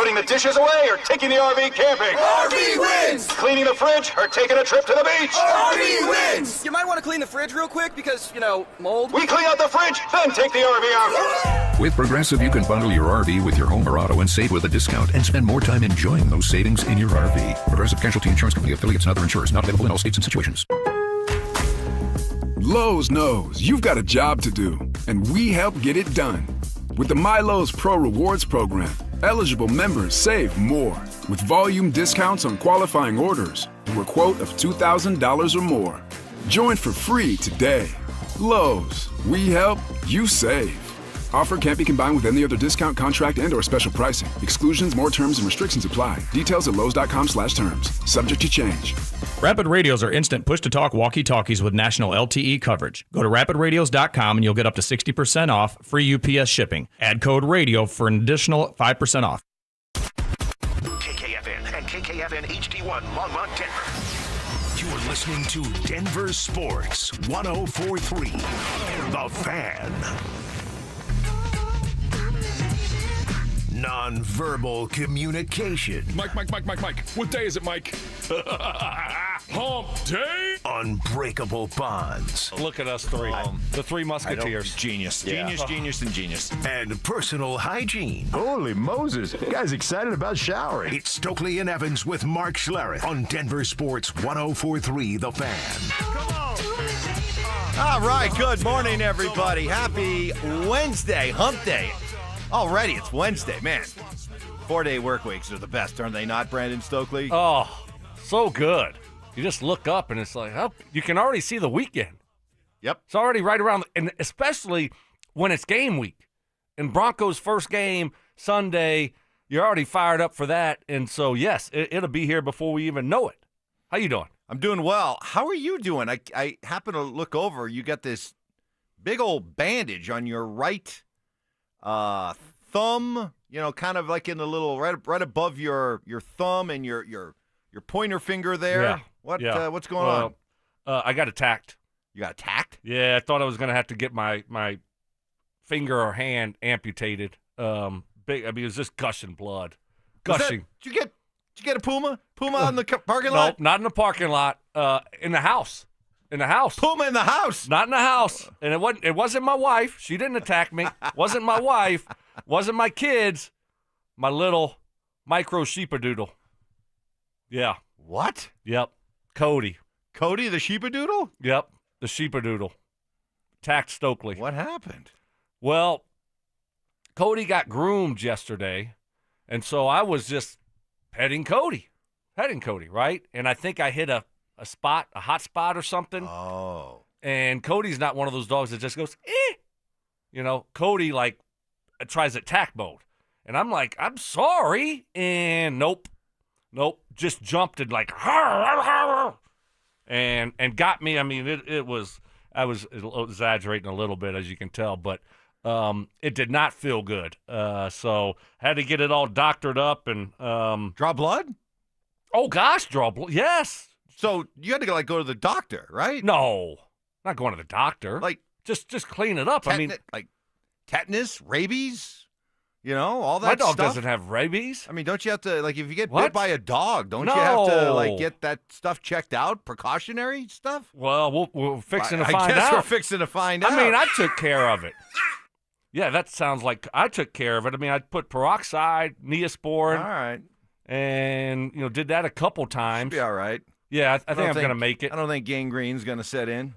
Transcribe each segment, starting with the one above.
Putting the dishes away or taking the RV camping? RV wins! Cleaning the fridge or taking a trip to the beach? RV wins! You might want to clean the fridge real quick because, mold. We clean out the fridge, then take the RV out. With Progressive, you can bundle your RV with your home or auto and save with a discount and spend more time enjoying those savings in your RV. Progressive Casualty Insurance Company, affiliates, and other insurers. Not available in all states and situations. Lowe's knows you've got a job to do, and we help get it done. With the MyLowe's Pro Rewards program, eligible members save more with volume discounts on qualifying orders through a quote of $2,000 or more. Join for free today. Lowe's, we help, you save. Offer can't be combined with any other discount, contract, and/or special pricing. Exclusions, more terms, and restrictions apply. Details at lowes.com/terms. Subject to change. Rapid Radios are instant push-to-talk walkie-talkies with national LTE coverage. Go to rapidradios.com and you'll get up to 60% off, free UPS shipping. Add code RADIO for an additional 5% off. KKFN and KKFN HD1 Longmont, Denver. You're listening to Denver Sports 104.3. The Fan. Nonverbal communication. Mike. What day is it, Mike? Hump day. Unbreakable bonds. Look at us three. The three musketeers. Genius. Yeah. Genius. And personal hygiene. Holy Moses. Guy's excited about showering. It's Stokley and Evans with Mark Schlereth on Denver Sports 104.3 The Fan. Come on. All right, good morning, everybody. Happy Wednesday, hump day. Already, it's Wednesday, man. 4-day work weeks are the best, aren't they not, Brandon Stokley? Oh, so good. You just look up and it's like, oh, you can already see the weekend. Yep. It's already right around, and especially when it's game week. And Broncos' first game, Sunday, you're already fired up for that. And so, yes, it'll be here before we even know it. How you doing? I'm doing well. How are you doing? I happen to look over. You got this big old bandage on your right thumb, kind of like in the little right above your thumb and your pointer finger there. Yeah. What's going on? I got attacked. You got attacked? Yeah, I thought I was going to have to get my finger or hand amputated. It was just gushing blood. Gushing. Did you get a puma? Puma out in the parking lot? No, not in the parking lot. In the house. In the house. Puma in the house. Not in the house. And it wasn't my wife. She didn't attack me. Wasn't my wife. Wasn't my kids. My little micro sheepadoodle. Yeah. What? Yep. Cody the sheepadoodle? Yep. The sheepadoodle. Attacked Stokley. What happened? Well, Cody got groomed yesterday, and so I was just petting Cody, right? And I think I hit a hot spot or something. Oh. And Cody's not one of those dogs that just goes, eh. Cody, tries attack mode. And I'm like, I'm sorry. And nope. Just jumped and and got me. I mean, I was exaggerating a little bit, as you can tell, but it did not feel good. So had to get it all doctored up and draw blood? Oh, gosh, draw blood. Yes. So you had to go to the doctor, right? No, not going to the doctor. Just clean it up. Tetanus, rabies, all that My dog stuff. doesn't have rabies. I mean, don't you have to, if you get What? bit by a dog, don't No. you have to, get that stuff checked out, precautionary stuff? Well, we're fixing to I find guess out. we're fixing to find out. I mean, I took care of it. Yeah, that sounds like I took care of it. I mean, I put peroxide, Neosporin. All right. And, did that a couple times. Should be all right. Yeah, I think I'm going to make it. I don't think gangrene's going to set in.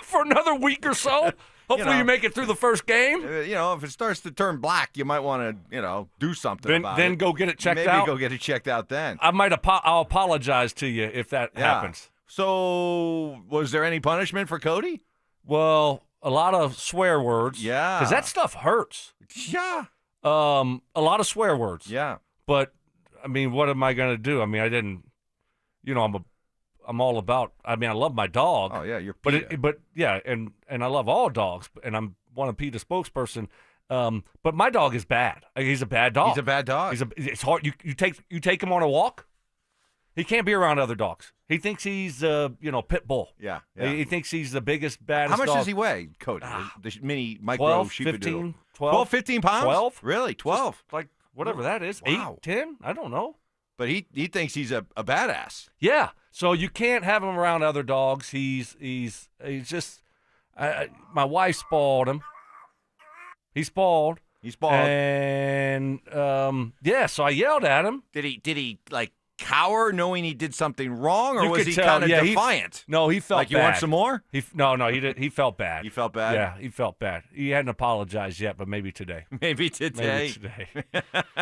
For another week or so? Hopefully you make it through the first game. If it starts to turn black, you might want to, do something about it. Then go get it checked out. Maybe go get it checked out then. I'll apologize to you if that happens. So, was there any punishment for Cody? Well, a lot of swear words. Yeah. Because that stuff hurts. Yeah. A lot of swear words. Yeah. But, I mean, what am I going to do? I mean, I didn't, I'm all about. I mean, I love my dog. Oh yeah, you're. But yeah, and I love all dogs, and I'm want to be the spokesperson. But my dog is bad. He's a bad dog. He's a bad dog. It's hard. You take him on a walk. He can't be around other dogs. He thinks he's pit bull. Yeah. He thinks he's the biggest, baddest. How much dog. does he weigh, Cody? The mini micro 12, sheepadoodle. 15, 12, 15 pounds? 12. Really? 12? Like whatever that is. Wow. 8, 10? I don't know. But he thinks he's a badass. Yeah. So you can't have him around other dogs. He's just my wife spoiled him. He's spoiled. And so I yelled at him. Did he like cower knowing he did something wrong, or You was could he tell, kind of defiant? No, he felt like, bad. You want some more? No, he did. He felt bad. He felt bad? Yeah, he felt bad. He hadn't apologized yet, but maybe today. Maybe today.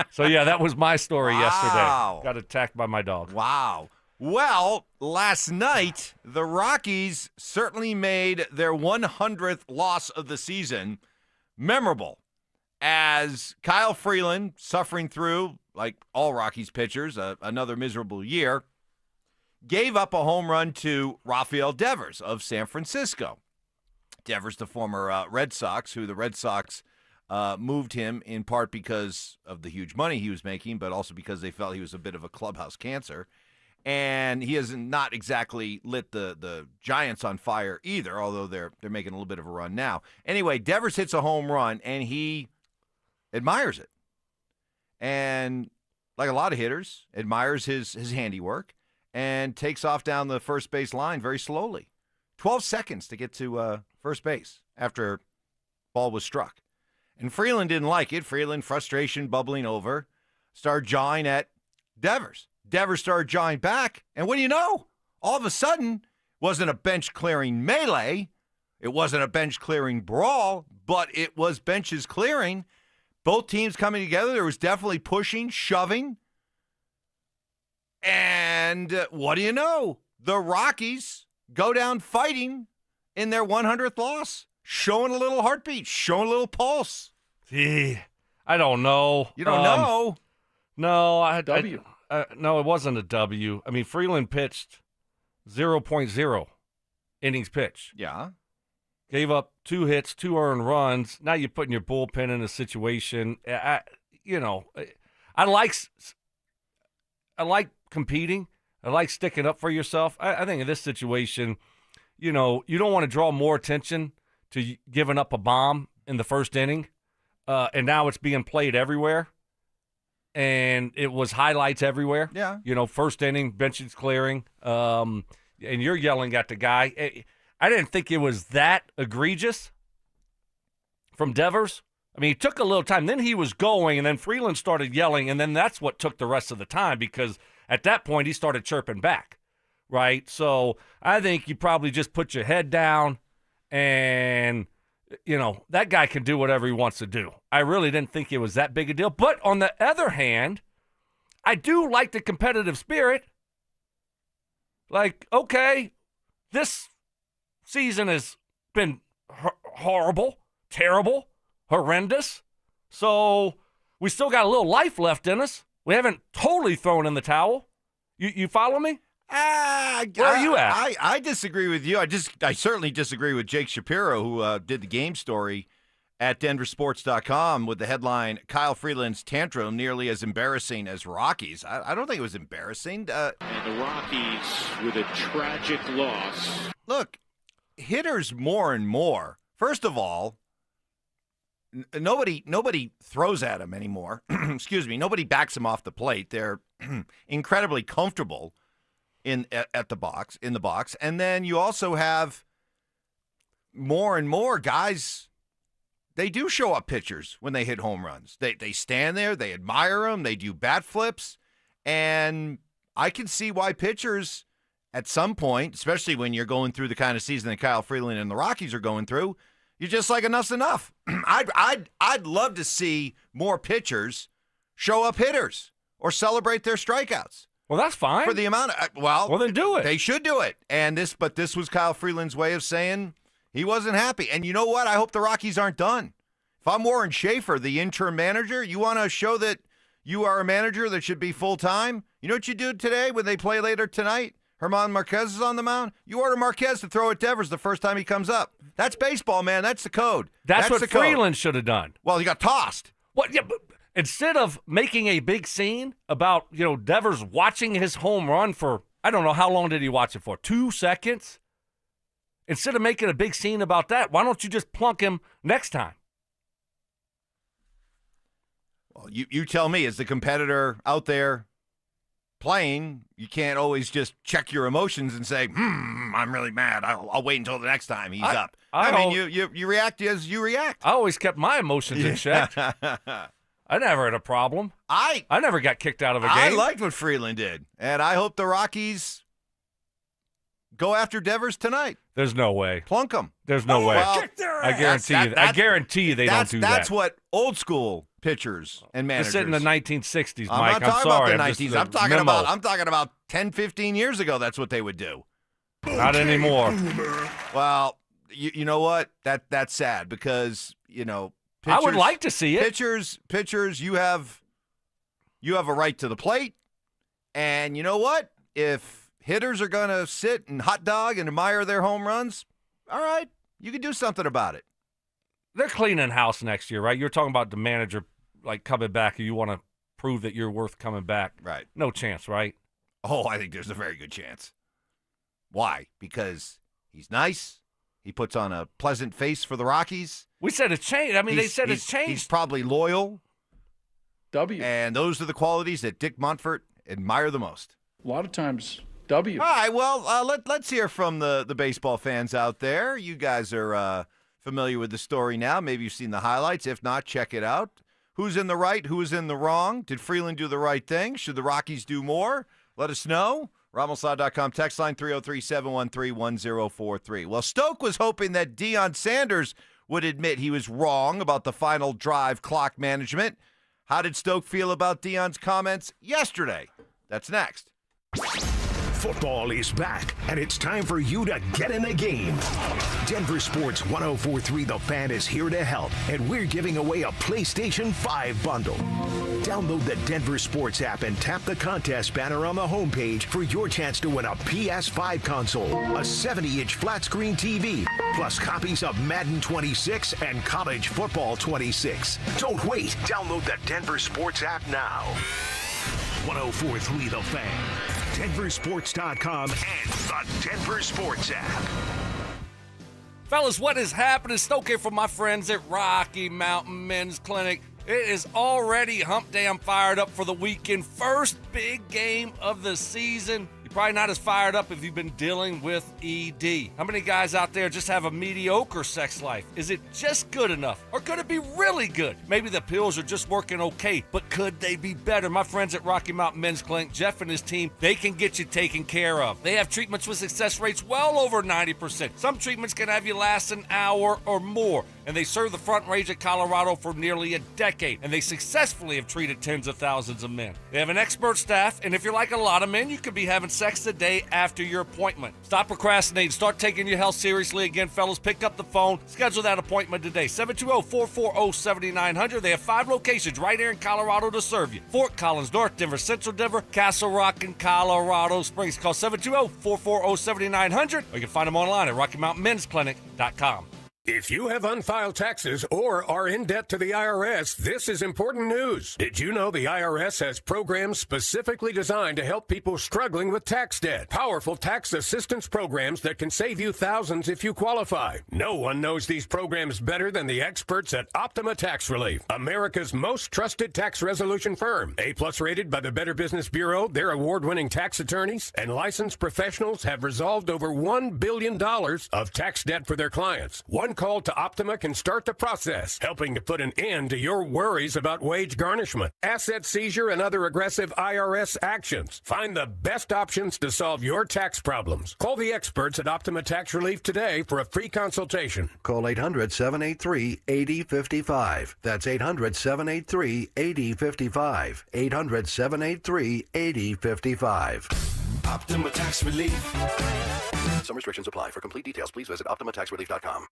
So, yeah, that was my story Wow. yesterday. Got attacked by my dog. Wow. Well, last night, the Rockies certainly made their 100th loss of the season memorable as Kyle Freeland, suffering through, like all Rockies pitchers, another miserable year, gave up a home run to Rafael Devers of San Francisco. Devers, the former Red Sox, who the Red Sox moved him in part because of the huge money he was making, but also because they felt he was a bit of a clubhouse cancer. And he has not exactly lit the Giants on fire either, although they're making a little bit of a run now. Anyway, Devers hits a home run, and he admires it. And like a lot of hitters, admires his handiwork and takes off down the first base line very slowly. 12 seconds to get to first base after ball was struck. And Freeland didn't like it. Freeland, frustration bubbling over, started jawing at Devers. Devers started jawing back, and what do you know? All of a sudden, wasn't a bench-clearing melee. It wasn't a bench-clearing brawl, but it was benches clearing. Both teams coming together. There was definitely pushing, shoving. And what do you know? The Rockies go down fighting in their 100th loss, showing a little heartbeat, showing a little pulse. Gee, I don't know. You don't know? No, W. No, it wasn't a W. I mean, Freeland pitched 0.0 innings pitched. Yeah. Gave up 2 hits, 2 earned runs. Now you're putting your bullpen in a situation. I like competing. I like sticking up for yourself. I think in this situation, you don't want to draw more attention to giving up a bomb in the first inning, and now it's being played everywhere. And it was highlights everywhere. Yeah. First inning, benches clearing, and you're yelling at the guy. I didn't think it was that egregious from Devers. I mean, he took a little time. Then he was going, and then Freeland started yelling, and then that's what took the rest of the time because at that point he started chirping back, right? So I think you probably just put your head down and, that guy can do whatever he wants to do. I really didn't think it was that big a deal. But on the other hand, I do like the competitive spirit. Like, okay, this season has been horrible, terrible, horrendous. So we still got a little life left in us. We haven't totally thrown in the towel. You follow me? Where are you at? I disagree with you. I certainly disagree with Jake Shapiro, who did the game story at DenverSports.com with the headline, Kyle Freeland's tantrum nearly as embarrassing as Rockies. I don't think it was embarrassing. And the Rockies with a tragic loss. Look, hitters more and more. First of all, nobody throws at him anymore. Excuse me. Nobody backs him off the plate. They're incredibly comfortable in the box. And then you also have more and more guys. They do show up pitchers when they hit home runs. They stand there, they admire them, they do bat flips, and I can see why pitchers at some point, especially when you're going through the kind of season that Kyle Freeland and the Rockies are going through, you're just like enough's enough. I'd love to see more pitchers show up hitters or celebrate their strikeouts. Well, that's fine. For the amount of well, then do it. They should do it. But this was Kyle Freeland's way of saying he wasn't happy. And you know what? I hope the Rockies aren't done. If I'm Warren Schaefer, the interim manager, you want to show that you are a manager that should be full-time? You know what you do today when they play later tonight? German Marquez is on the mound. You order Marquez to throw at Devers the first time he comes up. That's baseball, man. That's the code. That's what Freeland should have done. Well, he got tossed. What? Yeah, but instead of making a big scene about, Devers watching his home run for, I don't know, how long did he watch it for? 2 seconds? Instead of making a big scene about that, why don't you just plunk him next time? Well, you tell me, as the competitor out there playing, you can't always just check your emotions and say, I'm really mad. I'll wait until the next time he's up. I mean, you react as you react. I always kept my emotions in check. I never had a problem. I never got kicked out of a game. I liked what Freeland did, and I hope the Rockies go after Devers tonight. There's no way. Plunk them. There's no way. Well, I guarantee you they don't do that. That's what old school pitchers and managers. This is in the 1960s, Mike. I'm not talking sorry. about the 19s. I'm talking about 10, 15 years ago. That's what they would do. Not anymore. Well, you know what? That's sad because, pitchers, I would like to see it. Pitchers, you have a right to the plate. And you know what? If hitters are going to sit and hot dog and admire their home runs, all right, you can do something about it. They're cleaning house next year, right? You're talking about the manager coming back, and you want to prove that you're worth coming back. Right. No chance, right? Oh, I think there's a very good chance. Why? Because he's nice. He puts on a pleasant face for the Rockies. We said it's changed. I mean, they said it's changed. He's probably loyal. W. And those are the qualities that Dick Montfort admire the most. A lot of times, W. All right, well, let's hear from the baseball fans out there. You guys are familiar with the story now. Maybe you've seen the highlights. If not, check it out. Who's in the right? Who's in the wrong? Did Freeland do the right thing? Should the Rockies do more? Let us know. RamosLaw.com text line 303-713-1043. Well, Stoke was hoping that Deion Sanders would admit he was wrong about the final drive clock management. How did Stoke feel about Deion's comments yesterday? That's next. Football is back, and it's time for you to get in the game. Denver Sports 1043 The Fan is here to help, and we're giving away a PlayStation 5 bundle. Download the Denver Sports app and tap the contest banner on the homepage for your chance to win a PS5 console, a 70-inch flat-screen TV, plus copies of Madden 26 and College Football 26. Don't wait. Download the Denver Sports app now. 1043 The Fan, DenverSports.com, and the Denver Sports app. Fellas, what is happening? Stoke here from my friends at Rocky Mountain Men's Clinic. It is already hump day. I'm fired up for the weekend. First big game of the season. You're probably not as fired up if you've been dealing with ED. How many guys out there just have a mediocre sex life? Is it just good enough? Or could it be really good? Maybe the pills are just working okay, but could they be better? My friends at Rocky Mountain Men's Clinic, Jeff and his team, they can get you taken care of. They have treatments with success rates well over 90%. Some treatments can have you last an hour or more. And they serve the Front Range of Colorado for nearly a decade. And they successfully have treated tens of thousands of men. They have an expert staff, and if you're like a lot of men, you could be having sex the day after your appointment. Stop procrastinating. Start taking your health seriously again, fellas. Pick up the phone. Schedule that appointment today. 720-440-7900. They have 5 locations right here in Colorado to serve you. Fort Collins, North Denver, Central Denver, Castle Rock, and Colorado Springs. Call 720-440-7900, or you can find them online at RockyMountainMen'sClinic.com. If you have unfiled taxes or are in debt to the IRS, this is important news. Did you know the IRS has programs specifically designed to help people struggling with tax debt? Powerful tax assistance programs that can save you thousands if you qualify. No one knows these programs better than the experts at Optima Tax Relief, America's most trusted tax resolution firm. A-plus rated by the Better Business Bureau, their award-winning tax attorneys and licensed professionals have resolved over $1 billion of tax debt for their clients. One call to Optima can start the process, helping to put an end to your worries about wage garnishment, asset seizure, and other aggressive IRS actions. Find the best options to solve your tax problems. Call the experts at Optima Tax Relief today for a free consultation. Call 800-783-8055. That's 800-783-8055. 800-783-8055. Optima Tax Relief. Some restrictions apply. For complete details, please visit OptimaTaxRelief.com.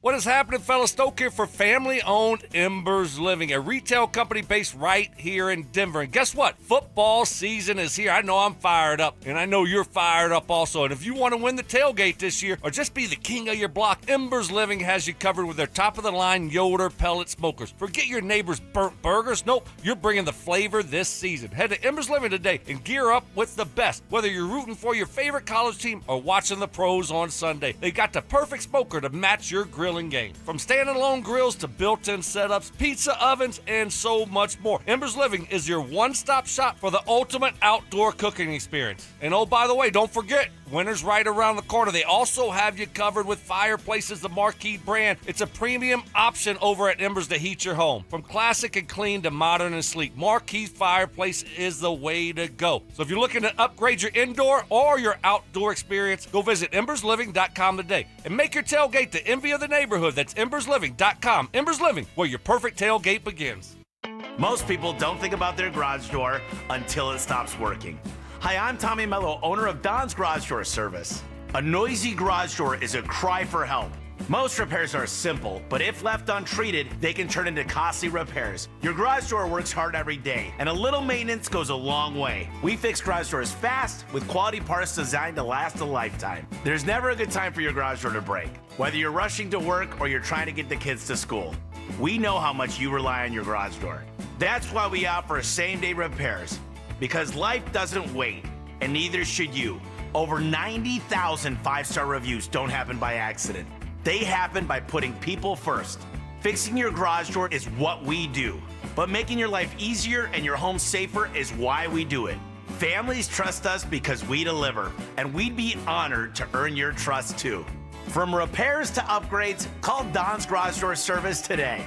What is happening, fellas? Stoke here for family-owned Embers Living, a retail company based right here in Denver. And guess what? Football season is here. I know I'm fired up, and I know you're fired up also. And if you want to win the tailgate this year or just be the king of your block, Embers Living has you covered with their top-of-the-line Yoder pellet smokers. Forget your neighbor's burnt burgers. Nope, you're bringing the flavor this season. Head to Embers Living today and gear up with the best. Whether you're rooting for your favorite college team or watching the pros on Sunday, they got the perfect smoker to match your grill grilling game. From standalone grills to built-in setups, pizza ovens, and so much more. Embers Living is your one-stop shop for the ultimate outdoor cooking experience. And oh, by the way, don't forget, winter's right around the corner. They also have you covered with Fireplaces, the marquee brand. It's a premium option over at Embers to heat your home. From classic and clean to modern and sleek, Marquee Fireplace is the way to go. So if you're looking to upgrade your indoor or your outdoor experience, go visit embersliving.com today and make your tailgate the envy of the neighborhood. That's embersliving.com. Embers Living, where your perfect tailgate begins. Most people don't think about their garage door until it stops working. Hi, I'm Tommy Mello, owner of Don's Garage Door Service. A noisy garage door is a cry for help. Most repairs are simple, but if left untreated, they can turn into costly repairs. Your garage door works hard every day, and a little maintenance goes a long way. We fix garage doors fast with quality parts designed to last a lifetime. There's never a good time for your garage door to break, whether you're rushing to work or you're trying to get the kids to school. We know how much you rely on your garage door. That's why we offer same-day repairs, because life doesn't wait, and neither should you. Over 90,000 five-star reviews don't happen by accident. They happen by putting people first. Fixing your garage door is what we do, but making your life easier and your home safer is why we do it. Families trust us because we deliver, and we'd be honored to earn your trust too. From repairs to upgrades, call Don's Garage Door Service today.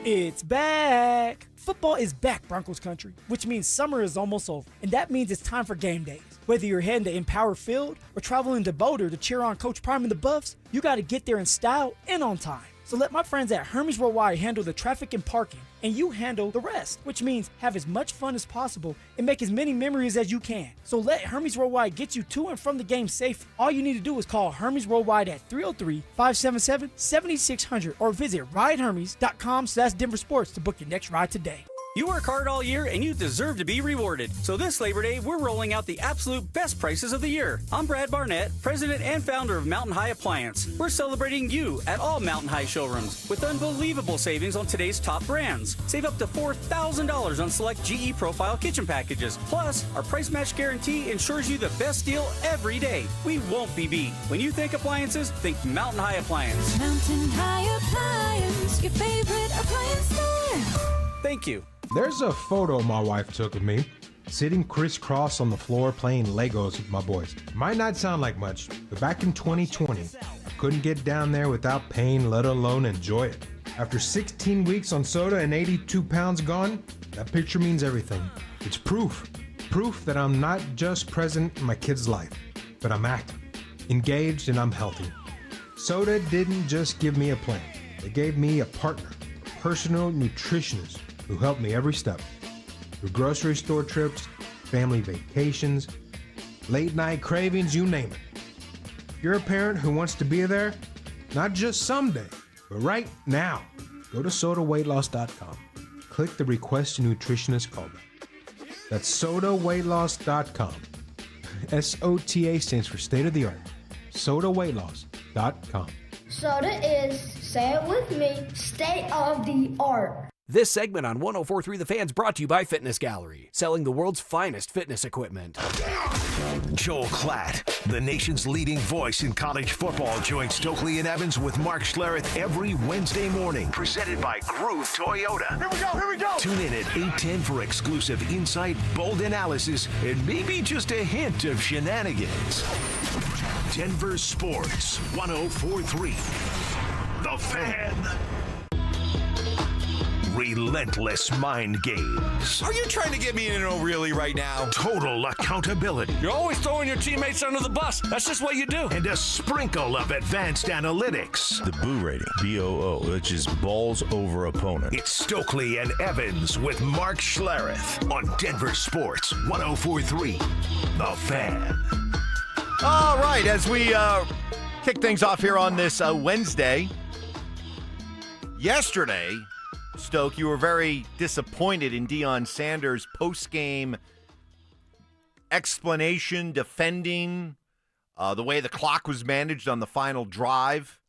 It's back! Football is back, Broncos country, which means summer is almost over, and that means it's time for game days. Whether you're heading to Empower Field or traveling to Boulder to cheer on Coach Prime and the Buffs, you got to get there in style and on time. So let my friends at Hermes Worldwide handle the traffic and parking, and you handle the rest, which means have as much fun as possible and make as many memories as you can. So let Hermes Worldwide get you to and from the game safe. All you need to do is call Hermes Worldwide at 303-577-7600 or visit ridehermes.com/DenverSports to book your next ride today. You work hard all year and you deserve to be rewarded. So this Labor Day, we're rolling out the absolute best prices of the year. I'm Brad Barnett, president and founder of Mountain High Appliance. We're celebrating you at all Mountain High showrooms with unbelievable savings on today's top brands. Save up to $4,000 on select GE Profile kitchen packages. Plus, our price match guarantee ensures you the best deal every day. We won't be beat. When you think appliances, think Mountain High Appliance. Mountain High Appliance, your favorite appliance store. Thank you. There's a photo my wife took of me, sitting crisscross on the floor playing Legos with my boys. Might not sound like much, but back in 2020, I couldn't get down there without pain, let alone enjoy it. After 16 weeks on soda and 82 pounds gone, that picture means everything. It's proof that I'm not just present in my kid's life, but I'm active, engaged, and I'm healthy. Soda didn't just give me a plan. It gave me a partner, a personal nutritionist, who helped me every step. Through grocery store trips, family vacations, late night cravings, you name it. If you're a parent who wants to be there, not just someday, but right now, go to sodaweightloss.com. Click the Request a Nutritionist callback. That's sodaweightloss.com. SOTA stands for state of the art. sodaweightloss.com. Soda is, say it with me, state of the art. This segment on 104.3 The Fan's brought to you by Fitness Gallery, selling the world's finest fitness equipment. Joel Klatt, the nation's leading voice in college football, joins Stokley and Evans with Mark Schlereth every Wednesday morning. Presented by Groove Toyota. Here we go. Tune in at 8:10 for exclusive insight, bold analysis, and maybe just a hint of shenanigans. Denver Sports 104.3 The Fan. Relentless mind games. Are you trying to get me in an really right now? Total accountability. You're always throwing your teammates under the bus. That's just what you do. And a sprinkle of advanced analytics. The Boo rating, BOO, which is balls over opponent. It's Stokley and Evans with Mark Schlereth on Denver Sports 104.3 The Fan. All right, as we kick things off here on this Wednesday. Yesterday, Stoke, you were very disappointed in Deion Sanders' post-game explanation, defending the way the clock was managed on the final drive,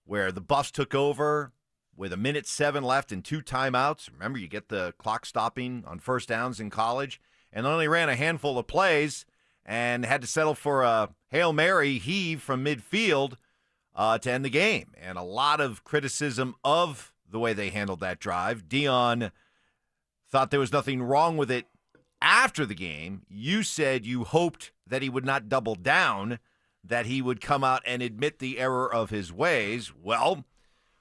where the Buffs took over with 1:07 left and 2 timeouts. Remember, you get the clock stopping on first downs in college, and only ran a handful of plays and had to settle for a Hail Mary heave from midfield to end the game. And a lot of criticism of the way they handled that drive. Deion thought there was nothing wrong with it after the game. You said you hoped that he would not double down, that he would come out and admit the error of his ways. Well,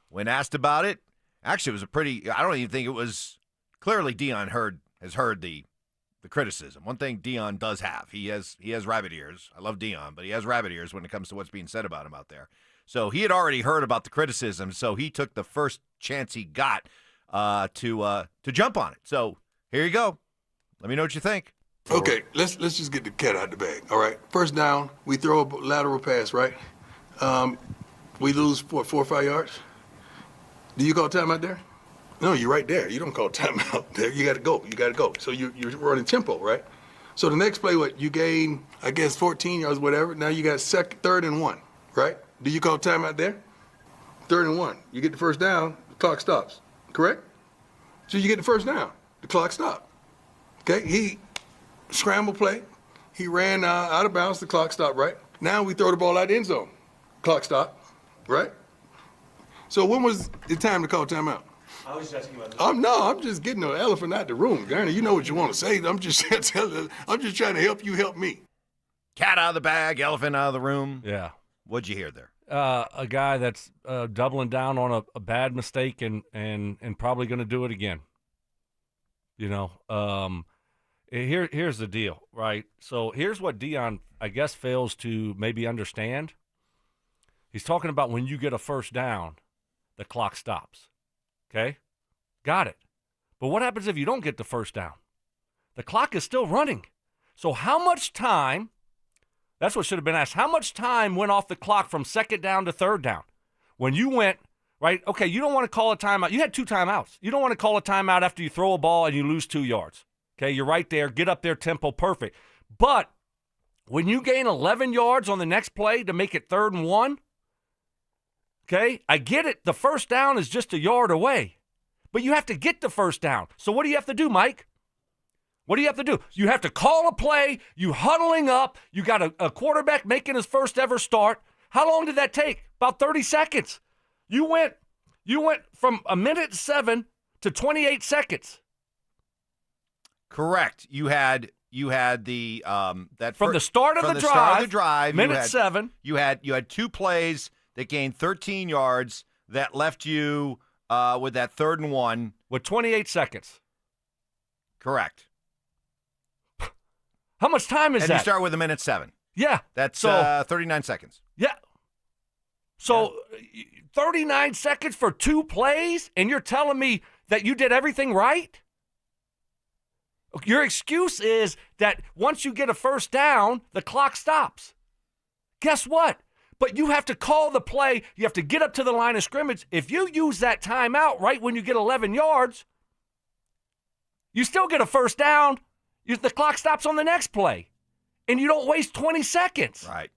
when asked about it, actually it was I don't even think it was, clearly Deion has heard the criticism. One thing Deion does have, he has rabbit ears. I love Deion, but he has rabbit ears when it comes to what's being said about him out there. So he had already heard about the criticism, so he took the first chance he got to jump on it. So here you go. Let me know what you think. Okay, let's just get the cat out the bag. All right, first down, we throw a lateral pass, right? We lose 4 or 5 yards. Do you call timeout there? No, you're right there. You don't call timeout there. You got to go. You got to go. So you're running tempo, right? So the next play, you gain, I guess, 14 yards, whatever. Now you got 3rd and 1, right? Do you call timeout there? 3rd and 1. You get the first down, the clock stops, correct? So you get the first down, the clock stopped. Okay, he scrambled play. He ran out of bounds, the clock stopped, right? Now we throw the ball out the end zone. Clock stopped, right? So when was the time to call timeout? I was just asking about this. I'm just getting the elephant out the room, Garner. You know what you want to say. I'm just trying to help you help me. Cat out of the bag, elephant out of the room. Yeah. What'd you hear there? A guy that's doubling down on a bad mistake and probably going to do it again. You know, here's the deal, right? So here's what Deion, I guess, fails to maybe understand. He's talking about when you get a first down, the clock stops. Okay? Got it. But what happens if you don't get the first down? The clock is still running. So how much time, that's what should have been asked, how much time went off the clock from 2nd down to 3rd down? When you went, right, okay, you don't want to call a timeout. You had 2 timeouts. You don't want to call a timeout after you throw a ball and you lose 2 yards. Okay, you're right there. Get up there, tempo, perfect. But when you gain 11 yards on the next play to make it 3rd and 1, okay, I get it. The first down is just a yard away. But you have to get the first down. So what do you have to do, Mike? What do you have to do? You have to call a play. You huddling up. You got a quarterback making his first ever start. How long did that take? About 30 seconds. You went from 1:07 to 28 seconds. Correct. You had the that from the start of the drive, minute 7. You had 2 plays that gained 13 yards that left you with that 3rd and 1 with 28 seconds. Correct. How much time is that? And you start with 1:07. Yeah. That's 39 seconds. Yeah. So 39 seconds for 2 plays, and you're telling me that you did everything right? Your excuse is that once you get a first down, the clock stops. Guess what? But you have to call the play. You have to get up to the line of scrimmage. If you use that timeout right when you get 11 yards, you still get a first down. The clock stops on the next play, and you don't waste 20 seconds. Right.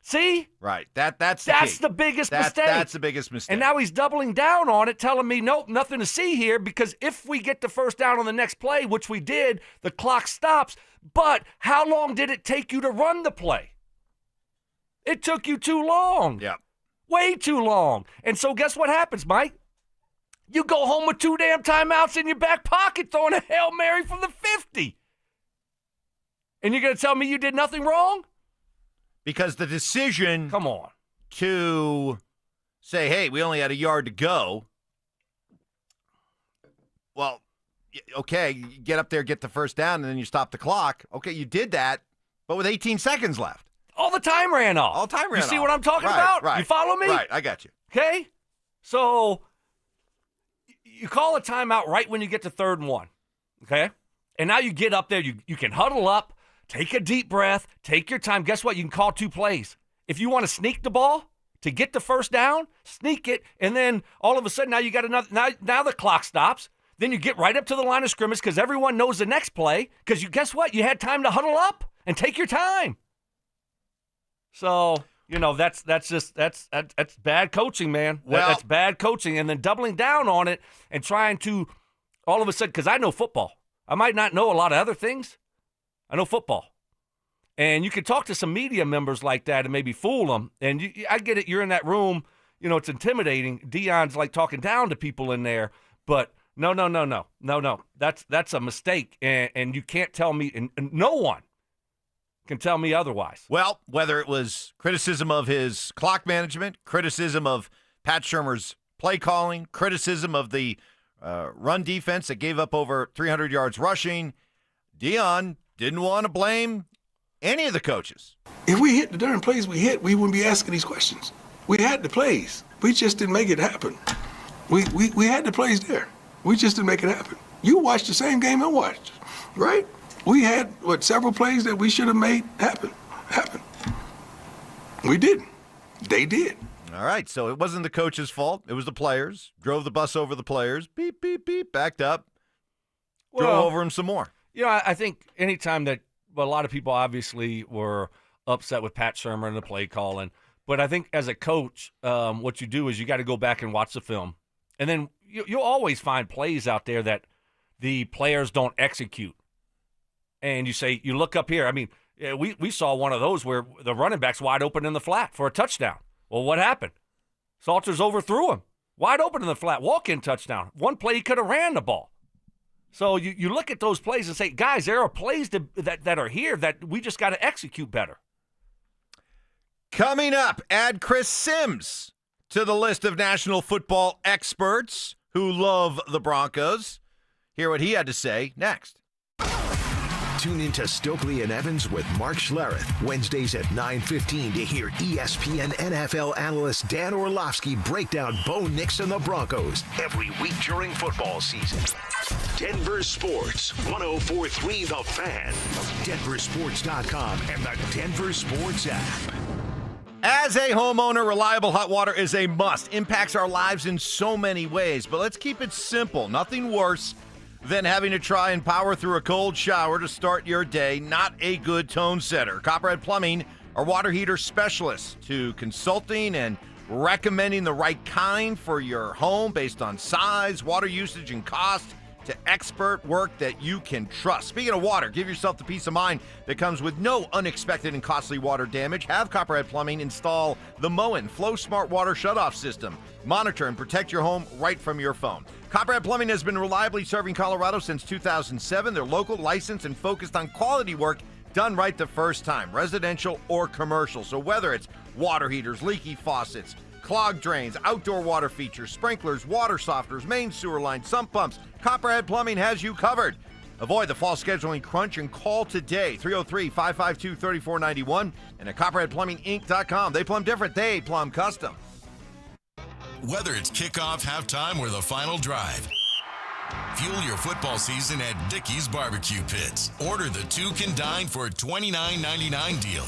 See? Right. That's the biggest mistake. That's the biggest mistake. And now he's doubling down on it, telling me, nope, nothing to see here, because if we get the first down on the next play, which we did, the clock stops. But how long did it take you to run the play? It took you too long. Yeah. Way too long. And so guess what happens, Mike? You go home with 2 damn timeouts in your back pocket throwing a Hail Mary from the 50. And you're going to tell me you did nothing wrong? Because the decision come on to say, hey, we only had a yard to go. Well, okay, you get up there, get the first down, and then you stop the clock. Okay, you did that, but with 18 seconds left. All the time ran off. All the time ran off. You see what I'm talking about? Right. You follow me? Right, I got you. Okay? So you call a timeout right when you get to 3rd and 1. Okay? And now you get up there, you can huddle up, take a deep breath, take your time. Guess what? You can call 2 plays. If you want to sneak the ball to get the first down, sneak it, and then all of a sudden now you got another. Now the clock stops. Then you get right up to the line of scrimmage because everyone knows the next play. Because guess what? You had time to huddle up and take your time. So that's bad coaching, man. Well, that's bad coaching, and then doubling down on it and trying to all of a sudden, because I know football. I might not know a lot of other things. I know football. And you can talk to some media members like that and maybe fool them. And I get it. You're in that room. You know, it's intimidating. Deion's like talking down to people in there. But no. That's a mistake. And you can't tell me, and no one can tell me otherwise. Well, whether it was criticism of his clock management, criticism of Pat Shurmur's play calling, criticism of the run defense that gave up over 300 yards rushing, Deion didn't want to blame any of the coaches. If we hit the darn plays we hit, we wouldn't be asking these questions. We had the plays. We just didn't make it happen. We had the plays there. We just didn't make it happen. You watched the same game I watched, right? We had, several plays that we should have made happen. We didn't. They did. All right, so it wasn't the coach's fault. It was the players. Drove the bus over the players. Beep, beep, beep. Backed up. Drove over them some more. You know, I think anytime that a lot of people obviously were upset with Pat Shurmur and the play calling, but I think as a coach, what you do is you got to go back and watch the film. And then you'll always find plays out there that the players don't execute. And you look up here. I mean, we saw one of those where the running back's wide open in the flat for a touchdown. Well, what happened? Salters overthrew him. Wide open in the flat, walk-in touchdown. One play he could have ran the ball. So you look at those plays and say, guys, there are plays that are here that we just got to execute better. Coming up, add Chris Sims to the list of National Football experts who love the Broncos. Hear what he had to say next. Tune into Stokley and Evans with Mark Schlereth, Wednesdays at 9:15 to hear ESPN NFL analyst Dan Orlovsky break down Bo Nix and the Broncos every week during football season. Denver Sports, 104.3 The Fan, DenverSports.com, and the Denver Sports app. As a homeowner, reliable hot water is a must. Impacts our lives in so many ways, but let's keep it simple. Nothing worse than having to try and power through a cold shower to start your day. Not a good tone setter. Copperhead Plumbing are water heater specialists to consulting and recommending the right kind for your home based on size, water usage, and cost, to expert work that you can trust. Speaking of water, give yourself the peace of mind that comes with no unexpected and costly water damage. Have Copperhead Plumbing install the Moen Flow Smart Water Shutoff System. Monitor and protect your home right from your phone. Copperhead Plumbing has been reliably serving Colorado since 2007. They're local, licensed, and focused on quality work done right the first time, residential or commercial. So whether it's water heaters, leaky faucets, clogged drains, outdoor water features, sprinklers, water softeners, main sewer lines, sump pumps, Copperhead Plumbing has you covered. Avoid the fall scheduling crunch and call today, 303-552-3491, and at CopperheadPlumbingInc.com. They plumb different. They plumb custom. Whether it's kickoff, halftime, or the final drive, fuel your football season at Dickey's Barbecue Pits. Order the Two Can Dine for $29.99 deal.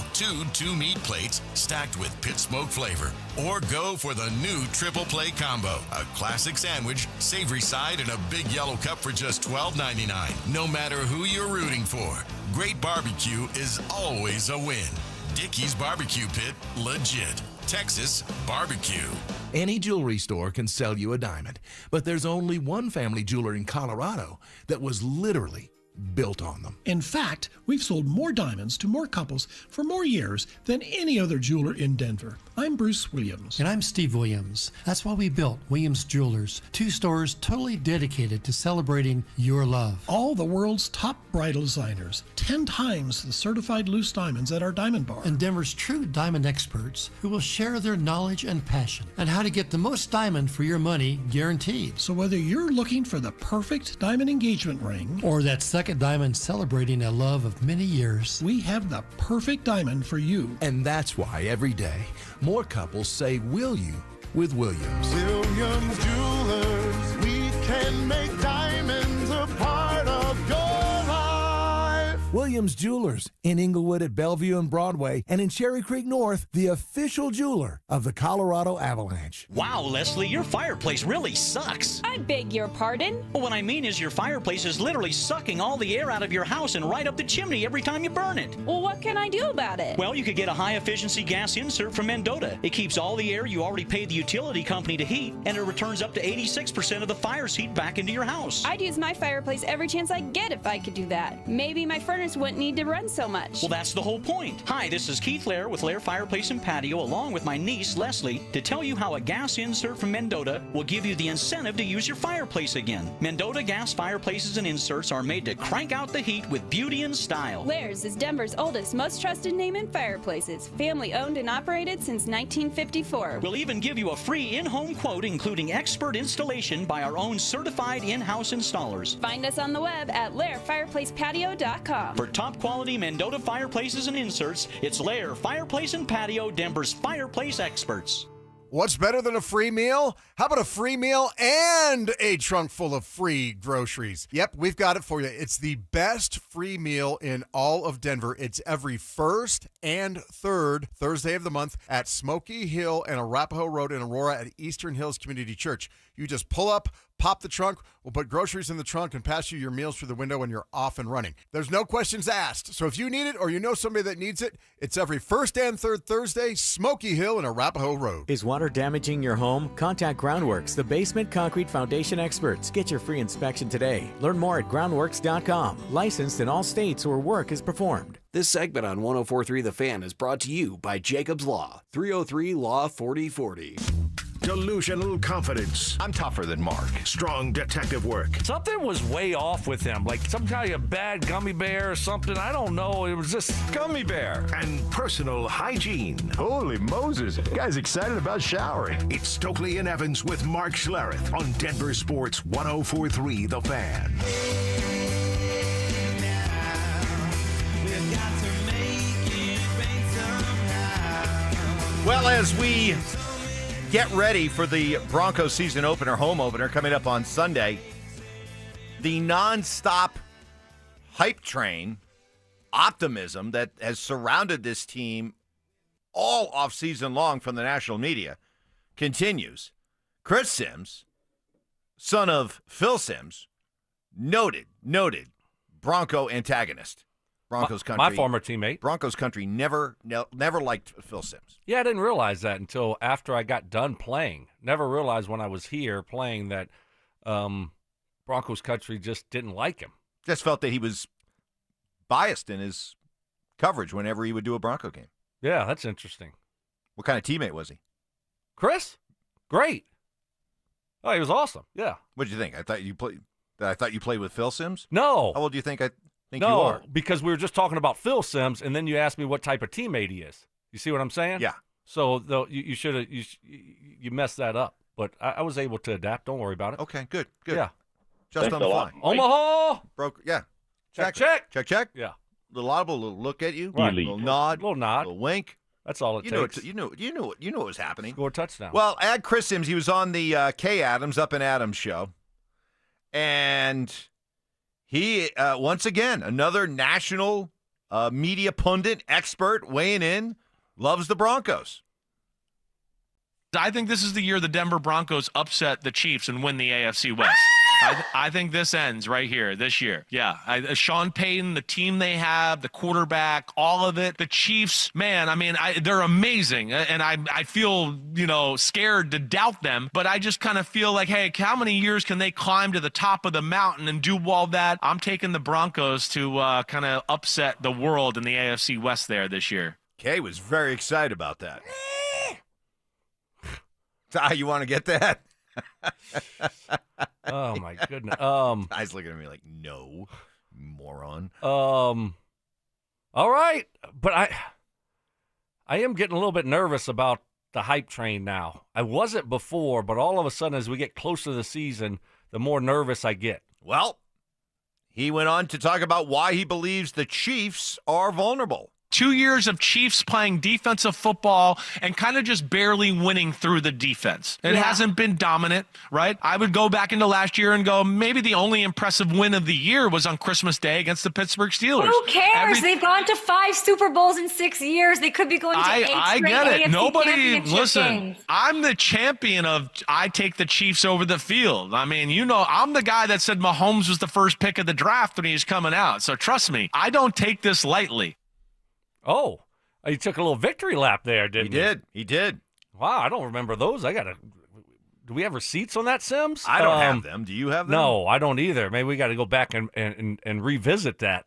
Two meat plates stacked with pit smoke flavor. Or go for the new Triple Play Combo. A classic sandwich, savory side, and a big yellow cup for just $12.99. No matter who you're rooting for, great barbecue is always a win. Dickey's Barbecue Pit, legit. Texas barbecue. Any jewelry store can sell you a diamond, but there's only one family jeweler in Colorado that was literally built on them. In fact, we've sold more diamonds to more couples for more years than any other jeweler in Denver. I'm Bruce Williams. And I'm Steve Williams. That's why we built Williams Jewelers, 2 stores totally dedicated to celebrating your love. All the world's top bridal designers, 10 times the certified loose diamonds at our diamond bar. And Denver's true diamond experts who will share their knowledge and passion and how to get the most diamond for your money guaranteed. So whether you're looking for the perfect diamond engagement ring or that second diamond celebrating a love of many years, we have the perfect diamond for you. And that's why every day more couples say will you with Williams. Williams Jewelers, we can make diamonds a part of your life. Williams Jewelers in Inglewood at Bellevue and Broadway, and in Cherry Creek North, the official jeweler of the Colorado Avalanche. Wow, Leslie, your fireplace really sucks. I beg your pardon? Well, what I mean is your fireplace is literally sucking all the air out of your house and right up the chimney every time you burn it. Well, what can I do about it? Well, you could get a high-efficiency gas insert from Mendota. It keeps all the air you already paid the utility company to heat, and it returns up to 86% of the fire's heat back into your house. I'd use my fireplace every chance I get if I could do that. Maybe my furnace owners wouldn't need to run so much. Well, that's the whole point. Hi, this is Keith Lair with Lair Fireplace and Patio, along with my niece, Leslie, to tell you how a gas insert from Mendota will give you the incentive to use your fireplace again. Mendota gas fireplaces and inserts are made to crank out the heat with beauty and style. Lair's is Denver's oldest, most trusted name in fireplaces. Family owned and operated since 1954. We'll even give you a free in-home quote, including expert installation by our own certified in-house installers. Find us on the web at lairfireplacepatio.com. For top quality Mendota fireplaces and inserts, it's Lair Fireplace and Patio, Denver's fireplace experts. What's better than a free meal? How about a free meal and a trunk full of free groceries? Yep, we've got it for you. It's the best free meal in all of Denver. It's every first and third Thursday of the month at Smoky Hill and Arapahoe Road in Aurora at Eastern Hills Community Church. You just pull up, pop the trunk, we'll put groceries in the trunk and pass you your meals through the window and you're off and running. There's no questions asked. So if you need it or you know somebody that needs it, it's every first and third Thursday, Smoky Hill and Arapahoe Road. Is water damaging your home? Contact Groundworks, the basement concrete foundation experts. Get your free inspection today. Learn more at groundworks.com. Licensed in all states where work is performed. This segment on 104.3 The Fan is brought to you by Jacob's Law, 303 Law 4040. Delusional confidence. I'm tougher than Mark. Strong detective work. Something was way off with him, like some kind of bad gummy bear or something. I don't know. It was just gummy bear. And personal hygiene. Holy Moses. Guy's excited about showering. It's Stokley and Evans with Mark Schlereth on Denver Sports 104.3 The Fan. Well, as we get ready for the Broncos season opener, home opener, coming up on Sunday, the nonstop hype train, optimism that has surrounded this team all offseason long from the national media continues. Chris Sims, son of Phil Sims, noted Bronco antagonist. Broncos country. My former teammate. Broncos country never liked Phil Sims. Yeah, I didn't realize that until after I got done playing. Never realized when I was here playing that Broncos country just didn't like him. Just felt that he was biased in his coverage whenever he would do a Bronco game. Yeah, that's interesting. What kind of teammate was he? Chris? Great. Oh, he was awesome. Yeah. What did you think? I thought you played with Phil Sims? No. How old do you think you no, are? Because we were just talking about Phil Sims, and then you asked me what type of teammate he is. You see what I'm saying? Yeah. So though you should have you messed that up, but I was able to adapt. Don't worry about it. Okay, good. Yeah. Just on the fly. Omaha. Broke. Yeah. Check. Yeah. Little audible, little look at you. Right. Little nod. Little wink. That's all it takes. You knew what was happening. Score a touchdown. Well, add Chris Sims. He was on the Kay Adams Up and Adams show, and he once again another national media pundit expert weighing in. Loves the Broncos. I think this is the year the Denver Broncos upset the Chiefs and win the AFC West. I think this ends right here this year. Yeah. Sean Payton, the team they have, the quarterback, all of it. The Chiefs, man, I mean, they're amazing. And I feel, scared to doubt them. But I just kind of feel like, hey, how many years can they climb to the top of the mountain and do all that? I'm taking the Broncos to kind of upset the world in the AFC West there this year. Kay was very excited about that. You want to get that? Oh my goodness. Guy's looking at me like, no, moron. All right, but I am getting a little bit nervous about the hype train now. I wasn't before, but all of a sudden as we get closer to the season, the more nervous I get. Well, he went on to talk about why he believes the Chiefs are vulnerable. 2 years of Chiefs playing defensive football and kind of just barely winning through the defense. It hasn't been dominant, right? I would go back into last year and go, maybe the only impressive win of the year was on Christmas Day against the Pittsburgh Steelers. Who cares? They've gone to 5 Super Bowls in 6 years. They could be going to 8 I straight get it. AFC Nobody, listen, games. I'm the champion of I take the Chiefs over the field. I mean, I'm the guy that said Mahomes was the first pick of the draft when he was coming out. So trust me, I don't take this lightly. Oh. He took a little victory lap there, didn't he? He did. Wow, I don't remember those. Do we have receipts on that, Sims? I don't have them. Do you have them? No, I don't either. Maybe we got to go back and revisit that.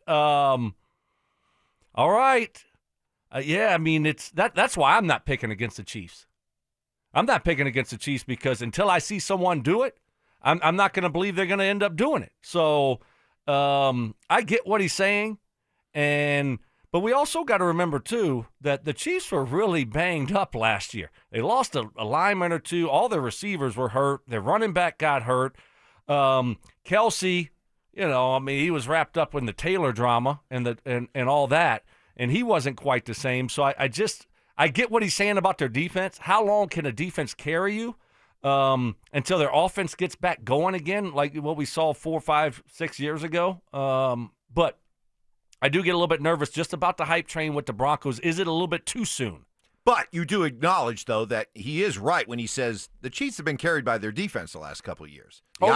All right. Yeah, I mean, that's why I'm not picking against the Chiefs. I'm not picking against the Chiefs because until I see someone do it, I'm not going to believe they're going to end up doing it. So I get what he's saying, but we also got to remember, too, that the Chiefs were really banged up last year. They lost a lineman or two. All their receivers were hurt. Their running back got hurt. Kelsey, he was wrapped up in the Taylor drama and all that, and he wasn't quite the same. So I get what he's saying about their defense. How long can a defense carry you until their offense gets back going again, like what we saw 4, 5, 6 years ago? But I do get a little bit nervous just about the hype train with the Broncos. Is it a little bit too soon? But you do acknowledge, though, that he is right when he says the Chiefs have been carried by their defense the last couple of years. The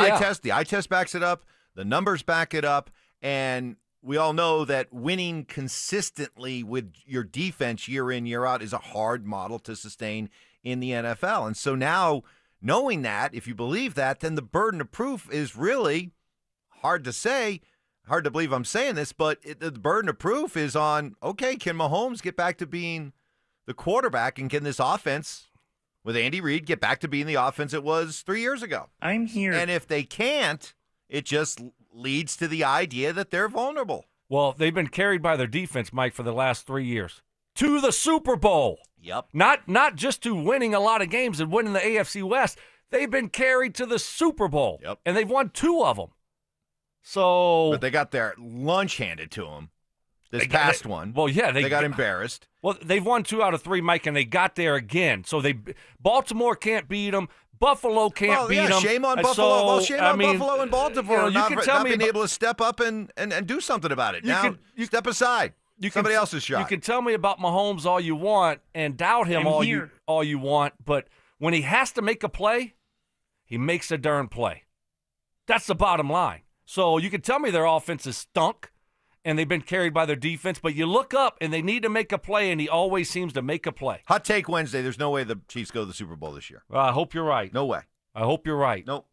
eye test backs it up. The numbers back it up. And we all know that winning consistently with your defense year in, year out is a hard model to sustain in the NFL. And so now, knowing that, if you believe that, then the burden of proof is really hard to say. Hard to believe I'm saying this, but the burden of proof is on, okay, can Mahomes get back to being the quarterback, and can this offense with Andy Reid get back to being the offense it was 3 years ago? I'm here. And if they can't, it just leads to the idea that they're vulnerable. Well, they've been carried by their defense, Mike, for the last 3 years. To the Super Bowl. Yep. Not just to winning a lot of games and winning the AFC West. They've been carried to the Super Bowl. Yep. And they've won 2 of them. So, but they got their lunch handed to them this past one. Well, yeah. They got embarrassed. Well, they've won 2 out of 3, Mike, and they got there again. So Baltimore can't beat them. Buffalo can't beat them. Shame on Buffalo. Buffalo and Baltimore not being able to step up and do something about it. Now, step aside. Somebody else's shot. You can tell me about Mahomes all you want and doubt him all you want, but when he has to make a play, he makes a darn play. That's the bottom line. So you can tell me their offense is stunk and they've been carried by their defense, but you look up and they need to make a play, and he always seems to make a play. Hot take Wednesday, there's no way the Chiefs go to the Super Bowl this year. I hope you're right. No way. I hope you're right. Nope.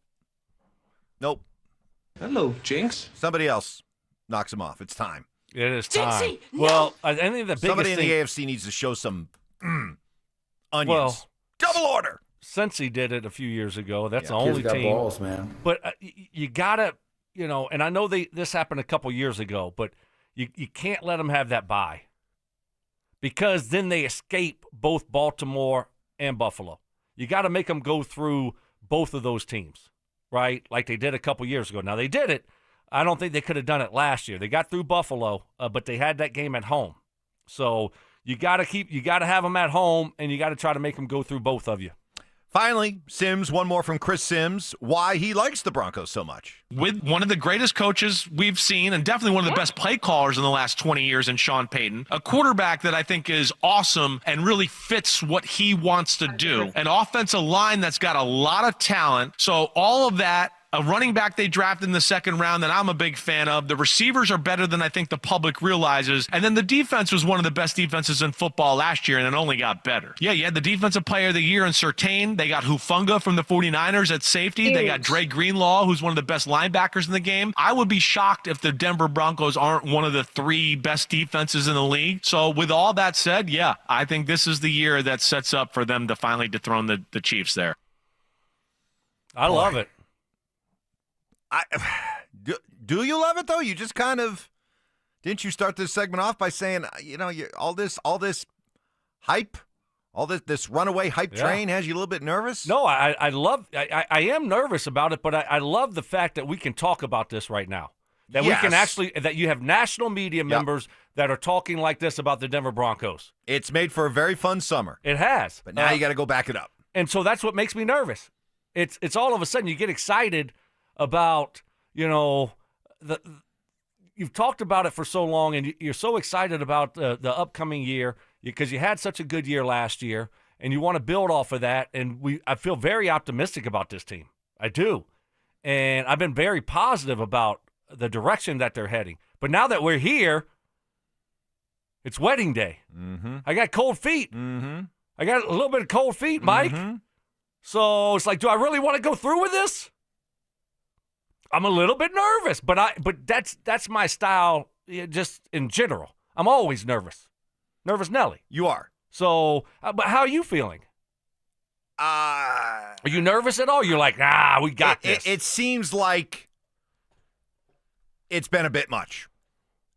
Hello, Jinx. Somebody else knocks him off. It's time. It is time. Jinxie, no. Well, I think the biggest somebody in thing, the AFC needs to show some onions. Well, double order. Cincy did it a few years ago. That's the Kids only got team. balls, man. But you gotta, and I know this happened a couple years ago, but you can't let them have that bye, because then they escape both Baltimore and Buffalo. You got to make them go through both of those teams, right? Like they did a couple years ago. Now they did it. I don't think they could have done it last year. They got through Buffalo, but they had that game at home. So you got to have them at home, and you got to try to make them go through both of you. Finally, Sims, one more from Chris Sims, why he likes the Broncos so much. With one of the greatest coaches we've seen, and definitely one of the best play callers in the last 20 years in Sean Payton, a quarterback that I think is awesome and really fits what he wants to do, an offensive line that's got a lot of talent. So all of that, a running back they drafted in the second round that I'm a big fan of. The receivers are better than I think the public realizes. And then the defense was one of the best defenses in football last year, and it only got better. Yeah, you had the Defensive Player of the Year in Surtain. They got Hufanga from the 49ers at safety. Huge. They got Dre Greenlaw, who's one of the best linebackers in the game. I would be shocked if the Denver Broncos aren't one of the 3 best defenses in the league. So with all that said, yeah, I think this is the year that sets up for them to finally dethrone the Chiefs there. I love it. Do you love it, though? You just kind of – didn't you start this segment off by saying, all this hype, this runaway hype train has you a little bit nervous? No, I am nervous about it, but I love the fact that we can talk about this right now. That we can actually – that you have national media members that are talking like this about the Denver Broncos. It's made for a very fun summer. It has. But now you got to go back it up. And so that's what makes me nervous. It's all of a sudden you get excited – about, you've talked about it for so long, and you're so excited about the upcoming year because you had such a good year last year, and you want to build off of that. And I feel very optimistic about this team. I do. And I've been very positive about the direction that they're heading. But now that we're here, it's wedding day. Mm-hmm. I got cold feet. Mm-hmm. I got a little bit of cold feet, Mike. Mm-hmm. So it's like, do I really want to go through with this? I'm a little bit nervous, but that's my style just in general. I'm always nervous. Nervous Nelly. You are. So, but how are you feeling? Are you nervous at all? You're like, we got this. It seems like it's been a bit much.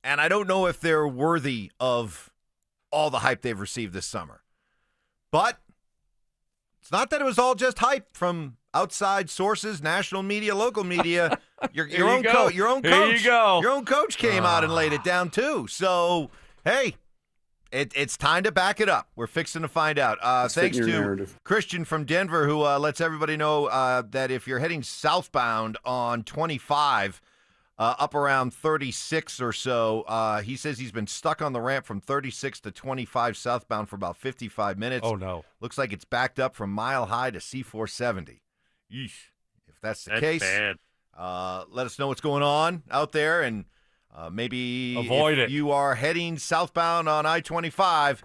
And I don't know if they're worthy of all the hype they've received this summer. But it's not that it was all just hype from outside sources, national media, local media. Your own coach. Here you go. Your own coach came out and laid it down too. So, hey, it's time to back it up. We're fixing to find out. Thanks to narrative. Christian from Denver, who lets everybody know that if you're heading southbound on 25, up around 36 or so, he says he's been stuck on the ramp from 36 to 25 southbound for about 55 minutes. Oh, no. Looks like it's backed up from Mile High to C470. Yeesh. If that's the case, bad. let us know what's going on out there, and maybe avoid if it. you are heading southbound on I-25,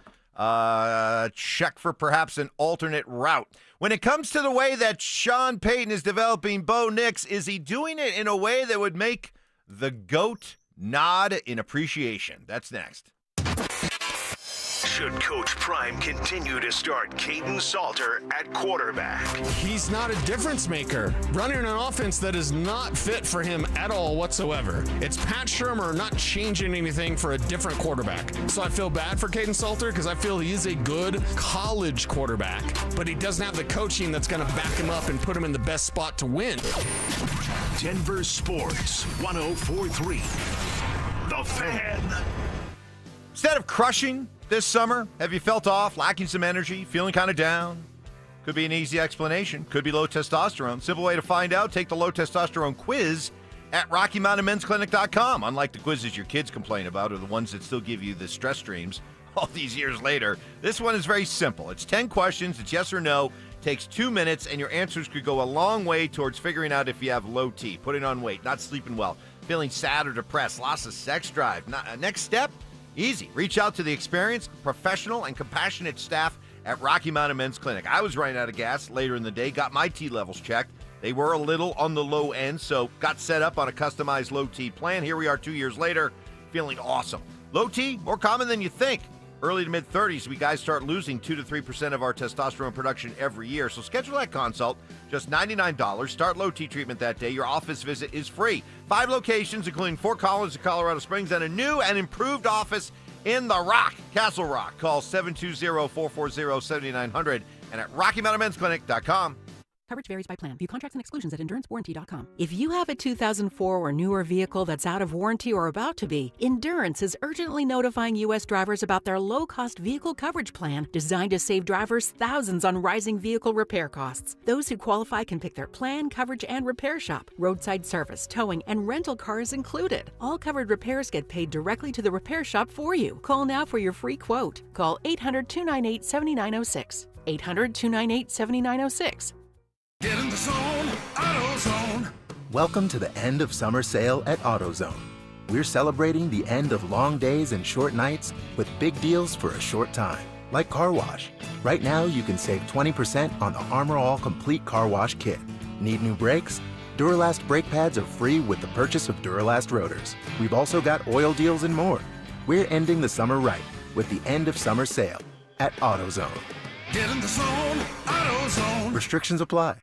check for perhaps an alternate route. When it comes to the way that Sean Payton is developing Bo Nix, is he doing it in a way that would make the GOAT nod in appreciation? That's next. Should Coach Prime continue to start Caden Salter at quarterback? He's not a difference maker. Running an offense that is not fit for him at all whatsoever. It's Pat Shurmur not changing anything for a different quarterback. So I feel bad for Caden Salter because I feel he is a good college quarterback, but he doesn't have the coaching that's going to back him up and put him in the best spot to win. Denver Sports 104.3. The Fan. Instead of crushing this summer, have you felt off, lacking some energy, feeling kind of down? Could be an easy explanation. Could be low testosterone. Simple way to find out, take the low testosterone quiz at RockyMountainMen'sClinic.com. Unlike the quizzes your kids complain about or the ones that still give you the stress dreams all these years later, this one is very simple. It's 10 questions. It's yes or no. Takes 2 minutes, and your answers could go a long way towards figuring out if you have low T, putting on weight, not sleeping well, feeling sad or depressed, loss of sex drive. Next step? Easy. Reach out to the experienced, professional, and compassionate staff at Rocky Mountain Men's Clinic. I was running out of gas later in the day, got my T levels checked. They were a little on the low end, so got set up on a customized low T plan. Here we are 2 years later, feeling awesome. Low T, more common than you think. Early to mid-30s, we guys start losing 2 to 3% of our testosterone production every year. So schedule that consult, just $99. Start low T treatment that day. Your office visit is free. 5 locations, including Fort Collins and Colorado Springs, and a new and improved office in the Rock, Castle Rock. Call 720-440-7900 and at RockyMountainMen'sClinic.com. Coverage varies by plan. View contracts and exclusions at EnduranceWarranty.com. If you have a 2004 or newer vehicle that's out of warranty or about to be, Endurance is urgently notifying U.S. drivers about their low-cost vehicle coverage plan designed to save drivers thousands on rising vehicle repair costs. Those who qualify can pick their plan, coverage, and repair shop. Roadside service, towing, and rental cars included. All covered repairs get paid directly to the repair shop for you. Call now for your free quote. Call 800-298-7906. 800-298-7906. Get in the zone, AutoZone. Welcome to the end of summer sale at AutoZone. We're celebrating the end of long days and short nights with big deals for a short time, like car wash. Right now, you can save 20% on the Armor All Complete Car Wash Kit. Need new brakes? Duralast brake pads are free with the purchase of Duralast rotors. We've also got oil deals and more. We're ending the summer right with the end of summer sale at AutoZone. Get in the zone, AutoZone. Restrictions apply.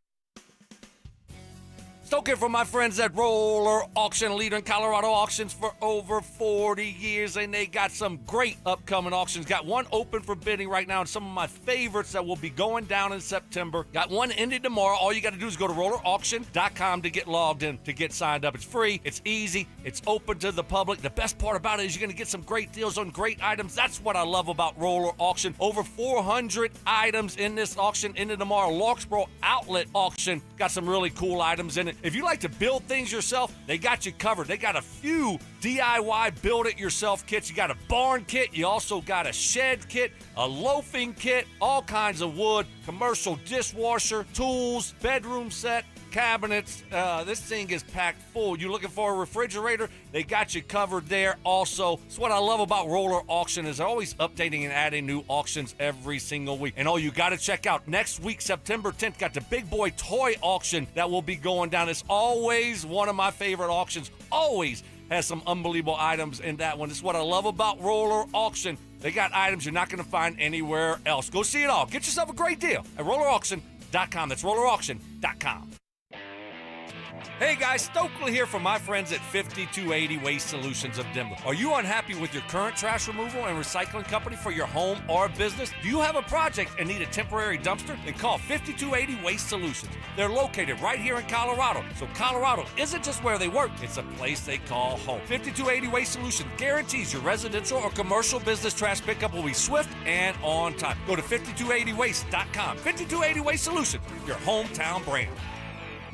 Stoking from my friends at Roller Auction, leader in Colorado auctions for over 40 years, and they got some great upcoming auctions. Got one open for bidding right now, and some of my favorites that will be going down in September. Got one ending tomorrow. All you got to do is go to rollerauction.com to get logged in, to get signed up. It's free, it's easy, it's open to the public. The best part about it is you're going to get some great deals on great items. That's what I love about Roller Auction. Over 400 items in this auction ending tomorrow. Larkspur Outlet Auction got some really cool items in it. If you like to build things yourself, they got you covered. They got a few DIY build-it-yourself kits. You got a barn kit. You also got a shed kit, a loafing kit, all kinds of wood, commercial dishwasher, tools, bedroom set, cabinets. This thing is packed full. You looking for a refrigerator? They got you covered there also. That's what I love about Roller Auction is they're always updating and adding new auctions every single week. And you got to check out next week, September 10th, got the Big Boy Toy Auction that will be going down. It's always one of my favorite auctions. Always has some unbelievable items in that one. It's what I love about Roller Auction. They got items you're not going to find anywhere else. Go see it all. Get yourself a great deal at rollerauction.com. That's rollerauction.com. Hey guys, Stokley here from my friends at 5280 Waste Solutions of Denver. Are you unhappy with your current trash removal and recycling company for your home or business? Do you have a project and need a temporary dumpster? Then call 5280 Waste Solutions. They're located right here in Colorado. So Colorado isn't just where they work, it's a place they call home. 5280 Waste Solutions guarantees your residential or commercial business trash pickup will be swift and on time. Go to 5280waste.com. 5280 Waste Solutions, your hometown brand.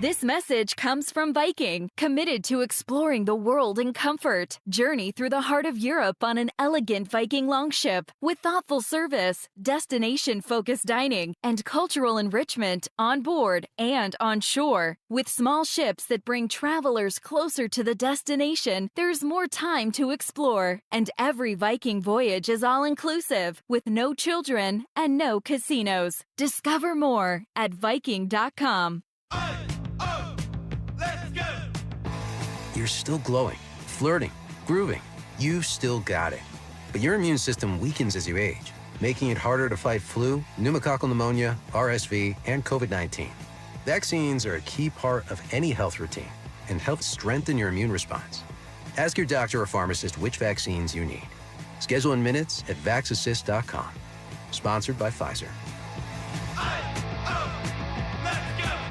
This message comes from Viking, committed to exploring the world in comfort. Journey through the heart of Europe on an elegant Viking longship with thoughtful service, destination-focused dining, and cultural enrichment on board and on shore. With small ships that bring travelers closer to the destination, there's more time to explore. And every Viking voyage is all-inclusive, with no children and no casinos. Discover more at Viking.com. You're still glowing, flirting, grooving. You've still got it. But your immune system weakens as you age, making it harder to fight flu, pneumococcal pneumonia, RSV, and COVID-19. Vaccines are a key part of any health routine and help strengthen your immune response. Ask your doctor or pharmacist which vaccines you need. Schedule in minutes at vaxassist.com. Sponsored by Pfizer.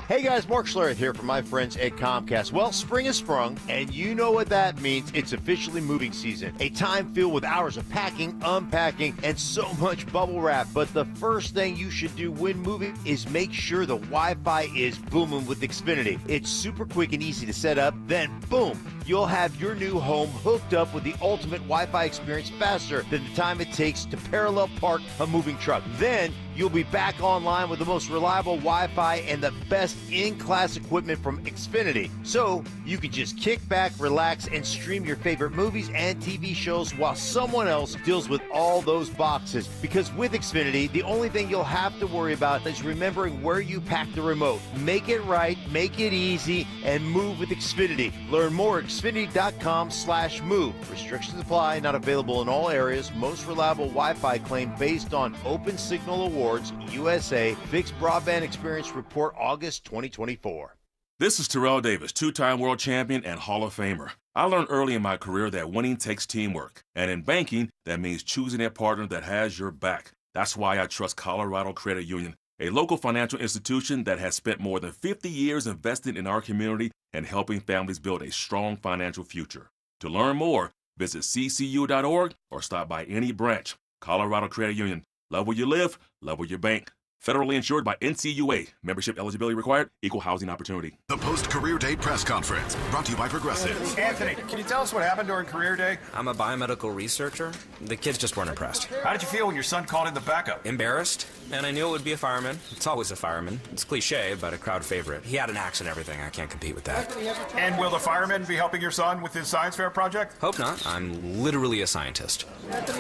Hey guys, Mark Schlereth here from my friends at Comcast. Well, spring has sprung, and you know what that means. It's officially moving season. A time filled with hours of packing, unpacking, and so much bubble wrap. But the first thing you should do when moving is make sure the Wi-Fi is booming with Xfinity. It's super quick and easy to set up. Then, boom, you'll have your new home hooked up with the ultimate Wi-Fi experience faster than the time it takes to parallel park a moving truck. Then, you'll be back online with the most reliable Wi-Fi and the best in-class equipment from Xfinity. So you can just kick back, relax, and stream your favorite movies and TV shows while someone else deals with all those boxes. Because with Xfinity, the only thing you'll have to worry about is remembering where you pack the remote. Make it right, make it easy, and move with Xfinity. Learn more at Xfinity.com/move. Restrictions apply, not available in all areas. Most reliable Wi-Fi claim based on Open Signal Awards. USA Fixed Broadband Experience Report, August 2024. This is Terrell Davis, two-time world champion and Hall of Famer. I learned early in my career that winning takes teamwork. And in banking, that means choosing a partner that has your back. That's why I trust Colorado Credit Union, a local financial institution that has spent more than 50 years investing in our community and helping families build a strong financial future. To learn more, visit ccu.org or stop by any branch. Colorado Credit Union. Love where you live, love where you bank. Federally insured by NCUA. Membership eligibility required. Equal housing opportunity. The post-career day press conference brought to you by Progressive. Anthony, can you tell us what happened during career day? I'm a biomedical researcher. The kids just weren't impressed. How did you feel when your son called in the backup? Embarrassed, and I knew it would be a fireman. It's always a fireman. It's cliche, but a crowd favorite. He had an axe and everything. I can't compete with that. And will the fireman be helping your son with his science fair project? Hope not. I'm literally a scientist.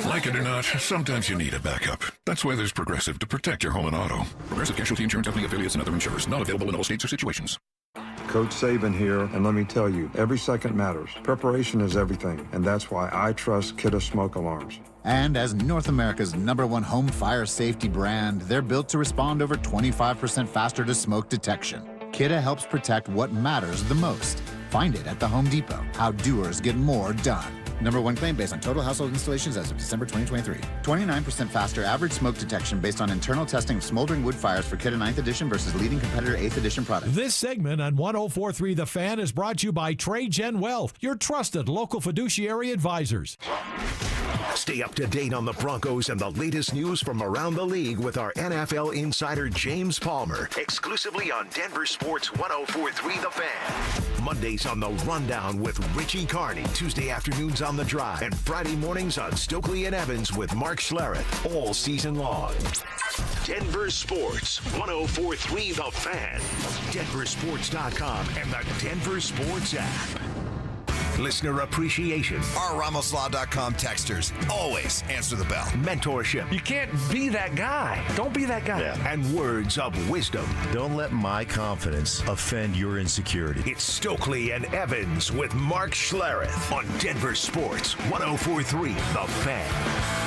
Like it or not, sometimes you need a backup. That's why there's Progressive to protect your home and auto. Progressive Casualty Insurance Company affiliates and other insurers. Not available in all states or situations. Coach Saban here, and let me tell you, every second matters. Preparation is everything, and that's why I trust Kidde Smoke Alarms. And as North America's #1 home fire safety brand, they're built to respond over 25% faster to smoke detection. Kidde helps protect what matters the most. Find it at the Home Depot. How doers get more done. #1 claim based on total household installations as of December 2023. 29% faster average smoke detection based on internal testing of smoldering wood fires for Kidde 9th edition versus leading competitor 8th edition products. This segment on 104.3 The Fan is brought to you by TradeGen Wealth, your trusted local fiduciary advisors. Stay up to date on the Broncos and the latest news from around the league with our NFL insider James Palmer, exclusively on Denver Sports 104.3 The Fan. Mondays on The Rundown with Richie Carney, Tuesday afternoons on The Drive, and Friday mornings on Stokley and Evans with Mark Schlereth, all season long. Denver Sports 104.3 The Fan, DenverSports.com, and the Denver Sports app. listener appreciation, Our RamosLaw.com texters always answer the bell. mentorship. You can't be that guy. Don't be that guy. And words of wisdom. Don't let my confidence offend your insecurity. It's Stokley and Evans with Mark Schlereth on Denver Sports 104.3 The Fan.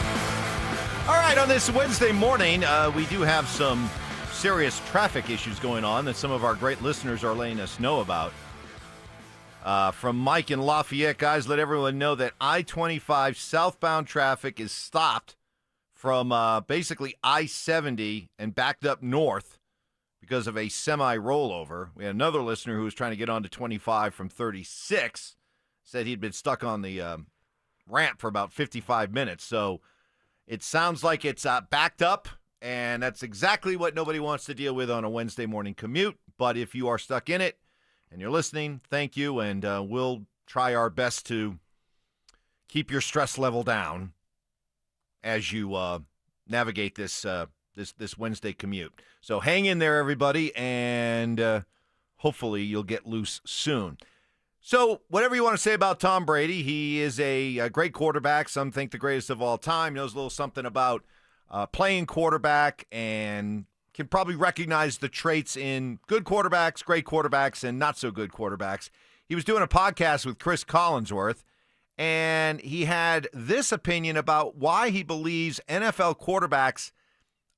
All right, on this Wednesday morning, we do have some serious traffic issues going on that some of our great listeners are letting us know about. From Mike in Lafayette, guys, let everyone know that I-25 southbound traffic is stopped from basically I-70 and backed up north because of a semi-rollover. We had another listener who was trying to get onto 25 from 36, said he'd been stuck on the ramp for about 55 minutes. So it sounds like it's backed up, and that's exactly what nobody wants to deal with on a Wednesday morning commute. But if you are stuck in it and you're listening, thank you, and we'll try our best to keep your stress level down as you navigate this Wednesday commute. So hang in there, everybody, and hopefully you'll get loose soon. So whatever you want to say about Tom Brady, he is a great quarterback. Some think the greatest of all time. Knows a little something about playing quarterback and can probably recognize the traits in good quarterbacks, great quarterbacks, and not so good quarterbacks. He was doing a podcast with Chris Collinsworth, and he had this opinion about why he believes NFL quarterbacks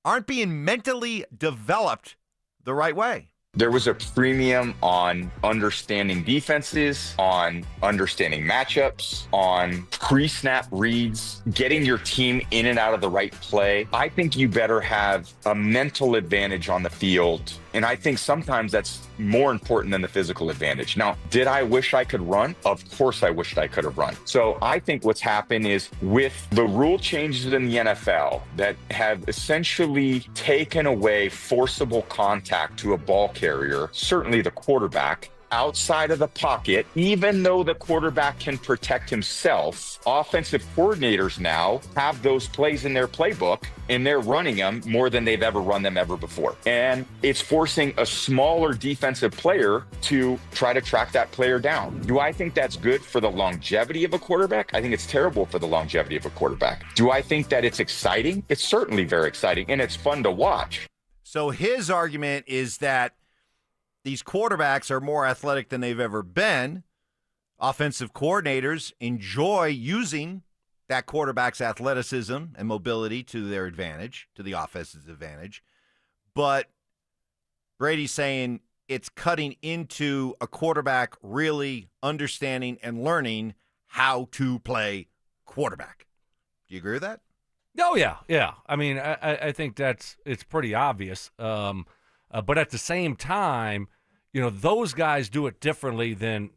aren't being mentally developed the right way. There was a premium on understanding defenses, on understanding matchups, on pre-snap reads, getting your team in and out of the right play. I think you better have a mental advantage on the field. And I think sometimes that's more important than the physical advantage. Now, did I wish I could run? Of course I wished I could have run. So I think what's happened is with the rule changes in the NFL that have essentially taken away forcible contact to a ball carrier, certainly the quarterback, outside of the pocket, even though the quarterback can protect himself, offensive coordinators now have those plays in their playbook and they're running them more than they've ever run them ever before. And it's forcing a smaller defensive player to try to track that player down. Do I think that's good for the longevity of a quarterback? I think it's terrible for the longevity of a quarterback. Do I think that it's exciting? It's certainly very exciting and it's fun to watch. So his argument is that these quarterbacks are more athletic than they've ever been. Offensive coordinators enjoy using that quarterback's athleticism and mobility to their advantage, to the offense's advantage. But Brady's saying it's cutting into a quarterback really understanding and learning how to play quarterback. Do you agree with that? Oh, yeah. I mean, I think it's pretty obvious. But at the same time, you know, those guys do it differently than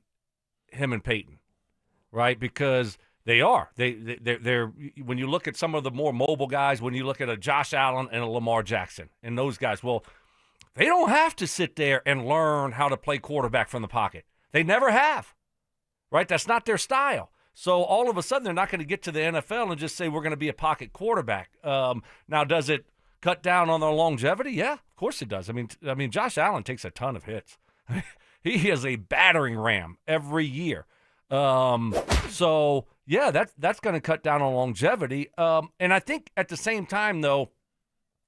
him and Peyton, right? Because they're when you look at some of the more mobile guys, when you look at a Josh Allen and a Lamar Jackson and those guys, well, they don't have to sit there and learn how to play quarterback from the pocket. They never have, right? That's not their style. So all of a sudden, they're not going to get to the NFL and just say, we're going to be a pocket quarterback. Now, does it cut down on their longevity? Yeah, of course it does. I mean, Josh Allen takes a ton of hits. He is a battering ram every year. So yeah, that's going to cut down on longevity. And I think at the same time, though,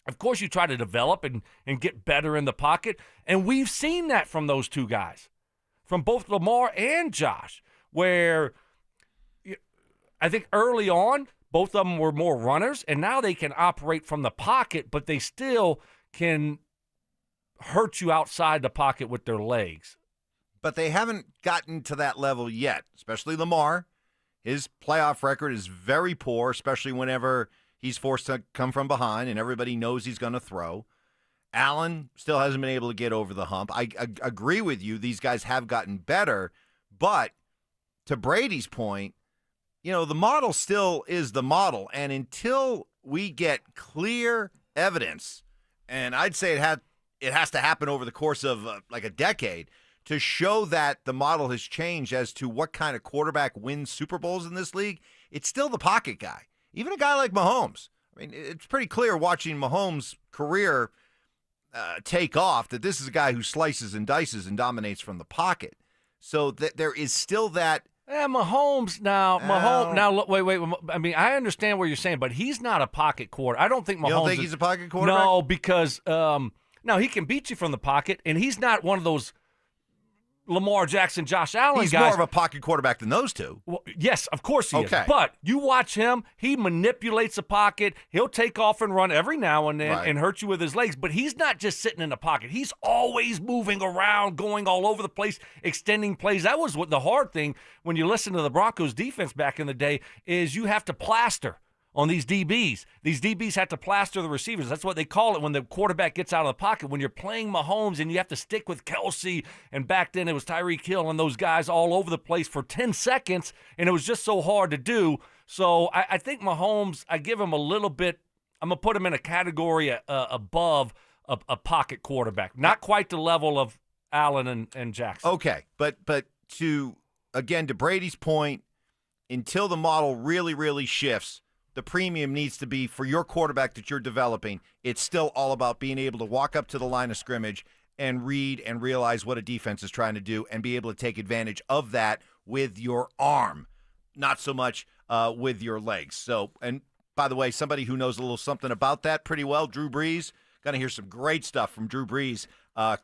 of course, you try to develop and get better in the pocket, and we've seen that from those two guys, from both Lamar and Josh, where I think early on, both of them were more runners, and now they can operate from the pocket, but they still can hurt you outside the pocket with their legs. But they haven't gotten to that level yet, especially Lamar. His playoff record is very poor, especially whenever he's forced to come from behind and everybody knows he's going to throw. Allen still hasn't been able to get over the hump. I agree with you. These guys have gotten better, but to Brady's point, you know, the model still is the model. And until we get clear evidence, and I'd say it has to happen over the course of like a decade to show that the model has changed as to what kind of quarterback wins Super Bowls in this league, it's still the pocket guy. Even a guy like Mahomes. I mean, it's pretty clear watching Mahomes' career take off that this is a guy who slices and dices and dominates from the pocket. So that there is still that Mahomes now. Mahomes now. Look, wait. I mean, I understand what you're saying, but he's not a pocket quarterback. I don't think Mahomes. You don't think he's a pocket quarterback? No, because now he can beat you from the pocket, and he's not one of those Lamar Jackson, Josh Allen He's guys. more of a pocket quarterback than those two. Well, yes, of course he is. Okay. But you watch him, he manipulates the pocket. He'll take off and run every now and then and hurt you with his legs. But he's not just sitting in the pocket. He's always moving around, going all over the place, extending plays. That was what the hard thing when you listen to the Broncos defense back in the day is you have to plaster on these DBs. These DBs have to plaster the receivers. That's what they call it when the quarterback gets out of the pocket. When you're playing Mahomes and you have to stick with Kelsey, and back then it was Tyreek Hill and those guys all over the place for 10 seconds, and it was just so hard to do. So I think Mahomes, I give him a little bit, I'm going to put him in a category above a pocket quarterback. Not quite the level of Allen and Jackson. Okay, but to Brady's point, until the model really, really shifts, the premium needs to be for your quarterback that you're developing. It's still all about being able to walk up to the line of scrimmage and read and realize what a defense is trying to do and be able to take advantage of that with your arm, not so much with your legs. So, and by the way, somebody who knows a little something about that pretty well, Drew Brees. Going to hear some great stuff from Drew Brees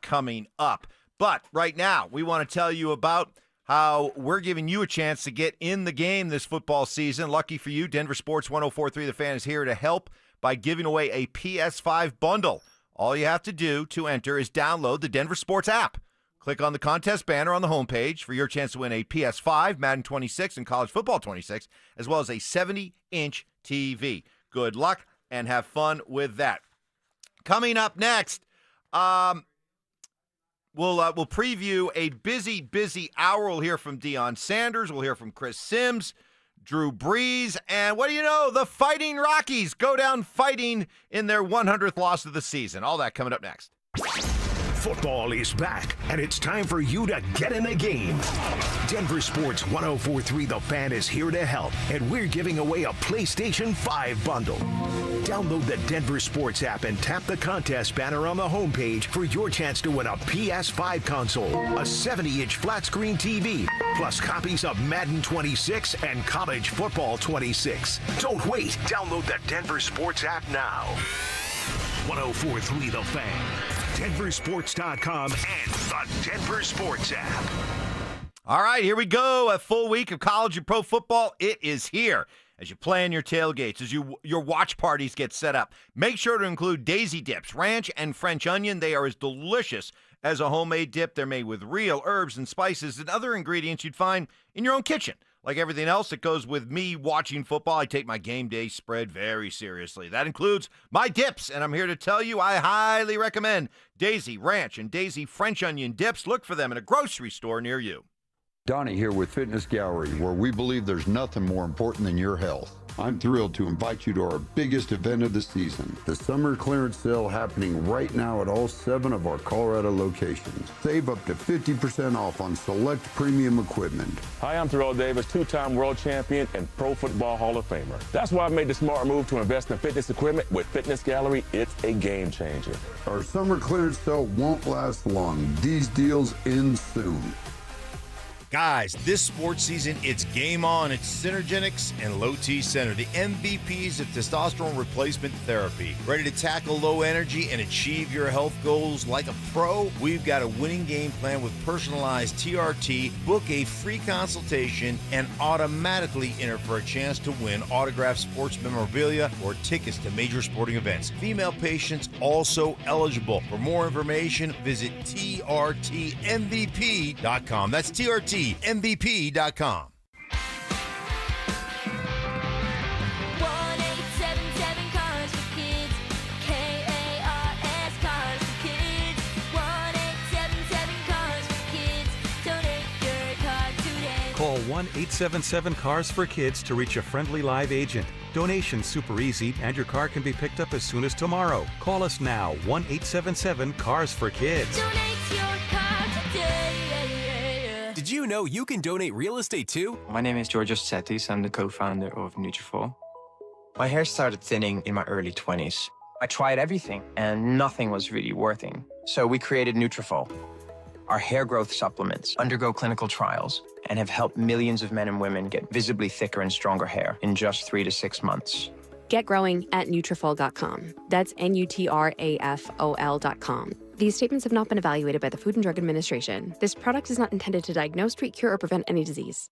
coming up. But right now, we want to tell you about how we're giving you a chance to get in the game this football season. Lucky for you, Denver Sports 104.3 The Fan is here to help by giving away a PS5 bundle. All you have to do to enter is download the Denver Sports app. Click on the contest banner on the homepage for your chance to win a PS5, Madden 26, and College Football 26, as well as a 70-inch TV. Good luck and have fun with that. Coming up next, We'll preview a busy hour. We'll hear from Deion Sanders. We'll hear from Chris Sims, Drew Brees, and what do you know? The Fighting Rockies go down fighting in their 100th loss of the season. All that coming up next. Football is back, and it's time for you to get in the game. Denver Sports 104.3 The Fan is here to help, and we're giving away a PlayStation 5 bundle. Download the Denver Sports app and tap the contest banner on the homepage for your chance to win a PS5 console, a 70-inch flat-screen TV, plus copies of Madden 26 and College Football 26. Don't wait. Download the Denver Sports app now. 104.3 The Fan, DenverSports.com, and the Denver Sports app. All right, here we go. A full week of college and pro football. It is here. As you plan your tailgates, as your watch parties get set up, make sure to include Daisy Dips, ranch and French onion. They are as delicious as a homemade dip. They're made with real herbs and spices and other ingredients you'd find in your own kitchen. Like everything else that goes with me watching football, I take my game day spread very seriously. That includes my dips, and I'm here to tell you I highly recommend Daisy Ranch and Daisy French Onion Dips. Look for them in a grocery store near you. Donnie here with Fitness Gallery, where we believe there's nothing more important than your health. I'm thrilled to invite you to our biggest event of the season, the summer clearance sale happening right now at all 7 of our Colorado locations. Save up to 50% off on select premium equipment. Hi, I'm Terrell Davis, 2-time world champion and Pro Football Hall of Famer. That's why I made the smart move to invest in fitness equipment with Fitness Gallery. It's a game changer. Our summer clearance sale won't last long. These deals end soon. Guys, this sports season, it's game on. It's Synergenics and Low T Center, the MVPs of testosterone replacement therapy. Ready to tackle low energy and achieve your health goals like a pro? We've got a winning game plan with personalized TRT. Book a free consultation and automatically enter for a chance to win autographed sports memorabilia or tickets to major sporting events. Female patients also eligible. For more information, visit TRTMVP.com. That's TRTMVP.com. 1-877 Cars for Kids. KARS Cars for Kids. 1-877 Cars for Kids. Donate your car today. Call 1-877-CARS for Kids to reach a friendly live agent. Donation's super easy, and your car can be picked up as soon as tomorrow. Call us now, 1-877-CARS for Kids. Donate your car today. Did you know you can donate real estate too? My name is Georgios Tsetis. I'm the co-founder of Nutrafol. My hair started thinning in my early 20s. I tried everything, and nothing was really working. So we created Nutrafol. Our hair growth supplements undergo clinical trials and have helped millions of men and women get visibly thicker and stronger hair in just 3 to 6 months. Get growing at Nutrafol.com. That's Nutrafol.com. These statements have not been evaluated by the Food and Drug Administration. This product is not intended to diagnose, treat, cure, or prevent any disease.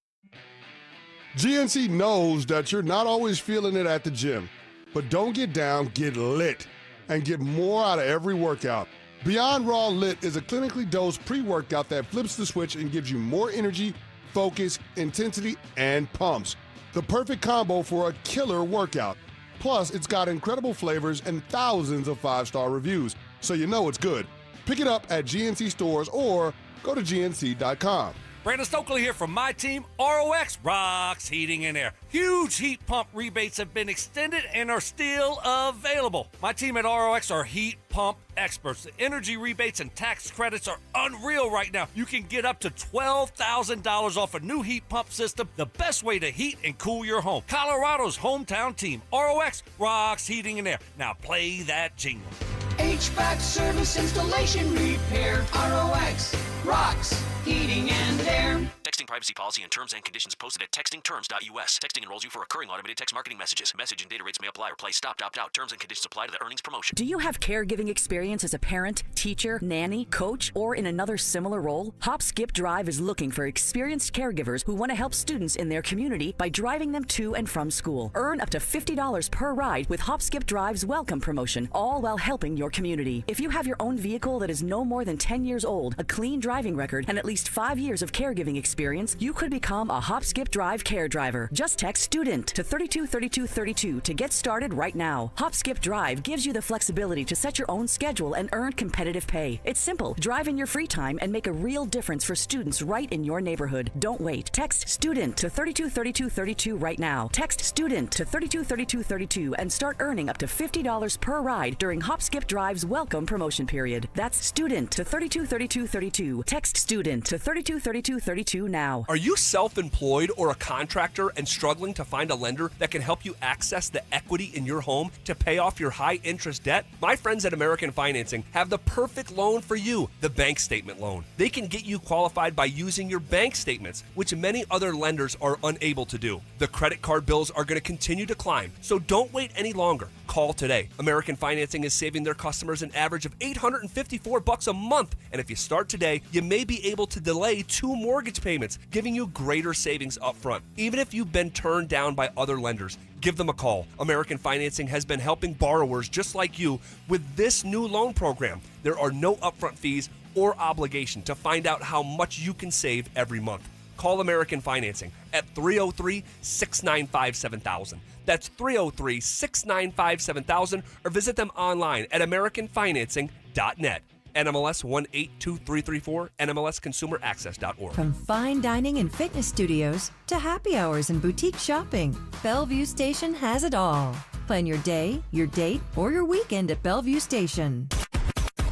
GNC knows that you're not always feeling it at the gym, but don't get down, get lit, and get more out of every workout. Beyond Raw Lit is a clinically dosed pre-workout that flips the switch and gives you more energy, focus, intensity, and pumps. The perfect combo for a killer workout. Plus, it's got incredible flavors and thousands of 5-star reviews, so you know it's good. Pick it up at GNC stores or go to GNC.com. Brandon Stokley here from my team, ROX Rocks Heating and Air. Huge heat pump rebates have been extended and are still available. My team at ROX are heat pump experts. The energy rebates and tax credits are unreal right now. You can get up to $12,000 off a new heat pump system, the best way to heat and cool your home. Colorado's hometown team, ROX Rocks Heating and Air. Now play that jingle. HVAC service, installation, repair. ROX Rocks Heating and Air. Texting privacy policy and terms and conditions posted at textingterms.us. Texting enrolls you for recurring automated text marketing messages. Message and data rates may apply or play stop, opt out. Terms and conditions apply to the earnings promotion. Do you have caregiving experience as a parent, teacher, nanny, coach, or in another similar role? Hop Skip Drive is looking for experienced caregivers who want to help students in their community by driving them to and from school. Earn up to $50 per ride with Hop Skip Drive's welcome promotion, all while helping your community. If you have your own vehicle that is no more than 10 years old, a clean driving record, and at least 5 years of caregiving experience, you could become a Hop Skip Drive care driver. Just text STUDENT to 323232 to get started right now. Hop Skip Drive gives you the flexibility to set your own schedule and earn competitive pay. It's simple. Drive in your free time and make a real difference for students right in your neighborhood. Don't wait. Text STUDENT to 323232 right now. Text STUDENT to 323232 and start earning up to $50 per ride during Hop Skip Drive's welcome promotion period. That's STUDENT to 323232. Text STUDENT to 323232 now. Are you self-employed or a contractor and struggling to find a lender that can help you access the equity in your home to pay off your high-interest debt? My friends at American Financing have the perfect loan for you, the bank statement loan. They can get you qualified by using your bank statements, which many other lenders are unable to do. The credit card bills are going to continue to climb, so don't wait any longer. Call today. American Financing is saving their customers an average of $854 a month, and if you start today, you may be able to delay 2 mortgage payments, giving you greater savings up front. Even if you've been turned down by other lenders, give them a call. American Financing has been helping borrowers just like you with this new loan program. There are no upfront fees or obligation to find out how much you can save every month. Call American Financing at 303-695-7000. That's 303-695-7000, or visit them online at americanfinancing.net. NMLS 182334, NMLSconsumeraccess.org. From fine dining and fitness studios to happy hours and boutique shopping, Bellevue Station has it all. Plan your day, your date, or your weekend at Bellevue Station.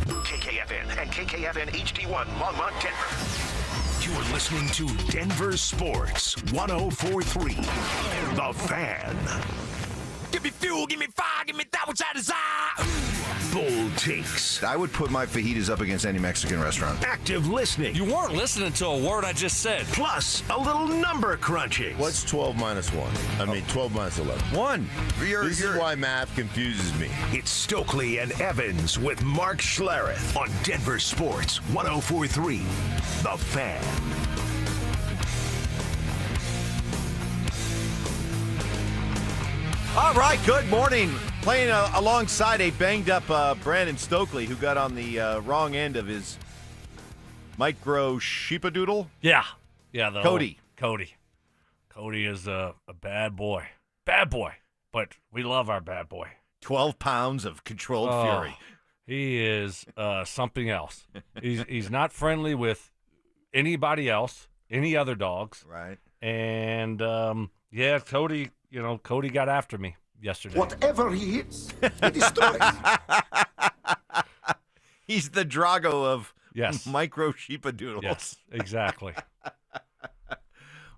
KKFN and KKFN HD1 Longmont, Denver. You're listening to Denver Sports 104.3. The Fan. Give me fuel, give me fire, give me that which I desire. Bold takes. I would put my fajitas up against any Mexican restaurant. Active listening. You weren't listening to a word I just said. Plus, a little number crunching. What's 12 minus 1? 12 minus 11. 1. This is why math confuses me. It's Stokley and Evans with Mark Schlereth on Denver Sports 104.3. The Fan. All right, good morning. Playing alongside a banged-up Brandon Stokley, who got on the wrong end of his micro sheepadoodle. Yeah. Cody. Cody is a bad boy. Bad boy. But we love our bad boy. 12 pounds of controlled fury. He is something else. He's not friendly with anybody else, any other dogs. Right. And, Cody, Cody got after me yesterday. Whatever he hits, he destroys. He's the Drago of Yes. micro sheepadoodles. Yes, exactly.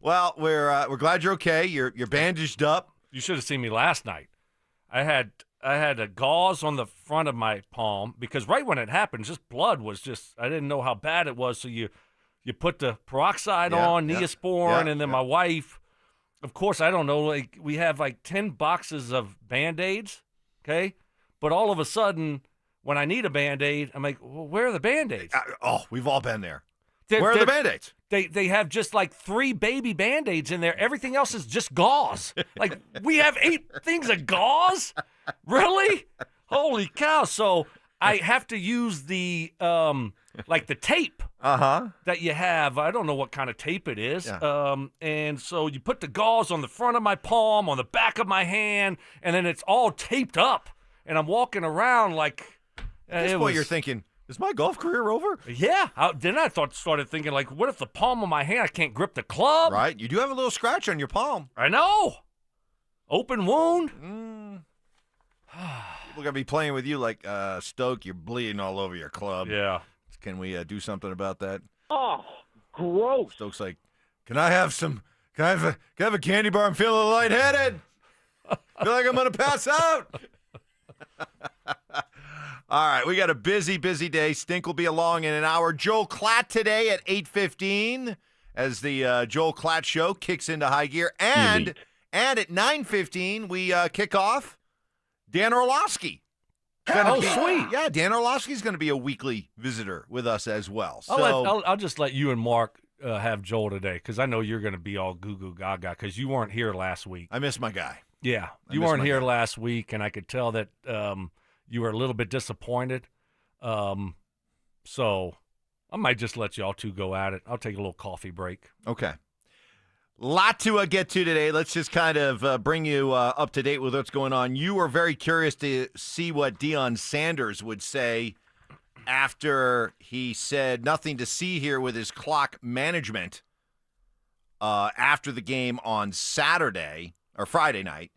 Well, we're glad you're okay. You're bandaged up. You should have seen me last night. I had I had a gauze on the front of my palm because right when it happened, just blood was just, I didn't know how bad it was. So you put the peroxide on, Neosporin, and then my wife, of course, I don't know, like we have like 10 boxes of Band-Aids, okay? But all of a sudden, when I need a Band-Aid, I'm like, well, where are the Band-Aids? We've all been there. Where are the Band-Aids? They have just like 3 baby Band-Aids in there. Everything else is just gauze. Like, we have 8 things of gauze? Really? Holy cow. So I have to use the, like the tape that you have. I don't know what kind of tape it is. Yeah. And so you put the gauze on the front of my palm, on the back of my hand, and then it's all taped up. And I'm walking around like... At this point, you're thinking, is my golf career over? Yeah. Then I started thinking, like, what if the palm of my hand, I can't grip the club? Right. You do have a little scratch on your palm. I know. Open wound. People going to be playing with you like, Stoke, you're bleeding all over your club. Yeah. Can we do something about that? Oh, gross. Stokes like, can I have a candy bar? I'm feeling lightheaded. Feel like I'm going to pass out. All right, we got a busy day. Stink will be along in an hour. Joel Clatt today at 8:15 as the Joel Clatt Show kicks into high gear. And at 9:15, we kick off Dan Orlovsky. Sweet. Yeah, Dan Orlovsky's going to be a weekly visitor with us as well. So I'll just let you and Mark have Joel today because I know you're going to be all goo-goo gaga because you weren't here last week. I miss my guy. Yeah, you weren't here last week, and I could tell that you were a little bit disappointed. So I might just let y'all two go at it. I'll take a little coffee break. Okay. Lot to get to today. Let's just kind of bring you up to date with what's going on. You were very curious to see what Deion Sanders would say after he said nothing to see here with his clock management after the game on Saturday or Friday night.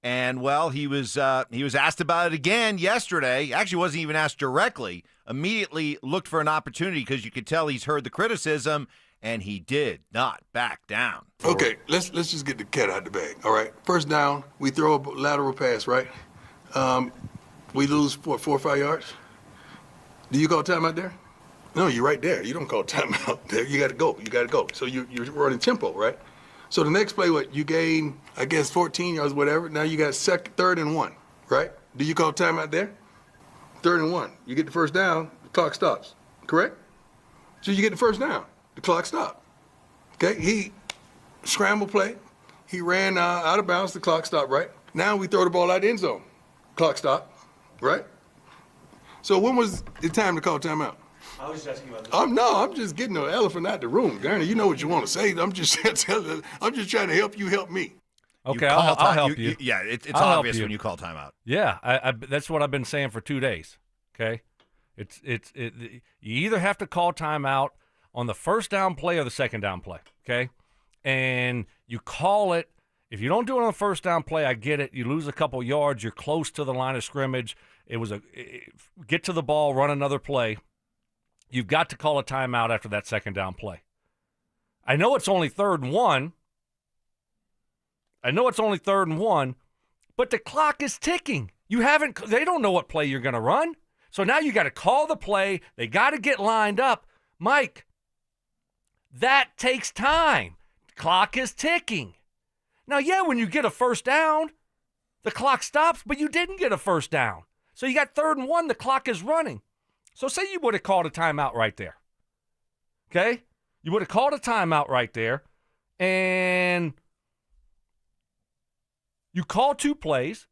And, well, he was asked about it again yesterday. Actually, wasn't even asked directly. Immediately looked for an opportunity because you could tell he's heard the criticism, and he did not back down. Okay, let's just get the cat out of the bag, all right? First down, we throw a lateral pass, right? We lose, 4 or 5 yards? Do you call timeout there? No, you're right there. You don't call timeout there. You got to go. You got to go. So you're running tempo, right? So the next play, you gain, I guess, 14 yards, whatever. Now you got 3rd and 1, right? Do you call timeout there? 3rd and 1. You get the first down, the clock stops, correct? So you get the first down, the clock stopped. Okay, he scrambled play. He ran out of bounds, the clock stopped, right? Now we throw the ball out the end zone. Clock stopped, right? So when was the time to call timeout? I was just asking about this. I'm just getting the elephant out the room. Darn it, you know what you want to say. I'm just trying to help you help me. Okay, I'll help you. It's obvious when you call timeout. Yeah, I that's what I've been saying for 2 days. Okay, you either have to call timeout on the first down play or the second down play. Okay, and you call it. If you don't do it on the first down play, I get it. You lose a couple yards. You're close to the line of scrimmage. Get to the ball, run another play. You've got to call a timeout after that second down play. I know it's only 3rd and 1. But the clock is ticking. They don't know what play you're going to run. So now you got to call the play. They got to get lined up. Mike, that takes time. The clock is ticking. Now, yeah, when you get a first down, the clock stops, but you didn't get a first down. So you got 3rd and 1, the clock is running. So say you would have called a timeout right there. Okay? You would have called a timeout right there, and you call 2 plays.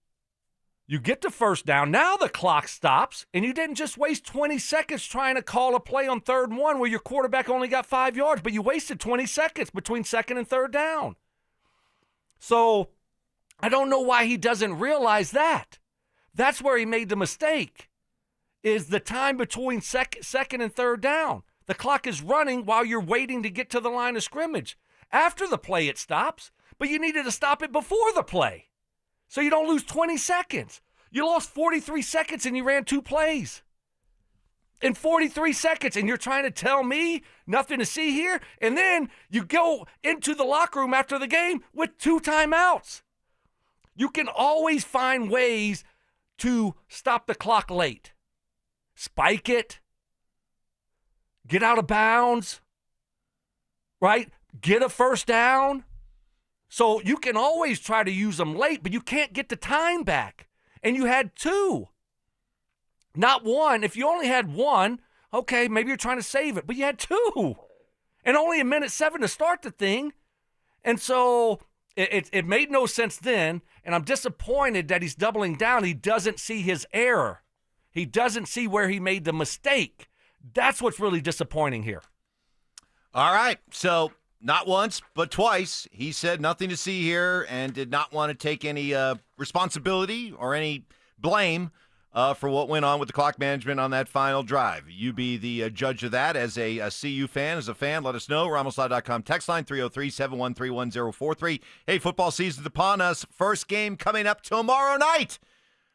You get the first down. Now the clock stops, and you didn't just waste 20 seconds trying to call a play on 3rd and 1 where your quarterback only got 5 yards, but you wasted 20 seconds between 2nd and 3rd down. So I don't know why he doesn't realize that. That's where he made the mistake. Is the time between second and 3rd down. The clock is running while you're waiting to get to the line of scrimmage. After the play, it stops, but you needed to stop it before the play so you don't lose 20 seconds. You lost 43 seconds and you ran 2 plays. In 43 seconds, and you're trying to tell me nothing to see here? And then you go into the locker room after the game with 2 timeouts. You can always find ways to stop the clock late. Spike it. Get out of bounds. Right? Get a first down. So you can always try to use them late, but you can't get the time back. And you had 2. Not 1. If you only had 1, okay, maybe you're trying to save it, but you had 2. And only a minute 7 to start the thing. And so it made no sense then, and I'm disappointed that he's doubling down. He doesn't see his error. He doesn't see where he made the mistake. That's what's really disappointing here. All right, so not once, but twice, he said nothing to see here and did not want to take any responsibility or any blame for what went on with the clock management on that final drive. You be the judge of that as a CU fan. As a fan, let us know. RamosLaw.com text line 303-713-1043. Hey, football season's upon us. First game coming up tomorrow night,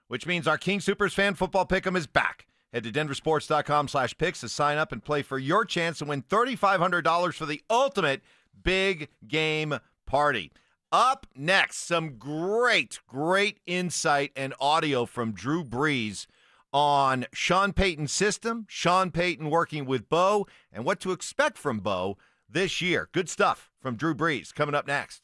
which means our King Soopers fan football pick'em is back. Head to DenverSports.com/picks to sign up and play for your chance to win $3,500 for the ultimate big game party. Up next, some great insight and audio from Drew Brees on Sean Payton's system, Sean Payton working with Bo, and what to expect from Bo this year. Good stuff from Drew Brees coming up next.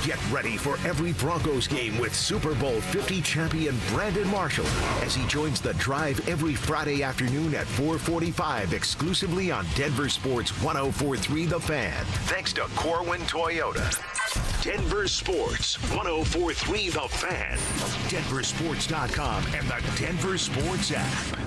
Get ready for every Broncos game with Super Bowl 50 champion Brandon Marshall as he joins the drive every Friday afternoon at 4:45 exclusively on Denver Sports 104.3 The Fan. Thanks to Corwin Toyota. Denver Sports 104.3 The Fan. DenverSports.com and the Denver Sports app.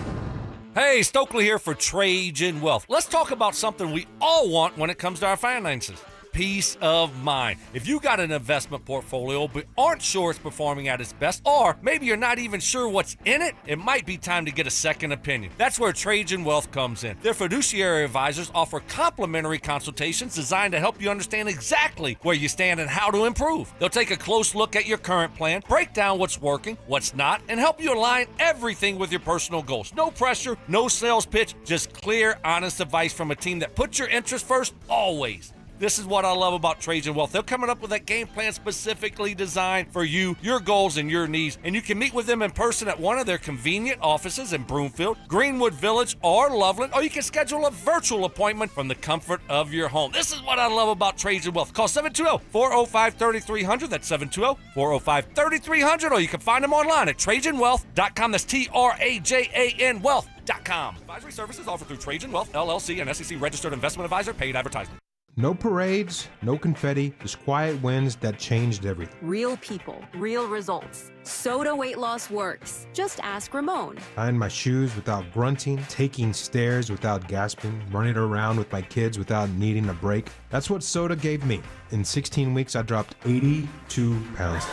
Hey, Stokley here for Trajan Wealth. Let's talk about something we all want when it comes to our finances. Peace of mind. If you got an investment portfolio but aren't sure it's performing at its best, or maybe you're not even sure what's in it, it might be time to get a second opinion. That's where Trajan Wealth comes in. Their fiduciary advisors offer complimentary consultations designed to help you understand exactly where you stand and how to improve. They'll take a close look at your current plan, break down what's working, what's not, and help you align everything with your personal goals. No pressure, no sales pitch, just clear, honest advice from a team that puts your interests first always. This is what I love about Trajan Wealth. They're coming up with that game plan specifically designed for you, your goals, and your needs. And you can meet with them in person at one of their convenient offices in Broomfield, Greenwood Village, or Loveland, or you can schedule a virtual appointment from the comfort of your home. This is what I love about Trajan Wealth. Call 720-405-3300. That's 720-405-3300. Or you can find them online at TrajanWealth.com. That's TRAJAN Wealth.com. Advisory services offered through Trajan Wealth, LLC, and SEC registered investment advisor, paid advertisement. No parades, no confetti, just quiet wins that changed everything. Real people, real results. Soda weight loss works. Just ask Ramon. Tying my shoes without grunting, taking stairs without gasping, running around with my kids without needing a break. That's what soda gave me. In 16 weeks, I dropped 82 pounds.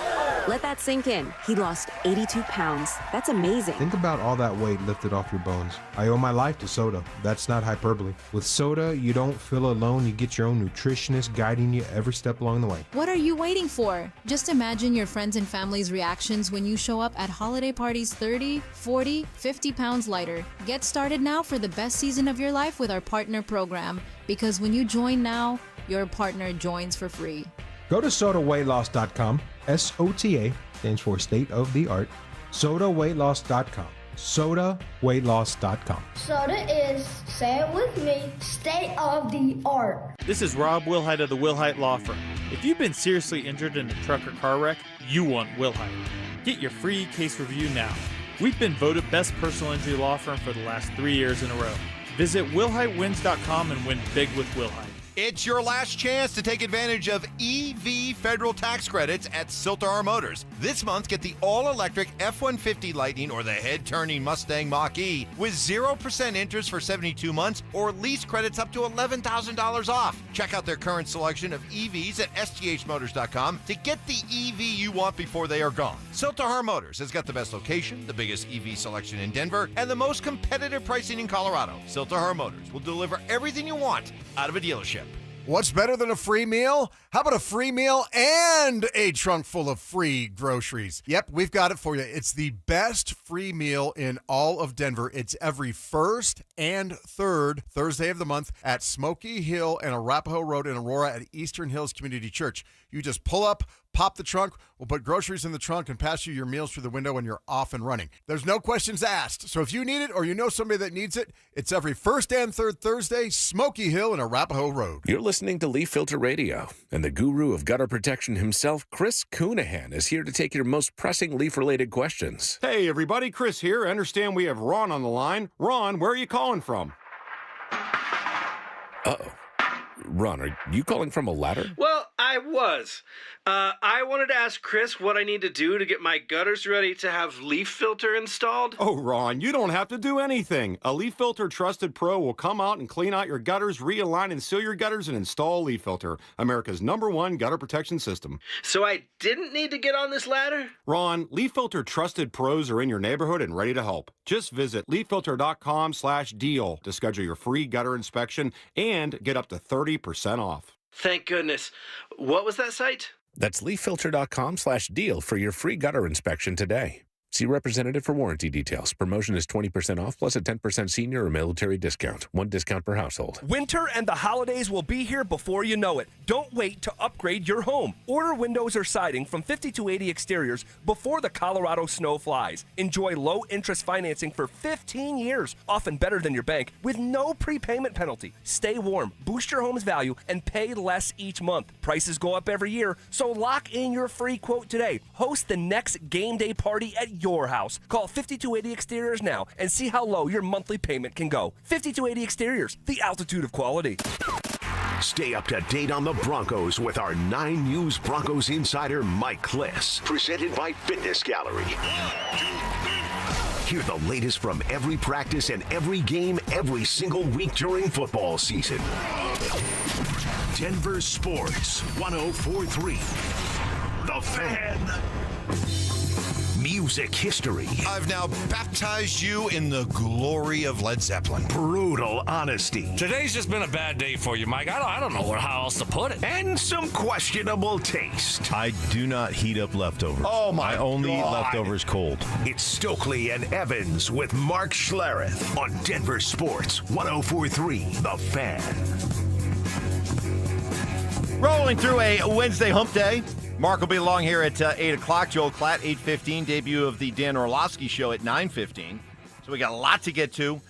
Let that sink in. He lost 82 pounds. That's amazing. Think about all that weight lifted off your bones. I owe my life to soda. That's not hyperbole. With soda, you don't feel alone. You get your own nutritionist guiding you every step along the way. What are you waiting for? Just imagine your friends and family's reactions when you show up at holiday parties 30, 40, 50 pounds lighter. Get started now for the best season of your life with our partner program. Because when you join now, your partner joins for free. Go to sodaweightloss.com. SOTA stands for state of the art. sodaweightloss.com. sodaweightloss.com. Soda is, say it with me, state of the art. This is Rob Wilhite of the Wilhite Law Firm. If you've been seriously injured in a truck or car wreck, you want Wilhite. Get your free case review now. We've been voted best personal injury law firm for the last 3 years in a row. Visit wilhitewins.com and win big with Wilhite. It's your last chance to take advantage of EV federal tax credits at Siltar Motors. This month, get the all-electric F-150 Lightning or the head-turning Mustang Mach-E with 0% interest for 72 months or lease credits up to $11,000 off. Check out their current selection of EVs at sthmotors.com to get the EV you want before they are gone. Siltar Motors has got the best location, the biggest EV selection in Denver, and the most competitive pricing in Colorado. Siltar Motors will deliver everything you want out of a dealership. What's better than a free meal? How How about a free meal and a trunk full of free groceries? Yep, we've got it for you. It's the best free meal in all of Denver. It's every first and third Thursday of the month at Smoky Hill and Arapahoe Road in Aurora at Eastern Hills Community Church. You just pull up, pop the trunk, we'll put groceries in the trunk and pass you your meals through the window and you're off and running. There's no questions asked. So if you need it or you know somebody that needs it, it's every first and third Thursday, Smoky Hill and Arapahoe Road. You're listening to Leaf Filter Radio, and the guru of gutter protection himself, Chris Coonahan, is here to take your most pressing leaf-related questions. Hey, everybody, Chris here. I understand we have Ron on the line. Ron, where are you calling from? Uh-oh. Ron, are you calling from a ladder? Well, I was. I wanted to ask Chris what I need to do to get my gutters ready to have Leaf Filter installed. Oh, Ron, you don't have to do anything. A Leaf Filter Trusted Pro will come out and clean out your gutters, realign and seal your gutters, and install Leaf Filter, America's #1 gutter protection system. So I didn't need to get on this ladder? Ron, Leaf Filter Trusted Pros are in your neighborhood and ready to help. Just visit leaffilter.com/deal to schedule your free gutter inspection and get up to 30% off. Thank goodness. What was that site? That's leaffilter.com/deal for your free gutter inspection today. See representative for warranty details. Promotion is 20% off plus a 10% senior or military discount. One discount per household. Winter and the holidays will be here before you know it. Don't wait to upgrade your home. Order windows or siding from 5280 Exteriors before the Colorado snow flies. Enjoy low-interest financing for 15 years, often better than your bank, with no prepayment penalty. Stay warm, boost your home's value, and pay less each month. Prices go up every year, so lock in your free quote today. Host the next game day party at your house. Call 5280 Exteriors now and see how low your monthly payment can go. 5280 Exteriors, the altitude of quality. Stay up to date on the Broncos with our 9 News Broncos insider Mike Kliss. Presented by Fitness Gallery. Hear the latest from every practice and every game every single week during football season. Denver Sports 104.3. The Fan. Music history. I've now baptized you in the glory of Led Zeppelin. Brutal honesty. Today's just been a bad day for you, Mike. I don't know how else to put it. And some questionable taste. I do not heat up leftovers. Oh, my I only eat God. leftovers cold. It's Stokley and Evans with Mark Schlereth on Denver Sports 104.3 The Fan. Rolling through a Wednesday hump day. Mark will be along here at 8 o'clock. Joel Clatt, 8:15. Debut of the Dan Orlovsky show at 9:15. So we got a lot to get to.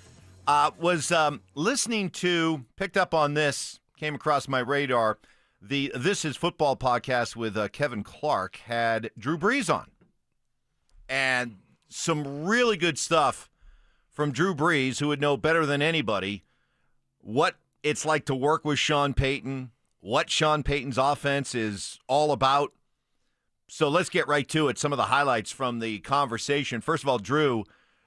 Was listening to, picked up on this, came across my radar. The This Is Football podcast with Kevin Clark had Drew Brees on. And some really good stuff from Drew Brees, who would know better than anybody what it's like to work with Sean Payton, what Sean Payton's offense is all about. So let's get right to it. Some of the highlights from the conversation. First of all, Drew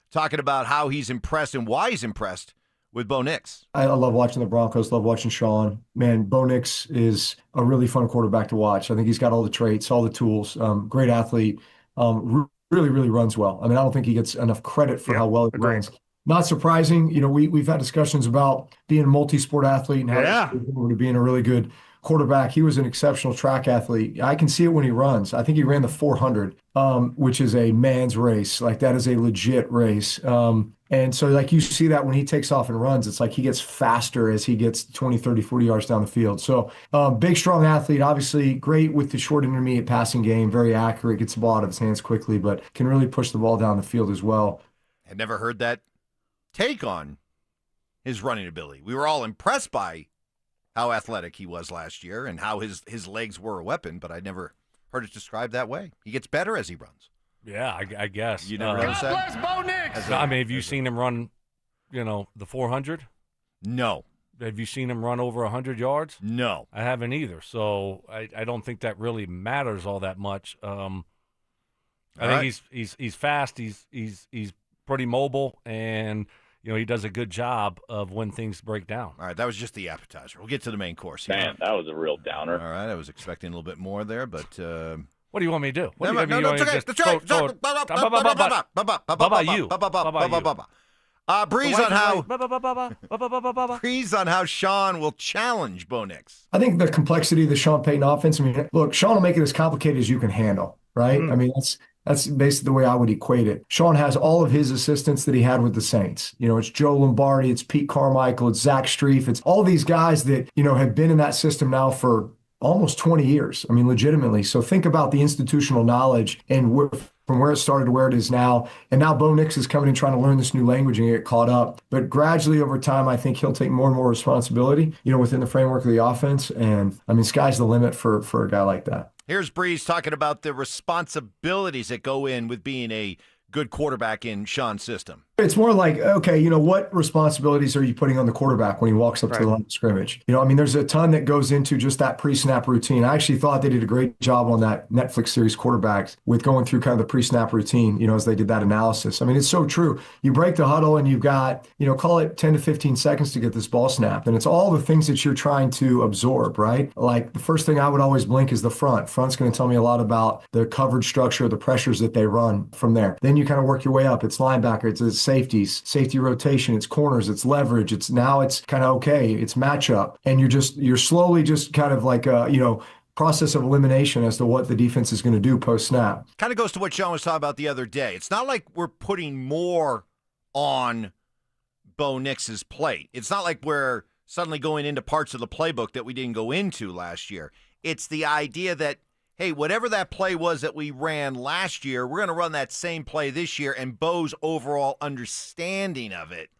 talking about how he's impressed and why he's impressed with Bo Nix. I love watching the Broncos, love watching Sean. Man, Bo Nix is a really fun quarterback to watch. I think he's got all the traits, all the tools, great athlete, really, really runs well. I mean, I don't think he gets enough credit for how well he runs. Not surprising. You know, we've had discussions about being a multi-sport athlete and how to being a really good quarterback. He was an exceptional track athlete. I can see it when he runs. I think he ran the 400, which is a man's race. Like, that is a legit race. And so, like, you see that when he takes off and runs, it's like he gets faster as he gets 20, 30, 40 yards down the field. So big, strong athlete, obviously great with the short intermediate passing game, very accurate, gets the ball out of his hands quickly, but can really push the ball down the field as well. Had never heard that take on his running ability. We were all impressed by how athletic he was last year and how his legs were a weapon, but I never heard it described that way. He gets better as he runs. Yeah, I guess. You never noticed that? God bless Bo Nix! I mean, have you seen him run, the 400? No. Have you seen him run over 100 yards? No. I haven't either, so I don't think that really matters all that much. I think he's fast, he's pretty mobile, and he does a good job of when things break down. All right, that was just the appetizer. We'll get to the main course. Man, that was a real downer. All right, I was expecting a little bit more there, but what do you want me to do? No, that's okay. How about you? Breeze on how Sean will challenge Bo Nix. I think the complexity of the Sean Payton offense. I mean, look, Sean will make it as complicated as you can handle, right? I mean, that's basically the way I would equate it. Sean has all of his assistants that he had with the Saints. You know, it's Joe Lombardi, it's Pete Carmichael, it's Zach Strief, it's all these guys that, you know, have been in that system now for almost 20 years. I mean, legitimately. So think about the institutional knowledge and from where it started to where it is now. And now Bo Nix is coming and trying to learn this new language and get caught up. But gradually over time, I think he'll take more and more responsibility, you know, within the framework of the offense. And I mean, sky's the limit for a guy like that. Here's Breeze talking about the responsibilities that go in with being a good quarterback in Sean's system. It's more like, okay, you know, what responsibilities are you putting on the quarterback when he walks up to the line of scrimmage? You know, I mean, there's a ton that goes into just that pre-snap routine. I actually thought they did a great job on that Netflix series Quarterbacks with going through kind of the pre-snap routine, you know, as they did that analysis. I mean, it's so true. You break the huddle and you've got, you know, call it 10 to 15 seconds to get this ball snapped. And it's all the things that you're trying to absorb, right? Like the first thing I would always blink is the front. Front's going to tell me a lot about the coverage structure, the pressures that they run from there. Then you kind of work your way up. It's linebacker, it's safeties, safety rotation, it's corners, it's leverage. It's kind of okay. It's matchup. And you're slowly just kind of like you know, process of elimination as to what the defense is going to do post snap. Kind of goes to what Sean was talking about the other day. It's not like we're putting more on Bo Nix's plate. It's not like we're suddenly going into parts of the playbook that we didn't go into last year. It's the idea that, hey, whatever that play was that we ran last year, we're going to run that same play this year, and Bo's overall understanding of it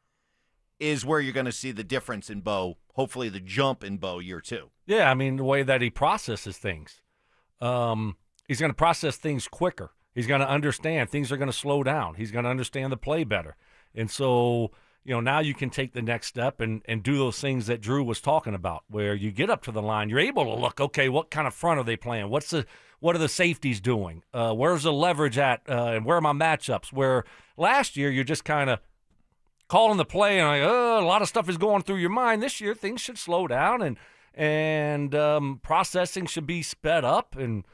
is where you're going to see the difference in Bo, hopefully the jump in Bo year 2. Yeah, I mean, the way that he processes things. He's going to process things quicker. He's going to understand. Things are going to slow down. He's going to understand the play better. And so, you know, now you can take the next step and do those things that Drew was talking about, where you get up to the line, you're able to look, okay, what kind of front are they playing? What are the safeties doing? Where's the leverage at? And where are my matchups? Where last year you're just kind of calling the play and like, a lot of stuff is going through your mind. This year things should slow down and processing should be sped up, and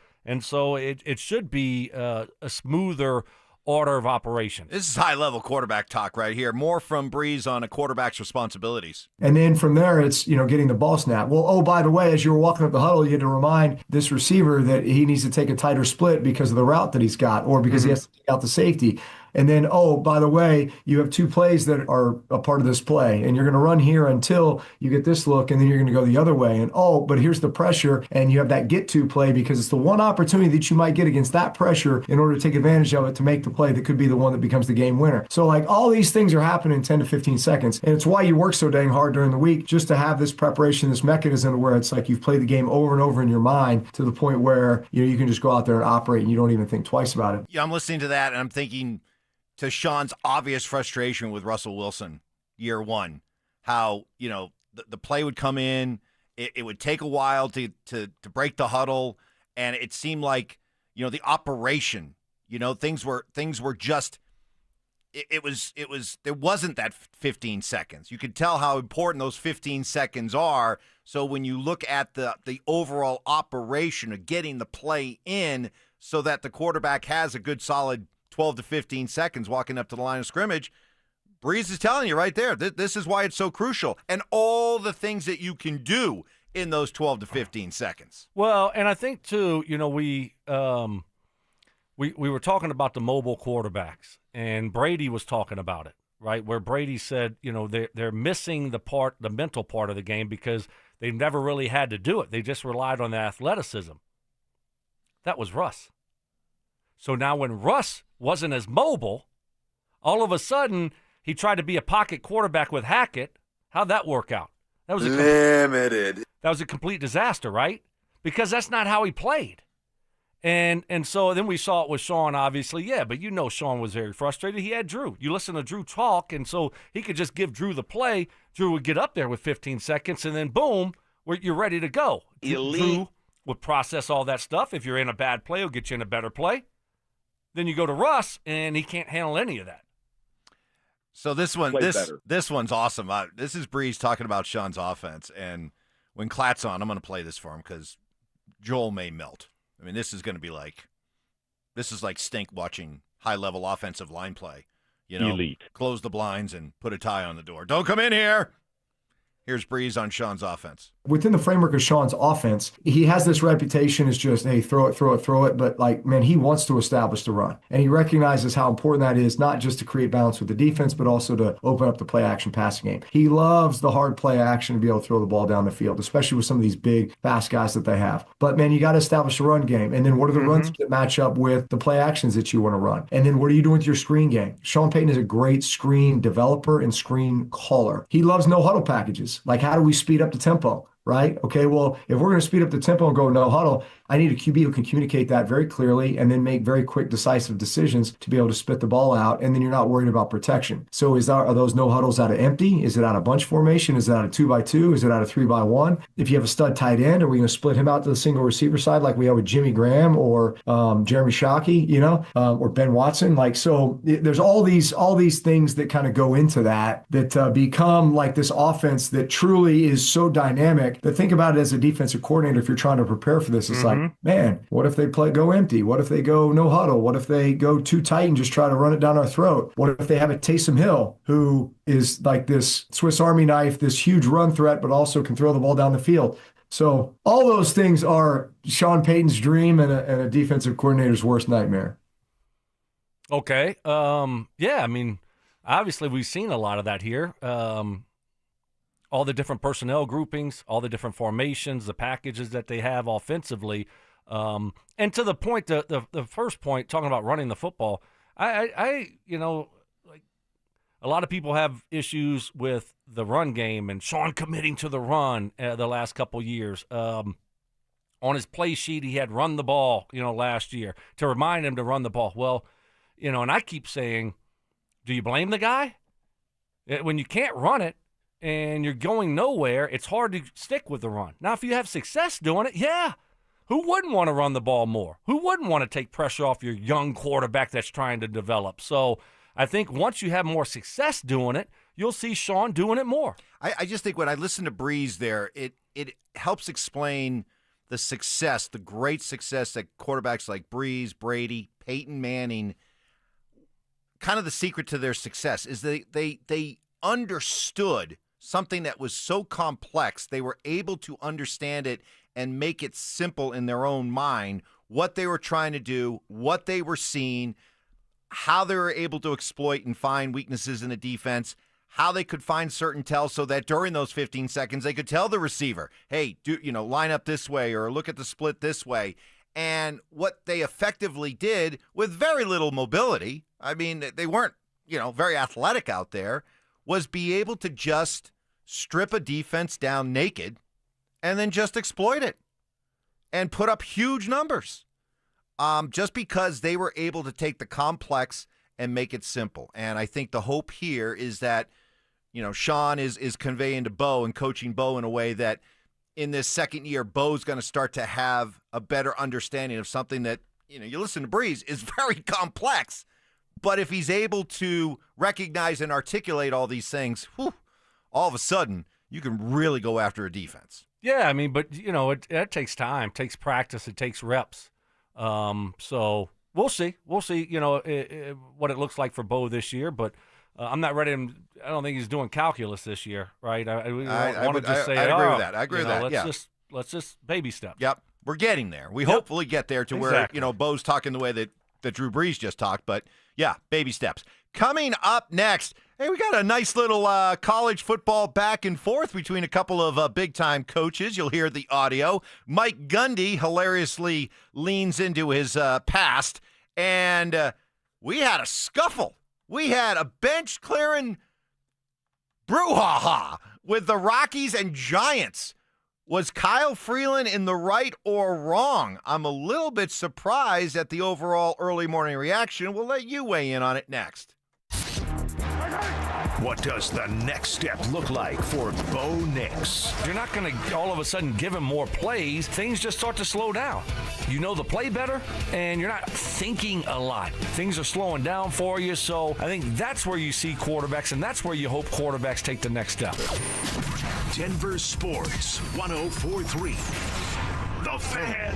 so it should be a smoother order of operation. This is high-level quarterback talk right here. More from Breeze on a quarterback's responsibilities. And then from there, it's, you know, getting the ball snap. Well, oh, by the way, as you were walking up the huddle, you had to remind this receiver that he needs to take a tighter split because of the route that he's got, or because he has to take out the safety. And then, oh, by the way, you have 2 plays that are a part of this play, and you're going to run here until you get this look, and then you're going to go the other way. And, oh, but here's the pressure, and you have that get-to play because it's the one opportunity that you might get against that pressure in order to take advantage of it to make the play that could be the one that becomes the game winner. So, like, all these things are happening in 10 to 15 seconds, and it's why you work so dang hard during the week, just to have this preparation, this mechanism where it's like you've played the game over and over in your mind to the point where, you know, you can just go out there and operate, and you don't even think twice about it. Yeah, I'm listening to that, and I'm thinking to Sean's obvious frustration with Russell Wilson year 1, how, you know, the play would come in, it would take a while to break the huddle, and it seemed like, you know, the operation, you know, things were just, it was there wasn't that 15 seconds. You could tell how important those 15 seconds are. So when you look at the overall operation of getting the play in so that the quarterback has a good solid 12 to 15 seconds walking up to the line of scrimmage, Breeze is telling you right there, this is why it's so crucial. And all the things that you can do in those 12 to 15 seconds. Well, and I think, too, you know, we were talking about the mobile quarterbacks, and Brady was talking about it, right, where Brady said, you know, they're missing the mental part of the game because they've never really had to do it. They just relied on the athleticism. That was Russ. So now when Russ wasn't as mobile, all of a sudden he tried to be a pocket quarterback with Hackett. How'd that work out? That was limited. That was a complete disaster, right? Because that's not how he played. And so then we saw it with Sean, obviously. Yeah, but you know Sean was very frustrated. He had Drew. You listen to Drew talk, and so he could just give Drew the play. Drew would get up there with 15 seconds, and then boom, you're ready to go. Elite. Drew would process all that stuff. If you're in a bad play, he'll get you in a better play. Then you go to Russ, and he can't handle any of that. So this one's awesome. This is Breeze talking about Sean's offense, and when Clatt's on, I'm going to play this for him because Joel may melt. I mean, this is like Stink watching high-level offensive line play. elite. Close the blinds and put a tie on the door. Don't come in here. Here's Brees on Sean's offense. Within the framework of Sean's offense, he has this reputation as just, hey, throw it. But, like, man, he wants to establish the run. And he recognizes how important that is, not just to create balance with the defense, but also to open up the play-action passing game. He loves the hard play action to be able to throw the ball down the field, especially with some of these big, fast guys that they have. But, man, you got to establish a run game. And then what are the runs that match up with the play actions that you want to run? And then what are you doing with your screen game? Sean Payton is a great screen developer and screen caller. He loves no-huddle packages. Like, how do we speed up the tempo? Right? Okay, well, if we're going to speed up the tempo and go no huddle, I need a QB who can communicate that very clearly and then make very quick, decisive decisions to be able to spit the ball out, and then you're not worried about protection. So are those no huddles out of empty? Is it out of bunch formation? Is it out of 2x2? Is it out of 3x1? If you have a stud tight end, are we going to split him out to the single receiver side like we have with Jimmy Graham or Jeremy Shockey, or Ben Watson? Like, so there's all these things that kind of go into that become like this offense that truly is so dynamic that think about it as a defensive coordinator. If you're trying to prepare for this, it's like, man, what if they go empty? What if they go no huddle? What if they go too tight and just try to run it down our throat? What if they have a Taysom Hill who is like this Swiss Army knife, this huge run threat, but also can throw the ball down the field? So all those things are Sean Payton's dream and a defensive coordinator's worst nightmare. Okay. Yeah, I mean, obviously we've seen a lot of that here. All the different personnel groupings, all the different formations, the packages that they have offensively. And to the point, the first point, talking about running the football, I like a lot of people have issues with the run game and Sean committing to the run the last couple years. On his play sheet, he had run the ball, last year to remind him to run the ball. Well, and I keep saying, do you blame the guy? When you can't run it, and you're going nowhere, it's hard to stick with the run. Now, if you have success doing it, yeah, who wouldn't want to run the ball more? Who wouldn't want to take pressure off your young quarterback that's trying to develop? So I think once you have more success doing it, you'll see Sean doing it more. I just think when I listen to Brees there, it helps explain the success, the great success that quarterbacks like Brees, Brady, Peyton Manning, kind of the secret to their success is they understood something that was so complex, they were able to understand it and make it simple in their own mind, what they were trying to do, what they were seeing, how they were able to exploit and find weaknesses in the defense, how they could find certain tells so that during those 15 seconds they could tell the receiver, hey, line up this way or look at the split this way. And what they effectively did with very little mobility, I mean, they weren't, very athletic out there, was be able to just strip a defense down naked and then just exploit it and put up huge numbers just because they were able to take the complex and make it simple. And I think the hope here is that, Sean is conveying to Bo and coaching Bo in a way that in this second year, Bo's going to start to have a better understanding of something that, you listen to Brees, is very complex. But if he's able to recognize and articulate all these things, all of a sudden, you can really go after a defense. Yeah, I mean, but, it takes time, takes practice, it takes reps. So we'll see. We'll see, what it looks like for Bo this year. But I'm not ready. I don't think he's doing calculus this year, right? I agree with that. I agree with that, Let's just baby steps. Yep, we're getting there. We hopefully get there to where, Bo's talking the way that Drew Brees just talked. But, yeah, baby steps. Coming up next, hey, we got a nice little college football back and forth between a couple of big-time coaches. You'll hear the audio. Mike Gundy hilariously leans into his past, and we had a scuffle. We had a bench-clearing brouhaha with the Rockies and Giants. Was Kyle Freeland in the right or wrong? I'm a little bit surprised at the overall early morning reaction. We'll let you weigh in on it next. What does the next step look like for Bo Nix? You're not going to all of a sudden give him more plays. Things just start to slow down. You know the play better, and you're not thinking a lot. Things are slowing down for you, so I think that's where you see quarterbacks, and that's where you hope quarterbacks take the next step. Denver Sports 104.3. The Fan.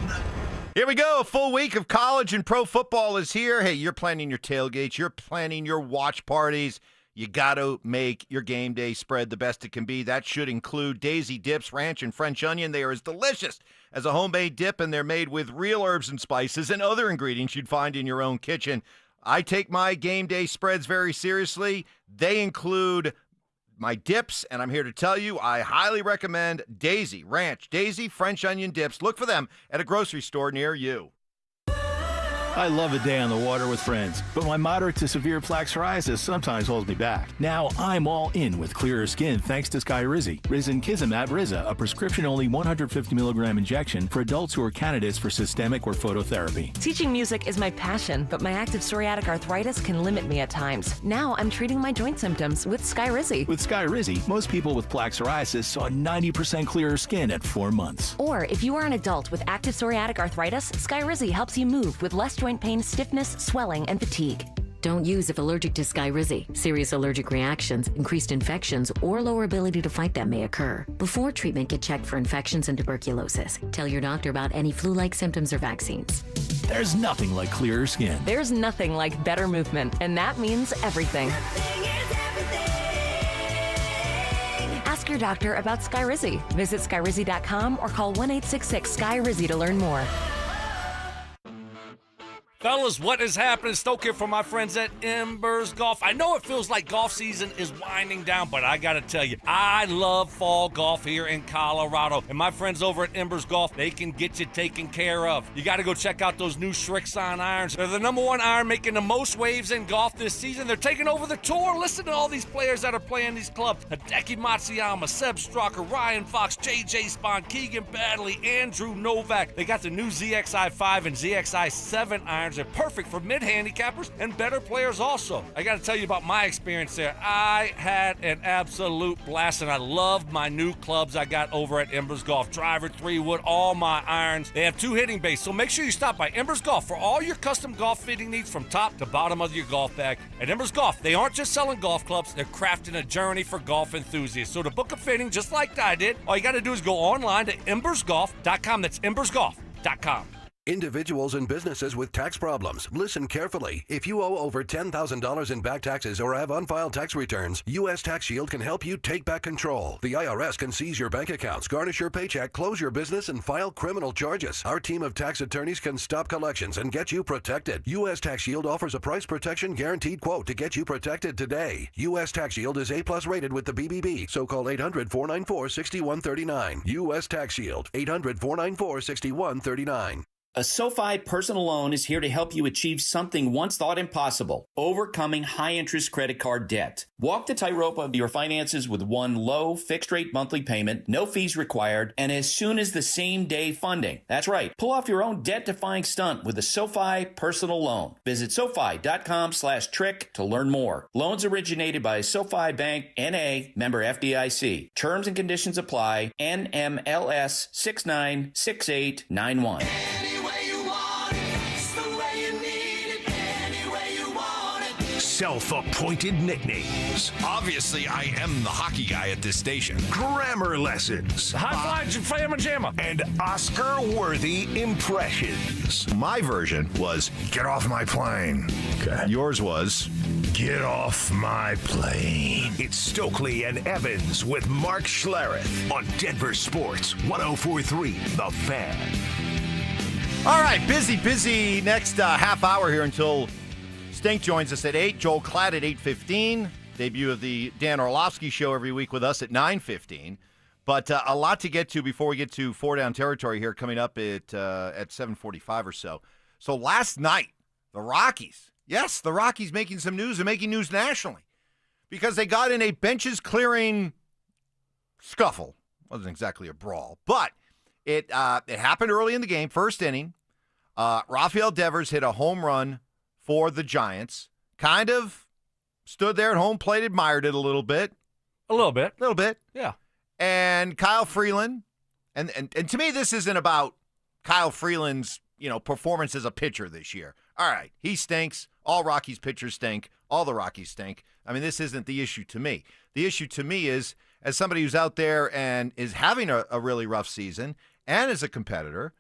Here we go. A full week of college and pro football is here. Hey, you're planning your tailgates. You're planning your watch parties. You got to make your game day spread the best it can be. That should include Daisy Dips, ranch, and French onion. They are as delicious as a homemade dip, and they're made with real herbs and spices and other ingredients you'd find in your own kitchen. I take my game day spreads very seriously. They include my dips, and I'm here to tell you I highly recommend Daisy Ranch, Daisy French Onion Dips. Look for them at a grocery store near you. I love a day on the water with friends, but my moderate to severe plaque psoriasis sometimes holds me back. Now I'm all in with clearer skin thanks to Skyrizi. Risankizumab Riza, a prescription-only 150 milligram injection for adults who are candidates for systemic or phototherapy. Teaching music is my passion, but my active psoriatic arthritis can limit me at times. Now I'm treating my joint symptoms with Skyrizi. With Skyrizi, most people with plaque psoriasis saw 90% clearer skin at 4 months. Or if you are an adult with active psoriatic arthritis, Skyrizi helps you move with less joint pain, stiffness, swelling, and fatigue. Don't use if allergic to Skyrizi. Serious allergic reactions, increased infections, or lower ability to fight them may occur. Before treatment, get checked for infections and tuberculosis. Tell your doctor about any flu-like symptoms or vaccines. There's nothing like clearer skin. There's nothing like better movement, and that means everything. Ask your doctor about Skyrizi. Visit Skyrizi.com or call 1-866-SKY-RIZZI to learn more. Fellas, what is happening? Stoke here for my friends at Embers Golf. I know it feels like golf season is winding down, but I got to tell you, I love fall golf here in Colorado. And my friends over at Embers Golf, they can get you taken care of. You got to go check out those new Srixon irons. They're the #1 iron making the most waves in golf this season. They're taking over the tour. Listen to all these players that are playing these clubs. Hideki Matsuyama, Seb Straka, Ryan Fox, JJ Spahn, Keegan Badley, Andrew Novak. They got the new ZXi5 and ZXi7 irons. They're perfect for mid-handicappers and better players also. I got to tell you about my experience there. I had an absolute blast, and I loved my new clubs I got over at Embers Golf. Driver, 3-wood, all my irons. They have 2 hitting bays, so make sure you stop by Embers Golf for all your custom golf fitting needs from top to bottom of your golf bag. At Embers Golf, they aren't just selling golf clubs, they're crafting a journey for golf enthusiasts. So to book a fitting just like I did, all you got to do is go online to embersgolf.com. That's embersgolf.com. Individuals and businesses with tax problems. Listen carefully. If you owe over $10,000 in back taxes or have unfiled tax returns, U.S. Tax Shield can help you take back control. The IRS can seize your bank accounts, garnish your paycheck, close your business, and file criminal charges. Our team of tax attorneys can stop collections and get you protected. U.S. Tax Shield offers a price protection guaranteed quote to get you protected today. U.S. Tax Shield is A+ rated with the BBB, so call 800-494-6139. U.S. Tax Shield, 800-494-6139. A SoFi personal loan is here to help you achieve something once thought impossible: overcoming high-interest credit card debt. Walk the tightrope of your finances with one low, fixed-rate monthly payment, no fees required, and as soon as the same-day funding. That's right. Pull off your own debt-defying stunt with a SoFi personal loan. Visit SoFi.com/trick to learn more. Loans originated by SoFi Bank, N.A., member FDIC. Terms and conditions apply. NMLS 696891. Self-appointed nicknames. Obviously, I am the hockey guy at this station. Grammar lessons. High five, Fam and Jamma. And Oscar-worthy impressions. My version was, get off my plane. Okay. Yours was, get off my plane. It's Stokley and Evans with Mark Schlereth on Denver Sports 104.3 The Fan. All right, busy next half hour here until Stink joins us at 8. Joel Clatt at 8:15. Debut of the Dan Orlovsky show every week with us at 9:15. But a lot to get to before we get to 4 Down territory here coming up at 7:45 or so. So last night, the Rockies. Yes, the Rockies making some news and making news nationally because they got in a benches-clearing scuffle. Wasn't exactly a brawl, but it happened early in the game, first inning. Rafael Devers hit a home run for the Giants. Kind of stood there at home plate, admired it a little bit. A little bit. Yeah. And Kyle Freeland, and to me, this isn't about Kyle Freeland's, performance as a pitcher this year. All right, he stinks. All Rockies pitchers stink. All the Rockies stink. I mean, this isn't the issue to me. The issue to me is, as somebody who's out there and is having a really rough season and as a competitor,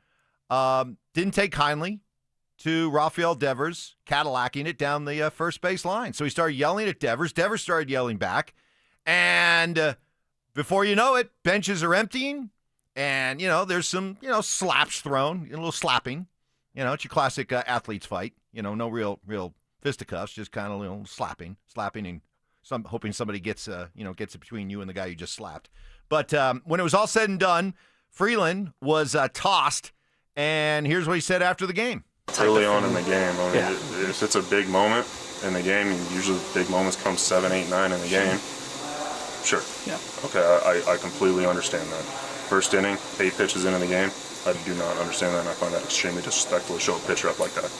didn't take kindly to Rafael Devers Cadillacing it down the first base line. So he started yelling at Devers. Devers started yelling back. And before you know it, benches are emptying. And, there's some, slaps thrown, a little slapping. It's your classic athletes fight. No real fisticuffs, just kind of slapping and hoping somebody gets it between you and the guy you just slapped. But when it was all said and done, Freeland was tossed, and here's what he said after the game. Early on in the game, if it's a big moment in the game, usually big moments come 7, 8, 9 in the game. Sure. Yeah. Okay, I completely understand that. First inning, 8 pitches into the game, I do not understand that, and I find that extremely disrespectful to show a pitcher up like that.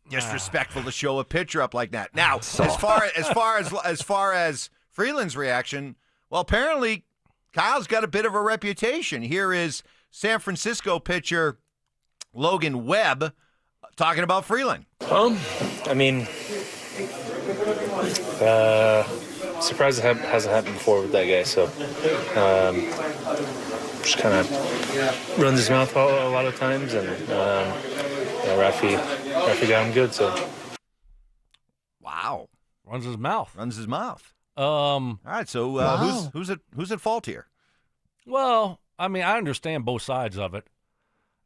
Disrespectful to show a pitcher up like that. Now, as far as Freeland's reaction, well, apparently Kyle's got a bit of a reputation. Here is San Francisco pitcher Logan Webb talking about Freeland. Surprised it hasn't happened before with that guy. So, just kind of runs his mouth a lot of times, and Rafi got him good. So, wow, runs his mouth. All right, so wow. who's at fault here? Well, I understand both sides of it.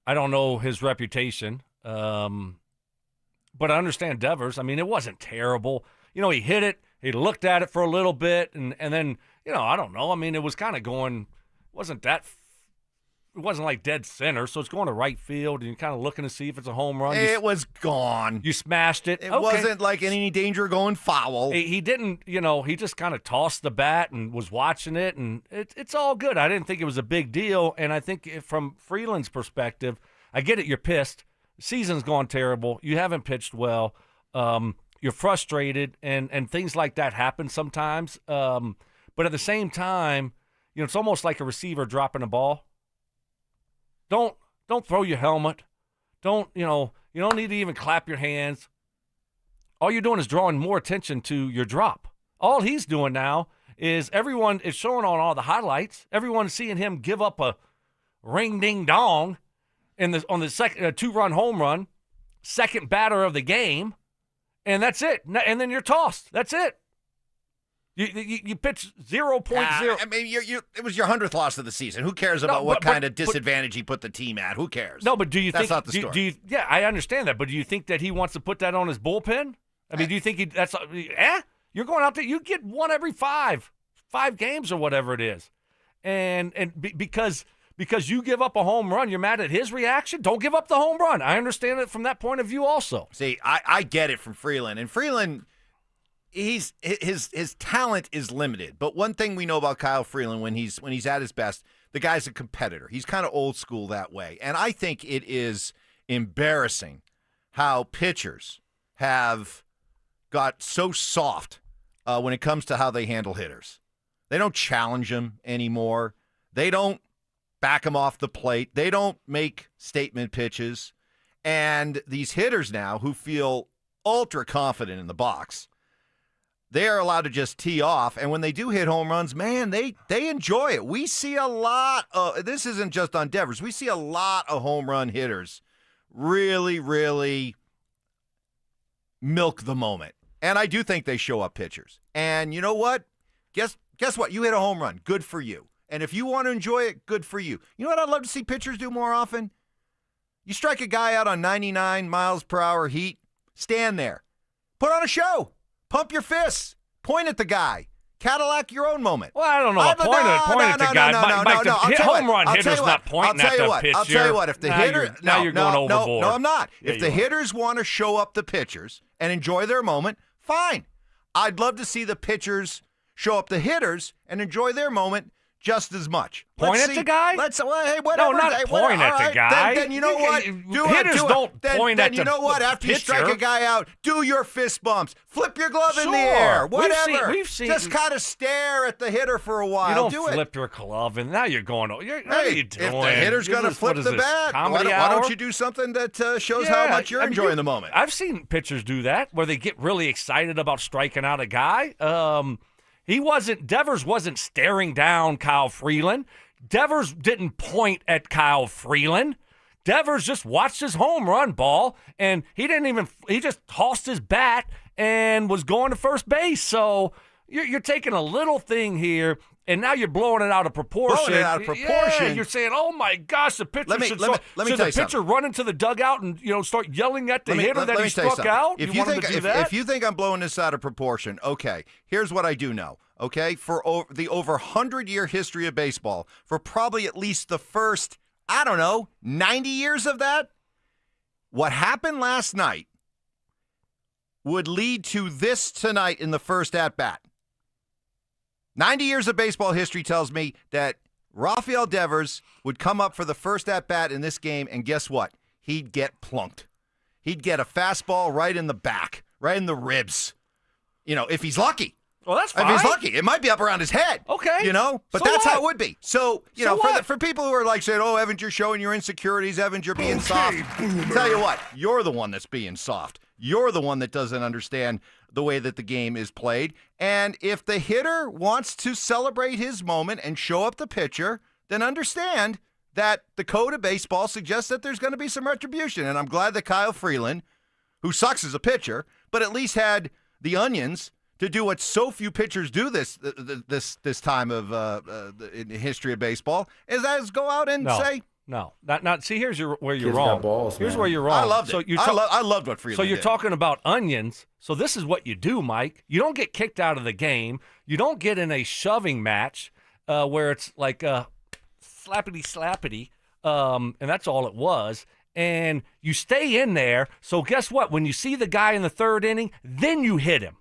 I don't know his reputation, but I understand Devers. it wasn't terrible. He hit it. He looked at it for a little bit, and then, I don't know. It was kind of going, it wasn't like dead center, so it's going to right field, and you're kind of looking to see if it's a home run. It was gone. You smashed it. It wasn't like any danger going foul. He didn't, he just kind of tossed the bat and was watching it, and it's all good. I didn't think it was a big deal, and I think from Freeland's perspective, I get it, you're pissed. The season's gone terrible. You haven't pitched well. You're frustrated, and things like that happen sometimes. But at the same time, it's almost like a receiver dropping a ball. Don't throw your helmet. You don't need to even clap your hands. All you're doing is drawing more attention to your drop. All he's doing now is everyone is showing on all the highlights. Everyone's seeing him give up a ring-ding-dong on the second 2-run home run, second batter of the game. And that's it. And then you're tossed. That's it. You pitch 0.0. It was your 100th loss of the season. Who cares about what kind of disadvantage he put the team at? Who cares? No, but do you think that's not the story? Yeah, I understand that. But do you think that he wants to put that on his bullpen? Do you think that's you're going out there? You get one every five games or whatever it is, and because you give up a home run, you're mad at his reaction? Don't give up the home run. I understand it from that point of view also. See, I get it from Freeland. And Freeland, his talent is limited. But one thing we know about Kyle Freeland when he's at his best, the guy's a competitor. He's kind of old school that way. And I think it is embarrassing how pitchers have got so soft when it comes to how they handle hitters. They don't challenge them anymore. They don't back them off the plate. They don't make statement pitches. And these hitters now who feel ultra confident in the box, they are allowed to just tee off. And when they do hit home runs, man, they enjoy it. We see a lot of, this isn't just on Devers, we see a lot of home run hitters really, really milk the moment. And I do think they show up pitchers. And you know what? Guess what? You hit a home run. Good for you. And if you want to enjoy it, good for you. You know what I'd love to see pitchers do more often? You strike a guy out on 99 miles per hour heat, stand there. Put on a show. Pump your fists. Point at the guy. Cadillac your own moment. Well, I don't know. Point at the guy. The home run hitter's not pointing at the pitcher. I'll tell you what. If the hitter, now you're going overboard. No, I'm not. If the hitters want to show up the pitchers and enjoy their moment, fine. I'd love to see the pitchers show up the hitters and enjoy their moment just as much. Point at the guy? Hey, whatever. No, not point at the guy. Then you know what? Hitters don't point at the pitcher. Then you know what? After you strike a guy out, do your fist bumps. Flip your glove in the air. Whatever. We've seen. Just kind of stare at the hitter for a while. You don't flip your glove, and now you're going. What are you doing? If the hitter's going to flip the bat, why don't you do something that shows how much you're enjoying the moment? I've seen pitchers do that, where they get really excited about striking out a guy. Devers wasn't staring down Kyle Freeland. Devers didn't point at Kyle Freeland. Devers just watched his home run ball, and he just tossed his bat and was going to first base. So you're taking a little thing here, and now you're blowing it out of proportion. Yeah, you're saying, "Oh my gosh, the pitcher should the pitcher run into the dugout and start yelling at the hitter that he struck out." If you think I'm blowing this out of proportion, okay, here's what I do know. Okay, for the over 100-year history of baseball, for probably at least the first 90 years of that, what happened last night would lead to this tonight in the first at-bat. 90 years of baseball history tells me that Rafael Devers would come up for the first at-bat in this game, and guess what? He'd get plunked. He'd get a fastball right in the back, right in the ribs, if he's lucky. Well, that's fine. If he's lucky, it might be up around his head. Okay. But that's how it would be. So, for people who are like saying, "Oh, Evans, you're showing your insecurities. Evans, you're being soft." Tell you what, you're the one that's being soft. You're the one that doesn't understand the way that the game is played. And if the hitter wants to celebrate his moment and show up the pitcher, then understand that the code of baseball suggests that there's going to be some retribution. And I'm glad that Kyle Freeland, who sucks as a pitcher, but at least had the onions to do what so few pitchers do this time of in the history of baseball, is go out and say. No, not. See, here's where you're wrong. Here's where you're wrong. I loved it. I loved what Freeland did. So you're talking about onions. So this is what you do, Mike. You don't get kicked out of the game. You don't get in a shoving match where it's like slappity, and that's all it was. And you stay in there. So guess what? When you see the guy in the third inning, then you hit him.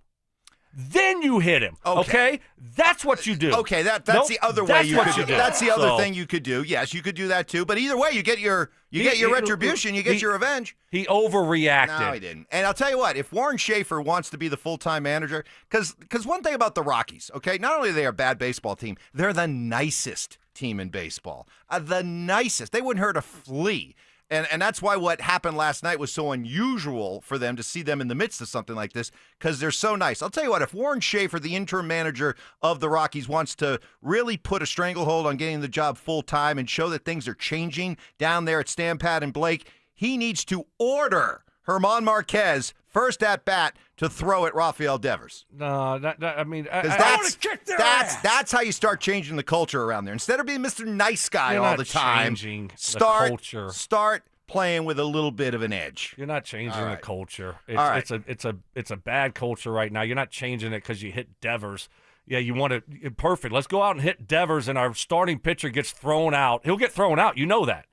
Okay? That's what you do. Okay, that's the other way you could do. That's the other thing you could do. Yes, you could do that too. But either way, you get your retribution. You get your revenge. He overreacted. No, he didn't. And I'll tell you what, if Warren Schaefer wants to be the full-time manager, because one thing about the Rockies, okay, not only are they a bad baseball team, they're the nicest team in baseball. The nicest. They wouldn't hurt a flea. And that's why what happened last night was so unusual for them to see them in the midst of something like this, because they're so nice. I'll tell you what, if Warren Schaefer, the interim manager of the Rockies, wants to really put a stranglehold on getting the job full-time and show that things are changing down there at Stampat and Blake, he needs to order German Marquez first at-bat to throw at Rafael Devers. No, I want to kick their ass. ass. That's how you start changing the culture around there. Instead of being Mr. Nice Guy all the time, start playing with a little bit of an edge. You're not changing the culture. It's a bad culture right now. You're not changing it because you hit Devers. Yeah, you want to perfect. Let's go out and hit Devers, and our starting pitcher gets thrown out. He'll get thrown out. You know that.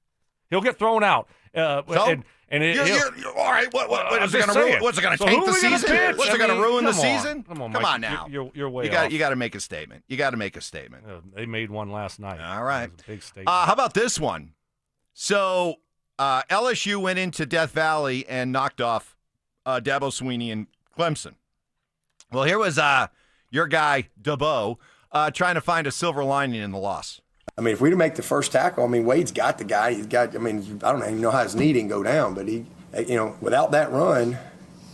He'll get thrown out. All right, what is it going to ruin? What's it going to tank the season? What's it going to ruin the season? Come on, Come Mike, on now. You're way off. You got to make a statement. They made one last night. All right. A big statement. How about this one? So LSU went into Death Valley and knocked off Dabo Swinney and Clemson. Well, here was your guy, Dabo, trying to find a silver lining in the loss. I mean, if we make the first tackle, Wade's got the guy. He's got, I don't even know how his knee didn't go down, but he, without that run,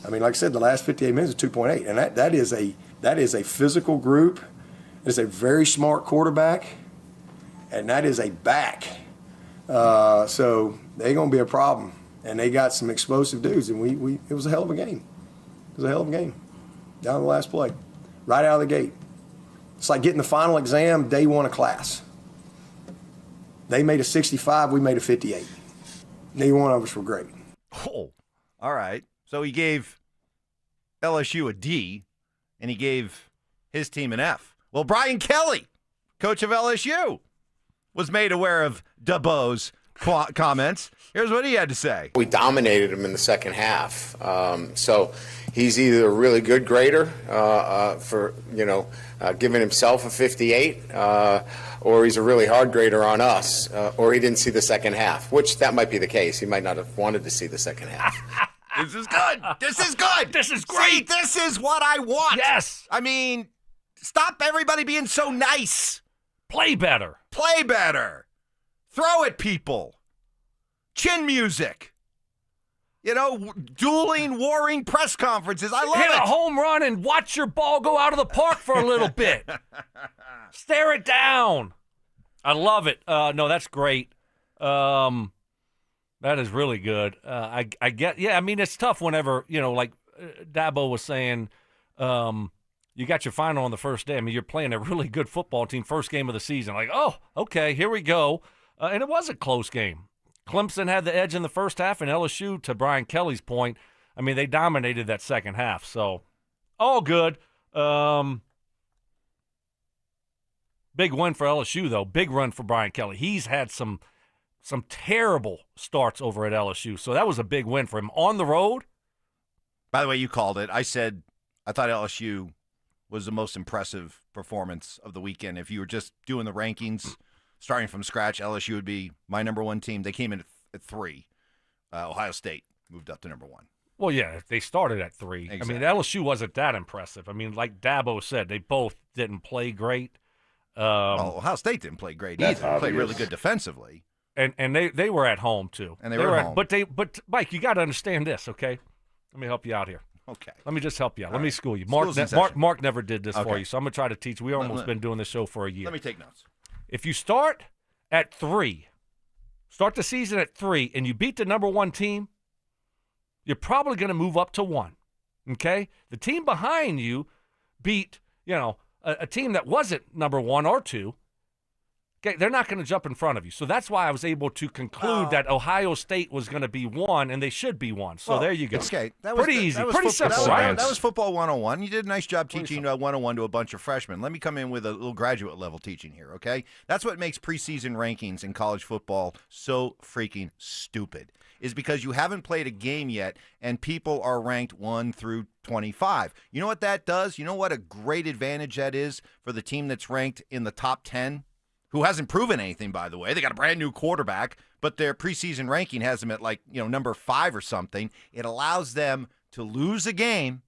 like I said, the last 58 minutes is 2.8. And that is a physical group. It's a very smart quarterback, and that is a back. So they're going to be a problem. And they got some explosive dudes, and it was a hell of a game. Down to the last play, right out of the gate. It's like getting the final exam day one of class. They made a 65, we made a 58. Neither one of us were great. Oh, all right. So he gave LSU a D, and he gave his team an F. Well, Brian Kelly, coach of LSU, was made aware of Dabo's comments. Here's what he had to say. We dominated him in the second half. So he's either a really good grader for, giving himself a 58, or he's a really hard grader on us, or he didn't see the second half, which that might be the case. He might not have wanted to see the second half. This is good. This is good. This is great. See, this is what I want. Yes. Stop everybody being so nice. Play better. Throw at people. Chin music. Dueling, warring press conferences. I love it. Hit a home run and watch your ball go out of the park for a little bit. Stare it down. I love it. No, that's great. That is really good. I get. Yeah, I mean it's tough whenever like Dabo was saying. You got your final on the first day. I mean, you're playing a really good football team, first game of the season. Like, oh, okay, here we go. And it was a close game. Clemson had the edge in the first half, and LSU, to Brian Kelly's point, I mean, they dominated that second half. So, all good. Big win for LSU, though. Big run for Brian Kelly. He's had some terrible starts over at LSU. So that was a big win for him. On the road. By the way, you called it. I said I thought LSU was the most impressive performance of the weekend. If you were just doing the rankings, starting from scratch, LSU would be my number one team. They came in at 3. Ohio State moved up to number 1. Well, yeah, they started at 3. Exactly. I mean, LSU wasn't that impressive. I mean, like Dabo said, they both didn't play great. Well, Ohio State didn't play great either. They played really good defensively. And they were at home, too. And they were at home. But Mike, you got to understand this, okay? Let me help you out here. Okay. Let me just help you out. All Let me right. school you. Mark never did this for you, so I'm going to try to teach. We've almost been doing this show for a year. Let me take notes. If you start at 3, start the season at 3, and you beat the number 1 team, you're probably going to move up to 1, okay? The team behind you beat, a team that wasn't number 1 or 2. Okay, they're not going to jump in front of you. So that's why I was able to conclude that Ohio State was going to be 1, and they should be 1. So there you go. Okay, pretty easy, pretty simple. That was football 101. You did a nice job teaching 101 to a bunch of freshmen. Let me come in with a little graduate level teaching here, okay? That's what makes preseason rankings in college football so freaking stupid, is because you haven't played a game yet, and people are ranked 1 through 25. You know what that does? You know what a great advantage that is for the team that's ranked in the top 10? Who hasn't proven anything, by the way. They got a brand new quarterback, but their preseason ranking has them at number 5 or something. It allows them to lose a game,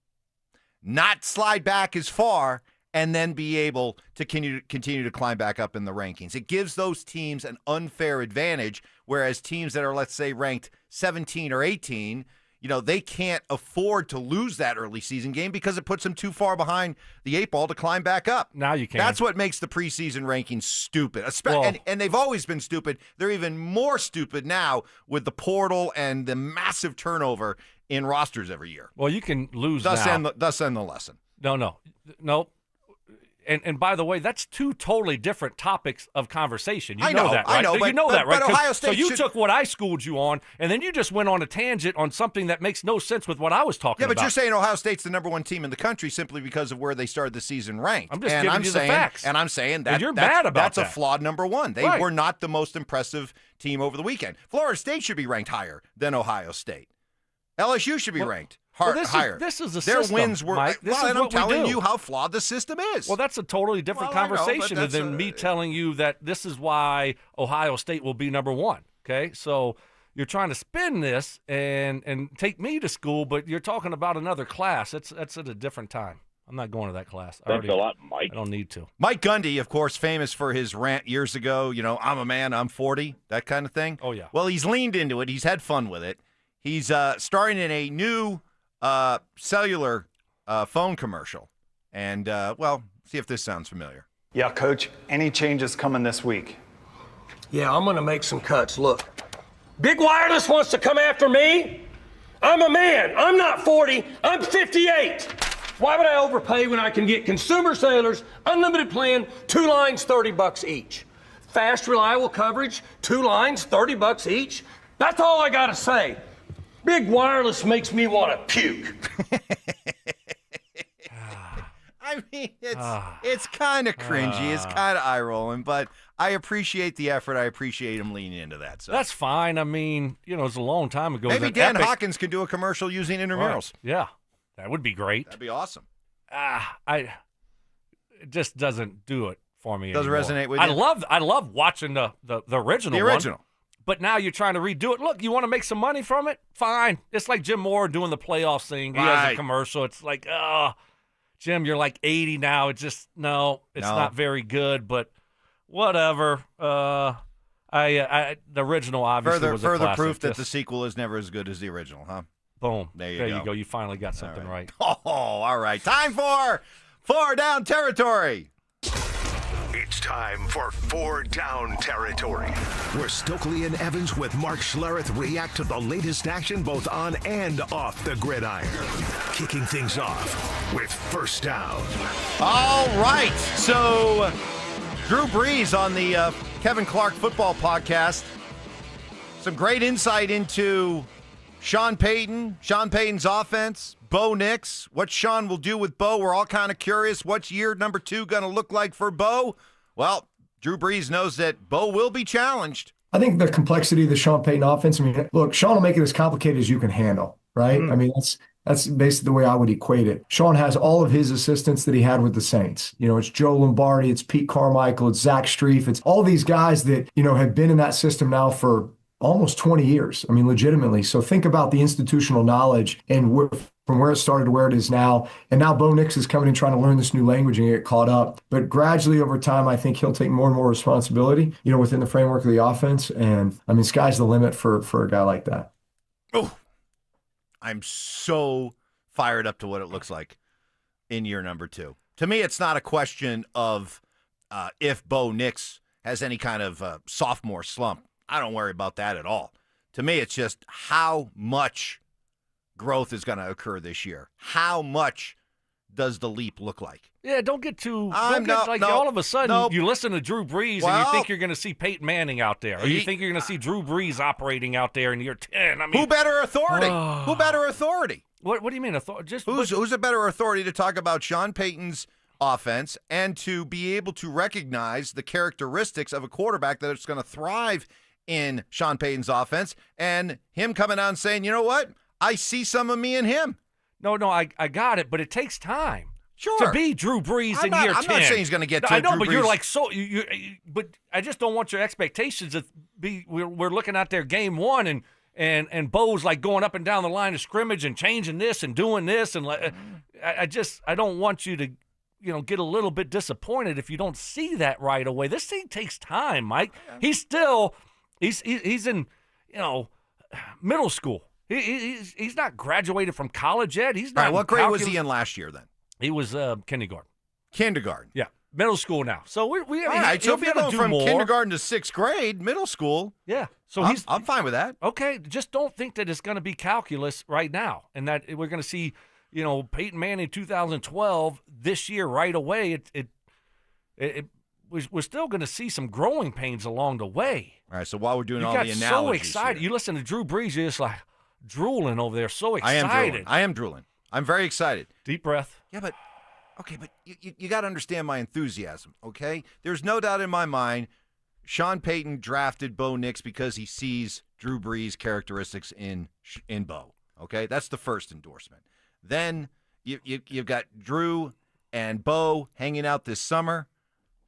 not slide back as far, and then be able to continue to climb back up in the rankings. It gives those teams an unfair advantage, whereas teams that are, let's say, ranked 17 or 18, they can't afford to lose that early season game because it puts them too far behind the 8 ball to climb back up. Now you can. That's what makes the preseason rankings stupid. And they've always been stupid. They're even more stupid now with the portal and the massive turnover in rosters every year. Well, you can lose thus now. Thus end the lesson. No. And by the way, that's 2 totally different topics of conversation. You know that, right? I know, you know that, right? But Ohio State so you took what I schooled you on, and then you just went on a tangent on something that makes no sense with what I was talking about. Yeah, but you're saying Ohio State's the number 1 team in the country simply because of where they started the season ranked. I'm just giving you the facts. And I'm saying that you're mad about that's a flawed number 1. They were not the most impressive team over the weekend. Florida State should be ranked higher than Ohio State. LSU should be ranked higher. This is a Their system, wins were. Mike. And I'm telling you how flawed the system is. Well, that's a totally different conversation than me telling you that this is why Ohio State will be number 1. Okay, so you're trying to spin this and take me to school, but you're talking about another class. That's at a different time. I'm not going to that class. Thanks a lot, Mike. I don't need to. Mike Gundy, of course, famous for his rant years ago. I'm a man, I'm 40, that kind of thing. Oh yeah. Well, he's leaned into it. He's had fun with it. He's starring in a new cellular phone commercial. And, see if this sounds familiar. Yeah, Coach, any changes coming this week? Yeah, I'm going to make some cuts. Look, Big Wireless wants to come after me? I'm a man. I'm not 40. I'm 58. Why would I overpay when I can get consumer sailors, unlimited plan, 2 lines, $30 each? Fast, reliable coverage, 2 lines, $30 each? That's all I got to say. Big Wireless makes me want to puke. I mean, it's kind of cringy. It's kind of eye-rolling, but I appreciate the effort. I appreciate him leaning into that. So that's fine. I mean, it's a long time ago. Maybe Dan Hawkins could do a commercial using intramurals. Right. Yeah, that would be great. That'd be awesome. It just doesn't do it for me. Doesn't anymore. resonate with you? I love watching the original. The original. One. But now you're trying to redo it. Look, you want to make some money from it? Fine. It's like Jim Moore doing the playoffs thing. He has a commercial. It's like, Jim, you're like 80 now. It's just, it's not very good, but whatever. The original obviously was a classic. Further proof that the sequel is never as good as the original, huh? Boom. There you go. You finally got something right. Oh, all right. Time for 4 Down Territory. It's time for 4 Down Territory, where Stokley and Evans with Mark Schlereth react to the latest action both on and off the gridiron. Kicking things off with First Down. All right, so Drew Brees on the Kevin Clark Football Podcast. Some great insight into Sean Payton's offense, Bo Nix, what Sean will do with Bo. We're all kind of curious. What's year number 2 going to look like for Bo? Well, Drew Brees knows that Bo will be challenged. I think the complexity of the Sean Payton offense, I mean, look, Sean will make it as complicated as you can handle, right? I mean, that's basically the way I would equate it. Sean has all of his assistants that he had with the Saints. You know, it's Joe Lombardi, it's Pete Carmichael, it's Zach Strief, it's all these guys that, you know, have been in that system now for almost 20 years. I mean, legitimately. So think about the institutional knowledge and from where it started to where it is now. And now Bo Nix is coming and trying to learn this new language and get caught up. But gradually over time, I think he'll take more and more responsibility, you know, within the framework of the offense. And I mean, sky's the limit for a guy like that. Oh, I'm so fired up to what it looks like in year number 2. To me, it's not a question of if Bo Nix has any kind of sophomore slump. I don't worry about that at all. To me, it's just how much growth is going to occur this year. How much does the leap look like? Yeah, don't get too. No, all of a sudden nope. you listen to Drew Brees and you think you're going to see Peyton Manning out there, or you think you're going to see Drew Brees operating out there in year 10. I mean, who better authority? Who better authority? What do you mean authority? Who's a better authority to talk about Sean Payton's offense and to be able to recognize the characteristics of a quarterback that is going to thrive in Sean Payton's offense, and him coming out and saying, you know what? I see some of me in him. No, I got it, but it takes time. Sure. To be Drew Brees in year 10. I'm not saying he's going to get to I know, Drew but Brees. you're like, but I just don't want your expectations to be, we're looking at their game 1 and Bo's like going up and down the line of scrimmage and changing this and doing this. And I don't want you to, you know, get a little bit disappointed if you don't see that right away. This thing takes time, Mike. He's still, he's in, you know, middle school. He's not graduated from college yet. He's not. All right, what grade was he in last year then? He was kindergarten. Kindergarten. Yeah, middle school now. So we all right. So if you're going from more. kindergarten to 6th grade, middle school. Yeah. So I'm fine with that. Okay. Just don't think that it's going to be calculus right now, and that we're going to see, you know, Peyton Manning 2012 this year right away. We're still going to see some growing pains along the way. All right. So while we're doing you all got the so analogies, excited. here. You listen to Drew Brees, you're just like drooling over there. So excited. I am drooling. I'm very excited. Deep breath. Yeah, but you got to understand my enthusiasm, okay? There's no doubt in my mind Sean Payton drafted Bo Nix because he sees Drew Brees' characteristics in Bo, okay? That's the first endorsement. Then you've got Drew and Bo hanging out this summer.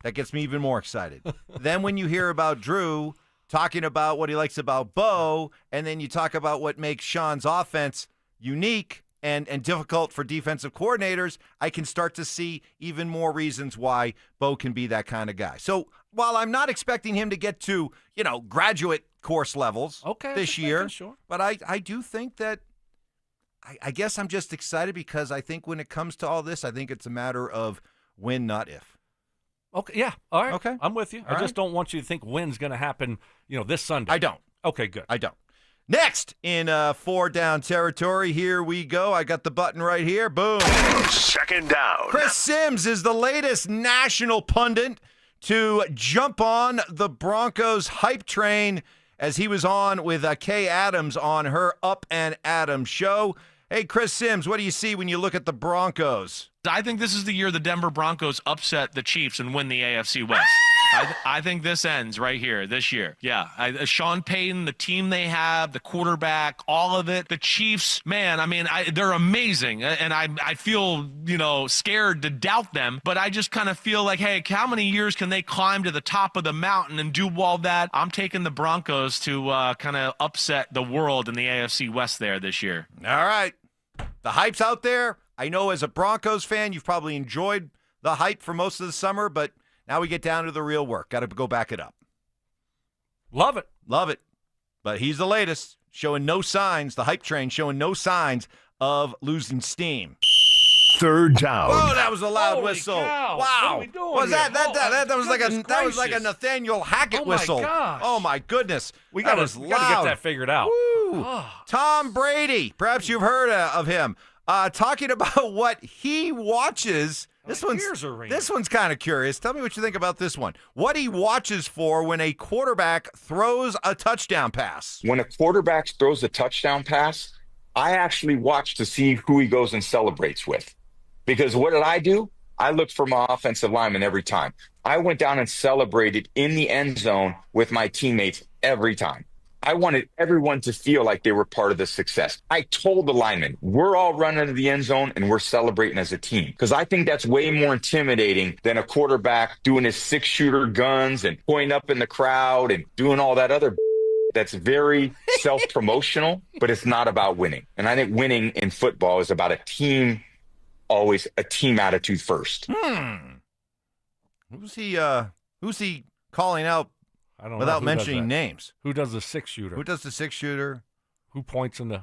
That gets me even more excited. Then when you hear about Drew talking about what he likes about Bo, and then you talk about what makes Sean's offense unique and difficult for defensive coordinators, I can start to see even more reasons why Bo can be that kind of guy. So while I'm not expecting him to get to, you know, graduate course levels this year, but I do think that I guess I'm just excited because I think when it comes to all this, I think it's a matter of when, not if. Okay, yeah, all right. Okay. I'm with you. I just don't want you to think when's going to happen, you know, this Sunday. I don't. Okay, good. I don't. Next in 4 Down territory, here we go. I got the button right here. Boom. 2nd down. Chris Sims is the latest national pundit to jump on the Broncos hype train as he was on with Kay Adams on her Up and Adams show. Hey, Chris Sims, what do you see when you look at the Broncos? I think this is the year the Denver Broncos upset the Chiefs and win the AFC West. I think this ends right here this year. Yeah, Sean Payton, the team they have, the quarterback, all of it. The Chiefs, man, I mean, they're amazing, and I feel, you know, scared to doubt them, but I just kind of feel like, hey, how many years can they climb to the top of the mountain and do all that? I'm taking the Broncos to kind of upset the world in the AFC West there this year. All right. The hype's out there. I know as a Broncos fan, you've probably enjoyed the hype for most of the summer, but now we get down to the real work. Got to go back it up. Love it. Love it. But he's the latest, showing no signs, the hype train showing no signs of losing steam. Third down. Oh, that was a loud whistle. Cow. Wow. What are we doing Was that here? that was like a Goodness that was like a gracious. Nathaniel Hackett Oh, my whistle. gosh. Oh my goodness. We That gotta was get loud. that figured out. Woo. Tom Brady. Perhaps you've heard of him. Talking about what he watches. This one's kind of curious. Tell me what you think about this one. What he watches for when a quarterback throws a touchdown pass. When a quarterback throws a touchdown pass, I actually watch to see who he goes and celebrates with. Because what did I do? I looked for my offensive lineman every time. I went down and celebrated in the end zone with my teammates every time. I wanted everyone to feel like they were part of the success. I told the linemen, we're all running to the end zone and we're celebrating as a team. Because I think that's way more intimidating than a quarterback doing his 6-shooter guns and pointing up in the crowd and doing all that other that's very self-promotional, but it's not about winning. And I think winning in football is about a team, always a team attitude first. Who's he calling out? I don't without know. mentioning names. Who does the 6-shooter? Who does the 6-shooter? Who points in the?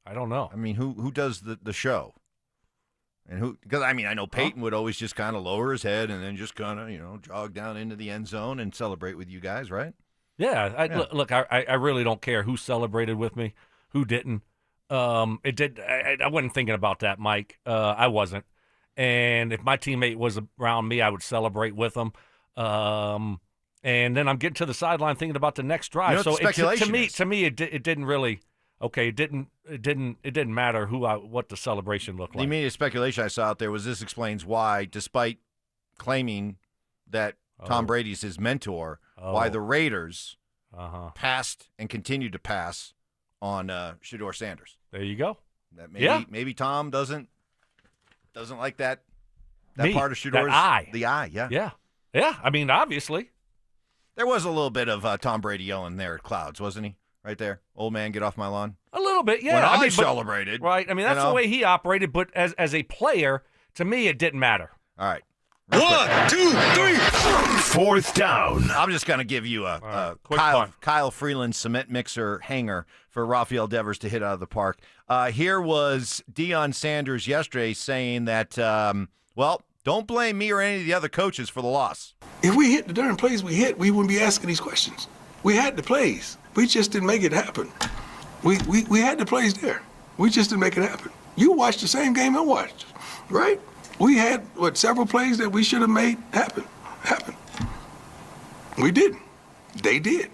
I don't know. I mean, who does the show? And who? Because I mean, I know Peyton would always just kind of lower his head and then just kind of jog down into the end zone and celebrate with you guys, right? Yeah. Look, I really don't care who celebrated with me, who didn't. I wasn't thinking about that, Mike. I wasn't. And if my teammate was around me, I would celebrate with them. And then I'm getting to the sideline thinking about the next drive. You know what So the to me, it didn't really. Okay, it didn't matter what the celebration looked like. The immediate speculation I saw out there was this explains why, despite claiming that Tom Brady's his mentor, why the Raiders passed and continued to pass on Shedeur Sanders. There you go. That maybe Tom doesn't like that part of Shedeur's the eye. Yeah. I mean, obviously. There was a little bit of Tom Brady yelling there at Clouds, wasn't he? Right there. Old man, get off my lawn. A little bit, yeah. When I mean, celebrated. Right. I mean, that's the way he operated, but as a player, to me, it didn't matter. All right. 1, 2, 3. Fourth down. I'm just going to give you a Kyle Freeland cement mixer hanger for Rafael Devers to hit out of the park. Here was Deion Sanders yesterday saying that, don't blame me or any of the other coaches for the loss. If we hit the darn plays we hit, we wouldn't be asking these questions. We had the plays. We just didn't make it happen. We had the plays there. We just didn't make it happen. You watched the same game I watched, right? We had, several plays that we should have made happen. We didn't. They did.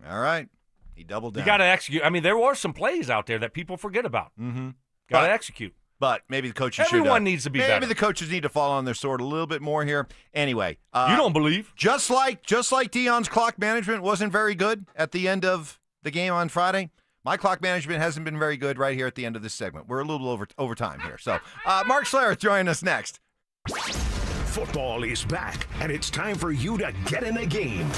All right. He doubled down. You got to execute. I mean, there were some plays out there that people forget about. Mm-hmm. Got to execute. But maybe the coaches Everyone needs to be better. Maybe the coaches need to fall on their sword a little bit more here. Anyway. You don't believe? Just like Deion's clock management wasn't very good at the end of the game on Friday, my clock management hasn't been very good right here at the end of this segment. We're a little over time here. So, Mark Schlereth joining us next. Football is back, and it's time for you to get in the game.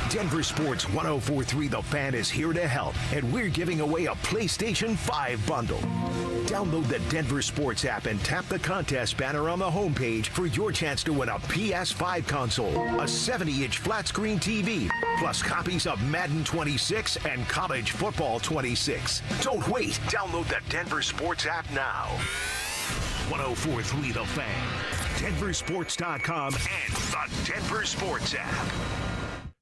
Denver Sports 104.3 The Fan is here to help, and we're giving away a PlayStation 5 bundle. Download the Denver Sports app and tap the contest banner on the homepage for your chance to win a PS5 console, a 70-inch flat-screen TV, plus copies of Madden 26 and College Football 26. Don't wait. Download the Denver Sports app now. 104.3 The Fan, DenverSports.com, and the Denver Sports app.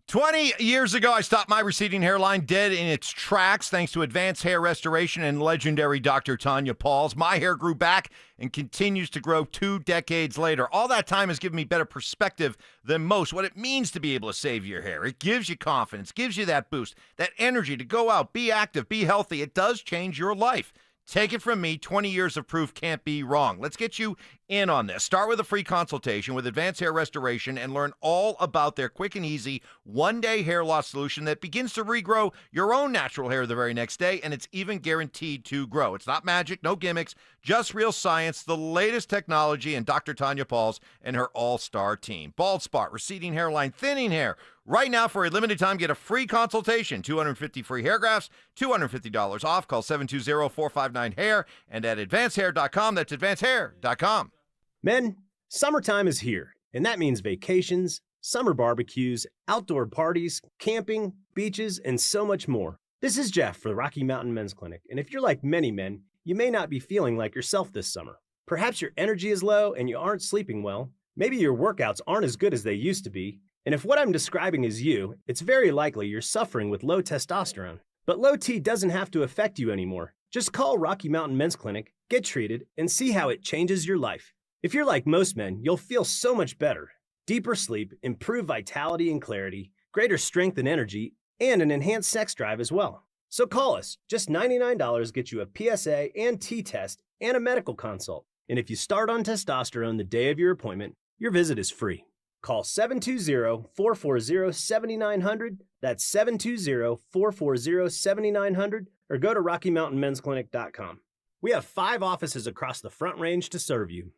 20 years ago, I stopped my receding hairline dead in its tracks thanks to advanced hair restoration and legendary Dr. Tanya Pauls. My hair grew back and continues to grow 2 decades later. All that time has given me better perspective than most, what it means to be able to save your hair. It gives you confidence, gives you that boost, that energy to go out, be active, be healthy. It does change your life. Take it from me, 20 years of proof can't be wrong. Let's get you in on this. Start with a free consultation with Advanced Hair Restoration and learn all about their quick and easy one-day hair loss solution that begins to regrow your own natural hair the very next day, and it's even guaranteed to grow. It's not magic, no gimmicks, just real science, the latest technology, and Dr. Tanya Pauls and her all-star team. Bald spot, receding hairline, thinning hair. Right now, for a limited time, get a free consultation. 250 free hair grafts, $250 off. Call 720-459-HAIR and at advancedhair.com. That's advancedhair.com. Men, summertime is here, and that means vacations, summer barbecues, outdoor parties, camping, beaches, and so much more. This is Jeff for the Rocky Mountain Men's Clinic, and if you're like many men, you may not be feeling like yourself this summer. Perhaps your energy is low and you aren't sleeping well. Maybe your workouts aren't as good as they used to be. And if what I'm describing is you, it's very likely you're suffering with low testosterone. But low T doesn't have to affect you anymore. Just call Rocky Mountain Men's Clinic, get treated, and see how it changes your life. If you're like most men, you'll feel so much better. Deeper sleep, improved vitality and clarity, greater strength and energy, and an enhanced sex drive as well. So call us. Just $99 gets you a PSA and T-test and a medical consult. And if you start on testosterone the day of your appointment, your visit is free. Call 720-440-7900. That's 720-440-7900. Or go to RockyMountainMen'sClinic.com. We have 5 offices across the Front Range to serve you.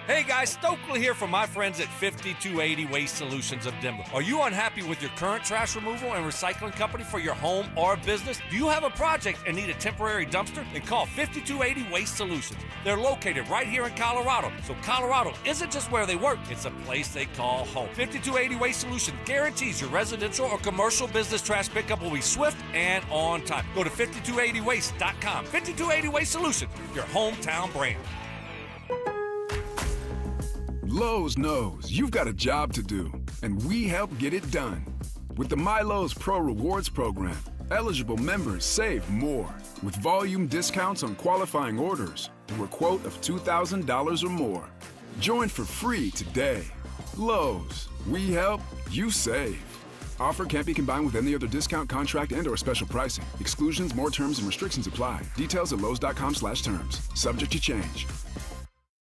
Hey guys, Stokley here from my friends at 5280 Waste Solutions of Denver. Are you unhappy with your current trash removal and recycling company for your home or business? Do you have a project and need a temporary dumpster? Then call 5280 Waste Solutions. They're located right here in Colorado. So Colorado isn't just where they work, it's a place they call home. 5280 Waste Solutions guarantees your residential or commercial business trash pickup will be swift and on time. Go to 5280waste.com. 5280 Waste Solutions, your hometown brand. Lowe's knows you've got a job to do, and we help get it done. With the MyLowe's Pro Rewards program, eligible members save more with volume discounts on qualifying orders through a quote of $2,000 or more. Join for free today. Lowe's, we help, you save. Offer can't be combined with any other discount, contract, and/or special pricing. Exclusions, more terms, and restrictions apply. Details at lowes.com/terms. Subject to change.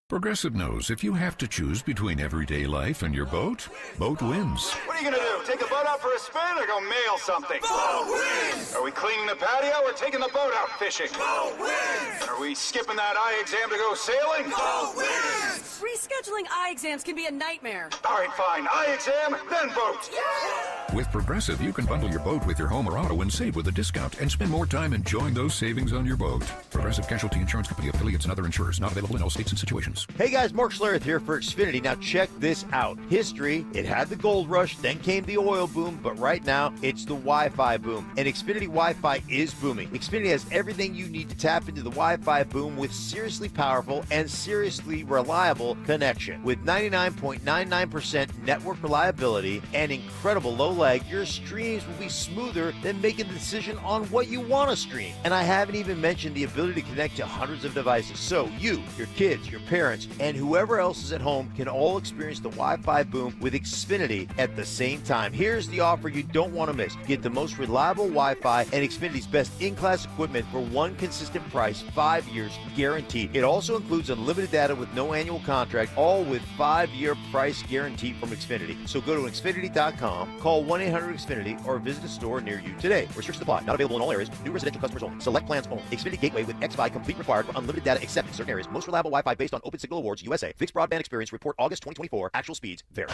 Progressive knows if you have to choose between everyday life and your boat, boat wins. What are you going to do? Take the boat out for a spin or go mail something? Boat wins! Are we cleaning the patio or taking the boat out fishing? Boat wins! Are we skipping that eye exam to go sailing? Boat wins! Rescheduling eye exams can be a nightmare. All right, fine. Eye exam, then boat. Yeah! With Progressive, you can bundle your boat with your home or auto and save with a discount and spend more time enjoying those savings on your boat. Progressive Casualty Insurance Company, affiliates, and other insurers. Not available in all states and situations. Hey guys, Mark Schlereth here for Xfinity. Now check this out. History, it had the gold rush, then came the oil boom, but right now it's the Wi-Fi boom. And Xfinity Wi-Fi is booming. Xfinity has everything you need to tap into the Wi-Fi boom with seriously powerful and seriously reliable connection. With 99.99% network reliability and incredible low lag, your streams will be smoother than making the decision on what you want to stream. And I haven't even mentioned the ability to connect to hundreds of devices. So you, your kids, your parents, and whoever else is at home can all experience the Wi-Fi boom with Xfinity at the same time. Here's the offer you don't want to miss. Get the most reliable Wi-Fi and Xfinity's best in-class equipment for one consistent price, 5 years guaranteed. It also includes unlimited data with no annual contract, all with 5-year price guarantee from Xfinity. So go to Xfinity.com, call 1-800-XFINITY, or visit a store near you today. Restrictions apply. Not available in all areas. New residential customers only. Select plans only. Xfinity Gateway with XFi complete required for unlimited data except in certain areas. Most reliable Wi-Fi based on Open Signal Awards USA. Fixed broadband experience report August 2024. Actual speeds vary.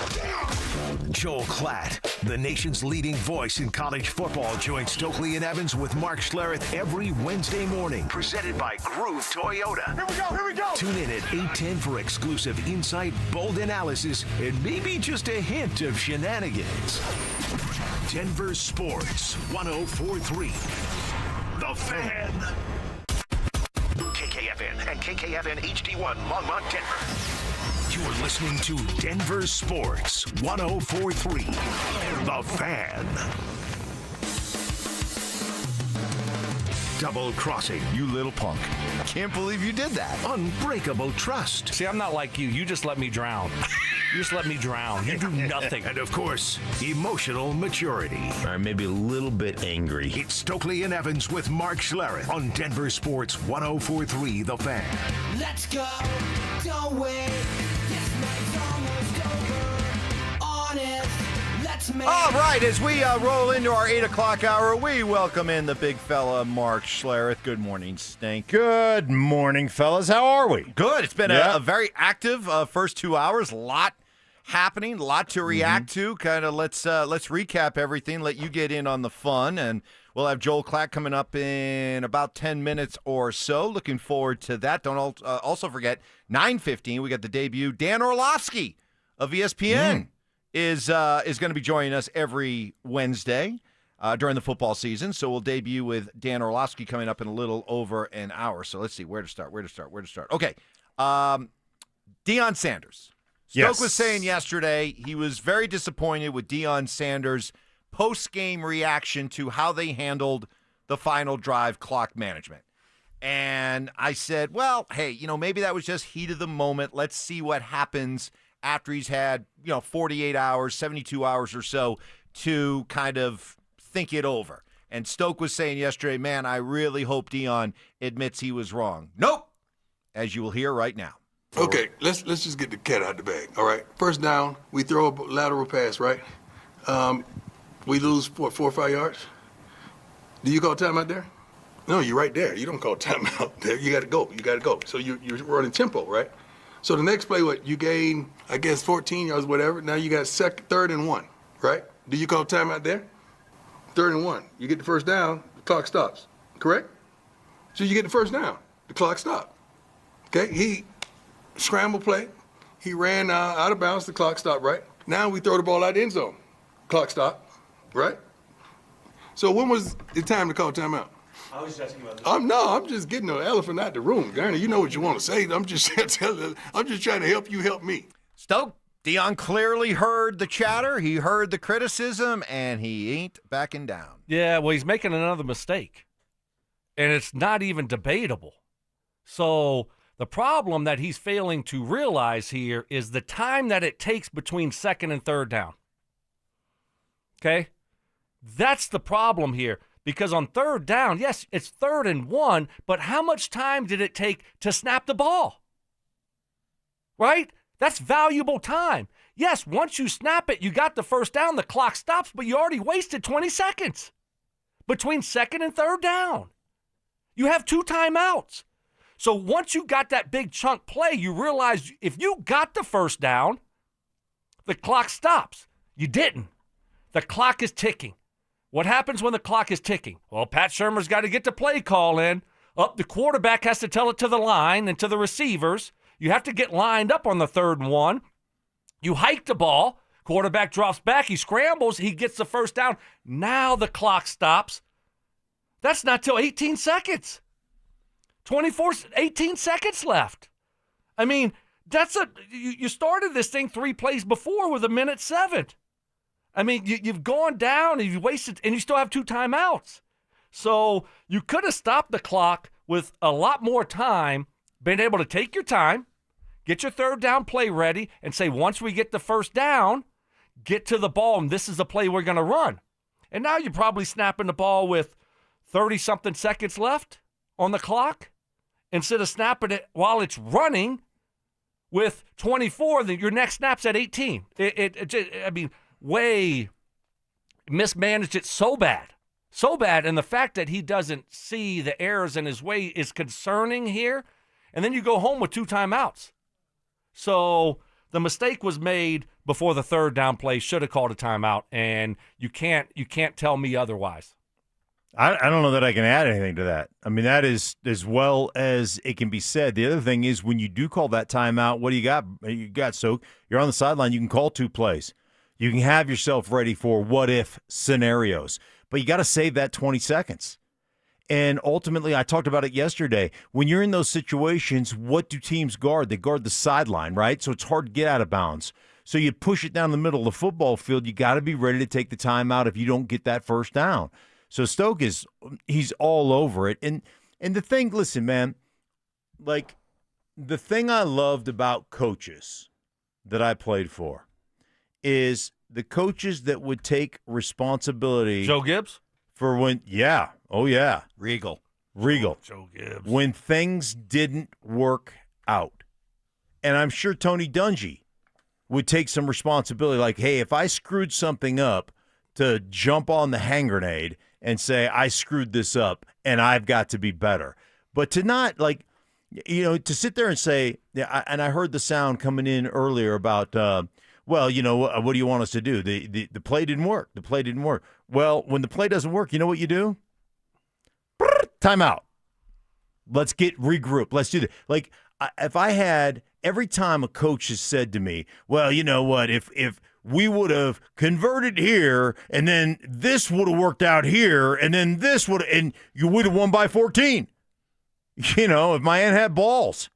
Joel Klatt, the nation's leading voice in college football, joins Stokley and Evans with Mark Schlereth every Wednesday morning. Presented by Groove Toyota. Here we go! Tune in at 8:10 for exclusive insight, bold analysis, and maybe just a hint of shenanigans. Denver Sports 104.3. The Fan. KKFN and KKFN HD1 Longmont, Denver. You're listening to Denver Sports 104.3. The Fan. Double crossing, you little punk. Can't believe you did that. Unbreakable trust. See, I'm not like you. You just let me drown. You just let me drown. You do nothing. And of course, emotional maturity. Or maybe a little bit angry. It's Stokley and Evans with Mark Schlereth on Denver Sports 104.3 The Fan. Let's go. Don't wait. This night's almost over. Honest. Let's make. All right, as we roll into our 8 o'clock hour, we welcome in the big fella, Mark Schlereth. Good morning, Stink. Good morning, fellas. How are we? Good. It's been a very active first 2 hours. A lot happening, a lot to react to. Kind of let's recap everything, let you get in on the fun, and we'll have Joel Klatt coming up in about 10 minutes or so. Looking forward to that. Don't also forget, 9:15, we got the debut. Dan Orlovsky of ESPN is going to be joining us every Wednesday. during the football season. So we'll debut with Dan Orlovsky coming up in a little over an hour. So let's see where to start. Okay. Deion Sanders. Stoke was saying yesterday he was very disappointed with Deion Sanders' post-game reaction to how they handled the final drive clock management. And I said, well, hey, maybe that was just heat of the moment. Let's see what happens after he's had, 48 hours, 72 hours or so to kind of think it over. And Stoke was saying yesterday, man, I really hope Deion admits he was wrong. Nope, as you will hear right now. Okay, let's just get the cat out the bag, all right? First down, we throw a lateral pass, right? We lose, 4 or 5 yards? Do you call timeout there? No, you're right there. You don't call timeout there. You got to go. So you're running tempo, right? So the next play, you gain, 14 yards, whatever. Now you got 3rd and 1, right? Do you call timeout there? 3rd and 1. You get the first down, the clock stops, correct? So you get the first down, the clock stopped. Okay, he scrambled play. He ran out of bounds, the clock stopped, right? Now we throw the ball out the end zone. Clock stopped, right? So when was the time to call timeout? I was just asking about this. I'm just getting the elephant out the room, Garner. You know what you want to say. I'm just trying to help you help me. Stoke, Deion clearly heard the chatter. He heard the criticism, and he ain't backing down. Yeah, well, he's making another mistake, and it's not even debatable. So the problem that he's failing to realize here is the time that it takes between 2nd and 3rd down. Okay? That's the problem here. Because on 3rd down, yes, it's 3rd and 1, but how much time did it take to snap the ball? Right? That's valuable time. Yes, once you snap it, you got the first down, the clock stops, but you already wasted 20 seconds between 2nd and 3rd down. You have 2 timeouts. So once you got that big chunk play, you realize if you got the first down, the clock stops. You didn't. The clock is ticking. What happens when the clock is ticking? Well, Pat Shurmur's got to get the play call in. The quarterback has to tell it to the line and to the receivers. You have to get lined up on the 3rd and 1. You hike the ball. Quarterback drops back. He scrambles. He gets the first down. Now the clock stops. That's not till 18 seconds. 18 seconds left. I mean, you started this thing 3 plays before with 1:07. I mean, you've gone down and you've wasted, and you still have 2 timeouts. So you could have stopped the clock with a lot more time, been able to take your time, get your 3rd down play ready, and say, once we get the first down, get to the ball, and this is the play we're going to run. And now you're probably snapping the ball with 30-something seconds left on the clock instead of snapping it while it's running with 24, then your next snap's at 18. Way mismanaged it so bad. And the fact that he doesn't see the errors in his way is concerning here. And then you go home with 2 timeouts. So the mistake was made before the 3rd down play. Should have called a timeout, and you can't tell me otherwise. I don't know that I can add anything to that. I mean, that is as well as it can be said. The other thing is when you do call that timeout, what do you got? So you're on the sideline. You can call 2 plays. You can have yourself ready for what-if scenarios, but you got to save that 20 seconds. And ultimately, I talked about it yesterday. When you're in those situations, what do teams guard? They guard the sideline, right? So it's hard to get out of bounds. So you push it down the middle of the football field. You got to be ready to take the timeout if you don't get that first down. So Stoke he's all over it. And the thing, listen, man, like the thing I loved about coaches that I played for is the coaches that would take responsibility. Joe Gibbs? For when, yeah. Oh, yeah. Regal. Joe Gibbs. When things didn't work out. And I'm sure Tony Dungy would take some responsibility. Like, hey, if I screwed something up, to jump on the hand grenade and say, I screwed this up and I've got to be better. But to not, like, to sit there and say, and I heard the sound coming in earlier about, well, what do you want us to do? The play didn't work. The play didn't work. Well, when the play doesn't work, you know what you do? Timeout. Let's get regrouped. Let's do that. Like, if I had every time a coach has said to me, well, you know what, if we would have converted here, and then this would have worked out here, and then this would, and you would have won by 14. You know, if Miami had balls.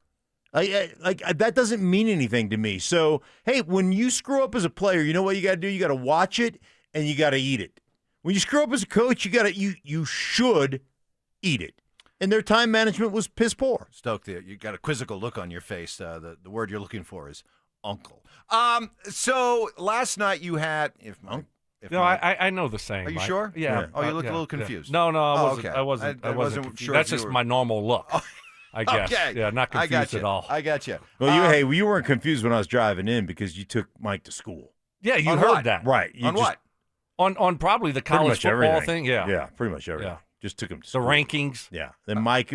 Like that doesn't mean anything to me. So, hey, when you screw up as a player, you know what you got to do? You got to watch it and you got to eat it. When you screw up as a coach, you should eat it. And their time management was piss poor. Stoke, you got a quizzical look on your face. The word you're looking for is uncle. So last night you had I know the saying. Are you Mike. sure? Yeah. Oh, you look a little yeah. confused. No, I wasn't. okay. I wasn't. I wasn't sure. confused. That's just my normal look. I guess. Okay. Yeah, not I got confused you. at all. I got you. Well, you weren't confused when I was driving in because you took Mike to school. Yeah, you On heard what? that. Right. On what? On probably the Pretty college much football everything. thing. Yeah. Yeah, pretty much everything. Yeah. Just took him to The school. rankings. Yeah. Then Mike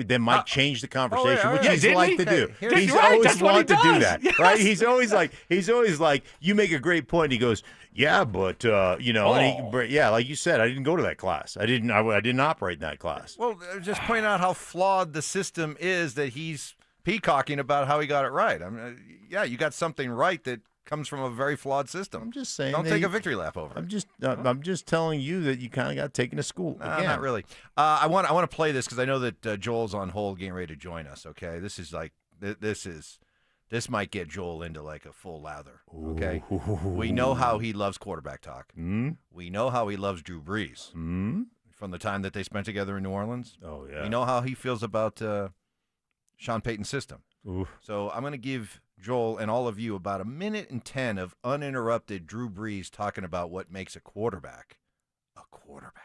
changed the conversation, yeah, which yeah. he's Didn't like he? to do. Hey, He's right, always that's what he wanted to do does. that, Yes. right? He's always like, you make a great point. He goes, yeah, but and like you said, I didn't go to that class. I didn't operate in that class. Well, just point out how flawed the system is that he's peacocking about how he got it right. I mean, yeah, you got something right that comes from a very flawed system. I'm just saying. Don't take a victory lap over it. I'm just telling you that you kind of got taken to school. Again. Not really. I want to play this because I know that Joel's on hold, getting ready to join us. Okay, this might get Joel into like a full lather. Okay, we know how he loves quarterback talk. We know how he loves Drew Brees from the time that they spent together in New Orleans. Oh yeah. We know how he feels about Sean Payton's system. Oof. So I'm going to give Joel and all of you about 1:10 of uninterrupted Drew Brees talking about what makes a quarterback a quarterback.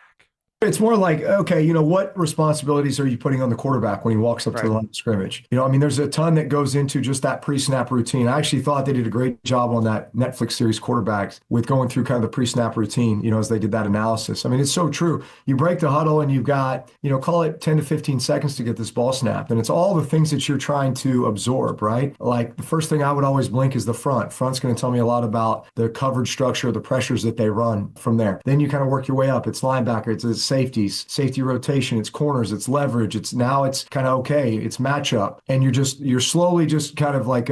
It's more like, okay, what responsibilities are you putting on the quarterback when he walks up to the line of scrimmage? There's a ton that goes into just that pre-snap routine. I actually thought they did a great job on that Netflix series Quarterbacks with going through kind of the pre-snap routine, as they did that analysis. I mean, it's so true. You break the huddle and you've got, call it 10 to 15 seconds to get this ball snapped. And it's all the things that you're trying to absorb, right? Like the first thing I would always blink is the front. Front's going to tell me a lot about the coverage structure, the pressures that they run from there. Then you kind of work your way up. It's linebacker, it's safeties, safety rotation, it's corners, it's leverage, it's kind of okay, it's matchup, and you're slowly just kind of like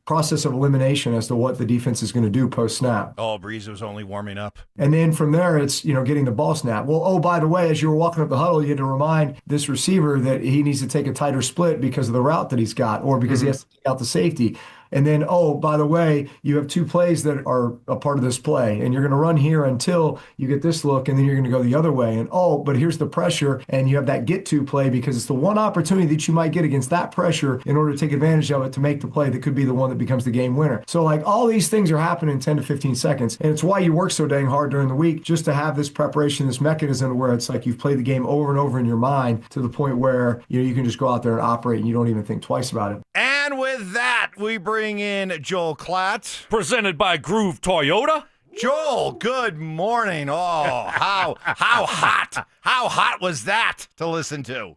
process of elimination as to what the defense is going to do post snap. Oh, Brees was only warming up. And then from there, it's, getting the ball snap. Well, oh, by the way, as you were walking up the huddle, you had to remind this receiver that he needs to take a tighter split because of the route that he's got, or because he has to take out the safety. And then, oh, by the way, you have two plays that are a part of this play, and you're going to run here until you get this look, and then you're going to go the other way. And, oh, but here's the pressure, and you have that get-to play because it's the one opportunity that you might get against that pressure in order to take advantage of it to make the play that could be the one that becomes the game winner. So, like, all these things are happening in 10 to 15 seconds, and it's why you work so dang hard during the week just to have this preparation, this mechanism where it's like you've played the game over and over in your mind to the point where, you can just go out there and operate, and you don't even think twice about it. And with that, we bring in Joel Clatt. Presented by Groove Toyota. Joel, good morning. Oh, how hot was that to listen to?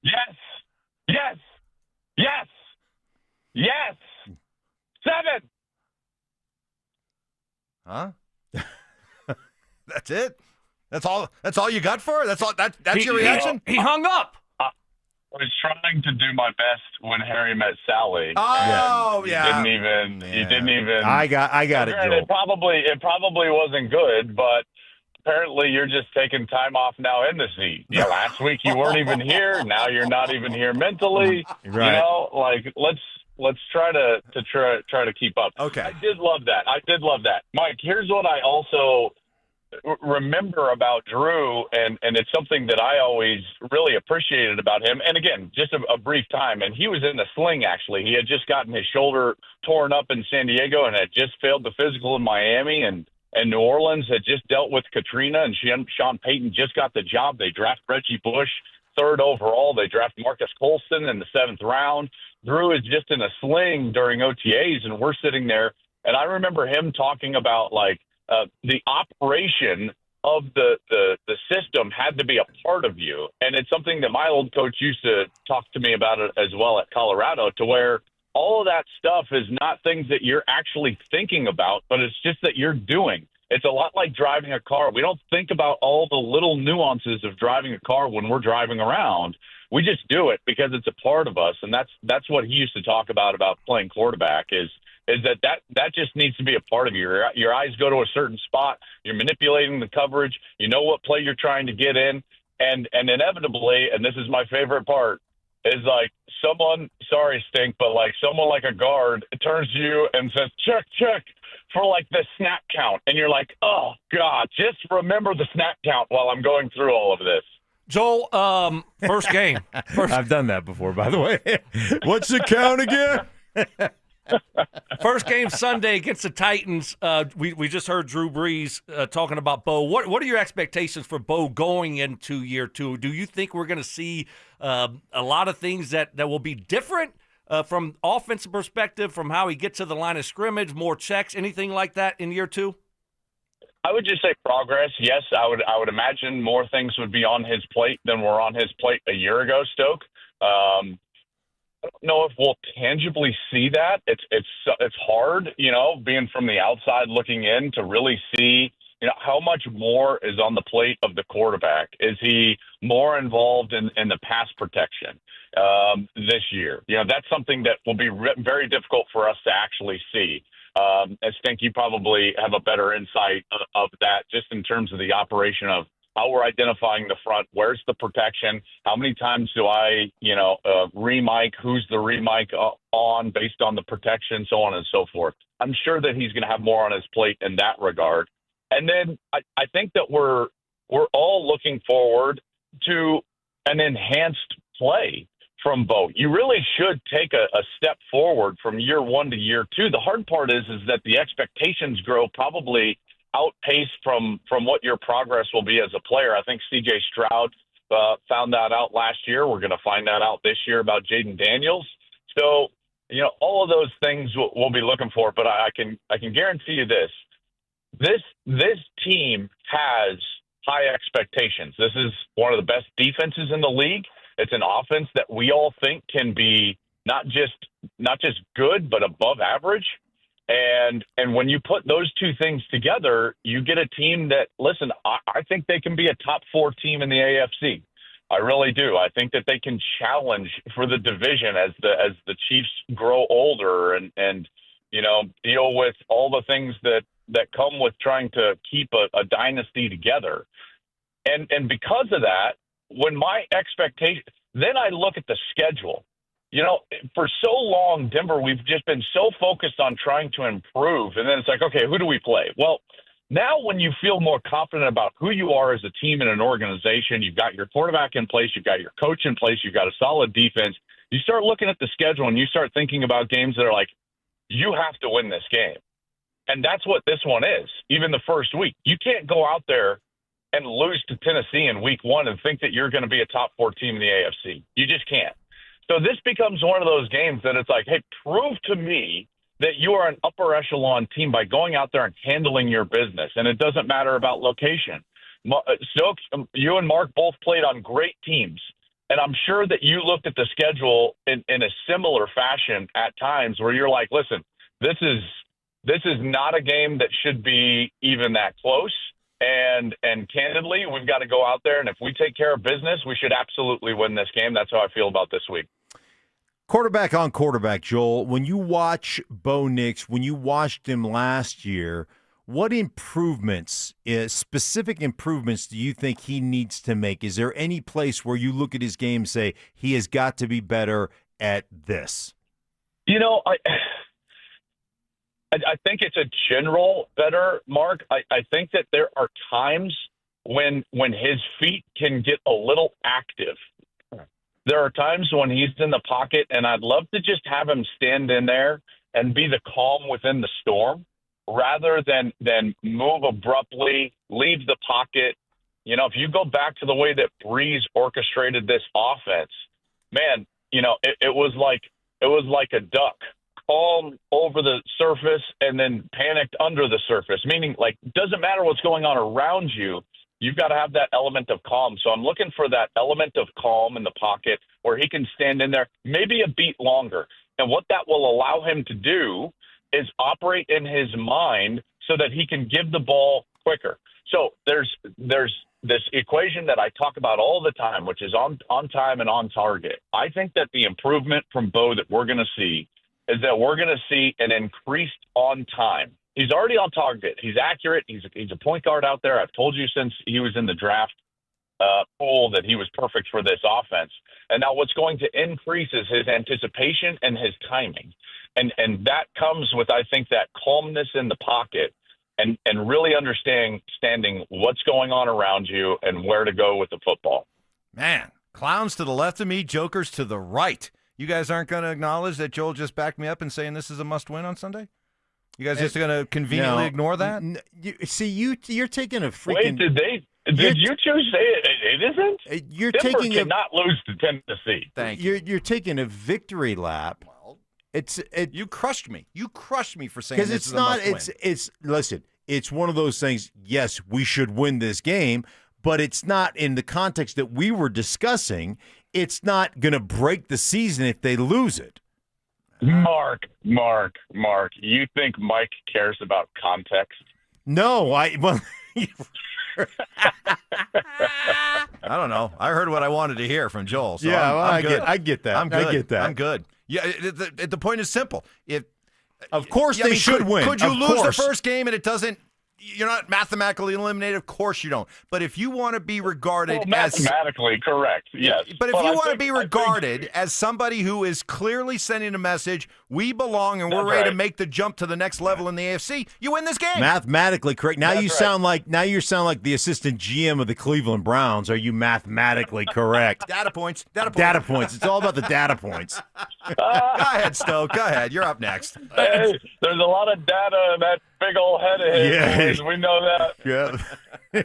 Yes. 7. Huh? That's it? That's all you got for it? That's your reaction? He hung up. I was trying to do my best when Harry met Sally. Oh, and yeah. You didn't even. I got it, Joel. It probably wasn't good, but apparently you're just taking time off now in the seat. Yeah, last week you weren't even here. Now you're not even here mentally. Right. Let's try to keep up. Okay. I did love that. Mike, here's what I also remember about Drew, and it's something that I always really appreciated about him. And again, just a brief time, and he was in the sling, actually. He had just gotten his shoulder torn up in San Diego and had just failed the physical in Miami, and New Orleans had just dealt with Katrina, and Sean Payton just got the job. They draft Reggie Bush 3rd overall. They draft Marcus Colston in the 7th round. Drew is just in a sling during OTAs, and we're sitting there, and I remember him talking about, the operation of the system had to be a part of you. And it's something that my old coach used to talk to me about it as well at Colorado, to where all of that stuff is not things that you're actually thinking about, but it's just that you're doing. It's a lot like driving a car. We don't think about all the little nuances of driving a car when we're driving around. We just do it because it's a part of us. And that's what he used to talk about playing quarterback is is that just needs to be a part of you. Your eyes go to a certain spot. You're manipulating the coverage. You know what play you're trying to get in. And inevitably, and this is my favorite part, is like someone, sorry, Stink, but like someone like a guard turns to you and says, check, for like the snap count. And you're like, oh, God, just remember the snap count while I'm going through all of this. Joel, first game. I've done that before, by the way. What's the count again? First game Sunday against the Titans. We just heard Drew Brees talking about Bo. What are your expectations for Bo going into year two? Do you think we're going to see a lot of things that will be different from offensive perspective, from how he gets to the line of scrimmage, more checks, anything like that in year two? I would just say progress. Yes, I would imagine more things would be on his plate than were on his plate a year ago, Stoke. I don't know if we'll tangibly see that. It's hard, being from the outside looking in to really see, how much more is on the plate of the quarterback. Is he more involved in the pass protection this year? That's something that will be very difficult for us to actually see. I think you probably have a better insight of that just in terms of the operation of how we're identifying the front, where's the protection, how many times do I, re-mic, who's the re-mic on based on the protection, so on and so forth. I'm sure that he's going to have more on his plate in that regard. And then I think that we're all looking forward to an enhanced play from Bo. You really should take a step forward from year one to year two. The hard part is that the expectations grow probably outpace from what your progress will be as a player. I think C.J. Stroud found that out last year. We're going to find that out this year about Jaden Daniels. So, all of those things we'll be looking for. But I can guarantee you this. This team has high expectations. This is one of the best defenses in the league. It's an offense that we all think can be not just good, but above average. And when you put those two things together, you get a team that, listen, I think they can be a top 4 team in the AFC. I really do. I think that they can challenge for the division as the Chiefs grow older and deal with all the things that come with trying to keep a dynasty together. And because of that, when my expectation, then I look at the schedule. For so long, Denver, we've just been so focused on trying to improve. And then it's like, okay, who do we play? Well, now when you feel more confident about who you are as a team and an organization, you've got your quarterback in place, you've got your coach in place, you've got a solid defense, you start looking at the schedule and you start thinking about games that are like, you have to win this game. And that's what this one is, even the first week. You can't go out there and lose to Tennessee in week one and think that you're going to be a top 4 team in the AFC. You just can't. So this becomes one of those games that it's like, hey, prove to me that you are an upper echelon team by going out there and handling your business. And it doesn't matter about location. Stokes, you and Mark both played on great teams. And I'm sure that you looked at the schedule in a similar fashion at times where you're like, listen, this is not a game that should be even that close. And candidly, we've got to go out there, and if we take care of business, we should absolutely win this game. That's how I feel about this week. Quarterback on quarterback, Joel, when you watch Bo Nix, when you watched him last year, what improvements, specific improvements, do you think he needs to make? Is there any place where you look at his game and say, he has got to be better at this? I think it's a general better, Mark. I think that there are times when his feet can get a little active. There are times when he's in the pocket, and I'd love to just have him stand in there and be the calm within the storm rather than move abruptly, leave the pocket. If you go back to the way that Brees orchestrated this offense, man, it was like a duck. Calm over the surface and then panicked under the surface, meaning doesn't matter what's going on around you. You've got to have that element of calm. So I'm looking for that element of calm in the pocket where he can stand in there maybe a beat longer. And what that will allow him to do is operate in his mind so that he can give the ball quicker. So there's this equation that I talk about all the time, which is on time and on target. I think that the improvement from Bo that we're going to see is that we're going to see an increased on time. He's already on target. He's accurate. He's a point guard out there. I've told you since he was in the draft pool that he was perfect for this offense. And now what's going to increase is his anticipation and his timing. And that comes with, I think, that calmness in the pocket and really understanding what's going on around you and where to go with the football. Man, clowns to the left of me, jokers to the right. You guys aren't going to acknowledge that Joel just backed me up in saying this is a must-win on Sunday? You guys just going to conveniently ignore that? You're taking a freaking... Wait, did you two say it isn't? You're Denver taking cannot lose to Tennessee. Thank you. You're taking a victory lap. You crushed me. You crushed me for saying this it's is not. a must-win. Listen. It's one of those things. Yes, we should win this game, but it's not in the context that we were discussing. It's not going to break the season if they lose it. Mark, you think Mike cares about context? No, well, I don't know. I heard what I wanted to hear from Joel. So yeah, I'm good. I get that. I'm good. I get that. I'm good. Yeah, the point is simple. Of course they should win. Could you Of lose course. the first game and it doesn't? You're not mathematically eliminated. Of course you don't. But if you want to be regarded as mathematically correct, yes. But if you want to be regarded as somebody who is clearly sending a message, we belong and we're ready to make the jump to the next level in the AFC, you win this game. Mathematically correct. Now That's you right. sound like the assistant GM of the Cleveland Browns. Are you mathematically correct? Data points. Data points. It's all about the data points. Go ahead, Stoke. Go ahead. You're up next. Hey, there's a lot of data in that big old head of his. Yeah. Boys. We know that. Yeah.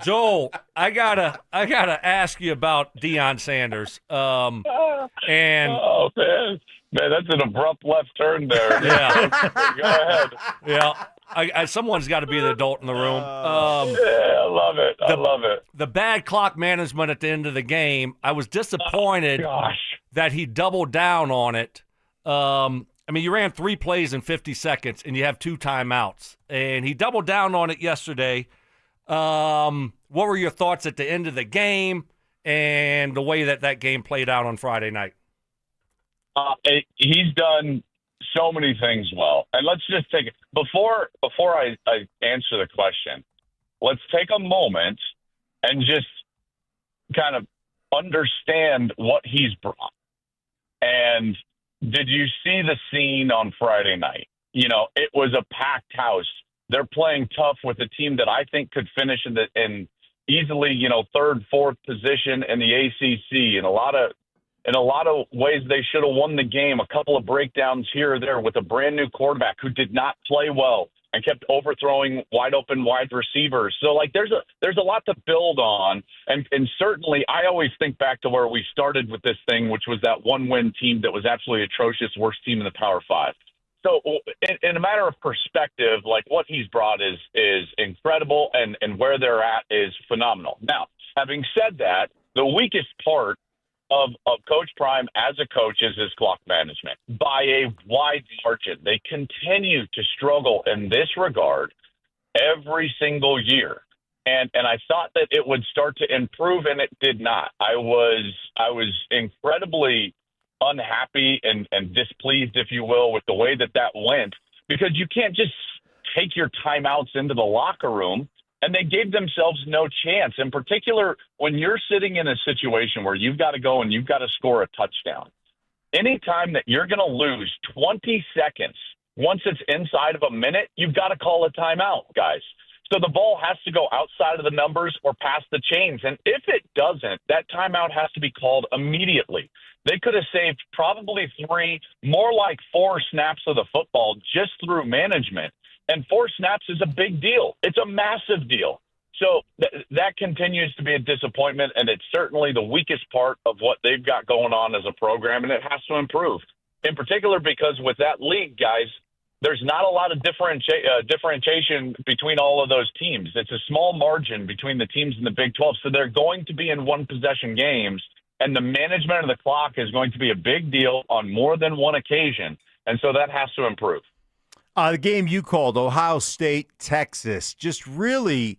Joel, I gotta ask you about Deion Sanders. And oh man, that's an abrupt left turn there. Yeah. Go ahead. Yeah. Someone's got to be the adult in the room. Yeah, I love it. I love it. The bad clock management at the end of the game, I was disappointed that he doubled down on it. I mean, you ran 3 plays in 50 seconds, and you have 2 timeouts. And he doubled down on it yesterday. What were your thoughts at the end of the game and the way that game played out on Friday night? He's done so many things well. And let's just take it. Before I answer the question, let's take a moment and just kind of understand what he's brought. And did you see the scene on Friday night? You know, it was a packed house. They're playing tough with a team that I think could finish in easily, 3rd, 4th position in the ACC. In a lot of ways, they should have won the game. A couple of breakdowns here or there with a brand new quarterback who did not play well and kept overthrowing wide open wide receivers. So there's a lot to build on. And certainly I always think back to where we started with this thing, which was that 1-win team that was absolutely atrocious, worst team in the Power 5. So in a matter of perspective, what he's brought is incredible and where they're at is phenomenal. Now, having said that, the weakest part of Coach Prime as a coach is his clock management by a wide margin. They continue to struggle in this regard every single year. And I thought that it would start to improve, and it did not. I was incredibly unhappy and displeased, if you will, with the way that went, because you can't just take your timeouts into the locker room. And they gave themselves no chance, in particular when you're sitting in a situation where you've got to go and you've got to score a touchdown. Anytime that you're going to lose 20 seconds, once it's inside of a minute, you've got to call a timeout, guys. So the ball has to go outside of the numbers or past the chains. And if it doesn't, that timeout has to be called immediately. They could have saved probably 3, more like 4 snaps of the football just through management. And 4 snaps is a big deal. It's a massive deal. So that continues to be a disappointment, and it's certainly the weakest part of what they've got going on as a program, and it has to improve. In particular, because with that league, guys, there's not a lot of differentiation between all of those teams. It's a small margin between the teams in the Big 12, so they're going to be in one-possession games, and the management of the clock is going to be a big deal on more than one occasion, and so that has to improve. The game you called, Ohio State, Texas, just really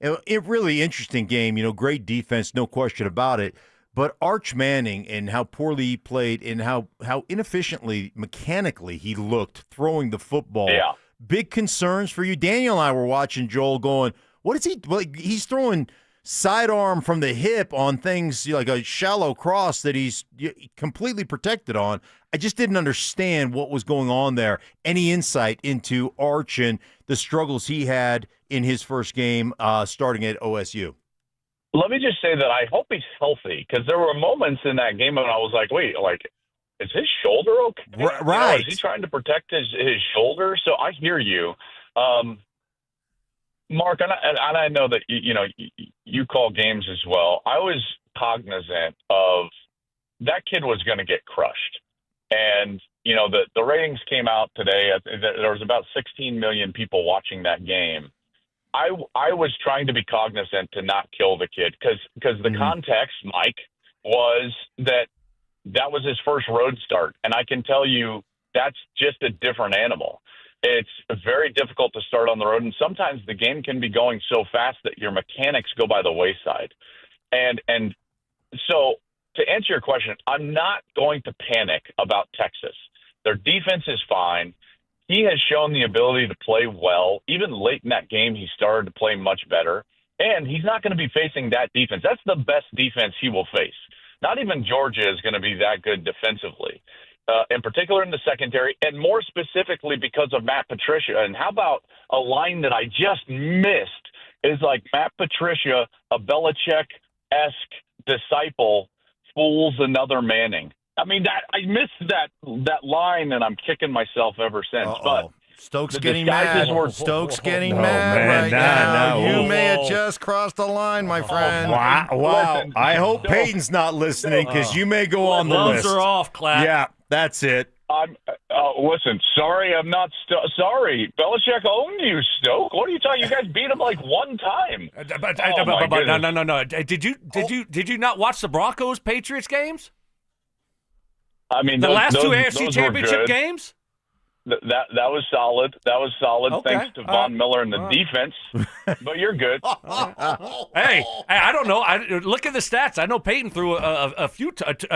interesting game. Great defense, no question about it. But Arch Manning and how poorly he played and how inefficiently, mechanically he looked throwing the football. Yeah. Big concerns for you. Daniel and I were watching Joel going, what is he – like he's throwing sidearm from the hip on things like a shallow cross that he's completely protected on. I just didn't understand what was going on there. Any insight into Arch and the struggles he had in his first game starting at OSU? Let me just say that I hope he's healthy, because there were moments in that game when I was like, wait, like, is his shoulder okay? Right. You know, is he trying to protect his shoulder? So I hear you. Mark, and I know that, you call games as well. I was cognizant of that kid was going to get crushed. And, the ratings came out today. There was about 16 million people watching that game. I was trying to be cognizant to not kill the kid because the context, Mike, was that was his first road start. And I can tell you that's just a different animal. It's very difficult to start on the road. And sometimes the game can be going so fast that your mechanics go by the wayside. And so to answer your question, I'm not going to panic about Texas. Their defense is fine. He has shown the ability to play well. Even late in that game, he started to play much better. And he's not going to be facing that defense. That's the best defense he will face. Not even Georgia is going to be that good defensively, in particular in the secondary, and more specifically because of Matt Patricia. And how about a line that I just missed is like Matt Patricia, a Belichick-esque disciple, fools another Manning. I mean, I missed that line, and I'm kicking myself ever since. But Stokes getting mad. Stokes getting mad man, right now. no. You may have just crossed the line, my friend. Wow. Listen, I hope Peyton's not listening because you may go on the Gloves list. are off, Clatt. Yeah, that's it. Listen, sorry, I'm not sorry. Belichick owned you, Stoke. What are you talking? You guys beat him like one time. No. Did you not watch the Broncos Patriots games? I mean, The last two those AFC were Championship good. games? That was solid. That was solid. Okay. Thanks to Von Miller and the defense. But you're good. Hey, I don't know. Look at the stats. I know Peyton threw a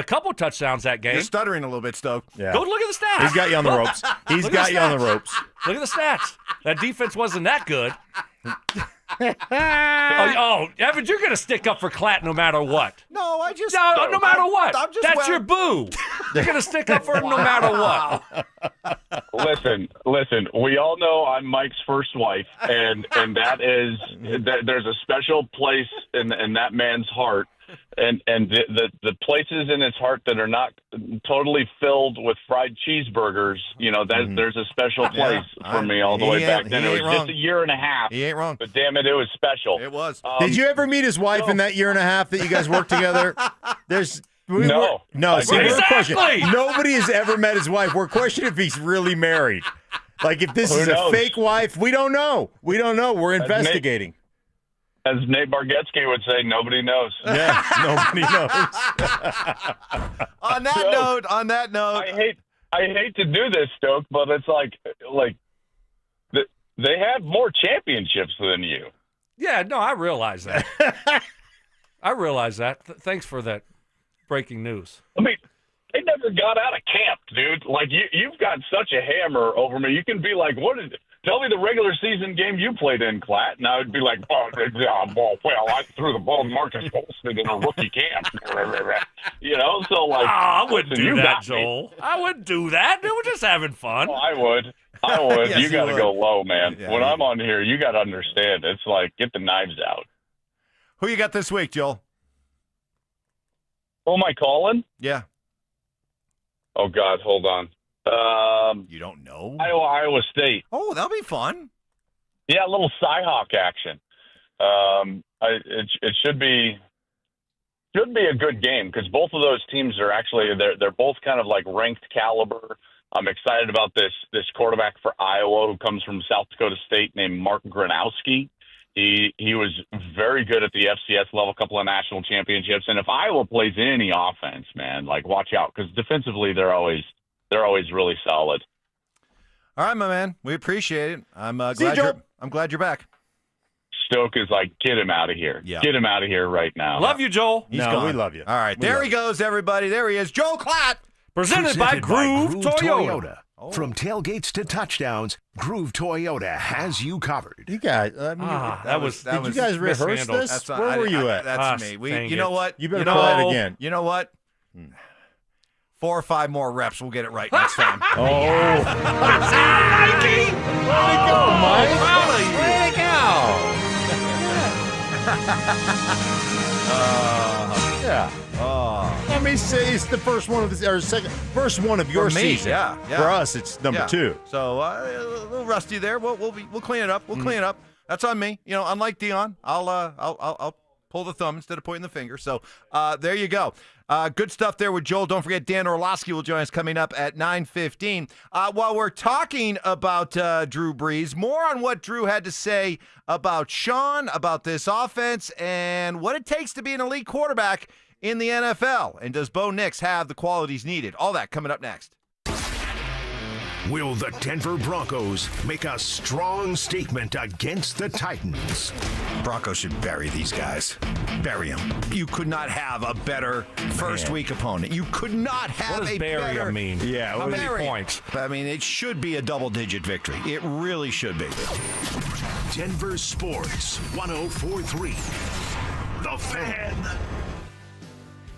couple touchdowns that game. You're stuttering a little bit, Stoke. Yeah. Go look at the stats. He's got you on the ropes. He's got you on the ropes. Look at the stats. That defense wasn't that good. Evans, you're going to stick up for Clatt no matter what. No, I just no matter what. That's your boo. You're going to stick up for him no matter what. Listen. We all know I'm Mike's first wife, and that is there's a special place in that man's heart, and the places in his heart that are not totally filled with fried cheeseburgers. There's a special place for me all the way back then. It was just a year and a half. He ain't wrong. But damn it was special. It was. Did you ever meet his wife in that year and a half that you guys worked together? No. See, we're Exactly. questioning. Nobody has ever met his wife. We're questioning if he's really married. Like if this Who is knows? a fake wife, we don't know. We're investigating. As Nate Bargatze would say, nobody knows. Yeah, nobody knows. On that note, I hate to do this, Stoke, but it's like they have more championships than you. Yeah, no, I realize that. Thanks for that breaking news. I mean, they never got out of camp, dude. Like you've got such a hammer over me. You can be like, tell me the regular season game you played in, Clatt, and I would be like, I threw the ball to Marcus Holston in a rookie camp. So like, I wouldn't listen, do you that, got me. Joel. I wouldn't do that. We were just having fun. Oh, I would. Yes, you got to would. go low, man. Yeah, when I'm on here, you got to understand. It's like, get the knives out. who you got this week, Joel? Who am I calling? Yeah. Oh, God, hold on. You don't know? Iowa State. Oh, that'll be fun. Yeah, a little Cyhawk action. It should be a good game because both of those teams are actually they're both kind of like ranked caliber. I'm excited about this quarterback for Iowa who comes from South Dakota State named Mark Gronowski. He was very good at the FCS level, a couple of national championships. And if Iowa plays any offense, man, like watch out because defensively they're always really solid. All right, my man. We appreciate it. I'm See you, glad Joel. I'm glad you're back. Stoke is like, get him out of here. Yeah. Get him out of here right now. Love you, Joel. He's No, gone. we love you. All right, there he goes, everybody. There he is. Joel Clatt. Presented by Groove Toyota. From tailgates to touchdowns, Groove Toyota has you covered. You guys, that was did you guys rehearse mishandled. this? Where were you at? That's me. dang You know it. what? You better try it again. You know what? 4 or 5 more reps, we'll get it right next time. Oh, Nike! Mike. Proud of you. Way to go. Yeah. Let me say it's the first one of this, or first one of your For me, season. yeah. For us, it's number 2. So a little rusty there. We'll clean it up. We'll clean it up. That's on me. You know, unlike Deion, I'll pull the thumb instead of pointing the finger. So there you go. Good stuff there with Joel. Don't forget Dan Orlovsky will join us coming up at 9:15. While we're talking about Drew Brees, more on what Drew had to say about Sean, about this offense, and what it takes to be an elite quarterback in the NFL. And does Bo Nix have the qualities needed? All that coming up next. Will the Denver Broncos make a strong statement against the Titans? Broncos should bury these guys. Bury them. You could not have a better first-week opponent. You could not have What does a bury better... them mean? Yeah, How many points? I mean, it should be a double-digit victory. It really should be. Denver Sports 104.3. The Fan.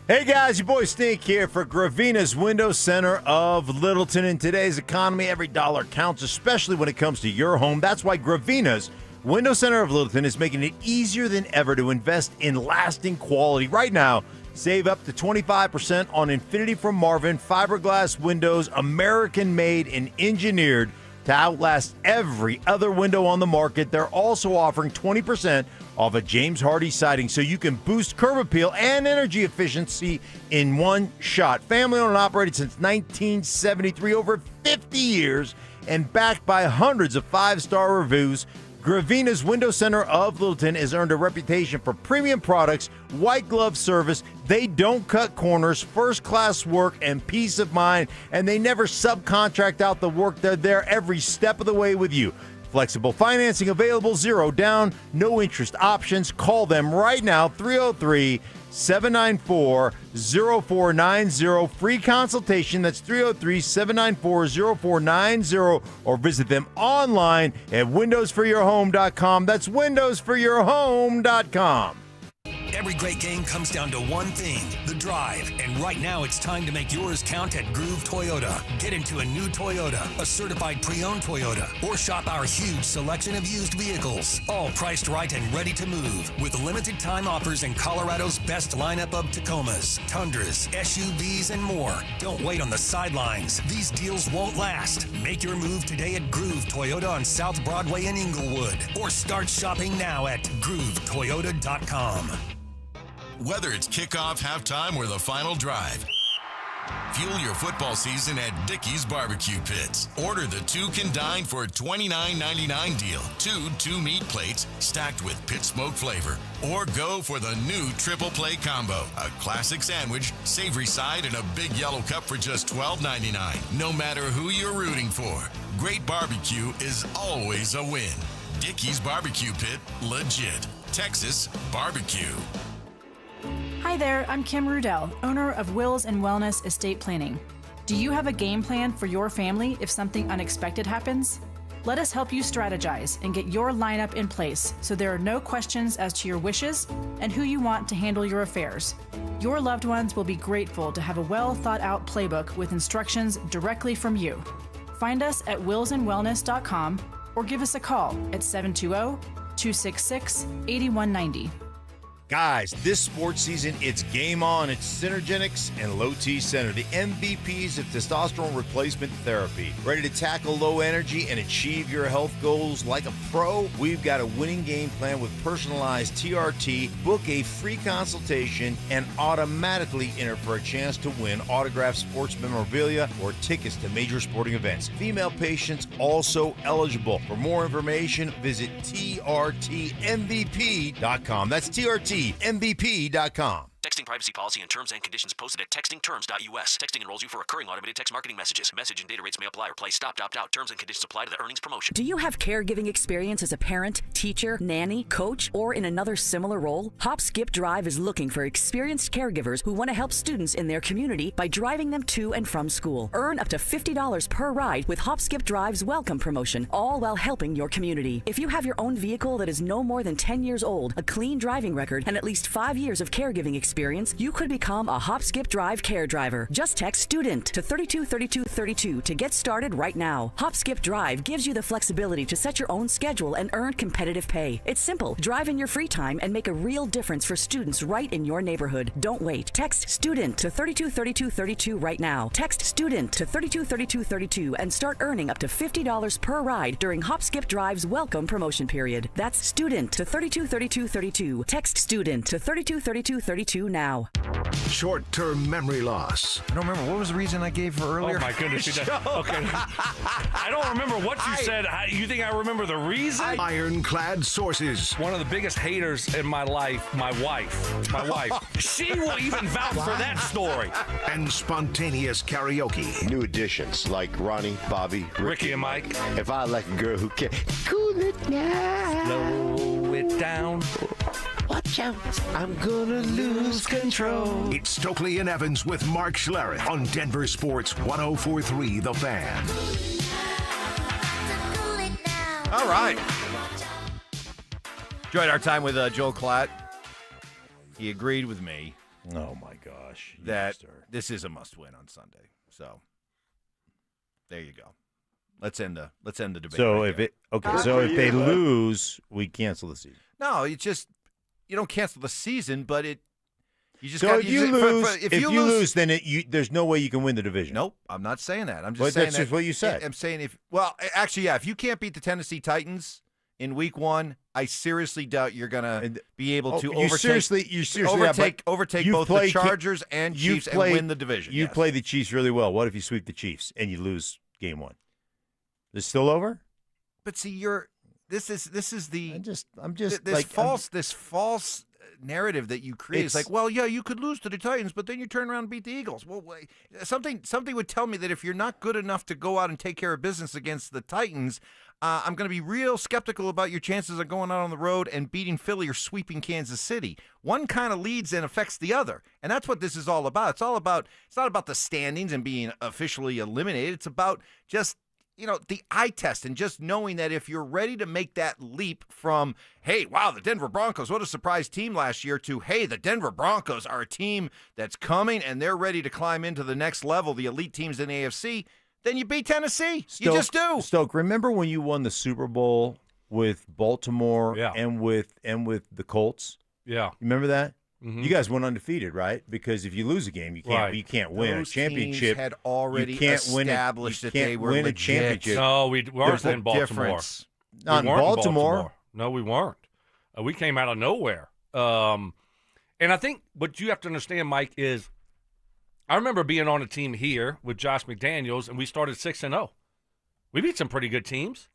Hey guys, your boy Stink here for Gravina's Window Center of Littleton. In today's economy, every dollar counts, especially when it comes to your home. That's why Gravina's Window Center of Littleton is making it easier than ever to invest in lasting quality. Right now, save up to 25% on Infinity from Marvin fiberglass windows, American-made and engineered to outlast every other window on the market. They're also offering 20% off a James Hardy siding so you can boost curb appeal and energy efficiency in one shot. Family owned and operated since 1973, over 50 years, and backed by hundreds of 5-star reviews. Gravina's Window Center of Littleton has earned a reputation for premium products, white glove service. They don't cut corners, first-class work, and peace of mind, and they never subcontract out the work. They're there every step of the way with you. Flexible financing available, 0 down, no interest options. Call them right now, 303-794-0490. Free consultation, that's 303-794-0490, or visit them online at windowsforyourhome.com. That's windowsforyourhome.com. Every great game comes down to one thing, the drive. And right now it's time to make yours count at Groove Toyota. Get into a new Toyota, a certified pre-owned Toyota, or shop our huge selection of used vehicles. All priced right and ready to move, with limited time offers in Colorado's best lineup of Tacomas, Tundras, SUVs, and more. Don't wait on the sidelines. These deals won't last. Make your move today at Groove Toyota on South Broadway in Inglewood, or start shopping now at GrooveToyota.com. Whether it's kickoff, halftime, or the final drive, fuel your football season at Dickey's Barbecue Pits. Order the 2 can dine for a $29.99 deal. 2 meat plates stacked with pit smoke flavor. Or go for the new triple play combo. A classic sandwich, savory side, and a big yellow cup for just $12.99. No matter who you're rooting for, great barbecue is always a win. Dickey's Barbecue Pit, legit. Texas barbecue. Hi there, I'm Kim Rudell, owner of Wills and Wellness Estate Planning. Do you have a game plan for your family if something unexpected happens? Let us help you strategize and get your lineup in place so there are no questions as to your wishes and who you want to handle your affairs. Your loved ones will be grateful to have a well-thought-out playbook with instructions directly from you. Find us at willsandwellness.com or give us a call at 720-266-8190. Guys, this sports season, it's game on. It's Synergenics and Low T Center, the MVPs of testosterone replacement therapy. Ready to tackle low energy and achieve your health goals like a pro? We've got a winning game plan with personalized TRT. Book a free consultation and automatically enter for a chance to win autographed sports memorabilia or tickets to major sporting events. Female patients also eligible. For more information, visit TRTMVP.com. That's TRTMVP.com. Texting privacy policy and terms and conditions posted at textingterms.us. Texting enrolls you for recurring automated text marketing messages. Message and data rates may apply or play stop, opt out. Terms and conditions apply to the earnings promotion. Do you have caregiving experience as a parent, teacher, nanny, coach, or in another similar role? Hop Skip Drive is looking for experienced caregivers who want to help students in their community by driving them to and from school. Earn up to $50 per ride with Hop Skip Drive's welcome promotion, all while helping your community. If you have your own vehicle that is no more than 10 years old, a clean driving record, and at least 5 years of caregiving experience, you could become a Hop Skip Drive care driver. Just text STUDENT to 323232 to get started right now. Hop Skip Drive gives you the flexibility to set your own schedule and earn competitive pay. It's simple. Drive in your free time and make a real difference for students right in your neighborhood. Don't wait. Text STUDENT to 323232 right now. Text STUDENT to 323232 and start earning up to $50 per ride during Hop Skip Drive's welcome promotion period. That's STUDENT to 323232. Text STUDENT to 323232 now. Short-term memory loss. I don't remember. What was the reason I gave for earlier? Oh, my goodness. Okay. I don't remember what you said. You think I remember the reason? Ironclad sources. One of the biggest haters in my life, my wife. My wife. She will even vouch for that story. And spontaneous karaoke. New additions like Ronnie, Bobby, Ricky and Mike. If I like a girl who can cool it down. Slow it down. Watch out, I'm gonna lose control. It's Stokley and Evans with Mark Schlereth on Denver Sports 104.3 The Fan. All right. Enjoyed our time with Joel Clatt. He agreed with me. Oh, my gosh. That this is a must-win on Sunday. So, there you go. Let's end the debate. So right if they lose, we cancel the season. No, it's just you don't cancel the season, but you just. So if you lose, then there's no way you can win the division. Nope, I'm not saying that. I'm just saying that's just what you said. I'm saying if you can't beat the Tennessee Titans in Week 1, I seriously doubt you're gonna be able to overtake both the Chargers and Chiefs and win the division. You play the Chiefs really well. What if you sweep the Chiefs and you lose Game 1? Is it still over? But see, this is the this false narrative that you create. It's like, well, yeah, you could lose to the Titans, but then you turn around and beat the Eagles. Well, something would tell me that if you're not good enough to go out and take care of business against the Titans, I'm going to be real skeptical about your chances of going out on the road and beating Philly or sweeping Kansas City. One kind of leads and affects the other, and that's what this is all about. It's not about the standings and being officially eliminated. It's about just the eye test and just knowing that if you're ready to make that leap from, hey, wow, the Denver Broncos, what a surprise team last year, to, hey, the Denver Broncos are a team that's coming and they're ready to climb into the next level, the elite teams in the AFC, then you beat Tennessee. You just do. Stoke, remember when you won the Super Bowl with Baltimore and with the Colts? Yeah. Remember that? Mm-hmm. You guys went undefeated, right? Because if you lose a game, you can't win Those a championship. Teams had already established that they were win legit. a championship. No, we weren't in Baltimore. Difference. Not in Baltimore. No, we weren't. We came out of nowhere. And I think what you have to understand, Mike, is I remember being on a team here with Josh McDaniels, and we started 6-0. We beat some pretty good teams.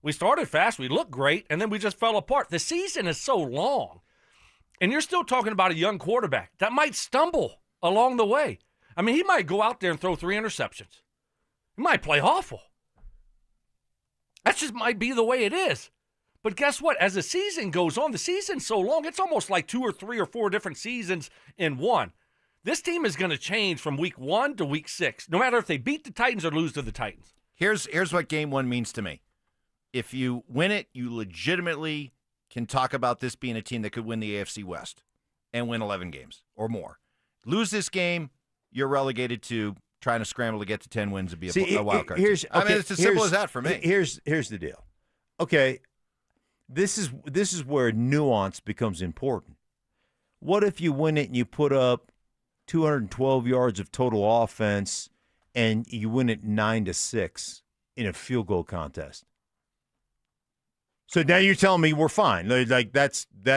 We started fast. We looked great, and then we just fell apart. The season is so long. And you're still talking about a young quarterback that might stumble along the way. I mean, he might go out there and throw 3 interceptions. He might play awful. That just might be the way it is. But guess what? As the season goes on, the season's so long, it's almost like 2 or 3 or 4 different seasons in one. This team is going to change from week 1 to week 6, no matter if they beat the Titans or lose to the Titans. Here's what Game 1 means to me. If you win it, you legitimately can talk about this being a team that could win the AFC West and win 11 games or more. Lose this game, you're relegated to trying to scramble to get to 10 wins and be a wild card. It's as simple as that for me. Here's the deal. Okay, this is where nuance becomes important. What if you win it and you put up 212 yards of total offense and you win it 9-6 in a field goal contest? So now you're telling me we're fine. Like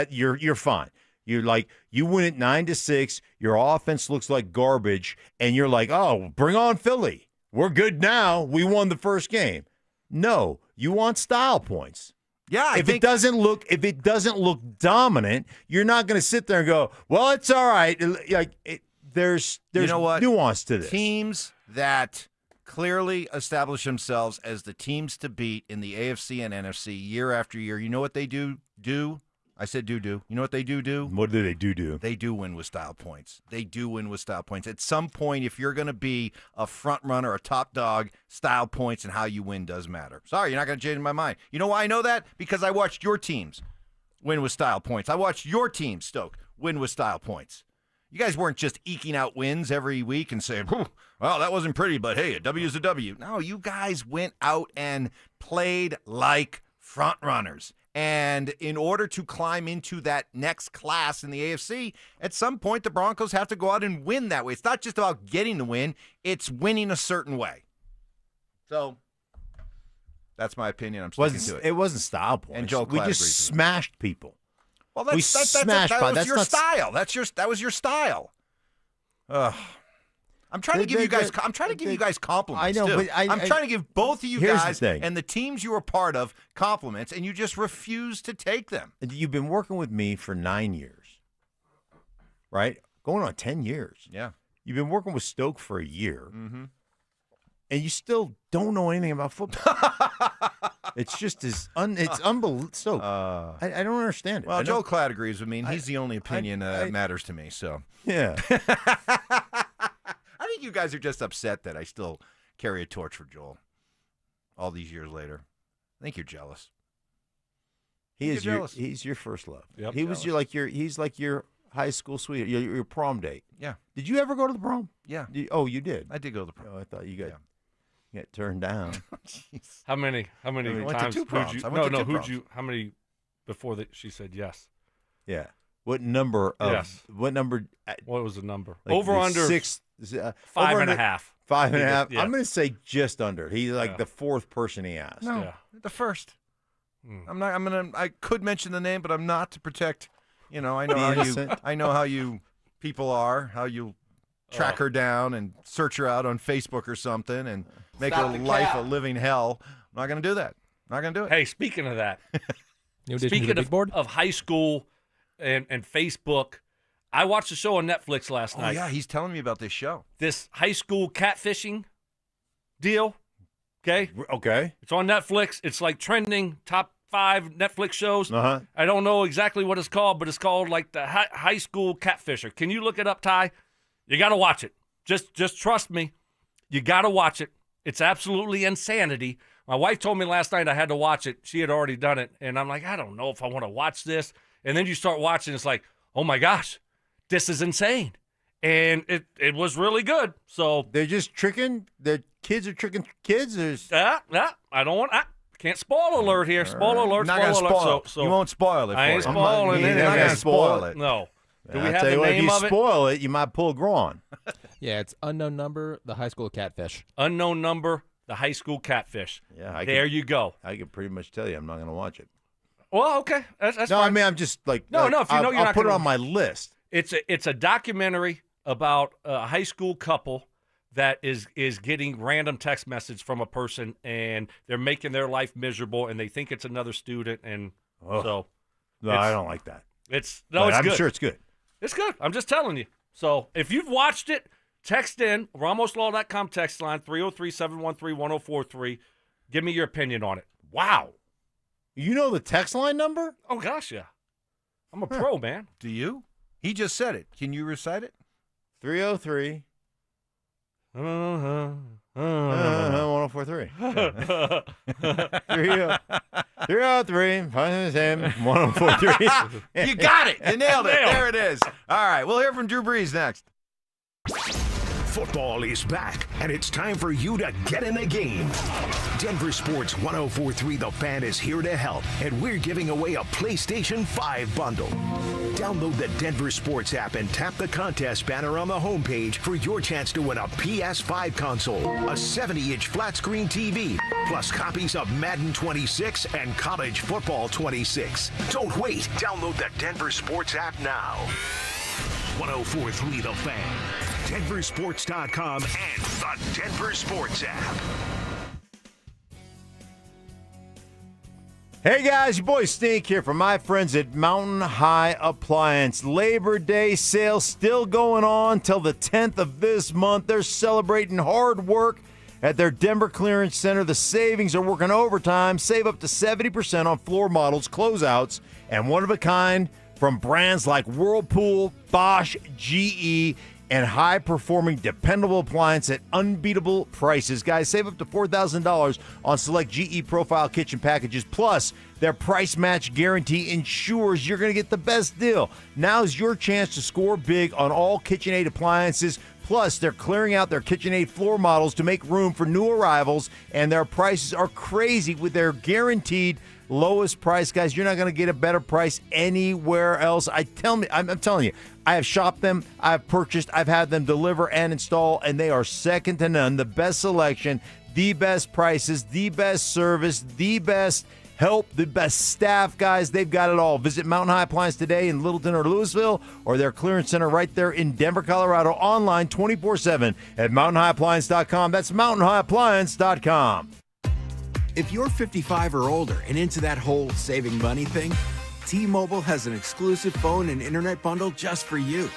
you're fine. You're like, you win it 9-6, your offense looks like garbage, and you're like, oh, bring on Philly. We're good now. We won the first game. No, you want style points. Yeah, if it doesn't look dominant, you're not going to sit there and go, "Well, it's all right." There's you know what? nuance to this. Teams that clearly establish themselves as the teams to beat in the AFC and NFC year after year. You know what they do? I said do. You know what they do? What do they do? They do win with style points. They do win with style points. At some point, if you're going to be a front runner, a top dog, style points and how you win does matter. Sorry, you're not going to change my mind. You know why I know that? Because I watched your teams win with style points. I watched your team, Stoke, win with style points. You guys weren't just eking out wins every week and saying, well, that wasn't pretty, but hey, a W is a W. No, you guys went out and played like front runners. And in order to climb into that next class in the AFC, at some point the Broncos have to go out and win that way. It's not just about getting the win, it's winning a certain way. So that's my opinion. I'm sticking to it. It wasn't style points. And Joe we Clatt just agrees with me. smashed people. Well, that was your style. That was your style. I'm trying to give you guys. I'm trying to give you guys compliments. I know, too. but I'm trying to give both of you here's the guys thing. and the teams you were part of compliments, and you just refuse to take them. You've been working with me for 9 years, right? Going on 10 years. Yeah. You've been working with Stoke for a year, Mm-hmm. and you still don't know anything about football. It's just it's unbelievable. Stoke. I don't understand it. Well, Joe Clatt agrees with me, and he's the only opinion that matters to me. So yeah. I think you guys are just upset that I still carry a torch for Joel all these years later. I think you're jealous. He's your first love. Yep. He's like your high school sweetheart, your prom date. Yeah. Did you ever go to the prom? Yeah. You did. I did go to the prom. Oh, I thought you got turned down. How many I went to times? two proms. I went to two proms. How many before that she said yes? Yeah. What number of Yes. what number? What was the number? Like Over the under 6 5 and a half. 5 and a half. Yeah. I'm going to say just under. He's like the fourth person he asked. No, the first. I could mention the name, but I'm not to protect. I know how you people are. How you track her down and search her out on Facebook or something and make her life a living hell. I'm not going to do that. Not going to do it. Hey, speaking of that, New addition to speaking the big board? of high school and Facebook, I watched a show on Netflix last Oh night. yeah, he's telling me about this show. This high school catfishing deal. Okay. Okay. It's on Netflix. It's like trending top 5 Netflix shows. Uh-huh. I don't know exactly what it's called, but it's called like the high school catfisher. Can you look it up, Ty? You got to watch it. Just trust me. You got to watch it. It's absolutely insanity. My wife told me last night I had to watch it. She had already done it. And I'm like, I don't know if I want to watch this. And then you start watching. It's like, oh, my gosh, this is insane. And it was really good. So they're just tricking. The kids are tricking kids. I don't want. Can't spoil alert here. Spoil alert. Not gonna spoil spoil alert. it. So You won't spoil it. I ain't for him. spoiling You're it. not gonna spoil it. No. Do we I'll have tell the you what, name if of you it? spoil it, you might pull a Gron. Yeah, it's unknown number, the high school catfish. Unknown number, the high school catfish. Yeah, there you go. I can pretty much tell you I'm not going to watch it. Well, okay, that's no, fine. I mean I'm just like no. If you know I'll you're not put it gonna- on my list. It's a documentary about a high school couple that is getting random text message from a person, and they're making their life miserable, and they think it's another student, and so. No, I don't like that. It's I'm good. sure it's good. It's good. I'm just telling you. So if you've watched it, text in RamosLaw.com text line 303-713-1043. Give me your opinion on it. Wow. You know the text line number? Oh gosh, yeah. I'm a pro, man. Do you? He just said it. Can you recite it? 303 Uh-huh. 1043. 303 1043. You got it. You nailed it. There it is. All right. We'll hear from Drew Brees next. Football is back, and it's time for you to get in the game. Denver Sports 1043 The Fan is here to help, and we're giving away a PlayStation 5 bundle. Download the Denver Sports app and tap the contest banner on the homepage for your chance to win a PS5 console, a 70-inch flat-screen TV, plus copies of Madden 26 and College Football 26. Don't wait. Download the Denver Sports app now. 1043 The Fan, DenverSports.com, and the Denver Sports app. Hey guys, your boy Stink here from my friends at Mountain High Appliance. Labor Day sale still going on till the 10th of this month. They're celebrating hard work at their Denver Clearance Center. The savings are working overtime. Save up to 70% on floor models, closeouts, and one-of-a-kind from brands like Whirlpool, Bosch, GE, and high-performing, dependable appliance at unbeatable prices. Guys, save up to $4,000 on select GE Profile kitchen packages. Plus, their price match guarantee ensures you're going to get the best deal. Now's your chance to score big on all KitchenAid appliances. Plus, they're clearing out their KitchenAid floor models to make room for new arrivals, and their prices are crazy with their guaranteed lowest price. Guys, you're not going to get a better price anywhere else. I'm telling you, I have shopped them, I've purchased, I've had them deliver and install, and they are second to none. The best selection, the best prices, the best service, the best help, the best staff, guys. They've got it all. Visit Mountain High Appliance today in Littleton or Louisville, or their clearance center right there in Denver, Colorado. Online 24/7 at mountainhighappliance.com. That's mountainhighappliance.com. If you're 55 or older and into that whole saving money thing, T-Mobile has an exclusive phone and internet bundle just for you.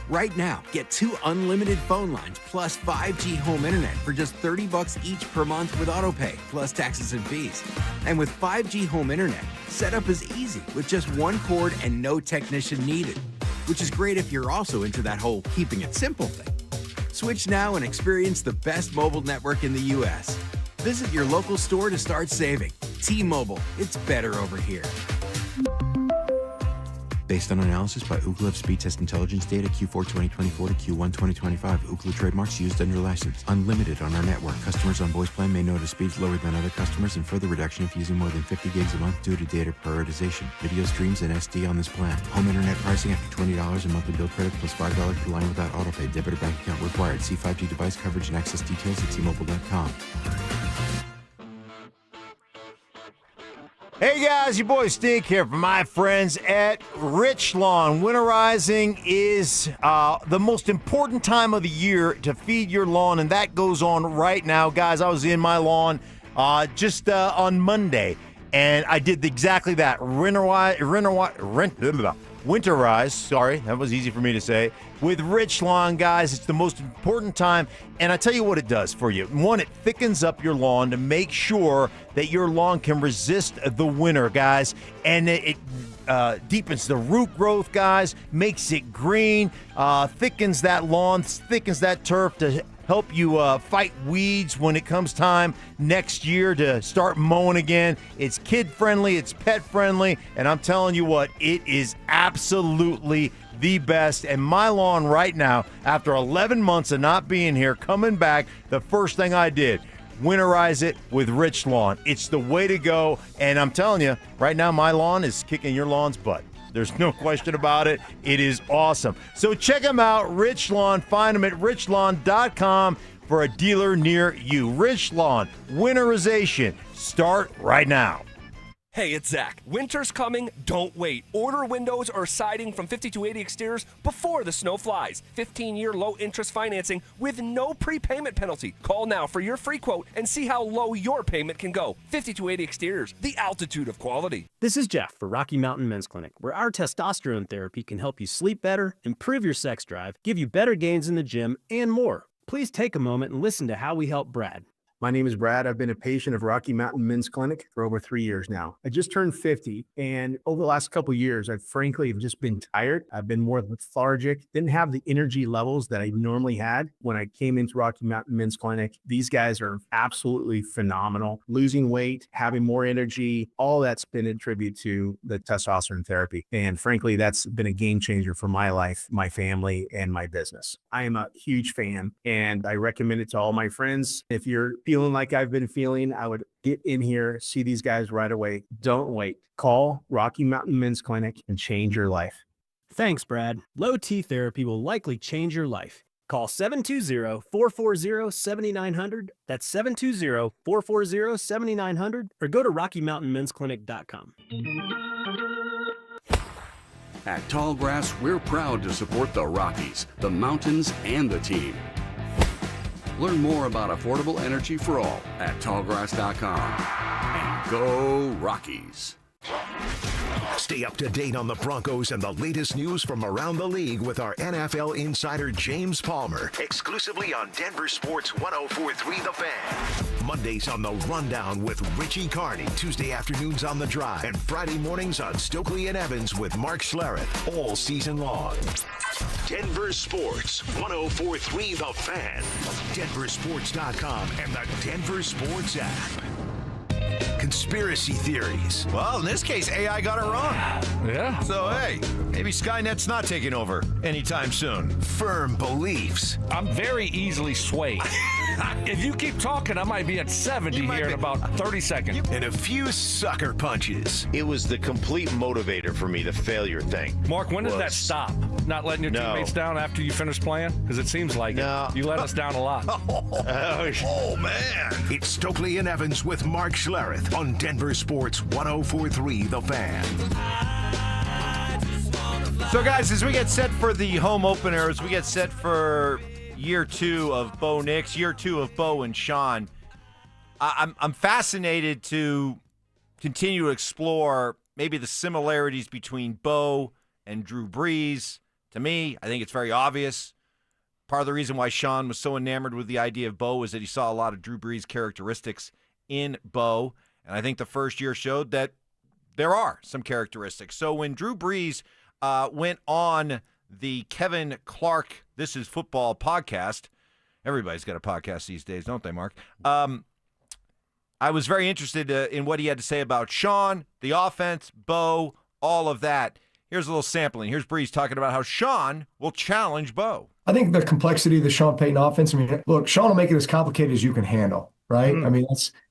Right now, get 2 unlimited phone lines plus 5G home internet for just $30 each per month with autopay, plus taxes and fees. And with 5G home internet, setup is easy with just one cord and no technician needed, which is great if you're also into that whole keeping it simple thing. Switch now and experience the best mobile network in the U.S. Visit your local store to start saving. T-Mobile, it's better over here. Based on analysis by Ookla of Speed Test Intelligence data Q4 2024 to Q1 2025, Ookla trademarks used under license. Unlimited on our network. Customers on voice plan may notice speeds lower than other customers and further reduction if using more than 50 gigs a month due to data prioritization. Video streams and SD on this plan. Home internet pricing after $20 a monthly bill credit plus $5 per line without autopay. Debit or bank account required. See 5G device coverage and access details at T-Mobile.com. Hey guys, your boy Stink here from my friends at Rich Lawn. Winterizing is the most important time of the year to feed your lawn, and that goes on right now. Guys, I was in my lawn just on Monday, and I did exactly that. Winterize, sorry, that was easy for me to say. With Rich Lawn, guys, it's the most important time, and I tell you what it does for you. One, it thickens up your lawn to make sure that your lawn can resist the winter, guys, and it deepens the root growth, guys, makes it green, thickens that lawn, thickens that turf to help you fight weeds when it comes time next year to start mowing again. It's kid-friendly, it's pet-friendly, and I'm telling you what, it is absolutely the best. And my lawn right now, after 11 months of not being here, coming back, the first thing I did, winterize it with Rich Lawn. It's the way to go, and I'm telling you, right now my lawn is kicking your lawn's butt. There's no question about it. It is awesome. So check them out, Rich Lawn. Find them at richlawn.com for a dealer near you. Rich Lawn, winterization. Start right now. Hey, it's Zach. Winter's coming. Don't wait. Order windows or siding from 5280 Exteriors before the snow flies. 15-year low-interest financing with no prepayment penalty. Call now for your free quote and see how low your payment can go. 5280 Exteriors, the altitude of quality. This is Jeff for Rocky Mountain Men's Clinic, where our testosterone therapy can help you sleep better, improve your sex drive, give you better gains in the gym, and more. Please take a moment and listen to how we help Brad. My name is Brad. I've been a patient of Rocky Mountain Men's Clinic for over 3 years now. I just turned 50, and over the last couple of years, I've frankly just been tired. I've been more lethargic, didn't have the energy levels that I normally had when I came into Rocky Mountain Men's Clinic. These guys are absolutely phenomenal. Losing weight, having more energy, all that's been a tribute to the testosterone therapy. And frankly, that's been a game changer for my life, my family, and my business. I am a huge fan, and I recommend it to all my friends. If you're feeling like I've been feeling, I would get in here, see these guys right away. Don't wait. Call Rocky Mountain Men's Clinic and change your life. Thanks, Brad. Low T therapy will likely change your life. Call 720-440-7900. That's 720-440-7900, or go to RockyMountainMen'sClinic.com. At Tallgrass, we're proud to support the Rockies, the mountains, and the team. Learn more about affordable energy for all at tallgrass.com. And go Rockies. Stay up to date on the Broncos and the latest news from around the league with our NFL insider James Palmer, exclusively on Denver Sports 104.3 The Fan. Mondays on The Rundown with Richie Carney, Tuesday afternoons on The Drive, and Friday mornings on Stokley and Evans with Mark Schlereth, all season long. Denver Sports 104.3 The Fan, DenverSports.com, and the Denver Sports app. Conspiracy theories. Well, in this case, AI got it wrong. Yeah. So, hey, maybe Skynet's not taking over anytime soon. Firm beliefs. I'm very easily swayed. If you keep talking, I might be at 70 here in about 30 seconds. And a few sucker punches. It was the complete motivator for me, the failure thing. Mark, when did that stop? Not letting your teammates down after you finish playing? Because it seems like it. You let us down a lot. Oh, man. It's Stokley and Evans with Mark Schlereth on Denver Sports 104.3 The Fan. So, guys, as we get set for the home opener, as we get set for year 2 of Bo Nix, year 2 of Bo and Sean, I'm fascinated to continue to explore maybe the similarities between Bo and Drew Brees. To me, I think it's very obvious. Part of the reason why Sean was so enamored with the idea of Bo was that he saw a lot of Drew Brees characteristics in Bo. And I think the first year showed that there are some characteristics. So when Drew Brees went on the Kevin Clark This Is Football podcast, everybody's got a podcast these days, don't they, Mark? I was very interested in what he had to say about Sean, the offense, Bo, all of that. Here's a little sampling. Here's Brees talking about how Sean will challenge Bo. I think the complexity of the Sean Payton offense, I mean, look, Sean will make it as complicated as you can handle, right? I mean,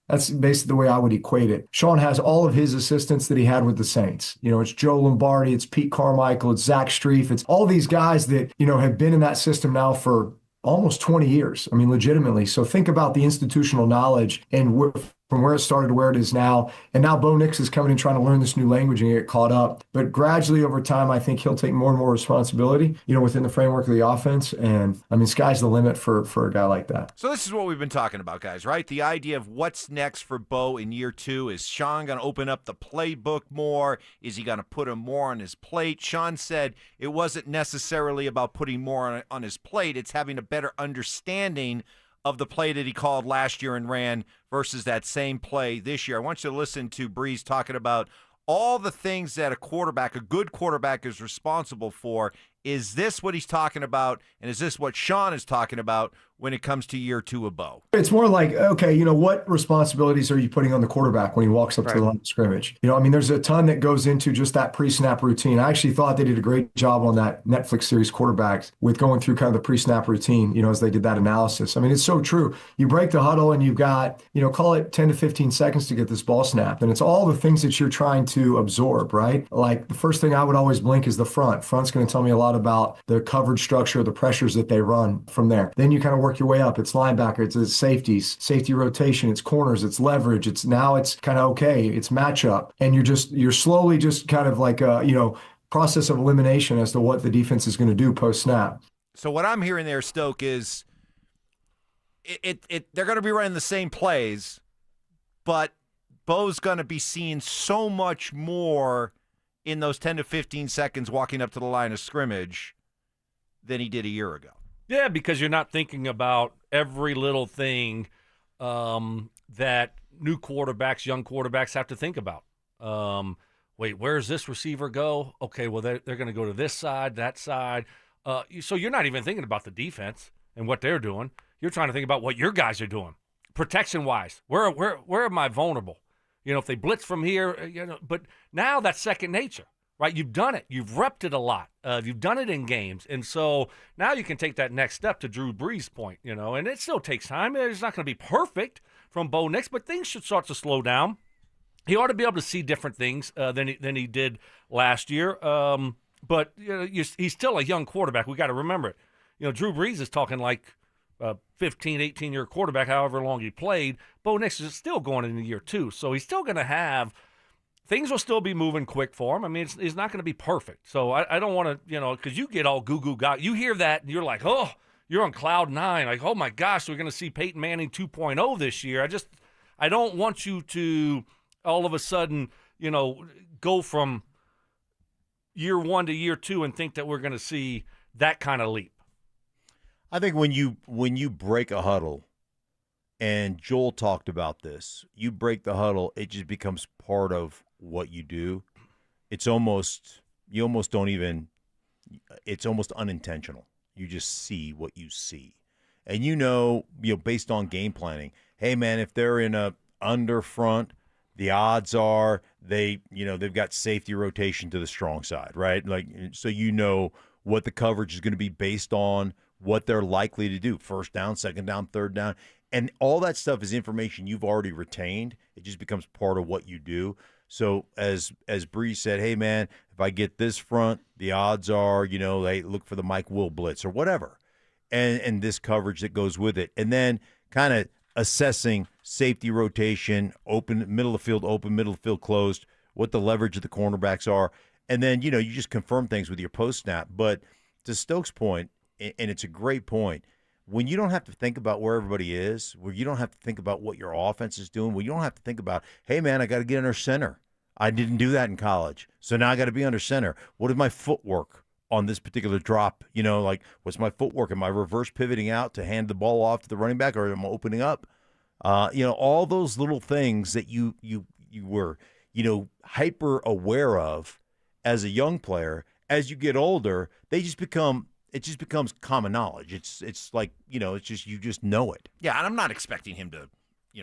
that's basically the way I would equate it. Sean has all of his assistants that he had with the Saints. You know, it's Joe Lombardi, it's Pete Carmichael, it's Zach Strief. It's all these guys that, you know, have been in that system now for almost 20 years. I mean, legitimately. So think about the institutional knowledge and from where it started to where it is now. And now Bo Nix is coming and trying to learn this new language and get caught up. But gradually over time, I think he'll take more and more responsibility, you know, within the framework of the offense. And I mean, sky's the limit for a guy like that. So this is what we've been talking about, guys, right? The idea of what's next for Bo in year 2. Is Sean going to open up the playbook more? Is he going to put him more on his plate? Sean said it wasn't necessarily about putting more on his plate. It's having a better understanding of the play that he called last year and ran versus that same play this year. I want you to listen to Brees talking about all the things that a good quarterback is responsible for. Is this what he's talking about? And is this what Sean is talking about when it comes to year 2 of Bo? It's more like, okay, you know, what responsibilities are you putting on the quarterback when he walks up to the line of scrimmage? You know, I mean, there's a ton that goes into just that pre-snap routine. I actually thought they did a great job on that Netflix series Quarterbacks with going through kind of the pre-snap routine, you know, as they did that analysis. I mean, it's so true. You break the huddle and you've got, you know, call it 10 to 15 seconds to get this ball snapped. And it's all the things that you're trying to absorb, right? Like the first thing I would always blink is the front. Front's going to tell me a lot about the coverage structure, the pressures that they run from there. Then you kind of work your way up. It's linebacker, it's safeties, safety rotation, it's corners, it's leverage. It's kind of okay. It's matchup. And you're slowly just kind of like a, you know, process of elimination as to what the defense is going to do post snap. So what I'm hearing there, Stoke, is they're going to be running the same plays, but Bo's going to be seeing so much more in those 10 to 15 seconds walking up to the line of scrimmage than he did a year ago. Yeah, because you're not thinking about every little thing that new quarterbacks, young quarterbacks have to think about. Wait, where's this receiver go? Okay, well, they're going to go to this side, that side. So you're not even thinking about the defense and what they're doing. You're trying to think about what your guys are doing, protection-wise. Where am I vulnerable? You know, if they blitz from here, you know. But now that's second nature. Right, you've done it. You've repped it a lot. You've done it in games. And so now you can take that next step to Drew Brees' point, you know, and it still takes time. It's not going to be perfect from Bo Nix, but things should start to slow down. He ought to be able to see different things than he did last year. But you know, he's still a young quarterback. We got to remember it. You know, Drew Brees is talking like 15, 18-year quarterback, however long he played. Bo Nix is still going into year 2. So he's still going to have – things will still be moving quick for him. I mean, it's not going to be perfect. So I don't want to, you know, because you get all goo-goo gaga. You hear that, and you're like, oh, you're on cloud nine. Like, oh my gosh, we're going to see Peyton Manning 2.0 this year. I don't want you to all of a sudden, go from year one to year two and think that we're going to see that kind of leap. I think when you break a huddle, and Joel talked about this, you break the huddle, it just becomes part of what you do. It's almost unintentional. You just see what you see. And based on game planning, hey man, if they're in a under front, the odds are they've got safety rotation to the strong side, right? So what the coverage is going to be based on what they're likely to do. First down, second down, third down. And all that stuff is information you've already retained. It just becomes part of what you do. So as Brees said, hey, man, if I get this front, the odds are, they look for the Mike Will blitz or whatever. And this coverage that goes with it. And then kind of assessing safety rotation, open, middle of field open, middle of field closed, what the leverage of the cornerbacks are. And then, you just confirm things with your post snap. But to Stokes' point, and it's a great point, when you don't have to think about where everybody is, where you don't have to think about what your offense is doing, where you don't have to think about, hey, man, I got to get under center. I didn't do that in college, so now I got to be under center. What is my footwork on this particular drop? What's my footwork? Am I reverse pivoting out to hand the ball off to the running back, or am I opening up? All those little things that you were, hyper aware of as a young player. As you get older, it just becomes common knowledge. It's like, it's just, you just know it. Yeah, and I'm not expecting him to,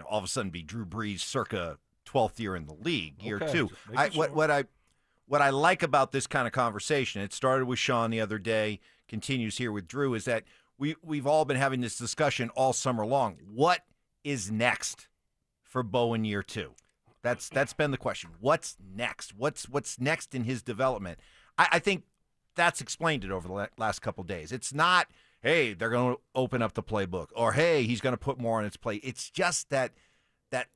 all of a sudden be Drew Brees circa 12th year in the league, year two. What I like about this kind of conversation, it started with Sean the other day, continues here with Drew, is that we've all been having this discussion all summer long. What is next for Bo in year two? That's been the question. What's next? What's next in his development? I think that's explained it over the last couple of days. It's not, hey, they're going to open up the playbook, or hey, he's going to put more on its plate. It's just that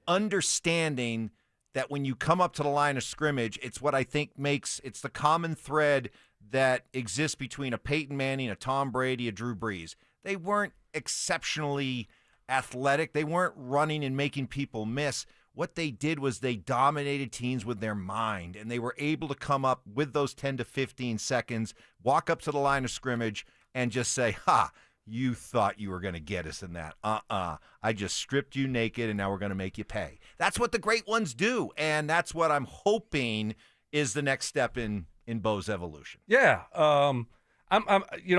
understanding that when you come up to the line of scrimmage, it's what I think it's the common thread that exists between a Peyton Manning, a Tom Brady, a Drew Brees. They weren't exceptionally athletic. They weren't running and making people miss. What they did was they dominated teams with their mind, and they were able to come up with those 10 to 15 seconds, walk up to the line of scrimmage, and just say, ha, you thought you were going to get us in that. I just stripped you naked, and now we're going to make you pay. That's what the great ones do, and that's what I'm hoping is the next step in Bo's evolution. Yeah. I'm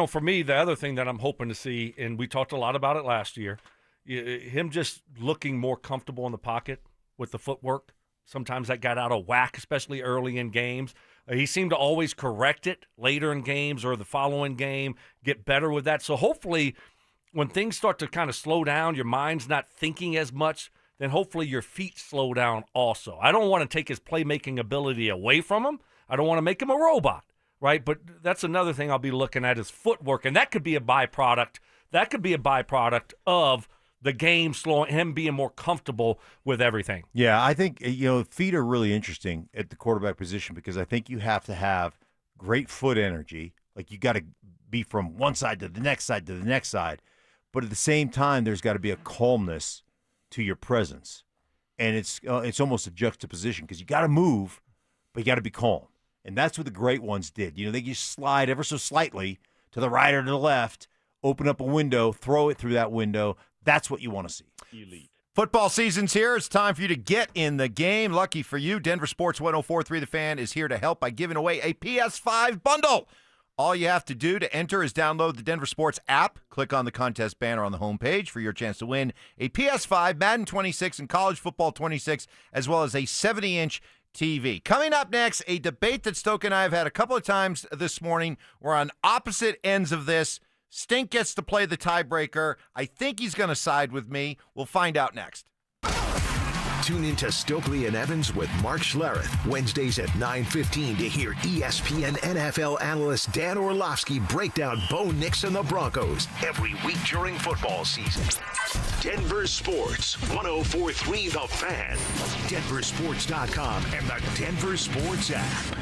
for me, the other thing that I'm hoping to see, and we talked a lot about it last year, him just looking more comfortable in the pocket with the footwork. Sometimes that got out of whack, especially early in games. He seemed to always correct it later in games or the following game, get better with that. So hopefully when things start to kind of slow down, your mind's not thinking as much, then hopefully your feet slow down also. I don't want to take his playmaking ability away from him. I don't want to make him a robot, right? But that's another thing I'll be looking at is footwork, and that could be a byproduct. That could be a byproduct of the game slowing, him being more comfortable with everything. Yeah, I think, feet are really interesting at the quarterback position because I think you have to have great foot energy. Like, you got to be from one side to the next side to the next side. But at the same time, there's got to be a calmness to your presence. And it's almost a juxtaposition because you got to move, but you got to be calm. And that's what the great ones did. They just slide ever so slightly to the right or to the left, open up a window, throw it through that window. That's what you want to see. Elite. Football season's here. It's time for you to get in the game. Lucky for you, Denver Sports 104.3 The Fan is here to help by giving away a PS5 bundle. All you have to do to enter is download the Denver Sports app. Click on the contest banner on the homepage for your chance to win a PS5, Madden 26, and College Football 26, as well as a 70-inch TV. Coming up next, a debate that Stoke and I have had a couple of times this morning. We're on opposite ends of this. Stink gets to play the tiebreaker. I think he's going to side with me. We'll find out next. Tune into Stokley and Evans with Mark Schlereth, Wednesdays at 9:15 to hear ESPN NFL analyst Dan Orlovsky break down Bo Nix and the Broncos every week during football season. Denver Sports 104.3 The Fan, DenverSports.com, and the Denver Sports app.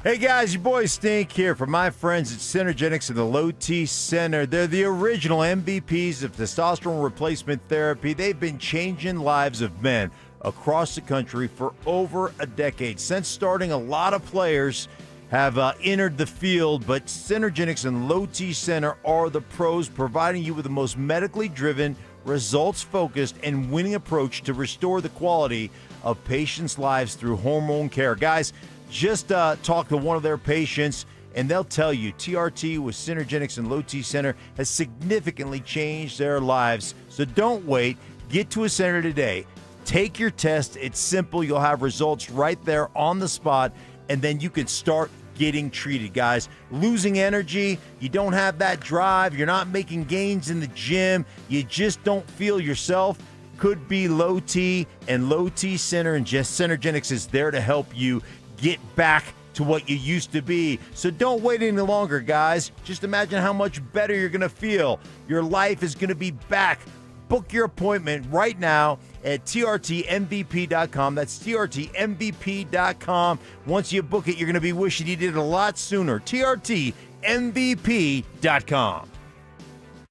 Hey guys, your boy Stink here from my friends at Synergenics and the Low T Center. They're the original MVPs of testosterone replacement therapy. They've been changing lives of men across the country for over a decade. Since starting, a lot of players have entered the field, but Synergenics and Low T Center are the pros, providing you with the most medically driven, results-focused, and winning approach to restore the quality of patients' lives through hormone care. Guys, just talk to one of their patients, and they'll tell you TRT with Synergenics and Low T Center has significantly changed their lives. So don't wait. Get to a center today. Take your test. It's simple. You'll have results right there on the spot, and then you can start getting treated, guys. Losing energy, you don't have that drive, you're not making gains in the gym, you just don't feel yourself. Could be Low T and Low T Center, and just Synergenics is there to help you get back to what you used to be. So don't wait any longer, guys. Just imagine how much better you're going to feel. Your life is going to be back. Book your appointment right now at trtmvp.com. That's trtmvp.com. Once you book it, you're going to be wishing you did it a lot sooner. trtmvp.com.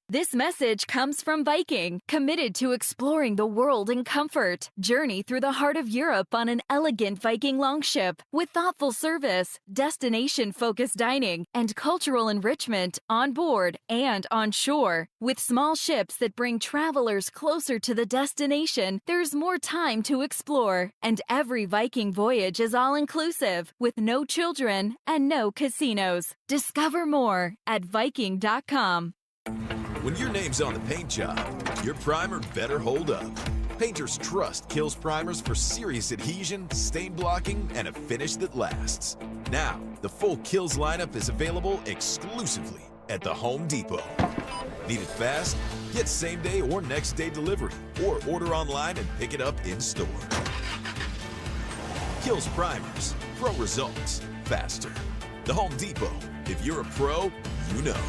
This message comes from Viking, committed to exploring the world in comfort. Journey through the heart of Europe on an elegant Viking longship with thoughtful service, destination-focused dining, and cultural enrichment on board and on shore. With small ships that bring travelers closer to the destination, there's more time to explore. And every Viking voyage is all-inclusive, with no children and no casinos. Discover more at Viking.com. When your name's on the paint job, your primer better hold up. Painters trust Kills primers for serious adhesion, stain blocking, and a finish that lasts. Now, the full Kills lineup is available exclusively at the Home Depot. Need it fast? Get same-day or next-day delivery, or order online and pick it up in-store. Kills primers. Pro results. Faster. The Home Depot. If you're a pro, you know.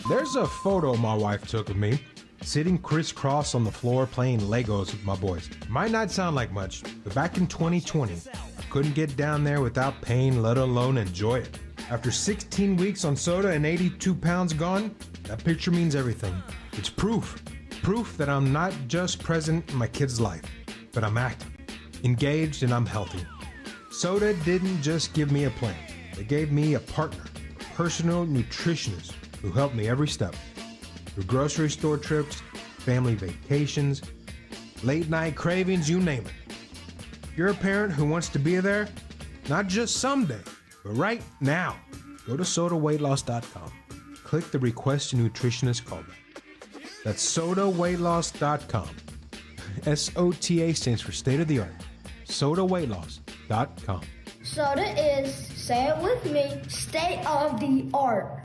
There's a photo my wife took of me, sitting crisscross on the floor playing Legos with my boys. Might not sound like much, but back in 2020, I couldn't get down there without pain, let alone enjoy it. After 16 weeks on soda and 82 pounds gone, that picture means everything. It's proof that I'm not just present in my kid's life, but I'm active, engaged, and I'm healthy. Soda didn't just give me a plan. It gave me a partner, a personal nutritionist, who helped me every step. Through grocery store trips, family vacations, late night cravings, you name it. If you're a parent who wants to be there, not just someday, but right now, go to sodaweightloss.com. Click the Request a Nutritionist callback. That's sodaweightloss.com. SOTA stands for state of the art. sodaweightloss.com. Soda is, say it with me, state of the art.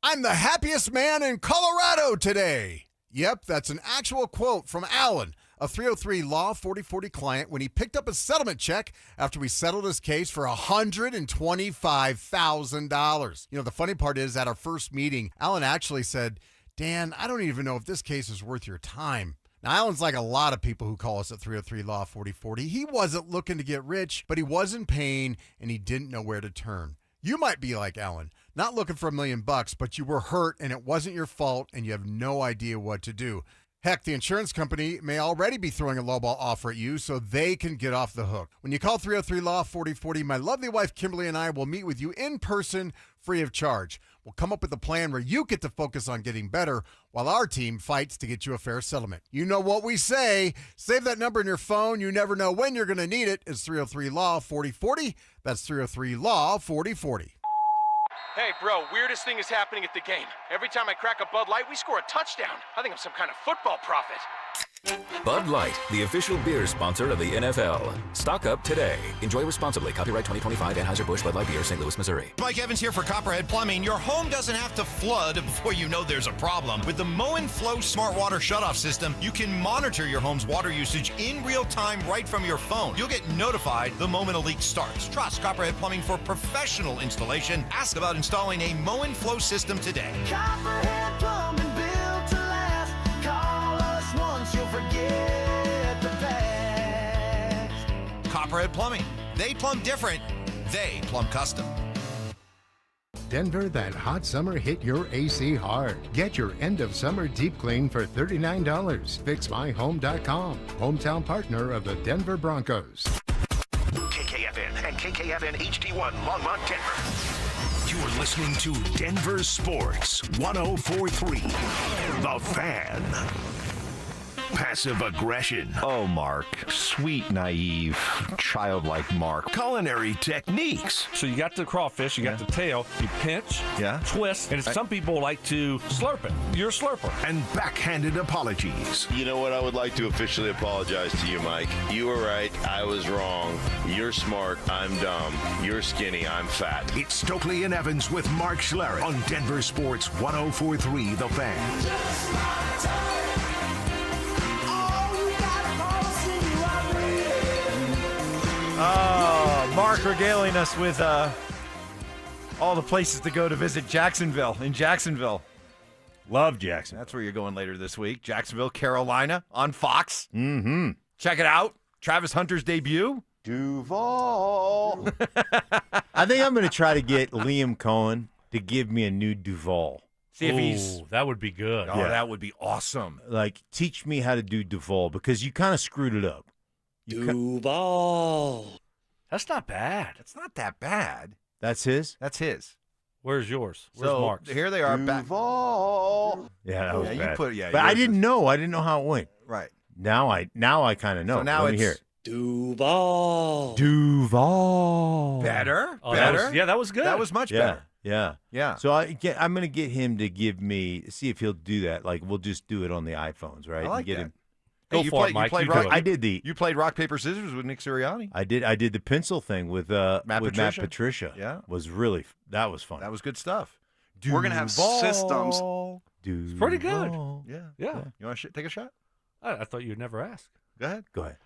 I'm the happiest man in Colorado today. Yep, that's an actual quote from Alan, a 303 Law 4040 client, when he picked up a settlement check after we settled his case for $125,000. You know, the funny part is, at our first meeting, Alan actually said, Dan, I don't even know if this case is worth your time. Now, Alan's like a lot of people who call us at 303 Law 4040. He wasn't looking to get rich, but he was in pain, and he didn't know where to turn. You might be like Alan, not looking for $1 million, but you were hurt and it wasn't your fault and you have no idea what to do. Heck, the insurance company may already be throwing a lowball offer at you so they can get off the hook. When you call 303 Law 4040, my lovely wife Kimberly and I will meet with you in person, free of charge. We'll come up with a plan where you get to focus on getting better while our team fights to get you a fair settlement. You know what we say. Save that number in your phone. You never know when you're going to need it. It's 303 Law 4040. That's 303 Law 4040. Hey, bro, weirdest thing is happening at the game. Every time I crack a Bud Light, we score a touchdown. I think I'm some kind of football prophet. Bud Light, the official beer sponsor of the NFL. Stock up today. Enjoy responsibly. Copyright 2025 Anheuser-Busch Bud Light Beer, St. Louis, Missouri. Mike Evans here for Copperhead Plumbing. Your home doesn't have to flood before you know there's a problem. With the Mow and Flow Smart Water Shutoff System, you can monitor your home's water usage in real time right from your phone. You'll get notified the moment a leak starts. Trust Copperhead Plumbing for professional installation. Ask about installing a Mow and Flow system today. Copperhead Plumbing, built to last. Call us once, you'll forget the past. Copperhead Plumbing. They plumb different. They plumb custom. Denver, that hot summer hit your AC hard. Get your end of summer deep clean for $39. FixMyHome.com, hometown partner of the Denver Broncos. KKFN and KKFN HD1 Longmont, Denver. You're listening to Denver Sports 104.3. The Fan. Passive aggression. Oh, Mark. Sweet, naive, childlike Mark. Culinary techniques. So you got the crawfish, you got the tail, you pinch, twist, and some people like to slurp it. You're a slurper. And backhanded apologies. You know what? I would like to officially apologize to you, Mike. You were right. I was wrong. You're smart. I'm dumb. You're skinny. I'm fat. It's Stokley and Evans with Mark Schlereth on Denver Sports 104.3 The Fan. Oh, Mark regaling us with all the places to go to visit Jacksonville. Love Jackson. That's where you're going later this week. Jacksonville, Carolina on Fox. Mm-hmm. Check it out. Travis Hunter's debut. Duval. I think I'm going to try to get Liam Cohen to give me a new Duval. See if he's... that would be good. Oh, that would be awesome. Like, teach me how to do Duval because you kind of screwed it up. Duval. That's not bad. It's not that bad. That's his? That's his. Where's yours? Where's So Mark's? here they are. Duval. Yeah, that was you bad. put it. Yeah, but I yours didn't know. I didn't know how it went. Right. Now I kind of know. So now Let me it's hear it. Duval. Duval. Better. Oh, Better. That was good. That was much better. Yeah. Yeah. So I'm going to get him to give me, see if he'll do that. Like, we'll just do it on the iPhones, right? I like and get that. him. Go for it, Mike. You do it. I did the. You played rock, paper, scissors with Nick Sirianni. I did the pencil thing with Matt Patricia. Patricia. Yeah. That was fun. That was good stuff. We're going to have systems. It's pretty good. Yeah. Yeah. You want to take a shot? I thought you'd never ask. Go ahead. Go ahead.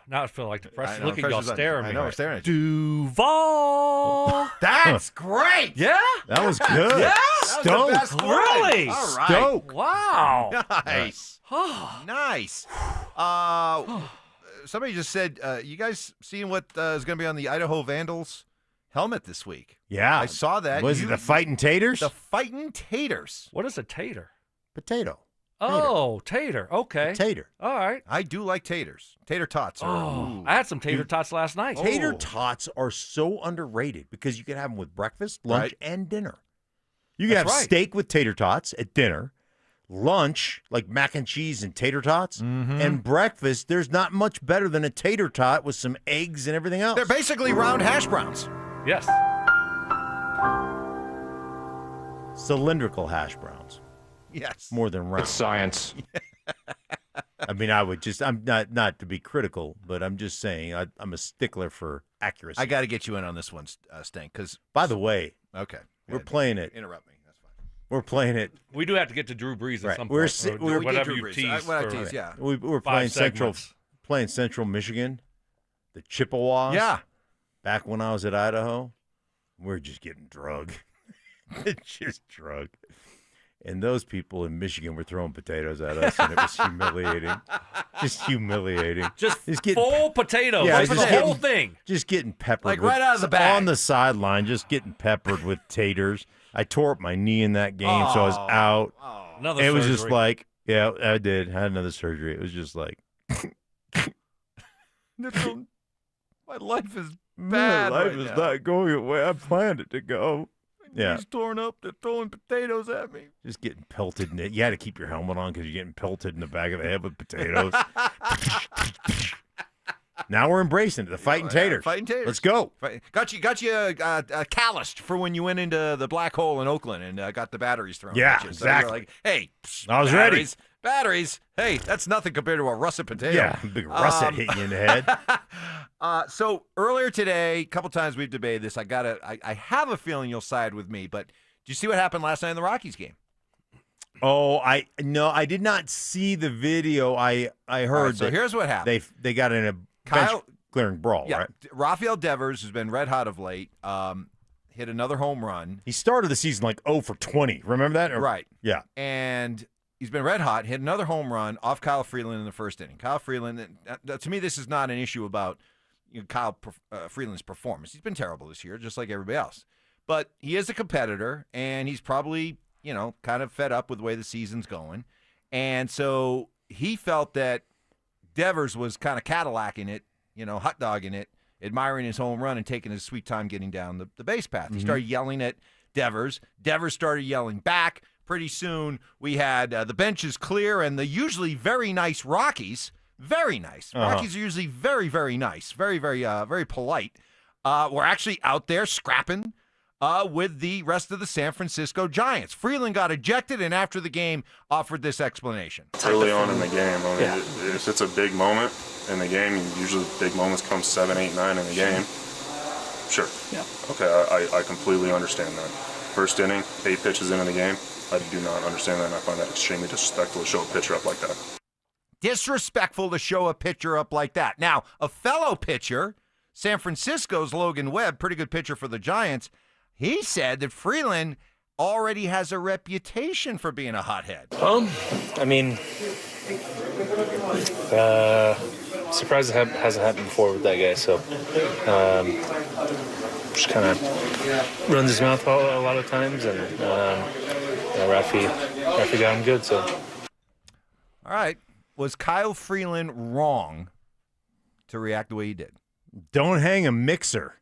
Now I feel like the I press. know, Look at y'all pressure's on you. staring I at me. know, we're right. staring at you. Duval. That's great. Yeah. That was good. Yeah. Stoke. That was the best Really? one. All right. Stoke. Wow. Nice. Nice. Somebody just said, you guys seeing what is going to be on the Idaho Vandals helmet this week? Yeah. I saw that. Was it the Fightin' Taters? The Fightin' Taters. What is a tater? Potato. Oh, tater. Okay. Tater. All right. I do like taters. Tater tots. Oh, I had some tater tots last night. Tater tots are so underrated because you can have them with breakfast, lunch, and dinner. You can have steak with tater tots at dinner, lunch, like mac and cheese and tater tots, and breakfast, there's not much better than a tater tot with some eggs and everything else. They're basically round hash browns. Yes. Cylindrical hash browns. Yes. More than round. It's science. I mean, I'm not to be critical, but I'm just saying I'm a stickler for accuracy. I got to get you in on this one, Stank, because... By the way, okay, we're playing it. Interrupt me. That's fine. We're playing it. We do have to get to Drew Brees at some point. We're whatever Drew you Brees. teased. What I for- teased, yeah. We're 5 playing segments. Central Michigan, the Chippewas. Yeah. Back when I was at Idaho, we're just getting drug. Just drug. And those people in Michigan were throwing potatoes at us, and it was humiliating. Just humiliating. Just getting full potatoes. Yeah, Like for the just whole getting- thing. Just getting peppered. Like with- right out of the bag. On the sideline, just getting peppered with taters. I tore up my knee in that game, so I was out. Another And it was just surgery. like, yeah, I did. I had another surgery. It was just like, My life is my bad life right is now. not going the way I planned it to go. Yeah. He's torn up. They're throwing potatoes at me. Just getting pelted in it. You had to keep your helmet on because you're getting pelted in the back of the head with potatoes. Now we're embracing it. The fighting taters. Fighting taters. Let's go. Got you calloused for when you went into the black hole in Oakland and got the batteries thrown Yeah, at you. So you're exactly. like, hey, I was ready. Batteries. Hey, that's nothing compared to a russet potato. Yeah, big russet hitting you in the head. So earlier today, a couple times we've debated this. I have a feeling you'll side with me, but did you see what happened last night in the Rockies game? Oh, I did not see the video. I heard. All right, so that here's what happened. They got in a Kyle- bench clearing brawl, Yeah, right? Rafael Devers, who's been red hot of late, hit another home run. He started the season like 0 for 20. Remember that? Right. Yeah. And he's been red hot, hit another home run off Kyle Freeland in the first inning. Kyle Freeland, to me, this is not an issue about Kyle Freeland's performance. He's been terrible this year, just like everybody else. but he is a competitor, and he's probably, kind of fed up with the way the season's going. And so he felt that Devers was kind of Cadillacing it, hot dogging it, admiring his home run and taking his sweet time getting down the base path. He started yelling at Devers. Devers started yelling back. Pretty soon we had the benches clear, and the usually very nice Rockies, very nice. Rockies are usually very, very nice, very, very, very polite. Were actually out there scrapping with the rest of the San Francisco Giants. Freeland got ejected, and after the game offered this explanation. Early on in the game, if it's a big moment in the game, usually big moments come 7, 8, 9 in the game. Sure. Yeah. Okay, I completely understand that. First inning, 8 pitches into the game, I do not understand that, and I find that extremely disrespectful to show a pitcher up like that. Disrespectful to show a pitcher up like that. Now, a fellow pitcher, San Francisco's Logan Webb, pretty good pitcher for the Giants, he said that Freeland already has a reputation for being a hothead. Surprised it hasn't happened before with that guy. So just kind of runs his mouth a lot of times, and Rafi got him good. So, all right, was Kyle Freeland wrong to react the way he did? Don't hang a mixer.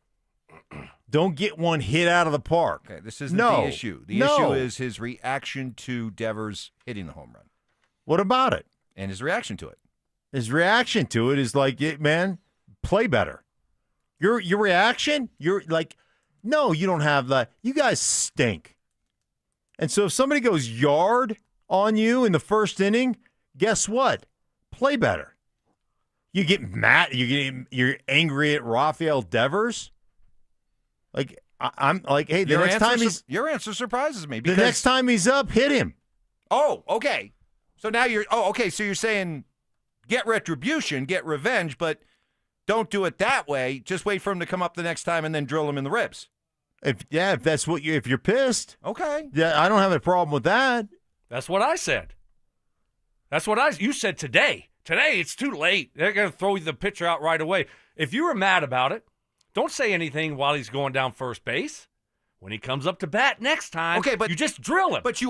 Don't get one hit out of the park. Okay, this isn't the issue. The issue is his reaction to Devers hitting the home run. What about it? And his reaction to it. His reaction to it is like, man, play better. Your reaction, you're like, no, you don't have that. You guys stink. And so if somebody goes yard on you in the first inning, guess what? Play better. You get mad. You're angry at Rafael Devers. Like, I'm like, hey, your answer surprises me. The next time he's up, hit him. Oh, okay. So now so you're saying get retribution, get revenge, but don't do it that way. Just wait for him to come up the next time and then drill him in the ribs. If that's what if you're pissed. Okay. Yeah, I don't have a problem with that. That's what I said. You said today. Today, it's too late. They're going to throw the pitcher out right away. If you were mad about it, don't say anything while he's going down first base. When he comes up to bat next time, but you just drill him. But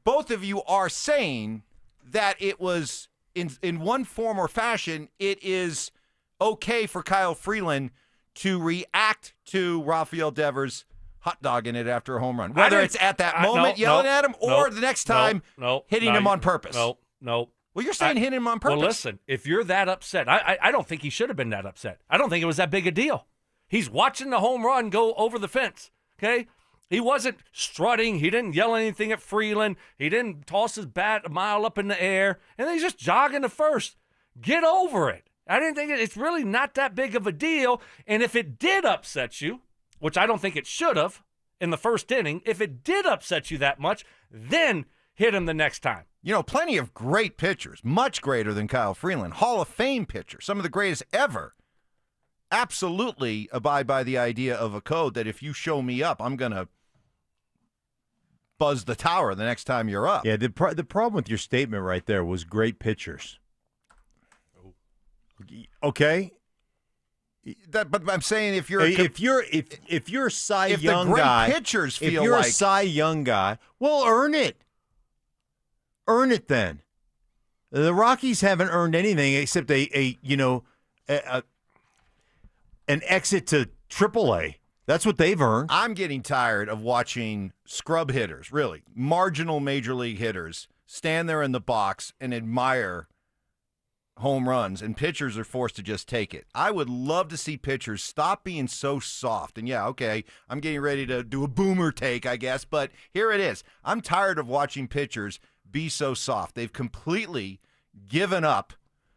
both of you are saying that it was, in one form or fashion, it is okay for Kyle Freeland to react to Rafael Devers hot dogging it after a home run. Whether it's at that moment yelling at him or the next time hitting him on purpose. No. Well, you're saying hitting him on purpose. Well, listen, if you're that upset, I don't think he should have been that upset. I don't think it was that big a deal. He's watching the home run go over the fence, okay? He wasn't strutting. He didn't yell anything at Freeland. He didn't toss his bat a mile up in the air. And then he's just jogging to first. Get over it. I didn't think it's really not that big of a deal. And if it did upset you, which I don't think it should have in the first inning, if it did upset you that much, then hit him the next time. Plenty of great pitchers, much greater than Kyle Freeland, Hall of Fame pitcher, some of the greatest ever, absolutely abide by the idea of a code that if you show me up, I'm going to buzz the tower the next time you're up. Yeah, the problem with your statement right there was great pitchers. Okay? But I'm saying if you're a Cy Young the great guy, pitchers feel if you're like a Cy Young guy, well, earn it. Earn it then. The Rockies haven't earned anything except an exit to AAA. That's what they've earned. I'm getting tired of watching scrub hitters, really, marginal major league hitters, stand there in the box and admire home runs, and pitchers are forced to just take it. I would love to see pitchers stop being so soft. And yeah, okay, I'm getting ready to do a boomer take, I guess, but here it is. I'm tired of watching pitchers be so soft. They've completely given up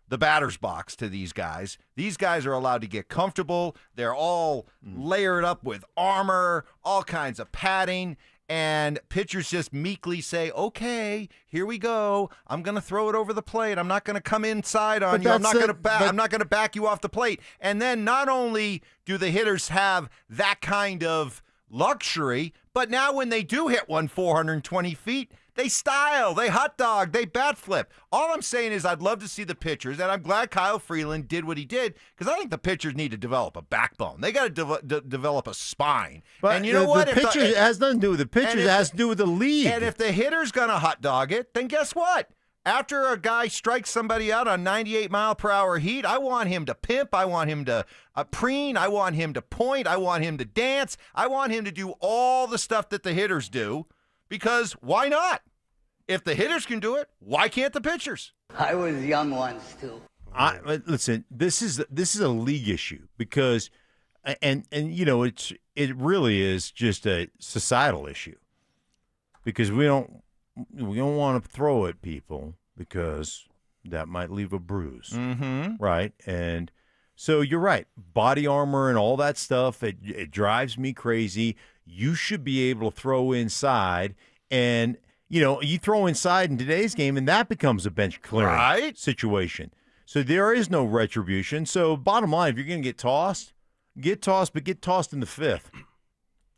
the batter's box to these guys. These guys are allowed to get comfortable. They're all layered up with armor, all kinds of padding, and pitchers just meekly say, okay, here we go. I'm going to throw it over the plate. I'm not going to come inside on you. I'm not going to back you off the plate. And then not only do the hitters have that kind of luxury, but now when they do hit one 420 feet, They style, they hot dog, they bat flip. All I'm saying is I'd love to see the pitchers, and I'm glad Kyle Freeland did what he did, because I think the pitchers need to develop a backbone. They got to develop a spine. But and you know what? The pitchers has nothing to do with the pitchers. It has to do with the league. And if the hitter's going to hot dog it, then guess what? After a guy strikes somebody out on 98-mile-per-hour heat, I want him to pimp. I want him to preen. I want him to point. I want him to dance. I want him to do all the stuff that the hitters do, because why not? If the hitters can do it, why can't the pitchers? I was young once, too. Listen, this is a league issue, because, and you know, it really is just a societal issue, because we don't want to throw at people because that might leave a bruise, right? And so you're right. Body armor and all that stuff, it drives me crazy. You should be able to throw inside, and you know, you throw inside in today's game, and that becomes a bench clearing situation. So there is no retribution. So bottom line, if you're going to get tossed, but get tossed in the fifth.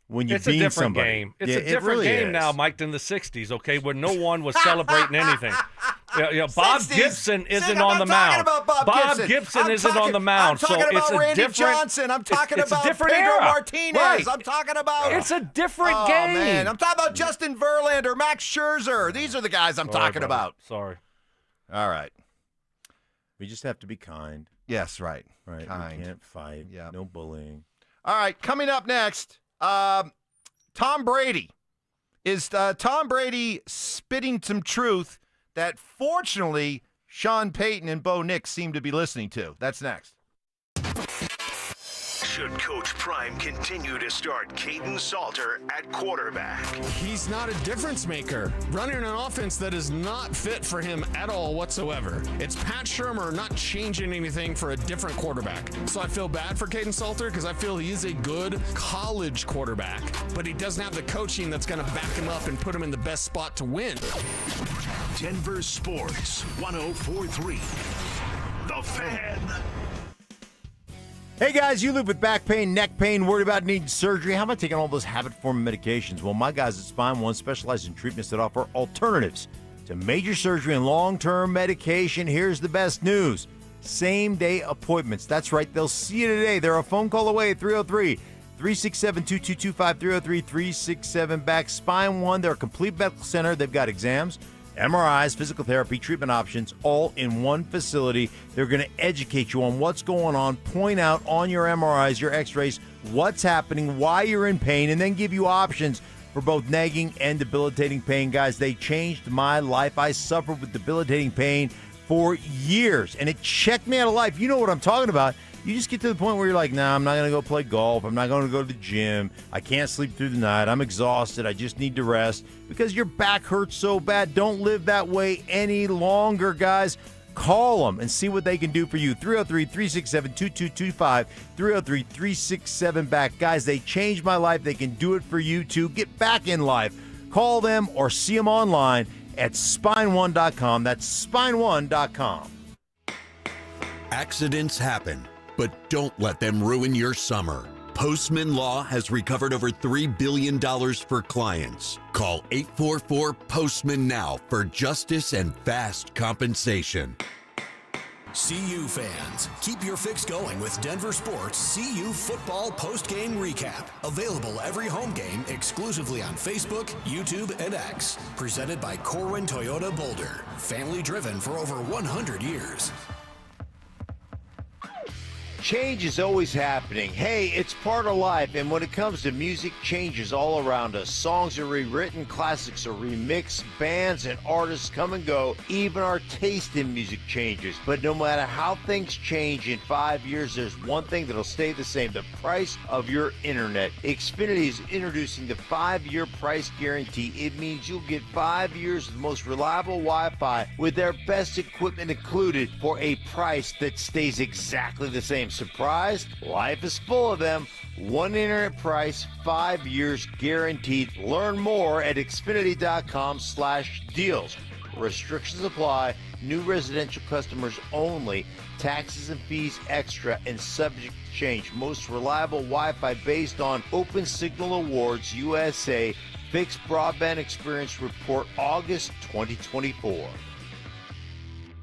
When you it's a different somebody. game. It's yeah, a different really game is. now, Mike, than the 60s, okay, where no one was celebrating anything. Bob 60s. Gibson isn't I'm on the not mound. talking about Bob Gibson isn't on the mound. I'm talking so about it's a Randy different, Johnson. I'm talking it's about a different Pedro era. Martinez. Right. I'm talking about... It's a different oh, game. Man. I'm talking about Justin Verlander, Max Scherzer. These are the guys I'm talking brother. about. Sorry. All right. We just have to be kind. Yes, right. Right. Kind. We can't fight. Yep. No bullying. All right. Coming up next, Tom Brady. Is Tom Brady spitting some truth that, fortunately, Sean Payton and Bo Nix seem to be listening to? That's next. Should Coach Prime continue to start Caden Salter at quarterback? He's not a difference maker. Running an offense that is not fit for him at all whatsoever. It's Pat Shurmur not changing anything for a different quarterback. So I feel bad for Caden Salter because I feel he is a good college quarterback, but he doesn't have the coaching that's going to back him up and put him in the best spot to win. Denver Sports 104.3. The Fan. Hey guys, you live with back pain, neck pain, worried about needing surgery. How about taking all those habit-forming medications? Well, my guys at Spine One specialize in treatments that offer alternatives to major surgery and long-term medication. Here's the best news. Same-day appointments. That's right, they'll see you today. They're a phone call away at 303-367-2225, 303-367-BACK. Spine One, they're a complete medical center. They've got exams, MRIs, physical therapy, treatment options, all in one facility. They're going to educate you on what's going on, point out on your MRIs, your x-rays, what's happening, why you're in pain, and then give you options for both nagging and debilitating pain. Guys, they changed my life. I suffered with debilitating pain for years, and it checked me out of life. You know what I'm talking about. You just get to the point where you're like, nah, I'm not going to go play golf. I'm not going to go to the gym. I can't sleep through the night. I'm exhausted. I just need to rest because your back hurts so bad. Don't live that way any longer, guys. Call them and see what they can do for you. 303-367-2225, 303-367-BACK. Guys, they changed my life. They can do it for you, too. Get back in life. Call them or see them online at spine1.com. That's spine1.com. Accidents happen, but don't let them ruin your summer. Postman Law has recovered over $3 billion for clients. Call 844-POSTMAN now for justice and fast compensation. CU fans, keep your fix going with Denver Sports CU Football Post-Game Recap. Available every home game exclusively on Facebook, YouTube, and X. Presented by Corwin Toyota Boulder. Family driven for over 100 years. Change is always happening. Hey, it's part of life, and when it comes to music, change is all around us. Songs are rewritten, classics are remixed, bands and artists come and go. Even our taste in music changes. But no matter how things change in 5 years, there's one thing that'll stay the same: the price of your internet. Xfinity is introducing the 5-year price guarantee. It means you'll get 5 years of the most reliable Wi-Fi with their best equipment included for a price that stays exactly the same. Surprised? Life is full of them. One internet price, 5 years guaranteed. Learn more at Xfinity.com/deals. Restrictions apply. New residential customers only. Taxes and fees extra and subject to change. Most reliable Wi-Fi based on Open Signal Awards USA. Fixed Broadband Experience Report August 2024.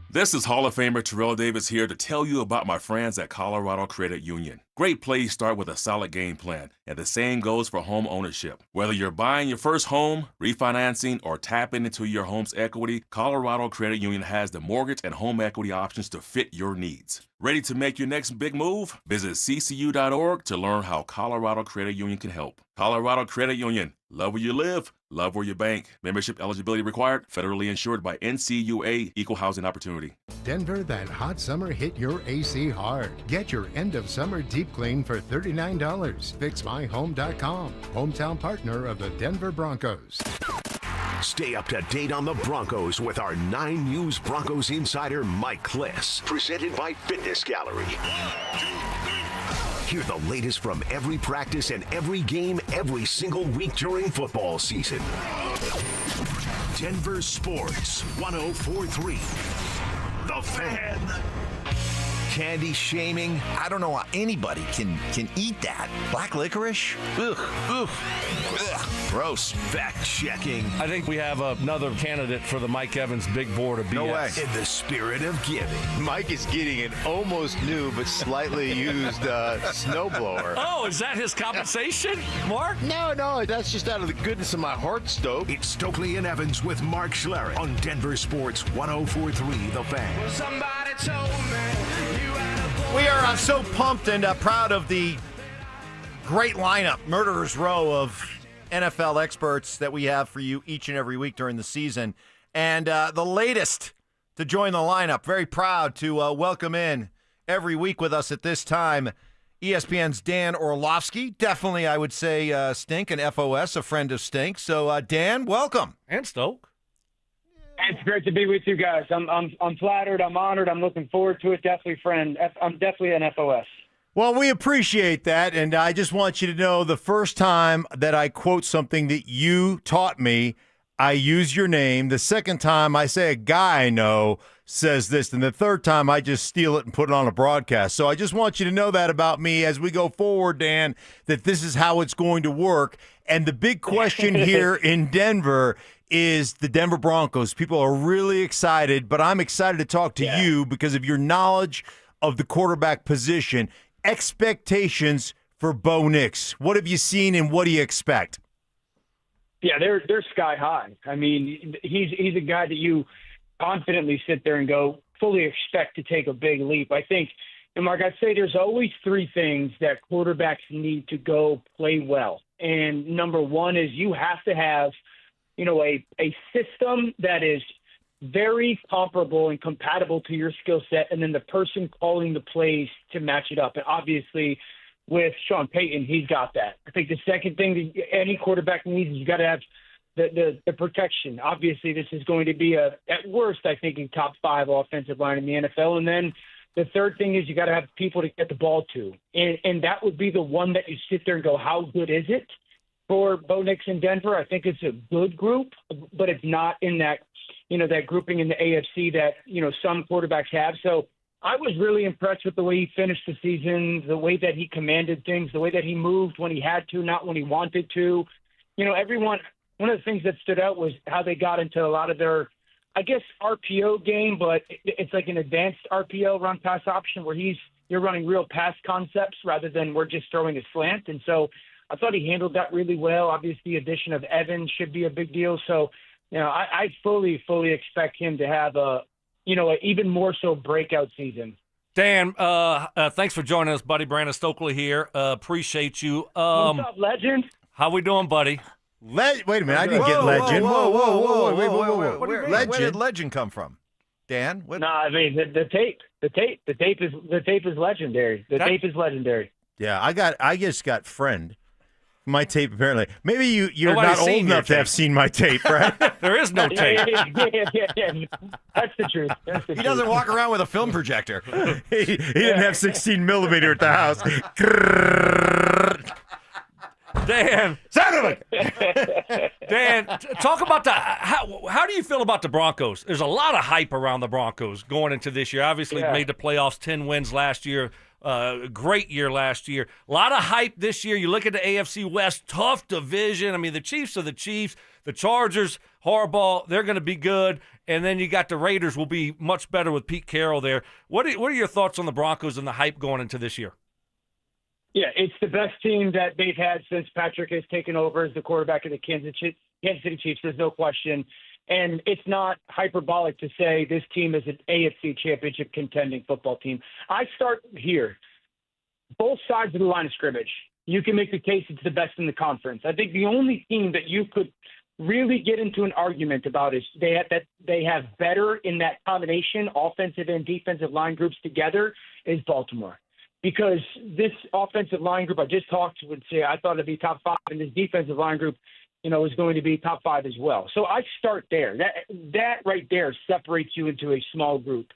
This is Hall of Famer Terrell Davis here to tell you about my friends at Colorado Credit Union. Great plays start with a solid game plan, and the same goes for home ownership. Whether you're buying your first home, refinancing, or tapping into your home's equity, Colorado Credit Union has the mortgage and home equity options to fit your needs. Ready to make your next big move? Visit ccu.org to learn how Colorado Credit Union can help. Colorado Credit Union. Love where you live, love where you bank. Membership eligibility required. Federally insured by NCUA. Equal housing opportunity. Denver, that hot summer hit your AC hard. Get your end of summer deep clean for $39. FixMyHome.com. Hometown partner of the Denver Broncos. Stay up to date on the Broncos with our 9 News Broncos insider Mike Kliss. Presented by Fitness Gallery. Hear the latest from every practice and every game every single week during football season. Denver Sports 104.3. The Fan. Candy shaming. I don't know how anybody can eat that. Black licorice? Ugh. Ugh. Ugh. Gross. Fact checking. I think we have another candidate for the Mike Evans Big Board of BS. No way. In the spirit of giving. Mike is getting an almost new but slightly used snowblower. Oh, is that his compensation, Mark? No, that's just out of the goodness of my heart, Stoke. It's Stokley and Evans with Mark Schlereth on Denver Sports 104.3 The Fan. Well, somebody told me you had a boy. We are so pumped and proud of the great lineup, Murderer's Row of NFL experts that we have for you each and every week during the season. And the latest to join the lineup, very proud to welcome in every week with us at this time, ESPN's Dan Orlovsky. Definitely, I would say, Stink and FOS, a friend of Stink. So, Dan, welcome. And Stoke. It's great to be with you guys. I'm flattered. I'm honored. I'm looking forward to it. Definitely, friend. I'm definitely an FOS. Well, we appreciate that, and I just want you to know the first time that I quote something that you taught me, I use your name. The second time I say a guy I know says this, and the third time I just steal it and put it on a broadcast. So I just want you to know that about me as we go forward, Dan, that this is how it's going to work. And the big question here in Denver is the Denver Broncos. People are really excited, but I'm excited to talk to you because of your knowledge of the quarterback position. Expectations for Bo Nix. What have you seen and what do you expect? Yeah, they're sky high. I mean, he's a guy that you confidently sit there and go, fully expect to take a big leap. I think, and Mark, I'd say there's always 3 things that quarterbacks need to go play well. And number one is you have to have, a system that is very comparable and compatible to your skill set, and then the person calling the plays to match it up. And obviously, with Sean Payton, he's got that. I think the second thing that any quarterback needs is you got to have the protection. Obviously, this is going to be at worst, I think, a top 5 offensive line in the NFL. And then the third thing is you got to have people to get the ball to. And that would be the one that you sit there and go, how good is it for Bo Nix in Denver? I think it's a good group, but it's not in that, that grouping in the AFC that, some quarterbacks have. So I was really impressed with the way he finished the season, the way that he commanded things, the way that he moved when he had to, not when he wanted to. One of the things that stood out was how they got into a lot of their, I guess, RPO game, but it's like an advanced RPO, run pass option, where you're running real pass concepts rather than we're just throwing a slant. And so I thought he handled that really well. Obviously, the addition of Evans should be a big deal. So, I fully expect him to have an even more so breakout season. Dan, thanks for joining us, buddy. Brandon Stokley here. Appreciate you. What's up, legend? How we doing, buddy? Wait a minute. I didn't get legend. Whoa. Where did legend come from? Dan? No, I mean the tape. The tape is legendary. The tape is legendary. Yeah, I just got friend. My tape, apparently. Maybe you're Nobody's not old enough to have seen my tape, right? There is no tape. Yeah. That's the truth. He doesn't walk around with a film projector. he didn't have 16 millimeter at the house. Dan, Dan, talk about how do you feel about the Broncos? There's a lot of hype around the Broncos going into this year. Obviously, made the playoffs, 10 wins last year. Great year last year. A lot of hype this year. You look at the AFC West, tough division. I mean, the Chiefs are the Chiefs. The Chargers, Harbaugh, they're going to be good. And then you got the Raiders will be much better with Pete Carroll there. What are your thoughts on the Broncos and the hype going into this year? Yeah, it's the best team that they've had since Patrick has taken over as the quarterback of the Kansas City Chiefs. There's no question. And it's not hyperbolic to say this team is an AFC championship contending football team. I start here. Both sides of the line of scrimmage, you can make the case it's the best in the conference. I think the only team that you could really get into an argument about is they have better in that combination, offensive and defensive line groups together, is Baltimore. Because this offensive line group I just talked would say I thought it'd be top 5, and this defensive line group, is going to be top 5 as well. So I start there. That right there separates you into a small group.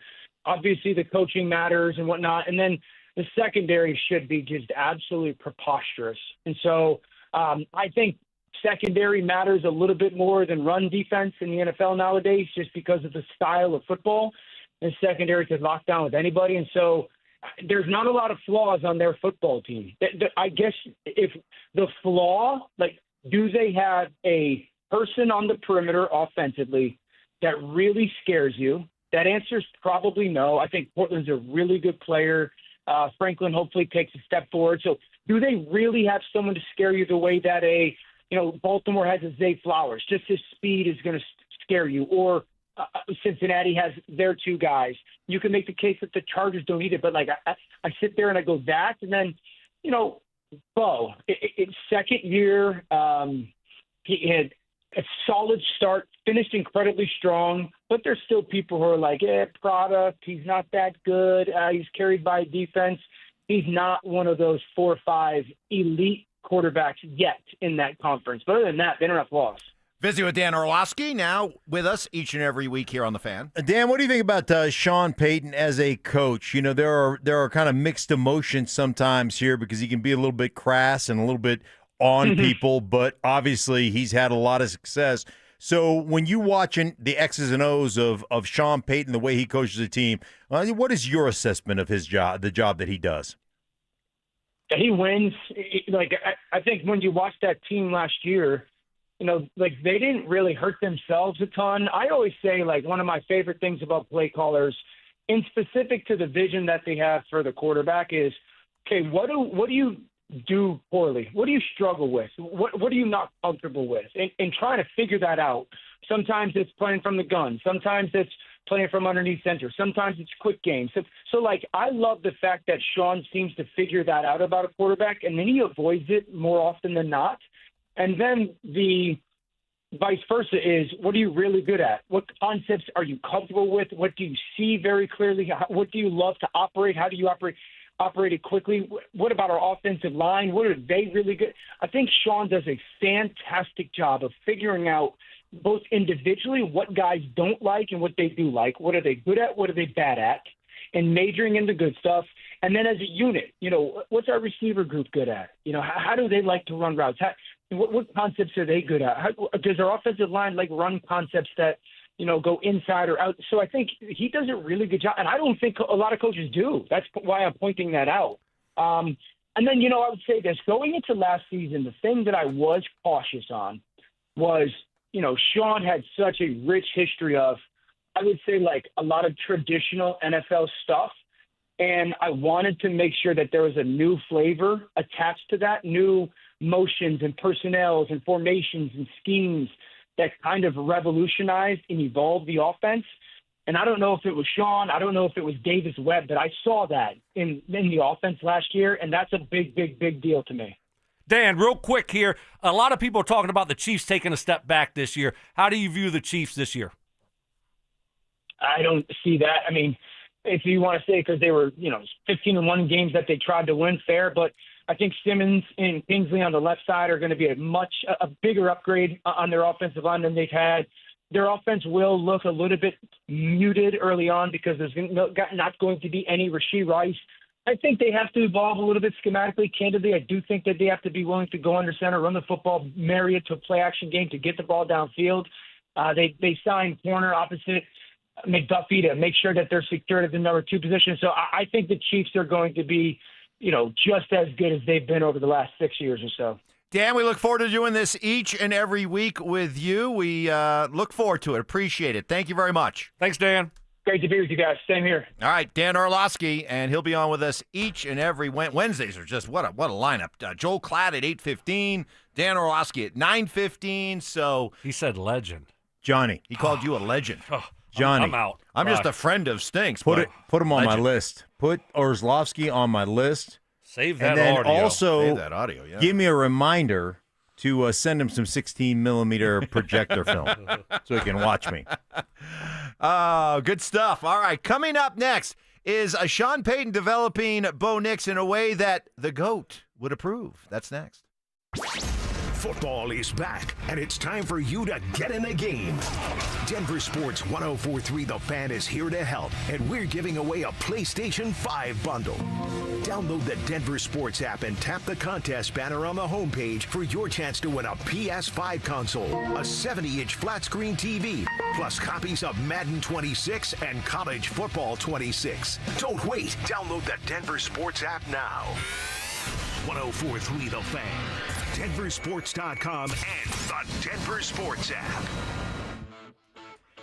Obviously, the coaching matters and whatnot, and then the secondary should be just absolutely preposterous. And so I think secondary matters a little bit more than run defense in the NFL nowadays, just because of the style of football. And secondary can lock down with anybody, and so there's not a lot of flaws on their football team. I guess if the flaw, do they have a person on the perimeter offensively that really scares you? That answer is probably no. I think Portland's a really good player. Franklin hopefully takes a step forward. So do they really have someone to scare you the way that Baltimore has a Zay Flowers? Just his speed is going to scare you. Or Cincinnati has their 2 guys. You can make the case that the Chargers don't need it, but I sit there and I go that, and then Bo, it's second year. He had a solid start, finished incredibly strong, but there's still people who are like, product, he's not that good. He's carried by defense. He's not one of those 4 or 5 elite quarterbacks yet in that conference. But other than that, they don't have flaws. Visiting with Dan Orlovsky, now with us each and every week here on The Fan. Dan, what do you think about Sean Payton as a coach? There are kind of mixed emotions sometimes here because he can be a little bit crass and a little bit on people, but obviously he's had a lot of success. So when you watching the X's and O's of Sean Payton, the way he coaches a team, what is your assessment of his job, the job that he does? He wins. I think when you watch that team last year, they didn't really hurt themselves a ton. I always say, one of my favorite things about play callers, in specific to the vision that they have for the quarterback, is, okay, what do you do poorly? What do you struggle with? What are you not comfortable with? And trying to figure that out. Sometimes it's playing from the gun. Sometimes it's playing from underneath center. Sometimes it's quick games. So I love the fact that Sean seems to figure that out about a quarterback, and then he avoids it more often than not. And then the vice versa is, what are you really good at? What concepts are you comfortable with? What do you see very clearly? What do you love to operate? How do you operate it quickly? What about our offensive line? What are they really good? I think Sean does a fantastic job of figuring out both individually what guys don't like and what they do like. What are they good at? What are they bad at? And majoring in the good stuff. And then as a unit, what's our receiver group good at? How do they like to run routes? What concepts are they good at? Does our offensive line run concepts that, go inside or out? So I think he does a really good job. And I don't think a lot of coaches do. That's why I'm pointing that out. And then, I would say this. Going into last season, the thing that I was cautious on was, Sean had such a rich history of, I would say, a lot of traditional NFL stuff. And I wanted to make sure that there was a new flavor attached to that, new motions and personnels and formations and schemes that kind of revolutionized and evolved the offense. And I don't know if it was Sean, I don't know if it was Davis Webb, but I saw that in the offense last year, and that's a big, big, big deal to me. Dan, real quick here, a lot of people are talking about the Chiefs taking a step back this year. How do you view the Chiefs this year? I don't see that. I mean, if you want to say because they were, 15-1 games that they tried to win, fair, but I think Simmons and Kingsley on the left side are going to be a bigger upgrade on their offensive line than they've had. Their offense will look a little bit muted early on because there's not going to be any Rashee Rice. I think they have to evolve a little bit schematically. Candidly, I do think that they have to be willing to go under center, run the football, marry it to a play-action game to get the ball downfield. They signed corner opposite McDuffie to make sure that they're secured at the number 2 position. So I think the Chiefs are going to be, just as good as they've been over the last 6 years or so. Dan, we look forward to doing this each and every week with you. We look forward to it. Appreciate it. Thank you very much. Thanks, Dan. Great to be with you guys. Same here. All right, Dan Orlovsky, and he'll be on with us each and every Wednesdays. Are just what a lineup. Joel Clatt at 8:15, Dan Orlovsky at 9:15. So he said legend. Johnny, he called you a legend. Johnny, I'm out. I'm just a friend of Stinks. Put him on my legend. list. Put Orlovsky on my list. Save that and then audio. also Save that audio, yeah. give me a reminder to send him some 16-millimeter projector film so he can watch me. Oh, good stuff. All right, coming up next is Sean Payton developing Bo Nix in a way that the GOAT would approve. That's next. Football is back, and it's time for you to get in the game. Denver Sports 104.3 The Fan is here to help, and we're giving away a PlayStation 5 bundle. Download the Denver Sports app and tap the contest banner on the homepage for your chance to win a PS5 console, a 70-inch flat-screen TV, plus copies of Madden 26 and College Football 26. Don't wait. Download the Denver Sports app now. 104.3 The Fan, DenverSports.com, and the Denver Sports app.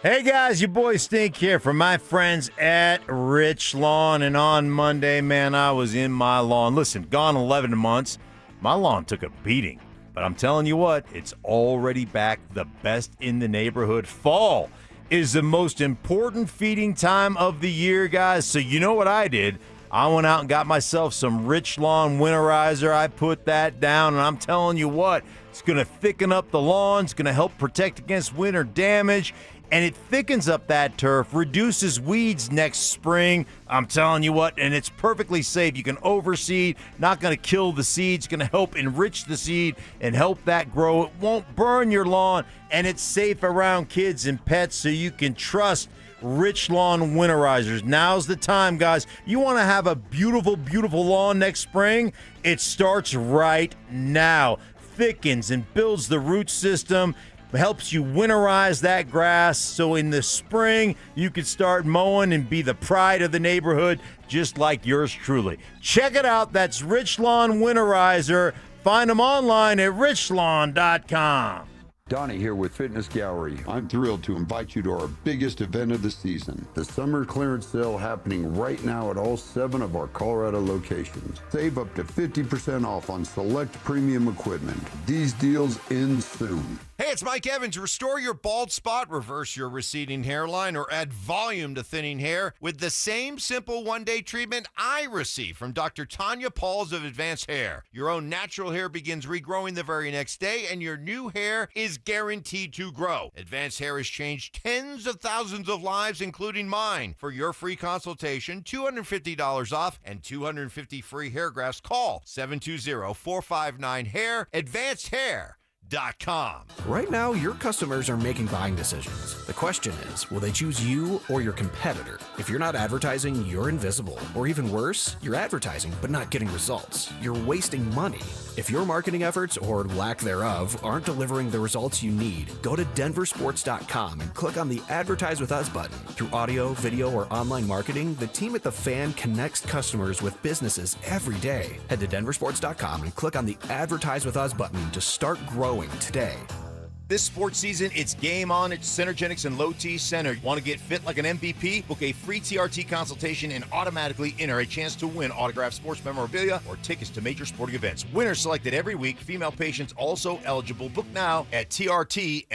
Hey guys, your boy Stink here from my friends at Rich Lawn. And on Monday, man, I was in my lawn. Listen, gone 11 months. My lawn took a beating. But I'm telling you what, it's already back the best in the neighborhood. Fall is the most important feeding time of the year, guys. So you know what I did? I went out and got myself some Rich Lawn Winterizer. I put that down, and I'm telling you what, it's going to thicken up the lawn. It's going to help protect against winter damage, and it thickens up that turf, reduces weeds next spring. I'm telling you what, and it's perfectly safe. You can overseed, not going to kill the seeds. It's going to help enrich the seed and help that grow. It won't burn your lawn, and it's safe around kids and pets, so you can trust Rich Lawn Winterizers. Now's the time, guys. You want to have a beautiful, beautiful lawn next spring? It starts right now. Thickens and builds the root system, helps you winterize that grass, so in the spring you can start mowing and be the pride of the neighborhood, just like yours truly. Check it out. That's Rich Lawn Winterizer. Find them online at richlawn.com. Donnie here with Fitness Gallery. I'm thrilled to invite you to our biggest event of the season, the summer clearance sale happening right now at all 7 of our Colorado locations. Save up to 50% off on select premium equipment. These deals end soon. Hey, it's Mike Evans. Restore your bald spot, reverse your receding hairline, or add volume to thinning hair with the same simple one-day treatment I receive from Dr. Tanya Pauls of Advanced Hair. Your own natural hair begins regrowing the very next day, and your new hair is guaranteed to grow. Advanced Hair has changed tens of thousands of lives, including mine. For your free consultation, $250 off and 250 free hair grafts. Call 720-459-HAIR. AdvancedHair.com. Right now, your customers are making buying decisions. The question is, will they choose you or your competitor? If you're not advertising, you're invisible. Or even worse, you're advertising but not getting results. You're wasting money. If your marketing efforts, or lack thereof, aren't delivering the results you need, go to DenverSports.com and click on the Advertise With Us button. Through audio, video, or online marketing, the team at The Fan connects customers with businesses every day. Head to DenverSports.com and click on the Advertise With Us button to start growing today. This sports season, it's game on at Centergenics and Low T Center. Want to get fit like an MVP? Book a free TRT consultation and automatically enter a chance to win autographed sports memorabilia or tickets to major sporting events. Winners selected every week. Female patients also eligible. Book now at trtmvp.com.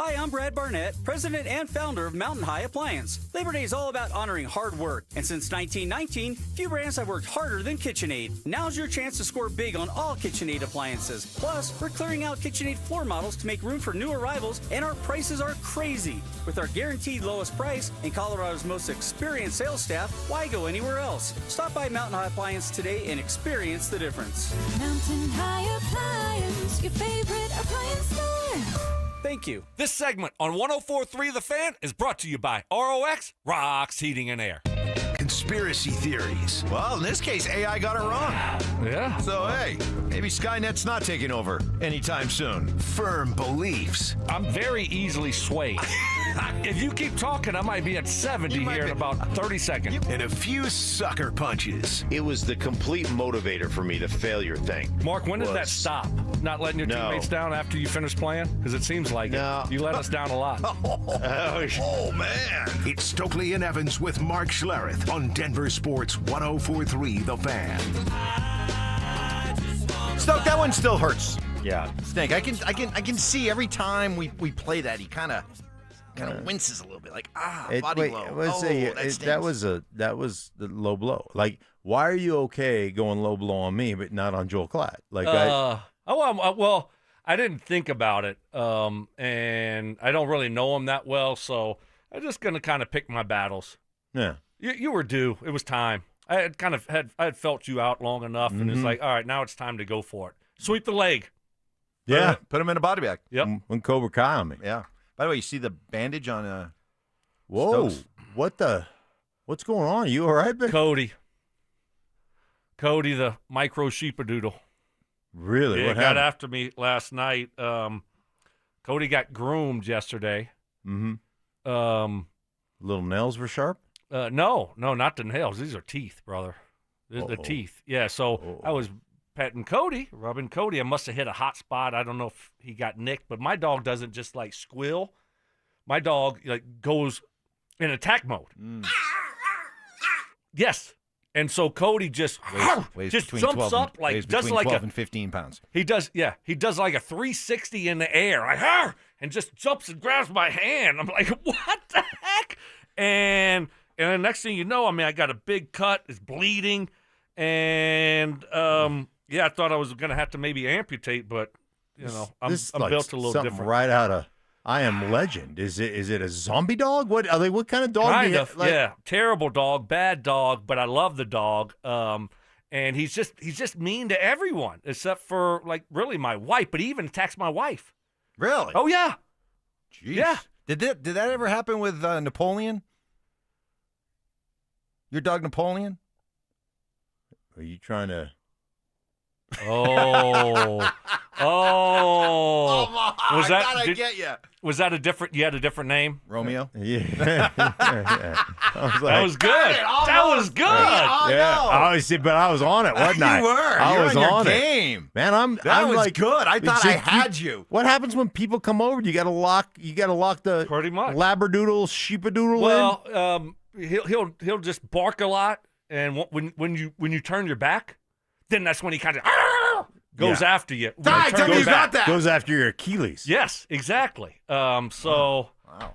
Hi, I'm Brad Barnett, president and founder of Mountain High Appliance. Labor Day is all about honoring hard work, and since 1919, few brands have worked harder than KitchenAid. Now's your chance to score big on all KitchenAid appliances. Plus, we're clearing out KitchenAid floor models to make room for new arrivals, and our prices are crazy. With our guaranteed lowest price and Colorado's most experienced sales staff, why go anywhere else? Stop by Mountain High Appliance today and experience the difference. Mountain High Appliance, your favorite appliance store. Thank you. This segment on 104.3 The Fan is brought to you by ROX, Rocks Heating and Air. Conspiracy theories. Well, in this case, AI got it wrong. Yeah. So, hey, maybe Skynet's not taking over anytime soon. Firm beliefs. I'm very easily swayed. If you keep talking, I might be at 70 here in about 30 seconds. And a few sucker punches. It was the complete motivator for me, the failure thing. Mark, when did that stop? Not letting your teammates down after you finish playing? Because it seems like it. You let us down a lot. Oh, man. It's Stokley and Evans with Mark Schlereth on Denver Sports 104.3 The Fan. Stoke, that one still hurts. Yeah. Stink. I can see every time we play that, he kind of winces a little bit, like body blow. That was the low blow. Like, why are you okay going low blow on me, but not on Joel Clatt? Like, well, I didn't think about it, and I don't really know him that well, so I'm just gonna kind of pick my battles. Yeah, you were due. It was time. I had felt you out long enough, and it's like, all right, now it's time to go for it. Sweep the leg. Yeah, put him in a body bag. Yep. When Cobra Kai on me. Yeah. By the way, you see the bandage on Whoa! Stokes? What's going on? You all right, Ben? Cody, the micro sheepadoodle. Really? Yeah, What got happened? after me last night. Cody got groomed yesterday. Little nails were sharp? No, not the nails. These are teeth, brother. The teeth. Yeah, so I was petting Cody, rubbing Cody. I must have hit a hot spot. I don't know if he got nicked, but my dog doesn't just like squeal. My dog goes in attack mode. Yes. And so Cody just weighs just between jumps 12 up and, like weighs does between like 12 and 15 pounds. He does like a 360 in the air, like and just jumps and grabs my hand. I'm like, what the heck? And the next thing you know, I got a big cut. It's bleeding, and I thought I was gonna have to maybe amputate, but I'm like built a little something different. right out of I Am Legend. Is it a zombie dog? What kind of dog? Kind of, yeah. Terrible dog, bad dog, but I love the dog. And he's just mean to everyone except for really my wife. But he even attacks my wife. Really? Oh yeah. Jeez. Yeah. Did that ever happen with Napoleon? Your dog Napoleon? Are you trying to? Oh. Was that? I gotta get you. Was that a different? You had a different name, Romeo. Yeah. That was good. That was good. But I was on it, wasn't I? You were. I was on on your it. game. Man, That was good. I thought I had you. What happens when people come over? You got to lock the pretty much labradoodle, sheepadoodle in. Well, he'll just bark a lot, and when you turn your back, then that's when he kind of goes after you. Goes after your Achilles. Yes, exactly. So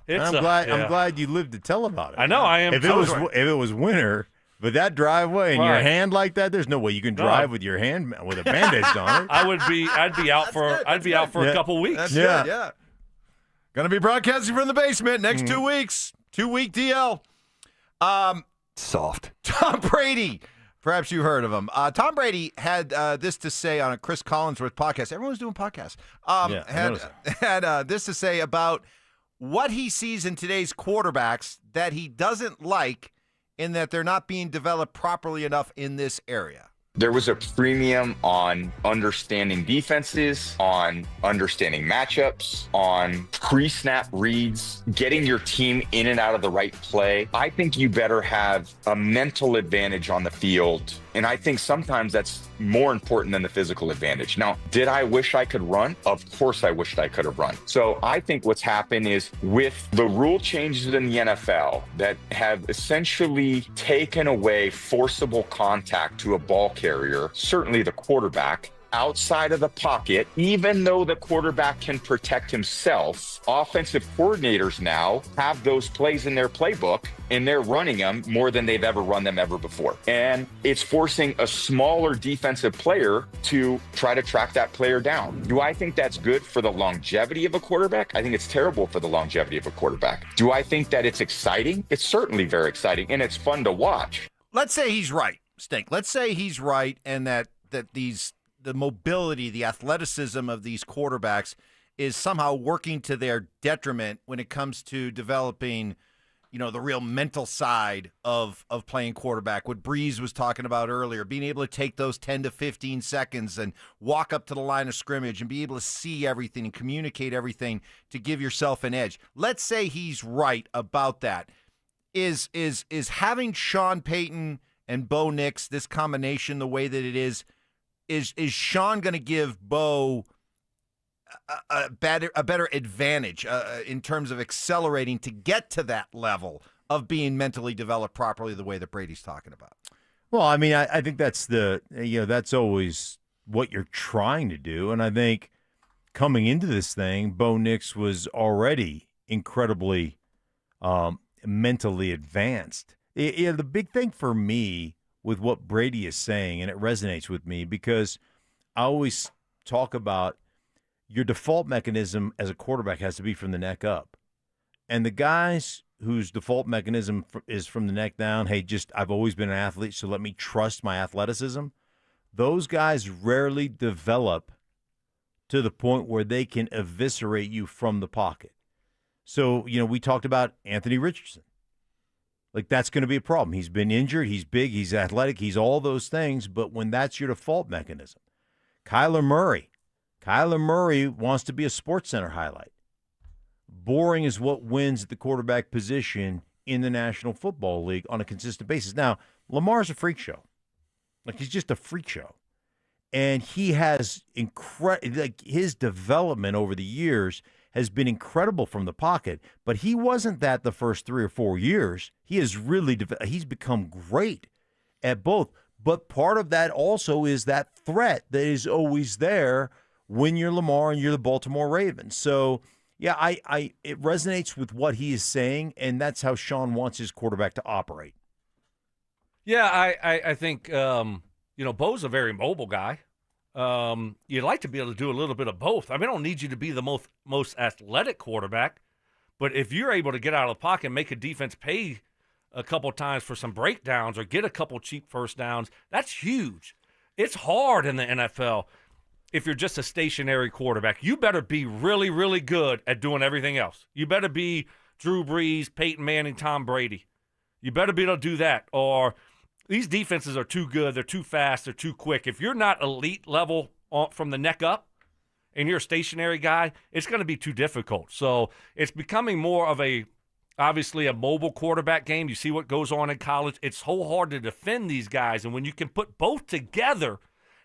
it's I'm glad you lived to tell about it. I know I am. If it was winter, but that driveway and your hand like that, there's no way you can drive with your hand with a bandage on it. I'd be out for a couple weeks. That's good, yeah. Gonna be broadcasting from the basement next 2 weeks. 2-week DL. Soft. Tom Brady. Perhaps you heard of him. Tom Brady had this to say on a Chris Collinsworth podcast. Everyone's doing podcasts. Had this to say about what he sees in today's quarterbacks that he doesn't like in that they're not being developed properly enough in this area. There was a premium on understanding defenses, on understanding matchups, on pre-snap reads, getting your team in and out of the right play. I think you better have a mental advantage on the field. And I think sometimes that's more important than the physical advantage. Now, did I wish I could run? Of course I wished I could have run. So I think what's happened is with the rule changes in the NFL that have essentially taken away forcible contact to a ball carrier, certainly the quarterback, outside of the pocket, even though the quarterback can protect himself, offensive coordinators now have those plays in their playbook and they're running them more than they've ever run them ever before. And it's forcing a smaller defensive player to try to track that player down. Do I think that's good for the longevity of a quarterback? I think it's terrible for the longevity of a quarterback. Do I think that it's exciting? It's certainly very exciting and it's fun to watch. Let's say he's right, Stink. Let's say he's right and that the mobility, the athleticism of these quarterbacks is somehow working to their detriment when it comes to developing, the real mental side of playing quarterback. What Brees was talking about earlier, being able to take those 10 to 15 seconds and walk up to the line of scrimmage and be able to see everything and communicate everything to give yourself an edge. Let's say he's right about that. Is having Sean Payton and Bo Nix, this combination the way that it is Sean going to give Bo a better advantage in terms of accelerating to get to that level of being mentally developed properly the way that Brady's talking about? Well, I mean, I think that's that's always what you're trying to do. And I think coming into this thing, Bo Nix was already incredibly mentally advanced. The big thing for me with what Brady is saying, and it resonates with me because I always talk about your default mechanism as a quarterback has to be from the neck up. And the guys whose default mechanism is from the neck down, hey, I've always been an athlete, so let me trust my athleticism. Those guys rarely develop to the point where they can eviscerate you from the pocket. So, we talked about Anthony Richardson. Like, that's going to be a problem. He's been injured. He's big. He's athletic. He's all those things. But when that's your default mechanism, Kyler Murray wants to be a SportsCenter highlight. Boring is what wins at the quarterback position in the National Football League on a consistent basis. Now, Lamar's a freak show. Like, he's just a freak show. And he has his development over the years has been incredible from the pocket, but he wasn't that the first 3 or 4 years. He has really he's become great at both. But part of that also is that threat that is always there when you're Lamar and you're the Baltimore Ravens. So, yeah, it resonates with what he is saying, and that's how Sean wants his quarterback to operate. Yeah, I think Bo's a very mobile guy. You'd like to be able to do a little bit of both. I mean, I don't need you to be the most athletic quarterback, but if you're able to get out of the pocket and make a defense pay a couple times for some breakdowns or get a couple cheap first downs, that's huge. It's hard in the NFL if you're just a stationary quarterback. You better be really, really good at doing everything else. You better be Drew Brees, Peyton Manning, Tom Brady. You better be able to do that, or these defenses are too good, they're too fast, they're too quick. If you're not elite level from the neck up and you're a stationary guy, it's going to be too difficult. So it's becoming more of obviously a mobile quarterback game. You see what goes on in college. It's so hard to defend these guys, and when you can put both together,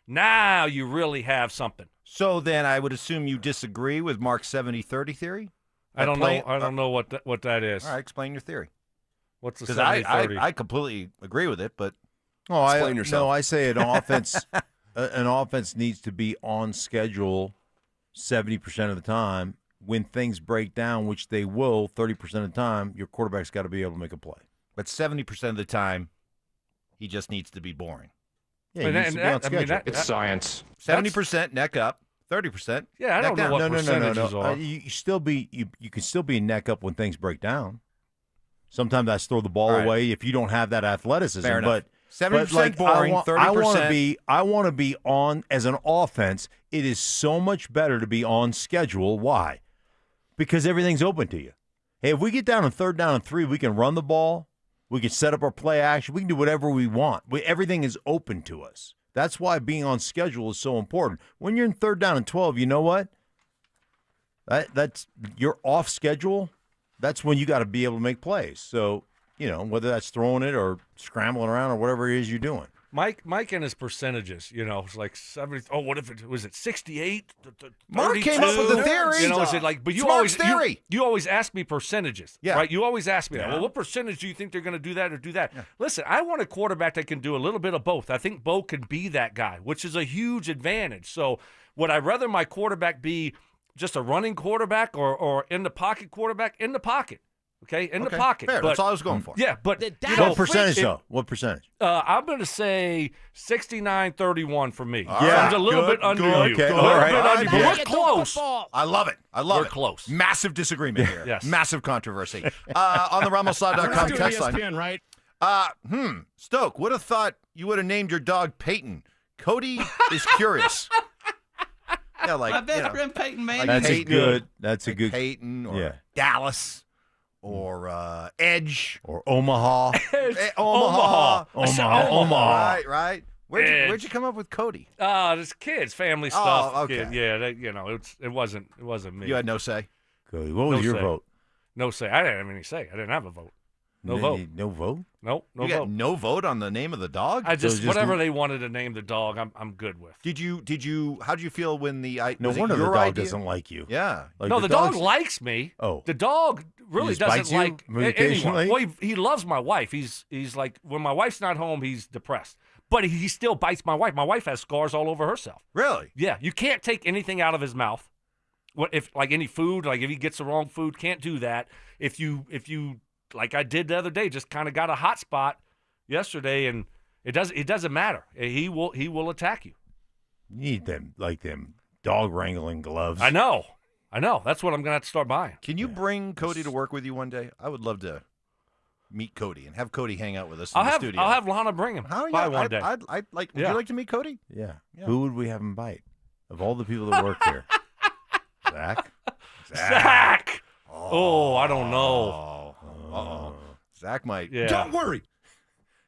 now you really have something. So then I would assume you disagree with Mark's 70-30 theory? I don't know what that is. All right, explain your theory. What's the 70-30? I completely agree with it, but explain yourself. No, I say an offense needs to be on schedule 70% of the time. When things break down, which they will 30% of the time, your quarterback's got to be able to make a play. But 70% of the time, he just needs to be boring. Yeah, he needs to be on schedule. It's science. 70% neck up, 30%. Yeah, I don't know what percentages are. You can still be neck up when things break down. Sometimes that's throw the ball away if you don't have that athleticism. Fair enough. But 70% boring, 30%. I want to be on as an offense. It is so much better to be on schedule. Why? Because everything's open to you. Hey, if we get down on 3rd down and 3, we can run the ball. We can set up our play action. We can do whatever we want. Everything is open to us. That's why being on schedule is so important. When you're in 3rd down and 12, you know what? You're off schedule. That's when you got to be able to make plays. So, whether that's throwing it or scrambling around or whatever it is you're doing. Mike and his percentages, it's like 70. Oh, what if it was 68? Mark came up with the theory. Is it like? But you always ask me percentages, right? You always ask me that. Well, what percentage do you think they're going to do that or do that? Yeah. Listen, I want a quarterback that can do a little bit of both. I think Bo can be that guy, which is a huge advantage. So, would I rather my quarterback be just a running quarterback or in the pocket quarterback? In the pocket. Okay, in the pocket. Fair. That's all I was going for. Yeah, but what percentage though? What percentage? I'm going to say 69-31 for me. Yeah, a little bit under you. Okay, all right. But we're close. I love it. We're close. Massive disagreement here. Yes. Massive controversy. On the RamosLaw.com text line. ESPN, right? Stoke, would have thought you would have named your dog Peyton. Cody is curious. Yeah, like my best friend Peyton Manning. That's Peyton, a good. That's a good. Peyton or Dallas. or Edge. Or Omaha. Omaha. Omaha. Right. Where'd you come up with Cody? This kids, family stuff. Okay. Kid. Yeah, it wasn't me. You had no say? Cody, what was your vote? No say. I didn't have any say. I didn't have a vote. No vote. No vote? Nope. No you vote. got no vote on the name of the dog? I just whatever they wanted to name the dog, I'm good with. Did you? How did you feel when the? No wonder the dog doesn't like you. Yeah. Like no, the dog likes me. Oh. The dog really doesn't like occasionally? anyone. Well, he loves my wife. He's like when my wife's not home, he's depressed. But he still bites my wife. My wife has scars all over herself. Really? Yeah. You can't take anything out of his mouth. What if like any food? Like if he gets the wrong food, can't do that. If you like I did the other day, just kind of got a hot spot yesterday, and it doesn't matter. He will attack you. You need them dog wrangling gloves. I know. That's what I'm gonna have to start buying. Can you bring Cody to work with you one day? I would love to meet Cody and have Cody hang out with us in the studio. I'll have Lana bring him by one day. I'd like. Would you like to meet Cody? Yeah. Who would we have him bite? Of all the people that work here, Zach. Oh, I don't know. Uh-oh. Zach might. Yeah. Don't worry.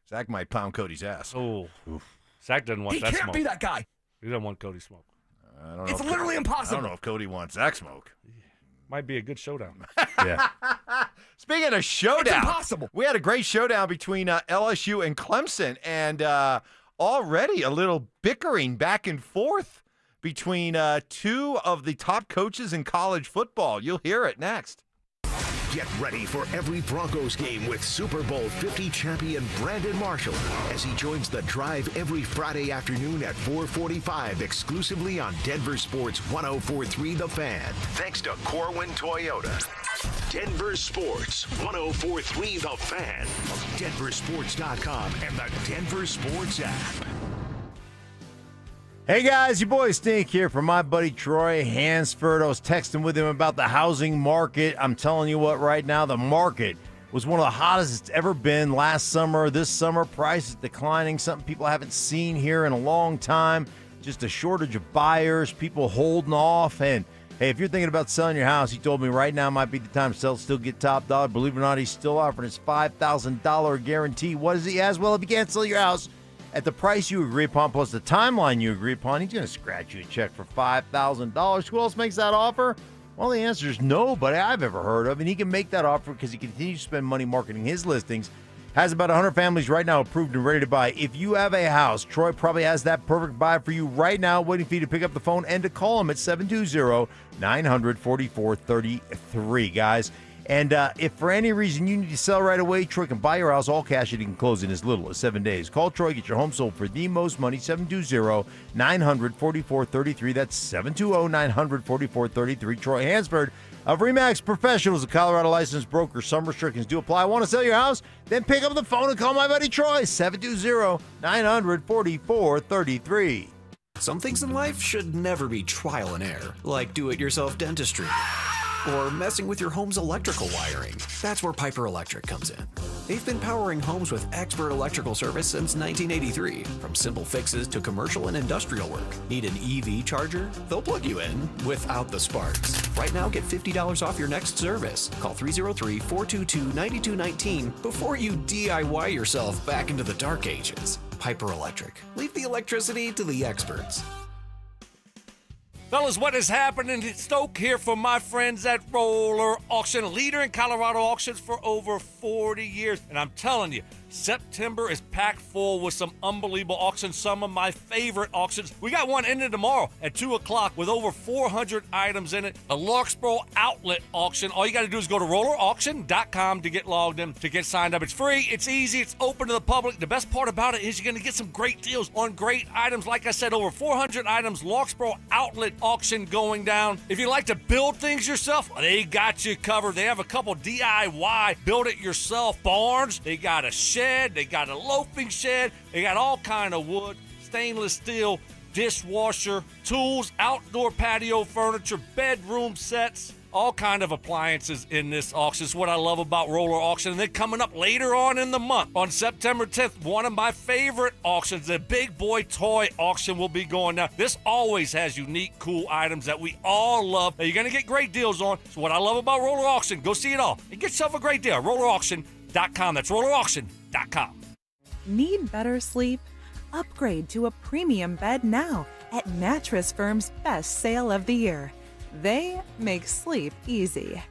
Zach might pound Cody's ass. Oh. Zach doesn't want that smoke. He can't be that guy. He doesn't want Cody smoke. I don't know. It's literally impossible. I don't know if Cody wants Zach smoke. Might be a good showdown. Yeah. Speaking of showdown, It's impossible. We had a great showdown between LSU and Clemson, and already a little bickering back and forth between two of the top coaches in college football. You'll hear it next. Get ready for every Broncos game with Super Bowl 50 champion Brandon Marshall as he joins the drive every Friday afternoon at 4:45 exclusively on Denver Sports 104.3 The Fan. Thanks to Corwin Toyota. Denver Sports 104.3 The Fan. DenverSports.com and the Denver Sports app. Hey guys, your boy Stink here from my buddy Troy Hansford. I was texting with him about the housing market. I'm telling you what, right now the market was one of the hottest it's ever been last summer. This summer, prices declining, something people haven't seen here in a long time. Just a shortage of buyers, people holding off. And hey, if you're thinking about selling your house, he told me right now might be the time to sell, still get top dollar. Believe it or not, he's still offering his $5,000 guarantee. What does he ask? Well, if you can't sell your house at the price you agree upon plus the timeline you agree upon, he's going to scratch you a check for $5,000. Who else makes that offer? Well, the answer is nobody I've ever heard of, and he can make that offer because he continues to spend money marketing his listings. Has about 100 families right now approved and ready to buy. If you have a house, Troy probably has that perfect buy for you right now, waiting for you to pick up the phone and to call him at 720-900-4433, guys. And if for any reason you need to sell right away, Troy can buy your house all cash and he can close in as little as 7 days. Call Troy, get your home sold for the most money, 720-900-4433. That's 720-900-4433. Troy Hansford of RE/MAX Professionals, a Colorado licensed broker. Some restrictions do apply. Want to sell your house? Then pick up the phone and call my buddy Troy, 720-900-4433. Some things in life should never be trial and error, like do-it-yourself dentistry or messing with your home's electrical wiring. That's where Piper Electric comes in. They've been powering homes with expert electrical service since 1983. From simple fixes to commercial and industrial work. Need an EV charger? They'll plug you in without the sparks. Right now, get $50 off your next service. Call 303-422-9219 before you DIY yourself back into the dark ages. Piper Electric. Leave the electricity to the experts. Fellas, what is happening? It's Stoke here for my friends at Roller Auction, a leader in Colorado auctions for over 40 years. And I'm telling you, September is packed full with some unbelievable auctions, some of my favorite auctions. We got one ending tomorrow at 2 o'clock with over 400 items in it. A Larkspur outlet auction. All you got to do is go to rollerauction.com to get logged in, to get signed up. It's free, it's easy, it's open to the public. The best part about it is you're going to get some great deals on great items. Like I said, over 400 items, Larkspur outlet auction going down. If you like to build things yourself, they got you covered. They have a couple DIY build-it-yourself barns. They got a shed. They got a loafing shed. They got all kind of wood, stainless steel, dishwasher, tools, outdoor patio furniture, bedroom sets. all kind of appliances in this auction. It's what I love about roller auction. And then coming up later on in the month, on September 10th, one of my favorite auctions, the Big Boy Toy Auction, will be going down. This always has unique, cool items that we all love that you're going to get great deals on. So what I love about roller auction, go see it all and get yourself a great deal. RollerAuction.com. That's RollerAuction.com. Need better sleep? Upgrade to a premium bed now at Mattress Firm's best sale of the year. They make sleep easy.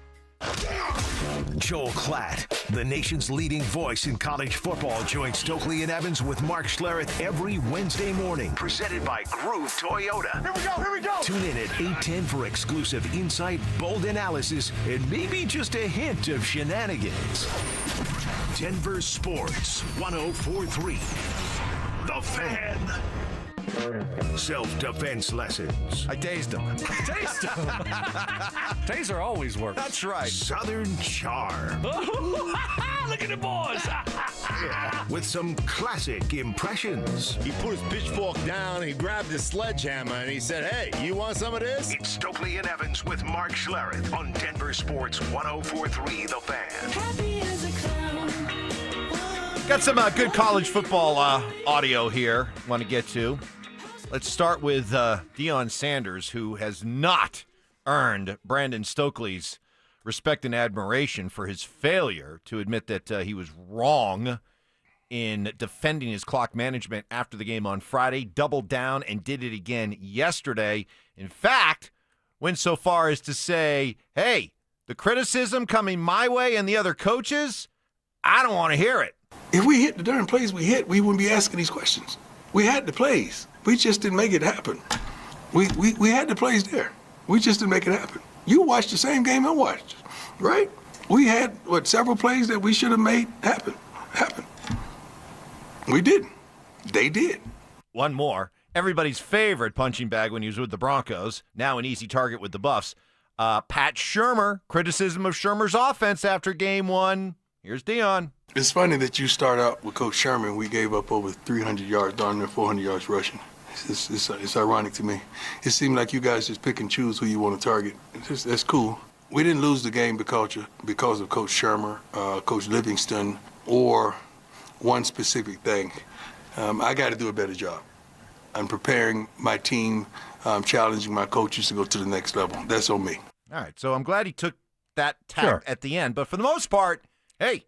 Joel Clatt, the nation's leading voice in college football, joins Stokley and Evans with Mark Schlereth every Wednesday morning. Presented by Groove Toyota. Here we go. Tune in at 8:10 for exclusive insight, bold analysis, and maybe just a hint of shenanigans. Denver Sports 104.3. The Fan. Self-defense lessons. I tased him. Taser always works. That's right. Southern charm. Look at the boys. With some classic impressions. He put his pitchfork down, he grabbed his sledgehammer, and he said, "Hey, you want some of this?" It's Stokley and Evans with Mark Schlereth on Denver Sports 104.3 The Fan. Happy as a clown. Got some good college football audio here I want to get to. Let's start with Deion Sanders, who has not earned Brandon Stokley's respect and admiration for his failure to admit that he was wrong in defending his clock management after the game on Friday, doubled down and did it again yesterday. In fact, went so far as to say, hey, the criticism coming my way and the other coaches, I don't want to hear it. If we hit the darn plays we hit, we wouldn't be asking these questions. We had the plays. We just didn't make it happen. We had the plays there. We just didn't make it happen. You watched the same game I watched, right? We had, several plays that we should have made happen. We didn't. They did. One more. Everybody's favorite punching bag when he was with the Broncos, now an easy target with the Buffs. Pat Shurmur, criticism of Shurmur's offense after game one. Here's Deion. It's funny that you start out with Coach Sherman. We gave up over 300 yards, darn near 400 yards rushing. It's ironic to me. It seemed like you guys just pick and choose who you want to target. That's cool. We didn't lose the game because of Coach Shermer, Coach Livingston, or one specific thing. I got to do a better job. I'm preparing my team, challenging my coaches to go to the next level. That's on me. All right, so I'm glad he took that tack at the end. But for the most part, hey,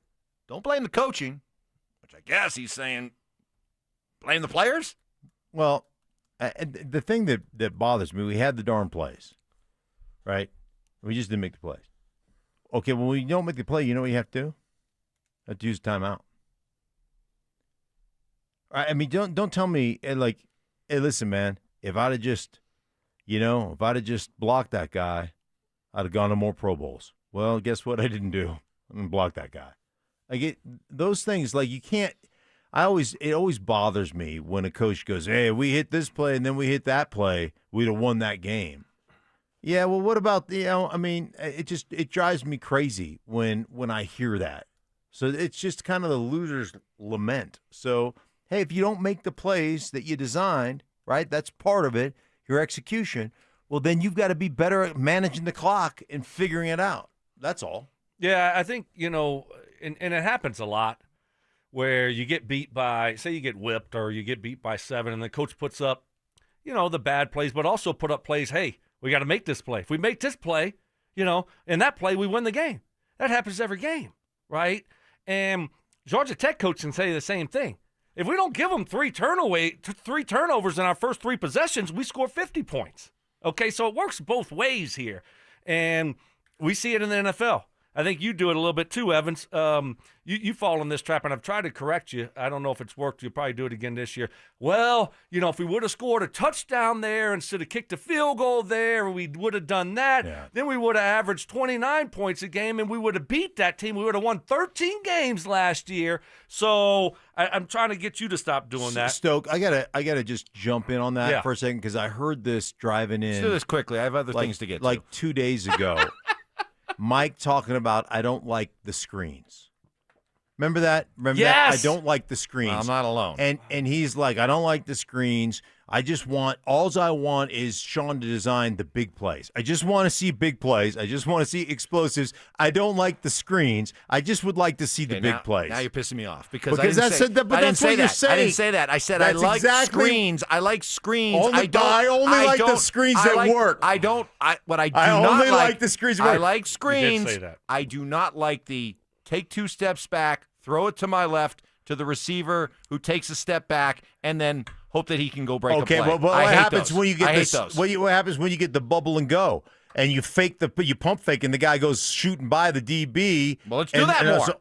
don't blame the coaching, which I guess he's saying blame the players. Well, the thing that bothers me, we had the darn plays, right? We just didn't make the plays. Okay, when we don't make the play, you know what you have to do? You have to use timeout. I mean, don't tell me, like, hey, listen, man, if I'd have just blocked that guy, I'd have gone to more Pro Bowls. Well, guess what I didn't do? I didn't block that guy. I get those things, like, you can't. It always bothers me when a coach goes, hey, we hit this play and then we hit that play, we'd have won that game. Yeah, well, what about it drives me crazy when I hear that. So it's just kind of the loser's lament. So, hey, if you don't make the plays that you designed, right, that's part of it, your execution, well, then you've got to be better at managing the clock and figuring it out. That's all. Yeah, I think, and it happens a lot where you get beat by, say you get whipped or you get beat by 7 and the coach puts up, the bad plays, but also put up plays, hey, we got to make this play. If we make this play, in that play, we win the game. That happens every game, right? And Georgia Tech coach can say the same thing. If we don't give them 3 turnovers in our first 3 possessions, we score 50 points. Okay, so it works both ways here. And we see it in the NFL. I think you do it a little bit too, Evans. You fall in this trap, and I've tried to correct you. I don't know if it's worked. You'll probably do it again this year. Well, if we would have scored a touchdown there instead of kicked a field goal there, we would have done that. Then we would have averaged 29 points a game, and we would have beat that team. We would have won 13 games last year. So I'm trying to get you to stop doing that. Stoke, I gotta just jump in on that for a second because I heard this driving in. Let's do this quickly. I have other things to get to. Like 2 days ago. Mike talking about, I don't like the screens. Remember that? Remember Yes! that? I don't like the screens. I'm not alone. And he's like, I don't like the screens. All I want is Sean to design the big plays. I just want to see big plays. I just want to see explosives. I don't like the screens. I just would like to see the big plays. Now you're pissing me off because I that's didn't say, but I didn't that's say what you're that. saying. I didn't say that. I said I That's like exactly- screens. I like screens. I only like the screens that work. I don't. What I do I not only like the screens that I work. like screens. say that. I do not like the take 2 steps back, throw it to my left to the receiver who takes a step back, and then hope that he can go break a play. But what I hate happens those. when you get I hate this? those. What happens when you get the bubble and go, and you pump fake, and the guy goes shooting by the DB? Well, let's do that more.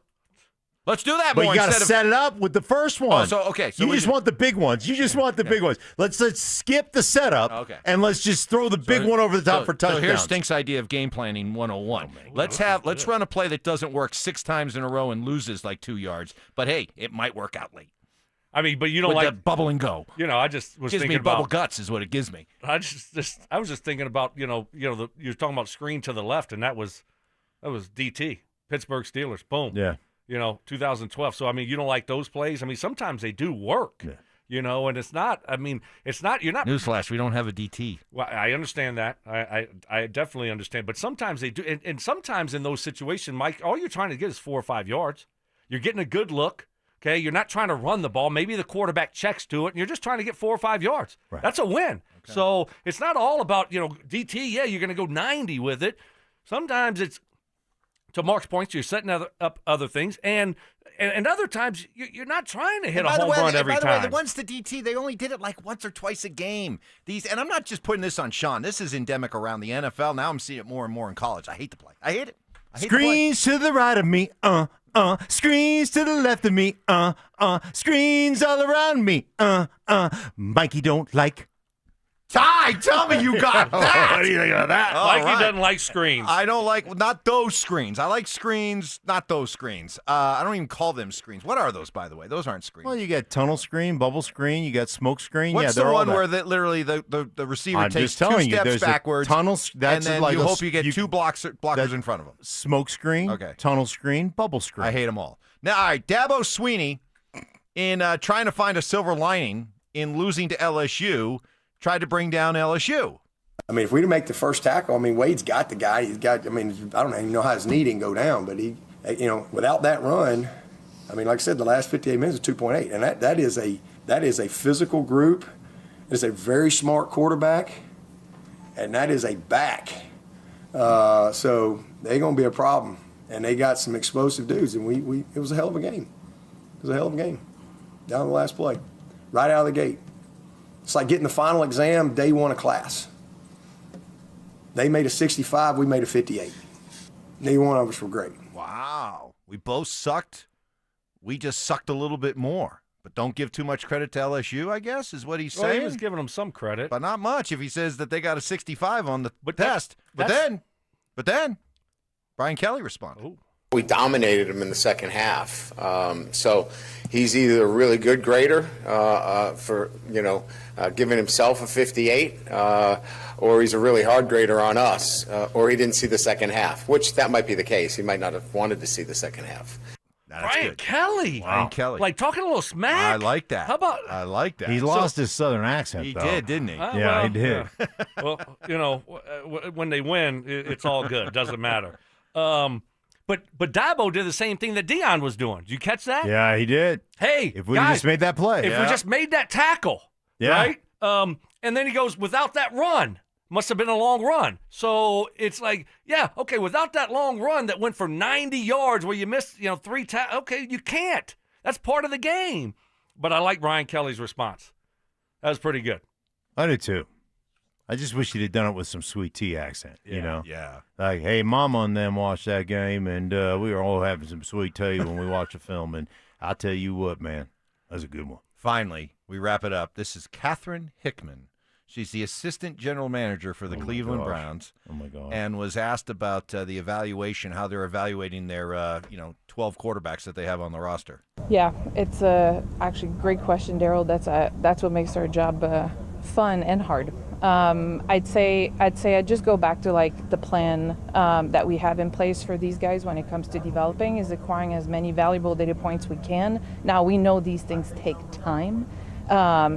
Let's do that more. But you got to instead of- set it up with the first one. So you just want the big ones. You just want the big ones. Let's skip the setup, and let's just throw the big one over the top for touchdowns. So here's Stink's idea of game planning 101. Let's run a play that doesn't work 6 times in a row and loses like 2 yards. But hey, it might work out late. I mean, but you don't With like the bubble and go. I just was Gives thinking me bubble about guts is what it gives me. I was just thinking about you're talking about screen to the left, and that was DT Pittsburgh Steelers. Boom. Yeah. 2012. So I mean, you don't like those plays. I mean, sometimes they do work. Yeah. And it's not. I mean, it's not. You're not. Newsflash: we don't have a DT. Well, I understand that. I definitely understand. But sometimes they do, and sometimes in those situations, Mike, all you're trying to get is 4 or 5 yards. You're getting a good look. Okay, you're not trying to run the ball. Maybe the quarterback checks to it, and you're just trying to get 4 or 5 yards. Right. That's a win. Okay. So it's not all about DT. Yeah, you're going to go 90 with it. Sometimes it's, to Mark's point, you're setting up other things, and other times you're not trying to hit a home run every time. By the way, the ones to DT, they only did it like once or twice a game. And I'm not just putting this on Sean. This is endemic around the NFL. Now I'm seeing it more and more in college. I hate the play. I hate it. Screens to the right of me, screens to the left of me, screens all around me, Mikey don't like. Ty, tell me you got that. What do you think of that? Mikey doesn't like screens. I don't like, not those screens. I like screens, not those screens. I don't even call them screens. What are those, by the way? Those aren't screens. Well, you got tunnel screen, bubble screen, you got smoke screen. What's yeah, the one all where literally the receiver I'm takes just 2 telling you, steps there's backwards, tunnels, that's and then like you a hope you get 2 blockers in front of them. Smoke screen, tunnel screen, bubble screen. I hate them all. Now, all right, Dabo Sweeney, in trying to find a silver lining in losing to LSU, tried to bring down LSU. I mean, if we make the first tackle, I mean, Wade's got the guy. He's got, I mean, I don't even know how his knee didn't go down, but he, without that run, I mean, like I said, the last 58 minutes is 2.8. And that is a physical group. It's a very smart quarterback, and that is a back. So they're going to be a problem. And they got some explosive dudes, and it was a hell of a game. It was a hell of a game. Down to the last play, right out of the gate. It's like getting the final exam day 1 of class. They made a 65, we made a 58. Neither one of us were great. Wow. We both sucked. We just sucked a little bit more. But don't give too much credit to LSU, I guess, is what he's saying. He was giving them some credit. But not much if he says that they got a 65 on the test. But then, Brian Kelly responded. Ooh. We dominated him in the second half. So he's either a really good grader for, giving himself a 58, or he's a really hard grader on us, or he didn't see the second half, which that might be the case. He might not have wanted to see the second half. Brian Kelly. Brian Kelly. Like talking a little smack. I like that. How about? I like that. He lost his southern accent, He though. did, didn't he? Yeah, he did. Yeah. Well, when they win, it's all good. Doesn't matter. But Dabo did the same thing that Deion was doing. Did you catch that? Yeah, he did. Hey, if we guys, just made that play. If we just made that tackle, right? And then he goes, without that run, must have been a long run. So it's like, yeah, okay, without that long run that went for 90 yards where you missed, 3 tackles, okay, you can't. That's part of the game. But I like Brian Kelly's response. That was pretty good. I do, too. I just wish he'd have done it with some sweet tea accent, Yeah. Like, hey, Mama and them watched that game, and we were all having some sweet tea when we watched the film. And I'll tell you what, man, that was a good one. Finally, we wrap it up. This is Catherine Hickman. She's the assistant general manager for the Cleveland Browns. Oh, my God. And was asked about the evaluation, how they're evaluating their, 12 quarterbacks that they have on the roster. Yeah, it's actually a great question, Daryl. That's what makes our job fun and hard. I'd say I'd just go back to like the plan that we have in place for these guys when it comes to developing is acquiring as many valuable data points we can. Now we know these things take time.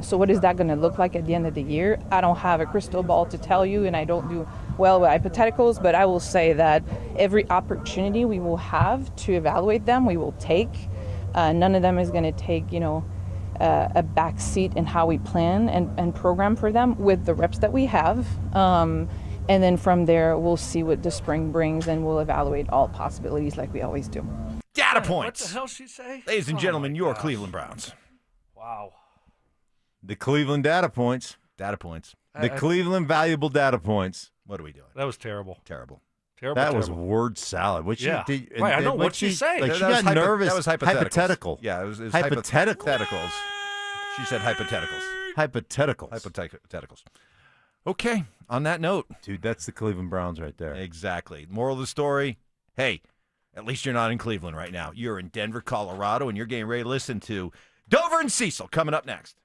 So what is that going to look like at the end of the year? I don't have a crystal ball to tell you, and I don't do well with hypotheticals, but I will say that every opportunity we will have to evaluate them, we will take. None of them is going to take, a back seat in how we plan and program for them with the reps that we have. And then from there, we'll see what the spring brings, and we'll evaluate all possibilities like we always do. Data points. What the hell she say? Ladies and gentlemen, your Cleveland Browns. Wow. The Cleveland data points. Data points. The Cleveland valuable data points. What are we doing? That was terrible. Terrible. Terrible. That was terrible. word salad. What Yeah. she did, Right, I know. What'd she say? Like That she was got nervous. That was hypotheticals. Hypothetical. Yeah, it was hypothetical. hypotheticals. She said hypotheticals. Hypotheticals. Hypotheticals. Okay. On that note, dude, that's the Cleveland Browns right there. Exactly. Moral of the story: hey, at least you're not in Cleveland right now. You're in Denver, Colorado, and you're getting ready to listen to Dover and Cecil coming up next.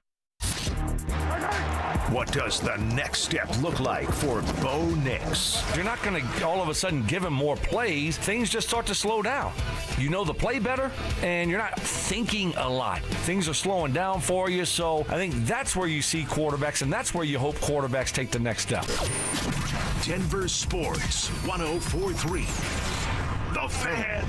What does the next step look like for Bo Nix? You're not going to all of a sudden give him more plays. Things just start to slow down. You know the play better, and you're not thinking a lot. Things are slowing down for you, so I think that's where you see quarterbacks, and that's where you hope quarterbacks take the next step. Denver Sports 104.3. The Fan.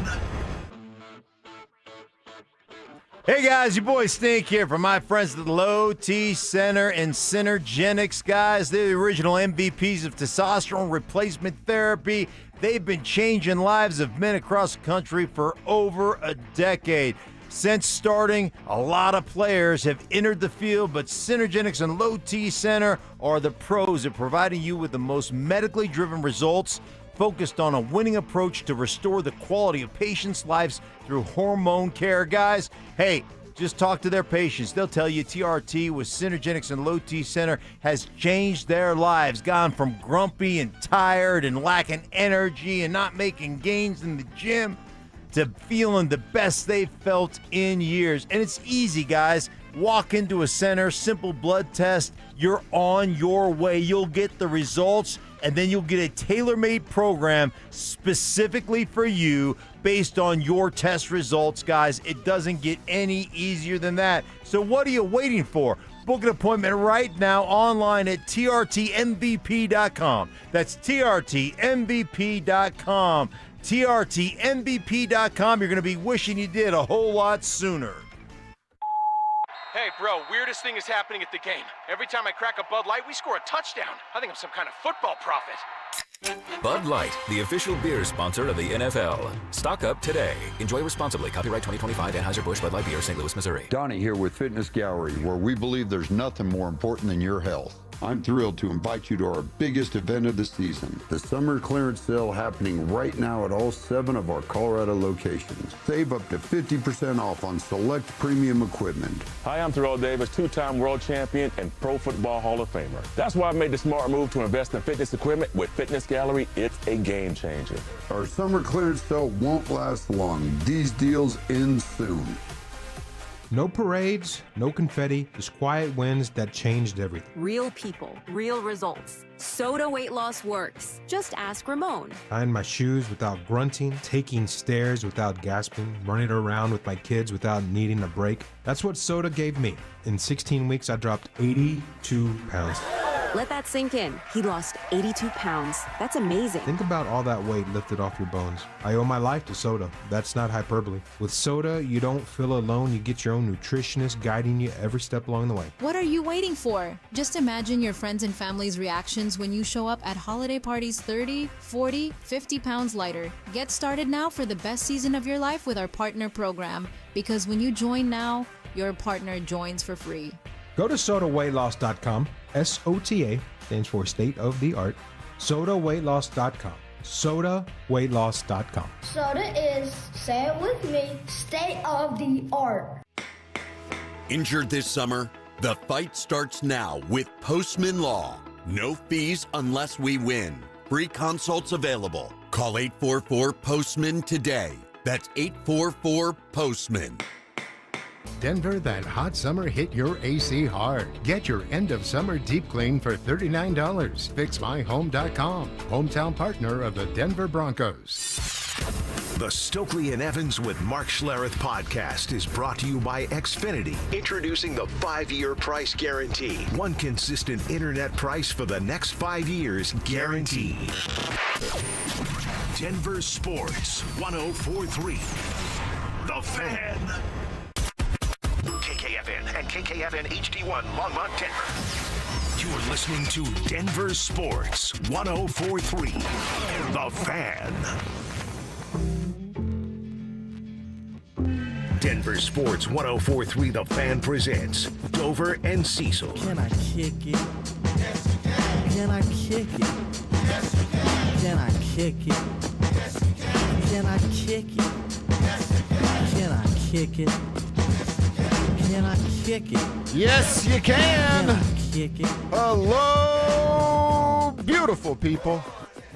Hey guys, your boy Stink here from my friends at the Low T Center and Synergenics, guys. They're the original MVPs of testosterone replacement therapy. They've been changing lives of men across the country for over a decade. Since starting, a lot of players have entered the field, but Synergenics and Low T Center are the pros at providing you with the most medically driven results, focused on a winning approach to restore the quality of patients' lives through hormone care. Guys, hey, just talk to their patients. They'll tell you TRT with Synergenics and Low T Center has changed their lives, gone from grumpy and tired and lacking energy and not making gains in the gym to feeling the best they've felt in years. And it's easy, guys. Walk into a center, simple blood test, you're on your way. You'll get the results, and then you'll get a tailor-made program specifically for you based on your test results, guys. It doesn't get any easier than that. So what are you waiting for? Book an appointment right now online at trtmvp.com. That's trtmvp.com. trtmvp.com. You're going to be wishing you did a whole lot sooner. Hey, bro, weirdest thing is happening at the game. Every time I crack a Bud Light, we score a touchdown. I think I'm some kind of football prophet. Bud Light, the official beer sponsor of the NFL. Stock up today. Enjoy responsibly. Copyright 2025 Anheuser-Busch Bud Light Beer, St. Louis, Missouri. Donnie here with Fitness Gallery, where we believe there's nothing more important than your health. I'm thrilled to invite you to our biggest event of the season, the summer clearance sale happening right now at all 7 of our Colorado locations. Save up to 50% off on select premium equipment. Hi, I'm Terrell Davis, 2-time world champion and Pro Football Hall of Famer. That's why I made the smart move to invest in fitness equipment with Fitness Gallery. It's a game changer. Our summer clearance sale won't last long. These deals end soon. No parades, no confetti, just quiet wins that changed everything. Real people, real results. Soda weight loss works. Just ask Ramon. Tying my shoes without grunting, taking stairs without gasping, running around with my kids without needing a break. That's what Soda gave me. In 16 weeks, I dropped 82 pounds. Let that sink in. He lost 82 pounds. That's amazing. Think about all that weight lifted off your bones. I owe my life to Soda. That's not hyperbole. With Soda, you don't feel alone. You get your own nutritionist guiding you every step along the way. What are you waiting for? Just imagine your friends and family's reactions when you show up at holiday parties 30, 40, 50 pounds lighter. Get started now for the best season of your life with our partner program. Because when you join now, your partner joins for free. Go to sodaweightloss.com. SOTA stands for state of the art. sodaweightloss.com. sodaweightloss.com. Soda is, say it with me, state of the art. Injured this summer? The fight starts now with Postman Law. No fees unless we win. Free consults available. Call 844-POSTMAN today. That's 844-POSTMAN. Denver, that hot summer hit your AC hard. Get your end of summer deep clean for $39. FixMyHome.com, hometown partner of the Denver Broncos. The Stokley and Evans with Mark Schlereth podcast is brought to you by Xfinity. Introducing the 5-year price guarantee. One consistent internet price for the next 5 years guaranteed. Denver Sports 104.3. The Fan. KKFN and KKFN HD1 Longmont, Denver. You are listening to Denver Sports 104.3. The Fan. Denver Sports 104.3 The Fan presents Dover and Cecil. Can I kick it? Yes, you can. Can I kick it? Yes, you can. Can I kick it? Yes, you can. Can I kick it? Yes, you can. Can I kick it? Can I kick it? Yes, you can. Can I kick it? Hello, beautiful people.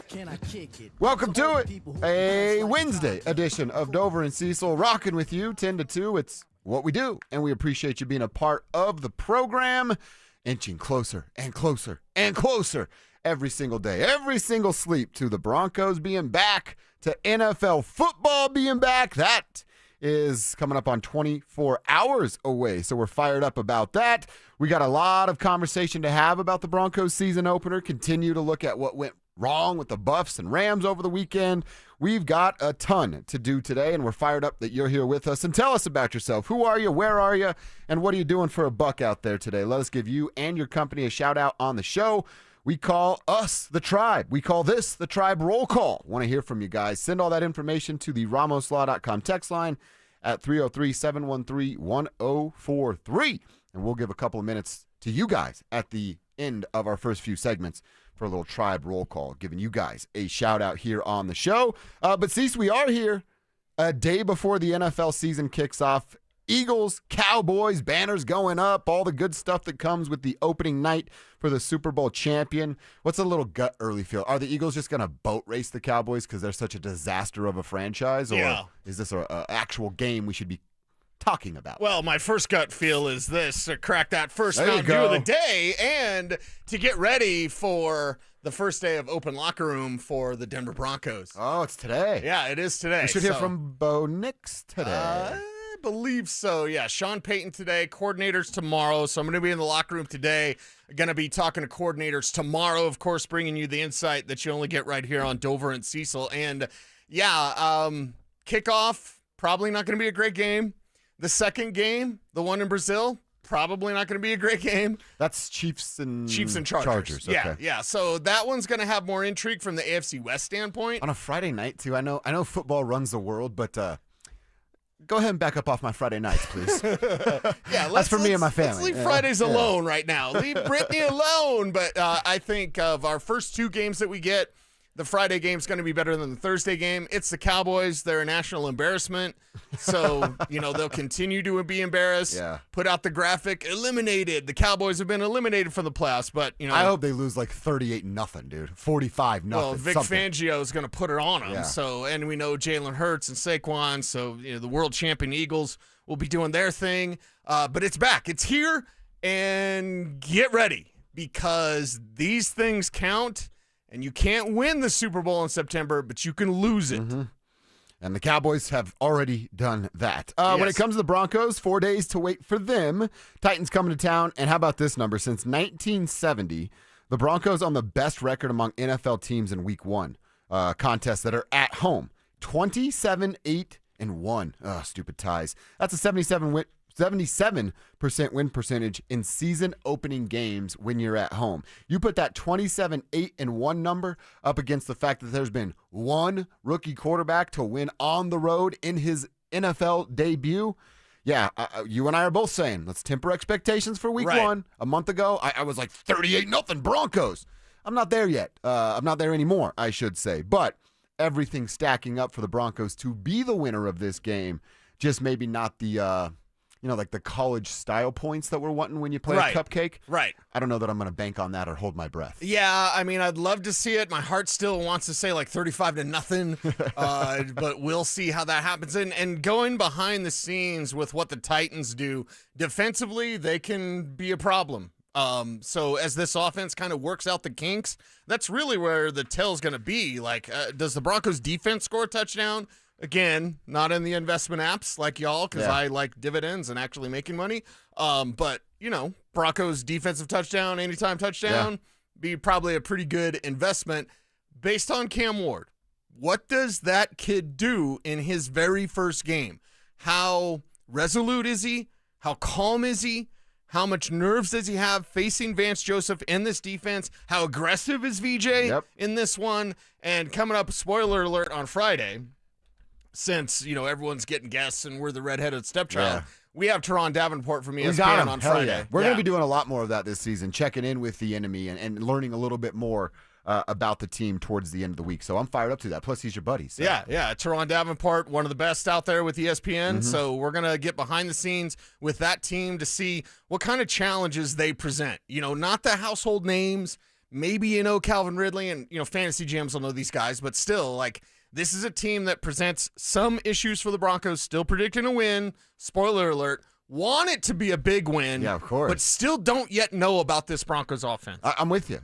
Can I kick it? Welcome to it. A Wednesday edition of Dover and Cecil, rocking with you 10 to 2. It's what we do, and we appreciate you being a part of the program, inching closer and closer and closer every single day, every single sleep to the Broncos being back, to NFL football being back. That is coming up on 24 hours away, so we're fired up about that. We got a lot of conversation to have about the Broncos season opener, continue to look at what went wrong with the Buffs and Rams over the weekend. We've got a ton to do today, and we're fired up that you're here with us. And tell us about yourself. Who are you? Where are you? And what are you doing for a buck out there today? Let us give you and your company a shout-out on the show. We call us the Tribe. We call this the Tribe Roll Call. Want to hear from you guys. Send all that information to the RamosLaw.com text line at 303-713-1043. And we'll give a couple of minutes to you guys at the end of our first few segments for a little Tribe Roll Call, giving you guys a shout-out here on the show. But Cease, we are here a day before the NFL season kicks off. Eagles, Cowboys, banners going up, all the good stuff that comes with the opening night for the Super Bowl champion. What's a little gut early feel? Are the Eagles just going to boat race the Cowboys because they're such a disaster of a franchise? Or is this an actual game we should be talking about? Well, my first gut feel is this: crack that first There you Mountain Dew of go. the day, and to get ready for the first day of open locker room for the Denver Broncos. Oh, it's today. Yeah, it is today. We should hear from Bo Nix today. I believe so. Yeah, Sean Payton today, coordinators tomorrow. So I'm going to be in the locker room today. Going to be talking to coordinators tomorrow, of course, bringing you the insight that you only get right here on Dover and Cecil. And yeah, kickoff, probably not going to be a great game. The second game, the one in Brazil, probably not going to be a great game. That's Chiefs and Chargers. Okay. Yeah. So that one's going to have more intrigue from the AFC West standpoint. On a Friday night, too. I know football runs the world, but go ahead and back up off my Friday nights, please. Yeah, that's for me and my family. Let's leave Fridays alone right now. Leave Brittany alone. But I think of our first two games that we get, the Friday game's going to be better than the Thursday game. It's the Cowboys. They're a national embarrassment. So, they'll continue to be embarrassed. Yeah. Put out the graphic, eliminated. The Cowboys have been eliminated from the playoffs. But, I hope they lose like 38-0, dude. 45-0. Well, Vic Fangio is going to put it on them. Yeah. So, and we know Jalen Hurts and Saquon. So, the world champion Eagles will be doing their thing. But it's back. It's here. And get ready, because these things count. And you can't win the Super Bowl in September, but you can lose it. Mm-hmm. And the Cowboys have already done that. Yes. When it comes to the Broncos, 4 days to wait for them. Titans coming to town. And how about this number? Since 1970, the Broncos on the best record among NFL teams in week one. Contests that are at home. 27-8-1. Oh, stupid ties. That's a 77% win percentage in season opening games when you're at home. You put that 27-8-1 number up against the fact that there's been one rookie quarterback to win on the road in his NFL debut. Yeah, you and I are both saying, let's temper expectations for week one. A month ago, I was like 38-0 Broncos. I'm not there yet. I'm not there anymore, I should say. But everything's stacking up for the Broncos to be the winner of this game. Just maybe not the like the college style points that we're wanting when you play Right. a cupcake. Right. I don't know that I'm going to bank on that or hold my breath. Yeah, I mean, I'd love to see it. My heart still wants to say like 35-0, but we'll see how that happens. And going behind the scenes with what the Titans do defensively, they can be a problem. So as this offense kind of works out the kinks, that's really where the tell's going to be. Like, does the Broncos defense score a touchdown? Again, not in the investment apps like y'all, because I like dividends and actually making money. But, Broncos defensive touchdown, anytime touchdown, be probably a pretty good investment based on Cam Ward. What does that kid do in his very first game? How resolute is he? How calm is he? How much nerves does he have facing Vance Joseph in this defense? How aggressive is VJ in this one? And coming up, spoiler alert, on Friday, since, everyone's getting guests and we're the redheaded stepchild, we have Teron Davenport from ESPN on Friday. Yeah. We're going to be doing a lot more of that this season, checking in with the enemy and learning a little bit more about the team towards the end of the week. So I'm fired up to that. Plus, he's your buddy. So. Yeah. Teron Davenport, one of the best out there with ESPN. So we're going to get behind the scenes with that team to see what kind of challenges they present. Not the household names. Maybe Calvin Ridley and, fantasy GMs will know these guys, but still, like, this is a team that presents some issues for the Broncos, still predicting a win. Spoiler alert. Want it to be a big win. Yeah, of course. But still don't yet know about this Broncos offense. I'm with you.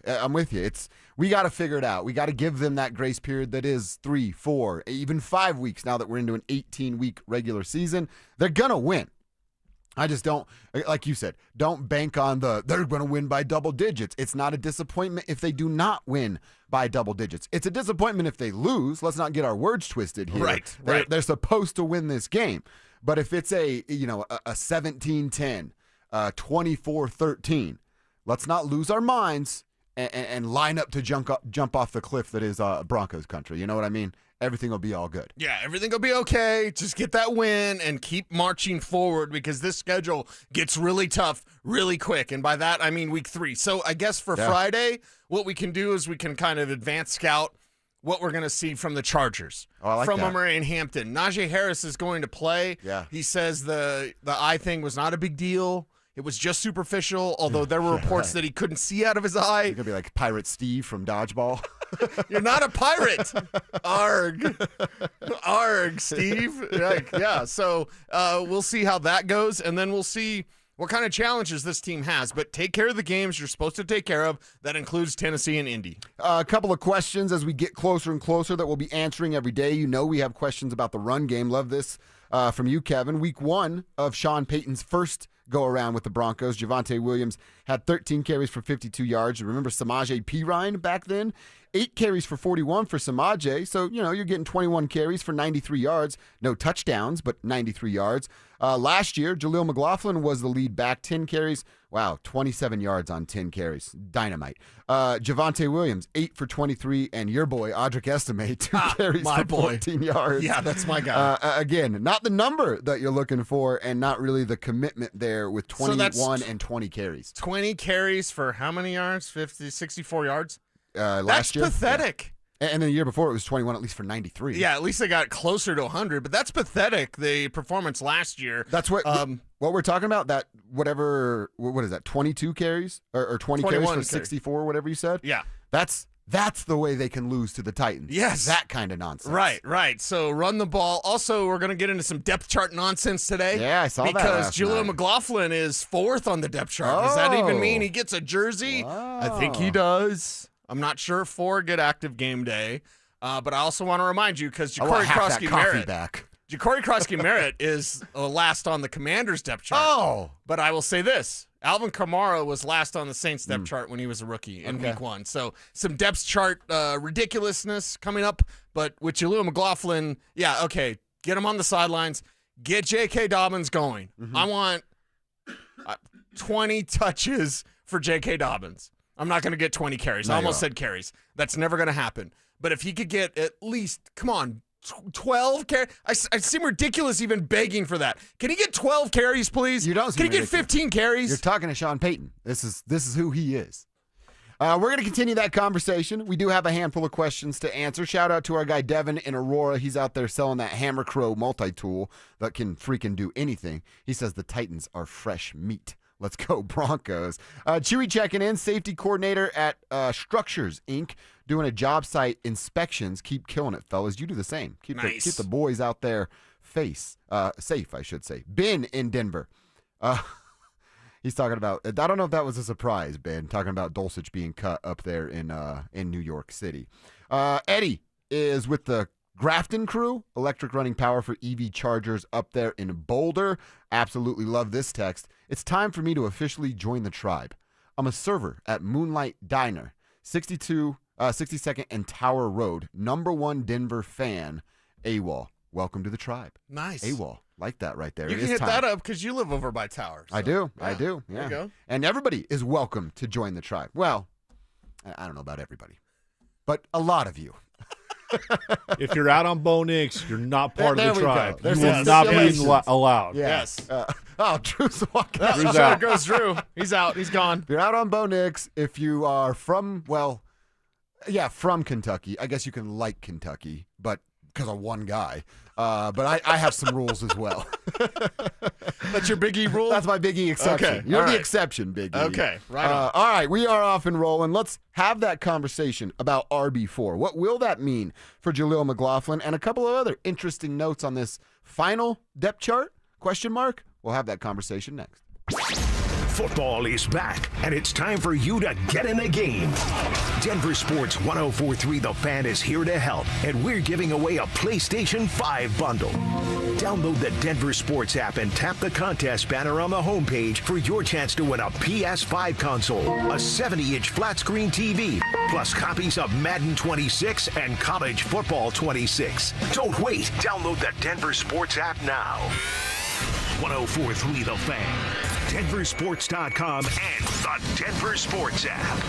We got to figure it out. We got to give them that grace period that is 3, 4, even 5 weeks now that we're into an 18-week regular season. They're going to win. I just don't, like you said, don't bank on they're going to win by double digits. It's not a disappointment if they do not win by double digits. It's a disappointment if they lose. Let's not get our words twisted here. Right. They're supposed to win this game. But if it's a 17-10, 24-13, let's not lose our minds and line up to jump off the cliff that is Broncos country. You know what I mean? Everything will be all good. Yeah, everything will be okay. Just get that win and keep marching forward because this schedule gets really tough really quick. And by that, I mean week 3. So I guess for Friday, what we can do is we can kind of advance scout what we're going to see from the Chargers. Oh, I like from that. Murray and Hampton. Najee Harris is going to play. Yeah. He says the eye thing was not a big deal. It was just superficial, although there were reports that he couldn't see out of his eye. You're going to be like Pirate Steve from Dodgeball. You're not a pirate. Arg, Steve. So we'll see how that goes, and then we'll see what kind of challenges this team has. But take care of the games you're supposed to take care of. That includes Tennessee and Indy. A couple of questions as we get closer and closer that we'll be answering every day. We have questions about the run game. Love this from you, Kevin. Week 1 of Sean Payton's first go-around with the Broncos. Javonte Williams had 13 carries for 52 yards. Remember Samaje Perine back then? 8 carries for 41 for Samaje. So, you're getting 21 carries for 93 yards. No touchdowns, but 93 yards. Last year, Jaleel McLaughlin was the lead back, 10 carries. Wow, 27 yards on 10 carries. Dynamite. Javonte Williams, 8 for 23. And your boy, Audric Estime, 2 carries for 14 yards. Yeah, that's my guy. Again, not the number that you're looking for and not really the commitment there with 21 and 20 carries. 20 carries for how many yards? 64 yards? Last year? That's pathetic. Yeah. And then the year before, it was 21 at least for 93. Yeah, at least they got closer to 100, but that's pathetic, the performance last year. That's what we're talking about, that whatever, what is that, 22 carries? Or 20 carries for 64, whatever you said? Yeah. That's the way they can lose to the Titans. Yes. That kind of nonsense. Right. So run the ball. Also, we're going to get into some depth chart nonsense today. Yeah, I saw that because last Jaleel night. McLaughlin is 4th on the depth chart. Does that even mean he gets a jersey? Wow. I think he does. I'm not sure if 4 get active game day. But I also want to remind you, because Ja'Cory Krosky-Merritt is last on the Commanders depth chart. Oh. But I will say this. Alvin Kamara was last on the Saints depth chart when he was a rookie in week 1. So some depth chart ridiculousness coming up. But with Jaleel McLaughlin, get him on the sidelines. Get J.K. Dobbins going. I want 20 touches for J.K. Dobbins. I'm not going to get 20 carries. I almost said carries. That's never going to happen. But if he could get at least, 12 carries. I seem ridiculous even begging for that. Can he get 12 carries, please? You don't seem Can he get ridiculous. 15 carries? You're talking to Sean Payton. This is who he is. We're going to continue that conversation. We do have a handful of questions to answer. Shout out to our guy Devin in Aurora. He's out there selling that Hammer Crow multi-tool that can freaking do anything. He says the Titans are fresh meat. Let's go Broncos. Chewy checking in, safety coordinator at Structures, Inc., doing a job site inspections. Keep killing it, fellas. You do the same. Keep the boys out there safe, I should say. Ben in Denver. He's talking about, I don't know if that was a surprise, Ben, talking about Dulcich being cut up there in New York City. Eddie is with the Grafton crew, electric running power for EV chargers up there in Boulder. Absolutely love this text. It's time for me to officially join the tribe. I'm a server at Moonlight Diner, 62nd and Tower Road. #1 Denver fan, AWOL. Welcome to the tribe. Nice. AWOL. Like that right there. You can hit that up because you live over by Tower. So. I do. Yeah. There you go. And everybody is welcome to join the tribe. Well, I don't know about everybody, but a lot of you. If you're out on Bo Nix, you're not part of the tribe. You There's will not be allowed. Yes. Drew's walking out. Drew's There out. goes Drew. He's out. He's gone. If you're out on Bo Nix, if you are from Kentucky, I guess you can like Kentucky, but because of one guy. But I have some rules as well. That's your Big E rule? That's my Big E exception. Okay. You're All the right. exception, Big E. Okay. Right on. All right. We are off and rolling. Let's have that conversation about RB4. What will that mean for Jaleel McLaughlin? And a couple of other interesting notes on this final depth chart? Question mark? We'll have that conversation next. Football is back, and it's time for you to get in the game. Denver Sports 1043 The Fan is here to help, and we're giving away a PlayStation 5 bundle. Download the Denver Sports app and tap the contest banner on the homepage for your chance to win a PS5 console, a 70-inch flat-screen TV, plus copies of Madden 26 and College Football 26. Don't wait. Download the Denver Sports app now. 1043 The Fan, DenverSports.com, and the Denver Sports app.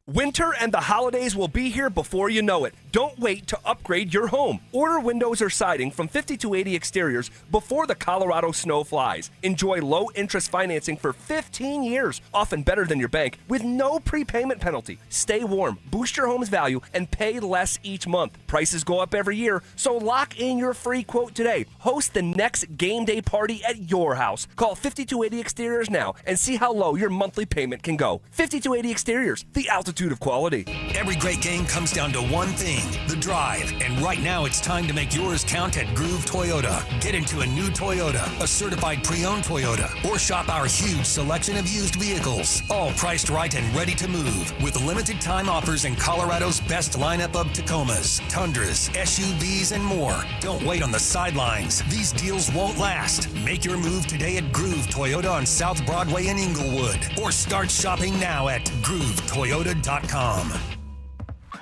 Winter and the holidays will be here before you know it. Don't wait to upgrade your home. Order windows or siding from 5280 Exteriors before the Colorado snow flies. Enjoy low-interest financing for 15 years, often better than your bank, with no prepayment penalty. Stay warm, boost your home's value, and pay less each month. Prices go up every year, so lock in your free quote today. Host the next game day party at your house. Call 5280 Exteriors now and see how low your monthly payment can go. 5280 Exteriors, the altitude of quality. Every great game comes down to one thing, the drive. And right now it's time to make yours count at Groove Toyota. Get into a new Toyota, a certified pre-owned Toyota, or shop our huge selection of used vehicles, all priced right and ready to move, with limited time offers in Colorado's best lineup of Tacomas, Tundras, SUVs, and more. Don't wait on the sidelines. These deals won't last. Make your move today at Groove Toyota on South Broadway in Inglewood, or start shopping now at GrooveToyota.com.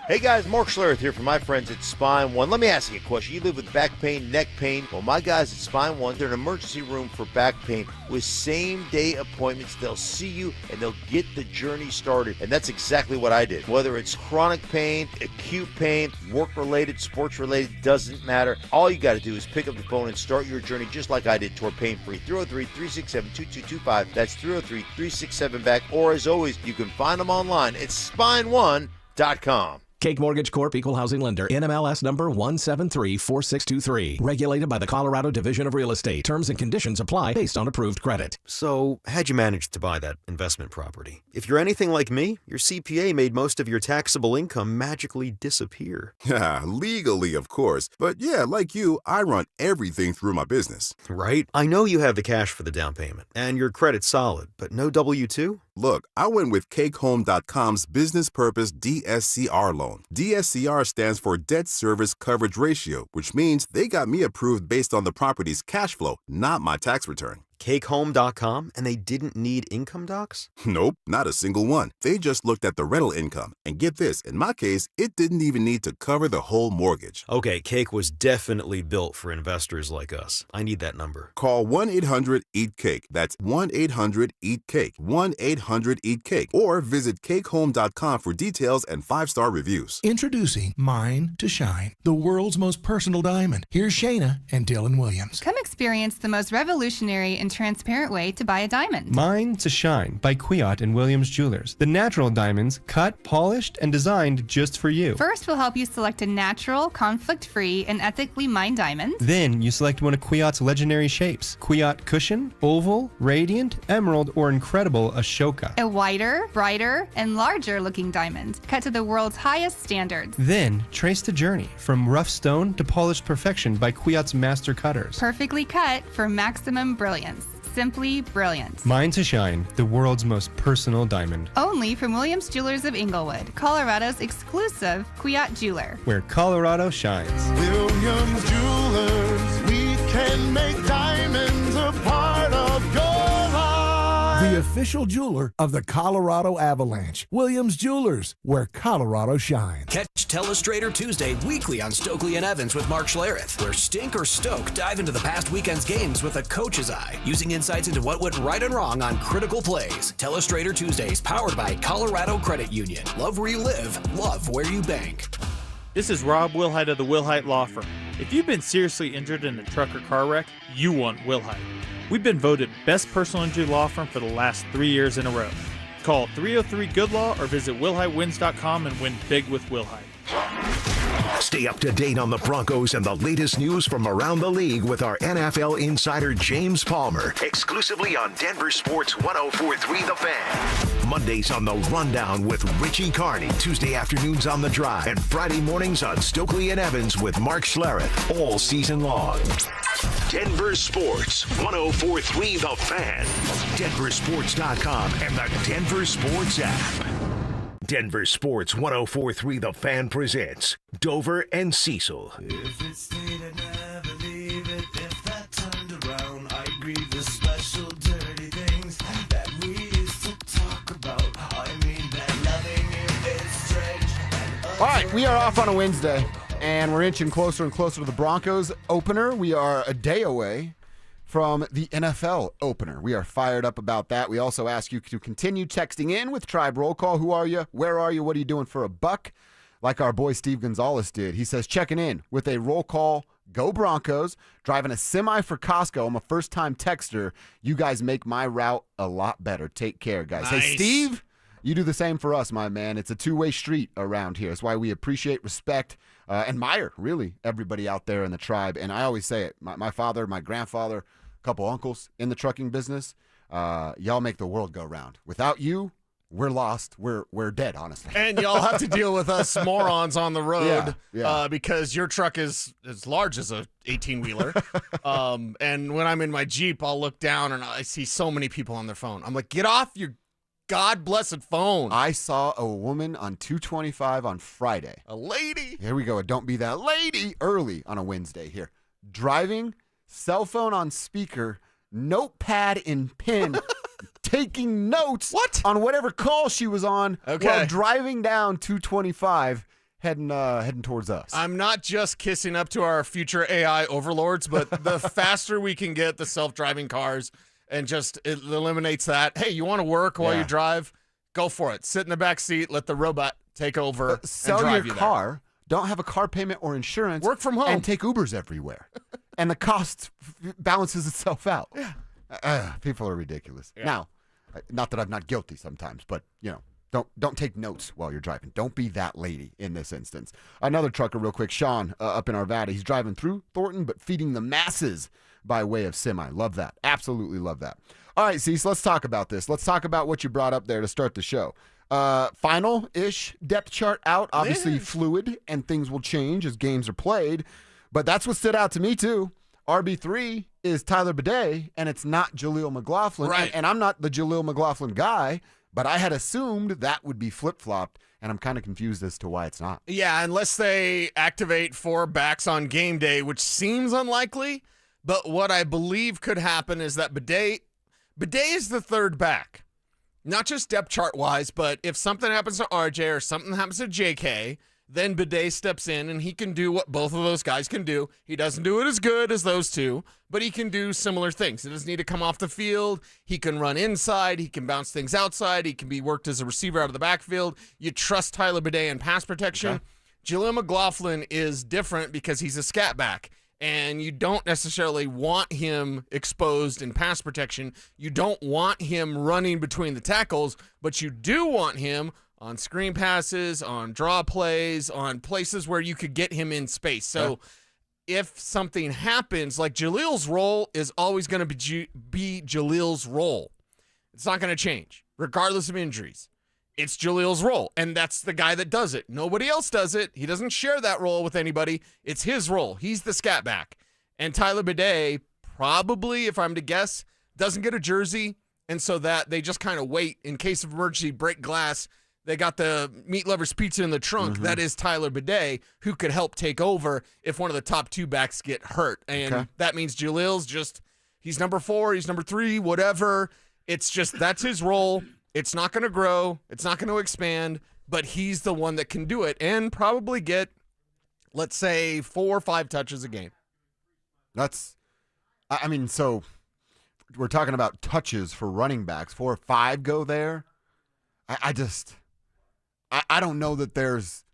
Hey guys, Mark Schlereth here from my friends at Spine One. Let me ask you a question. You live with back pain, neck pain. Well, my guys at Spine One, they're an emergency room for back pain with same-day appointments. They'll see you and they'll get the journey started. And that's exactly what I did. Whether it's chronic pain, acute pain, work-related, sports-related, doesn't matter. All you got to do is pick up the phone and start your journey just like I did toward pain-free. 303-367-2225. That's 303-367-BACK. Or as always, you can find them online at spineone.com. Cake Mortgage Corp. Equal Housing Lender. NMLS number 1734623. Regulated by the Colorado Division of Real Estate. Terms and conditions apply based on approved credit. So, how'd you manage to buy that investment property? If you're anything like me, your CPA made most of your taxable income magically disappear. Yeah, legally, of course. But yeah, like you, I run everything through my business. Right? I know you have the cash for the down payment, and your credit's solid, but no W-2? Look, I went with CakeHome.com's Business Purpose DSCR loan. DSCR stands for Debt Service Coverage Ratio, which means they got me approved based on the property's cash flow, not my tax return. CakeHome.com, and they didn't need income docs? Nope, not a single one. They just looked at the rental income. And get this, in my case, it didn't even need to cover the whole mortgage. Okay, Cake was definitely built for investors like us. I need that number. Call 1-800-EAT-CAKE. That's 1-800-EAT-CAKE. 1-800-EAT-CAKE. Or visit CakeHome.com for details and 5-star reviews. Introducing Mine to Shine, the world's most personal diamond. Here's Shayna and Dylan Williams. Come experience the most revolutionary and transparent way to buy a diamond. Mine to Shine by Kwiat and Williams Jewelers. The natural diamonds cut, polished, and designed just for you. First, we'll help you select a natural, conflict-free, and ethically mined diamond. Then you select one of Kwiat's legendary shapes. Kwiat Cushion, Oval, Radiant, Emerald, or Incredible Ashoka. A whiter, brighter, and larger-looking diamond, cut to the world's highest standards. Then trace the journey from rough stone to polished perfection by Kwiat's master cutters. Perfectly cut for maximum brilliance. Simply brilliant. Mine to Shine, the world's most personal diamond. Only from Williams Jewelers of Inglewood, Colorado's exclusive Kwiat jeweler. Where Colorado shines. Williams Jewelers, we can make diamonds a part of your life. The official jeweler of the Colorado Avalanche. Williams Jewelers, where Colorado shines. Catch Telestrator Tuesday weekly on Stokley and Evans with Mark Schlereth, where Stink or Stoke dive into the past weekend's games with a coach's eye, using insights into what went right and wrong on critical plays. Telestrator Tuesdays, powered by Colorado Credit Union. Love where you live, love where you bank. This is Rob Wilhite of the Wilhite Law Firm. If you've been seriously injured in a truck or car wreck, you want Wilhite. We've been voted Best Personal Injury Law Firm for the last 3 years in a row. Call 303-GOOD-LAW or visit WilhiteWins.com and win big with Wilhite. Stay up to date on the Broncos and the latest news from around the league with our NFL insider James Palmer, exclusively on Denver Sports 104.3 The Fan. Mondays on The Rundown with Richie Carney, Tuesday afternoons on The Drive, and Friday mornings on Stokley and Evans with Mark Schlereth, all season long. Denver Sports 104.3 The Fan, DenverSports.com, and the Denver Sports app. Denver Sports 104.3 The Fan presents Dover and Cecil. If it stayed, I'd never leave it. If that turned around, I'd grieve the special dirty things that we used to talk about. I mean that loving you is strange. All right, we are off on a Wednesday, and we're inching closer and closer to the Broncos opener. We are a day away from the NFL opener. We are fired up about that. We also ask you to continue texting in with Tribe Roll Call. Who are you? Where are you? What are you doing for a buck? Like our boy Steve Gonzalez did. He says, checking in with a roll call. Go Broncos. Driving a semi for Costco. I'm a first-time texter. You guys make my route a lot better. Take care, guys. Nice. Hey, Steve, you do the same for us, my man. It's a two-way street around here. That's why we appreciate, respect, admire, really, everybody out there in the tribe. And I always say it. My father, my grandfather, couple uncles in the trucking business. Y'all make the world go round. Without you, we're lost. We're dead, honestly. And y'all have to deal with us morons on the road Yeah. because your truck is as large as a 18-wheeler. And when I'm in my Jeep, I'll look down and I see so many people on their phone. I'm like, get off your God-blessed phone. I saw a woman on 225 on Friday. A lady. Here we go. Don't be that lady early on a Wednesday here. Driving, cell phone on speaker, notepad in pen, taking notes on whatever call she was on while driving down 225 heading towards us. I'm not just kissing up to our future AI overlords, but the faster we can get the self-driving cars and just it eliminates that. Hey, you want to work while you drive? Go for it. Sit in the back seat. Let the robot take over Sell and drive your you car. there. Don't have a car payment or insurance. Work from home. And take Ubers everywhere. And the cost balances itself out. People are ridiculous. Yeah. Now, not that I'm not guilty sometimes, but, don't take notes while you're driving. Don't be that lady in this instance. Another trucker real quick, Sean, up in Arvada. He's driving through Thornton, but feeding the masses by way of semi. Love that. Absolutely love that. All right, Cease, let's talk about this. Let's talk about what you brought up there to start the show. Final-ish depth chart out. Obviously fluid, and things will change as games are played. But that's what stood out to me, too. RB3 is Tyler Bidet, and it's not Jaleel McLaughlin. Right. And I'm not the Jaleel McLaughlin guy, but I had assumed that would be flip-flopped, and I'm kind of confused as to why it's not. Yeah, unless they activate 4 backs on game day, which seems unlikely. But what I believe could happen is that Bidet is the third back. Not just depth chart-wise, but if something happens to RJ or something happens to JK, then Bidet steps in and he can do what both of those guys can do. He doesn't do it as good as those two, but he can do similar things. He doesn't need to come off the field. He can run inside. He can bounce things outside. He can be worked as a receiver out of the backfield. You trust Tyler Bidet in pass protection. Okay. Jaleel McLaughlin is different because he's a scat back. and you don't necessarily want him exposed in pass protection. You don't want him running between the tackles, but you do want him on screen passes, on draw plays, on places where you could get him in space. So if something happens, like Jalil's role is always going to be Jalil's role. It's not going to change, regardless of injuries. It's Jalil's role, and that's the guy that does it. Nobody else does it. He doesn't share that role with anybody. It's his role. He's the scat back. And Tyler Bidet probably, if I'm to guess, doesn't get a jersey, and so that they just kind of wait in case of emergency, break glass. They got the meat lover's pizza in the trunk. That is Tyler Bidet, who could help take over if one of the top 2 backs get hurt. And that means Jalil's just, he's number 4, he's number 3, whatever. It's just, that's his role. It's not going to grow. It's not going to expand, but he's the one that can do it and probably get, let's say, 4 or 5 touches a game. So we're talking about touches for running backs. 4 or 5 go there. I don't know that there's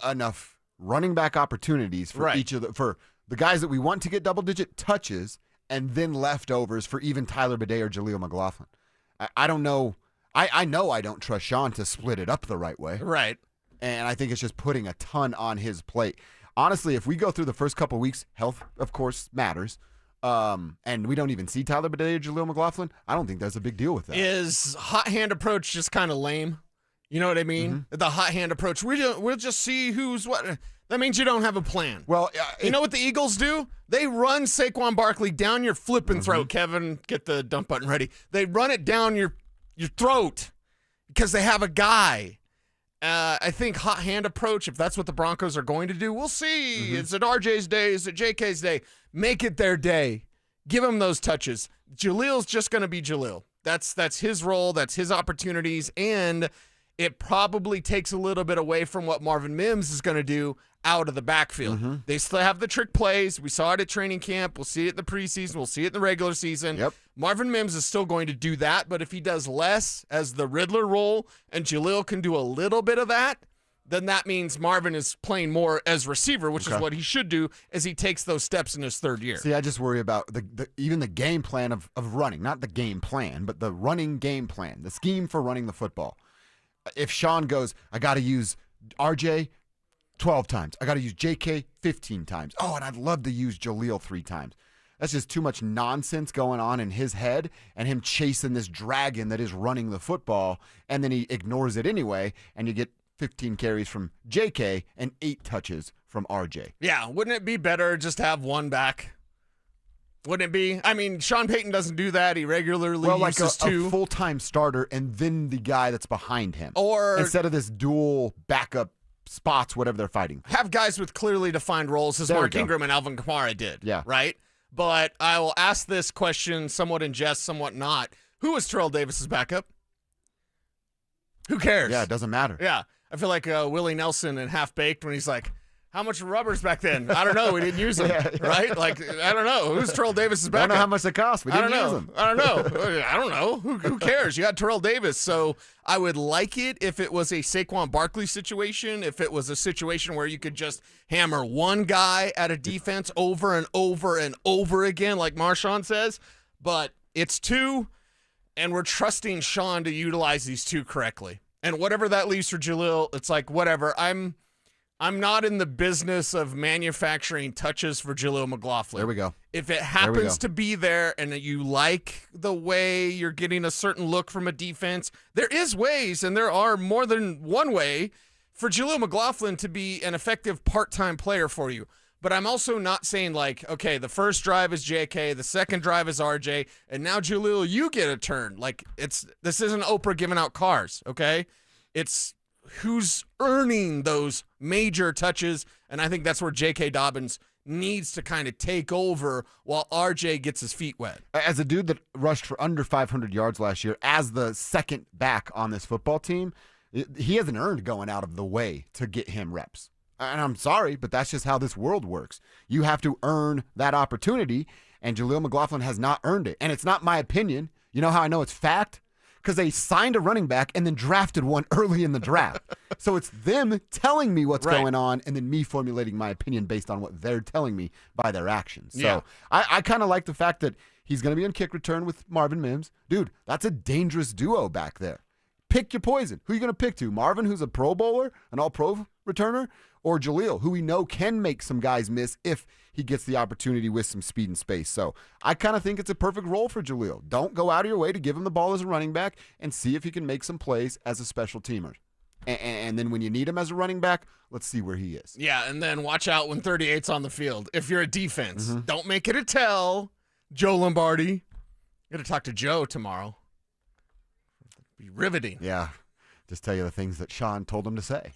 enough running back opportunities for each of for the guys that we want to get double-digit touches and then leftovers for even Tyler Bidet or Jaleel McLaughlin. I don't know. I know I don't trust Sean to split it up the right way. Right. And I think it's just putting a ton on his plate. Honestly, if we go through the first couple weeks, health, of course, matters. And we don't even see Tyler Bidet or Jaleel McLaughlin, I don't think there's a big deal with that. Is hot hand approach just kind of lame? You know what I mean? The hot hand approach. We'll just see who's what. That means you don't have a plan. Well, you know what the Eagles do? They run Saquon Barkley down your flipping throat. Kevin, get the dump button ready. They run it down your throat because they have a guy. I think hot hand approach, if that's what the Broncos are going to do, we'll see. Is it RJ's day? Is it JK's day? Make it their day. Give him those touches. Jalil's just going to be Jalil. That's his role. That's his opportunities. And it probably takes a little bit away from what Marvin Mims is going to do out of the backfield. They still have the trick plays. We saw it at training camp. We'll see it in the preseason. We'll see it in the regular season. Marvin Mims is still going to do that, but if he does less as the Riddler role and Jalil can do a little bit of that, then that means Marvin is playing more as receiver, which is what he should do as he takes those steps in his third year. See, I just worry about even the game plan of running, not the game plan, but the running game plan, the scheme for running the football. If Sean goes, I got to use RJ 12 times. I got to use JK 15 times. Oh, and I'd love to use Jaleel 3 times. That's just too much nonsense going on in his head and him chasing this dragon that is running the football, and then he ignores it anyway, and you get 15 carries from JK and 8 touches from RJ. Yeah, wouldn't it be better just to have one back? Wouldn't it be? I mean, Sean Payton doesn't do that. He regularly uses 2. A full-time starter and then the guy that's behind him. Or instead of this dual backup spots, whatever they're fighting. Have guys with clearly defined roles as Mark Ingram and Alvin Kamara did. Yeah. Right? But I will ask this question somewhat in jest, somewhat not. Who was Terrell Davis's backup? Who cares? Yeah, it doesn't matter. Yeah. I feel like Willie Nelson in Half Baked when he's like, how much rubber's back then? I don't know. We didn't use them, right? Like, I don't know. Who's Terrell Davis's backup? I don't know how much it cost. We didn't use them. I don't know. I don't know. Who cares? You got Terrell Davis. So I would like it if it was a Saquon Barkley situation, if it was a situation where you could just hammer one guy at a defense over and over and over again, like Marshawn says. But it's 2, and we're trusting Sean to utilize these 2 correctly. And whatever that leaves for Jalil, it's like, whatever. I'm not in the business of manufacturing touches for Jalil McLaughlin. There we go. If it happens to be there and that you like the way you're getting a certain look from a defense, there is ways, and there are more than one way for Jalil McLaughlin to be an effective part-time player for you. But I'm also not saying like, okay, the first drive is JK, the second drive is RJ, and now Jalil, you get a turn. Like this isn't Oprah giving out cars, okay? It's who's earning those major touches, and I think that's where J.K. Dobbins needs to kind of take over while RJ gets his feet wet. As a dude that rushed for under 500 yards last year, as the second back on this football team, he hasn't earned going out of the way to get him reps. And I'm sorry, but that's just how this world works. You have to earn that opportunity, and Jaleel McLaughlin has not earned it. And it's not my opinion. You know how I know it's fact? Because they signed a running back and then drafted one early in the draft. So it's them telling me what's going on and then me formulating my opinion based on what they're telling me by their actions. So I kind of like the fact that he's going to be on kick return with Marvin Mims. Dude, that's a dangerous duo back there. Pick your poison. Who are you going to pick to? Marvin, who's a Pro Bowler, an all-pro returner, or Jaleel, who we know can make some guys miss if he gets the opportunity with some speed and space. So I kind of think it's a perfect role for Jaleel. Don't go out of your way to give him the ball as a running back and see if he can make some plays as a special teamer. And then when you need him as a running back, let's see where he is. Yeah, and then watch out when 38's on the field. If you're a defense, don't make it a tell. Joe Lombardi. Got to talk to Joe tomorrow. Be riveting. Yeah, just tell you the things that Sean told him to say.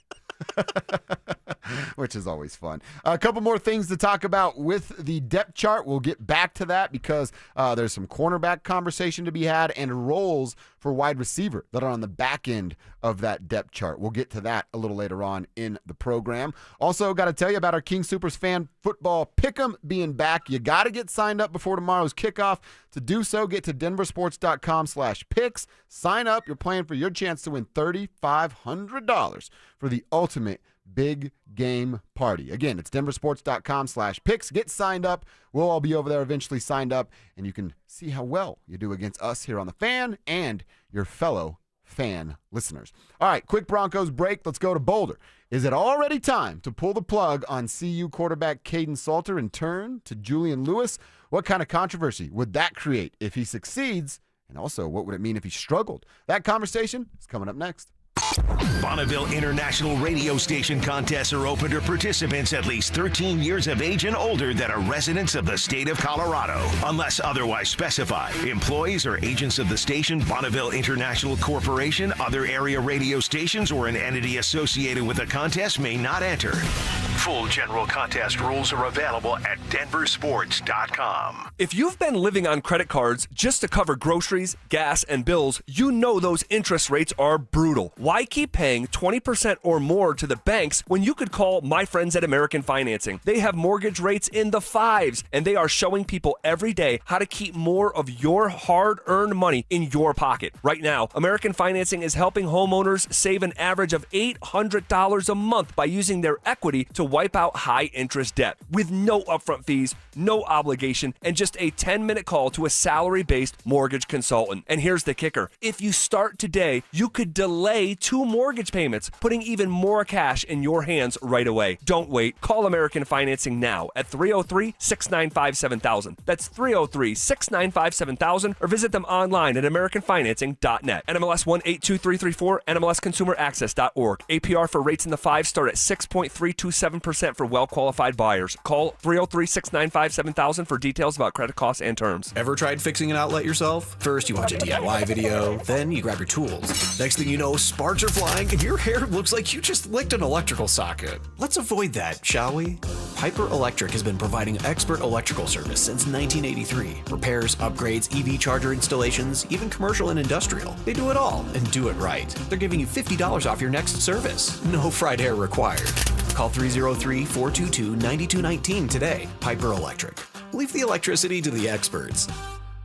Which is always fun. A couple more things to talk about with the depth chart. We'll get back to that because there's some cornerback conversation to be had and roles for wide receiver that are on the back end of that depth chart. We'll get to that a little later on in the program. Also, got to tell you about our King Supers Fan Football Pick'em being back. You got to get signed up before tomorrow's kickoff. To do so, get to denversports.com/picks. Sign up. You're playing for your chance to win $3,500 for the ultimate big game party. Again, it's denversports.com/picks. Get signed up. We'll all be over there eventually signed up, and you can see how well you do against us here on the Fan and your fellow fan listeners. All right, quick Broncos break. Let's go to Boulder. Is it already time to pull the plug on CU quarterback Caden Salter and turn to Julian Lewis? What kind of controversy would that create if he succeeds? And also, what would it mean if he struggled? That conversation is coming up next. Bonneville International Radio Station contests are open to participants at least 13 years of age and older that are residents of the state of Colorado. Unless otherwise specified, employees or agents of the station, Bonneville International Corporation, other area radio stations, or an entity associated with the contest may not enter. Full general contest rules are available at DenverSports.com. If you've been living on credit cards just to cover groceries, gas, and bills, you know those interest rates are brutal. Why keep paying 20% or more to the banks when you could call my friends at American Financing? They have mortgage rates in the 5s, and they are showing people every day how to keep more of your hard-earned money in your pocket. Right now, American Financing is helping homeowners save an average of $800 a month by using their equity to wipe out high-interest debt with no upfront fees, no obligation, and just a 10-minute call to a salary-based mortgage consultant. And here's the kicker. If you start today, you could delay 2 mortgage payments, putting even more cash in your hands right away. Don't wait. Call American Financing now at 303-695-7000. That's 303-695-7000, or visit them online at americanfinancing.net. NMLS 182334, NMLSconsumeraccess.org. APR for rates in the 5s start at 6.327% for well-qualified buyers. Call 303-695-7000 for details about credit costs and terms. Ever tried fixing an outlet yourself? First, you watch a DIY video, then you grab your tools. Next thing you know, sparks are flying and your hair looks like you just licked an electrical socket. Let's avoid that, shall we? Piper Electric has been providing expert electrical service since 1983. Repairs, upgrades, EV charger installations, even commercial and industrial. They do it all and do it right. They're giving you $50 off your next service. No fried hair required. Call 303-422-9219 today. Piper Electric. Leave the electricity to the experts.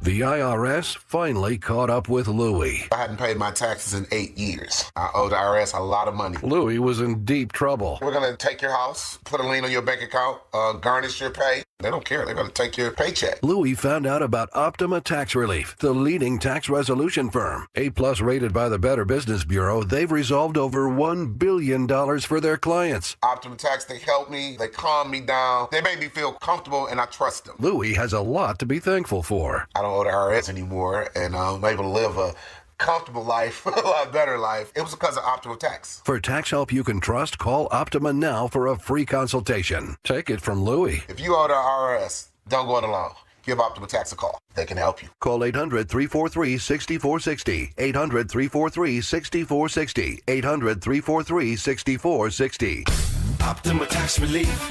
The IRS finally caught up with Louie. I hadn't paid my taxes in 8 years. I owe the IRS a lot of money. Louie was in deep trouble. We're going to take your house, put a lien on your bank account, garnish your pay. They don't care. They're going to take your paycheck. Louie found out about Optima Tax Relief, the leading tax resolution firm. A-plus rated by the Better Business Bureau, they've resolved over $1 billion for their clients. Optima Tax, they help me. They calm me down. They make me feel comfortable, and I trust them. Louie has a lot to be thankful for. I don't owe the IRS anymore, and I'm able to live a comfortable life, a lot better life. It was because of Optima Tax. For tax help you can trust, call Optima now for a free consultation. Take it from Louie. If you owe the IRS, don't go it alone. Give Optima Tax a call. They can help you. Call 800-343-6460. 800-343-6460. 800-343-6460. Optima Tax Relief.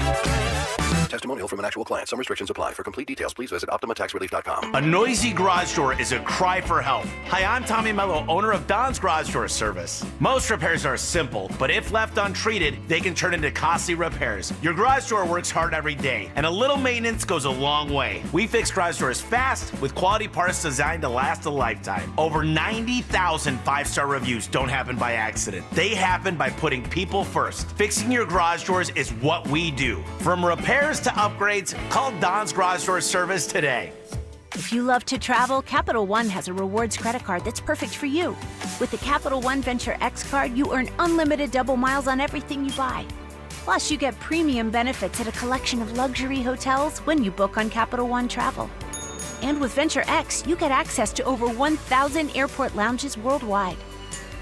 Testimonial from an actual client. Some restrictions apply. For complete details, please visit OptimaTaxRelief.com. A noisy garage door is a cry for help. Hi, I'm Tommy Mello, owner of Don's Garage Door Service. Most repairs are simple, but if left untreated, they can turn into costly repairs. Your garage door works hard every day, and a little maintenance goes a long way. We fix garage doors fast with quality parts designed to last a lifetime. Over 90,000 five-star reviews don't happen by accident. They happen by putting people first. Fixing your garage doors is what we do. From repairs to upgrades, call Don's Garage Door Service today. If you love to travel, Capital One has a rewards credit card that's perfect for you. With the Capital One Venture X card, you earn unlimited double miles on everything you buy. Plus, you get premium benefits at a collection of luxury hotels when you book on Capital One Travel. And with Venture X, you get access to over 1,000 airport lounges worldwide.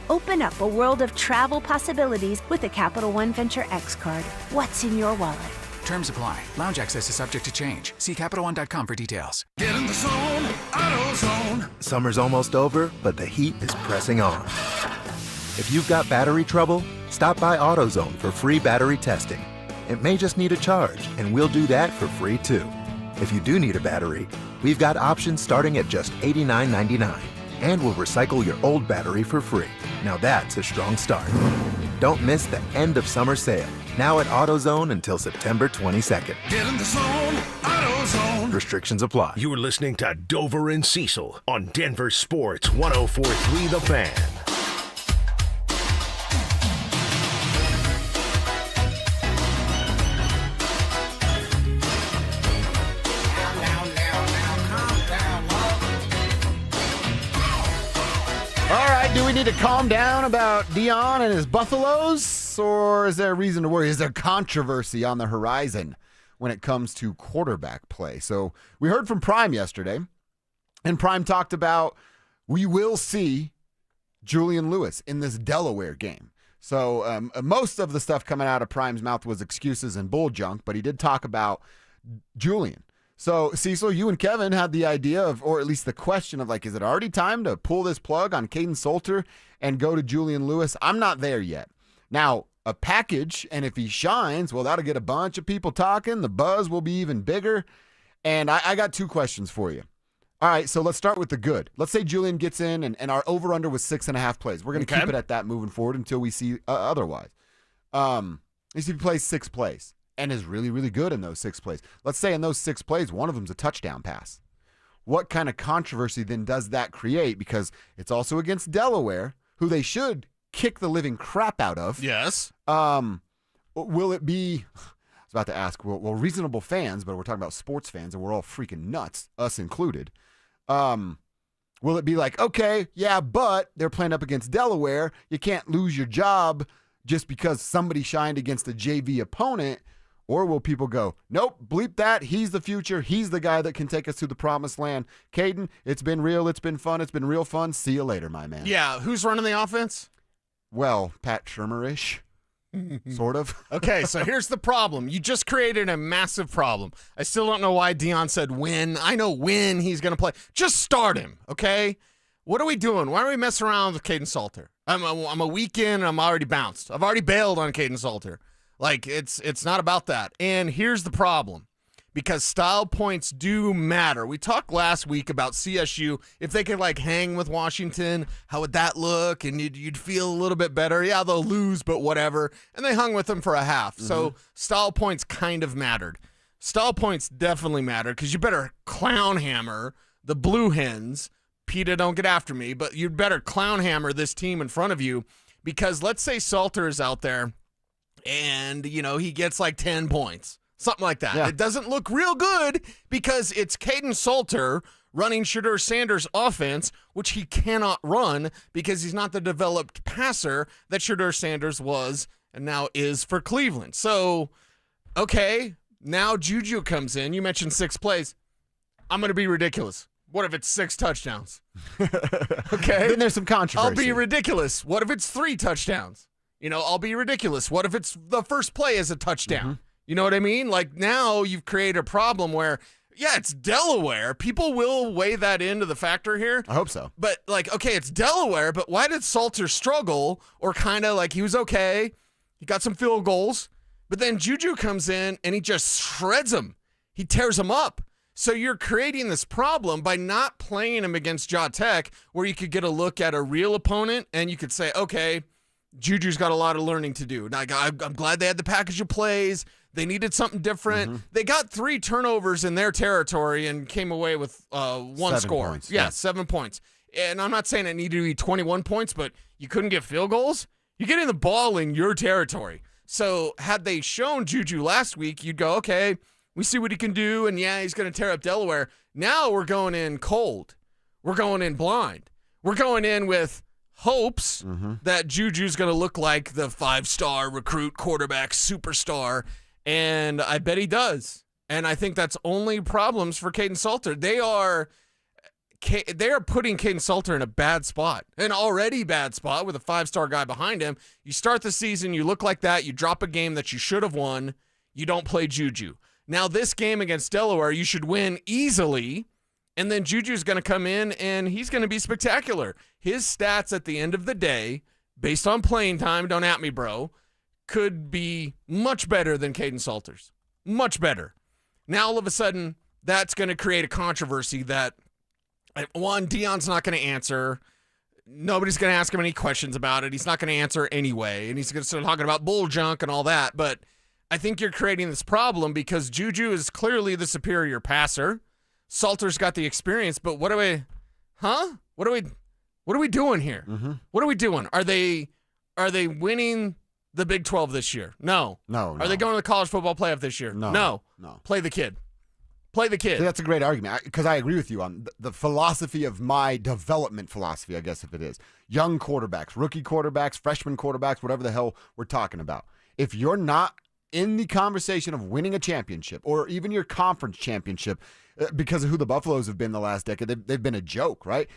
Open up a world of travel possibilities with the Capital One Venture X card. What's in your wallet? Terms apply. Lounge access is subject to change. See CapitalOne.com for details. Get in the zone, AutoZone. Summer's almost over, but the heat is pressing on. If you've got battery trouble, stop by AutoZone for free battery testing. It may just need a charge, and we'll do that for free too. If you do need a battery, we've got options starting at just $89.99, and we'll recycle your old battery for free. Now that's a strong start. Don't miss the end of summer sale, now at AutoZone until September 22nd. Get in the zone, AutoZone. Restrictions apply. You're listening to Dover and Cecil on Denver Sports 104.3 The Fan. All right, do we need to calm down about Deion and his Buffaloes, or is there a reason to worry? Is there controversy on the horizon when it comes to quarterback play? So we heard from Prime yesterday, and Prime talked about we will see Julian Lewis in this Delaware game. So most of the stuff coming out of Prime's mouth was excuses and bull junk, but he did talk about Julian. So, Cecil, you and Kevin had the idea of, or at least the question of, like, is it already time to pull this plug on Caden Salter and go to Julian Lewis? I'm not there yet. Now, a package, and if he shines, well, that'll get a bunch of people talking. The buzz will be even bigger. And I got two questions for you. All right, so let's start with the good. Let's say Julian gets in, and our over-under was 6.5 plays. We're going to keep it at that moving forward until we see otherwise. If he plays 6 plays. And is really, really good in those 6 plays. Let's say in those 6 plays, one of them's a touchdown pass. What kind of controversy then does that create? Because it's also against Delaware, who they should kick the living crap out of. Yes. Will it be, I was about to ask, well, reasonable fans, but we're talking about sports fans, and we're all freaking nuts, us included. Will it be like, okay, yeah, but they're playing up against Delaware. You can't lose your job just because somebody shined against a JV opponent. Or will people go, nope, bleep that. He's the future. He's the guy that can take us to the promised land. Caden, it's been real. It's been fun. It's been real fun. See you later, my man. Yeah, who's running the offense? Well, Pat Shurmur-ish, sort of. Okay, so here's the problem. You just created a massive problem. I still don't know why Deion said when. I know when he's going to play. Just start him, okay? What are we doing? Why are we messing around with Caden Salter? I'm a week in, and I'm already bounced. I've already bailed on Caden Salter. Like, it's not about that. And here's the problem. Because style points do matter. We talked last week about CSU. If they could, like, hang with Washington, how would that look? And you'd feel a little bit better. Yeah, they'll lose, but whatever. And they hung with them for a half. Mm-hmm. So style points kind of mattered. Style points definitely mattered because you better clown hammer the Blue Hens. PETA, don't get after me. But you'd better clown hammer this team in front of you because let's say Salter is out there and, you know, he gets like 10 points, something like that. Yeah. It doesn't look real good because it's Caden Salter running Shedeur Sanders' offense, which he cannot run because he's not the developed passer that Shedeur Sanders was and now is for Cleveland. So, okay, now Juju comes in. You mentioned 6 plays. I'm going to be ridiculous. What if it's 6 touchdowns? Okay. Then there's some controversy. I'll be ridiculous. What if it's 3 touchdowns? You know, I'll be ridiculous. What if it's the first play is a touchdown? Mm-hmm. You know what I mean? Like now you've created a problem where, yeah, it's Delaware. People will weigh that into the factor here. I hope so. But like, okay, it's Delaware, but why did Salter struggle or kind of like he was okay? He got some field goals. But then Juju comes in and he just shreds him. He tears him up. So you're creating this problem by not playing him against Ja Tech, where you could get a look at a real opponent and you could say, okay, Juju's got a lot of learning to do. Now, I'm glad they had the package of plays. They needed something different. Mm-hmm. They got 3 turnovers in their territory and came away with 1 score. Points, yeah, 7 points. And I'm not saying it needed to be 21 points, but you couldn't get field goals. You're getting the ball in your territory. So had they shown Juju last week, you'd go, okay, we see what he can do, and yeah, he's going to tear up Delaware. Now we're going in cold. We're going in blind. We're going in with hopes that Juju's going to look like the 5-star recruit quarterback superstar, and I bet he does. And I think that's only problems for Caden Salter. They are putting Caden Salter in a bad spot, an already bad spot with a 5-star guy behind him. You start the season, you look like that, you drop a game that you should have won, you don't play Juju. Now, this game against Delaware, you should win easily, and then Juju's going to come in, and he's going to be spectacular. His stats at the end of the day, based on playing time, don't at me, bro, could be much better than Caden Salter's. Much better. Now, all of a sudden, that's going to create a controversy that, one, Deion's not going to answer. Nobody's going to ask him any questions about it. He's not going to answer anyway, and he's going to start talking about bull junk and all that, but I think you're creating this problem because Juju is clearly the superior passer. Salter's got the experience, but what are we doing here? What are we doing? Are they winning the Big 12 this year? No. Are they going to the college football playoff this year? No. Play the kid. Play the kid. See, that's a great argument because I agree with you on the philosophy of my development philosophy, I guess, if it is. Young quarterbacks, rookie quarterbacks, freshman quarterbacks, whatever the hell we're talking about. If you're not in the conversation of winning a championship or even your conference championship, because of who the Buffaloes have been the last decade, they've been a joke, right?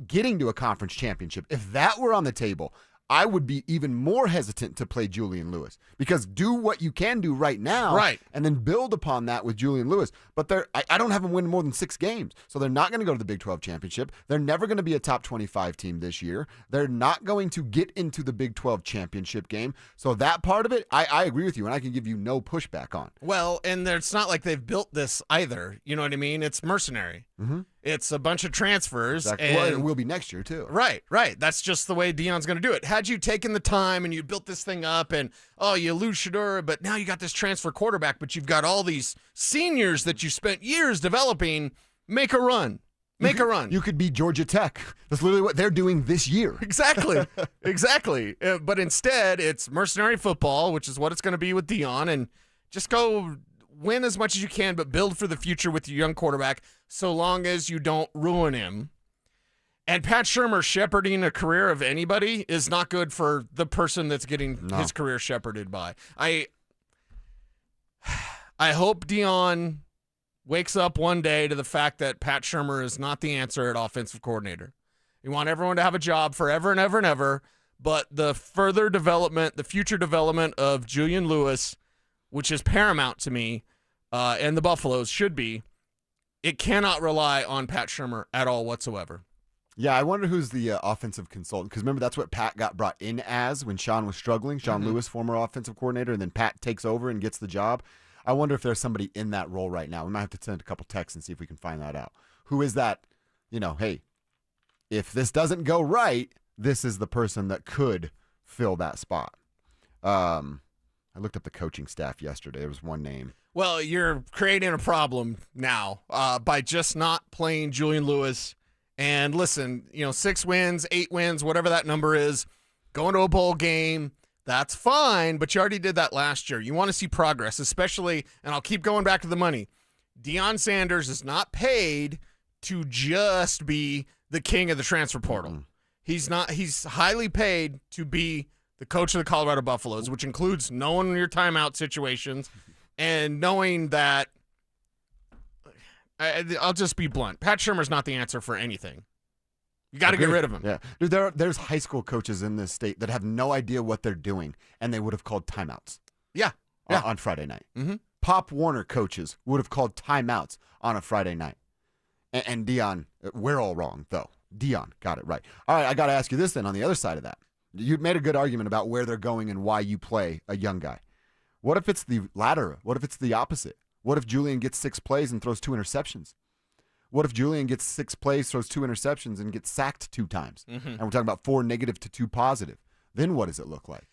Getting to a conference championship, if that were on the table, I would be even more hesitant to play Julian Lewis because do what you can do right now, right, and then build upon that with Julian Lewis. But I don't have them win more than 6 games, so they're not going to go to the Big 12 championship. They're never going to be a top 25 team this year. They're not going to get into the Big 12 championship game. So that part of it, I agree with you, and I can give you no pushback on. Well, and it's not like they've built this either. You know what I mean? It's mercenary. It's a bunch of transfers. Exactly. Well, it will be next year, too. Right. That's just the way Deion's going to do it. Had you taken the time and you built this thing up and, you lose Shedeur, but now you got this transfer quarterback, but you've got all these seniors that you spent years developing, make a run. Make a run. You could be Georgia Tech. That's literally what they're doing this year. Exactly. But instead, it's mercenary football, which is what it's going to be with Deion, and just go win as much as you can, but build for the future with your young quarterback so long as you don't ruin him. And Pat Shurmur shepherding a career of anybody is not good for the person that's getting his career shepherded by. I hope Deion wakes up one day to the fact that Pat Shurmur is not the answer at offensive coordinator. You want everyone to have a job forever and ever and ever, but the further development, the future development of Julian Lewis, which is paramount to me, and the Buffaloes should be, it cannot rely on Pat Shurmur at all whatsoever. Yeah, I wonder who's the offensive consultant, because remember, that's what Pat got brought in as when Sean was struggling. Sean Lewis, former offensive coordinator, and then Pat takes over and gets the job. I wonder if there's somebody in that role right now. We might have to send a couple texts and see if we can find that out. Who is that? Hey, if this doesn't go right, this is the person that could fill that spot. I looked up the coaching staff yesterday. There was one name. Well, you're creating a problem now by just not playing Julian Lewis. And listen, 6 wins, 8 wins, whatever that number is, going to a bowl game, that's fine, but you already did that last year. You want to see progress, especially, and I'll keep going back to the money, Deion Sanders is not paid to just be the king of the transfer portal. He's not. He's highly paid to be the coach of the Colorado Buffaloes, which includes knowing your timeout situations and knowing that, I'll just be blunt, Pat Shurmur's not the answer for anything. You got to get rid of him. Yeah, dude, there's high school coaches in this state that have no idea what they're doing, and they would have called timeouts. Yeah. On Friday night. Pop Warner coaches would have called timeouts on a Friday night. And Deion, we're all wrong, though. Deion got it right. All right, I got to ask you this then on the other side of that. You made a good argument about where they're going and why you play a young guy. What if it's the latter? What if it's the opposite? What if Julian gets 6 plays and throws 2 interceptions? What if Julian gets 6 plays, throws 2 interceptions, and gets sacked 2 times? Mm-hmm. And we're talking about 4 negative to 2 positive. Then what does it look like?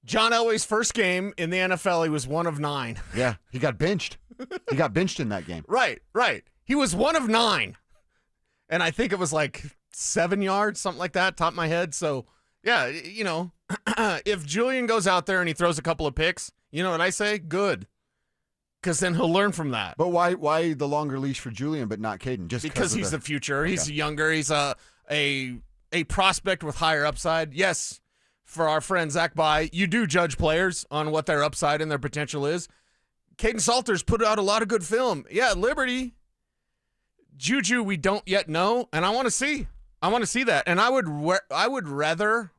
John Elway's first game in the NFL, he was 1 of 9. Yeah, he got benched. He got benched in that game. Right. He was 1 of 9. And I think it was like 7 yards, something like that, top of my head. So, yeah, if Julian goes out there and he throws a couple of picks, you know what I say? Good. Because then he'll learn from that. But why the longer leash for Julian but not Caden? Just because he's the future. He's younger. He's a prospect with higher upside. Yes, for our friend Zach By, you do judge players on what their upside and their potential is. Caden Salters put out a lot of good film. Yeah, Liberty. Juju, we don't yet know, and I want to see. I want to see that. And I would rather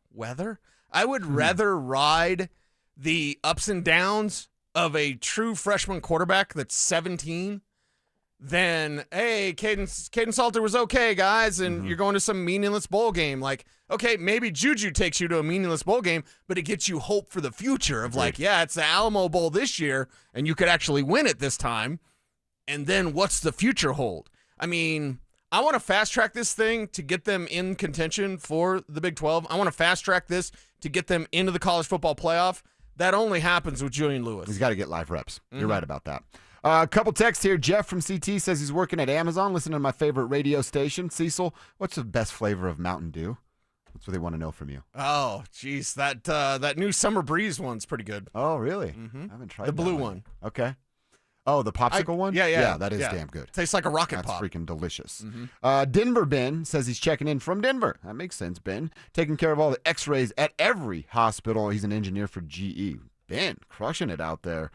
ride the ups and downs of a true freshman quarterback that's 17 than, hey, Caden Salter was okay, guys, and you're going to some meaningless bowl game. Like, okay, maybe Juju takes you to a meaningless bowl game, but it gets you hope for the future of like, yeah, it's the Alamo Bowl this year, and you could actually win it this time. And then what's the future hold? I mean, I want to fast-track this thing to get them in contention for the Big 12. I want to fast-track this to get them into the college football playoff. That only happens with Julian Lewis. He's got to get live reps. You're right about that. A couple texts here. Jeff from CT says he's working at Amazon, listening to my favorite radio station. Cecil, what's the best flavor of Mountain Dew? That's what they want to know from you. Oh, geez. That new Summer Breeze one's pretty good. Oh, really? I haven't tried the that blue one. Okay. Oh, the popsicle one? Yeah. Yeah, that is damn good. Tastes like a rocket That's pop. freaking delicious. Denver Ben says he's checking in from Denver. That makes sense, Ben. Taking care of all the x-rays at every hospital. He's an engineer for GE. Ben, crushing it out there.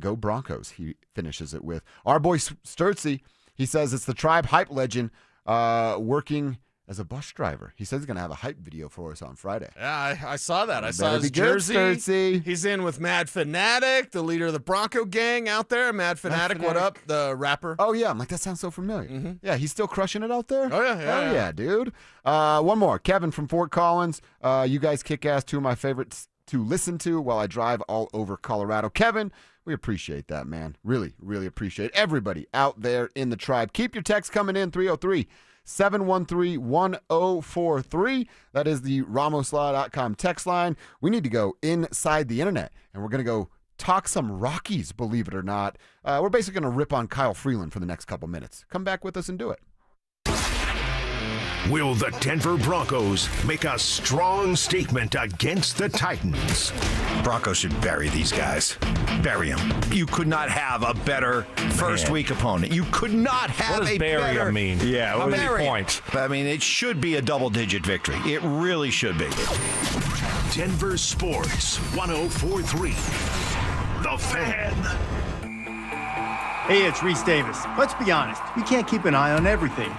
Go Broncos, he finishes it with. Our boy Sturtsy, he says it's the Tribe hype legend working as a bus driver. He says he's going to have a hype video for us on Friday. Yeah, I saw that. I saw Better his be good, jersey. Sturtsy. He's in with Mad Fanatic, the leader of the Bronco gang out there. Mad Fanatic, what up? The rapper. Oh, yeah. I'm like, that sounds so familiar. Yeah, he's still crushing it out there? Oh, yeah. Yeah, dude. One more. Kevin from Fort Collins. You guys kick ass. 2 of my favorites to listen to while I drive all over Colorado. Kevin, we appreciate that, man. Really, really appreciate everybody out there in the tribe. Keep your texts coming in, 303-713-1043. That is the RamosLaw.com text line. We need to go inside the internet, and we're going to go talk some Rockies, believe it or not. We're basically going to rip on Kyle Freeland for the next couple minutes. Come back with us and do it. Will the Denver Broncos make a strong statement against the Titans? Broncos should bury these guys. Bury them. You could not have a better first week opponent. You could not have what does a bury better. mean? Yeah, how many points? I mean, it should be a double-digit victory. It really should be. Denver Sports 104.3. The Fan. Hey, it's Reese Davis. Let's be honest, you can't keep an eye on everything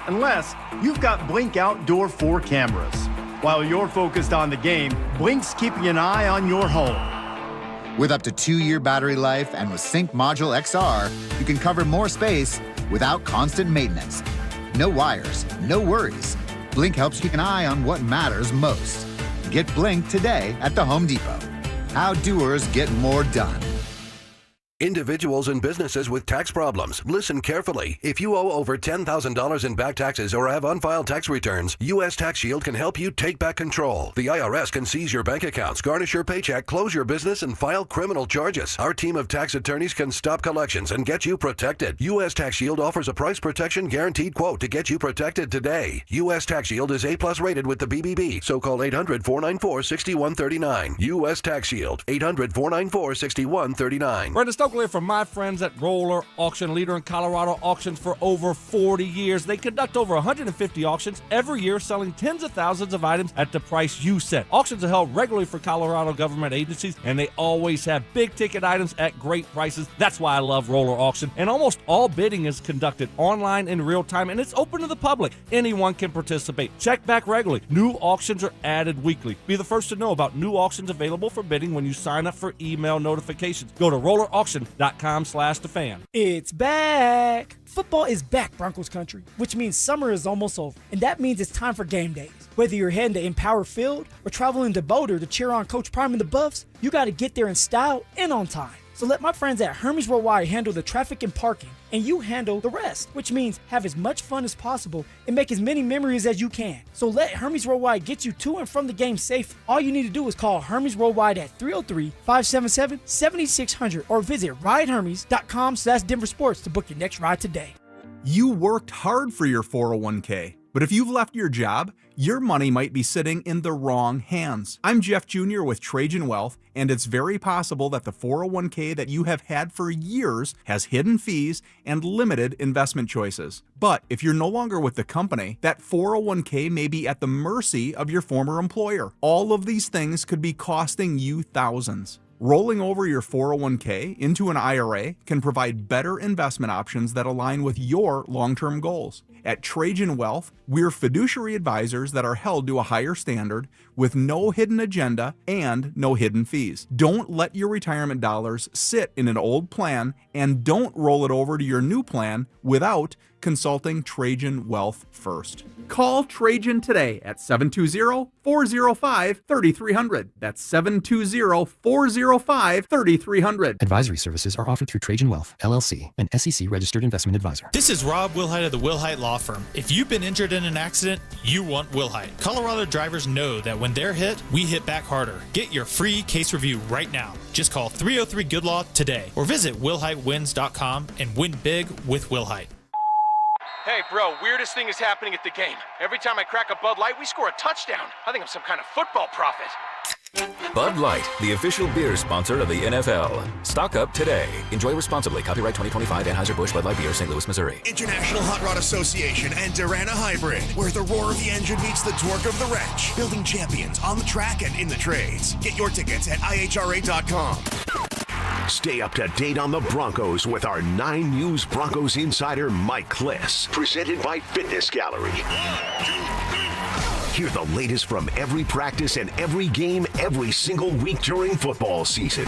unless you've got Blink Outdoor 4 cameras. While you're focused on the game, Blink's keeping an eye on your home. With up to 2-year battery life and with Sync Module XR, you can cover more space without constant maintenance. No wires, no worries. Blink helps keep an eye on what matters most. Get Blink today at the Home Depot. How doers get more done. Individuals and businesses with tax problems, listen carefully. If you owe over $10,000 in back taxes or have unfiled tax returns, U.S. Tax Shield can help you take back control. The IRS can seize your bank accounts, garnish your paycheck, close your business, and file criminal charges. Our team of tax attorneys can stop collections and get you protected. U.S. Tax Shield offers a price protection guaranteed quote to get you protected today. U.S. Tax Shield is A+ rated with the BBB, so call 800-494-6139. U.S. Tax Shield, 800-494-6139. Brandon Stokley from my friends at Roller Auction, leader in Colorado auctions for over 40 years. They conduct over 150 auctions every year, selling tens of thousands of items at the price you set. Auctions are held regularly for Colorado government agencies, and they always have big-ticket items at great prices. That's why I love Roller Auction. And almost all bidding is conducted online in real time, and it's open to the public. Anyone can participate. Check back regularly. New auctions are added weekly. Be the first to know about new auctions available for bidding when you sign up for email notifications. Go to Roller Auction auction.com/thefan. It's back. Football is back, Broncos country, which means summer is almost over. And that means it's time for game days. Whether you're heading to Empower Field or traveling to Boulder to cheer on Coach Prime and the Buffs, you got to get there in style and on time. So let my friends at Hermes Worldwide handle the traffic and parking, and you handle the rest, which means have as much fun as possible and make as many memories as you can. So let Hermes Worldwide get you to and from the game safe. All you need to do is call Hermes Worldwide at 303-577-7600 or visit ridehermes.com/DenverSports to book your next ride today. You worked hard for your 401k, but if you've left your job, your money might be sitting in the wrong hands. I'm Jeff Jr. with Trajan Wealth, and it's very possible that the 401k that you have had for years has hidden fees and limited investment choices. But if you're no longer with the company, that 401k may be at the mercy of your former employer. All of these things could be costing you thousands. Rolling over your 401k into an IRA can provide better investment options that align with your long-term goals. At Trajan Wealth, we're fiduciary advisors that are held to a higher standard with no hidden agenda and no hidden fees. Don't let your retirement dollars sit in an old plan, and don't roll it over to your new plan without consulting Trajan Wealth first. Call Trajan today at 720-405-3300. That's 720-405-3300. Advisory services are offered through Trajan Wealth, LLC, an SEC-registered investment advisor. This is Rob Wilhite of the Wilhite Law Firm. If you've been injured in an accident, you want Wilhite. Colorado drivers know that when they're hit, we hit back harder. Get your free case review right now. Just call 303-GOOD-LAW today or visit wilhitewins.com and win big with Wilhite. Hey, bro, weirdest thing is happening at the game. Every time I crack a Bud Light, we score a touchdown. I think I'm some kind of football prophet. Bud Light, the official beer sponsor of the NFL. Stock up today. Enjoy responsibly. Copyright 2025 Anheuser-Busch Bud Light Beer, St. Louis, Missouri. International Hot Rod Association and Durana Hybrid, where the roar of the engine meets the torque of the wrench. Building champions on the track and in the trades. Get your tickets at ihra.com. Stay up to date on the Broncos with our 9 News Broncos insider Mike Kliss. Presented by Fitness Gallery. Hear the latest from every practice and every game every single week during football season.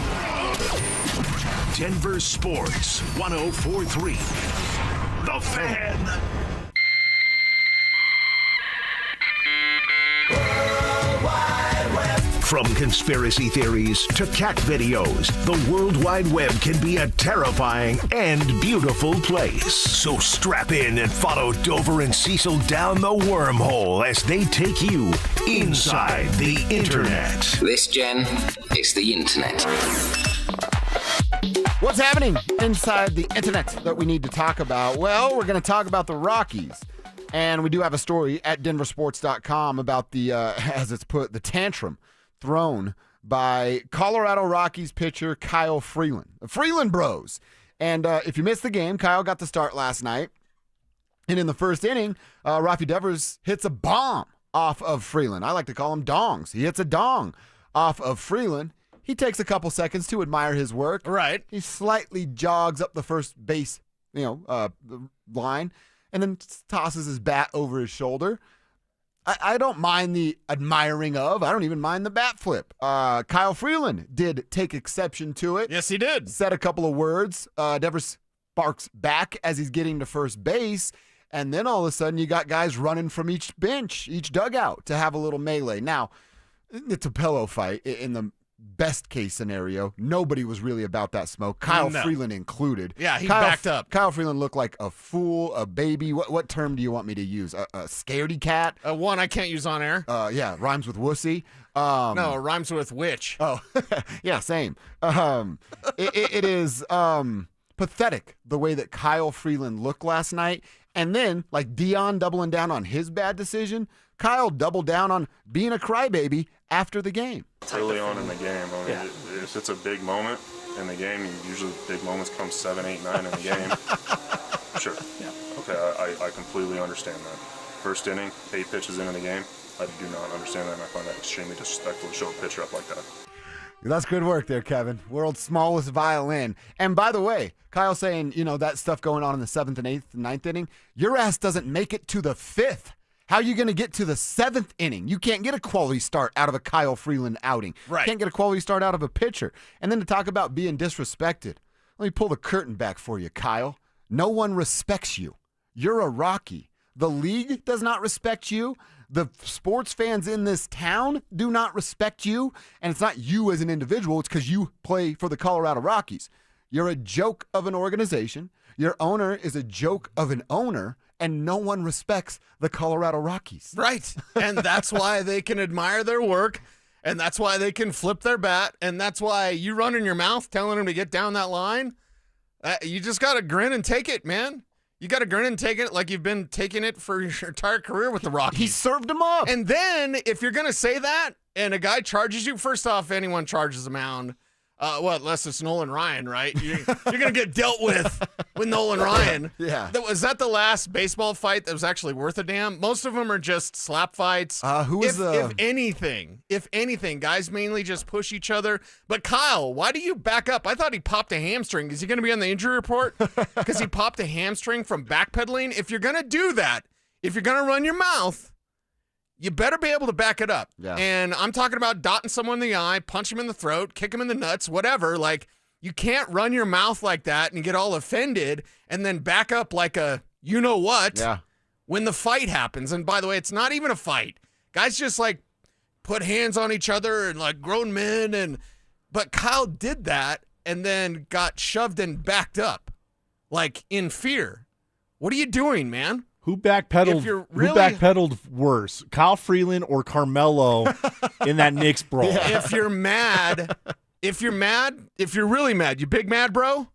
Denver Sports 104.3. The Fan. From conspiracy theories to cat videos, the World Wide Web can be a terrifying and beautiful place. So strap in and follow Dover and Cecil down the wormhole as they take you inside the internet. This, Jen, is the internet. What's happening inside the internet that we need to talk about? Well, we're going to talk about the Rockies. And we do have a story at DenverSports.com about the, as it's put, the tantrum thrown by Colorado Rockies pitcher Kyle Freeland. The Freeland Bros. And if you missed the game, Kyle got the start last night. And in the first inning, Rafi Devers hits a bomb off of Freeland. I like to call them dongs. He hits a dong off of Freeland. He takes a couple seconds to admire his work. Right. He slightly jogs up the first base, line, and then tosses his bat over his shoulder. I don't mind the admiring of. I don't even mind the bat flip. Kyle Freeland did take exception to it. Yes, he did. Said a couple of words. Devers barks back as he's getting to first base. And then all of a sudden you got guys running from each bench, each dugout to have a little melee. Now, it's a pillow fight in the best case scenario. Nobody was really about that smoke. Kyle Freeland included. Yeah, he backed up. Kyle Freeland looked like a fool, a baby. What term do you want me to use? A scaredy cat? One I can't use on air. Yeah, rhymes with wussy. No, it rhymes with witch. Oh, yeah, same. It is pathetic the way that Kyle Freeland looked last night. And then, like Deion doubling down on his bad decision, Kyle doubled down on being a crybaby after the game. Early on in the game, if it's a big moment in the game, usually big moments come 7, 8, 9 in the game. Sure. Yeah. Okay, I completely understand that. First inning, 8 pitches into the game, I do not understand that, and I find that extremely disrespectful to show a pitcher up like that. That's good work there, Kevin. World's smallest violin. And by the way, Kyle saying, that stuff going on in the 7th and 8th and 9th inning, your ass doesn't make it to the 5th. How are you going to get to the 7th inning? You can't get a quality start out of a Kyle Freeland outing. Right. You can't get a quality start out of a pitcher. And then to talk about being disrespected. Let me pull the curtain back for you, Kyle. No one respects you. You're a Rocky. The league does not respect you. The sports fans in this town do not respect you. And it's not you as an individual. It's because you play for the Colorado Rockies. You're a joke of an organization. Your owner is a joke of an owner. And no one respects the Colorado Rockies. Right. And that's why they can admire their work. And that's why they can flip their bat. And that's why you run in your mouth telling them to get down that line. You just got to grin and take it, man. You got to grin and take it like you've been taking it for your entire career with the Rockies. He served him up. And then if you're going to say that and a guy charges you, first off, anyone charges a mound. Unless it's Nolan Ryan, right? You're going to get dealt with Nolan Ryan. Yeah. Was that the last baseball fight that was actually worth a damn? Most of them are just slap fights. If anything, guys mainly just push each other. But Kyle, why do you back up? I thought he popped a hamstring. Is he going to be on the injury report? Because he popped a hamstring from backpedaling? If you're going to do that, if you're going to run your mouth, you better be able to back it up. Yeah. And I'm talking about dotting someone in the eye, punch him in the throat, kick him in the nuts, whatever. Like, you can't run your mouth like that and get all offended and then back up like a you-know-what when the fight happens. And by the way, it's not even a fight. Guys just, like, put hands on each other and, like, grown men. But Kyle did that and then got shoved and backed up, like, in fear. What are you doing, man? Who backpedaled? Who backpedaled worse, Kyle Freeland or Carmelo in that Knicks brawl? Yeah. If you're really mad, you big mad, bro,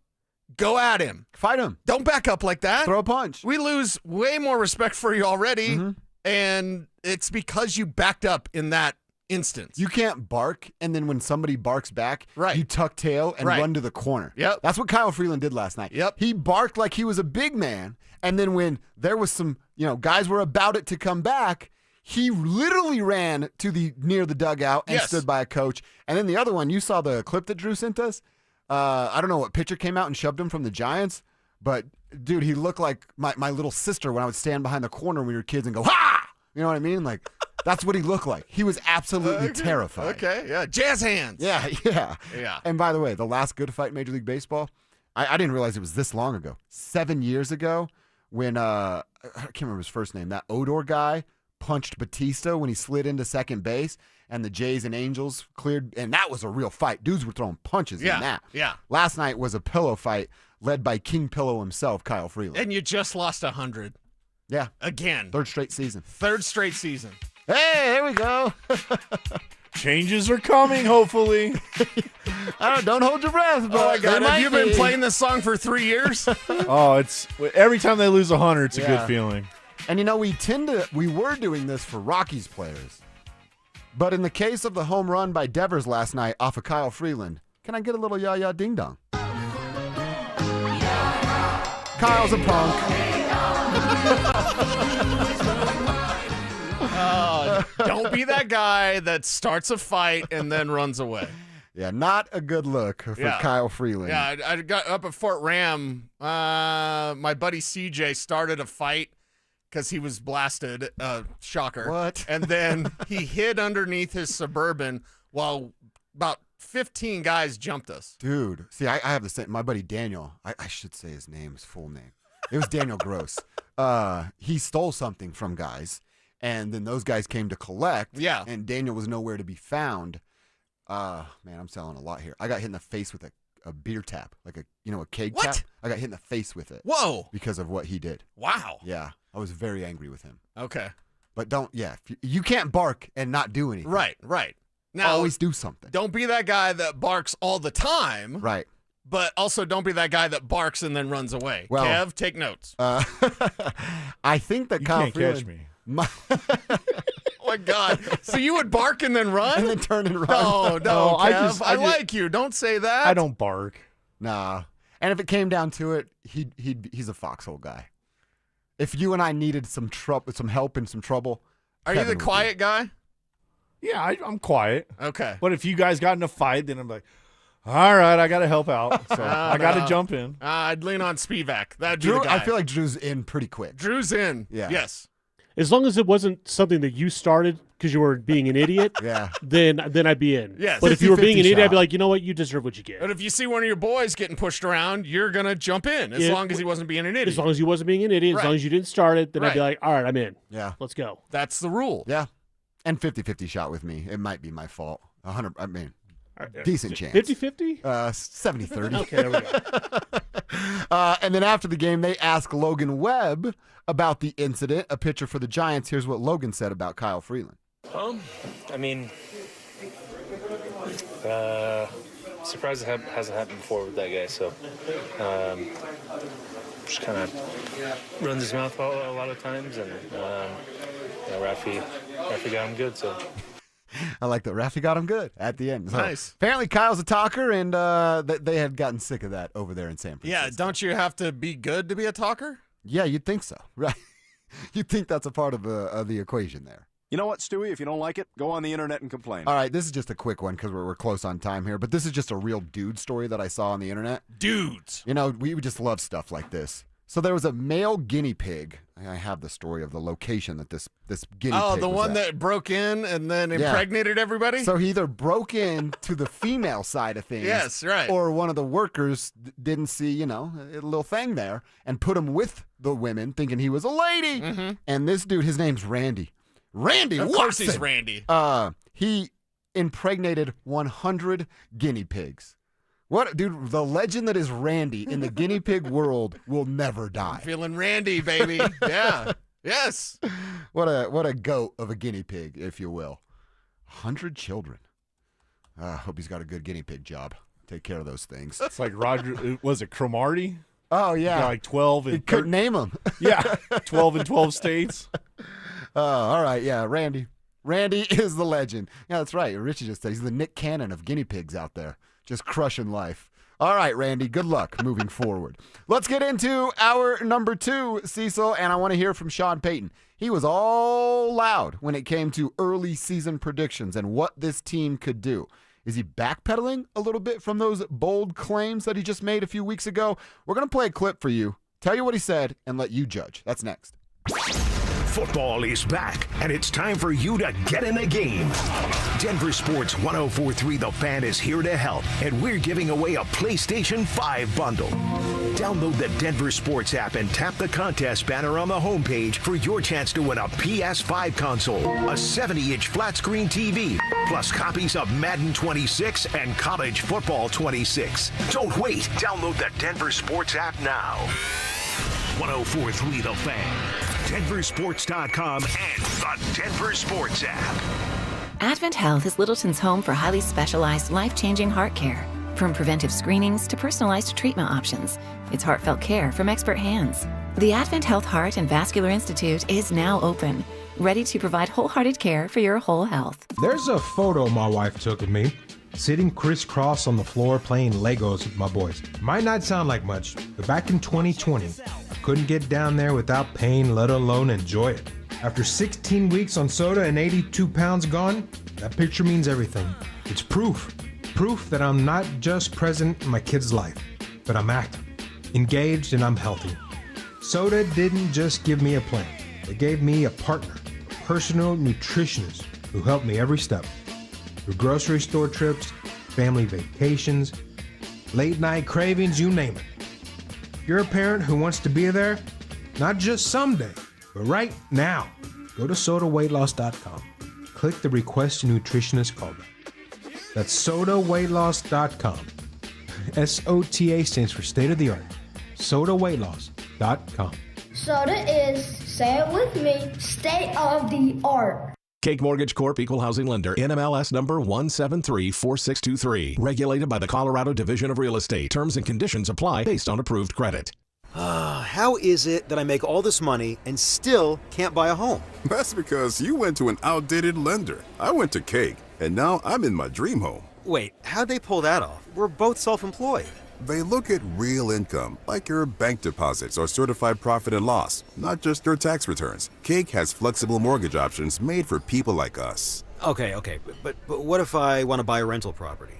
go at him. Fight him. Don't back up like that. Throw a punch. We lose way more respect for you already, and it's because you backed up in that instance. You can't bark, and then when somebody barks back, you tuck tail and run to the corner. Yep. That's what Kyle Freeland did last night. Yep. He barked like he was a big man, and then when there was some, guys were about it to come back, he literally ran to near the dugout and stood by a coach. And then the other one, you saw the clip that Drew sent us? I don't know what pitcher came out and shoved him from the Giants, but dude, he looked like my little sister when I would stand behind the corner when we were kids and go, ha! You know what I mean? Like, that's what he looked like. He was absolutely terrified. Okay, yeah. Jazz hands. Yeah. And by the way, the last good fight in Major League Baseball, I didn't realize it was this long ago. 7 years ago when, I can't remember his first name, that Odor guy punched Batista when he slid into second base, and the Jays and Angels cleared, and that was a real fight. Dudes were throwing punches in that. Yeah. Last night was a pillow fight led by King Pillow himself, Kyle Freeland. And you just lost 100. Yeah. Again. Third straight season. Hey, there we go. Changes are coming, hopefully. Don't hold your breath. But oh, my God. Have you been playing this song for 3 years? It's every time they lose 100, it's a good feeling. And we were doing this for Rockies players. But in the case of the home run by Devers last night off of Kyle Freeland, can I get a little ya-ya ding-dong? Kyle's a punk. Don't be that guy that starts a fight and then runs away. Yeah, not a good look for Kyle Freeland. Yeah, I got up at Fort Ram. My buddy CJ started a fight because he was blasted. Shocker. What? And then he hid underneath his Suburban while about 15 guys jumped us. Dude, see, I have the same. My buddy Daniel, I should say his full name. It was Daniel Gross. He stole something from guys, and then those guys came to collect. Yeah. And Daniel was nowhere to be found. Man, I'm selling a lot here. I got hit in the face with a beer tap, like a keg tap. I got hit in the face with it. Whoa. Because of what he did. Wow. Yeah. I was very angry with him. Okay. But you can't bark and not do anything. Right. Now, always do something. Don't be that guy that barks all the time. Right. But also don't be that guy that barks and then runs away. Well, Kev, take notes. I think that Kyle Freeland catch me. Oh, my God. So you would bark and then run? And then turn and run. No, Kev. I like you. Don't say that. I don't bark. Nah. And if it came down to it, he's a foxhole guy. If you and I needed some help and some trouble. Are you the quiet guy? Yeah, I'm quiet. Okay. But if you guys got in a fight, then I'm like, all right, I got to help out. So I got to jump in. I'd lean on Spivak. That'd be Drew, the guy. I feel like Drew's in pretty quick. Drew's in. Yeah. Yes. As long as it wasn't something that you started, because you were being an idiot, then I'd be in. Yeah, but if you were being an idiot, I'd be like, you know what, you deserve what you get. And if you see one of your boys getting pushed around, you're gonna jump in as long as he wasn't being an idiot. As long as he wasn't being an idiot, as long as you didn't start it, then I'd be like, all right, I'm in. Yeah. Let's go. That's the rule. Yeah. And 50-50 shot with me. It might be my fault. 100. I mean, decent chance. 50-50? 70-30. Okay, there we go. And then after the game, they asked Logan Webb about the incident. A pitcher for the Giants. Here's what Logan said about Kyle Freeland. I mean, surprised it hasn't happened before with that guy. So, just kind of runs his mouth a lot of times, and Rafi got him good. So. I like that. Rafi got him good at the end. So nice. Apparently, Kyle's a talker, and they had gotten sick of that over there in San Francisco. Yeah, don't you have to be good to be a talker? Yeah, you'd think so, right? You'd think that's a part of the equation there. You know what, Stewie? If you don't like it, go on the internet and complain. All right, this is just a quick one because we're close on time here, but this is just a real dude story that I saw on the internet. Dudes. You know, we just love stuff like this. So there was a male guinea pig. I have the story of the location that this guinea pig Oh, the was one at. that broke in and then impregnated everybody? So he either broke in to the female side of things. Yes, right. Or one of the workers didn't see, a little thing there and put him with the women thinking he was a lady. Mm-hmm. And this dude, his name's Randy. Randy Of Watson. course he's Randy. He impregnated 100 guinea pigs. What, dude, the legend that is Randy in the guinea pig world will never die. I'm feeling Randy, baby. Yeah. Yes. What a goat of a guinea pig, if you will. 100 children. Hope he's got a good guinea pig job. Take care of those things. It's like Roger, was it Cromartie? Oh, yeah. He got like 12 and He couldn't name them. Yeah, 12 in 12 states. All right, yeah, Randy. Randy is the legend. Yeah, that's right. Richie just said he's the Nick Cannon of guinea pigs out there, just crushing life. All right, Randy, good luck moving forward. Let's get into our number 2, Cecil, and I want to hear from Sean Payton. He was all loud when it came to early season predictions and what this team could do. Is he backpedaling a little bit from those bold claims that he just made a few weeks ago? We're going to play a clip for you, tell you what he said, and let you judge. That's next. Football is back, and it's time for you to get in the game. Denver Sports 104.3 The Fan is here to help, and we're giving away a PlayStation 5 bundle. Download the Denver Sports app and tap the contest banner on the homepage for your chance to win a PS5 console, a 70-inch flat-screen TV, plus copies of Madden 26 and College Football 26. Don't wait. Download the Denver Sports app now. 104.3 The Fan, DenverSports.com, and the Denver Sports app. Advent Health is Littleton's home for highly specialized, life-changing heart care. From preventive screenings to personalized treatment options, it's heartfelt care from expert hands. The Advent Health Heart and Vascular Institute is now open, ready to provide wholehearted care for your whole health. There's a photo my wife took of me, sitting crisscross on the floor playing Legos with my boys. Might not sound like much, but back in 2020, I couldn't get down there without pain, let alone enjoy it. After 16 weeks on soda and 82 pounds gone, that picture means everything. It's proof that I'm not just present in my kid's life, but I'm active, engaged, and I'm healthy. Soda didn't just give me a plan. It gave me a partner, a personal nutritionist who helped me every step. Through grocery store trips, family vacations, late night cravings, you name it. If you're a parent who wants to be there, not just someday, but right now, go to sodaweightloss.com. Click the Request a Nutritionist callback. That's sodaweightloss.com. SOTA stands for state of the art. sodaweightloss.com. Soda is, say it with me, state of the art. Cake Mortgage Corp. Equal Housing Lender. NMLS number 1734623. Regulated by the Colorado Division of Real Estate. Terms and conditions apply based on approved credit. How is it that I make all this money and still can't buy a home? That's because you went to an outdated lender. I went to Cake, and now I'm in my dream home. Wait, how'd they pull that off? We're both self-employed. They look at real income, like your bank deposits or certified profit and loss, not just your tax returns. Cake has flexible mortgage options made for people like us. Okay, but what if I want to buy a rental property?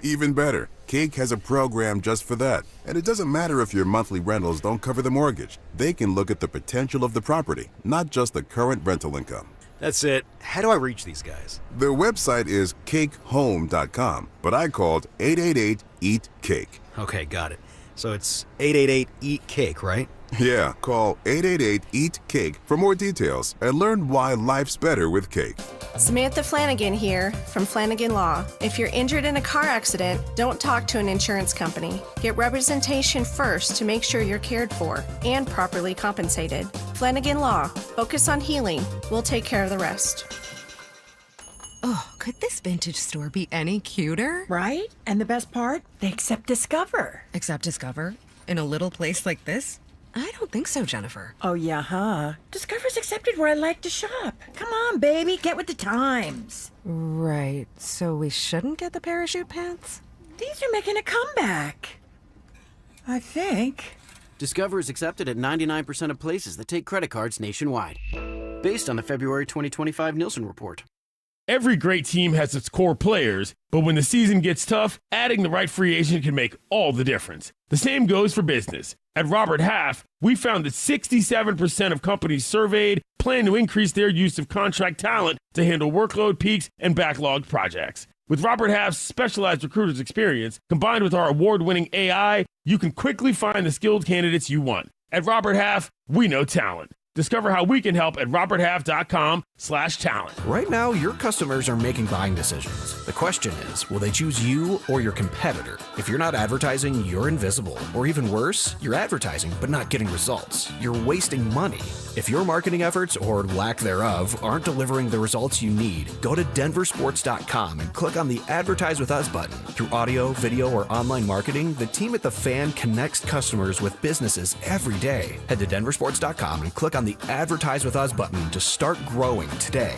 Even better, Cake has a program just for that. And it doesn't matter if your monthly rentals don't cover the mortgage. They can look at the potential of the property, not just the current rental income. That's it. How do I reach these guys? Their website is cakehome.com, but I called 888-EAT-CAKE. Okay, got it. So it's 888-EAT-CAKE, right? Yeah, call 888-EAT-CAKE for more details and learn why life's better with cake. Samantha Flanagan here from Flanagan Law. If you're injured in a car accident, don't talk to an insurance company. Get representation first to make sure you're cared for and properly compensated. Flanagan Law. Focus on healing. We'll take care of the rest. Oh, could this vintage store be any cuter? Right? And the best part? They accept Discover. Accept Discover? In a little place like this? I don't think so, Jennifer. Oh, yeah, huh? Discover's accepted where I like to shop. Come on, baby, get with the times. Right, so we shouldn't get the parachute pants? These are making a comeback. I think. Discover is accepted at 99% of places that take credit cards nationwide. Based on the February 2025 Nielsen report. Every great team has its core players, but when the season gets tough, adding the right free agent can make all the difference. The same goes for business. At Robert Half, we found that 67% of companies surveyed plan to increase their use of contract talent to handle workload peaks and backlogged projects. With Robert Half's specialized recruiters experience, combined with our award-winning AI, you can quickly find the skilled candidates you want. At Robert Half, we know talent. Discover how we can help at roberthalf.com/talent. Right now, your customers are making buying decisions. The question is, will they choose you or your competitor? If you're not advertising, you're invisible. Or even worse, you're advertising but not getting results. You're wasting money. If your marketing efforts, or lack thereof, aren't delivering the results you need, go to DenverSports.com and click on the Advertise with Us button. Through audio, video, or online marketing, the team at The Fan connects customers with businesses every day. Head to DenverSports.com and click on the Advertise with Us button to start growing today.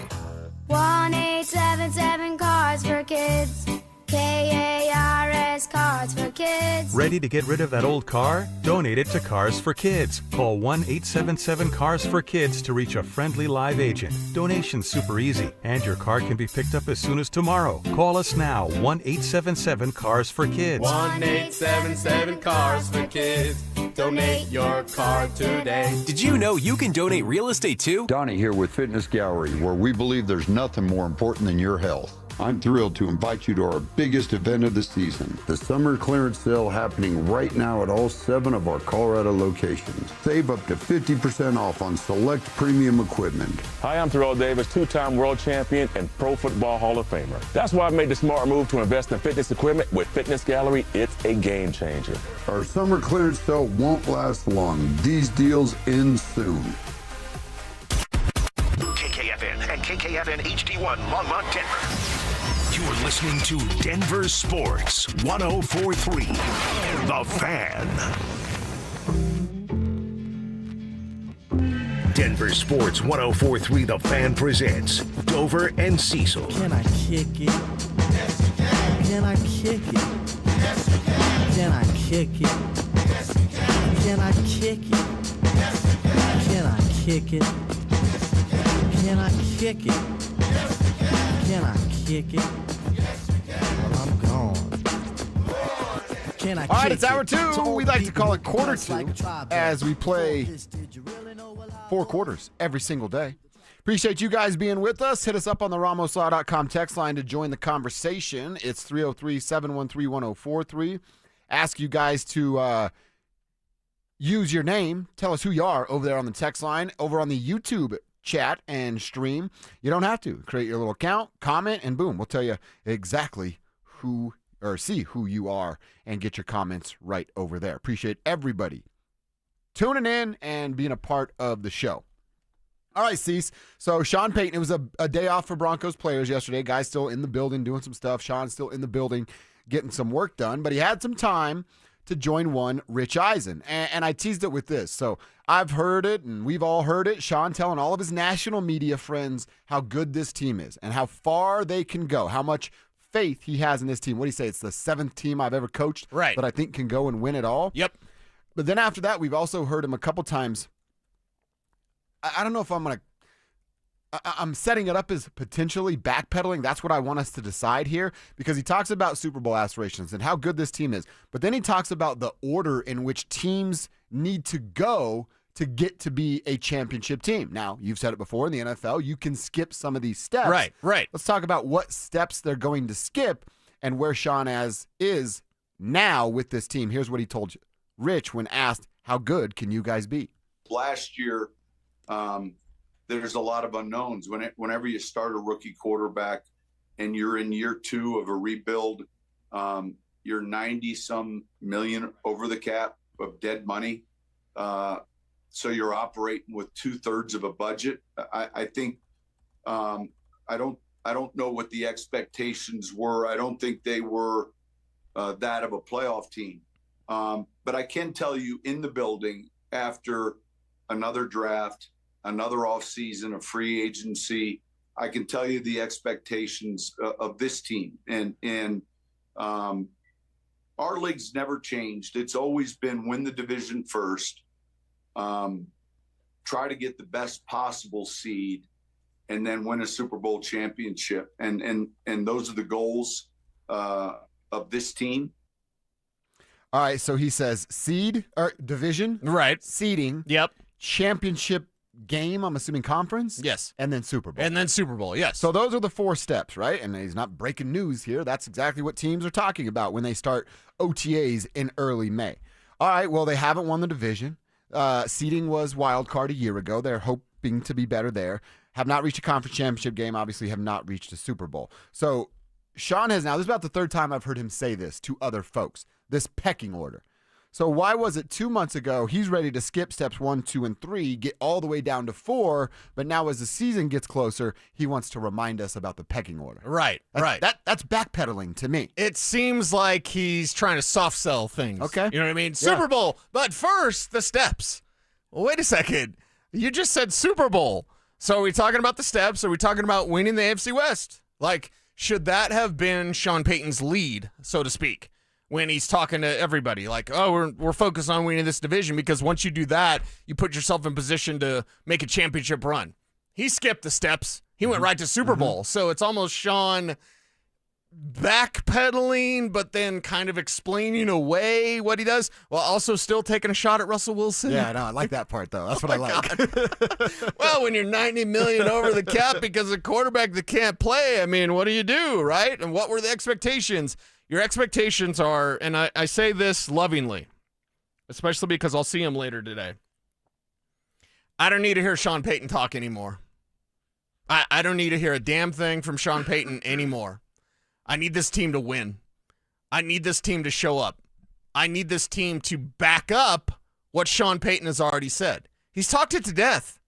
1-877 Cards for Kids. KARS Cards for Kids. Ready to get rid of that old car? Donate it to Cars for Kids. Call 1-877-CARS-FOR-KIDS to reach a friendly live agent. Donation's super easy, and your car can be picked up as soon as tomorrow. Call us now, 1-877-CARS-FOR-KIDS. 1-877-CARS-FOR-KIDS. Donate your car today. Did you know you can donate real estate too? Donnie here with Fitness Gallery, where we believe there's nothing more important than your health. I'm thrilled to invite you to our biggest event of the season, the summer clearance sale happening right now at all 7 of our Colorado locations. Save up to 50% off on select premium equipment. Hi, I'm Terrell Davis, 2-time world champion and Pro Football Hall of Famer. That's why I made the smart move to invest in fitness equipment with Fitness Gallery. It's a game changer. Our summer clearance sale won't last long. These deals end soon. KKFN and KKFN HD1 Longmont, Denver. You're listening to Denver Sports 104.3 The Fan. Denver Sports 104.3 The Fan presents Dover and Cecil. Can I kick it? Yes, you can. Can I kick it? Yes, you can. Can I kick it? Yes, you can. Can I kick it? Yes, you can. Can I kick it? Can I kick it? Yes, you can. Can I kick it? Well, I'm gone. Can I All right, it's hour 2. We like to call it quarter 2 as we play 4 quarters every single day. Appreciate you guys being with us. Hit us up on the RamosLaw.com text line to join the conversation. It's 303-713-1043. Ask you guys to use your name. Tell us who you are over there on the text line. Over on the YouTube chat and stream, you don't have to. Create your little account, comment, and boom, we'll tell you exactly who, or see who you are, and get your comments right over there. Appreciate everybody tuning in and being a part of the show. All right, Cease. So Sean Payton, it was a day off for Broncos players yesterday. Guy's still in the building doing some stuff. Sean's still in the building getting some work done, but he had some time to join one Rich Eisen. And I teased it with this. So I've heard it, and we've all heard it. Sean telling all of his national media friends how good this team is and how far they can go, how much faith he has in this team. What do you say? It's the 7th team I've ever coached that I think can go and win it all. Yep. But then after that, we've also heard him a couple times. I don't know if I'm setting it up as potentially backpedaling. That's what I want us to decide here, because he talks about Super Bowl aspirations and how good this team is. But then he talks about the order in which teams need to go to get to be a championship team. Now, you've said it before in the NFL, you can skip some of these steps. Right. Let's talk about what steps they're going to skip and where Sean is now with this team. Here's what he told you. Rich, when asked, how good can you guys be? Last year, there's a lot of unknowns. Whenever you start a rookie quarterback and you're in year 2 of a rebuild, you're 90-some million over the cap of dead money. So you're operating with 2/3 of a budget. I think I don't know what the expectations were. I don't think they were that of a playoff team. But I can tell you in the building, after another draft, another offseason of free agency, I can tell you the expectations of this team. And our league's never changed. It's always been win the division first, try to get the best possible seed, and then win a Super Bowl championship. And those are the goals of this team. All right, so he says seed or division, right? Seeding, yep. Championship game, I'm assuming conference, yes, and then Super Bowl, yes. So those are the 4 steps, right? And he's not breaking news here. That's exactly what teams are talking about when they start OTAs in early May. All right, well, they haven't won the division. Seeding was wild card a year ago. They're hoping to be better there. Have not reached a conference championship game. Obviously, have not reached a Super Bowl. So Sean has now. This is about the 3rd time I've heard him say this to other folks. This pecking order. So why was it 2 months ago he's ready to skip steps 1, 2, and 3, get all the way down to 4, but now as the season gets closer, he wants to remind us about the pecking order. Right. That's backpedaling to me. It seems like he's trying to soft sell things. Okay. You know what I mean? Yeah. Super Bowl, but first, the steps. Well, wait a second. You just said Super Bowl. So are we talking about the steps? Are we talking about winning the AFC West? Like, should that have been Sean Payton's lead, so to speak? When he's talking to everybody, like, oh, we're focused on winning this division, because once you do that, you put yourself in position to make a championship run. He skipped the steps. He went right to Super Bowl. So it's almost Sean backpedaling, but then kind of explaining away what he does, while also still taking a shot at Russell Wilson. Yeah, no, I like that part, though. That's what I like. Well, when you're $90 million over the cap because of a quarterback that can't play, I mean, what do you do, right? And what were the expectations? Your expectations are, and I say this lovingly, especially because I'll see him later today, I don't need to hear Sean Payton talk anymore. I don't need to hear a damn thing from Sean Payton anymore. I need this team to win. I need this team to show up. I need this team to back up what Sean Payton has already said. He's talked it to death.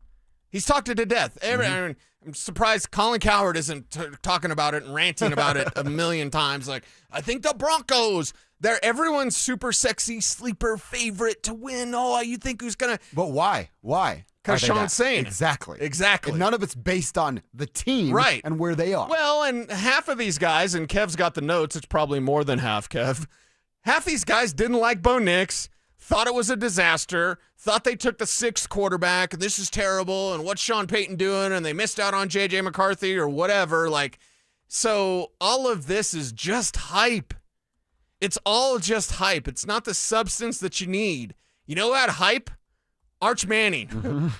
I'm surprised Colin Cowherd isn't talking about it and ranting about it a million times. Like, I think the Broncos, they're everyone's super sexy sleeper favorite to win. Oh, you think who's going to... But why? Because Sean's saying Exactly. And none of it's based on the team right. and where they are. Well, and half of these guys, and Kev's got the notes, it's probably more than half, Kev. Half these guys didn't like Bo Nix, thought it was a disaster, thought they took the 6th quarterback, and this is terrible, and what's Sean Payton doing, and they missed out on J.J. McCarthy or whatever. Like, so all of this is just hype. It's all just hype. It's not the substance that you need. You know that hype? Arch Manning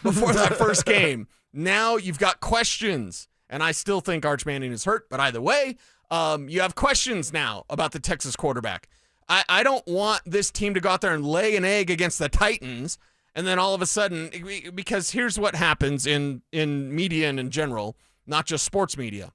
before that first game. Now you've got questions, and I still think Arch Manning is hurt, but either way, you have questions now about the Texas quarterback. I don't want this team to go out there and lay an egg against the Titans, and then all of a sudden, because here's what happens in media and in general, not just sports media.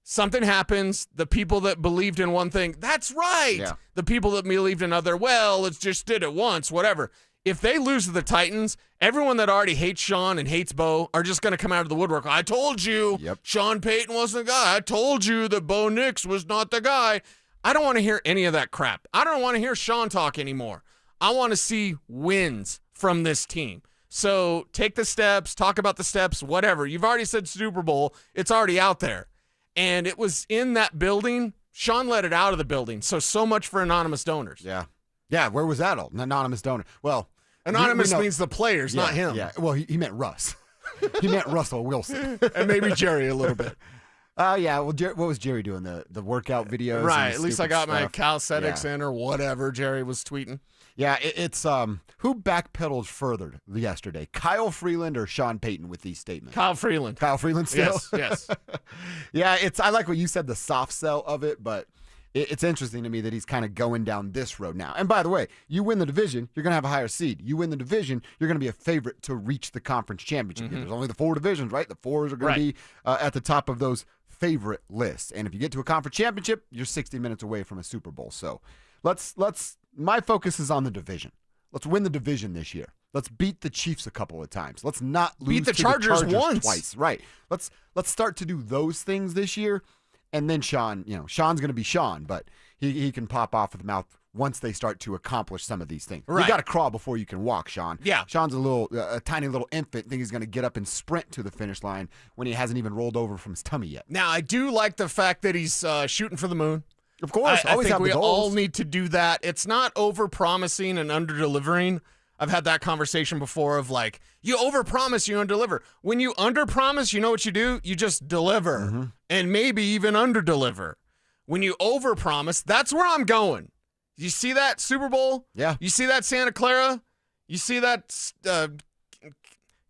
Something happens, the people that believed in one thing, that's right. Yeah. The people that believed in other, well, it's just did it once, whatever. If they lose to the Titans, everyone that already hates Sean and hates Bo are just going to come out of the woodwork. I told you Sean Payton wasn't the guy. I told you that Bo Nix was not the guy. I don't want to hear any of that crap. I don't want to hear Sean talk anymore. I want to see wins from this team. So take the steps, talk about the steps, whatever. You've already said Super Bowl. It's already out there. And it was in that building. Sean let it out of the building. So much for anonymous donors. Yeah. Yeah, where was that all? An anonymous donor. Well, anonymous means the players, not him. Yeah. Well, he meant Russ. He meant Russell Wilson. And maybe Jerry a little bit. Oh, yeah. Well, what was Jerry doing? The workout videos? Right. And At least I stupid got my stuff? calisthenics Yeah. in or whatever Jerry was tweeting. Yeah, it's who backpedaled further yesterday, Kyle Freeland or Sean Payton with these statements? Kyle Freeland. Kyle Freeland still? Yes. Yeah, I like what you said, the soft sell of it, but it's interesting to me that he's kind of going down this road now. And by the way, you win the division, you're going to have a higher seed. You win the division, you're going to be a favorite to reach the conference championship. There's only the 4 divisions, right? The 4s are going to be at the top of those favorite lists. And if you get to a conference championship, you're 60 minutes away from a Super Bowl. So my focus is on the division. Let's win the division this year. Let's beat the Chiefs a couple of times. Let's not lose beat the to Chargers the Chargers once. twice. Right. Let's start to do those things this year. And then Sean's going to be Sean, but he can pop off of the mouth once they start to accomplish some of these things. Right. You got to crawl before you can walk, Sean. Yeah. Sean's a tiny little infant. Think he's going to get up and sprint to the finish line when he hasn't even rolled over from his tummy yet. Now, I do like the fact that he's shooting for the moon. Of course. I Always think have we the all goals. need to do that. It's not over-promising and under-delivering. I've had that conversation before of like, you over-promise, you under-deliver. When you under-promise, you know what you do? You just deliver and maybe even under-deliver. When you over-promise, that's where I'm going. You see that Super Bowl? Yeah. You see that Santa Clara? You see that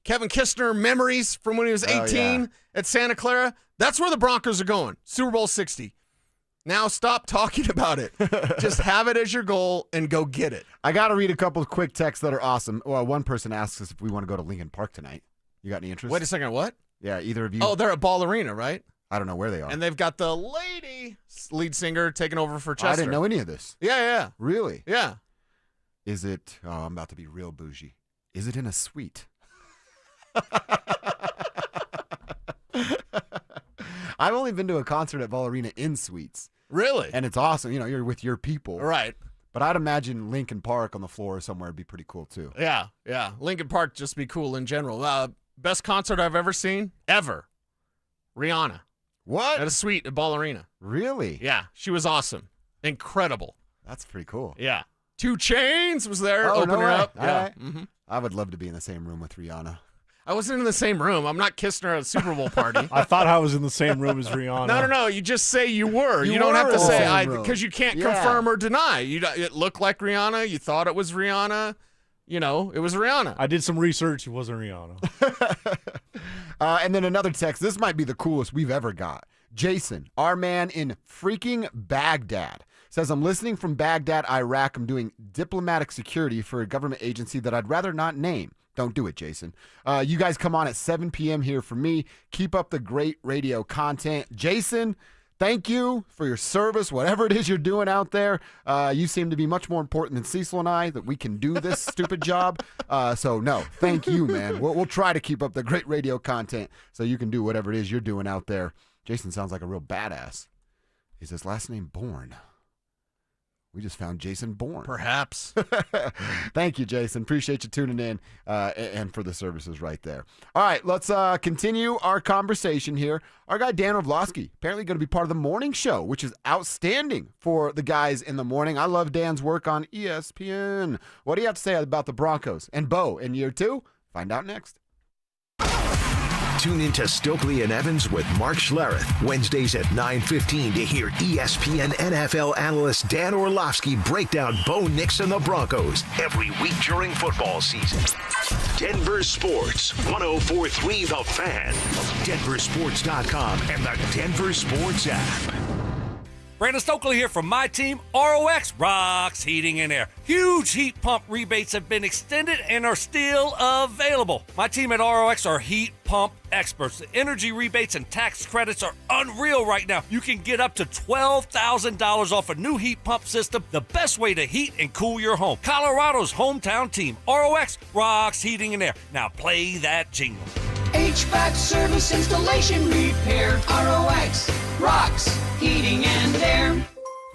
Kevin Kistner memories from when he was 18 at Santa Clara? That's where the Broncos are going. Super Bowl 60. Now stop talking about it. Just have it as your goal and go get it. I got to read a couple of quick texts that are awesome. Well, one person asks us if we want to go to Lincoln Park tonight. You got any interest? Wait a second, what? Yeah, either of you. Oh, they're at Ball Arena, right? I don't know where they are. And they've got the lady lead singer taking over for Chester. I didn't know any of this. Yeah. Really? Yeah. Is it, I'm about to be real bougie. Is it in a suite? I've only been to a concert at Ball Arena in suites. Really? And it's awesome. You're with your people. Right. But I'd imagine Lincoln Park on the floor somewhere would be pretty cool too. Yeah. Lincoln Park just be cool in general. Best concert I've ever seen, ever. Rihanna. What? At a suite at Ball Arena. Really? Yeah. She was awesome. Incredible. That's pretty cool. Yeah. 2 Chainz was there opening her up. All Yeah. right. I would love to be in the same room with Rihanna. I wasn't in the same room. I'm not kissing her at a Super Bowl party. I thought I was in the same room as Rihanna. No. You just say you were. You don't were have to in the say same I room. because you can't Yeah. confirm or deny. It looked like Rihanna. You thought it was Rihanna. It was Rihanna. I did some research. It wasn't Rihanna. And then another text. This might be the coolest we've ever got. Jason, our man in freaking Baghdad, says, I'm listening from Baghdad, Iraq. I'm doing diplomatic security for a government agency that I'd rather not name. Don't do it, Jason. You guys come on at 7 p.m. here for me. Keep up the great radio content. Jason, thank you for your service, whatever it is you're doing out there. You seem to be much more important than Cecil and I, that we can do this stupid job. So, no, thank you, man. We'll try to keep up the great radio content so you can do whatever it is you're doing out there. Jason sounds like a real badass. Is his last name Bourne? We just found Jason Bourne. Perhaps. Thank you, Jason. Appreciate you tuning in and for the services right there. All right, let's continue our conversation here. Our guy, Dan Orlovsky, apparently going to be part of the morning show, which is outstanding for the guys in the morning. I love Dan's work on ESPN. What do you have to say about the Broncos and Bo in year 2? Find out next. Tune into Stokley and Evans with Mark Schlereth, Wednesdays at 9:15 to hear ESPN NFL analyst Dan Orlovsky break down Bo Nix and the Broncos every week during football season. Denver Sports, 104.3 The Fan, DenverSports.com, and the Denver Sports app. Brandon Stokley here from my team, ROX, Rocks Heating and Air. Huge heat pump rebates have been extended and are still available. My team at ROX are heat pump experts. The energy rebates and tax credits are unreal right now. You can get up to $12,000 off a new heat pump system, the best way to heat and cool your home. Colorado's hometown team, ROX, Rocks Heating and Air. Now play that jingle. HVAC service, installation, repair, ROX, Rocks, Heating and Air.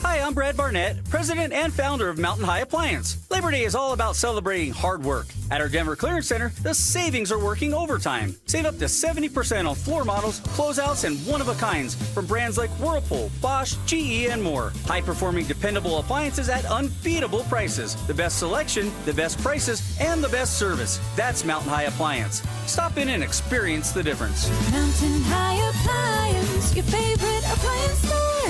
Hi, I'm Brad Barnett, president and founder of Mountain High Appliance. Labor Day is all about celebrating hard work. At our Denver Clearance Center, the savings are working overtime. Save up to 70% on floor models, closeouts, and one-of-a-kinds from brands like Whirlpool, Bosch, GE, and more. High-performing, dependable appliances at unbeatable prices. The best selection, the best prices, and the best service. That's Mountain High Appliance. Stop in and experience the difference. Mountain High Appliance, your favorite appliance store.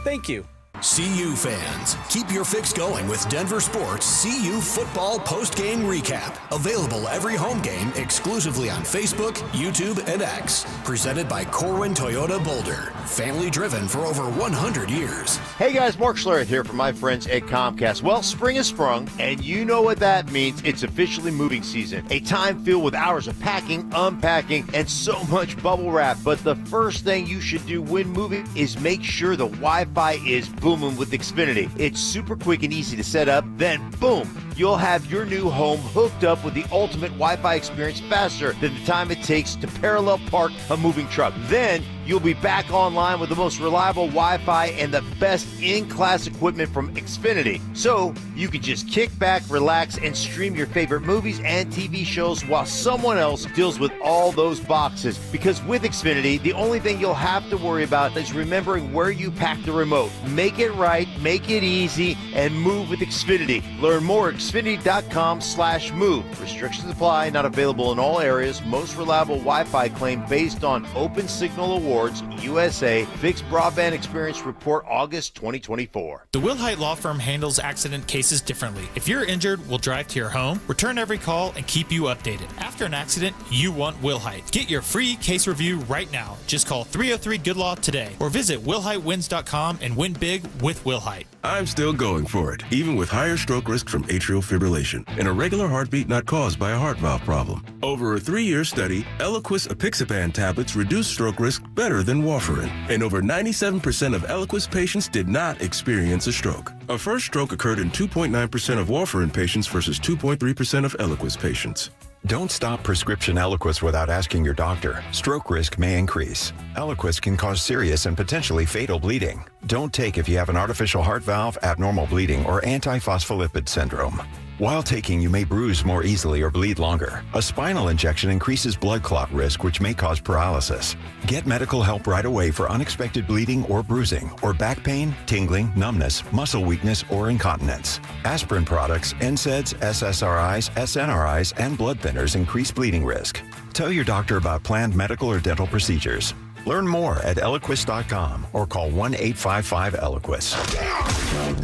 Thank you. CU fans, keep your fix going with Denver Sports CU Football Post-Game Recap. Available every home game exclusively on Facebook, YouTube, and X. Presented by Corwin Toyota Boulder. Family driven for over 100 years. Hey guys, Mark Schlereth here from my friends at Comcast. Well, spring has sprung, and you know what that means. It's officially moving season. A time filled with hours of packing, unpacking, and so much bubble wrap. But the first thing you should do when moving is make sure the Wi-Fi is booming with Xfinity. It's super quick and easy to set up. Then, boom, you'll have your new home hooked up with the ultimate Wi-Fi experience faster than the time it takes to parallel park a moving truck. Then, you'll be back online with the most reliable Wi-Fi and the best in-class equipment from Xfinity. So, you can just kick back, relax, and stream your favorite movies and TV shows while someone else deals with all those boxes. Because with Xfinity, the only thing you'll have to worry about is remembering where you pack the remote. Make it right, make it easy, and move with Xfinity. Learn more at Xfinity.com/move. Restrictions apply, not available in all areas. Most reliable Wi-Fi claim based on Open Signal Awards, USA, Fixed Broadband Experience Report, August 2024. The Wilhite Law Firm handles accident cases differently. If you're injured, we'll drive to your home, return every call, and keep you updated. After an accident, you want Wilhite. Get your free case review right now. Just call 303-GOOD-LAW today or visit WilhiteWins.com and win big with Wilhite. I'm still going for it, even with higher stroke risk from atrial fibrillation and a regular heartbeat not caused by a heart valve problem. Over a 3-year study, Eliquis apixaban tablets reduced stroke risk better than warfarin, and over 97% of Eliquis patients did not experience a stroke. A first stroke occurred in 2.9% of warfarin patients versus 2.3% of Eliquis patients. Don't stop prescription Eliquis without asking your doctor. Stroke risk may increase. Eliquis can cause serious and potentially fatal bleeding. Don't take if you have an artificial heart valve, abnormal bleeding, or antiphospholipid syndrome. While taking, you may bruise more easily or bleed longer. A spinal injection increases blood clot risk, which may cause paralysis. Get medical help right away for unexpected bleeding or bruising, or back pain, tingling, numbness, muscle weakness, or incontinence. Aspirin products, NSAIDs, SSRIs, SNRIs, and blood thinners increase bleeding risk. Tell your doctor about planned medical or dental procedures. Learn more at Eliquis.com or call 1-855-ELIQUIS.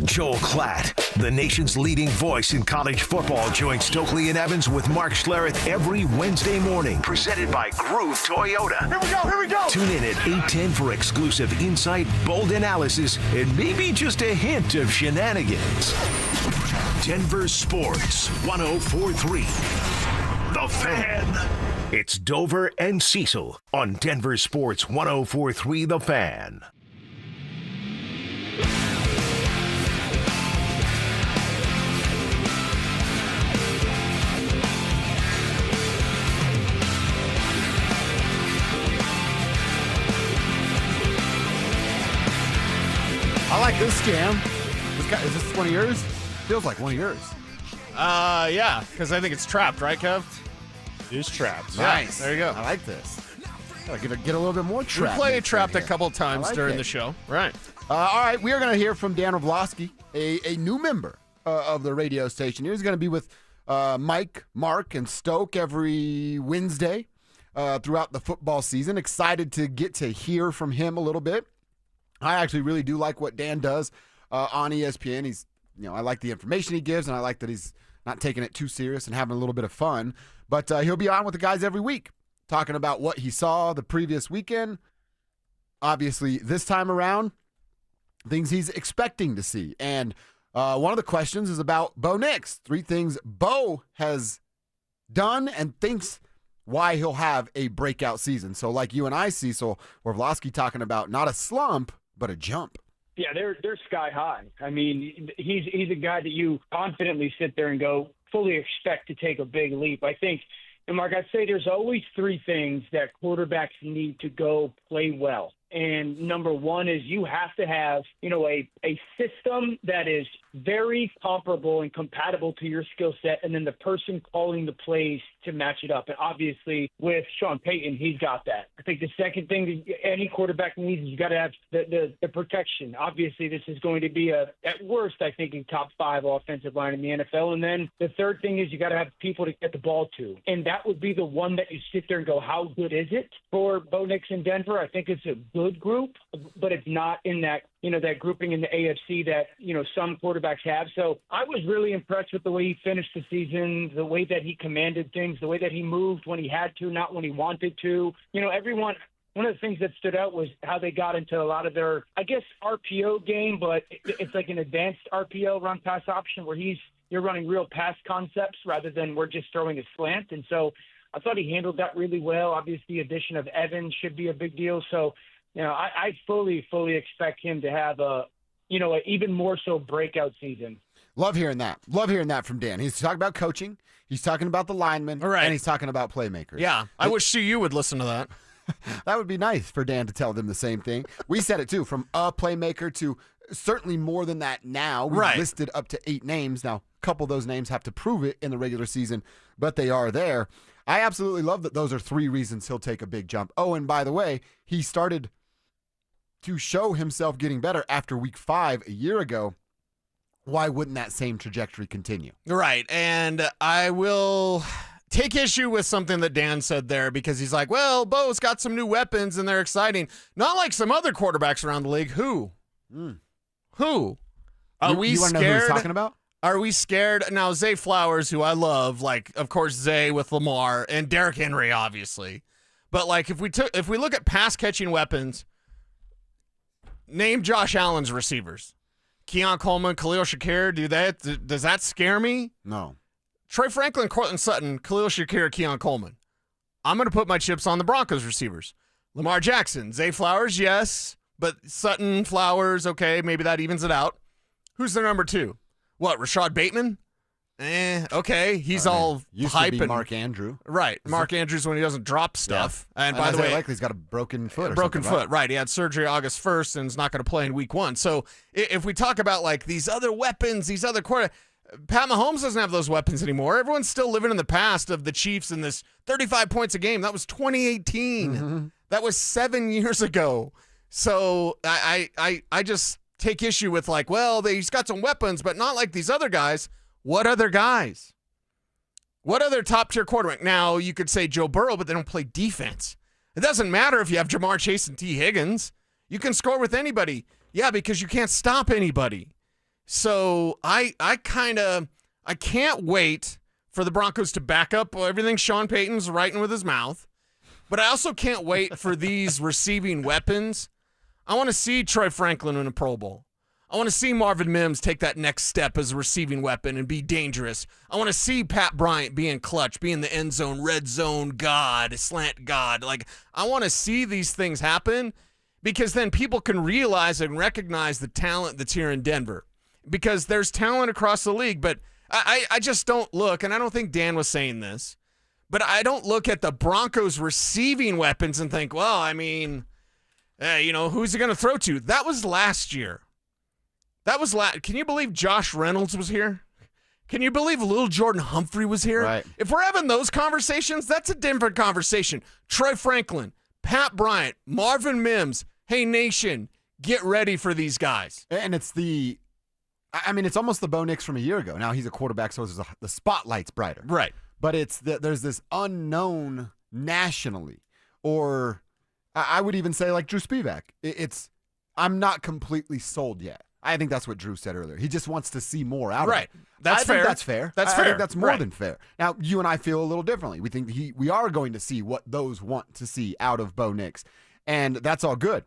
Joel Clatt, the nation's leading voice in college football, joins Stokley and Evans with Mark Schlereth every Wednesday morning. Presented by Groove Toyota. Here we go. Tune in at 8:10 for exclusive insight, bold analysis, and maybe just a hint of shenanigans. Denver Sports 104.3. The Fan. It's Dover and Cecil on Denver Sports 104.3 The Fan. I like this jam. Is this one of yours? Feels like one of yours. Yeah, because I think it's Trapped, right, Kev? It is Trapped. Nice. There you go. I like this. Gotta get a little bit more Trapped. We play Trapped a couple times during the show. Right. All right, we are going to hear from Dan Orlovsky, a new member of the radio station. He's going to be with Mike, Mark, and Stoke every Wednesday throughout the football season. Excited to get to hear from him a little bit. I actually really do like what Dan does on ESPN. I like the information he gives, and I like that he's not taking it too serious and having a little bit of fun. But he'll be on with the guys every week, talking about what he saw the previous weekend. Obviously, this time around, things he's expecting to see. And one of the questions is about Bo Nix. 3 things Bo has done and thinks why he'll have a breakout season. So like you and I, Cecil, Orlovsky talking about not a slump, but a jump. Yeah, they're sky high. I mean, he's a guy that you confidently sit there and go, fully expect to take a big leap. I think, and Mark, I'd say there's always 3 things that quarterbacks need to go play well. And number one is you have to have, a system that is very comparable and compatible to your skill set, and then the person calling the plays to match it up. And obviously with Sean Payton, he's got that. I think the second thing any quarterback needs is you got to have the protection. Obviously, this is going to be at worst, I think, a top 5 offensive line in the NFL. And then the third thing is you got to have people to get the ball to. And that would be the one that you sit there and go, how good is it for Bo Nix in Denver? I think it's a good group, but it's not in that, that grouping in the AFC that, some quarterbacks have. So I was really impressed with the way he finished the season, the way that he commanded things, the way that he moved when he had to, not when he wanted to. Everyone – one of the things that stood out was how they got into a lot of their, I guess, RPO game, but it's like an advanced RPO, run pass option, where you're running real pass concepts rather than we're just throwing a slant. And so I thought he handled that really well. Obviously, the addition of Evans should be a big deal. So, I fully expect him to have a even more so breakout season. Love hearing that. Love hearing that from Dan. He's talking about coaching. He's talking about the linemen. All right. And he's talking about playmakers. Yeah. I wish you would listen to that. That would be nice for Dan to tell them the same thing. We said it, too, from a playmaker to certainly more than that now. We've listed up to 8 names. Now, a couple of those names have to prove it in the regular season, but they are there. I absolutely love that those are 3 reasons he'll take a big jump. Oh, and by the way, he started to show himself getting better after week 5 a year ago. Why wouldn't that same trajectory continue? Right, and I will take issue with something that Dan said there, because he's like, well, Bo's got some new weapons and they're exciting. Not like some other quarterbacks around the league. Who? Who? Are we scared? You want to know who he's talking about? Are we scared? Now, Zay Flowers, who I love, like, of course, Zay with Lamar and Derrick Henry, obviously. But, like, if we look at pass-catching weapons, name Josh Allen's receivers. Keon Coleman, Khalil Shakir, does that scare me? No. Troy Franklin, Cortland Sutton, Khalil Shakir, Keon Coleman. I'm going to put my chips on the Broncos receivers. Lamar Jackson, Zay Flowers, yes, but Sutton, Flowers, okay, maybe that evens it out. Who's their number 2? What, Rashad Bateman? Okay, he's all used hype to be and Mark Andrew. Right, Mark Andrews when he doesn't drop stuff. Yeah. And by the way, likely he's got a broken foot. Right? He had surgery August 1st and is not going to play in week 1. So if we talk about like these other weapons, these other Pat Mahomes doesn't have those weapons anymore. Everyone's still living in the past of the Chiefs in this 35 points a game. That was 2018. Mm-hmm. That was 7 years ago. So I just take issue with like, well, he's got some weapons, but not like these other guys. What other guys? What other top-tier quarterback? Now, you could say Joe Burrow, but they don't play defense. It doesn't matter if you have Jamar Chase and T. Higgins. You can score with anybody. Yeah, because you can't stop anybody. So I can't wait for the Broncos to back up everything Sean Payton's writing with his mouth. But I also can't wait for these receiving weapons. I want to see Troy Franklin in a Pro Bowl. I want to see Marvin Mims take that next step as a receiving weapon and be dangerous. I want to see Pat Bryant being clutch, being the end zone, red zone god, slant god. Like, I want to see these things happen because then people can realize and recognize the talent that's here in Denver. Because there's talent across the league, but I just don't look, and I don't think Dan was saying this, but I don't look at the Broncos receiving weapons and think, well, I mean, who's he going to throw to? That was last year. Can you believe Josh Reynolds was here? Can you believe Lil Jordan Humphrey was here? Right. If we're having those conversations, that's a different conversation. Troy Franklin, Pat Bryant, Marvin Mims. Hey, nation, get ready for these guys. And it's almost the Bo Nix from a year ago. Now he's a quarterback, so the spotlight's brighter. Right. But there's this unknown nationally, or I would even say like Drew Spivak. I'm not completely sold yet. I think that's what Drew said earlier. He just wants to see more out of it. That's fair. That's fair. That's I fair. think that's more than fair. Now, you and I feel a little differently. We think we are going to see what those want to see out of Bo Nix, and that's all good.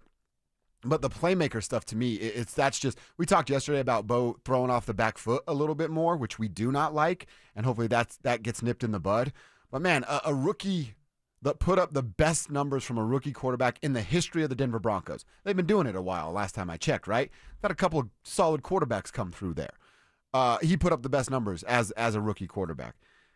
But the playmaker stuff, to me, that's just, we talked yesterday about Bo throwing off the back foot a little bit more, which we do not like, and hopefully that gets nipped in the bud. But man, a rookie that put up the best numbers from a rookie quarterback in the history of the Denver Broncos. They've been doing it a while, last time I checked, right? Got a couple of solid quarterbacks come through there. He put up the best numbers as a rookie quarterback.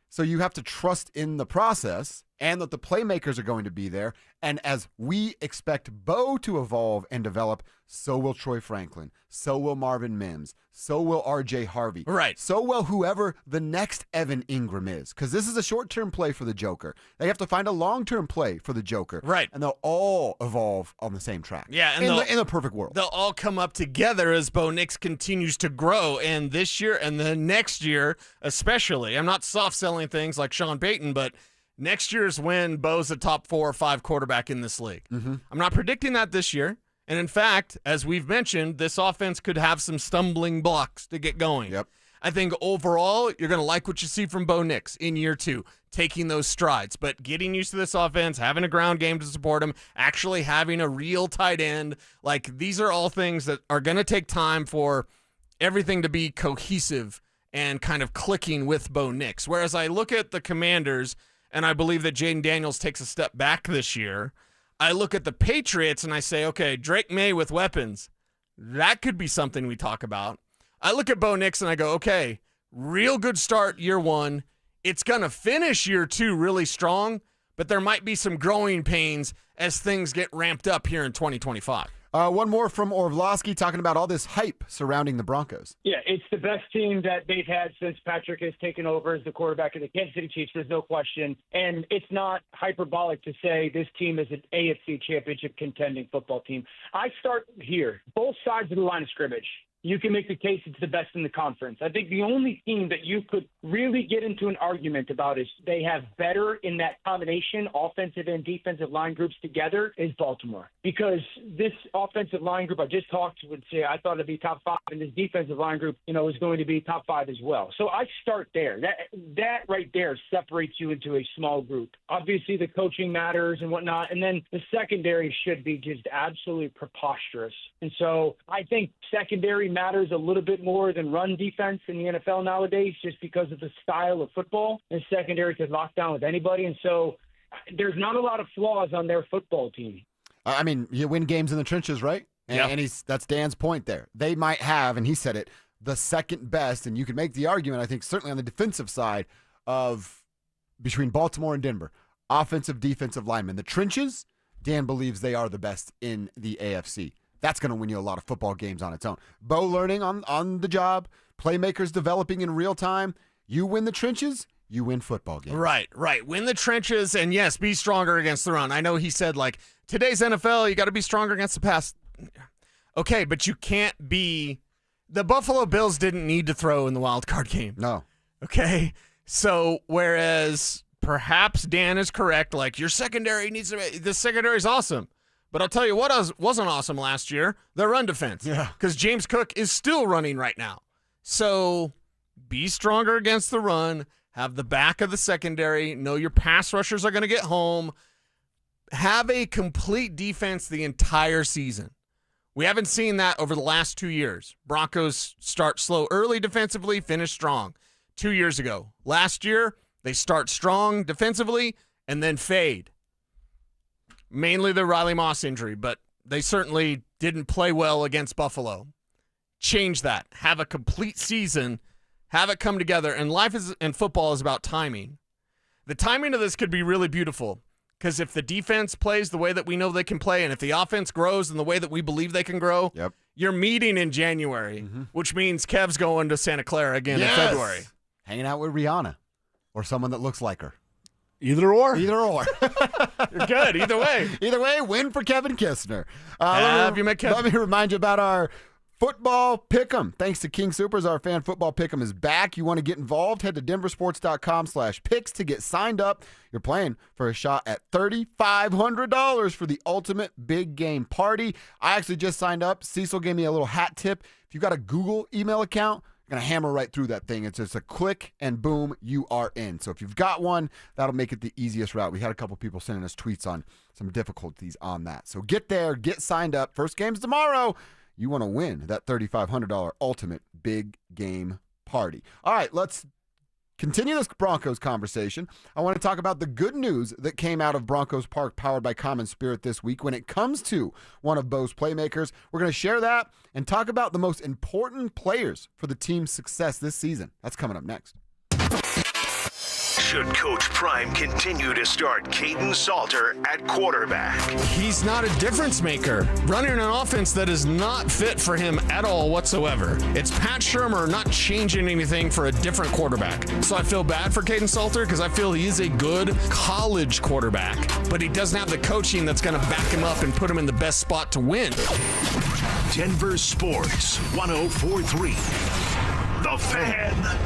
So you have to trust in the process, and that the playmakers are going to be there. And as we expect Bo to evolve and develop, so will Troy Franklin. So will Marvin Mims. So will R.J. Harvey. Right. So will whoever the next Evan Ingram is. Because this is a short-term play for the Joker. They have to find a long-term play for the Joker. Right. And they'll all evolve on the same track. Yeah. And in the perfect world. They'll all come up together as Bo Nix continues to grow. And this year and the next year especially, I'm not soft-selling things like Sean Payton, but next year's when Bo's a top 4 or 5 quarterback in this league. Mm-hmm. I'm not predicting that this year. And in fact, as we've mentioned, this offense could have some stumbling blocks to get going. Yep. I think overall, you're going to like what you see from Bo Nix in year 2, taking those strides. But getting used to this offense, having a ground game to support him, actually having a real tight end, like these are all things that are going to take time for everything to be cohesive and kind of clicking with Bo Nix. Whereas I look at the Commanders, and I believe that Jaden Daniels takes a step back this year. I look at the Patriots and I say, okay, Drake May with weapons, that could be something we talk about. I look at Bo Nix and I go, okay, real good start year 1. It's going to finish year 2 really strong, but there might be some growing pains as things get ramped up here in 2025. One more from Orlovsky talking about all this hype surrounding the Broncos. Yeah, it's the best team that they've had since Patrick has taken over as the quarterback of the Kansas City Chiefs. There's no question. And it's not hyperbolic to say this team is an AFC championship contending football team. I start here. Both sides of the line of scrimmage. You can make the case it's the best in the conference. I think the only team that you could really get into an argument about is they have better in that combination, offensive and defensive line groups together, is Baltimore. Because this offensive line group I just talked would say I thought it'd be top 5, and this defensive line group, is going to be top 5 as well. So I start there. That right there separates you into a small group. Obviously the coaching matters and whatnot, and then the secondary should be just absolutely preposterous. And so I think secondary matters a little bit more than run defense in the NFL nowadays, just because of the style of football. And secondary can lock down with anybody. And so there's not a lot of flaws on their football team. I mean, you win games in the trenches, right? And that's Dan's point there. They might have, and he said it, the second best, and you can make the argument, I think, certainly on the defensive side of between Baltimore and Denver, offensive, defensive linemen. The trenches, Dan believes they are the best in the AFC. That's going to win you a lot of football games on its own. Bo learning on the job, playmakers developing in real time. You win the trenches, you win football games. Right. Win the trenches, and yes, be stronger against the run. I know he said, like, today's NFL, you got to be stronger against the pass. Okay, but you can't be – the Buffalo Bills didn't need to throw in the wild card game. No. Okay, so whereas perhaps Dan is correct, like, your secondary needs to – the secondary is awesome. But I'll tell you what wasn't awesome last year, the run defense. Yeah. Because James Cook is still running right now. So be stronger against the run, have the back of the secondary, know your pass rushers are going to get home, have a complete defense the entire season. We haven't seen that over the last 2 years. Broncos start slow early defensively, finish strong. 2 years ago. Last year, they start strong defensively and then fade. Mainly the Riley Moss injury, but they certainly didn't play well against Buffalo. Change that. Have a complete season. Have it come together. And life and football is about timing. The timing of this could be really beautiful because if the defense plays the way that we know they can play and if the offense grows in the way that we believe they can grow, you're meeting in January, which means Kev's going to Santa Clara again in February. Hanging out with Rihanna or someone that looks like her. Either or. You're good. Either way. Either way, win for Kevin Kistner. Have you met Kevin? Let me remind you about our football pick'em. Thanks to King Soopers, our fan football pick'em is back. You want to get involved? Head to DenverSports.com/picks to get signed up. You're playing for a shot at $3,500 for the ultimate big game party. I actually just signed up. Cecil gave me a little hat tip. If you've got a Google email account, going to hammer right through that thing. It's just a click and boom, you are in. So if you've got one, that'll make it the easiest route. We had a couple people sending us tweets on some difficulties on that. So get there, get signed up. First game's tomorrow. You want to win that $3,500 ultimate big game party. All right, let's continue this Broncos conversation. I want to talk about the good news that came out of Broncos Park, powered by Common Spirit this week when it comes to one of Bo's playmakers. We're going to share that and talk about the most important players for the team's success this season. That's coming up next. Should Coach Prime continue to start Caden Salter at quarterback? He's not a difference maker. Running an offense that is not fit for him at all whatsoever. It's Pat Shurmur not changing anything for a different quarterback. So I feel bad for Caden Salter because I feel he's a good college quarterback, but he doesn't have the coaching that's going to back him up and put him in the best spot to win. Denver Sports 104.3. The Fan.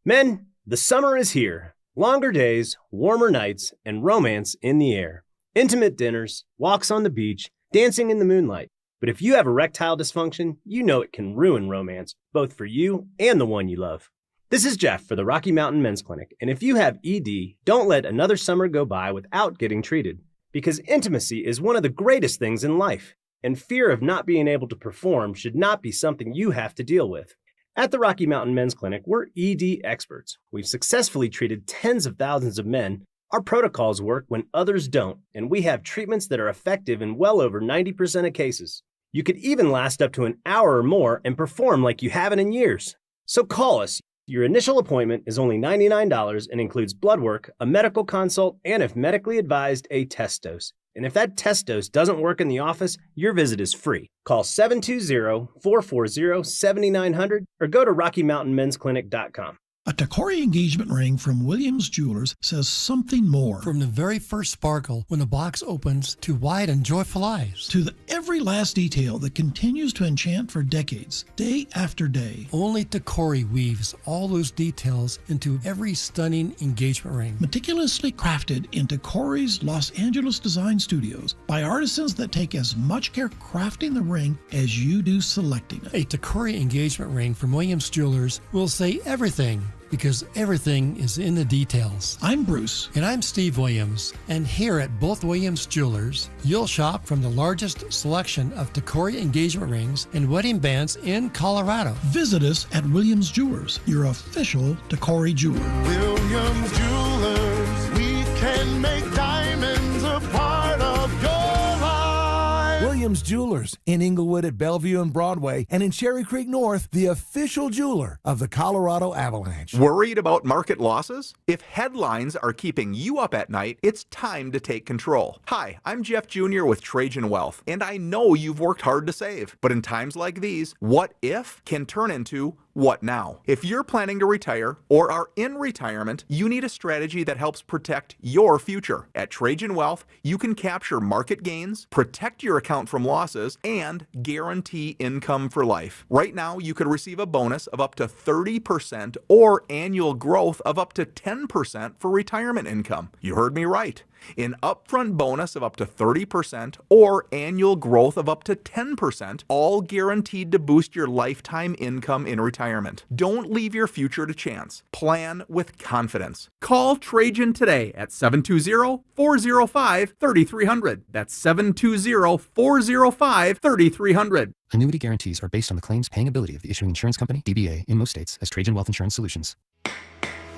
Men, the summer is here. Longer days, warmer nights, and romance in the air. Intimate dinners, walks on the beach, dancing in the moonlight. But if you have erectile dysfunction, you know it can ruin romance, both for you and the one you love. This is Jeff for the Rocky Mountain Men's Clinic, and if you have ED, don't let another summer go by without getting treated. Because intimacy is one of the greatest things in life, and fear of not being able to perform should not be something you have to deal with. At the Rocky Mountain Men's Clinic, we're ED experts. We've successfully treated tens of thousands of men. Our protocols work when others don't, and we have treatments that are effective in well over 90% of cases. You could even last up to an hour or more and perform like you haven't in years. So call us. Your initial appointment is only $99 and includes blood work, a medical consult, and if medically advised, a test dose. And if that test dose doesn't work in the office, your visit is free. Call 720-440-7900 or go to RockyMountainMen'sClinic.com. A Takori engagement ring from Williams Jewelers says something more. From the very first sparkle when the box opens to wide and joyful eyes. To the every last detail that continues to enchant for decades, day after day. Only Takori weaves all those details into every stunning engagement ring. Meticulously crafted in Takori's Los Angeles design studios by artisans that take as much care crafting the ring as you do selecting it. A Takori engagement ring from Williams Jewelers will say everything, because everything is in the details. I'm Bruce. And I'm Steve Williams. And here at both Williams Jewelers, you'll shop from the largest selection of Takori engagement rings and wedding bands in Colorado. Visit us at Williams Jewelers, your official Takori jeweler. Williams Jewelers, we can make diamonds a part of your life. Williams Jewelers in Inglewood at Bellevue and Broadway, and in Cherry Creek North, the official jeweler of the Colorado Avalanche. Worried about market losses? If headlines are keeping you up at night, it's time to take control. Hi, I'm Jeff Jr. with Trajan Wealth, and I know you've worked hard to save. But in times like these, what if can turn into what now? If you're planning to retire or are in retirement, you need a strategy that helps protect your future. At Trajan Wealth, you can capture market gains, protect your account from losses, and guarantee income for life. Right now, you could receive a bonus of up to 30% or annual growth of up to 10% for retirement income. You heard me right. An upfront bonus of up to 30% or annual growth of up to 10%, all guaranteed to boost your lifetime income in retirement. Don't leave your future to chance. Plan with confidence. Call Trajan today at 720-405-3300. That's 720-405-3300. Annuity guarantees are based on the claims paying ability of the issuing insurance company, DBA, in most states as Trajan Wealth Insurance Solutions.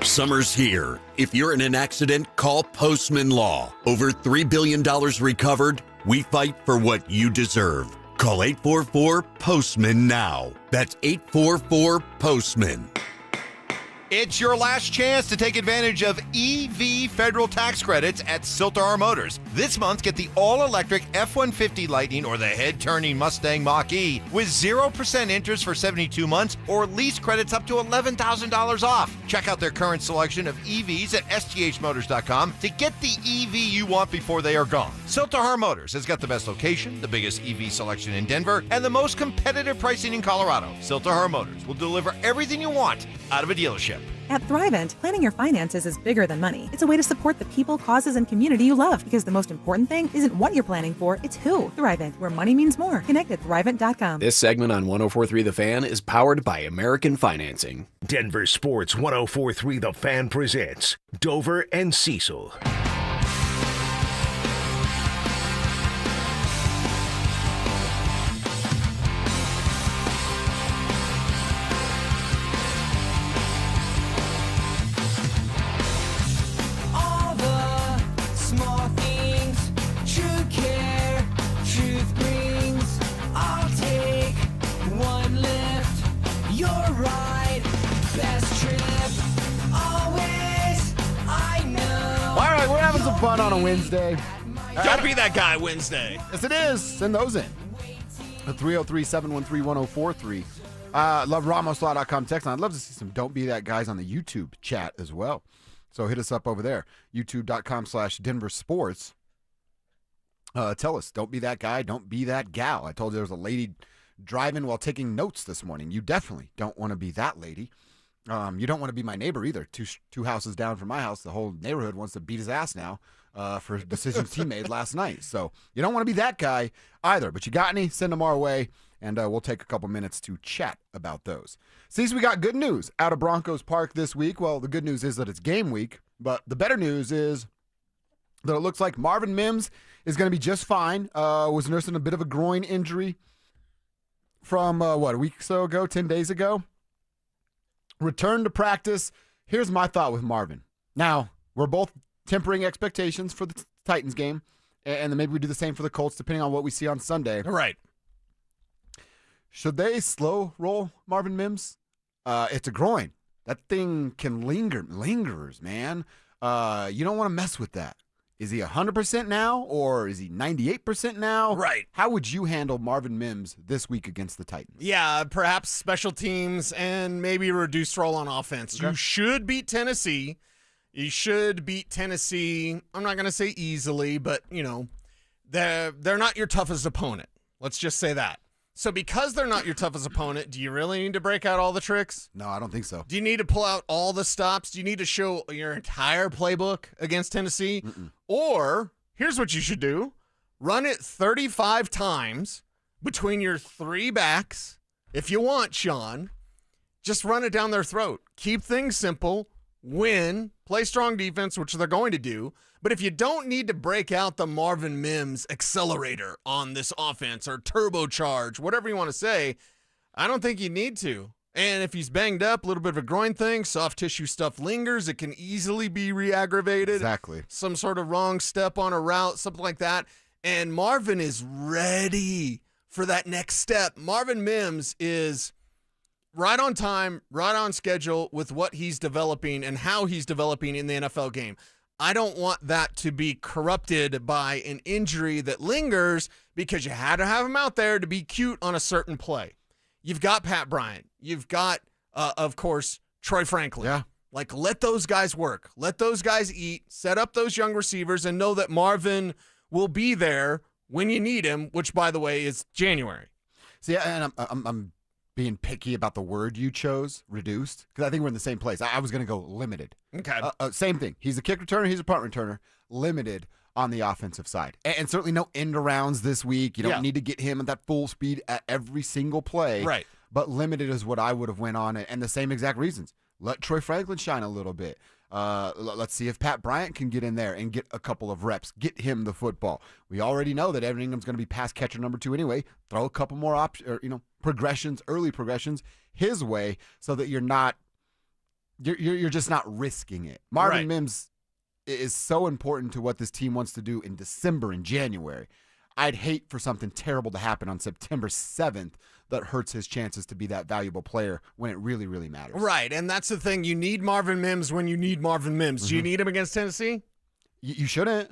Summer's here. If you're in an accident, call Postman Law. Over $3 billion recovered. We fight for what you deserve. Call 844-POSTMAN now. That's 844-POSTMAN. It's your last chance to take advantage of EV federal tax credits at Siltar Motors. This month, get the all-electric F-150 Lightning or the head-turning Mustang Mach-E with 0% interest for 72 months or lease credits up to $11,000 off. Check out their current selection of EVs at sthmotors.com to get the EV you want before they are gone. Siltar Motors has got the best location, the biggest EV selection in Denver, and the most competitive pricing in Colorado. Siltar Motors will deliver everything you want out of a dealership. At Thrivent, planning your finances is bigger than money. It's a way to support the people, causes, and community you love, because the most important thing isn't what you're planning for, it's who. Thrivent, where money means more. Connect at Thrivent.com. This segment on 104.3 The Fan is powered by American Financing. Denver Sports 104.3 The Fan presents Dover and Cecil. You're right, best trip, always, I Have fun on a Wednesday. Don't be that guy Wednesday. Yes, it is. Send those in. 303-713-1043. Love RamosLaw.com text line. I'd love to see some Don't Be That Guys on the YouTube chat as well. So hit us up over there. YouTube.com/DenverSports. Tell us, don't be that guy, don't be that gal. I told you there was a lady driving while taking notes this morning. You definitely don't want to be that lady. You don't want to be my neighbor either. Two houses down from my house, the whole neighborhood wants to beat his ass now for decisions he made last night. So you don't want to be that guy either. But you got any? Send them our way, and we'll take a couple minutes to chat about those. See, we got good news out of Broncos Park this week. Well, the good news is that it's game week, but the better news is that it looks like Marvin Mims is going to be just fine. Was nursing a bit of a groin injury from, a week or so ago, 10 days ago. Return to practice. Here's my thought with Marvin. Now, we're both tempering expectations for the Titans game, and then maybe we do the same for the Colts, depending on what we see on Sunday. All right. Should they slow roll Marvin Mims? It's a groin. That thing can lingers, man. You don't want to mess with that. Is he 100% now, or is he 98% now? Right. How would you handle Marvin Mims this week against the Titans? Yeah, perhaps special teams and maybe a reduced role on offense. Okay. You should beat Tennessee. You should beat Tennessee. I'm not going to say easily, but, they're not your toughest opponent. Let's just say that. So because they're not your toughest opponent, do you really need to break out all the tricks? No, I don't think so. Do you need to pull out all the stops? Do you need to show your entire playbook against Tennessee? Mm-mm. Or here's what you should do. Run it 35 times between your three backs. If you want, Sean, just run it down their throat. Keep things simple. Win. Play strong defense, which they're going to do. But if you don't need to break out the Marvin Mims accelerator on this offense or turbocharge, whatever you want to say, I don't think you need to. And if he's banged up, a little bit of a groin thing, soft tissue stuff lingers, it can easily be re-aggravated. Exactly. Some sort of wrong step on a route, something like that. And Marvin is ready for that next step. Marvin Mims is right on time, right on schedule with what he's developing and how he's developing in the NFL game. I don't want that to be corrupted by an injury that lingers because you had to have him out there to be cute on a certain play. You've got Pat Bryant. You've got, of course, Troy Franklin. Yeah. Like, let those guys work. Let those guys eat. Set up those young receivers and know that Marvin will be there when you need him, which, by the way, is January. See, and I'm being picky about the word you chose, reduced, because I think we're in the same place. I was going to go limited. Okay. Same thing. He's a kick returner. He's a punt returner. Limited on the offensive side. And certainly no end arounds this week. You don't need to get him at that full speed at every single play. Right. But limited is what I would have went on, and the same exact reasons. Let Troy Franklin shine a little bit. Let's see if Pat Bryant can get in there and get a couple of reps. Get him the football. We already know that Evan Ingram's going to be pass catcher number 2 anyway. Throw a couple more progressions, early progressions his way, so that you're just not risking it. Marvin Mims is so important to what this team wants to do in December and January. I'd hate for something terrible to happen on September 7th that hurts his chances to be that valuable player when it really, really matters. Right, and that's the thing. You need Marvin Mims when you need Marvin Mims. Mm-hmm. Do you need him against Tennessee? You shouldn't.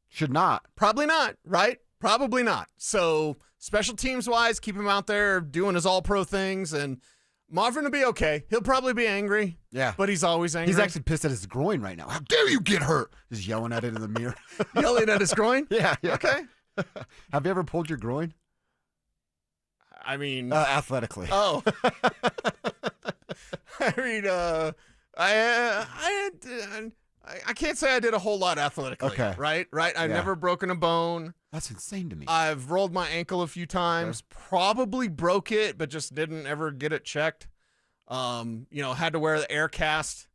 Should not. Probably not, right? Probably not. So special teams-wise, keep him out there doing his all-pro things, and Marvin will be okay. He'll probably be angry. Yeah. But he's always angry. He's actually pissed at his groin right now. How dare you get hurt? Just yelling at it in the mirror. Yelling at his groin? Yeah. Okay. Have you ever pulled your groin? I mean, athletically. Oh. I mean, I can't say I did a whole lot athletically. Okay. Right? I've never broken a bone. That's insane to me. I've rolled my ankle a few times. Okay. Probably broke it, but just didn't ever get it checked. Had to wear the air cast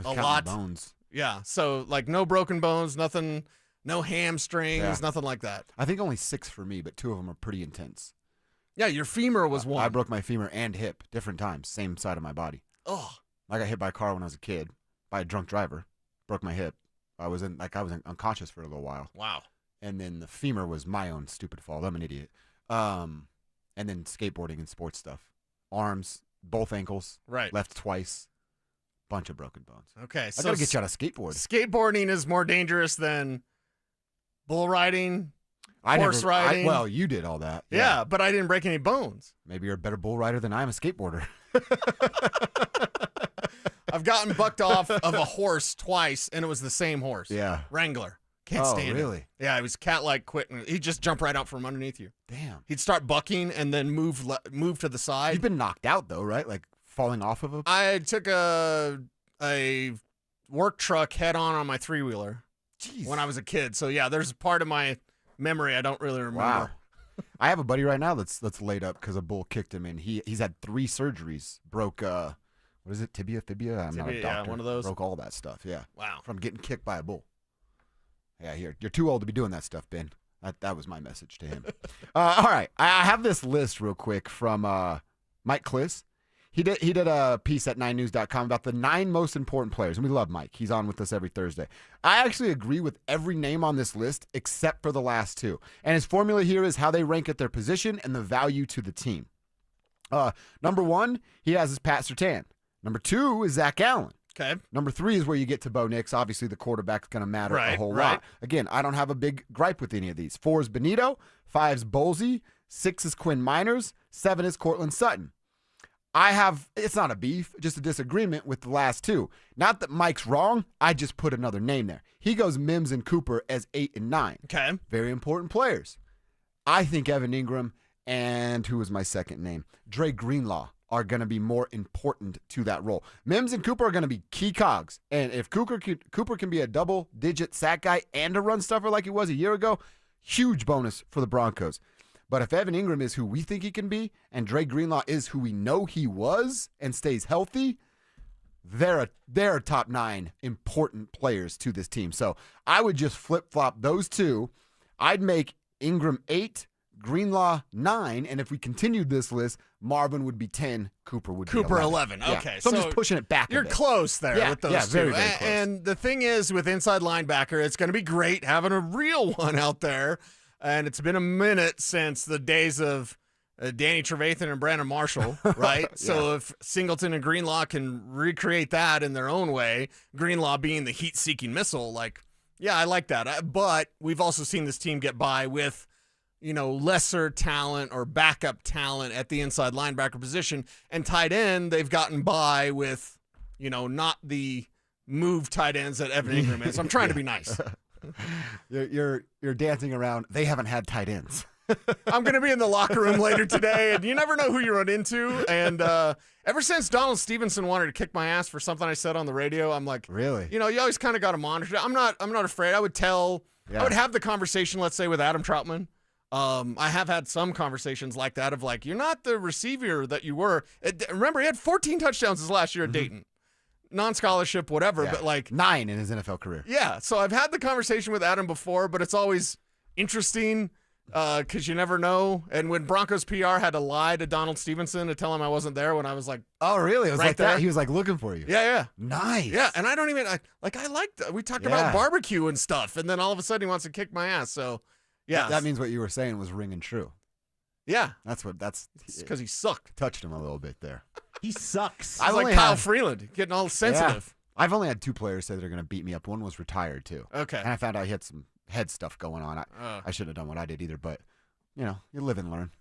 a lot. Bones. Yeah. So like no broken bones, nothing, no hamstrings, nothing like that. I think only 6 for me, but 2 of them are pretty intense. Yeah, your femur was one. I broke my femur and hip different times, same side of my body. Oh. I got hit by a car when I was a kid by a drunk driver. Broke my hip. I was unconscious for a little while. Wow. And then the femur was my own stupid fault. I'm an idiot. And then skateboarding and sports stuff. Arms, both ankles. Right. Left twice. Bunch of broken bones. Okay, I so gotta get you on a skateboard. Skateboarding is more dangerous than bull riding, horse riding. Well, you did all that. Yeah, but I didn't break any bones. Maybe you're a better bull rider than I am a skateboarder. I've gotten bucked off of a horse twice, and it was the same horse. Yeah. Wrangler. Can't stand it. Really? Yeah, it was cat-like quick. He'd just jump right out from underneath you. Damn. He'd start bucking and then move to the side. You've been knocked out, though, right? Like falling off of a... I took a work truck head-on my three-wheeler when I was a kid. So, yeah, there's part of my memory I don't really remember. Wow. I have a buddy right now that's laid up because a bull kicked him, and he's had 3 surgeries. Broke, what is it, tibia, fibia? I'm not a doctor. Yeah, one of those. Broke all that stuff, yeah. Wow. From getting kicked by a bull. Yeah, you're too old to be doing that stuff, Ben. That was my message to him. All right, I have this list real quick from Mike Kliss. He did a piece at 9news.com about the 9 most important players, and we love Mike. He's on with us every Thursday. I actually agree with every name on this list except for the last 2. And his formula here is how they rank at their position and the value to the team. Number 1, he has his Pat Surtain. Number 2 is Zach Allen. Okay. Number 3 is where you get to Bo Nix. Obviously, the quarterback's going to matter a whole lot. Again, I don't have a big gripe with any of these. 4 is Benito. 5 is Bolsey. 6 is Quinn Miners. 7 is Cortland Sutton. It's not a beef, just a disagreement with the last 2. Not that Mike's wrong. I just put another name there. He goes Mims and Cooper as 8 and 9. Okay. Very important players. I think Evan Ingram and who was my second name? Dre Greenlaw are going to be more important to that role. Mims and Cooper are going to be key cogs. And if Cooper can be a double-digit sack guy and a run stuffer like he was a year ago, huge bonus for the Broncos. But if Evan Ingram is who we think he can be and Dre Greenlaw is who we know he was and stays healthy, they're top 9 important players to this team. So I would just flip-flop those 2. I'd make Ingram 8, Greenlaw 9, and if we continued this list, Marvin would be 10, Cooper would be 11. Yeah. Okay. So I'm just pushing it back You're a bit. close there with those 2. Very, very close. And the thing is, with inside linebacker, it's going to be great having a real one out there. And it's been a minute since the days of Danny Trevathan and Brandon Marshall, right? So if Singleton and Greenlaw can recreate that in their own way, Greenlaw being the heat-seeking missile, I like that. But we've also seen this team get by with lesser talent or backup talent at the inside linebacker position. And tight end, they've gotten by with, not the move tight ends that Evan Ingram is. I'm trying to be nice. You're dancing around. They haven't had tight ends. I'm going to be in the locker room later today, and you never know who you run into. And ever since Donald Stevenson wanted to kick my ass for something I said on the radio, I'm like, really? You always kind of got to monitor. I'm not afraid. I would have the conversation, let's say, with Adam Troutman. I have had some conversations like that of you're not the receiver that you were. Remember, he had 14 touchdowns his last year at Dayton. Non-scholarship, whatever, but 9 in his NFL career. Yeah, so I've had the conversation with Adam before, but it's always interesting because you never know. And when Broncos PR had to lie to Donald Stevenson to tell him I wasn't there when I was oh, really? It was right that? there. He was looking for you. Yeah. Nice. Yeah, and I don't even, we talked about barbecue and stuff, and then all of a sudden he wants to kick my ass, so yeah. That means what you were saying was ringing true. Yeah. That's because he sucked. Touched him a little bit there. He sucks. It's like Kyle Freeland getting all sensitive. Yeah. I've only had 2 players say they're going to beat me up. One was retired, too. Okay. And I found out he had some head stuff going on. I shouldn't have done what I did either, but, you live and learn.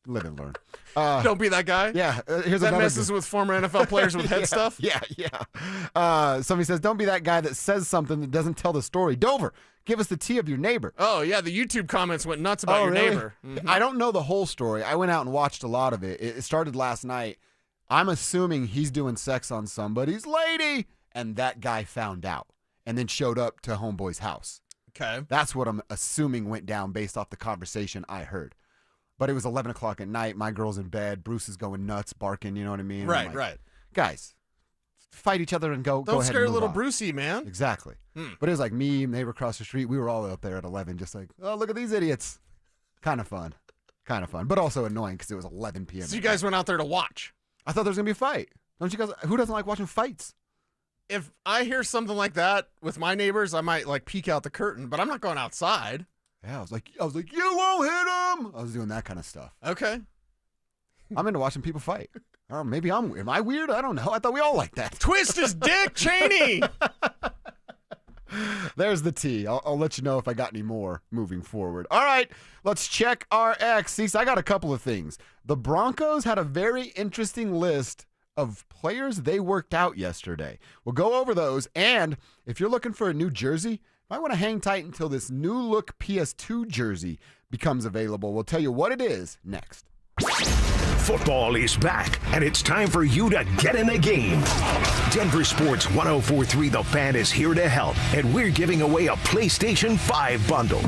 Live and learn. Don't be that guy. Yeah. Here's that another messes with former NFL players with head stuff. Yeah. Somebody says, don't be that guy that says something that doesn't tell the story. Dover, give us the tea of your neighbor. Oh, yeah. The YouTube comments went nuts about your neighbor. Mm-hmm. I don't know the whole story. I went out and watched a lot of it. It started last night. I'm assuming he's doing sex on somebody's lady, and that guy found out and then showed up to homeboy's house. Okay. That's what I'm assuming went down based off the conversation I heard. But it was 11 o'clock at night. My girl's in bed. Bruce is going nuts, barking. You know what I mean? Right, right. Guys, fight each other and go ahead and move on. Don't scare little Brucey, man. Exactly. But it was like me, neighbor across the street. We were all up there at 11 just like, oh, look at these idiots. Kind of fun. But also annoying because it was 11 p.m. So you guys went out there to watch? I thought there was going to be a fight. Don't you guys? Who doesn't like watching fights? If I hear something like that with my neighbors, I might peek out the curtain, but I'm not going outside. Yeah, I was like, you won't hit him. I was doing that kind of stuff. Okay. I'm into watching people fight. Or maybe am I weird? I don't know. I thought we all like that. Twist his dick, Cheney! There's the tea. I'll let you know if I got any more moving forward. All right, let's check our X. See, I got a couple of things. The Broncos had a very interesting list of players they worked out yesterday. We'll go over those, and if you're looking for a new jersey, you might want to hang tight until this new look PS2 jersey becomes available. We'll tell you what it is next. Football is back, and it's time for you to get in the game. Denver Sports 104.3 The Fan is here to help, and we're giving away a PlayStation 5 bundle.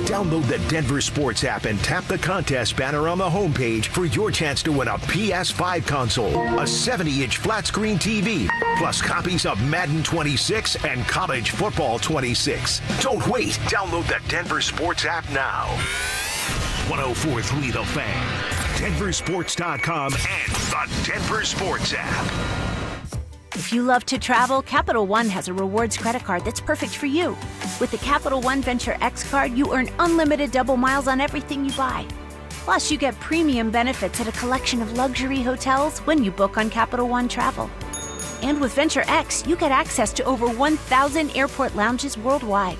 Download the Denver Sports app and tap the contest banner on the homepage for your chance to win a PS5 console, a 70-inch flat-screen TV, plus copies of Madden 26 and College Football 26. Don't wait. Download the Denver Sports app now. 104.3 The Fan, DenverSports.com, and the Denver Sports app. If you love to travel, Capital One has a rewards credit card that's perfect for you. With the Capital One Venture X card, you earn unlimited double miles on everything you buy. Plus, you get premium benefits at a collection of luxury hotels when you book on Capital One Travel. And with Venture X, you get access to over 1,000 airport lounges worldwide.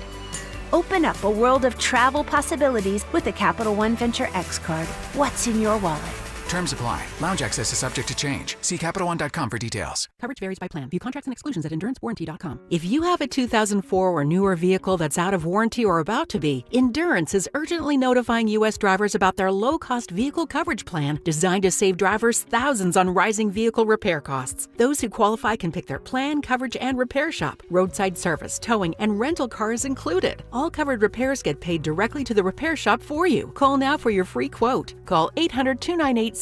Open up a world of travel possibilities with the Capital One Venture X card. What's in your wallet? Terms apply. Lounge access is subject to change. See CapitalOne.com for details. Coverage varies by plan. View contracts and exclusions at EnduranceWarranty.com. If you have a 2004 or newer vehicle that's out of warranty or about to be, Endurance is urgently notifying U.S. drivers about their low-cost vehicle coverage plan designed to save drivers thousands on rising vehicle repair costs. Those who qualify can pick their plan, coverage, and repair shop. Roadside service, towing, and rental cars included. All covered repairs get paid directly to the repair shop for you. Call now for your free quote. Call 800-298-7906.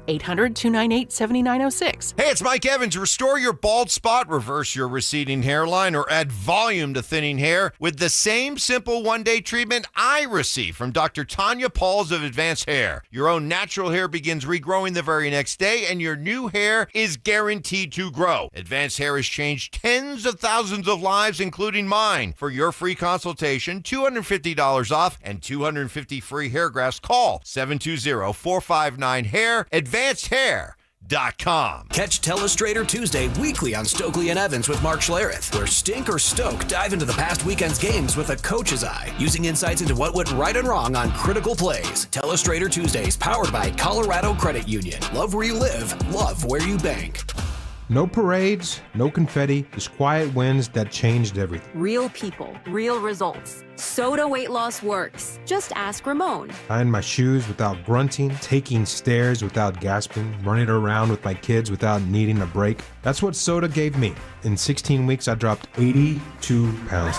800-298-7906. Hey, it's Mike Evans. Restore your bald spot, reverse your receding hairline, or add volume to thinning hair with the same simple one-day treatment I receive from Dr. Tanya Pauls of Advanced Hair. Your own natural hair begins regrowing the very next day, and your new hair is guaranteed to grow. Advanced Hair has changed tens of thousands of lives, including mine. For your free consultation, $250 off, and 250 free hair grafts, call 720-459-HAIR. AdvancedHair.com. Catch Telestrator Tuesday weekly on Stokley and Evans with Mark Schlereth, where Stink or Stoke dive into the past weekend's games with a coach's eye, using insights into what went right and wrong on critical plays. Telestrator Tuesdays, powered by Colorado Credit Union. Love where you live, love where you bank. No parades, no confetti, just quiet wins that changed everything. Real people, real results. Soda weight loss works. Just ask Ramon. Tying my shoes without grunting, taking stairs without gasping, running around with my kids without needing a break. That's what soda gave me. In 16 weeks, I dropped 82 pounds.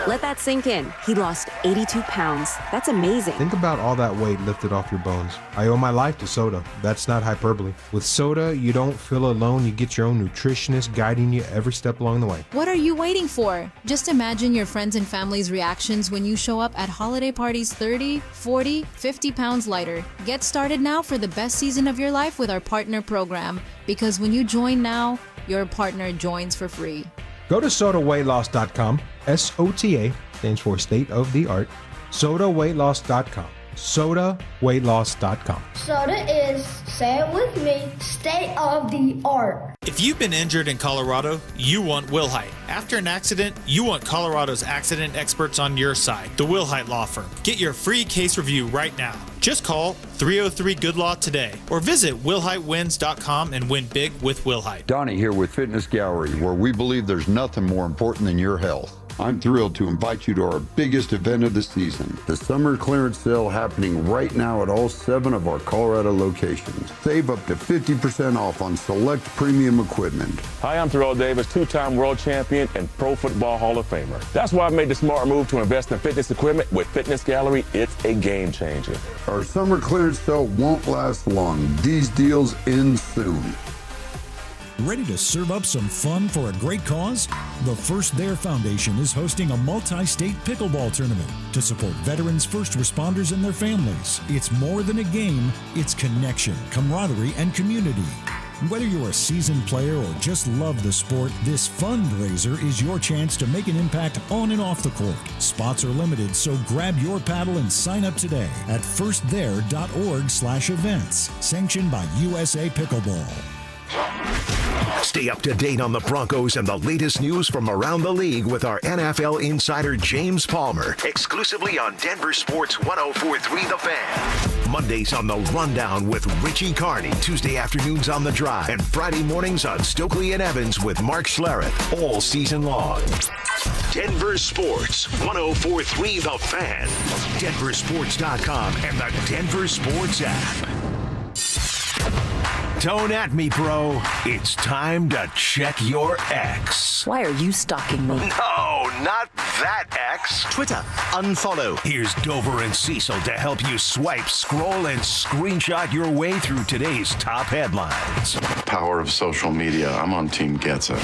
Let that sink in. He lost 82 pounds. That's amazing. Think about all that weight lifted off your bones. I owe my life to soda. That's not hyperbole. With soda, you don't feel alone. You get your own nutritionist guiding you every step along the way. What are you waiting for? Just imagine your friends and family's reactions when you show up at holiday parties 30, 40, 50 pounds lighter. Get started now for the best season of your life with our partner program. Because when you join now, your partner joins for free. Go to sodaweightloss.com. SOTA stands for state of the art. sodaweightloss.com. sodaweightloss.com. Soda is, say it with me, state of the art. If you've been injured in Colorado, you want Wilhite. After an accident, you want Colorado's accident experts on your side, the Wilhite Law Firm. Get your free case review right now. Just call 303-GOOD-LAW today or visit WilhiteWins.com and win big with Wilhite. Donnie here with Fitness Gallery, where we believe there's nothing more important than your health. I'm thrilled to invite you to our biggest event of the season, the summer clearance sale happening right now at all 7 of our Colorado locations. Save up to 50% off on select premium equipment. Hi, I'm Terrell Davis, 2-time world champion and Pro Football Hall of Famer. That's why I made the smart move to invest in fitness equipment. With Fitness Gallery, it's a game changer. Our summer clearance sale won't last long. These deals end soon. Ready to serve up some fun for a great cause? The First There Foundation is hosting a multi-state pickleball tournament to support veterans, first responders, and their families. It's more than a game, it's connection, camaraderie, and community. Whether you're a seasoned player or just love the sport, this fundraiser is your chance to make an impact on and off the court. Spots are limited, so grab your paddle and sign up today at firstthere.org/events. Sanctioned by USA Pickleball. Stay up to date on the Broncos and the latest news from around the league with our NFL insider James Palmer, exclusively on Denver Sports 104.3 The Fan. Mondays on The Rundown with Richie Carney, Tuesday afternoons on The Drive, and Friday mornings on Stokley and Evans with Mark Schlereth, all season long. Denver Sports 104.3 The Fan, DenverSports.com, and the Denver Sports app. Don't at me, bro. It's time to check your ex. Why are you stalking me? No, not that ex. Twitter, unfollow. Here's Dover and Cecil to help you swipe, scroll, and screenshot your way through today's top headlines. Power of social media. I'm on Team Gets It.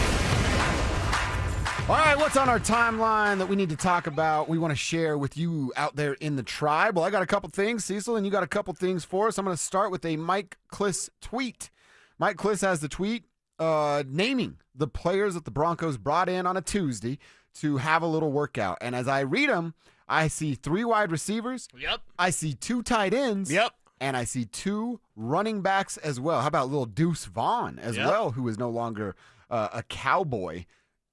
All right, what's on our timeline that we need to talk about, we want to share with you out there in the tribe? Well, I got a couple things, Cecil, and you got a couple things for us. I'm going to start with a Mike Klis tweet. Mike Klis has the tweet naming the players that the Broncos brought in on a Tuesday to have a little workout. And as I read them, I see 3 wide receivers. Yep. I see 2 tight ends. Yep. And I see 2 running backs as well. How about little Deuce Vaughn as well, who is no longer a Cowboy?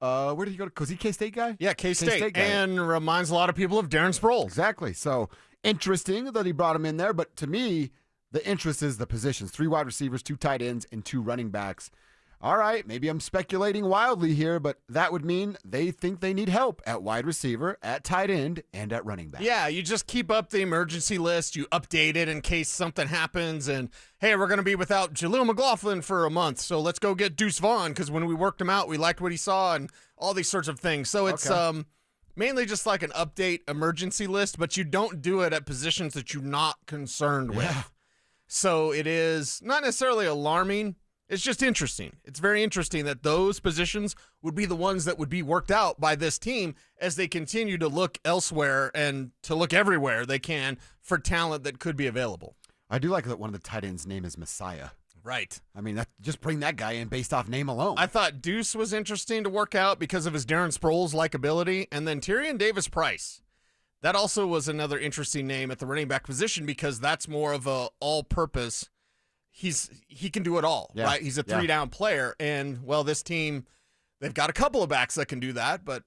Where did he go? Was he K-State guy? Yeah, K-State guy. And reminds a lot of people of Darren Sproles. Exactly. So interesting that he brought him in there. But to me, the interest is the positions. 3 wide receivers, 2 tight ends, and 2 running backs. All right, maybe I'm speculating wildly here, but that would mean they think they need help at wide receiver, at tight end, and at running back. Yeah, you just keep up the emergency list. You update it in case something happens. And, hey, we're going to be without Jaleel McLaughlin for a month, so let's go get Deuce Vaughn because when we worked him out, we liked what he saw and all these sorts of things. So it's mainly just like an update emergency list, but you don't do it at positions that you're not concerned with. So it is not necessarily alarming. It's just interesting. It's very interesting that those positions would be the ones that would be worked out by this team as they continue to look elsewhere and to look everywhere they can for talent that could be available. I do like that one of the tight ends' name is Messiah. Right. I mean, just bring that guy in based off name alone. I thought Deuce was interesting to work out because of his Darren Sproles likability, and then Tyrion Davis-Price. That also was another interesting name at the running back position because that's more of a all-purpose. He can do it all, right? He's a 3-down player, and, well, this team, they've got a couple of backs that can do that, but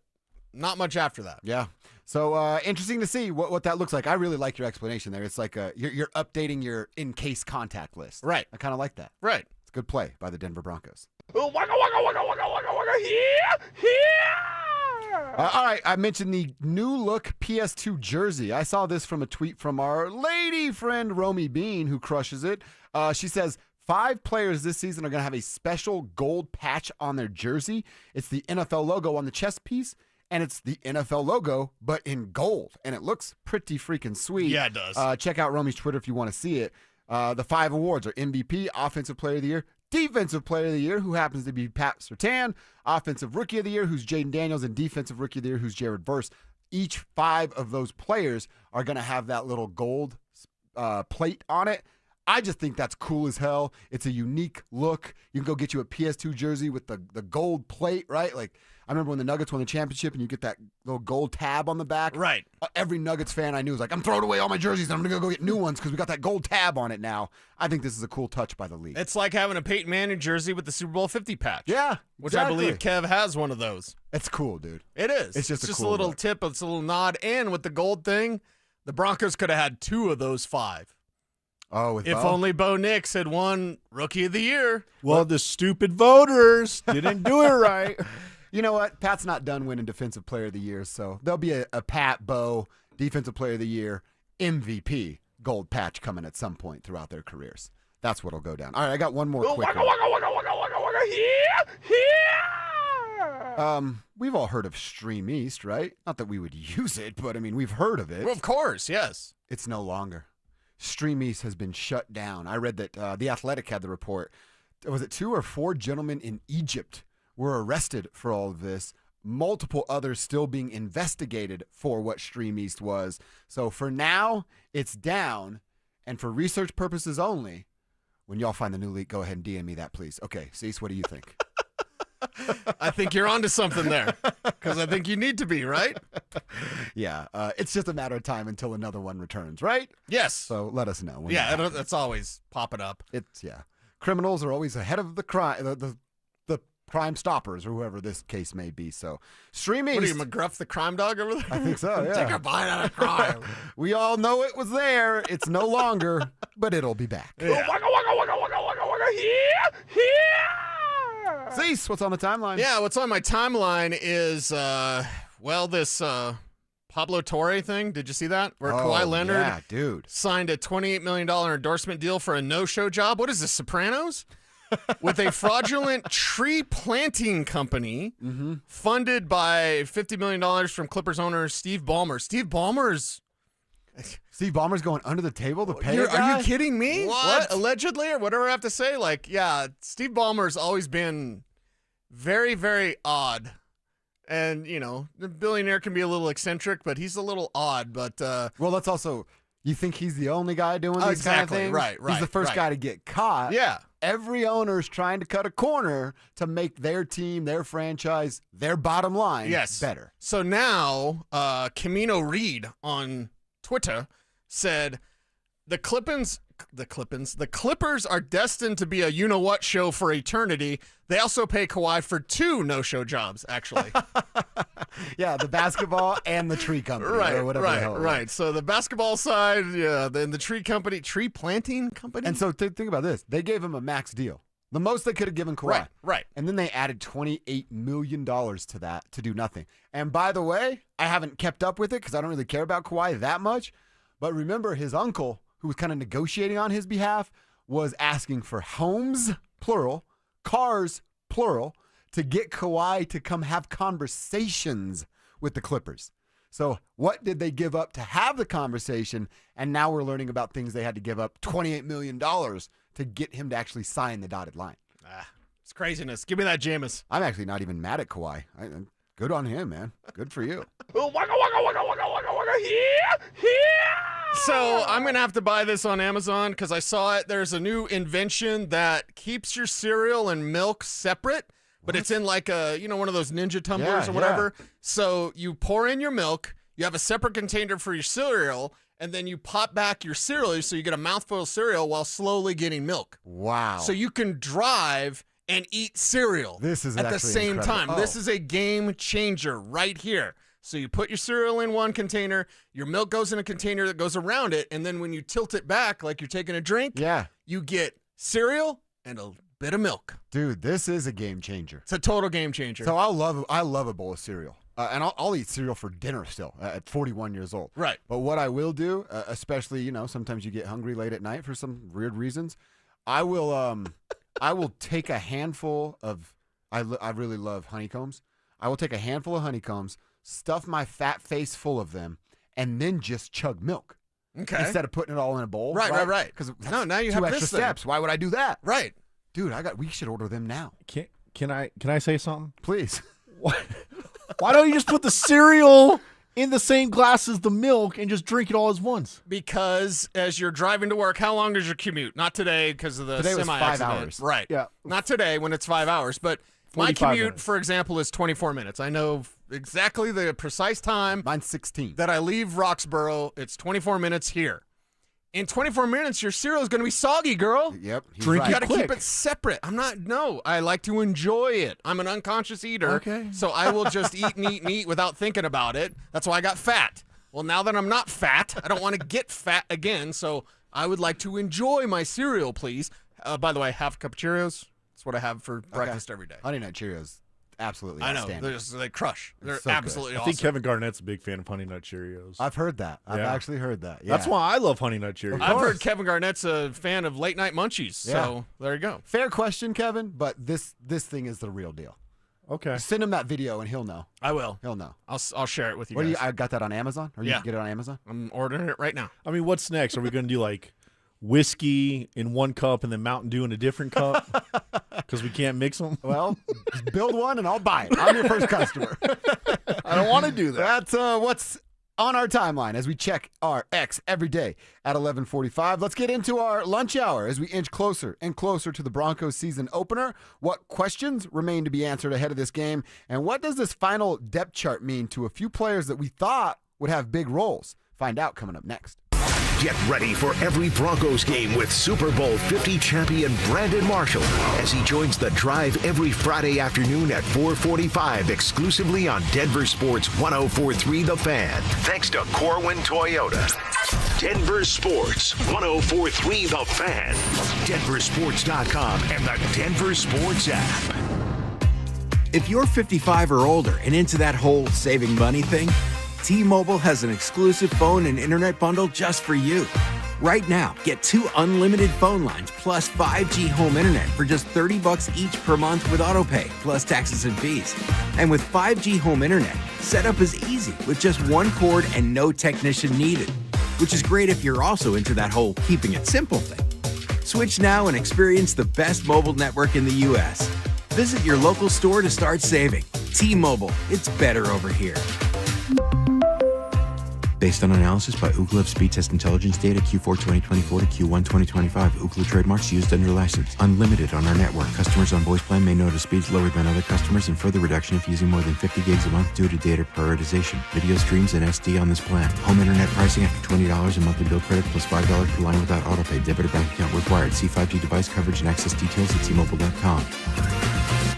not much after that. Yeah. So interesting to see what that looks like. I really like your explanation there. It's like you're updating your in-case contact list. Right. I kind of like that. Right. It's a good play by the Denver Broncos. Waka, waka, waka, waka, waka, waka, all right, I mentioned the new look PS2 jersey. I saw this from a tweet from our lady friend Romy Bean, who crushes it. She says 5 players this season are going to have a special gold patch on their jersey. It's the NFL logo on the chest piece, and it's the NFL logo, but in gold. And it looks pretty freaking sweet. Yeah, it does. Check out Romy's Twitter if you want to see it. The 5 awards are MVP, Offensive Player of the Year, Defensive Player of the Year, who happens to be Pat Surtain, Offensive Rookie of the Year, who's Jaden Daniels, and Defensive Rookie of the Year, who's Jared Verse. Each 5 of those players are going to have that little gold plate on it. I just think that's cool as hell. It's a unique look. You can go get you a PS2 jersey with the gold plate, right? Like, I remember when the Nuggets won the championship and you get that little gold tab on the back. Right. Every Nuggets fan I knew was like, I'm throwing away all my jerseys and I'm going to go get new ones because we got that gold tab on it now. I think this is a cool touch by the league. It's like having a Peyton Manning jersey with the Super Bowl 50 patch. Yeah, Which I believe Kev has one of those. It's cool, dude. It is. It's just a cool little look. tip. It's a little nod. And with the gold thing, the Broncos could have had 2 of those 5. Oh, with if Bo? only Bo Nix had won Rookie of the Year. Well, the stupid voters didn't do it right. You know what? Pat's not done winning Defensive Player of the Year, so there'll be a Pat, Bo, Defensive Player of the Year, MVP gold patch coming at some point throughout their careers. That's what'll go down. All right, I got one more quick one. We've all heard of Stream East, right? Not that we would use it, but I mean, we've heard of it. Well, of course, yes. It's no longer. Stream East has been shut down. I read that The Athletic had the report. Was it 2 or 4 gentlemen in Egypt were arrested for all of this? Multiple others still being investigated for what Stream East was. So for now, it's down. And for research purposes only, When y'all find the new leak, go ahead and DM me that, please. Okay, Cease, what do you think? I think you're onto something there, because I think you need to be, right? Yeah, it's just a matter of time until another one returns, right? Yes. So let us know. Yeah, that's always popping up. Criminals are always ahead of the crime, the crime stoppers, or whoever this case may be. So streaming. What are you, McGruff the crime dog over there? I think so, yeah. Take a bite out of crime. We all know it was there. It's no longer, but it'll be back. Yeah. Cease, what's on the timeline? Yeah, what's on my timeline is, this Pablo Torre thing. Did you see that? Where Kawhi Leonard signed a $28 million endorsement deal for a no-show job. What is this, Sopranos? With a fraudulent tree planting company funded by $50 million from Clippers owner Steve Ballmer. Steve Ballmer's going under the table to pay a guy? Are you kidding me? What? Allegedly, or whatever I have to say? Steve Ballmer's always been very, very odd. And, the billionaire can be a little eccentric, but he's a little odd. But well, that's also, you think he's the only guy doing these kind of things? Right. He's the first guy to get caught. Yeah. Every owner's trying to cut a corner to make their team, their franchise, their bottom line better. So now, Camino Reed on Twitter said, the Clippers are destined to be a you-know-what show for eternity. They also pay Kawhi for 2 no-show jobs, actually. Yeah, the basketball and the tree company. Or whatever the hell. Right. So the basketball side, then the tree planting company. And so think about this. They gave him a max deal. The most they could have given Kawhi. Right. And then they added $28 million to that to do nothing. And by the way, I haven't kept up with it because I don't really care about Kawhi that much. But remember, his uncle, who was kind of negotiating on his behalf, was asking for homes, plural, cars, plural, to get Kawhi to come have conversations with the Clippers. So what did they give up to have the conversation? And now we're learning about things they had to give up $28 million to get him to actually sign the dotted line. It's craziness. Give me that Jameis. I'm actually not even mad at Kawhi. Good on him, man. Good for you. So I'm going to have to buy this on Amazon because I saw it. There's a new invention that keeps your cereal and milk separate, but it's in like a, one of those ninja tumblers or whatever. Yeah. So you pour in your milk, you have a separate container for your cereal, and then you pop back your cereal so you get a mouthful of cereal while slowly getting milk. Wow. So you can drive and eat cereal at the same time. This is a game changer right here. So you put your cereal in one container, your milk goes in a container that goes around it, and then when you tilt it back like you're taking a drink, you get cereal and a bit of milk. Dude, this is a game changer. It's a total game changer. So I love a bowl of cereal. And I'll eat cereal for dinner still at 41 years old. Right. But what I will do, especially, sometimes you get hungry late at night for some weird reasons, I will take a handful of, I really love honeycombs. I will take a handful of honeycombs, stuff my fat face full of them, and then just chug milk. Okay. Instead of putting it all in a bowl. Right. Because now you have 2 extra extra steps. Why would I do that? Right. Dude, we should order them now. Can I say something? Please. Why don't you just put the cereal in the same glass as the milk and just drink it all at once? Because as you're driving to work, how long is your commute? Not today because of the semi-accident. Was 5 hours. Right. Yeah. Not today when it's 5 hours, but my commute, minutes. for example, is 24 minutes. I know exactly the precise time. Mine's 16. That I leave Roxborough. It's 24 minutes here. In 24 minutes, your cereal is going to be soggy, girl. Yep. Drink right. You got to keep it separate. I like to enjoy it. I'm an unconscious eater. Okay. So I will just eat and eat and eat without thinking about it. That's why I got fat. Well, now that I'm not fat, I don't want to get fat again. So I would like to enjoy my cereal, please. By the way, half a cup of Cheerios. That's what I have for breakfast every day. Honey Nut Cheerios. Absolutely I know. outstanding. They crush. They're so absolutely good. awesome. I think Kevin Garnett's a big fan of Honey Nut Cheerios. I've heard that. I've actually heard that. Yeah. That's why I love Honey Nut Cheerios. I've heard Kevin Garnett's a fan of late night munchies. So there you go. Fair question, Kevin, but this thing is the real deal. Okay. Send him that video and he'll know. I will. He'll know. I'll share it with you. What guys. I got that on Amazon? Or you can get it on Amazon? I'm ordering it right now. I mean, what's next? Are we going to do like whiskey in one cup and then Mountain Dew in a different cup? Because we can't mix them? Well, just build one and I'll buy it. I'm your first customer. I don't want to do that. That's what's on our timeline as we check our X every day at 11:45. Let's get into our lunch hour as we inch closer and closer to the Broncos season opener. What questions remain to be answered ahead of this game? And what does this final depth chart mean to a few players that we thought would have big roles? Find out coming up next. Get ready for every Broncos game with Super Bowl 50 champion Brandon Marshall as he joins the drive every Friday afternoon at 4:45 exclusively on Denver Sports 104.3 The Fan. Thanks to Corwin Toyota. Denver Sports 104.3 The Fan. DenverSports.com and the Denver Sports app. If you're 55 or older and into that whole saving money thing, T-Mobile has an exclusive phone and internet bundle just for you. Right now, get 2 unlimited phone lines plus 5G home internet for just $30 each per month with autopay, plus taxes and fees. And with 5G home internet, setup is easy with just 1 cord and no technician needed, which is great if you're also into that whole keeping it simple thing. Switch now and experience the best mobile network in the U.S. Visit your local store to start saving. T-Mobile, it's better over here. Based on analysis by Ookla Speed Test Intelligence data Q4 2024 to Q1 2025. Ookla trademarks used under license. Unlimited on our network. Customers on voice plan may notice speeds lower than other customers and further reduction if using more than 50 gigs a month due to data prioritization. Video streams and SD on this plan. Home internet pricing after $20 in monthly bill credit plus $5 per line without autopay. Debit or bank account required. See 5G device coverage and access details at T-Mobile.com.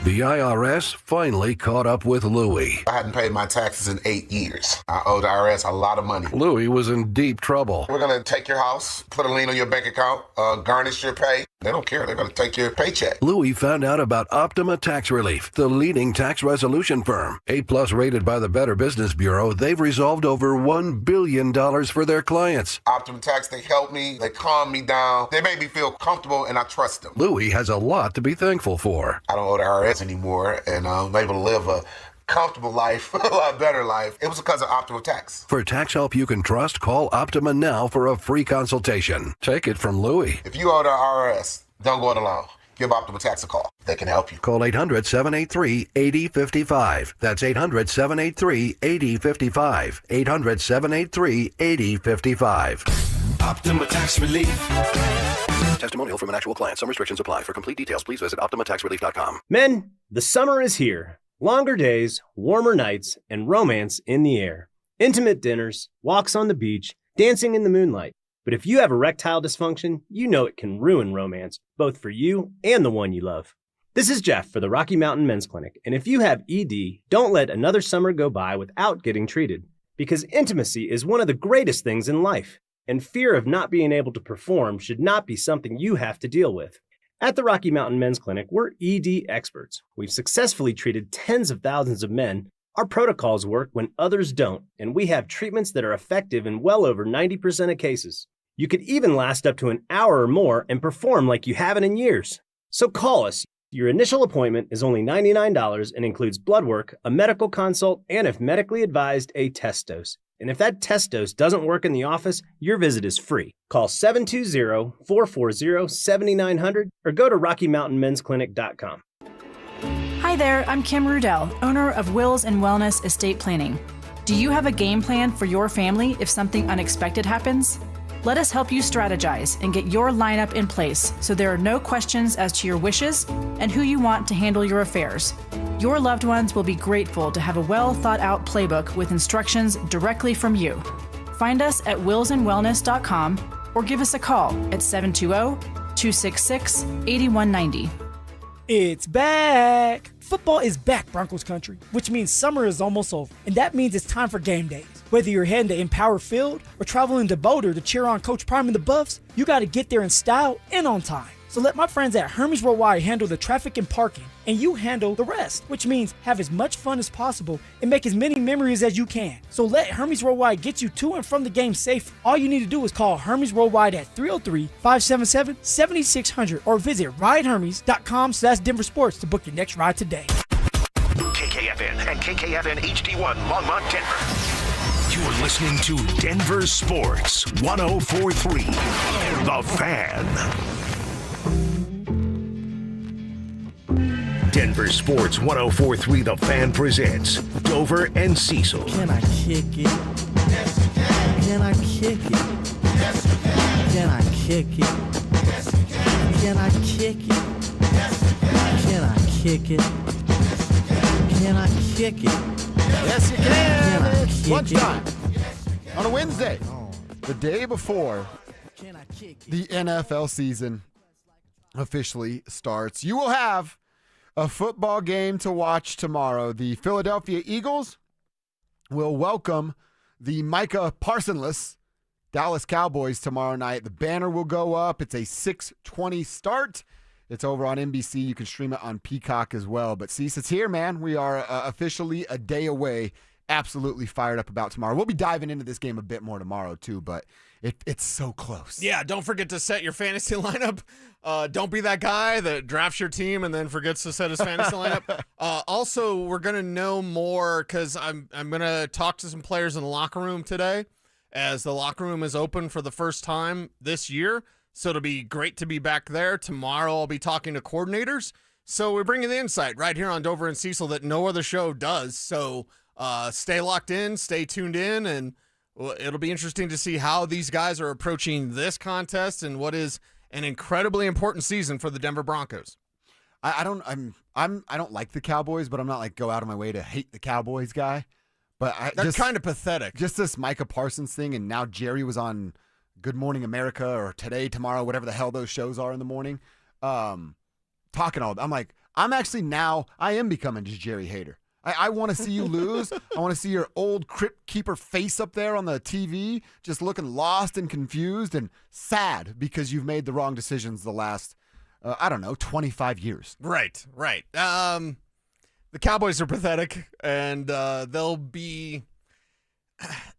The IRS finally caught up with Louie. I hadn't paid my taxes in 8 years. I owed the IRS a lot of money. Louie was in deep trouble. We're going to take your house, put a lien on your bank account, garnish your pay. They don't care. They're going to take your paycheck. Louie found out about Optima Tax Relief, the leading tax resolution firm. A+ rated by the Better Business Bureau, they've resolved over $1 billion for their clients. Optima Tax, they helped me. They calmed me down. They made me feel comfortable, and I trust them. Louie has a lot to be thankful for. I don't owe the IRS anymore, and I'm able to live a comfortable life, a lot better life. It was because of Optima Tax. For tax help you can trust, call Optima now for a free consultation. Take it from Louie. If you owe the IRS, don't go it alone. Give Optima Tax a call. They can help you. Call 800-783-8055. That's 800-783-8055. 800-783-8055. Optima Tax Relief. Testimonial from an actual client. Some restrictions apply. For complete details, please visit OptimaTaxRelief.com. Men, the summer is here. Longer days, warmer nights, and romance in the air. Intimate dinners, walks on the beach, dancing in the moonlight. But if you have erectile dysfunction, you know it can ruin romance, both for you and the one you love. This is Jeff for the Rocky Mountain Men's Clinic, and if you have ED, don't let another summer go by without getting treated. Because intimacy is one of the greatest things in life, and fear of not being able to perform should not be something you have to deal with. At the Rocky Mountain Men's Clinic, we're ED experts. We've successfully treated tens of thousands of men. Our protocols work when others don't, and we have treatments that are effective in well over 90% of cases. You could even last up to an hour or more and perform like you haven't in years. So call us. Your initial appointment is only $99 and includes blood work, a medical consult, and if medically advised, a test dose. And if that test dose doesn't work in the office, your visit is free. Call 720-440-7900 or go to RockyMountainMen'sClinic.com. Hi there, I'm Kim Rudell, owner of Wills and Wellness Estate Planning. Do you have a game plan for your family if something unexpected happens? Let us help you strategize and get your lineup in place so there are no questions as to your wishes and who you want to handle your affairs. Your loved ones will be grateful to have a well-thought-out playbook with instructions directly from you. Find us at willsandwellness.com or give us a call at 720-266-8190. It's back! Football is back, Broncos country, which means summer is almost over, and that means it's time for game days. Whether you're heading to Empower Field or traveling to Boulder to cheer on Coach Prime and the Buffs, you got to get there in style and on time. So let my friends at Hermes Worldwide handle the traffic and parking, and you handle the rest, which means have as much fun as possible and make as many memories as you can. So let Hermes Worldwide get you to and from the game safe. All you need to do is call Hermes Worldwide at 303-577-7600 or visit ridehermes.com/DenverSports to book your next ride today. KKFN and KKFN HD1 Longmont, Denver. You're listening to Denver Sports 104.3 The Fan. Denver Sports 104.3 The Fan presents Dover and Cecil. Can I kick it? Can I kick it? Yes, you can. Can I kick it? Yes, you can. Can I kick it? Yes, you can. Can I kick it? Yes, you can. Can I kick it? Yes, you can. It's kick lunchtime on a Wednesday, the day before the NFL season officially starts. You will have a football game to watch tomorrow. The Philadelphia Eagles will welcome the Micah Parsonless Dallas Cowboys tomorrow night. The banner will go up. It's a 6:20 start. It's over on NBC. You can stream it on Peacock as well. But Cease, it's here, man. We are officially a day away. Absolutely fired up about tomorrow. We'll be diving into this game a bit more tomorrow, too, but it's so close. Yeah, don't forget to set your fantasy lineup. Don't be that guy that drafts your team and then forgets to set his fantasy lineup. Also, we're going to know more because I'm going to talk to some players in the locker room today as the locker room is open for the first time this year. So it'll be great to be back there. Tomorrow I'll be talking to coordinators. So we're bringing the insight right here on Dover and Cecil that no other show does. So stay locked in, stay tuned in, and it'll be interesting to see how these guys are approaching this contest and what is an incredibly important season for the Denver Broncos. I don't like the Cowboys, but I'm not like go out of my way to hate the Cowboys guy. But They're kind of pathetic. Just this Micah Parsons thing, and now Jerry was on Good Morning America or Today, Tomorrow, whatever the hell those shows are in the morning, talking all. I'm like, I am becoming just Jerry hater. I want to see you lose. I want to see your old crypt keeper face up there on the TV, just looking lost and confused and sad because you've made the wrong decisions the last, 25 years. Right. The Cowboys are pathetic, and they'll be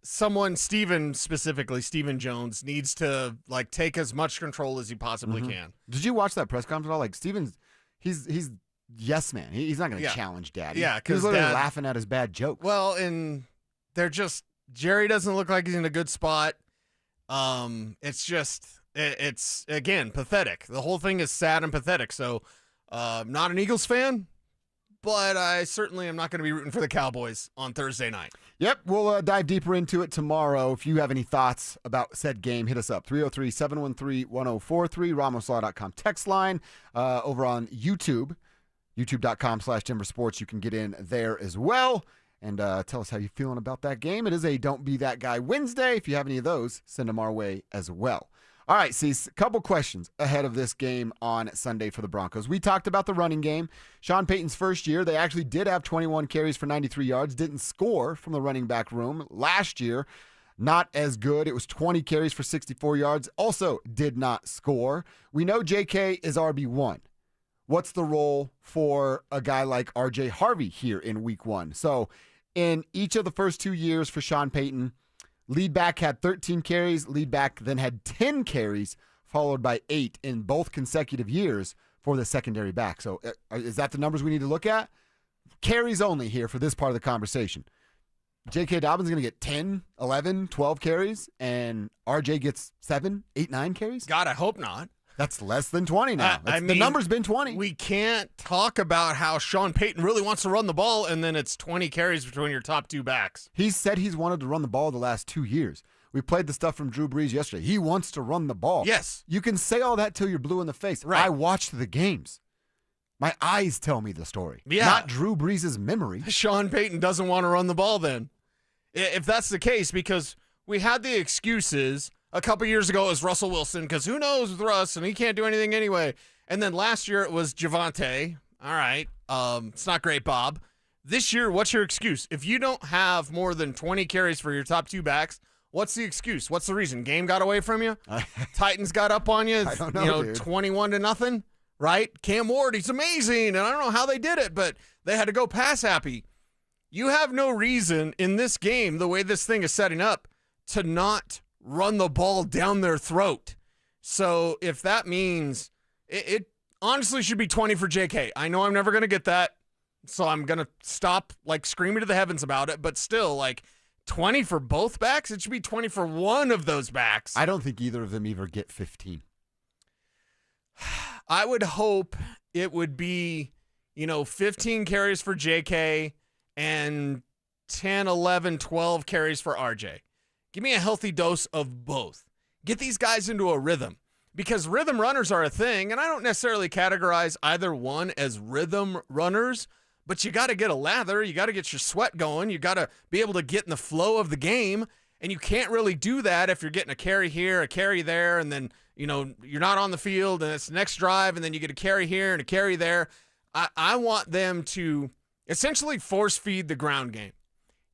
someone, Steven Jones, needs to like take as much control as he possibly can. Did you watch that press conference at all? Like Steven's, he's yes, man. He's not going to challenge Daddy. Yeah, because he's literally laughing at his bad joke. Well, and they're just Jerry doesn't look like he's in a good spot. It's again pathetic. The whole thing is sad and pathetic. So, not an Eagles fan, but I certainly am not going to be rooting for the Cowboys on Thursday night. Yep, we'll dive deeper into it tomorrow. If you have any thoughts about said game, hit us up, 303-713-1043, RamosLaw.com text line, over on YouTube, youtube.com/DenverSports. You can get in there as well and tell us how you're feeling about that game. It is a Don't Be That Guy Wednesday. If you have any of those, send them our way as well. All right, see, a couple questions ahead of this game on Sunday for the Broncos. We talked about the running game. Sean Payton's first year, they actually did have 21 carries for 93 yards, didn't score from the running back room. Last year, not as good. It was 20 carries for 64 yards, also did not score. We know JK is RB1. What's the role for a guy like RJ Harvey here in week one? So in each of the first 2 years for Sean Payton, lead back had 13 carries. Lead back then had 10 carries, followed by 8 in both consecutive years for the secondary back. So is that the numbers we need to look at? Carries only here for this part of the conversation. J.K. Dobbins is going to get 10, 11, 12 carries, and RJ gets 7, 8, 9 carries? God, I hope not. That's less than 20 now. The number's been 20. We can't talk about how Sean Payton really wants to run the ball, and then it's 20 carries between your top two backs. He said he's wanted to run the ball the last 2 years. We played the stuff from Drew Brees yesterday. He wants to run the ball. Yes. You can say all that till you're blue in the face. Right. I watched the games. My eyes tell me the story. Yeah. Not Drew Brees' memory. Sean Payton doesn't want to run the ball then. If that's the case, because we had the excuses a couple years ago, it was Russell Wilson, because who knows with Russ, and he can't do anything anyway. And then last year it was Javonte. All right. It's not great, Bob. This year, what's your excuse? If you don't have more than 20 carries for your top two backs, what's the excuse? What's the reason? Game got away from you? Titans got up on you? I don't know, dude. 21-0, right? Cam Ward, he's amazing, and I don't know how they did it, but they had to go pass happy. You have no reason in this game, the way this thing is setting up, to not run the ball down their throat. So if that means it honestly should be 20 for JK. I know I'm never going to get that, so I'm going to stop like screaming to the heavens about it, but still, like 20 for both backs? It should be 20 for one of those backs. I don't think either of them ever get 15. I would hope it would be, 15 carries for JK and 10, 11, 12 carries for RJ. Give me a healthy dose of both. Get these guys into a rhythm, because rhythm runners are a thing, and I don't necessarily categorize either one as rhythm runners, but you got to get a lather. You got to get your sweat going. You got to be able to get in the flow of the game, and you can't really do that if you're getting a carry here, a carry there, and then, you're not on the field, and it's the next drive, and then you get a carry here and a carry there. I want them to essentially force feed the ground game.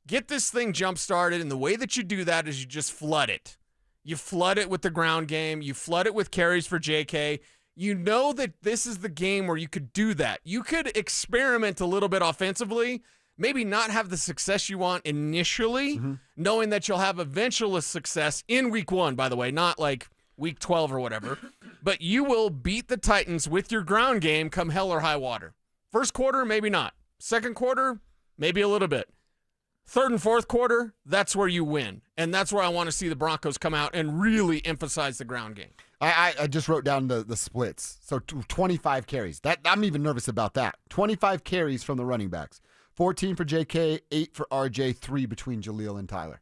Get this thing jump-started, and the way that you do that is you just flood it. You flood it with the ground game. You flood it with carries for JK. You know that this is the game where you could do that. You could experiment a little bit offensively, maybe not have the success you want initially, knowing that you'll have eventual success in week 1, by the way, not like week 12 or whatever. But you will beat the Titans with your ground game come hell or high water. First quarter, maybe not. Second quarter, maybe a little bit. Third and fourth quarter, that's where you win. And that's where I want to see the Broncos come out and really emphasize the ground game. I just wrote down the splits. So 25 carries. I'm even nervous about that. 25 carries from the running backs. 14 for JK, 8 for RJ, 3 between Jaleel and Tyler.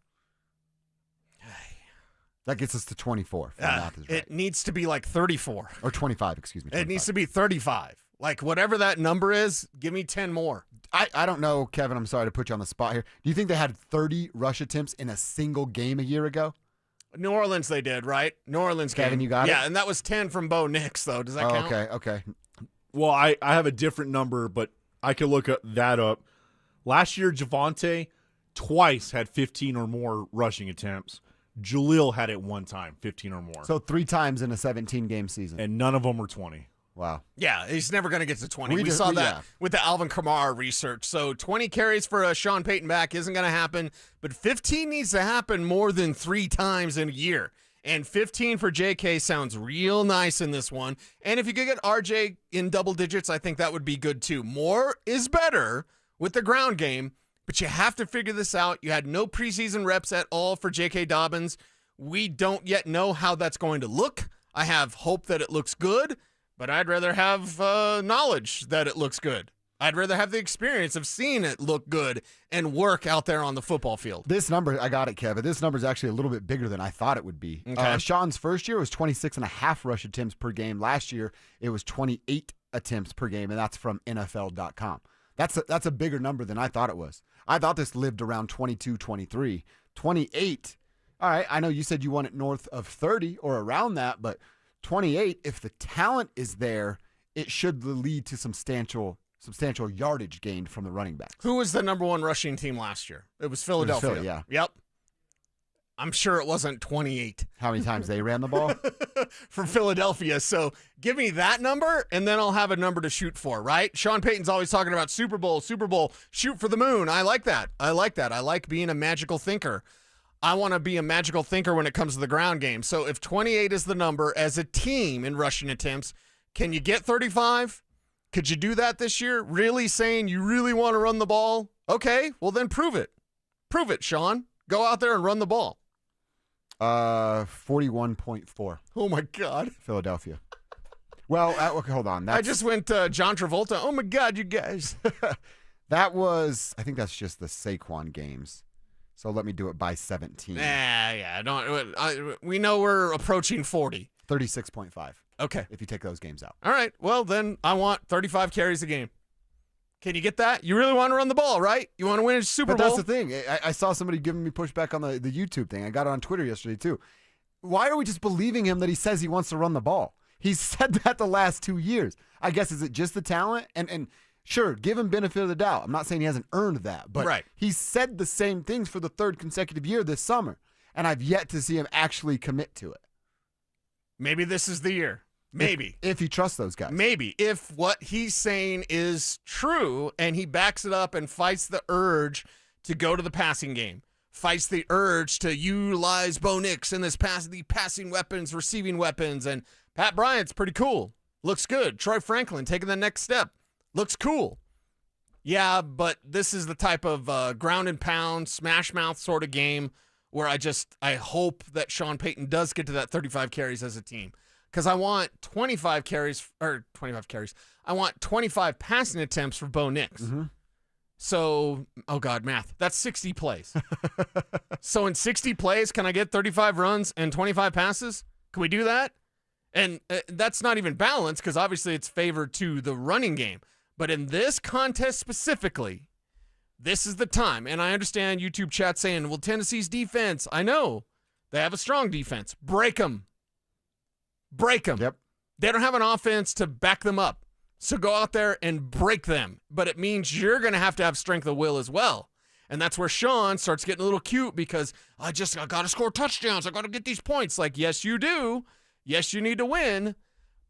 That gets us to 24. If the math is right. It needs to be like 34. Or 25, excuse me. 25. It needs to be 35. Like, whatever that number is, give me 10 more. I don't know, Kevin. I'm sorry to put you on the spot here. Do you think they had 30 rush attempts in a single game a year ago? New Orleans they did, right? New Orleans game. Kevin, you got it? Yeah, and that was 10 from Bo Nix, though. Does that count? Okay. Well, I have a different number, but I could look that up. Last year, Javonte twice had 15 or more rushing attempts. Jaleel had it one time, 15 or more. So 3 times in a 17-game season. And none of them were 20. Wow. Yeah, he's never going to get to 20. We saw that with the Alvin Kamara research. So 20 carries for a Sean Payton back isn't going to happen, but 15 needs to happen more than 3 times in a year. And 15 for JK sounds real nice in this one. And if you could get RJ in double digits, I think that would be good too. More is better with the ground game, but you have to figure this out. You had no preseason reps at all for J.K. Dobbins. We don't yet know how that's going to look. I have hope that it looks good, but I'd rather have knowledge that it looks good. I'd rather have the experience of seeing it look good and work out there on the football field. This number, I got it, Kevin. This number is actually a little bit bigger than I thought it would be. Okay. Sean's first year was 26.5 rush attempts per game. Last year, it was 28 attempts per game, and that's from NFL.com. That's a bigger number than I thought it was. I thought this lived around 22, 23. 28, all right, I know you said you want it north of 30 or around that, but 28, if the talent is there, it should lead to substantial yardage gained from the running backs. Who was the number 1 rushing team last year? It was Philadelphia. Philly, yeah. Yep. I'm sure it wasn't 28. How many times they ran the ball? For Philadelphia. So give me that number, and then I'll have a number to shoot for, right? Sean Payton's always talking about Super Bowl, shoot for the moon. I like that. I like being a magical thinker. I want to be a magical thinker when it comes to the ground game. So if 28 is the number as a team in rushing attempts, can you get 35? Could you do that this year? Really saying you really want to run the ball? Okay, well then prove it. Prove it, Sean. Go out there and run the ball. 41.4. Oh, my God. Philadelphia. Well, okay, hold on. I just went John Travolta. Oh, my God, you guys. That was, I think that's just the Saquon games. So let me do it by 17. We know we're approaching 40. 36.5. Okay. If you take those games out. All right. Well, then I want 35 carries a game. Can you get that? You really want to run the ball, right? You want to win a Super Bowl? But that's the thing. I saw somebody giving me pushback on the YouTube thing. I got it on Twitter yesterday, too. Why are we just believing him that he says he wants to run the ball? He's said that the last 2 years. I guess, is it just the talent? And sure, give him benefit of the doubt. I'm not saying he hasn't earned that, but He's said the same things for the 3rd consecutive year this summer, and I've yet to see him actually commit to it. Maybe this is the year. Maybe. If he trusts those guys. Maybe. If what he's saying is true and he backs it up and fights the urge to go to the passing game, fights the urge to utilize Bo Nix in the passing weapons, receiving weapons, and Pat Bryant's pretty cool. Looks good. Troy Franklin taking the next step. Looks cool. Yeah, but this is the type of ground and pound, smash mouth sort of game where I hope that Sean Payton does get to that 35 carries as a team. Because I want 25 carries. I want 25 passing attempts for Bo Nix. Mm-hmm. So, oh God, math. That's 60 plays. So in 60 plays, can I get 35 runs and 25 passes? Can we do that? And that's not even balanced because obviously it's favored to the running game. But in this contest specifically, this is the time. And I understand YouTube chat saying, well, Tennessee's defense, I know. They have a strong defense. Break them. Break them. Yep. They don't have an offense to back them up. So go out there and break them. But it means you're going to have strength of will as well. And that's where Sean starts getting a little cute because I got to score touchdowns. I got to get these points. Like, yes, you do. Yes, you need to win.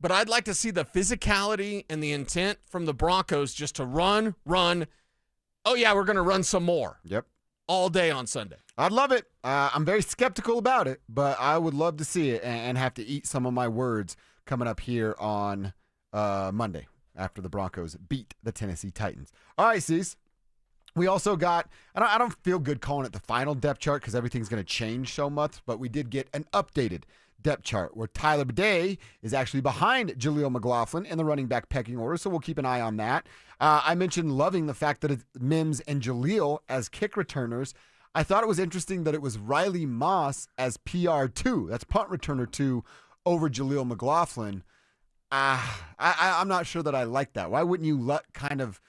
But I'd like to see the physicality and the intent from the Broncos just to run. Oh, yeah, we're going to run some more. Yep. All day on Sunday. I'd love it. I'm very skeptical about it, but I would love to see it and have to eat some of my words coming up here on Monday after the Broncos beat the Tennessee Titans. All right, Cease. We also got, I don't feel good calling it the final depth chart because everything's going to change so much, but we did get an updated depth chart where Tyler Bidet is actually behind Jaleel McLaughlin in the running back pecking order, so we'll keep an eye on that. I mentioned loving the fact that it's Mims and Jaleel as kick returners. I thought it was interesting that it was Riley Moss as PR2, that's punt returner 2, over Jaleel McLaughlin. I'm not sure that I like that. Why wouldn't you let kind of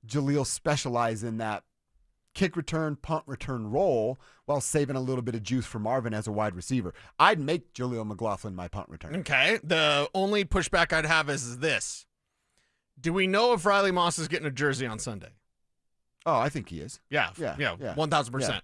Jaleel specialize in that kick return, punt return role while saving a little bit of juice for Marvin as a wide receiver? I'd make Jaleel McLaughlin my punt returner. Okay. The only pushback I'd have is this. Do we know if Riley Moss is getting a jersey on Sunday? Oh, I think he is. Yeah. 1,000%. Yeah.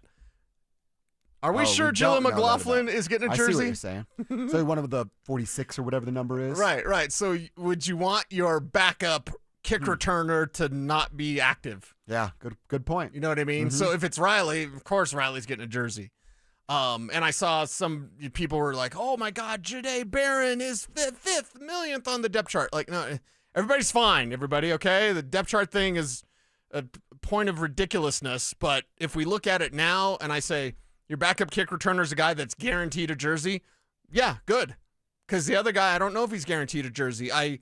Are we sure Jaleel McLaughlin is getting a jersey? I see what you're saying. So one of the 46 or whatever the number is? Right. So would you want your backup kick returner to not be active? Yeah, good point. You know what I mean? So if it's Riley, of course Riley's getting a jersey. And I saw some people were like, oh my God, Jahdae Barron is fifth millionth on the depth chart. Like, no, everybody's fine, everybody, okay? The depth chart thing is a point of ridiculousness, but if we look at it now and I say, your backup kick returner is a guy that's guaranteed a jersey, yeah, good. Because the other guy, I don't know if he's guaranteed a jersey. I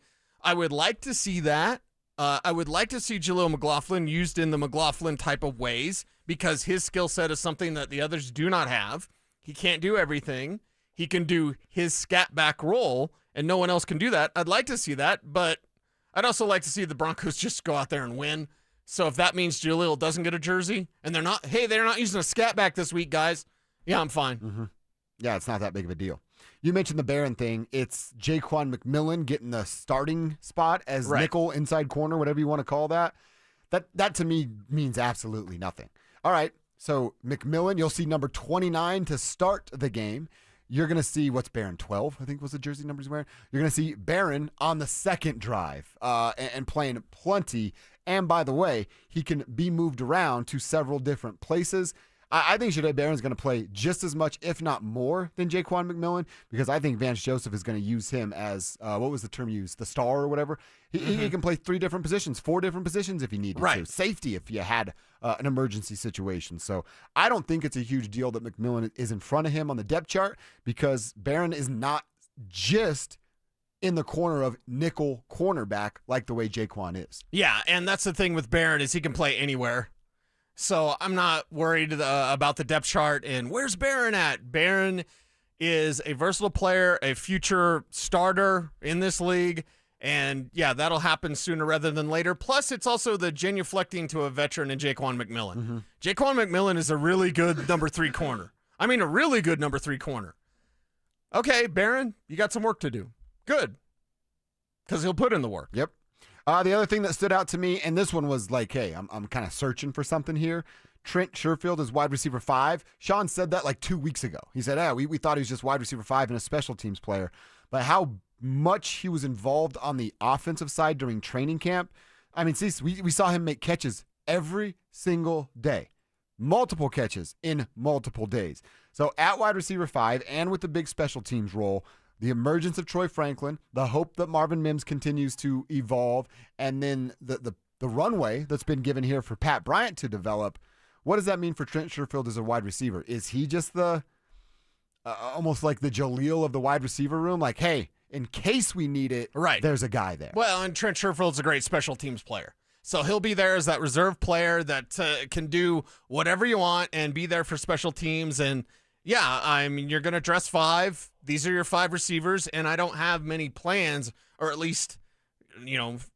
would like to see that. I would like to see Jaleel McLaughlin used in the McLaughlin type of ways because his skill set is something that the others do not have. He can't do everything. He can do his scat back role, and no one else can do that. I'd like to see that, but I'd also like to see the Broncos just go out there and win. So if that means Jaleel doesn't get a jersey and they're not using a scat back this week, guys, yeah, I'm fine. Mm-hmm. Yeah, it's not that big of a deal. You mentioned the Barron thing. It's Jaquan McMillan getting the starting spot as nickel, inside corner, whatever you want to call that. That to me means absolutely nothing. All right, so McMillan, you'll see number 29 to start the game. You're going to see, what's Barron, 12, I think was the jersey number he's wearing. You're going to see Barron on the second drive and playing plenty. And by the way, he can be moved around to several different places. I think Jahdae Barron's going to play just as much, if not more, than Jaquan McMillan because I think Vance Joseph is going to use him as, what was the term used, the star or whatever. He can play 3 different positions, 4 different positions if he needed to. Safety if you had an emergency situation. So I don't think it's a huge deal that McMillan is in front of him on the depth chart because Barron is not just in the corner of nickel cornerback like the way Jaquan is. Yeah, and that's the thing with Barron is he can play anywhere. So I'm not worried about the depth chart and where's Barron at? Barron is a versatile player, a future starter in this league, and yeah, that'll happen sooner rather than later. Plus, it's also the genuflecting to a veteran in Jaquan McMillan. Mm-hmm. Jaquan McMillan is a really good number 3 corner. I mean, a really good number 3 corner. Okay, Barron, you got some work to do. Good. Because he'll put in the work. Yep. The other thing that stood out to me, and this one was like, hey, I'm kind of searching for something here. Trent Sherfield is wide receiver 5. Sean said that like 2 weeks ago. He said, we thought he was just wide receiver 5 and a special teams player. But how much he was involved on the offensive side during training camp. I mean, see, we saw him make catches every single day. Multiple catches in multiple days. So at wide receiver 5 and with the big special teams role, the emergence of Troy Franklin, the hope that Marvin Mims continues to evolve, and then the runway that's been given here for Pat Bryant to develop. What does that mean for Trent Sherfield as a wide receiver? Is he just the almost like the Jaleel of the wide receiver room? Like, hey, in case we need it, there's a guy there. Well, and Trent Sherfield's a great special teams player. So he'll be there as that reserve player that can do whatever you want and be there for special teams. And, yeah, I mean, you're going to dress 5. These are your 5 receivers, and I don't have many plans, or at least,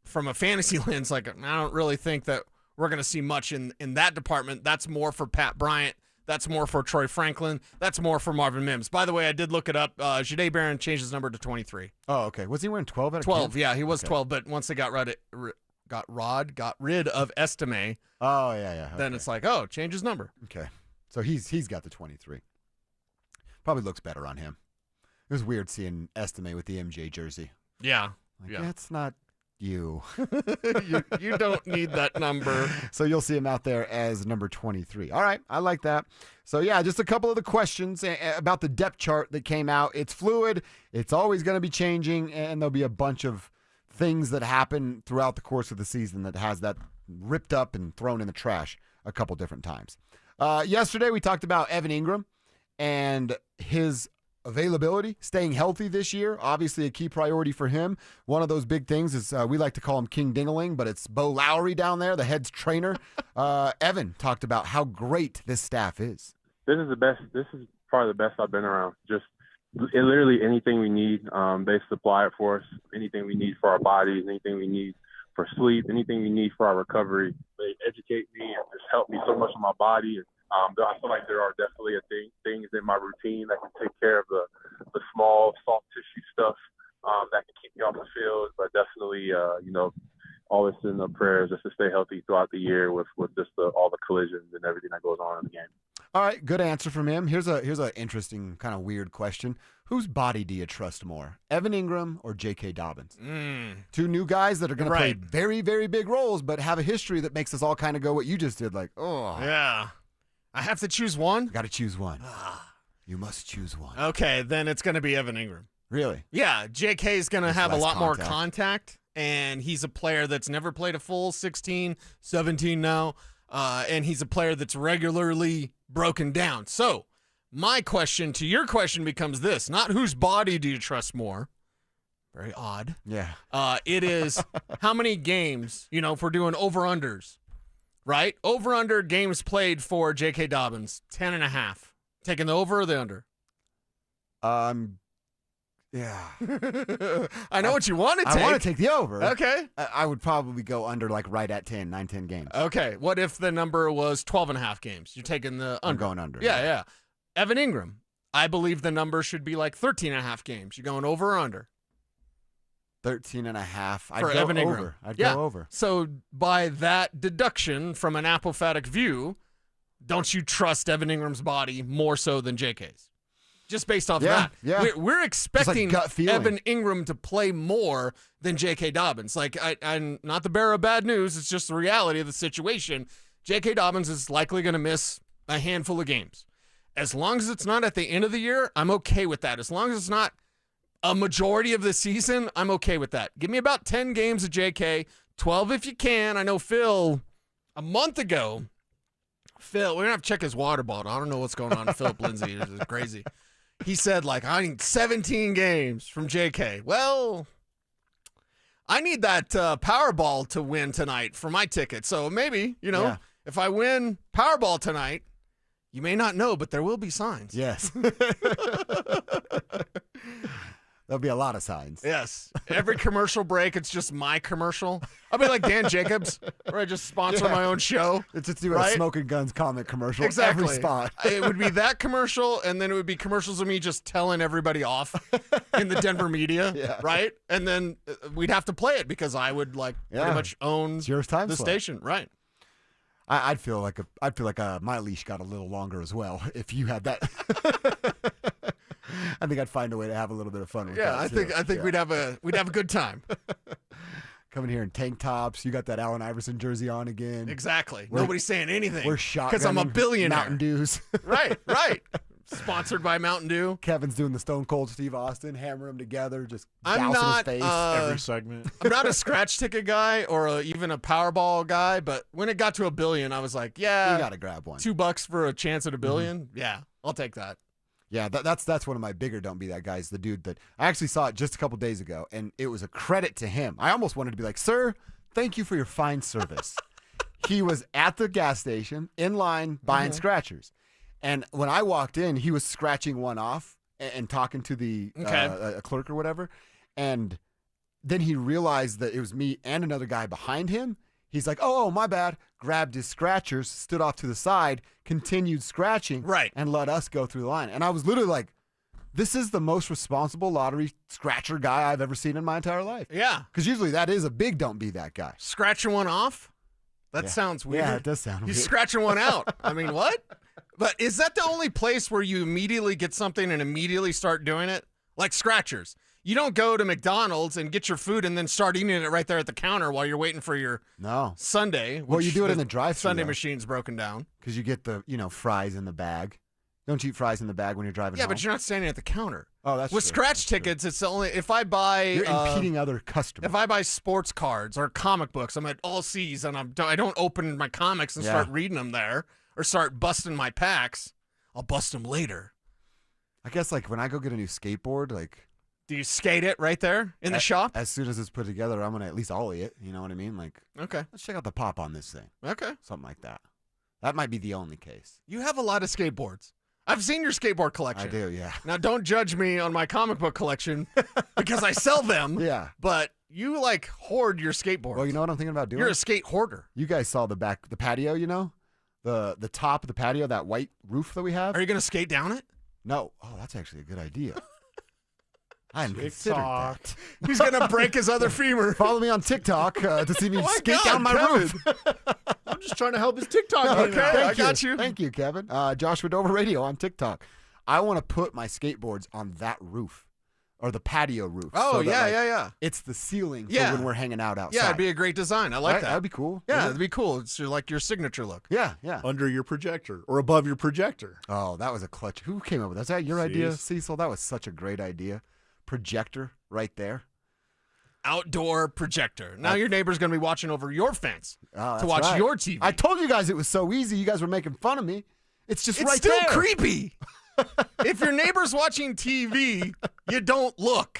from a fantasy lens, like I don't really think that we're going to see much in that department. That's more for Pat Bryant. That's more for Troy Franklin. That's more for Marvin Mims. By the way, I did look it up. Jahdae Barron changed his number to 23. Oh, okay. Was he wearing 12 at 12, yeah, he was 12, but once they got rid of Estime. Oh, yeah. Then it's like, change his number. Okay. So he's got the 23. Probably looks better on him. It was weird seeing Estime with the MJ jersey. Yeah. That's not you. you don't need that number. So you'll see him out there as number 23. All right, I like that. So, yeah, just a couple of the questions about the depth chart that came out. It's fluid. It's always going to be changing, and there'll be a bunch of things that happen throughout the course of the season that has that ripped up and thrown in the trash a couple different times. Yesterday, we talked about Evan Ingram and his availability, staying healthy this year, obviously a key priority for him. One of those big things is we like to call him King Dingaling, but it's Bo Lowry down there, the head's trainer. Evan talked about how great this staff is. This is the best. This is probably the best I've been around. Just literally anything we need, they supply it for us. Anything we need for our bodies, anything we need for sleep, anything we need for our recovery. They educate me and just help me so much in my body. And I feel like there are definitely things in my routine that can take care of the small soft tissue stuff that can keep me off the field. But definitely, always sending up prayers just to stay healthy throughout the year with just all the collisions and everything that goes on in the game. All right, good answer from him. Here's a interesting kind of weird question. Whose body do you trust more, Evan Ingram or J.K. Dobbins? Two new guys that are going to play very, very big roles, but have a history that makes us all kind of go what you just did, like, oh. Yeah. I have to choose one? Got to choose one. You must choose one. Okay, then it's going to be Evan Ingram. Really? Yeah, J.K. is going to have a lot more contact, and he's a player that's never played a full 16, 17 now, and he's a player that's regularly broken down. So my question to your question becomes this, not whose body do you trust more? Very odd. Yeah. It is how many games, if we're doing over-unders, right? Over-under games played for J.K. Dobbins, 10.5. Taking the over or the under? Yeah. I know what you want to take. I want to take the over. Okay. I would probably go under right at 10, 9-10 games. Okay. What if the number was 12.5 games? You're taking the under. I'm going under. Yeah. Evan Ingram, I believe the number should be like 13.5 games. You going over or under? 13.5. I'd go Evan Ingram. Over. I'd go over. So by that deduction from an apophatic view, don't you trust Evan Ingram's body more so than JK's? Just based off that. Yeah. We're expecting like Evan Ingram to play more than J.K. Dobbins. Like, I'm not the bearer of bad news. It's just the reality of the situation. J.K. Dobbins is likely going to miss a handful of games. As long as it's not at the end of the year, I'm okay with that. As long as it's not a majority of the season, I'm okay with that. Give me about 10 games of J.K., 12 if you can. I know Phil, a month ago, we're going to have to check his water bottle. I don't know what's going on with Phillip Lindsay. It's crazy. He said, I need 17 games from J.K. Well, I need that Powerball to win tonight for my ticket. So maybe, if I win Powerball tonight, you may not know, but there will be signs. Yes. There'll be a lot of signs. Yes. Every commercial break, it's just my commercial. I'll be like Dan Jacobs, where I just sponsor my own show. It's just do a Smoking Guns comic commercial. Exactly. Every spot. It would be that commercial, and then it would be commercials of me just telling everybody off in the Denver media, right? And then we'd have to play it because I would pretty much own the station, right? I'd feel like my leash got a little longer as well if you had that. I think I'd find a way to have a little bit of fun with that. I think we'd have a good time. Coming here in tank tops, you got that Allen Iverson jersey on again. Exactly. Nobody's saying anything. We're shotgunning because I'm a billionaire. Mountain Dews. Right. Sponsored by Mountain Dew. Kevin's doing the Stone Cold Steve Austin, hammer them together, just dousing his face every segment. I'm not a scratch ticket guy or even a Powerball guy, but when it got to $1 billion, I was like, yeah, you got to grab one. $2 for a chance at $1 billion. Yeah, I'll take that. Yeah, that's one of my bigger don't be that guys. The dude that I actually saw it just a couple days ago, and it was a credit to him. I almost wanted to be like, sir, Thank you for your fine service. He was at the gas station in line buying scratchers. And when I walked in, he was scratching one off and talking to the a clerk or whatever. And then he realized that it was me and another guy behind him. He's like, oh, my bad. Grabbed his scratchers, stood off to the side, continued scratching, and let us go through the line. And I was literally like, this is the most responsible lottery scratcher guy I've ever seen in my entire life. Yeah. Because usually that is a big don't be that guy. Scratching one off? That sounds weird. Yeah, it does sound weird. He's scratching one out. I mean, what? But is that the only place where you immediately get something and immediately start doing it? Like scratchers. You don't go to McDonald's and get your food and then start eating it right there at the counter while you're waiting for your Sunday. Well, you do it in the drive-thru. Sunday machine's broken down. Because you get the, fries in the bag. Don't you eat fries in the bag when you're driving home? Yeah, but you're not standing at the counter. Oh, that's With true. scratch tickets, it's the only, if I buy... You're impeding other customers. If I buy sports cards or comic books, I'm at All C's and I don't open my comics and start reading them there or start busting my packs. I'll bust them later. I guess, when I go get a new skateboard, do you skate it right there in the shop? As soon as it's put together, I'm going to at least ollie it. You know what I mean? Okay. Let's check out the pop on this thing. Okay. Something like that. That might be the only case. You have a lot of skateboards. I've seen your skateboard collection. I do, yeah. Now, don't judge me on my comic book collection because I sell them. Yeah. But you, hoard your skateboards. Well, you know what I'm thinking about doing? You're a skate hoarder. You guys saw the patio, The top of the patio, that white roof that we have. Are you going to skate down it? No. Oh, that's actually a good idea. I hadn't considered that. He's going to break his other femur. Follow me on TikTok to see me skate down my roof. I'm just trying to help his TikTok game Okay, out. I got you. Thank you, Kevin. Joshua Dover Radio on TikTok. I want to put my skateboards on that roof. Or the patio roof. Oh, so that, yeah. It's the ceiling for Yeah. when we're hanging out outside. Yeah, it'd be a great design. I like Right? that. That'd be cool. Yeah, Wouldn't it'd be cool. It's your signature look. Yeah. Under your projector or above your projector. Oh, that was a clutch. Who came up with that? Is that your idea, Cecil? That was such a great idea. Projector right there. Outdoor projector. Now your neighbor's going to be watching over your fence to watch right. your TV. I told you guys it was so easy. You guys were making fun of me. It's just right still there. creepy. If your neighbor's watching TV, you don't look.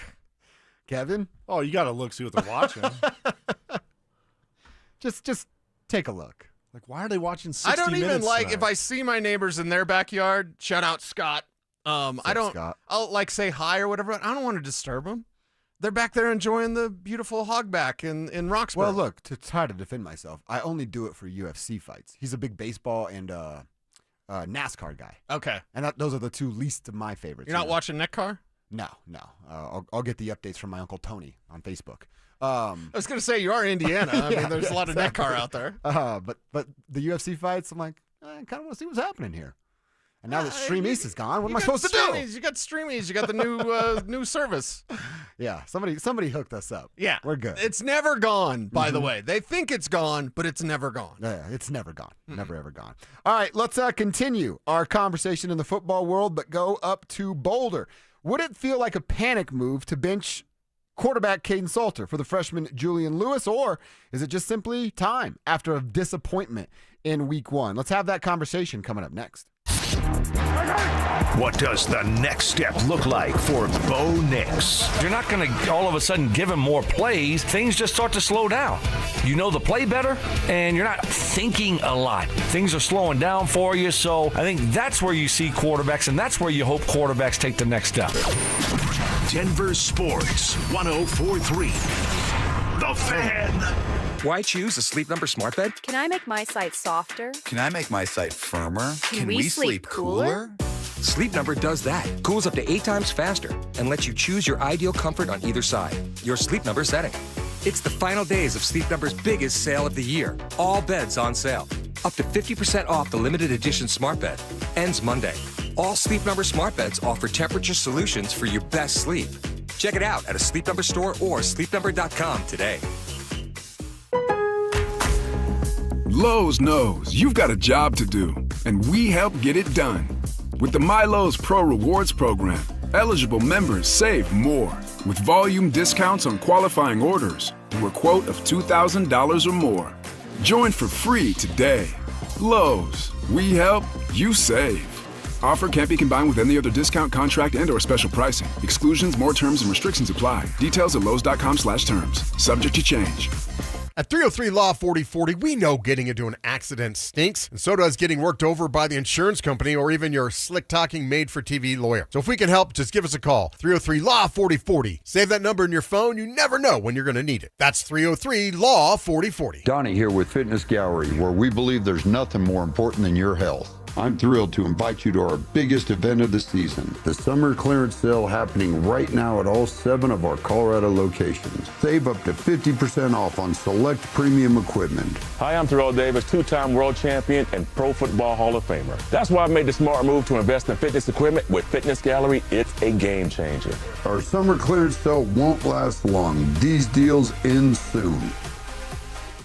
Kevin? Oh, you got to look, see what they're watching. Just take a look. Why are they watching 60 I don't even Minutes like tonight? if I see my neighbors in their backyard. Shout out Scott. Scott? I'll say hi or whatever. I don't want to disturb them. They're back there enjoying the beautiful hogback in Roxborough. Well, look, to try to defend myself, I only do it for UFC fights. He's a big baseball and NASCAR guy. Okay. And those are the two least of my favorites. You're not watching NetCar? No. I'll get the updates from my Uncle Tony on Facebook. I was going to say, you are Indiana. I mean, there's a lot of NetCar out there. But the UFC fights, I'm like, I kind of want to see what's happening here. And now that Stream East is gone, what am I supposed to do? You got Streamies. You got the new service. Yeah, somebody hooked us up. Yeah. We're good. It's never gone, by the way. They think it's gone, but it's never gone. Yeah, it's never gone. Never, ever gone. All right, let's continue our conversation in the football world, but go up to Boulder. Would it feel like a panic move to bench quarterback Caden Salter for the freshman Julian Lewis, or is it just simply time after a disappointment in week one? Let's have that conversation coming up next. What does the next step look like for Bo Nix? You're not going to all of a sudden give him more plays. Things just start to slow down. You know the play better, and you're not thinking a lot. Things are slowing down for you, so I think that's where you see quarterbacks, and that's where you hope quarterbacks take the next step. Denver Sports 104.3. The Fan. Why choose a Sleep Number smart bed? Can I make my site softer? Can I make my site firmer? Can we sleep cooler? Sleep Number does that. Cools up to 8 times faster and lets you choose your ideal comfort on either side. Your Sleep Number setting. It's the final days of Sleep Number's biggest sale of the year. All beds on sale. Up to 50% off the limited edition smart bed. Ends Monday. All Sleep Number smart beds offer temperature solutions for your best sleep. Check it out at a Sleep Number store or sleepnumber.com today. Lowe's knows you've got a job to do, and we help get it done. With the MyLowe's Pro Rewards program, eligible members save more with volume discounts on qualifying orders through a quote of $2,000 or more. Join for free today. Lowe's, we help, you save. Offer can't be combined with any other discount, contract, and/or special pricing. Exclusions, more terms, and restrictions apply. Details at Lowe's.com/terms. Subject to change. At 303 Law 4040, we know getting into an accident stinks, and so does getting worked over by the insurance company or even your slick-talking made-for-TV lawyer. So if we can help, just give us a call. 303 Law 4040. Save that number in your phone. You never know when you're going to need it. That's 303 Law 4040. Donnie here with Fitness Gallery, where we believe there's nothing more important than your health. I'm thrilled to invite you to our biggest event of the season, the summer clearance sale happening right now at all 7 of our Colorado locations. Save up to 50% off on select premium equipment. Hi, I'm Terrell Davis, 2-time world champion and Pro Football Hall of Famer. That's why I made the smart move to invest in fitness equipment with Fitness Gallery. It's a game changer. Our summer clearance sale won't last long. These deals end soon.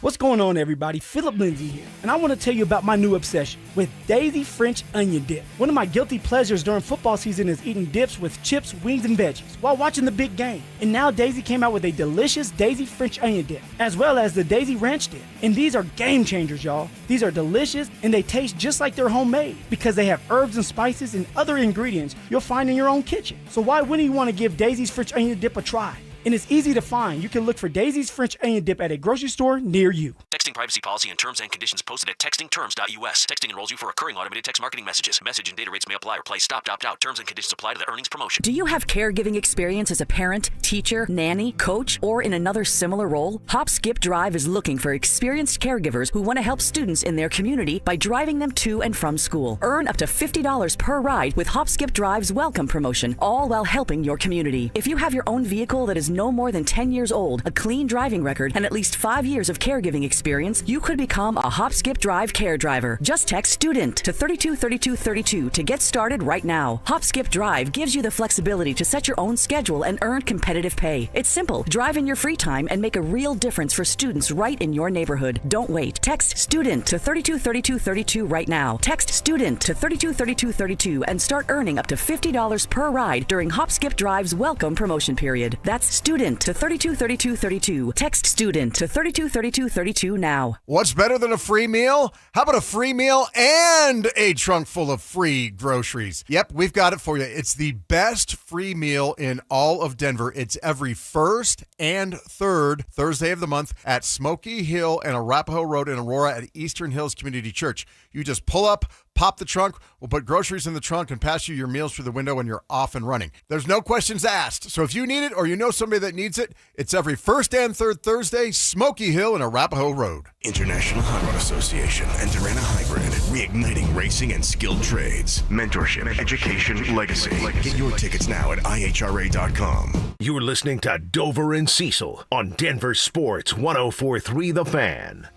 What's going on, everybody? Phillip Lindsay here, and I want to tell you about my new obsession with Daisy French onion dip. One of my guilty pleasures during football season is eating dips with chips, wings, and veggies while watching the big game. And now Daisy came out with a delicious Daisy French onion dip, as well as the Daisy Ranch dip. And these are game changers, y'all. These are delicious, and they taste just like they're homemade because they have herbs and spices and other ingredients you'll find in your own kitchen. So why wouldn't you want to give Daisy's French onion dip a try? And it's easy to find. You can look for Daisy's French onion dip at a grocery store near you. Texting privacy policy and terms and conditions posted at textingterms.us. Texting enrolls you for recurring automated text marketing messages. Message and data rates may apply or play stop, opt out. Terms and conditions apply to the earnings promotion. Do you have caregiving experience as a parent, teacher, nanny, coach, or in another similar role? Hop Skip Drive is looking for experienced caregivers who want to help students in their community by driving them to and from school. Earn up to $50 per ride with Hop Skip Drive's welcome promotion, all while helping your community. If you have your own vehicle that is no more than 10 years old, a clean driving record, and at least 5 years of caregiving experience, you could become a Hop Skip Drive care driver. Just text STUDENT to 323232 to get started right now. Hop Skip Drive gives you the flexibility to set your own schedule and earn competitive pay. It's simple. Drive in your free time and make a real difference for students right in your neighborhood. Don't wait. Text STUDENT to 323232 right now. Text STUDENT to 323232 and start earning up to $50 per ride during Hop Skip Drive's welcome promotion period. That's STUDENT to 323232. Text STUDENT to 323232 now. What's better than a free meal? How about a free meal and a trunk full of free groceries? Yep, we've got it for you. It's the best free meal in all of Denver. It's every first and third Thursday of the month at Smoky Hill and Arapahoe Road in Aurora at Eastern Hills Community Church. You just pull up, pop the trunk, we'll put groceries in the trunk and pass you your meals through the window and you're off and running. There's no questions asked. So if you need it or you know somebody that needs it, it's every first and third Thursday, Smoky Hill and Arapahoe Road. International Hot Rod Association and Durana Hybrid, reigniting racing and skilled trades. Mentorship, education, legacy. Get your tickets now at ihra.com. You're listening to Dover and Cecil on Denver Sports 104.3 The Fan.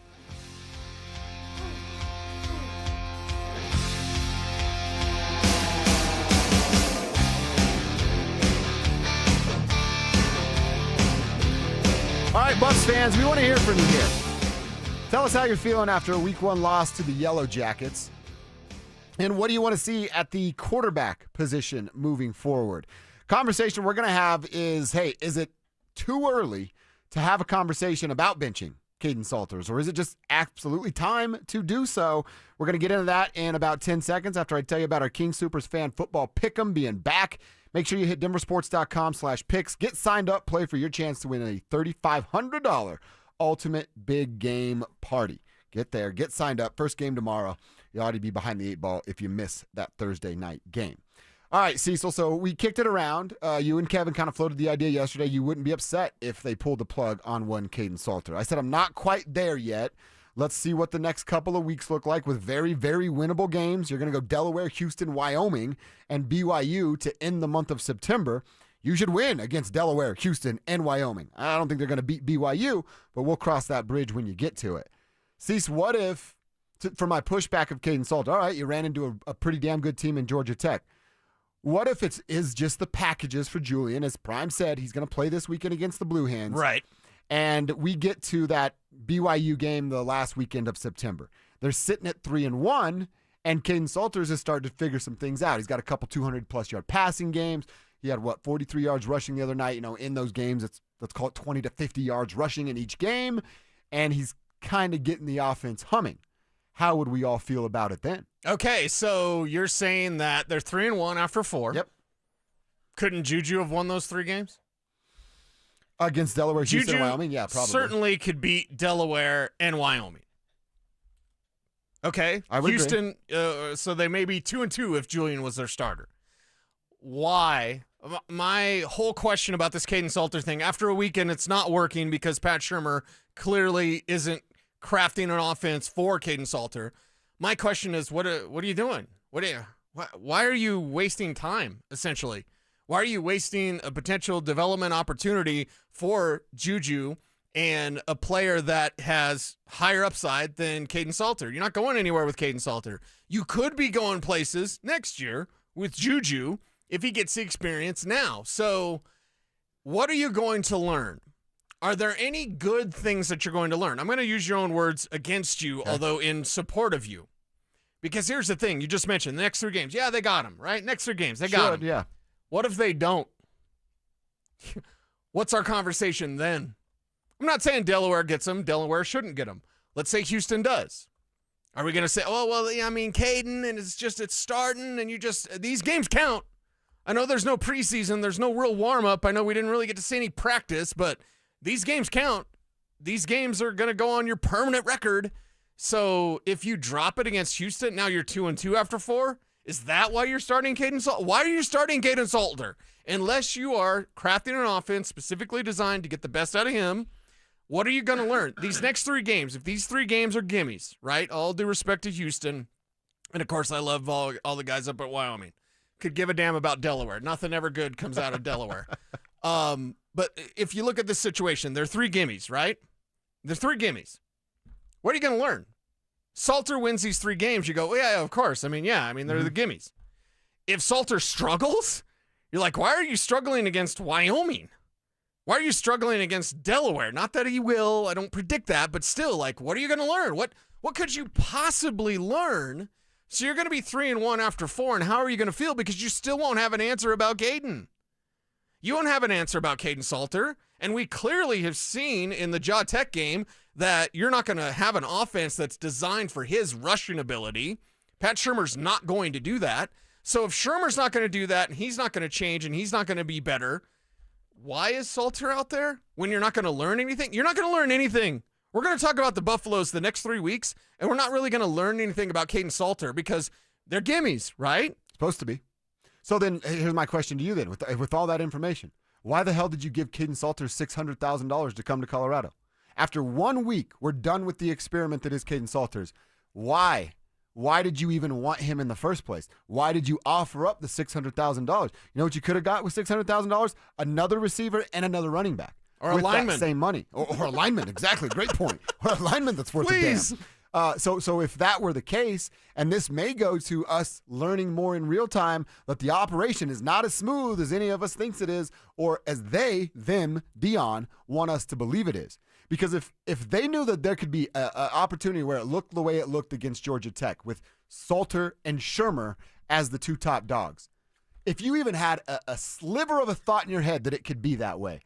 All right, Bucs fans, we want to hear from you here. Tell us how you're feeling after a Week 1 loss to the Yellow Jackets. And what do you want to see at the quarterback position moving forward? Conversation we're going to have is, hey, is it too early to have a conversation about benching Kaidon Salters, or is it just absolutely time to do so? We're going to get into that in about 10 seconds after I tell you about our King Soopers Fan Football Pick'em being back. Make sure you hit DenverSports.com/picks. Get signed up. Play for your chance to win a $3,500 Ultimate Big Game Party. Get there. Get signed up. First game tomorrow. You ought to be behind the 8 ball if you miss that Thursday night game. All right, Cecil, so we kicked it around. You and Kevin kind of floated the idea yesterday you wouldn't be upset if they pulled the plug on one Kaidon Salter. I said I'm not quite there yet. Let's see what the next couple of weeks look like with very, very winnable games. You're going to go Delaware, Houston, Wyoming, and BYU to end the month of September. You should win against Delaware, Houston, and Wyoming. I don't think they're going to beat BYU, but we'll cross that bridge when you get to it. Cease, what if, for my pushback of Kaidon Salter, all right, you ran into a pretty damn good team in Georgia Tech. What if it is just the packages for Julian? As Prime said, he's going to play this weekend against the Blue Hens. Right. And we get to that BYU game the last weekend of September. They're sitting at 3-1, and Kaidon Salters has started to figure some things out. He's got a couple 200-plus yard passing games. He had, 43 yards rushing the other night. You know, in those games, let's call it 20 to 50 yards rushing in each game, and he's kind of getting the offense humming. How would we all feel about it then? Okay, so you're saying that they're 3-1 after 4. Yep. Couldn't Juju have won those 3 games? Against Delaware, Houston, Juju and Wyoming? Yeah, probably. certainly could beat Delaware and Wyoming. Okay? I would Houston, so they may be 2-2 if Julian was their starter. Why? My whole question about this Caden Salter thing, after a weekend, it's not working because Pat Shurmur clearly isn't crafting an offense for Caden Salter. My question is, what are you doing? Why are you wasting time, essentially? Why are you wasting a potential development opportunity for Juju and a player that has higher upside than Caden Salter? You're not going anywhere with Caden Salter. You could be going places next year with Juju if he gets the experience now. So what are you going to learn? Are there any good things that you're going to learn? I'm going to use your own words against you, although in support of you. Because here's the thing. You just mentioned the next 3 games. Yeah, they got him, right? Next 3 games, they got him. Yeah. What if they don't? What's our conversation then? I'm not saying Delaware gets him. Delaware shouldn't get him. Let's say Houston does. Are we going to say, oh, well, I mean, Caden, and it's starting, and these games count. I know there's no preseason. There's no real warm-up. I know we didn't really get to see any practice, but these games count. These games are going to go on your permanent record. So if you drop it against Houston, now you're 2-2 after 4. Is that why you're starting Caden Salter? Why are you starting Caden Salter? Unless you are crafting an offense specifically designed to get the best out of him, what are you going to learn? These next 3 games, if these 3 games are gimmies, right? All due respect to Houston. And, of course, I love all the guys up at Wyoming. Could give a damn about Delaware. Nothing ever good comes out of Delaware. But if you look at this situation, they're 3 gimmies, right? They're 3 gimmies. What are you going to learn? Salter wins these 3 games, you go, well, yeah, of course. I mean, they're the gimmies. If Salter struggles, you're like, why are you struggling against Wyoming? Why are you struggling against Delaware? Not that he will. I don't predict that, but still, like, what are you going to learn? What could you possibly learn? So you're going to be 3-1 after 4, and how are you going to feel? Because you still won't have an answer about Caden. You won't have an answer about Caden Salter, and we clearly have seen in the Ja Tech game that you're not going to have an offense that's designed for his rushing ability. Pat Shurmur's not going to do that. So if Shurmur's not going to do that, and he's not going to change, and he's not going to be better, why is Salter out there when you're not going to learn anything? You're not going to learn anything. We're going to talk about the Buffaloes the next 3 weeks, and we're not really going to learn anything about Caden Salter because they're gimmies, right? Supposed to be. So then here's my question to you then. With all that information, why the hell did you give Caden Salter $600,000 to come to Colorado? After 1 week, we're done with the experiment that is Caden Salter's. Why? Why did you even want him in the first place? Why did you offer up the $600,000? You know what you could have got with $600,000? Another receiver and another running back. Or a lineman. That same money. Or a lineman, exactly. Great point. Or a lineman that's worth a damn. So if that were the case, and this may go to us learning more in real time that the operation is not as smooth as any of us thinks it is, or as Deion, want us to believe it is. Because if they knew that there could be an opportunity where it looked the way it looked against Georgia Tech with Salter and Shurmur as the 2 top dogs, if you even had a sliver of a thought in your head that it could be that way,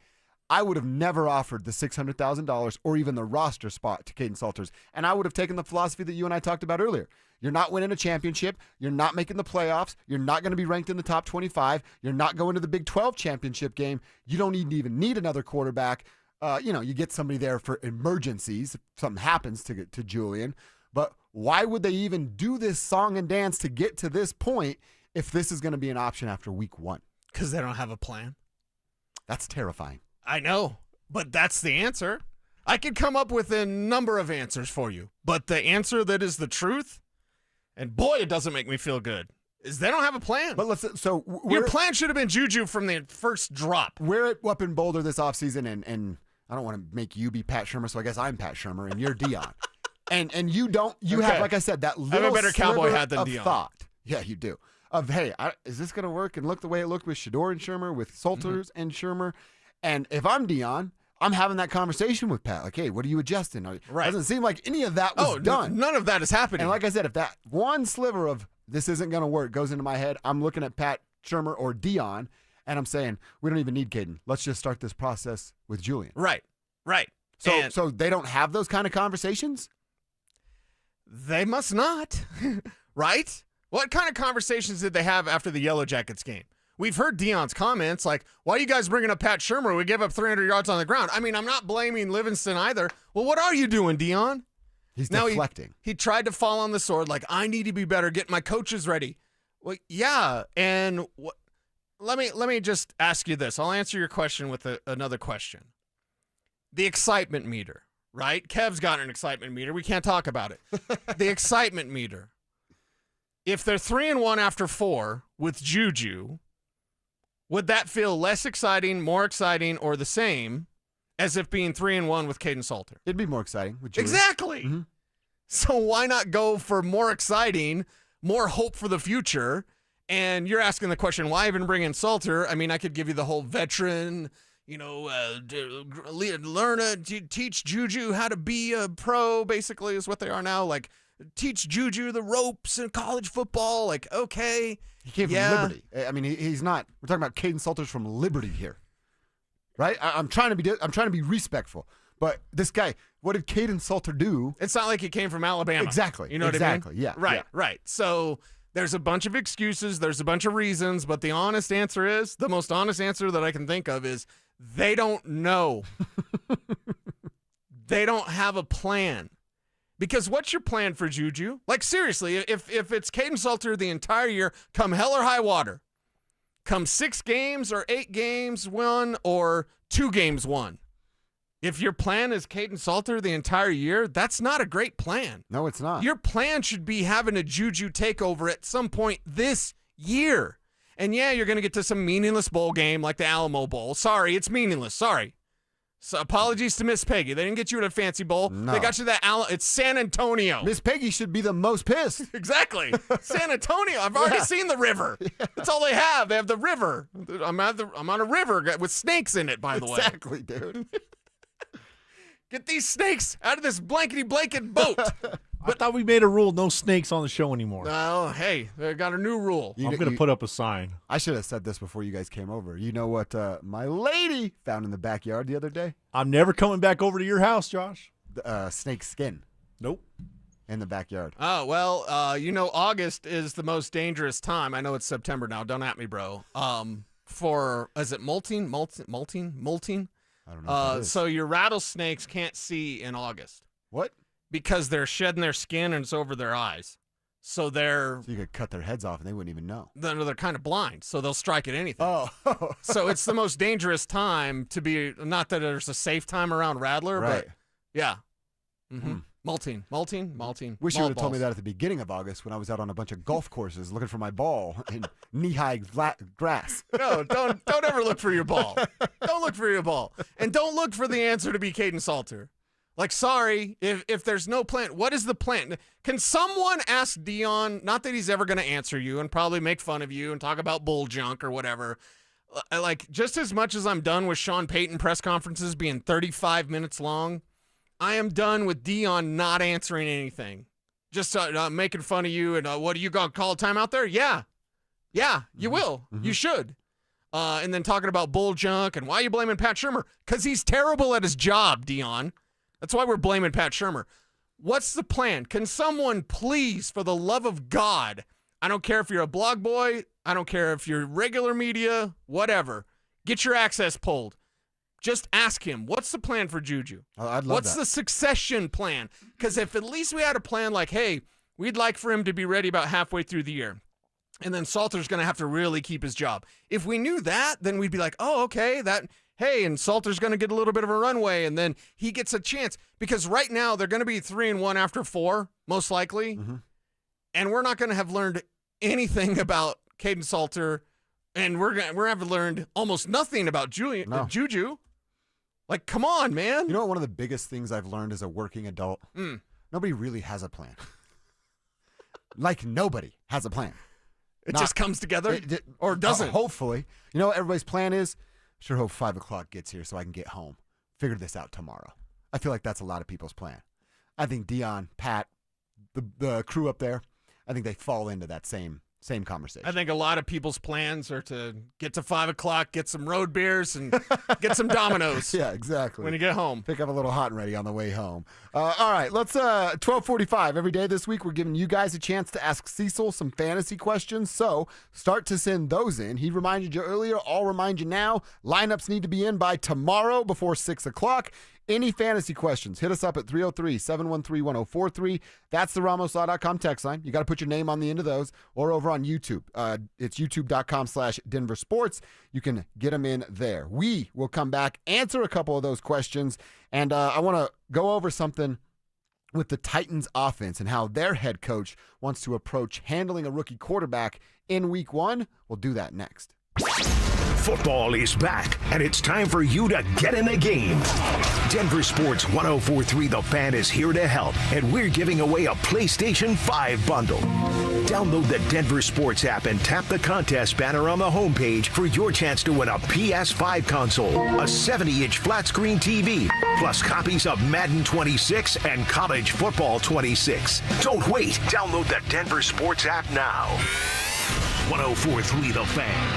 I would have never offered the $600,000 or even the roster spot to Caden Salters. And I would have taken the philosophy that you and I talked about earlier. You're not winning a championship. You're not making the playoffs. You're not going to be ranked in the top 25. You're not going to the Big 12 championship game. You don't even need another quarterback. You get somebody there for emergencies if something happens to Julian. But why would they even do this song and dance to get to this point if this is going to be an option after week 1? Because they don't have a plan. That's terrifying. I know, but that's the answer. I could come up with a number of answers for you, but the answer that is the truth, and boy, it doesn't make me feel good, is they don't have a plan. But your plan should have been Juju from the first drop. We're up in Boulder this offseason, and I don't want to make you be Pat Shurmur, so I guess I'm Pat Shurmur, and you're Deion. and you have, like I said, that little I have a better cowboy hat than of Deion. thought. Yeah, you do. Of, hey, is this going to work and look the way it looked with Shedeur and Shurmur, with Salters and Shurmur? And if I'm Deion, I'm having that conversation with Pat. Like, hey, what are you adjusting? Right. Doesn't seem like any of that was done. None of that is happening. And like I said, if that one sliver of this isn't going to work goes into my head, I'm looking at Pat Shurmur or Deion, and I'm saying, we don't even need Caden. Let's just start this process with Julian. Right. So they don't have those kind of conversations? They must not, right? What kind of conversations did they have after the Yellow Jackets game? we've heard Deion's comments like, why are you guys bringing up Pat Shurmur? We gave up 300 yards on the ground. I mean, I'm not blaming Livingston either. Well, what are you doing, Deion? He's deflecting. He tried to fall on the sword like, I need to be better, get my coaches ready. Well, yeah, and let me just ask you this. I'll answer your question with another question. The excitement meter, right? Kev's got an excitement meter. We can't talk about it. The excitement meter. If they're 3-1 after 4 with Juju, would that feel less exciting, more exciting, or the same as if being 3-1 with Kaden Salter? It'd be more exciting with Juju. Exactly. Mm-hmm. So why not go for more exciting, more hope for the future? And you're asking the question, why even bring in Salter? I mean, I could give you the whole veteran, teach Juju how to be a pro, basically, is what they are now. Like, teach Juju the ropes in college football. Like, okay. He came from Liberty. I mean, he's not. We're talking about Kaden Salter's from Liberty here, right? I'm trying to be respectful. But this guy, what did Kaden Salter do? It's not like he came from Alabama. Exactly. You know what I mean? Exactly. Yeah. Right. So there's a bunch of excuses. There's a bunch of reasons. But the honest answer is, the most honest answer that I can think of is, they don't know. They don't have a plan. Because what's your plan for Juju? Like, seriously, if it's Kaden Salter the entire year, come hell or high water, come 6 games or 8 games won or 2 games won, if your plan is Kaden Salter the entire year, that's not a great plan. No, it's not. Your plan should be having a Juju takeover at some point this year. And yeah, you're going to get to some meaningless bowl game like the Alamo Bowl. Sorry, it's meaningless. Sorry. So apologies to Miss Peggy. They didn't get you at a fancy bowl. No. They got you it's San Antonio. Miss Peggy should be the most pissed. Exactly. San Antonio. I've already seen the river. Yeah. That's all they have. They have the river. I'm on a river with snakes in it, by the way. Exactly, dude. Get these snakes out of this blankety blanket boat. I thought we made a rule, no snakes on the show anymore. Oh, hey, they got a new rule. I'm going to put up a sign. I should have said this before you guys came over. You know what my lady found in the backyard the other day? I'm never coming back over to your house, Josh. Snake skin. Nope. In the backyard. Oh, well, August is the most dangerous time. I know it's September now. Don't at me, bro. Is it molting? Molting? I don't know. So your rattlesnakes can't see in August. What? Because they're shedding their skin and it's over their eyes. So you could cut their heads off and they wouldn't even know. They're kind of blind, so they'll strike at anything. Oh. So it's the most dangerous time to be, not that there's a safe time around Rattler, right. but yeah. Mm-hmm. Molting. Wish you would have told me that at the beginning of August when I was out on a bunch of golf courses looking for my ball in knee-high grass. No, don't ever look for your ball. Don't look for your ball. And don't look for the answer to be Kaden Salter. Like, sorry, if there's no plan, what is the plan? Can someone ask Deion, not that he's ever going to answer you and probably make fun of you and talk about bull junk or whatever. Like, just as much as I'm done with Sean Payton press conferences being 35 minutes long, I am done with Deion not answering anything. Just making fun of you and what are you going to call a timeout there? Yeah, you will. Mm-hmm. You should. And then talking about bull junk and why are you blaming Pat Shurmur? Because he's terrible at his job, Deion. That's why we're blaming Pat Shurmur. What's the plan? Can someone please, for the love of God, I don't care if you're a blog boy, I don't care if you're regular media, whatever, get your access pulled. Just ask him, what's the plan for Juju? I'd love What's that. the succession plan? Because if at least we had a plan like, hey, we'd like for him to be ready about halfway through the year, and then Salter's going to have to really keep his job. If we knew that, then we'd be like, oh, okay, hey, and Salter's going to get a little bit of a runway, and then he gets a chance. Because right now, they're going to be 3-1 after 4, most likely, and we're not going to have learned anything about Kaden Salter, and we're going to have learned almost nothing about Juju. Like, come on, man. You know what one of the biggest things I've learned as a working adult? Nobody really has a plan. Like, nobody has a plan. It just comes together or doesn't. Hopefully. You know what everybody's plan is? Sure hope 5 o'clock gets here so I can get home. Figure this out tomorrow. I feel like that's a lot of people's plan. I think Deion, Pat, the crew up there, I think they fall into that same Same conversation. I think a lot of people's plans are to get to 5 o'clock, get some road beers, and get some Dominoes. Yeah, exactly. When you get home. Pick up a little hot and ready on the way home. All right, let's 12:45 every day this week. We're giving you guys a chance to ask Cecil some fantasy questions. So start to send those in. He reminded you earlier. I'll remind you now. Lineups need to be in by tomorrow before 6 o'clock. Any fantasy questions, hit us up at 303-713-1043. That's the RamosLaw.com text line. You got to put your name on the end of those, or over on YouTube. It's youtube.com/DenverSports. You can get them in there. We will come back, answer a couple of those questions, and I want to go over something with the Titans offense and how their head coach wants to approach handling a rookie quarterback in week 1. We'll do that next. Football is back, and it's time for you to get in the game. Denver Sports 104.3 The Fan is here to help, and we're giving away a PlayStation 5 bundle. Download the Denver Sports app and tap the contest banner on the homepage for your chance to win a PS5 console, a 70-inch flat-screen TV, plus copies of Madden 26 and College Football 26. Don't wait. Download the Denver Sports app now. 104.3 The Fan,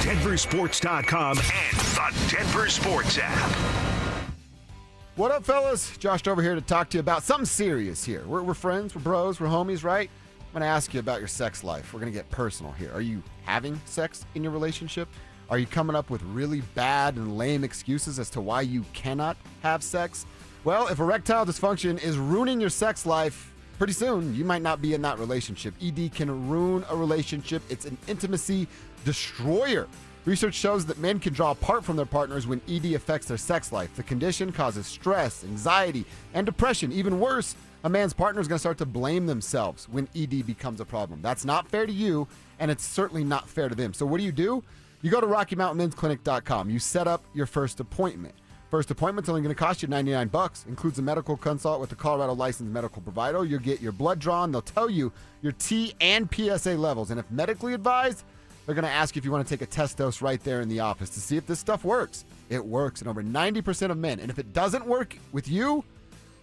DenverSports.com, and the Denver Sports app. What up, fellas? Josh Dover here to talk to you about something serious here. We're friends, we're bros, we're homies, right? I'm going to ask you about your sex life. We're going to get personal here. Are you having sex in your relationship? Are you coming up with really bad and lame excuses as to why you cannot have sex? Well, if erectile dysfunction is ruining your sex life, pretty soon you might not be in that relationship. ED can ruin a relationship. It's an intimacy destroyer. Research shows that men can draw apart from their partners when ED affects their sex life. The condition causes stress, anxiety, and depression. Even worse, a man's partner is going to start to blame themselves when ED becomes a problem. That's not fair to you, and it's certainly not fair to them. So what do? You go to RockyMountainMen'sClinic.com. You set up your first appointment. First appointment's only going to cost you $99. Includes a medical consult with a Colorado licensed medical provider. You'll get your blood drawn. They'll tell you your T and PSA levels. And if medically advised, they're going to ask you if you want to take a test dose right there in the office to see if this stuff works. It works in over 90% of men. And if it doesn't work with you,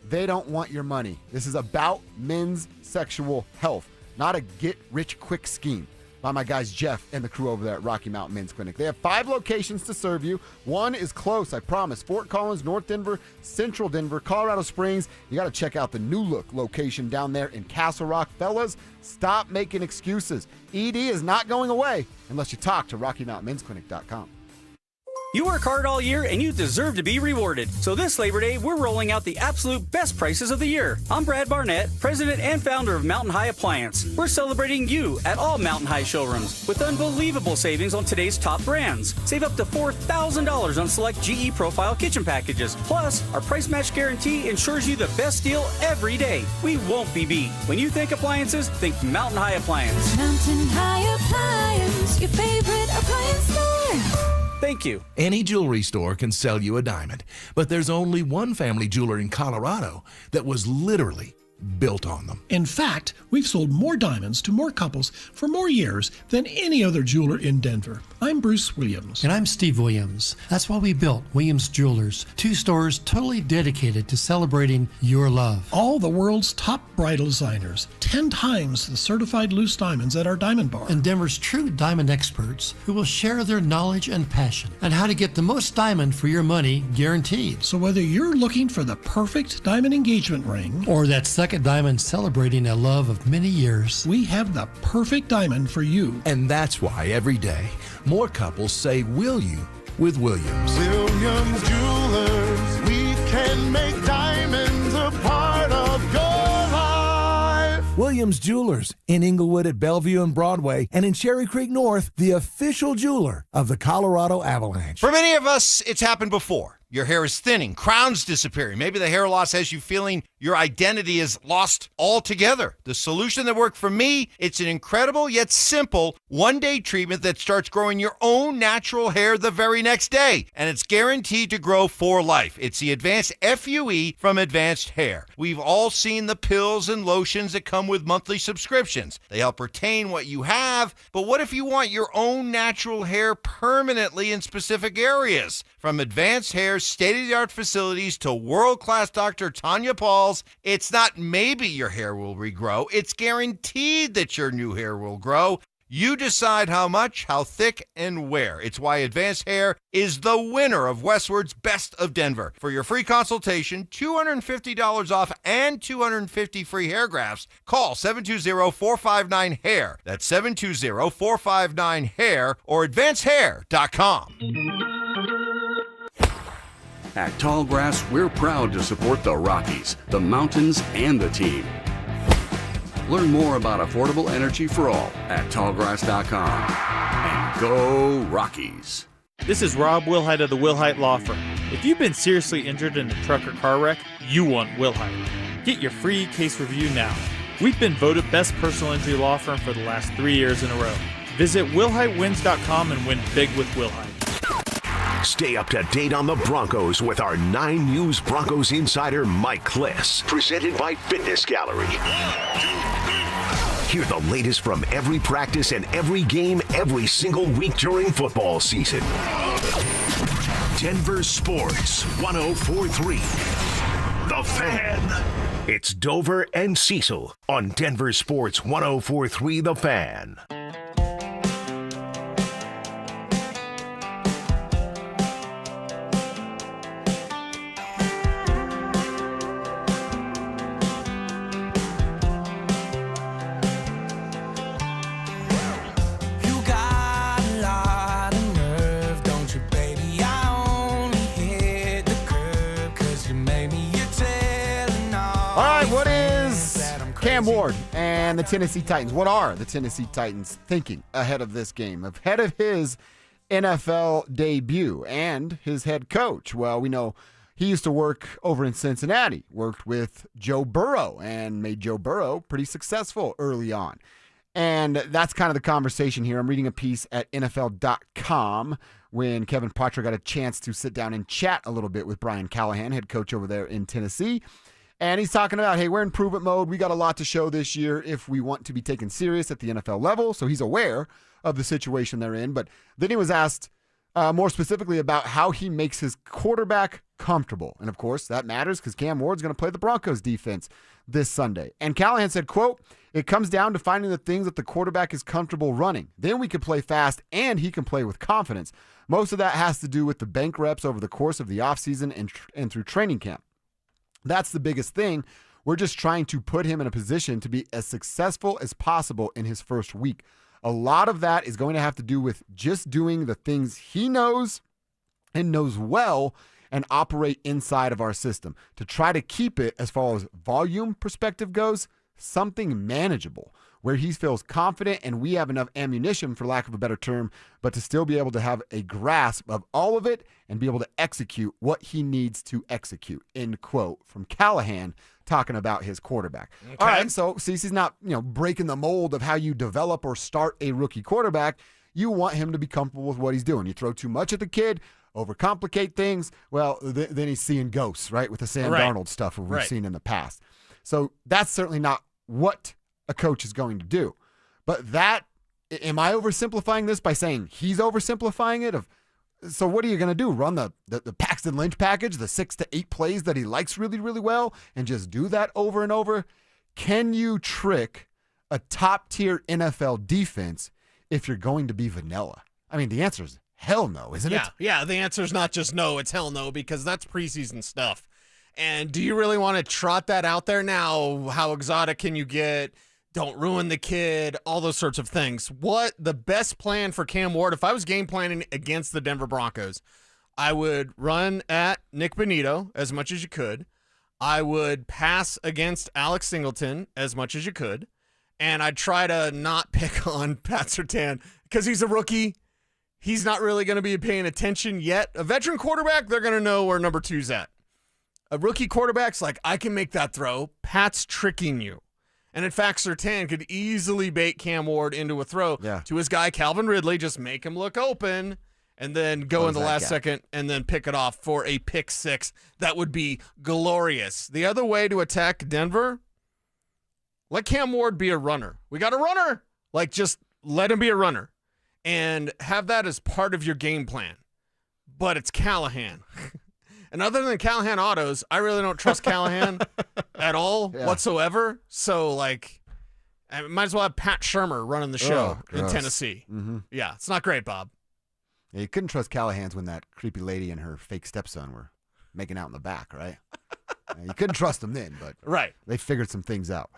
they don't want your money. This is about men's sexual health, not a get-rich-quick scheme by my guys Jeff and the crew over there at Rocky Mountain Men's Clinic. They have 5 locations to serve you. One is close, I promise. Fort Collins, North Denver, Central Denver, Colorado Springs. You got to check out the New Look location down there in Castle Rock. Fellas, stop making excuses. ED is not going away unless you talk to RockyMountainMen'sClinic.com. You work hard all year and you deserve to be rewarded. So this Labor Day, we're rolling out the absolute best prices of the year. I'm Brad Barnett, president and founder of Mountain High Appliance. We're celebrating you at all Mountain High showrooms with unbelievable savings on today's top brands. Save up to $4,000 on select GE Profile kitchen packages. Plus, our price match guarantee ensures you the best deal every day. We won't be beat. When you think appliances, think Mountain High Appliance. Mountain High Appliance, your favorite appliance store. Thank you. Any jewelry store can sell you a diamond, but there's only one family jeweler in Colorado that was literally built on them. In fact, we've sold more diamonds to more couples for more years than any other jeweler in Denver. I'm Bruce Williams. And I'm Steve Williams. That's why we built Williams Jewelers, 2 stores totally dedicated to celebrating your love. All the world's top bridal designers, 10 times the certified loose diamonds at our diamond bar. And Denver's true diamond experts who will share their knowledge and passion on how to get the most diamond for your money guaranteed. So whether you're looking for the perfect diamond engagement ring or that second diamond celebrating a love of many years, we have the perfect diamond for you. And that's why every day more couples say will you with Williams. Williams Jewelers, we can make diamonds a part of your life. Williams Jewelers in Inglewood at Bellevue and Broadway, and in Cherry Creek North, the official jeweler of the Colorado Avalanche. For many of us, it's happened before. Your hair is thinning, crowns disappearing. Maybe the hair loss has you feeling your identity is lost altogether. The solution that worked for me, it's an incredible yet simple one-day treatment that starts growing your own natural hair the very next day. And it's guaranteed to grow for life. It's the Advanced FUE from Advanced Hair. We've all seen the pills and lotions that come with monthly subscriptions. They help retain what you have, but what if you want your own natural hair permanently in specific areas? From Advanced Hair's state-of-the-art facilities to world-class Dr. Tanya Paul's, it's not maybe your hair will regrow. It's guaranteed that your new hair will grow. You decide how much, how thick, and where. It's why Advanced Hair is the winner of Westward's Best of Denver. For your free consultation, $250 off and 250 free hair grafts, call 720-459-HAIR. That's 720-459-HAIR or advancedhair.com. At Tallgrass, we're proud to support the Rockies, the mountains, and the team. Learn more about affordable energy for all at tallgrass.com. And go Rockies. This is Rob Wilhite of the Wilhite Law Firm. If you've been seriously injured in a truck or car wreck, you want Wilhite. Get your free case review now. We've been voted best personal injury law firm for the last 3 years in a row. Visit wilhitewins.com and win big with Wilhite. Stay up to date on the Broncos with our 9 News Broncos insider, Mike Kliss. Presented by Fitness Gallery. Hear the latest from every practice and every game every single week during football season. Denver Sports 104.3. The Fan. It's Dover and Cecil on Denver Sports 104.3 The Fan. Cam Ward and the Tennessee Titans. What are the Tennessee Titans thinking ahead of this game, ahead of his NFL debut and his head coach? Well, we know he used to work over in Cincinnati, worked with Joe Burrow, and made Joe Burrow pretty successful early on. And that's kind of the conversation here. I'm reading a piece at NFL.com when Kevin Patra got a chance to sit down and chat a little bit with Brian Callahan, head coach over there in Tennessee. And he's talking about, hey, we're in improvement mode. We got a lot to show this year if we want to be taken serious at the NFL level. So he's aware of the situation they're in. But then he was asked more specifically about how he makes his quarterback comfortable. And, of course, that matters because Cam Ward's going to play the Broncos defense this Sunday. And Callahan said, quote, "It comes down to finding the things that the quarterback is comfortable running. Then we can play fast and he can play with confidence. Most of that has to do with the bank reps over the course of the offseason and through training camp. That's the biggest thing. We're just trying to put him in a position to be as successful as possible in his first week. A lot of that is going to have to do with just doing the things he knows and knows well and operate inside of our system to try to keep it, as far as volume perspective goes, something manageable where he feels confident and we have enough ammunition, for lack of a better term, but to still be able to have a grasp of all of it and be able to execute what he needs to execute," end quote, from Callahan talking about his quarterback. Okay. All right, so Cece's not, breaking the mold of how you develop or start a rookie quarterback. You want him to be comfortable with what he's doing. You throw too much at the kid, overcomplicate things, well, then he's seeing ghosts, right, with the Sam Darnold stuff we've seen in the past. So that's certainly not what a coach is going to do. But am I oversimplifying this by saying he's oversimplifying it? So what are you going to do? Run the Paxton Lynch package, the 6 to 8 plays that he likes really, really well, and just do that over and over? Can you trick a top-tier NFL defense if you're going to be vanilla? I mean, the answer is hell no, isn't it? Yeah, the answer is not just no, it's hell no, because that's preseason stuff. And do you really want to trot that out there now? How exotic can you get? Don't ruin the kid, all those sorts of things. What the best plan for Cam Ward, if I was game planning against the Denver Broncos, I would run at Nick Bonito as much as you could. I would pass against Alex Singleton as much as you could. And I'd try to not pick on Pat Surtain because he's a rookie. He's not really going to be paying attention yet. A veteran quarterback, they're going to know where number 2's at. A rookie quarterback's like, I can make that throw. Pat's tricking you. And in fact, Surtain could easily bait Cam Ward into a throw to his guy, Calvin Ridley, just make him look open, and then go in the last second and then pick it off for a pick 6. That would be glorious. The other way to attack Denver, let Cam Ward be a runner. We got a runner. Just let him be a runner. And have that as part of your game plan. But it's Callahan. And other than Callahan autos, I really don't trust Callahan at all whatsoever. So, I might as well have Pat Shurmur running the show in gross. Tennessee. Mm-hmm. Yeah, it's not great, Bob. Yeah, you couldn't trust Callahan's when that creepy lady and her fake stepson were making out in the back, right? You couldn't trust them then, but right. They figured some things out.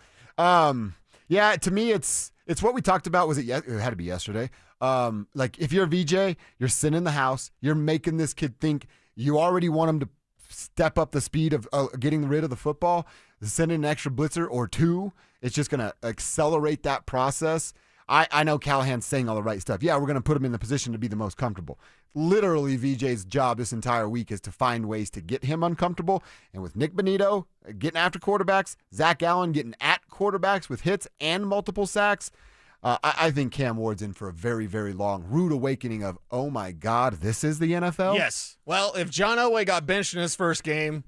Yeah, to me, it's what we talked about. Was it had to be yesterday. Like if you're a VJ, you're sitting in the house, you're making this kid think you already want him to step up the speed of getting rid of the football, send in an extra blitzer or two. It's just going to accelerate that process. I know Callahan's saying all the right stuff. Yeah, we're going to put him in the position to be the most comfortable. Literally, VJ's job this entire week is to find ways to get him uncomfortable. And with Nick Bonito getting after quarterbacks, Zach Allen getting at quarterbacks with hits and multiple sacks, I think Cam Ward's in for a very, very long, rude awakening of, oh, my God, this is the NFL? Yes. Well, if John Elway got benched in his first game,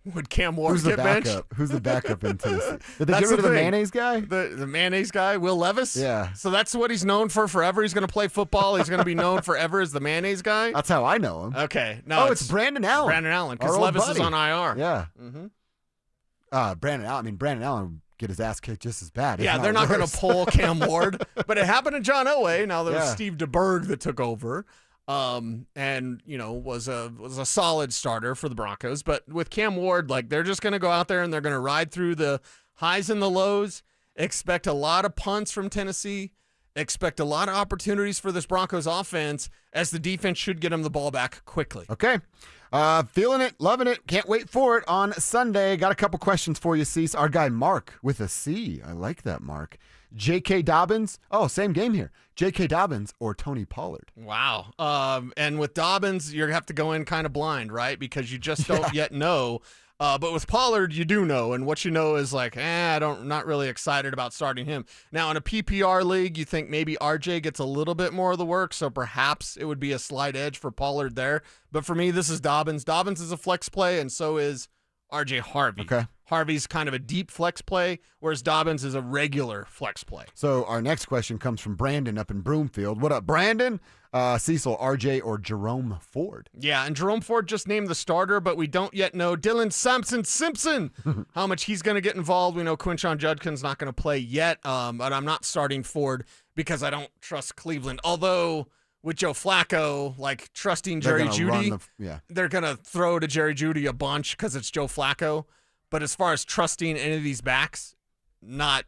would Cam Ward get benched? Who's the backup in Tennessee? Did they get rid of the mayonnaise guy? The mayonnaise guy, Will Levis? Yeah. So that's what he's known for forever? He's going to play football. He's going to be known forever as the mayonnaise guy? That's how I know him. Okay. No, it's Brandon Allen. Brandon Allen, because Our old Levis buddy. is on IR. Yeah. Mm-hmm. Brandon Allen would get his ass kicked just as bad. Yeah, they're not going to pull Cam Ward. But it happened to John Elway. Now there was Yeah. Steve DeBerg that took over. And was a solid starter for the Broncos. But with Cam Ward, like they're just going to go out there and they're going to ride through the highs and the lows. Expect a lot of punts from Tennessee. Expect a lot of opportunities for this Broncos offense, as the defense should get them the ball back quickly. Okay. Feeling it, loving it, can't wait for it on Sunday. Got a couple questions for you, Cease. Our guy Mark with a C. I like that, Mark. J.K. Dobbins. Oh, same game here. J.K. Dobbins or Tony Pollard. Wow. And with Dobbins, you have to go in kind of blind, right? Because you just don't yet know. But with Pollard, you do know. And what you know is like, not really excited about starting him. Now, in a PPR league, you think maybe RJ gets a little bit more of the work, so perhaps it would be a slight edge for Pollard there. But for me, this is Dobbins. Dobbins is a flex play, and so is RJ Harvey. Okay. Harvey's kind of a deep flex play, whereas Dobbins is a regular flex play. So our next question comes from Brandon up in Broomfield. What up, Brandon? Cecil, RJ, or Jerome Ford? Yeah, and Jerome Ford just named the starter, but we don't yet know Dylan Simpson how much he's going to get involved. We know Quinshon Judkins not going to play yet, but I'm not starting Ford because I don't trust Cleveland. Although with Joe Flacco, like trusting Jerry Jeudy, they're going to throw to Jerry Jeudy a bunch because it's Joe Flacco. But as far as trusting any of these backs, not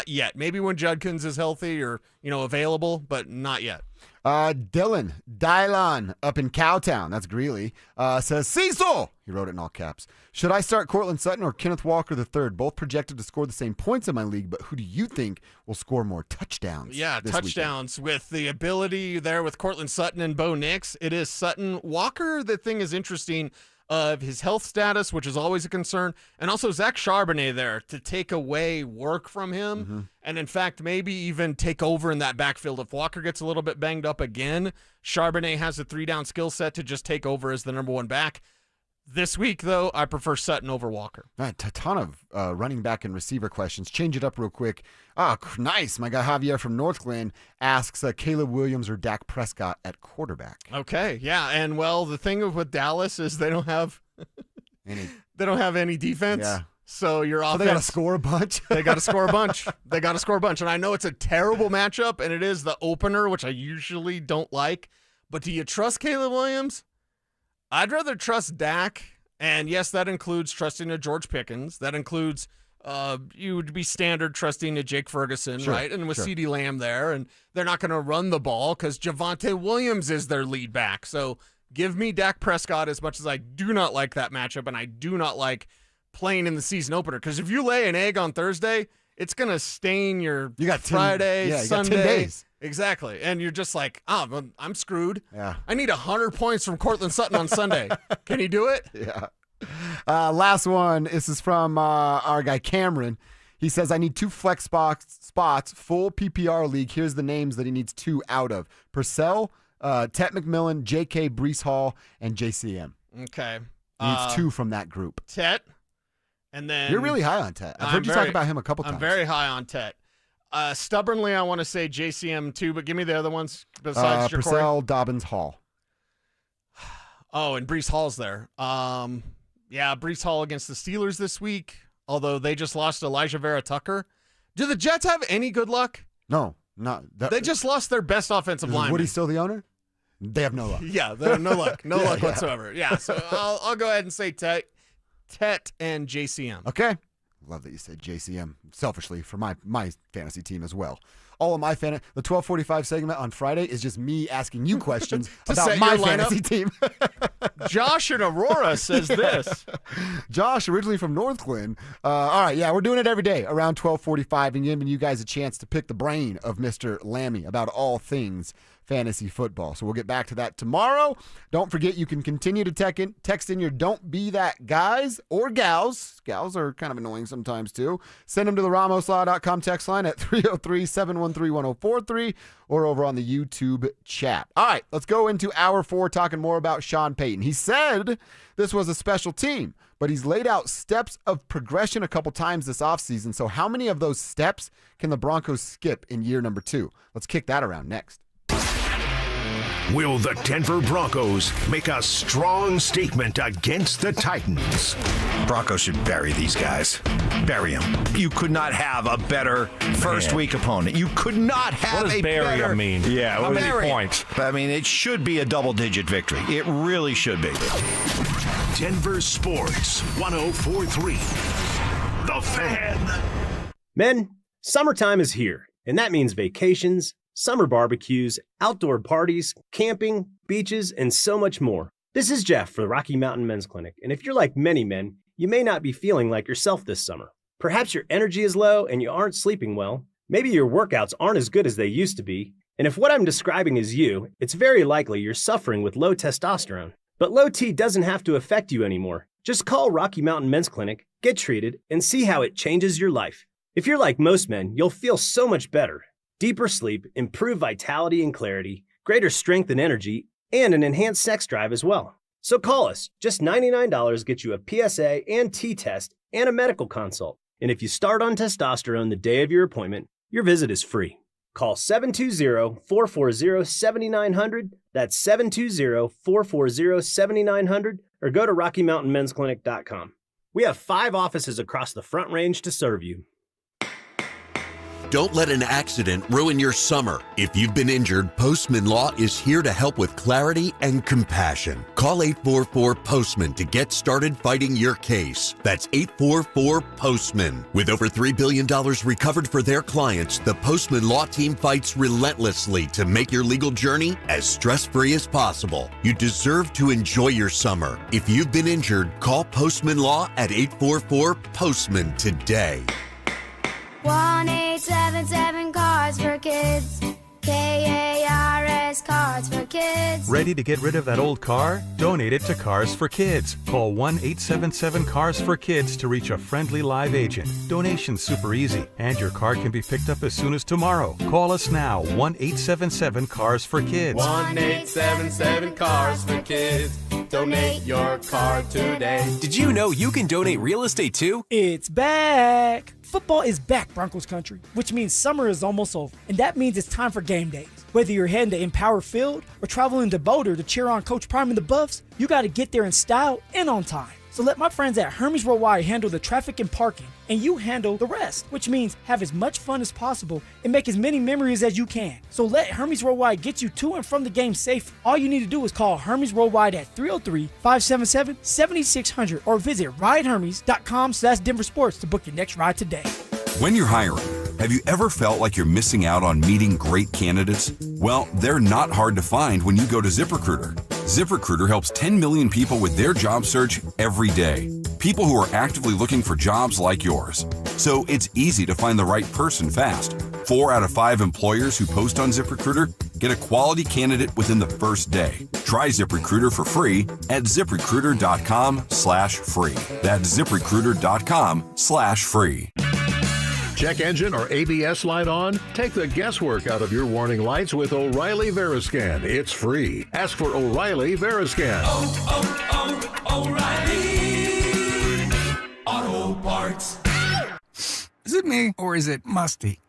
yet. Maybe when Judkins is healthy or available, but not yet. Dylon up in Cowtown, that's Greeley, says, Cecil! He wrote it in all caps. Should I start Cortland Sutton or Kenneth Walker III? Both projected to score the same points in my league, but who do you think will score more touchdowns? Yeah, this touchdowns with the ability there with Cortland Sutton and Bo Nix. It is Sutton. Walker, the thing is interesting of his health status, which is always a concern, and also Zach Charbonnet there to take away work from him, and in fact, maybe even take over in that backfield. If Walker gets a little bit banged up again, Charbonnet has a 3-down skill set to just take over as the number one back. This week, though, I prefer Sutton over Walker. All right, a ton of running back and receiver questions. Change it up real quick. Oh, nice. My guy Javier from North Glen asks Caleb Williams or Dak Prescott at quarterback. Okay, yeah, and well, the thing with Dallas is they don't have any defense. Yeah. So your offense. So they got to score a bunch. They got to score a bunch. And I know it's a terrible matchup, and it is the opener, which I usually don't like. But do you trust Caleb Williams? I'd rather trust Dak, and yes, that includes trusting a George Pickens. That includes you would be standard trusting a Jake Ferguson, Sure, right? And with sure. CeeDee Lamb there, and they're not going to run the ball because Javonte Williams is their lead back. So give me Dak Prescott, as much as I do not like that matchup, and I do not like playing in the season opener. Because if you lay an egg on Thursday, it's going to stain your Friday, Sunday. Got 10 days. Exactly. And you're just like, well, I'm screwed. Yeah. I need 100 points from Cortland Sutton on Sunday. Can he do it? Yeah. Last one. This is from our guy Cameron. He says, I need 2 flex spots, full PPR league. Here's the names that he needs 2 out of. Purcell, Tet McMillan, J.K. Brees Hall, and JCM. Okay. He needs 2 from that group. Tet. And then You're really high on Tet. I've heard you talk about him a couple times. I'm very high on Tet. Stubbornly, I want to say JCM too, but give me the other ones besides Jacory. Purcell, Dobbins, Hall. Oh, and Brees Hall's there. Yeah, Brees Hall against the Steelers this week, although they just lost Elijah Vera Tucker. Do the Jets have any good luck? No, not that. They just lost their best offensive Is lineman. Woody still the owner? They have no luck. Yeah, they have no luck. No luck whatsoever. Yeah, so I'll go ahead and say Tet and JCM. Okay. Love that you said JCM selfishly for my fantasy team as well. All of my the 12:45 segment on Friday is just me asking you questions about my fantasy team. Josh in Aurora says this. Josh, originally from Northglenn. All right, yeah, we're doing it every day around 12:45 and giving you guys a chance to pick the brain of Mr. Lammy about all things fantasy football. So we'll get back to that tomorrow. Don't forget you can continue to text in your don't be that guys or gals. Gals are kind of annoying sometimes too. Send them to the RamosLaw.com text line at 303-713-1043 or over on the YouTube chat. All right, let's go into hour 4 talking more about Sean Payton. He said this was a special team, but he's laid out steps of progression a couple times this offseason. So how many of those steps can the Broncos skip in year number 2? Let's kick that around next. Will the Denver Broncos make a strong statement against the Titans? Broncos should bury these guys. Bury them. You could not have a better first-week opponent. You could not have what does a bury better... mean? Yeah, what many points? I mean, it should be a double-digit victory. It really should be. Denver Sports 104.3. The Fan. Men, summertime is here, and that means vacations, summer barbecues, outdoor parties, camping, beaches, and so much more. This is Jeff for the Rocky Mountain Men's Clinic, and if you're like many men, you may not be feeling like yourself this summer. Perhaps your energy is low and you aren't sleeping well. Maybe your workouts aren't as good as they used to be. And if what I'm describing is you, it's very likely you're suffering with low testosterone. But low T doesn't have to affect you anymore. Just call Rocky Mountain Men's Clinic, get treated, and see how it changes your life. If you're like most men, you'll feel so much better. Deeper sleep, improved vitality and clarity, greater strength and energy, and an enhanced sex drive as well. So call us. Just $99 gets you a PSA and T-test and a medical consult. And if you start on testosterone the day of your appointment, your visit is free. Call 720-440-7900. That's 720-440-7900. Or go to RockyMountainMen'sClinic.com. We have 5 offices across the Front Range to serve you. Don't let an accident ruin your summer. If you've been injured, Postman Law is here to help with clarity and compassion. Call 844-POSTMAN to get started fighting your case. That's 844-POSTMAN. With over $3 billion recovered for their clients, the Postman Law team fights relentlessly to make your legal journey as stress-free as possible. You deserve to enjoy your summer. If you've been injured, call Postman Law at 844-POSTMAN today. 1-877 Cards for Kids. KARS Cards for Kids. Ready to get rid of that old car? Donate it to Cars for Kids. Call 1-877-CARS-FOR-KIDS to reach a friendly live agent. Donation's super easy, and your car can be picked up as soon as tomorrow. Call us now, 1-877-CARS-FOR-KIDS. 1-877 Cars for Kids. Donate your car today. Did you know you can donate real estate too? It's back. Football is back, Broncos country, which means summer is almost over. And that means it's time for game days. Whether you're heading to Empower Field or traveling to Boulder to cheer on Coach Prime and the Buffs, you got to get there in style and on time. So let my friends at Hermes Worldwide handle the traffic and parking, and you handle the rest, which means have as much fun as possible and make as many memories as you can. So let Hermes Worldwide get you to and from the game safely. All you need to do is call Hermes Worldwide at 303-577-7600 or visit ridehermes.com/DenverSports to book your next ride today. When you're hiring, have you ever felt like you're missing out on meeting great candidates? Well, they're not hard to find when you go to ZipRecruiter. ZipRecruiter helps 10 million people with their job search every day. People who are actively looking for jobs like yours. So it's easy to find the right person fast. 4 out of 5 employers who post on ZipRecruiter get a quality candidate within the first day. Try ZipRecruiter for free at ZipRecruiter.com/free. That's ZipRecruiter.com/free. Check engine or ABS light on? Take the guesswork out of your warning lights with O'Reilly Veriscan. It's free. Ask for O'Reilly Veriscan. O'Reilly Auto Parts. Is it me or is it musty?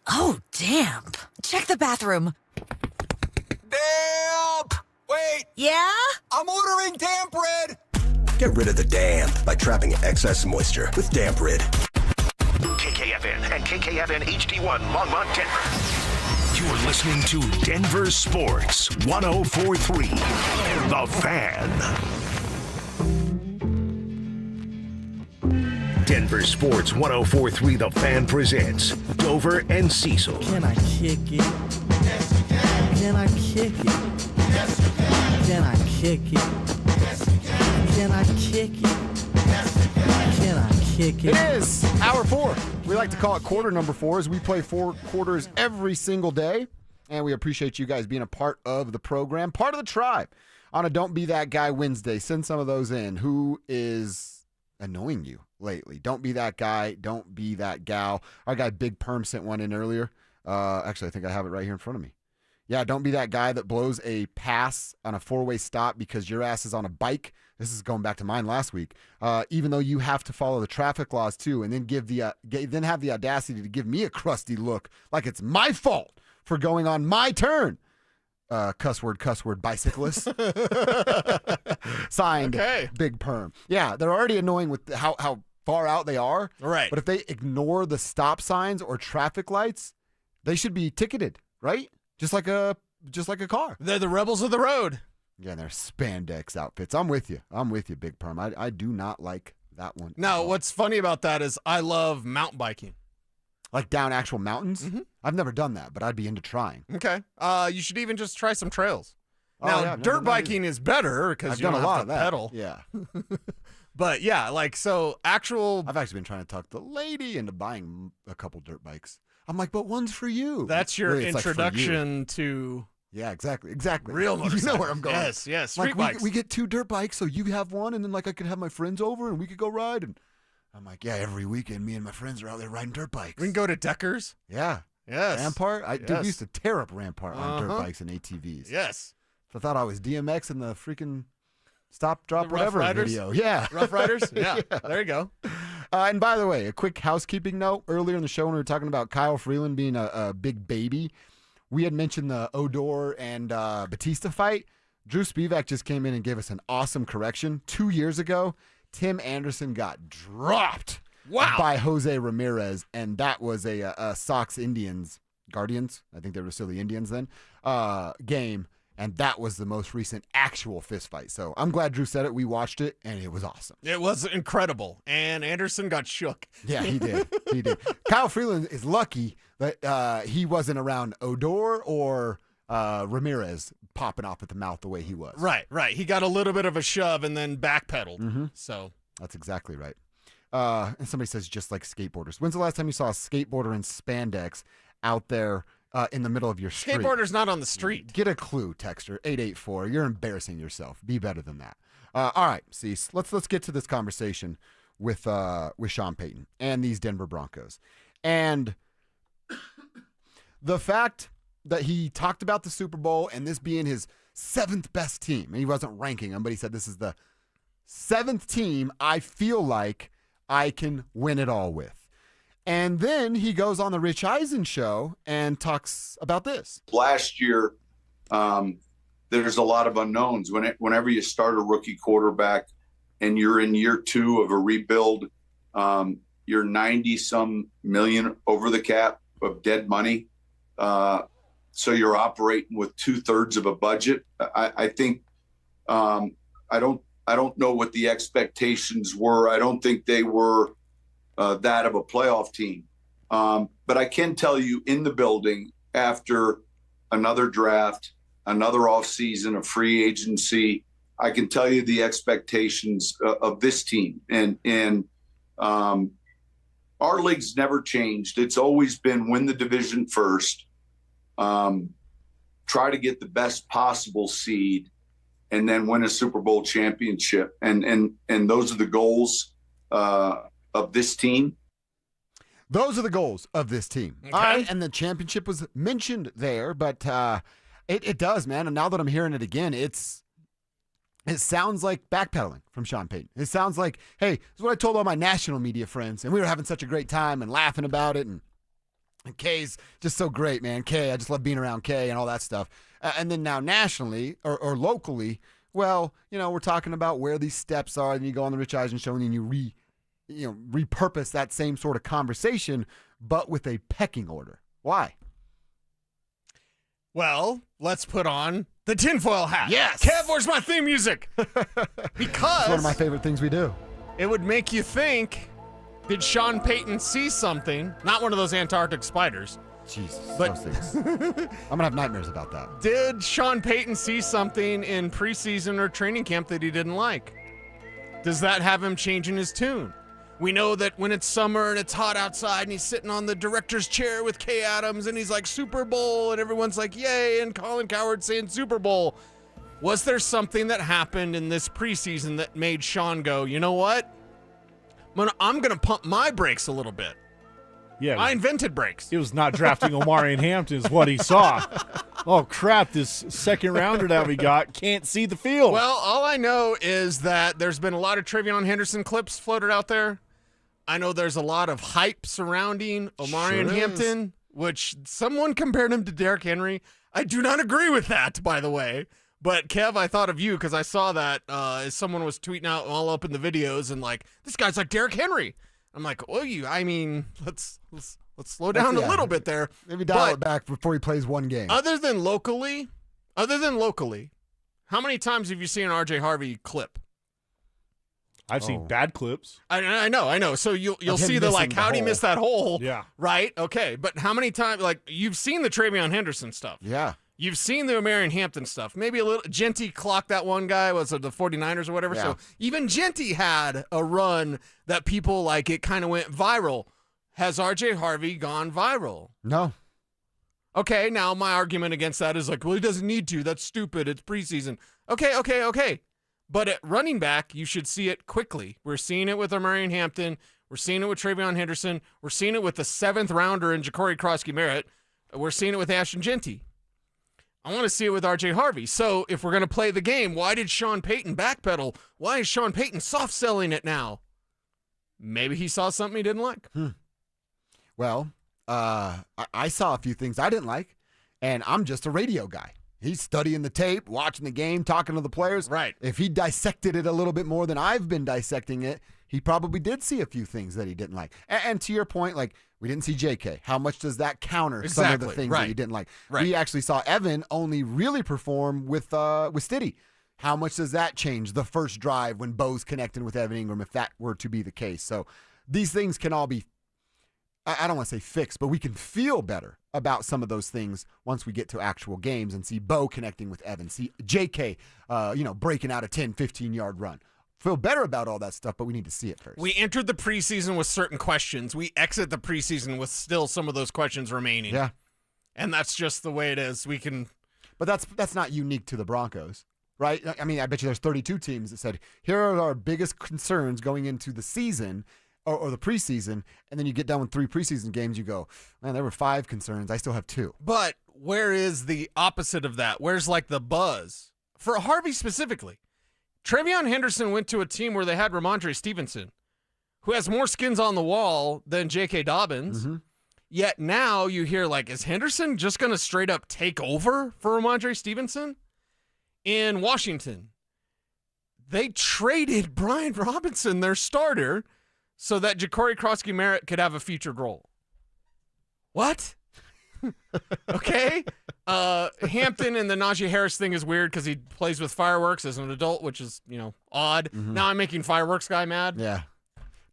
Oh, damp. Check the bathroom. Damp! Wait! Yeah? I'm ordering Damp Rid! Get rid of the damp by trapping excess moisture with Damp Rid. KKFN and KKFN HD1 Longmont, Denver. You're listening to Denver Sports 104.3. The Fan. Denver Sports 104.3 The Fan presents Dover and Cecil. Can I kick it? Yes, you can. Can I kick it? Yes, you can. Can I kick it? Yes, you can. Can I kick it? Yes, you can. Can I kick it? It is hour 4. We like to call it quarter number 4 as we play 4 quarters every single day. And we appreciate you guys being a part of the program, part of the tribe. On a Don't Be That Guy Wednesday, send some of those in. Who is annoying you lately? Don't be that guy. Don't be that gal. Our guy Big Perm sent one in earlier. Actually, I think I have it right here in front of me. Yeah, don't be that guy that blows a pass on a 4-way stop because your ass is on a bike. This is going back to mine last week. Even though you have to follow the traffic laws too, and then then have the audacity to give me a crusty look like it's my fault for going on my turn. Cuss word, bicyclist. Signed, okay. Big Perm. Yeah, they're already annoying with how far out they are. Right. But if they ignore the stop signs or traffic lights, they should be ticketed, right? Just like a car. They're the rebels of the road. Yeah, they're spandex outfits. I'm with you, Big Perm. I do not like that one. Now, what's funny about that is I love mountain biking. Like down actual mountains? Mm-hmm. I've never done that, but I'd be into trying. Okay. You should even just try some trails. Oh, now, dirt biking is better because you don't have to pedal. Yeah. But yeah, like so actual. I've actually been trying to talk the lady into buying a couple dirt bikes. I'm like, but one's for you. That's your really, introduction to. Yeah, exactly. Real motorcycles. You know where I'm going. Yes. Like Street bikes. we get 2 dirt bikes, so you have one, and then like I could have my friends over, and we could go ride. And I'm like, yeah, every weekend, me and my friends are out there riding dirt bikes. We can go to Deckers. Yeah. Yes. Rampart. Dude, we used to tear up Rampart on dirt bikes and ATVs. Yes. So I thought I was DMX in the freaking stop, drop, The whatever Rough Riders? video. Yeah. Rough Riders? Yeah. There you go. And by the way, a quick housekeeping note. Earlier in the show when we were talking about Kyle Freeland being a big baby, we had mentioned the Odor and Batista fight. Drew Spivak just came in and gave us an awesome correction. 2 years ago, Tim Anderson got dropped by Jose Ramirez, and that was a Sox Guardians, I think they were still the Indians then, game, and that was the most recent actual fist fight. So I'm glad Drew said it. We watched it, and it was awesome. It was incredible, and Anderson got shook. Yeah, he did. He did. Kyle Freeland is lucky that he wasn't around Odor or Ramirez popping off at the mouth the way he was. Right. He got a little bit of a shove and then backpedaled. Mm-hmm. So that's exactly right. And somebody says just like skateboarders. When's the last time you saw a skateboarder in spandex out there in the middle of your street? Skateboarder's not on the street. Get a clue, texter 884. You're embarrassing yourself. Be better than that. All right, Cease. Let's get to this conversation with Sean Payton and these Denver Broncos, and the fact that he talked about the Super Bowl and this being his 7th best team, and he wasn't ranking them, but he said this is the 7th team I feel like I can win it all with. And then he goes on the Rich Eisen show and talks about this. Last year, there's a lot of unknowns. Whenever you start a rookie quarterback and you're in year 2 of a rebuild, you're 90-some million over the cap of dead money. So you're operating with 2/3 of a budget. I think I don't know what the expectations were. I don't think they were that of a playoff team. But I can tell you in the building after another draft, another offseason of free agency, I can tell you the expectations of this team. And our league's never changed. It's always been win the division first, try to get the best possible seed, and then win a Super Bowl championship. And those are the goals of this team. Those are the goals of this team. Okay. All right, and the championship was mentioned there, but it does, man. And now that I'm hearing it again, it sounds like backpedaling from Sean Payton. It sounds like, hey, this is what I told all my national media friends, and we were having such a great time and laughing about it, and K's just so great, man. K, I just love being around K and all that stuff. And then now nationally or locally, well, we're talking about where these steps are, and you go on the Rich Eisen show, and then you repurpose that same sort of conversation, but with a pecking order. Why? Well, let's put on the tinfoil hat. Yes. Kev, where's my theme music? Because It's one of my favorite things we do. It would make you think, did Sean Payton see something? Not one of those Antarctic spiders. Jesus, but those things. I'm going to have nightmares about that. Did Sean Payton see something in preseason or training camp that he didn't like? Does that have him changing his tune? We know that when it's summer and it's hot outside and he's sitting on the director's chair with Kay Adams and he's like, Super Bowl, and everyone's like, yay, and Colin Cowherd saying Super Bowl. Was there something that happened in this preseason that made Sean go, you know what? I'm going to pump my brakes a little bit. Yeah, I invented brakes. It was not drafting Omarion Hampton is what he saw. Oh, crap, this second rounder that we got can't see the field. Well, all I know is that there's been a lot of TreVeyon Henderson clips floated out there. I know there's a lot of hype surrounding Omarion Hampton, which someone compared him to Derrick Henry. I do not agree with that, by the way. But, Kev, I thought of you because I saw that as someone was tweeting out all up in the videos and like, this guy's like Derrick Henry. I'm like, let's slow down a little bit there. Maybe dial it back before he plays one game. Other than locally, how many times have you seen an RJ Harvey clip? I've seen bad clips. I know. So you'll see the like, how'd he miss that hole? Yeah. Right? Okay. But how many times, like, you've seen the TreVeyon Henderson stuff. Yeah. You've seen the Omarion Hampton stuff. Maybe a little. Genty clocked that one guy, was it the 49ers or whatever? Yeah. So even Genty had a run that people like, it kind of went viral. Has RJ Harvey gone viral? No. Okay, now my argument against that is like, well, he doesn't need to. That's stupid. It's preseason. Okay. But at running back, you should see it quickly. We're seeing it with Omarion Hampton. We're seeing it with TreVeyon Henderson. We're seeing it with the 7th rounder in Ja'Cory Crosky-Merritt. We're seeing it with Ashton Genty. I want to see it with RJ Harvey. So if we're going to play the game, why did Sean Payton backpedal? Why is Sean Payton soft-selling it now? Maybe he saw something he didn't like. Well, I saw a few things I didn't like, and I'm just a radio guy. He's studying the tape, watching the game, talking to the players. Right. If he dissected it a little bit more than I've been dissecting it, he probably did see a few things that he didn't like. And to your point, like, we didn't see JK. How much does that counter some of the things that you didn't like? Right. We actually saw Evan only really perform with Stiddy. How much does that change the first drive when Bo's connecting with Evan Ingram, if that were to be the case? So these things can all be, I don't want to say fixed, but we can feel better about some of those things once we get to actual games and see Bo connecting with Evan, see JK, breaking out a 10, 15-yard run. Feel better about all that stuff, but we need to see it first. We entered the preseason with certain questions. We exit the preseason with still some of those questions remaining. Yeah. And that's just the way it is. But that's not unique to the Broncos, right? I mean, I bet you there's 32 teams that said, here are our biggest concerns going into the season or the preseason, and then you get done with 3 preseason games, you go, man, there were 5 concerns. I still have 2. But where is the opposite of that? Where's like the buzz? For Harvey specifically, TreVeyon Henderson went to a team where they had Ramondre Stevenson, who has more skins on the wall than J.K. Dobbins. Mm-hmm. Yet now you hear, like, is Henderson just going to straight up take over for Ramondre Stevenson? In Washington, they traded Brian Robinson, their starter, so that Ja'Cory Crosky-Merritt could have a featured role. What? Okay. Hampton and the Najee Harris thing is weird because he plays with fireworks as an adult, which is, odd. Mm-hmm. Now I'm making fireworks guy mad. Yeah.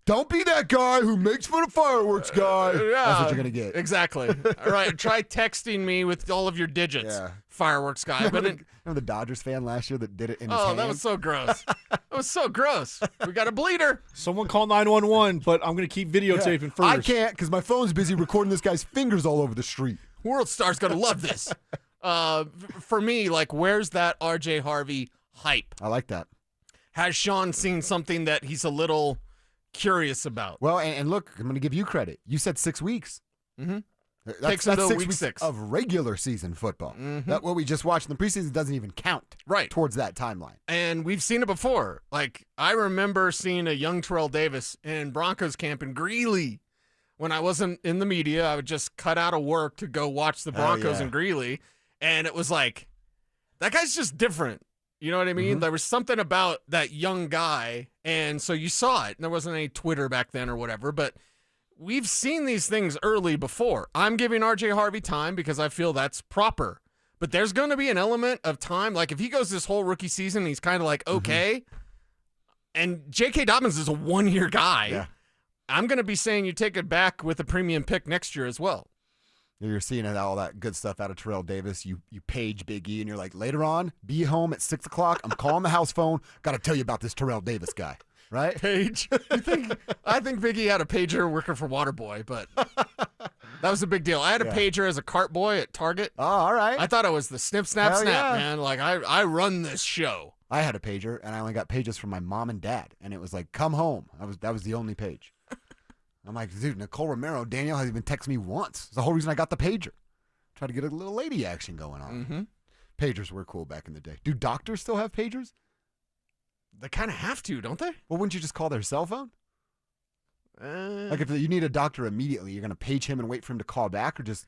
Don't be that guy who makes fun of fireworks guy. Yeah, that's what you're going to get. Exactly. All right. Try texting me with all of your digits. Yeah. Fireworks guy. Remember the Dodgers fan last year that did it in his hand? That was so gross. That was so gross. We got a bleeder. Someone call 911, but I'm going to keep videotaping first. I can't because my phone's busy recording this guy's fingers all over the street. World Star's going to love this. For me, like, where's that RJ Harvey hype? I like that. Has Sean seen something that he's a little curious about? Well, and look, I'm going to give you credit. You said 6 weeks. Mm-hmm. That's 6 week weeks 6 of regular season football. Mm-hmm. That what we just watched in the preseason doesn't even count towards that timeline. And we've seen it before. Like, I remember seeing a young Terrell Davis in Broncos camp in Greeley. When I wasn't in the media, I would just cut out of work to go watch the Broncos in Greeley. And it was like, that guy's just different. You know what I mean? There was something about that young guy, and so you saw it. And there wasn't any Twitter back then or whatever, but we've seen these things early before. I'm giving RJ Harvey time because I feel that's proper. But there's going to be an element of time. Like, if he goes this whole rookie season, he's kind of like, okay. And J.K. Dobbins is a one-year guy. Yeah. I'm going to be saying you take it back with a premium pick next year as well. You're seeing all that good stuff out of Terrell Davis. You page Big E, and you're like, later on, be home at 6 o'clock. I'm calling the house phone. Got to tell you about this Terrell Davis guy. Right? Page. I think Big E had a pager working for Waterboy, but that was a big deal. I had a pager as a cart boy at Target. Oh, all right. I thought I was the snip, snap, Hell snap, yeah. man. Like, I run this show. I had a pager, and I only got pages from my mom and dad, and it was like, come home. That was the only page. I'm like, dude, Nicole Romero, Danielle hasn't even texted me once. It's the whole reason I got the pager. Try to get a little lady action going on. Pagers were cool back in the day. Do doctors still have pagers? They kind of have to, don't they? Well, wouldn't you just call their cell phone? Like, if you need a doctor immediately, you're going to page him and wait for him to call back, or just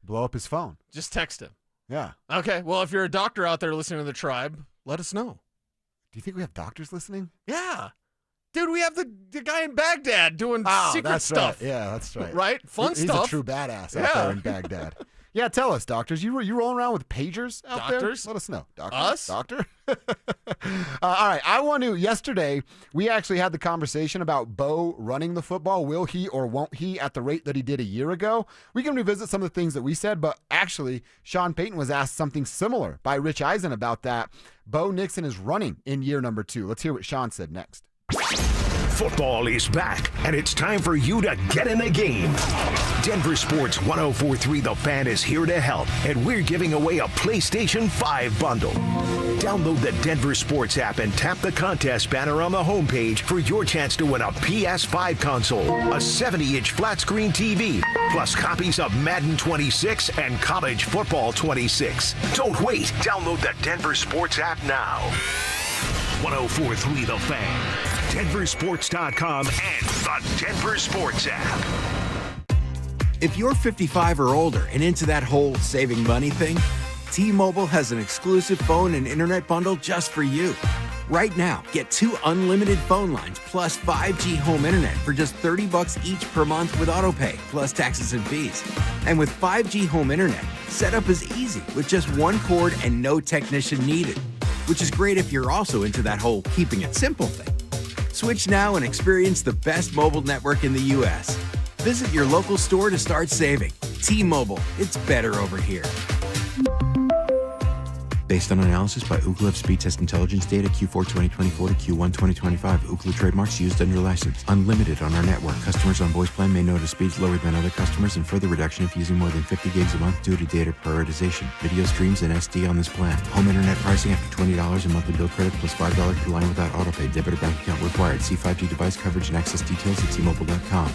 blow up his phone? Just text him. Yeah. Okay, well, if you're a doctor out there listening to the tribe, let us know. Do you think we have doctors listening? Yeah. Dude, we have the guy in Baghdad doing secret stuff. Right. Yeah, that's right. Right? Fun He's stuff. He's a true badass out there in Baghdad. Yeah, tell us, doctors. You rolling around with pagers out Doctors? there? Let us know. Doctor? Us? Doctor? All right. Yesterday, we actually had the conversation about Bo running the football. Will he or won't he at the rate that he did a year ago? We can revisit some of the things that we said, but actually, Sean Payton was asked something similar by Rich Eisen about that. Bo Nixon is running in year number 2. Let's hear what Sean said next. Football is back, and it's time for you to get in the game. Denver Sports 104.3 The Fan is here to help, and we're giving away a PlayStation 5 bundle. Download the Denver Sports app and tap the contest banner on the homepage for your chance to win a PS5 console, a 70-inch flat-screen TV, plus copies of Madden 26 and College Football 26. Don't wait. Download the Denver Sports app now. 104.3 The Fan, DenverSports.com, and the Denver Sports app. If you're 55 or older and into that whole saving money thing, T-Mobile has an exclusive phone and internet bundle just for you. Right now, get 2 unlimited phone lines plus 5G home internet for just $30 each per month with AutoPay, plus taxes and fees. And with 5G home internet, setup is easy with just one cord and no technician needed, which is great if you're also into that whole keeping it simple thing. Switch now and experience the best mobile network in the U.S. Visit your local store to start saving. T-Mobile, it's better over here. Based on analysis by Ookla Speed Test Intelligence data Q4 2024 to Q1 2025. Ookla trademarks used under license. Unlimited on our network. Customers on voice plan may notice speeds lower than other customers and further reduction if using more than 50 gigs a month due to data prioritization. Video streams and SD on this plan. Home internet pricing after $20 a monthly bill credit plus $5 per line without autopay. Debit or bank account required. See 5G device coverage and access details at T-Mobile.com.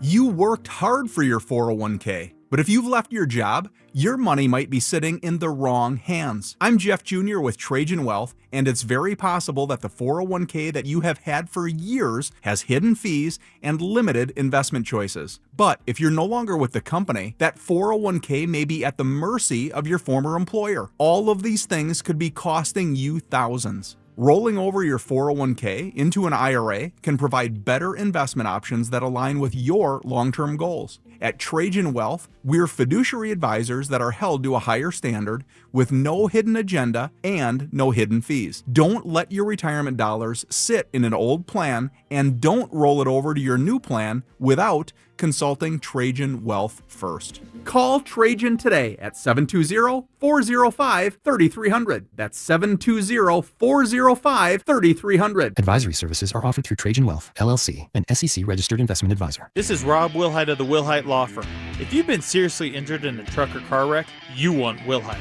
You worked hard for your 401k. But if you've left your job, your money might be sitting in the wrong hands. I'm Jeff Jr. with Trajan Wealth, and it's very possible that the 401k that you have had for years has hidden fees and limited investment choices. But if you're no longer with the company, that 401k may be at the mercy of your former employer. All of these things could be costing you thousands. Rolling over your 401k into an IRA can provide better investment options that align with your long-term goals. At Trajan Wealth, we're fiduciary advisors that are held to a higher standard with no hidden agenda and no hidden fees. Don't let your retirement dollars sit in an old plan, and don't roll it over to your new plan without consulting Trajan Wealth first. Call Trajan today at 720-405-3300. That's 720-405-3300. Advisory services are offered through Trajan Wealth, LLC, an SEC-registered investment advisor. This is Rob Wilhite of the Wilhite Law Firm. If you've been seriously injured in a truck or car wreck, you want Wilhite.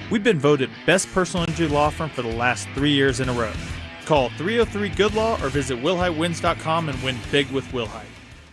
We've been voted Best Personal Injury Law Firm for the last 3 years in a row. Call 303-GOOD-LAW or visit WilhiteWins.com and win big with Wilhite.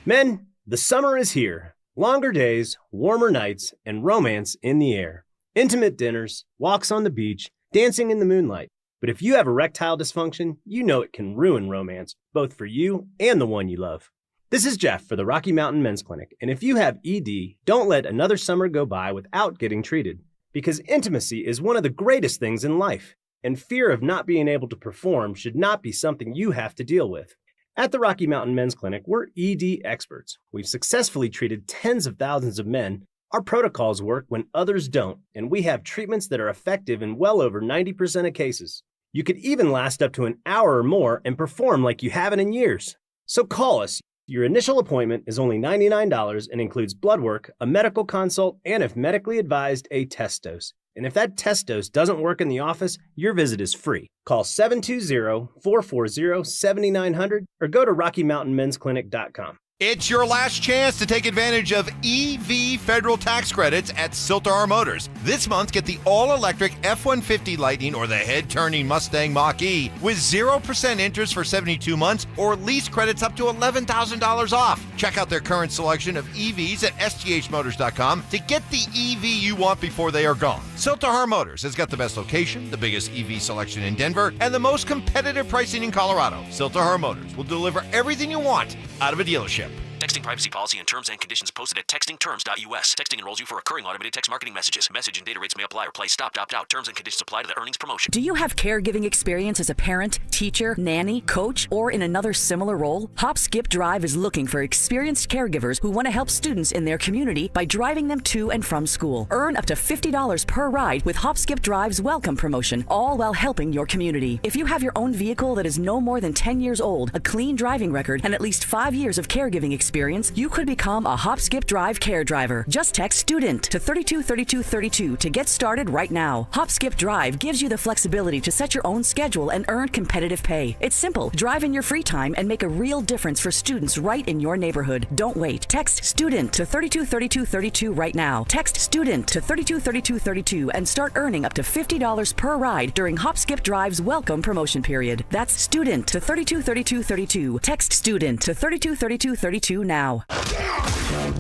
Men, the summer is here. Longer days, warmer nights, and romance in the air. Intimate dinners, walks on the beach, dancing in the moonlight. But if you have erectile dysfunction, you know it can ruin romance, both for you and the one you love. This is Jeff for the Rocky Mountain Men's Clinic, and if you have ED, don't let another summer go by without getting treated, because intimacy is one of the greatest things in life. and fear of not being able to perform should not be something you have to deal with. At the Rocky Mountain Men's Clinic, we're ED experts. We've successfully treated tens of thousands of men. Our protocols work when others don't, and we have treatments that are effective in well over 90% of cases. You could even last up to an hour or more and perform like you haven't in years. So call us. Your initial appointment is only $99 and includes blood work, a medical consult, and if medically advised, a test dose. And if that test dose doesn't work in the office, your visit is free. Call 720-440-7900 or go to RockyMountainMen'sClinic.com. It's your last chance to take advantage of EV federal tax credits at Siltar Motors. This month, get the all-electric F-150 Lightning or the head-turning Mustang Mach-E with 0% interest for 72 months or lease credits up to $11,000 off. Check out their current selection of EVs at STHmotors.com to get the EV you want before they are gone. Siltar Motors has got the best location, the biggest EV selection in Denver, and the most competitive pricing in Colorado. Siltar Motors will deliver everything you want out of a dealership. Texting privacy policy and terms and conditions posted at textingterms.us. Texting enrolls you for recurring automated text marketing messages. Message and data rates may apply or play stop, opt out. Terms and conditions apply to the earnings promotion. Do you have caregiving experience as a parent, teacher, nanny, coach, or in another similar role? Hop Skip Drive is looking for experienced caregivers who want to help students in their community by driving them to and from school. Earn up to $50 per ride with Hop Skip Drive's welcome promotion, all while helping your community. If you have your own vehicle that is no more than 10 years old, a clean driving record, and at least 5 years of caregiving experience, you could become a Hop Skip Drive care driver. Just text STUDENT to 323232 to get started right now. Hop Skip Drive gives you the flexibility to set your own schedule and earn competitive pay. It's simple. Drive in your free time and make a real difference for students right in your neighborhood. Don't wait. Text STUDENT to 323232 right now. Text STUDENT to 323232 and start earning up to $50 per ride during Hop Skip Drive's welcome promotion period. That's STUDENT to 323232. Text STUDENT to 323232 now.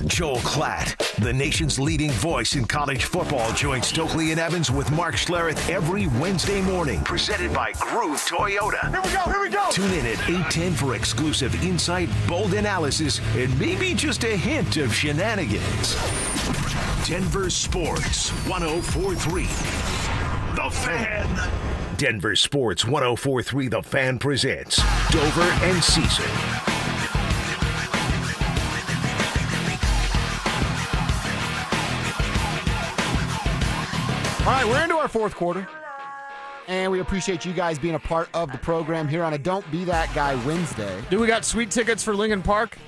Joel Clatt, the nation's leading voice in college football, joins Stokley and Evans with Mark Schlereth every Wednesday morning. Presented by Groove Toyota. Here we go. Tune in at 8:10 for exclusive insight, bold analysis, and maybe just a hint of shenanigans. Denver Sports 104.3. The Fan. Denver Sports 104.3 The Fan presents Dover and Cecil. All right, we're into our fourth quarter, and we appreciate you guys being a part of the program here on a Don't Be That Guy Wednesday. Do we got sweet tickets for Lincoln Park?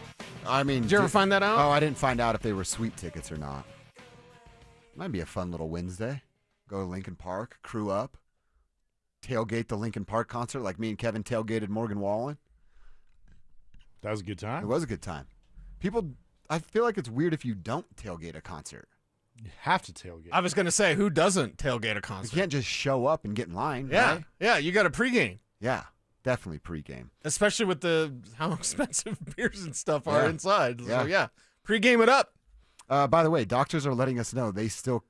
I mean, did you ever find that out? Oh, I didn't find out if they were sweet tickets or not. Might be a fun little Wednesday. Go to Lincoln Park, crew up, tailgate the Lincoln Park concert like me and Kevin tailgated Morgan Wallen. That was a good time. It was a good time. People, I feel like it's weird if you don't tailgate a concert. You have to tailgate. I was going to say, who doesn't tailgate a concert? You can't just show up and get in line. Yeah, right? yeah, you got a pregame. Yeah, definitely pregame. Especially with how expensive beers and stuff are inside. Yeah. So, yeah, pregame it up. By the way, doctors are letting us know they still,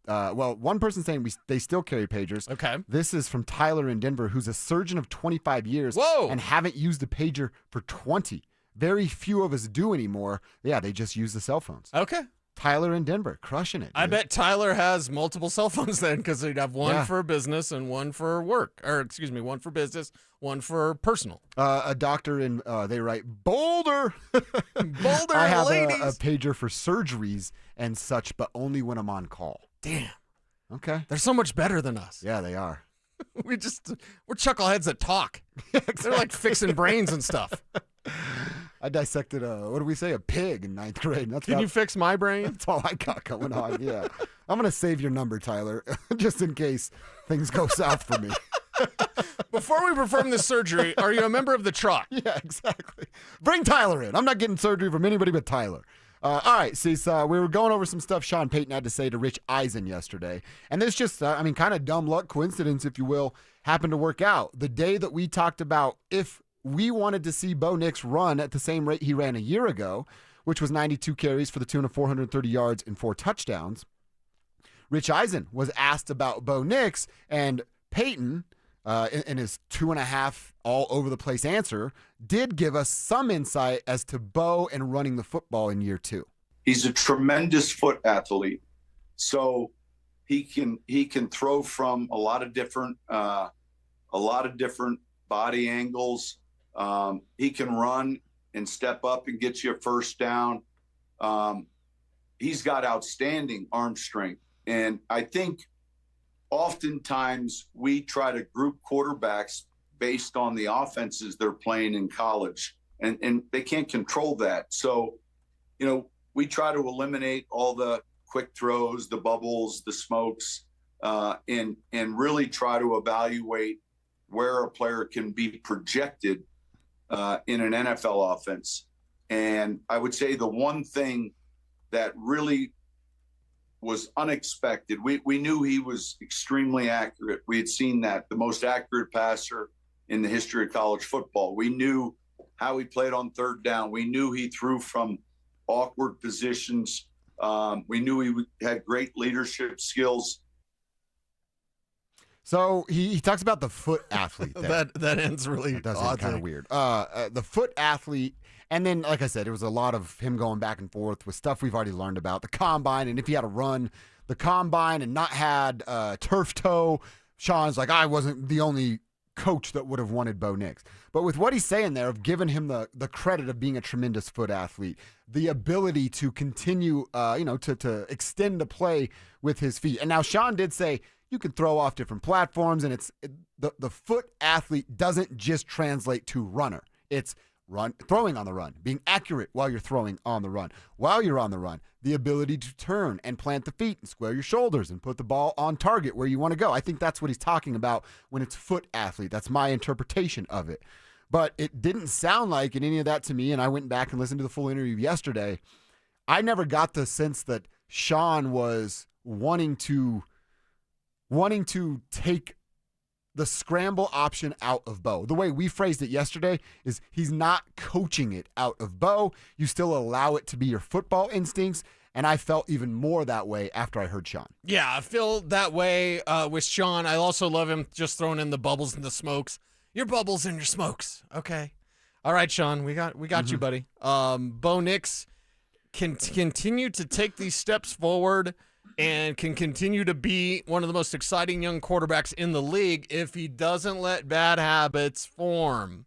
one person's saying they still carry pagers. Okay. This is from Tyler in Denver, who's a surgeon of 25 years. Whoa. And haven't used a pager for 20. Very few of us do anymore. Yeah, they just use the cell phones. Okay. Tyler in Denver, crushing it. Dude. I bet Tyler has multiple cell phones then, because they'd have one for business and one for work. Or, excuse me, one for business, one for personal. A doctor in, they write, Boulder. Boulder, I have ladies. a pager for surgeries and such, but only when I'm on call. Damn. Okay. They're so much better than us. Yeah, they are. We're chuckleheads that talk. Exactly. They're like fixing brains and stuff. I dissected a pig in 9th grade. Can you fix my brain? That's all I got going on, yeah. I'm going to save your number, Tyler, just in case things go south for me. Before we perform this surgery, are you a member of the truck? Yeah, exactly. Bring Tyler in. I'm not getting surgery from anybody but Tyler. All right, Cece, we were going over some stuff Sean Payton had to say to Rich Eisen yesterday. And this just, kind of dumb luck coincidence, if you will, happened to work out. The day that we talked about if we wanted to see Bo Nix run at the same rate he ran a year ago, which was 92 carries for the tune of 430 yards and 4 touchdowns. Rich Eisen was asked about Bo Nix, and Peyton, in his 2.5 all over the place answer, did give us some insight as to Bo and running the football in year 2. He's a tremendous foot athlete. So he can throw from a lot of different a lot of different body angles. He can run and step up and get you a first down. He's got outstanding arm strength. And I think oftentimes we try to group quarterbacks based on the offenses they're playing in college, and they can't control that. So, we try to eliminate all the quick throws, the bubbles, the smokes, and really try to evaluate where a player can be projected in an NFL offense. And I would say the one thing that really was unexpected, we knew he was extremely accurate. We had seen that, the most accurate passer in the history of college football. We knew how he played on third down. We knew he threw from awkward positions. We knew he had great leadership skills. So he talks about the foot athlete. that ends really that does end kind of weird. The foot athlete, and then, like I said, it was a lot of him going back and forth with stuff we've already learned about the combine, and if he had to run the combine and not had turf toe, Sean's like, I wasn't the only coach that would have wanted Bo Nix. But with what he's saying there, of giving him the credit of being a tremendous foot athlete, the ability to continue, to extend the play with his feet. And now Sean did say you can throw off different platforms, and the foot athlete doesn't just translate to runner. It's throwing on the run, being accurate while you're throwing on the run. While you're on the run, the ability to turn and plant the feet and square your shoulders and put the ball on target where you want to go. I think that's what he's talking about when it's foot athlete. That's my interpretation of it. But it didn't sound like in any of that to me, and I went back and listened to the full interview yesterday. I never got the sense that Sean was wanting to take the scramble option out of Bo. The way we phrased it yesterday is he's not coaching it out of Bo. You still allow it to be your football instincts, and I felt even more that way after I heard Sean. Yeah, I feel that way with Sean. I also love him just throwing in the bubbles and the smokes. Your bubbles and your smokes. Okay. All right, Sean, we got you, buddy. Bo Nix can continue to take these steps forward and can continue to be one of the most exciting young quarterbacks in the league if he doesn't let bad habits form.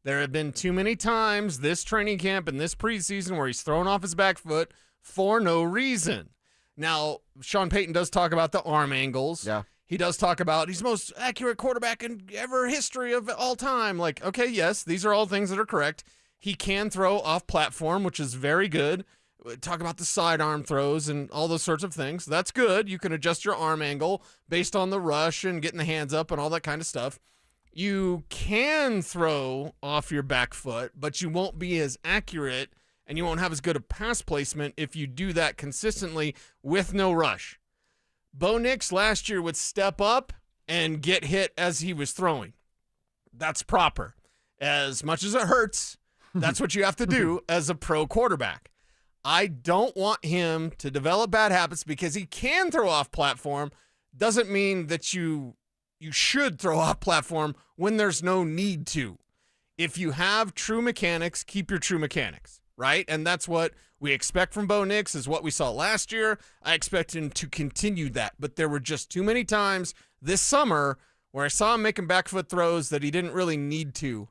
There have been too many times this training camp and this preseason where he's thrown off his back foot for no reason. Now, Sean Payton does talk about the arm angles. Yeah. He does talk about he's the most accurate quarterback in ever history of all time. Like, okay, yes, these are all things that are correct. He can throw off platform, which is very good. Talk about the sidearm throws and all those sorts of things. That's good. You can adjust your arm angle based on the rush and getting the hands up and all that kind of stuff. You can throw off your back foot, but you won't be as accurate and you won't have as good a pass placement if you do that consistently with no rush. Bo Nix last year would step up and get hit as he was throwing. That's proper. As much as it hurts, that's what you have to do as a pro quarterback. I don't want him to develop bad habits because he can throw off platform. Doesn't mean that you should throw off platform when there's no need to. If you have true mechanics, keep your true mechanics, right? And that's what we expect from Bo Nix, is what we saw last year. I expect him to continue that. But there were just too many times this summer where I saw him making back foot throws that he didn't really need to.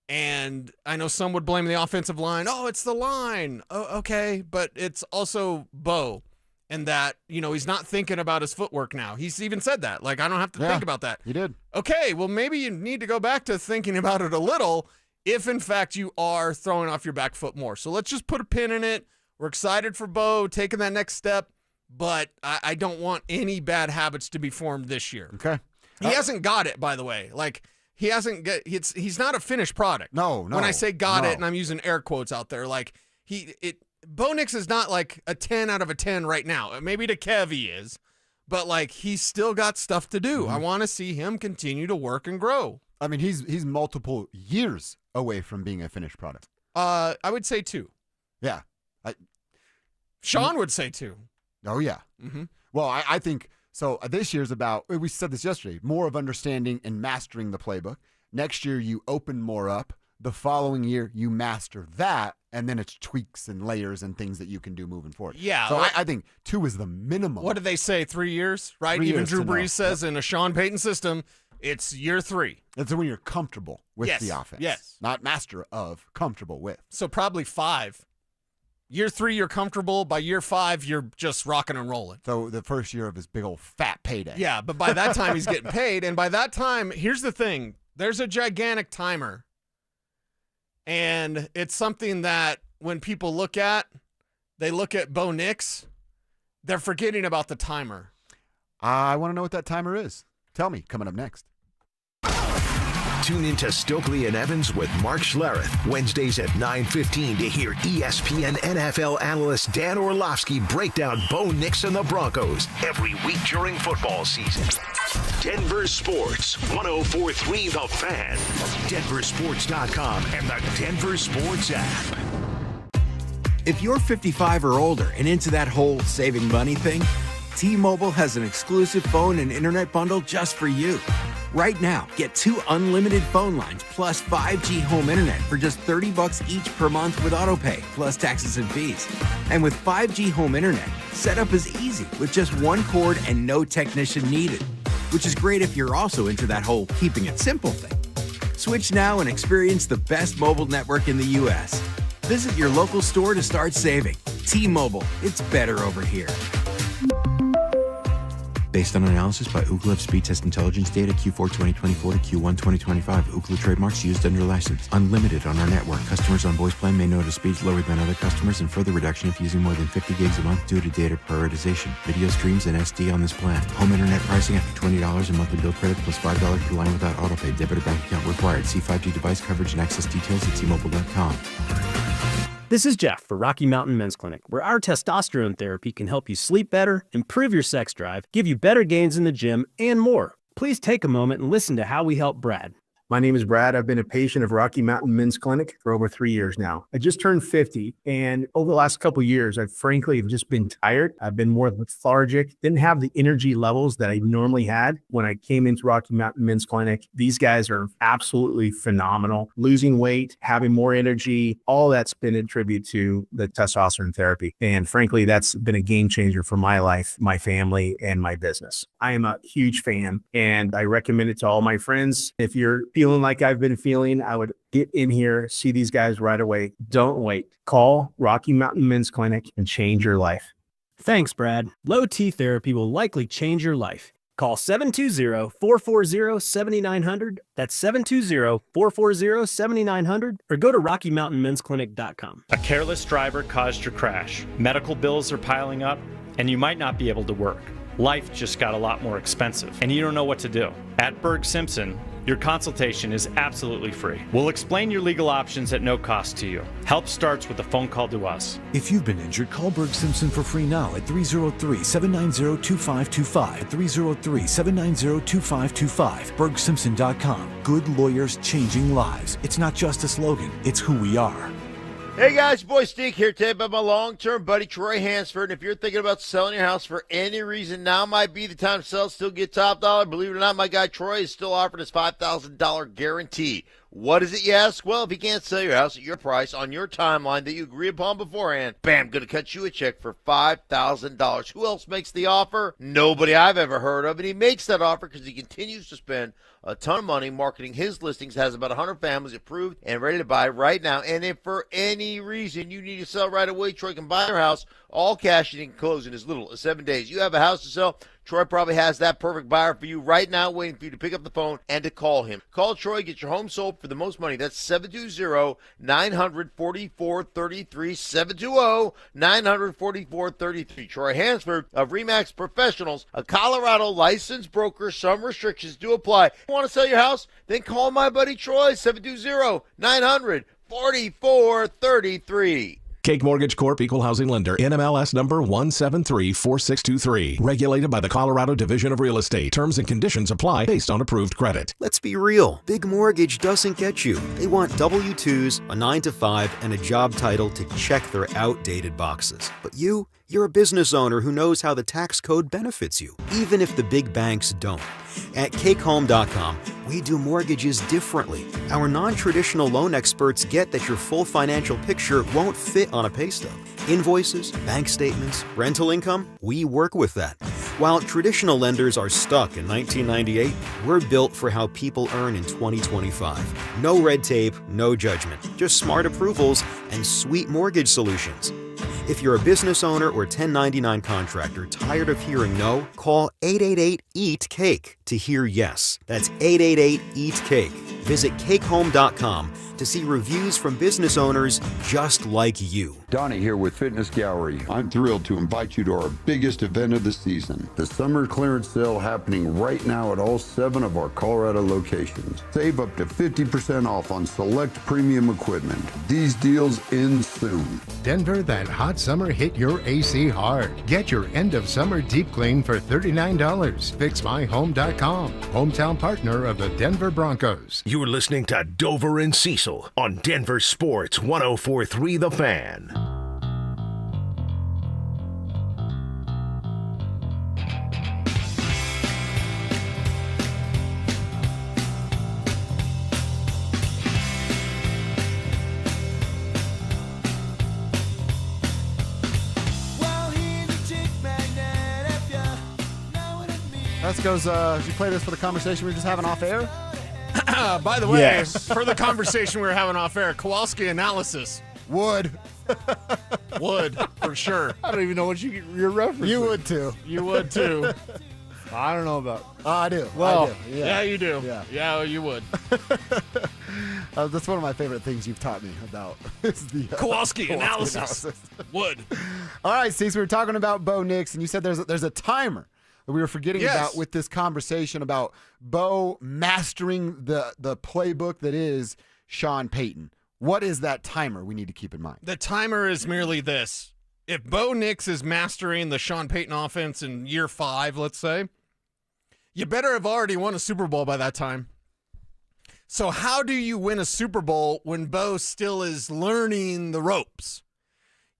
And I know some would blame the offensive line. Oh, it's the line. Oh, okay. But it's also Bo. And that, he's not thinking about his footwork now. He's even said that. Like, I don't have to think about that. He did. Okay, well, maybe you need to go back to thinking about it a little if, in fact, you are throwing off your back foot more. So let's just put a pin in it. We're excited for Bo taking that next step. But I don't want any bad habits to be formed this year. Okay. He hasn't got it, by the way. Like, he hasn't get. He's not a finished product. No. When I say got it, and I'm using air quotes out there, like Bo Nix is not like a 10 out of a 10 right now. Maybe to Kev he is, but like he's still got stuff to do. I want to see him continue to work and grow. I mean, he's multiple years away from being a finished product. I would say 2. Yeah. Sean would say 2. Oh yeah. Mm-hmm. Well, I think. So this year's about, we said this yesterday, more of understanding and mastering the playbook. Next year, you open more up. The following year, you master that, and then it's tweaks and layers and things that you can do moving forward. Yeah. So I think 2 is the minimum. What did they say, 3 years, right? 3 Even years Drew to know. Brees says in a Sean Payton system, It's year 3. That's when you're comfortable with Yes, the offense. yes. Not master of, comfortable with. So probably 5. Year 3, you're comfortable. By year 5, you're just rocking and rolling. So the first year of his big old fat payday. Yeah, but by that time, he's getting paid. And by that time, here's the thing. There's a gigantic timer. And it's something that when people look at, they look at Bo Nix, they're forgetting about the timer. I want to know what that timer is. Tell me, coming up next. Tune into Stokley and Evans with Mark Schlereth, Wednesdays at 9:15 to hear ESPN NFL analyst Dan Orlovsky break down Bo Nix and the Broncos every week during football season. Denver Sports, 104.3 The Fan, DenverSports.com, and the Denver Sports app. If you're 55 or older and into that whole saving money thing, T-Mobile has an exclusive phone and internet bundle just for you. Right now, get 2 unlimited phone lines plus 5G home internet for just $30 each per month with autopay, plus taxes and fees. And with 5G home internet, setup is easy with just 1 cord and no technician needed, which is great if you're also into that whole keeping it simple thing. Switch now and experience the best mobile network in the U.S. Visit your local store to start saving. T-Mobile, it's better over here. Based on analysis by Ookla of speed test intelligence data Q4 2024 to Q1 2025. Ookla trademarks used under license. Unlimited on our network. Customers on voice plan may notice speeds lower than other customers and further reduction if using more than 50 gigs a month due to data prioritization. Video streams and SD on this plan. Home internet pricing after $20 in monthly bill credit plus $5 per line without autopay. Debit or bank account required. See 5G device coverage and access details at T-Mobile.com. This is Jeff for Rocky Mountain Men's Clinic, where our testosterone therapy can help you sleep better, improve your sex drive, give you better gains in the gym, and more. Please take a moment and listen to how we help Brad. My name is Brad. I've been a patient of Rocky Mountain Men's Clinic for over 3 years now. I just turned 50, and over the last couple of years, I've frankly just been tired. I've been more lethargic, didn't have the energy levels that I normally had when I came into Rocky Mountain Men's Clinic. These guys are absolutely phenomenal. Losing weight, having more energy, all that's been a tribute to the testosterone therapy. And frankly, that's been a game changer for my life, my family, and my business. I am a huge fan, and I recommend it to all my friends. If you're feeling like I've been feeling, I would get in here, see these guys right away. Don't wait. Call Rocky Mountain Men's Clinic and change your life. Thanks, Brad. Low T therapy will likely change your life. Call 720-440-7900. That's 720-440-7900. Or go to RockyMountainMen'sClinic.com. A careless driver caused your crash. Medical bills are piling up, and you might not be able to work. Life just got a lot more expensive, and you don't know what to do. At Berg Simpson, your consultation is absolutely free. We'll explain your legal options at no cost to you. Help starts with a phone call to us. If you've been injured, call Berg Simpson for free now at 303-790-2525. 303-790-2525. BergSimpson.com. Good lawyers changing lives. It's not just a slogan, it's who we are. Hey guys, boy Steve here today about my long-term buddy Troy Hansford. And if you're thinking about selling your house for any reason, now might be the time to sell, still get top dollar. Believe it or not, my guy Troy is still offering his $5,000 guarantee. What is it, you ask? Well, if you can't sell your house at your price on your timeline that you agree upon beforehand, bam, going to cut you a check for $5,000. Who else makes the offer? Nobody I've ever heard of. And he makes that offer because he continues to spend a ton of money marketing his listings, has about 100 families approved and ready to buy right now. And if for any reason you need to sell right away, Troy can buy your house, all cash, and he can close in as little as 7 days. You have a house to sell, Troy probably has that perfect buyer for you right now, waiting for you to pick up the phone and to call him. Call Troy, get your home sold for the most money. That's 720-900-4433, 720-900-4433. Troy Hansford of RE/MAX Professionals, a Colorado licensed broker. Some restrictions do apply. You want to sell your house? Then call my buddy Troy, 720-900-4433. Cake Mortgage Corp. Equal Housing Lender. NMLS number 1734623. Regulated by the Colorado Division of Real Estate. Terms and conditions apply based on approved credit. Let's be real. Big Mortgage doesn't get you. They want W-2s, a 9-to-5, and a job title to check their outdated boxes. But you're a business owner who knows how the tax code benefits you, even if the big banks don't. At CakeHome.com, we do mortgages differently. Our non-traditional loan experts get that your full financial picture won't fit on a pay stub. Invoices, bank statements, rental income, we work with that. While traditional lenders are stuck in 1998, we're built for how people earn in 2025. No red tape, no judgment, just smart approvals and sweet mortgage solutions. If you're a business owner or 1099 contractor tired of hearing no, call 888-EAT-CAKE to hear yes. That's 888-EAT-CAKE. Visit cakehome.com to see reviews from business owners just like you. Donnie here with Fitness Gallery. I'm thrilled to invite you to our biggest event of the season, the summer clearance sale happening right now at all 7 of our Colorado locations. Save up to 50% off on select premium equipment. These deals end soon. Denver, that hot summer hit your AC hard. Get your end of summer deep clean for $39. FixMyHome.com, hometown partner of the Denver Broncos. You're listening to Dover and Cecil on Denver Sports 104.3 The Fan. Let's go. Did you play this for the conversation we were just having off air? By the way, Yes. for the conversation we were having off air, Kowalski analysis. Would. Would, for sure. I don't even know what you're referencing. You would too. You would too. I don't know about. I do. Well, I do. Yeah, you do. Yeah, you would. That's one of my favorite things you've taught me about. Is the Kowalski analysis. Would. All right, Steve, we were talking about Bo Nix, and you said there's a timer that we were forgetting about with this conversation about Bo mastering the playbook that is Sean Payton. What is that timer we need to keep in mind? The timer is merely this. If Bo Nix is mastering the Sean Payton offense in year 5, let's say, you better have already won a Super Bowl by that time. So how do you win a Super Bowl when Bo still is learning the ropes?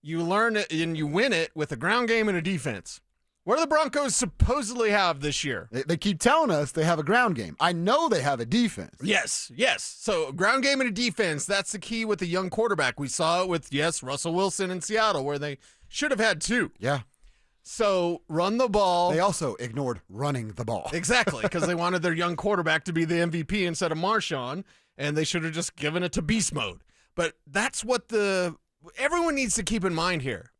You learn it and you win it with a ground game and a defense. What do the Broncos supposedly have this year? They keep telling us they have a ground game. I know they have a defense. Yes. So ground game and a defense, that's the key with a young quarterback. We saw it with, Russell Wilson in Seattle, where they should have had 2. Yeah. So run the ball. They also ignored running the ball. Exactly, because they wanted their young quarterback to be the MVP instead of Marshawn, and they should have just given it to beast mode. But that's what everyone needs to keep in mind here.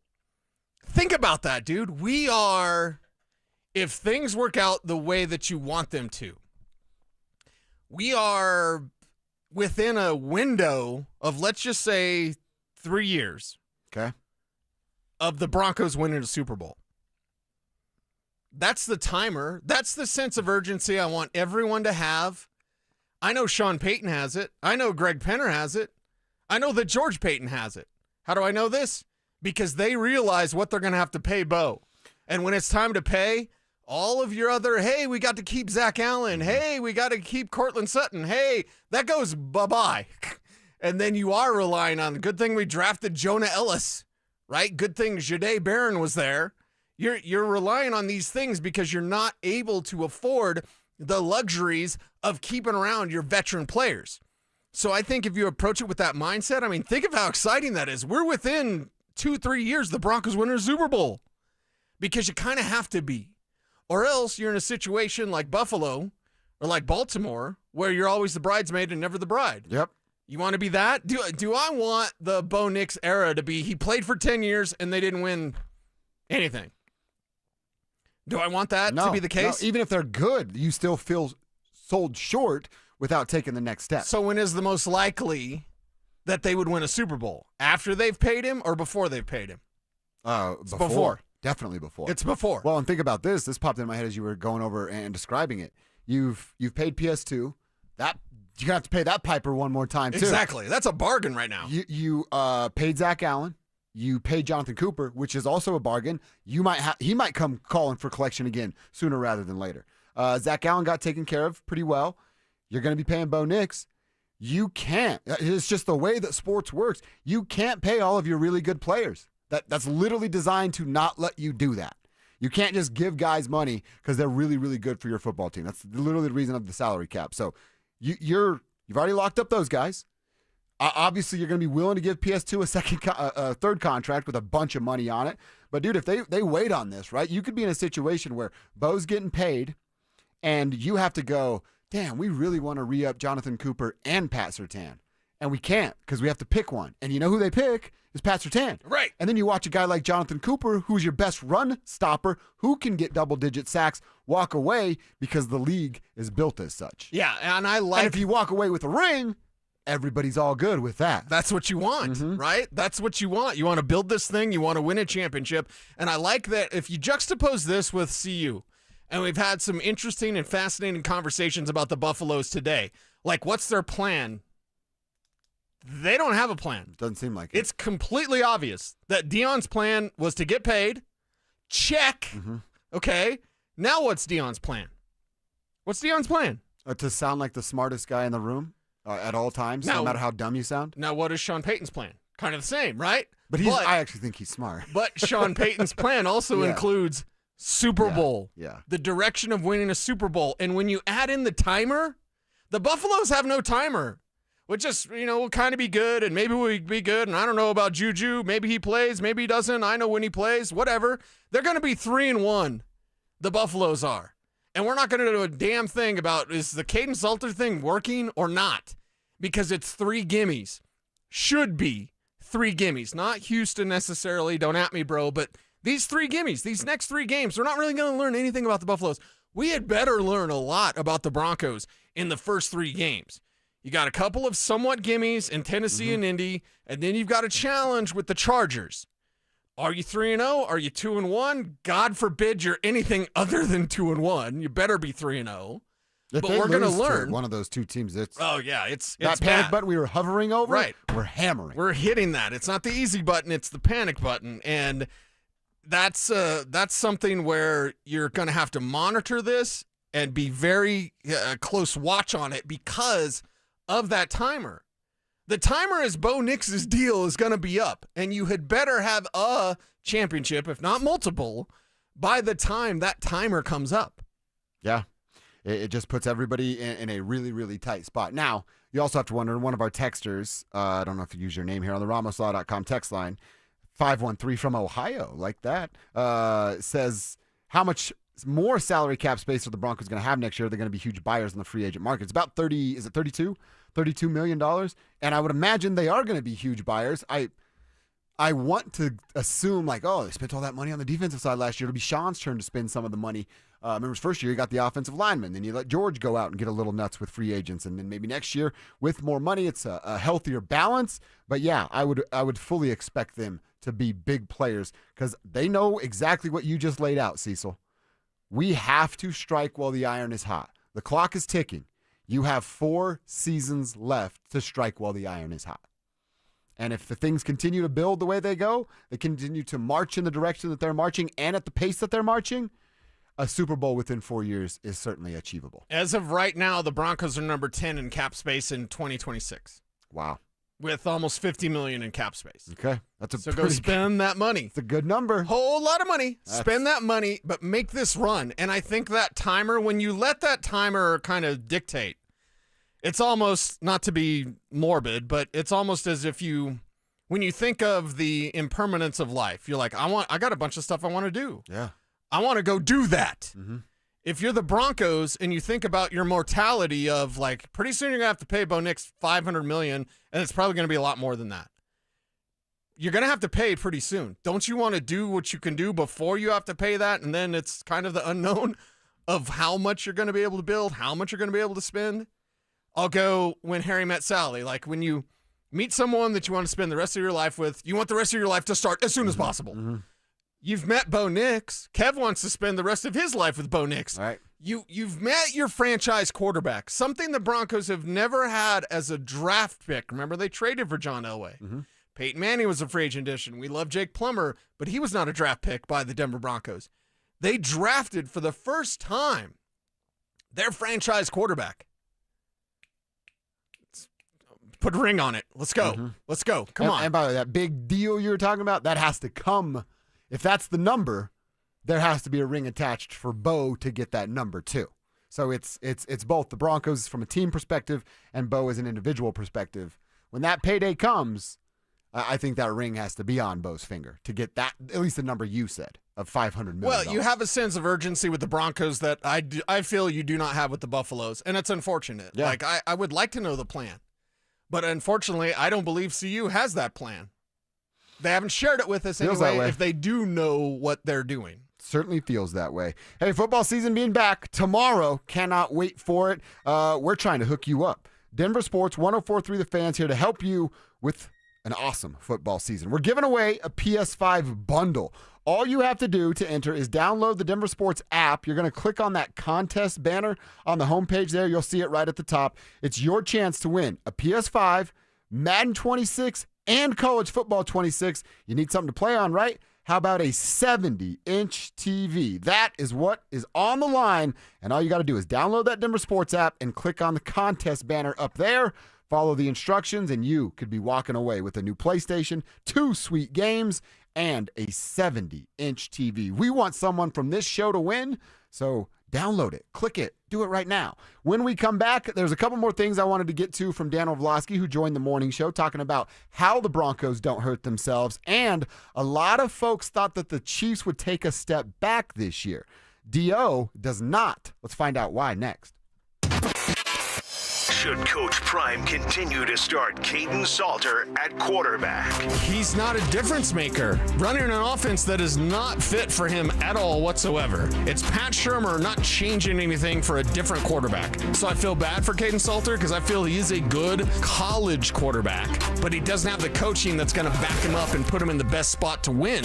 Think about that, dude. If things work out the way that you want them to, we are within a window of, let's just say, 3 years. Okay. Of the Broncos winning a Super Bowl. That's the timer. That's the sense of urgency I want everyone to have. I know Sean Payton has it. I know Greg Penner has it. I know that George Payton has it. How do I know this? Because they realize what they're going to have to pay Bo. And when it's time to pay, all of your other, hey, we got to keep Zach Allen. Hey, we got to keep Cortland Sutton. Hey, that goes bye-bye. And then you are relying on, good thing we drafted Jonah Ellis, right? Good thing Jahdae Barron was there. You're relying on these things because you're not able to afford the luxuries of keeping around your veteran players. So I think if you approach it with that mindset, think of how exciting that is. We're within 2-3 years the Broncos win a Super Bowl because you kind of have to be, or else you're in a situation like Buffalo or like Baltimore where you're always the bridesmaid and never the bride. Yep. You want to be that? Do I want the Bo Nix era to be he played for 10 years and they didn't win anything? Do I want that to be the case? No, even if they're good, you still feel sold short without taking the next step. So when is the most likely that they would win a Super Bowl? After they've paid him or before they've paid him? Before. Definitely before. It's before. Well, and think about this. This popped in my head as you were going over and describing it. You've paid PS2. That you're gonna have to pay that piper one more time too. Exactly. That's a bargain right now. You paid Zach Allen. You paid Jonathan Cooper, which is also a bargain. He might come calling for collection again sooner rather than later. Zach Allen got taken care of pretty well. You're going to be paying Bo Nix. You can't. It's just the way that sports works. You can't pay all of your really good players. That's literally designed to not let you do that. You can't just give guys money because they're really, really good for your football team. That's literally the reason of the salary cap. So you've already locked up those guys. Obviously, you're going to be willing to give PS2 a third contract with a bunch of money on it. But, dude, if they wait on this, right, you could be in a situation where Bo's getting paid and you have to go, damn, we really want to re-up Jonathan Cooper and Pat Surtain. And we can't because we have to pick one. And you know who they pick is Pat Surtain. Right. And then you watch a guy like Jonathan Cooper, who's your best run stopper, who can get double-digit sacks, walk away because the league is built as such. Yeah, and And if you walk away with a ring, everybody's all good with that. That's what you want, right? That's what you want. You want to build this thing. You want to win a championship. And I like that if you juxtapose this with CU, and we've had some interesting and fascinating conversations about the Buffaloes today. Like, what's their plan? They don't have a plan. Doesn't seem like it. It's completely obvious that Deion's plan was to get paid. Check. Okay. Now what's Deion's plan? What's Deion's plan? To sound like the smartest guy in the room at all times, no matter how dumb you sound. Now, what is Sean Payton's plan? Kind of the same, right? But I actually think he's smart. But Sean Payton's plan also includes Super Bowl. Yeah. The direction of winning a Super Bowl. And when you add in the timer, the Buffaloes have no timer. Which just, will kind of be good, and maybe we'll be good, and I don't know about Juju. Maybe he plays, maybe he doesn't. I know when he plays, whatever. They're going to be 3-1, the Buffaloes are. And we're not going to do a damn thing about is the Caden Salter thing working or not, because it's 3 gimmies. Should be 3 gimmies. Not Houston necessarily, don't at me, bro, but these 3 gimmies, these next 3 games, we're not really going to learn anything about the Buffaloes. We had better learn a lot about the Broncos in the first 3 games. You got a couple of somewhat gimmies in Tennessee and Indy, and then you've got a challenge with the Chargers. Are you 3-0? Are you 2-1? God forbid you're anything other than 2-1. You better be 3-0. But we're going to learn. One of those 2 teams. It's it's panic bad. button we were hovering over. Right. We're hammering. We're hitting that. It's not the easy button. It's the panic button. And that's something where you're going to have to monitor this and be very close watch on it because of that timer. The timer is Bo Nix's deal is going to be up, and you had better have a championship, if not multiple, by the time that timer comes up. Yeah. It just puts everybody in a really, really tight spot. Now, you also have to wonder, one of our texters, I don't know if you use your name here on the RamosLaw.com text line, 513 from Ohio, like that, says how much more salary cap space are the Broncos going to have next year? They're going to be huge buyers in the free agent market. It's about 30, is it 32? $32 million. And I would imagine they are going to be huge buyers. I want to assume they spent all that money on the defensive side last year. It'll be Sean's turn to spend some of the money. Remember his first year, you got the offensive lineman. Then you let George go out and get a little nuts with free agents. And then maybe next year with more money, it's a healthier balance. But yeah, I would fully expect them to be big players because they know exactly what you just laid out, Cecil. We have to strike while the iron is hot. The clock is ticking. You have 4 seasons left to strike while the iron is hot. And if the things continue to build the way they go, they continue to march in the direction that they're marching and at the pace that they're marching, a Super Bowl within 4 years is certainly achievable. As of right now, the Broncos are number 10 in cap space in 2026. Wow. With almost $50 million in cap space. Okay. So go spend that money. It's a good number. Whole lot of money. Spend that money, but make this run. And I think that timer, when you let that timer kind of dictate, it's almost, not to be morbid, but it's almost as if when you think of the impermanence of life, you're like, I got a bunch of stuff I want to do. Yeah. I want to go do that. Mm-hmm. If you're the Broncos and you think about your mortality of pretty soon you're going to have to pay Bo Nix $500 million, and it's probably going to be a lot more than that. You're going to have to pay pretty soon. Don't you want to do what you can do before you have to pay that? And then it's kind of the unknown of how much you're going to be able to build, how much you're going to be able to spend. I'll go when Harry met Sally. When you meet someone that you want to spend the rest of your life with, you want the rest of your life to start as soon as possible. Mm-hmm. You've met Bo Nix. Kev wants to spend the rest of his life with Bo Nix. Right. You've met your franchise quarterback, something the Broncos have never had as a draft pick. Remember, they traded for John Elway. Mm-hmm. Peyton Manning was a free agent addition. We love Jake Plummer, but he was not a draft pick by the Denver Broncos. They drafted for the first time their franchise quarterback. Put a ring on it. Let's go. Mm-hmm. Let's go. Come on. And by the way, that big deal you were talking about, that has to come. If that's the number, there has to be a ring attached for Bo to get that number too. So it's both the Broncos from a team perspective and Bo as an individual perspective when that payday comes, I think that ring has to be on Bo's finger to get that, at least the number you said, of $500 million. Well, you have a sense of urgency with the Broncos that I feel you do not have with the Buffaloes, and it's unfortunate. Yeah. Like, I would like to know the plan, but unfortunately, I don't believe CU has that plan. They haven't shared it with us Feels that anyway, way. if they do know what they're doing. Certainly feels that way. Hey, football season being back tomorrow. Cannot wait for it. We're trying to hook you up. Denver Sports 104.3 The Fans here to help you with an awesome football season. We're giving away a PS5 bundle. All you have to do to enter is download the Denver Sports app. You're going to click on that contest banner on the homepage there. You'll see it right at the top. It's your chance to win a PS5, Madden 26, and College Football 26. You need something to play on, right? How about a 70-inch TV? That is what is on the line, and all you got to do is download that Denver Sports app and click on the contest banner up there. Follow the instructions, and you could be walking away with a new PlayStation, 2 sweet games, and a 70-inch TV. We want someone from this show to win, so download it, click it, do it right now. When we come back, there's a couple more things I wanted to get to from Dan Orlovsky, who joined the morning show, talking about how the Broncos don't hurt themselves. And a lot of folks thought that the Chiefs would take a step back this year. D.O. does not. Let's find out why next. Should Coach Prime continue to start Peyton Salter at quarterback? He's not a difference maker. Running an offense that is not fit for him at all whatsoever. It's Pat Shurmur not changing anything for a different quarterback. So I feel bad for Peyton Salter because I feel he is a good college quarterback, but he doesn't have the coaching that's going to back him up and put him in the best spot to win.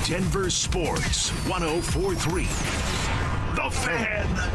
Denver Sports 104.3. The Fan.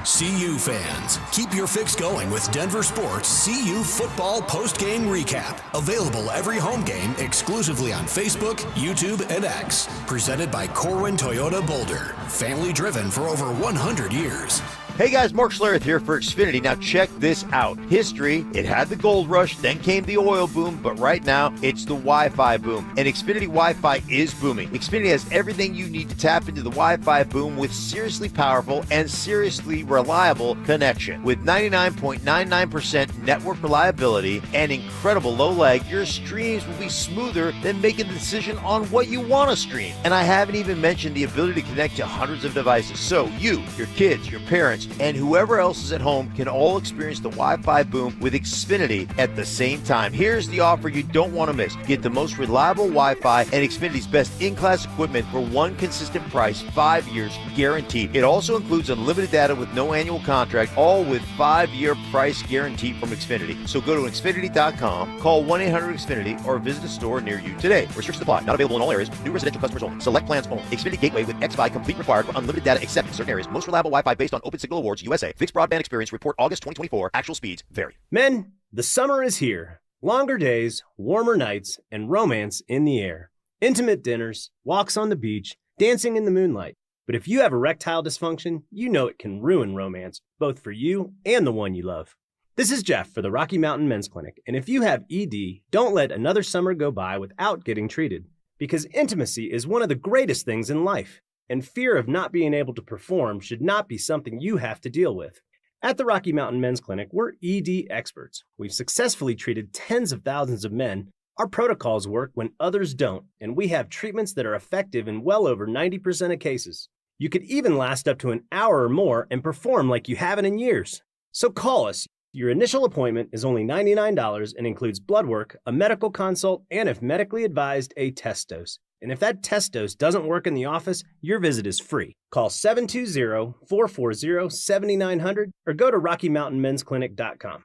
CU fans, keep your fix going with Denver Sports CU Football Post-Game Recap. Available every home game exclusively on Facebook, YouTube, and X. Presented by Corwin Toyota Boulder. Family driven for over 100 years. Hey guys, Mark Schlereth here for Xfinity. Now check this out. History, it had the gold rush, then came the oil boom, but right now it's the Wi-Fi boom. And Xfinity Wi-Fi is booming. Xfinity has everything you need to tap into the Wi-Fi boom with seriously powerful and seriously reliable connection. With 99.99% network reliability and incredible low lag, your streams will be smoother than making the decision on what you want to stream. And I haven't even mentioned the ability to connect to hundreds of devices. So you, your kids, your parents, and whoever else is at home can all experience the Wi-Fi boom with Xfinity at the same time. Here's the offer you don't want to miss. Get the most reliable Wi-Fi and Xfinity's best in-class equipment for one consistent price, 5 years guaranteed. It also includes unlimited data with no annual contract, all with 5-year price guarantee from Xfinity. So go to Xfinity.com, call 1-800-XFINITY, or visit a store near you today. Restrictions apply. Not available in all areas. New residential customers only. Select plans only. Xfinity Gateway with XFi complete required for unlimited data except in certain areas. Most reliable Wi-Fi based on Open Signal Awards USA. Fixed broadband experience report August 2024. Actual speeds vary. Men, the summer is here. Longer days, warmer nights, and romance in the air. Intimate dinners, walks on the beach, dancing in the moonlight. But if you have erectile dysfunction, you know it can ruin romance, both for you and the one you love. This is Jeff for the Rocky Mountain Men's Clinic, and if you have ED, don't let another summer go by without getting treated. Because intimacy is one of the greatest things in life. And fear of not being able to perform should not be something you have to deal with. At the Rocky Mountain Men's Clinic, we're ED experts. We've successfully treated tens of thousands of men. Our protocols work when others don't, and we have treatments that are effective in well over 90% of cases. You could even last up to an hour or more and perform like you haven't in years. So call us. Your initial appointment is only $99 and includes blood work, a medical consult, and if medically advised, a test dose. And if that test dose doesn't work in the office, your visit is free. Call 720-440-7900 or go to RockyMountainMen'sClinic.com.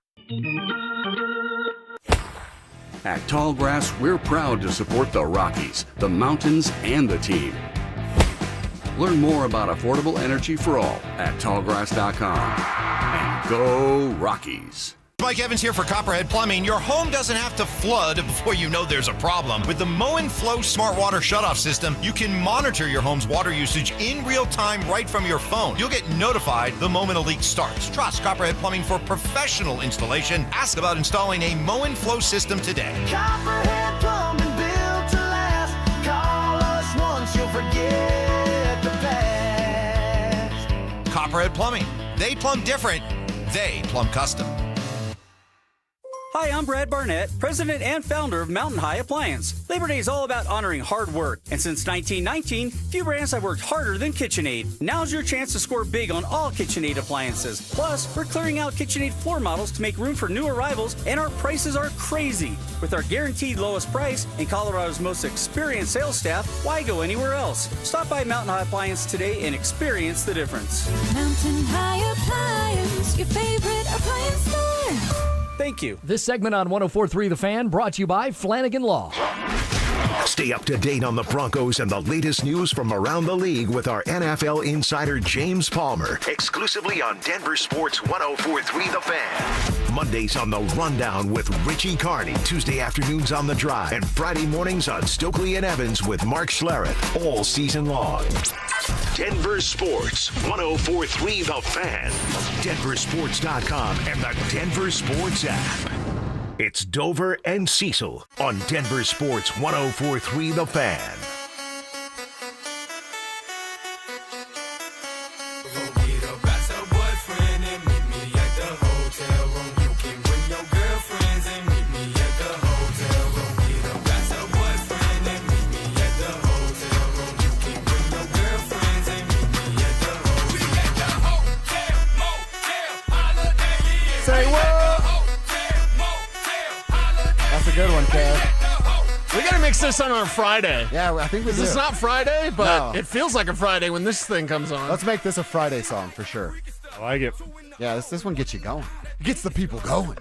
At Tallgrass, we're proud to support the Rockies, the mountains, and the team. Learn more about affordable energy for all at Tallgrass.com. And go Rockies! Mike Evans here for Copperhead Plumbing. Your home doesn't have to flood before you know there's a problem. With the Mow and Flow Smart Water Shutoff System, you can monitor your home's water usage in real time right from your phone. You'll get notified the moment a leak starts. Trust Copperhead Plumbing for professional installation. Ask about installing a Mow and Flow system today. Copperhead Plumbing, built to last. Call us once, you'll forget the past. Copperhead Plumbing. They plumb different. They plumb custom. Hi, I'm Brad Barnett, president and founder of Mountain High Appliance. Labor Day is all about honoring hard work, and since 1919, few brands have worked harder than KitchenAid. Now's your chance to score big on all KitchenAid appliances. Plus, we're clearing out KitchenAid floor models to make room for new arrivals, and our prices are crazy. With our guaranteed lowest price and Colorado's most experienced sales staff, why go anywhere else? Stop by Mountain High Appliance today and experience the difference. Mountain High Appliance, your favorite appliance store. Thank you. This segment on 104.3 The Fan brought to you by Flanagan Law. Stay up to date on the Broncos and the latest news from around the league with our NFL insider James Palmer, exclusively on Denver Sports 104.3 The Fan. Mondays on The Rundown with Richie Carney, Tuesday afternoons on The Drive, and Friday mornings on Stokley and Evans with Mark Schlereth, all season long. Denver Sports 104.3 The Fan, DenverSports.com, and the Denver Sports app. It's Dover and Cecil on Denver Sports 104.3 The Fan. Good one, Kev. We gotta mix this on our Friday. Yeah, I think we do. It's not Friday, but No. it feels like a Friday when this thing comes on. Let's make this a Friday song for sure. I like it. Yeah, this one gets you going. It gets the people going.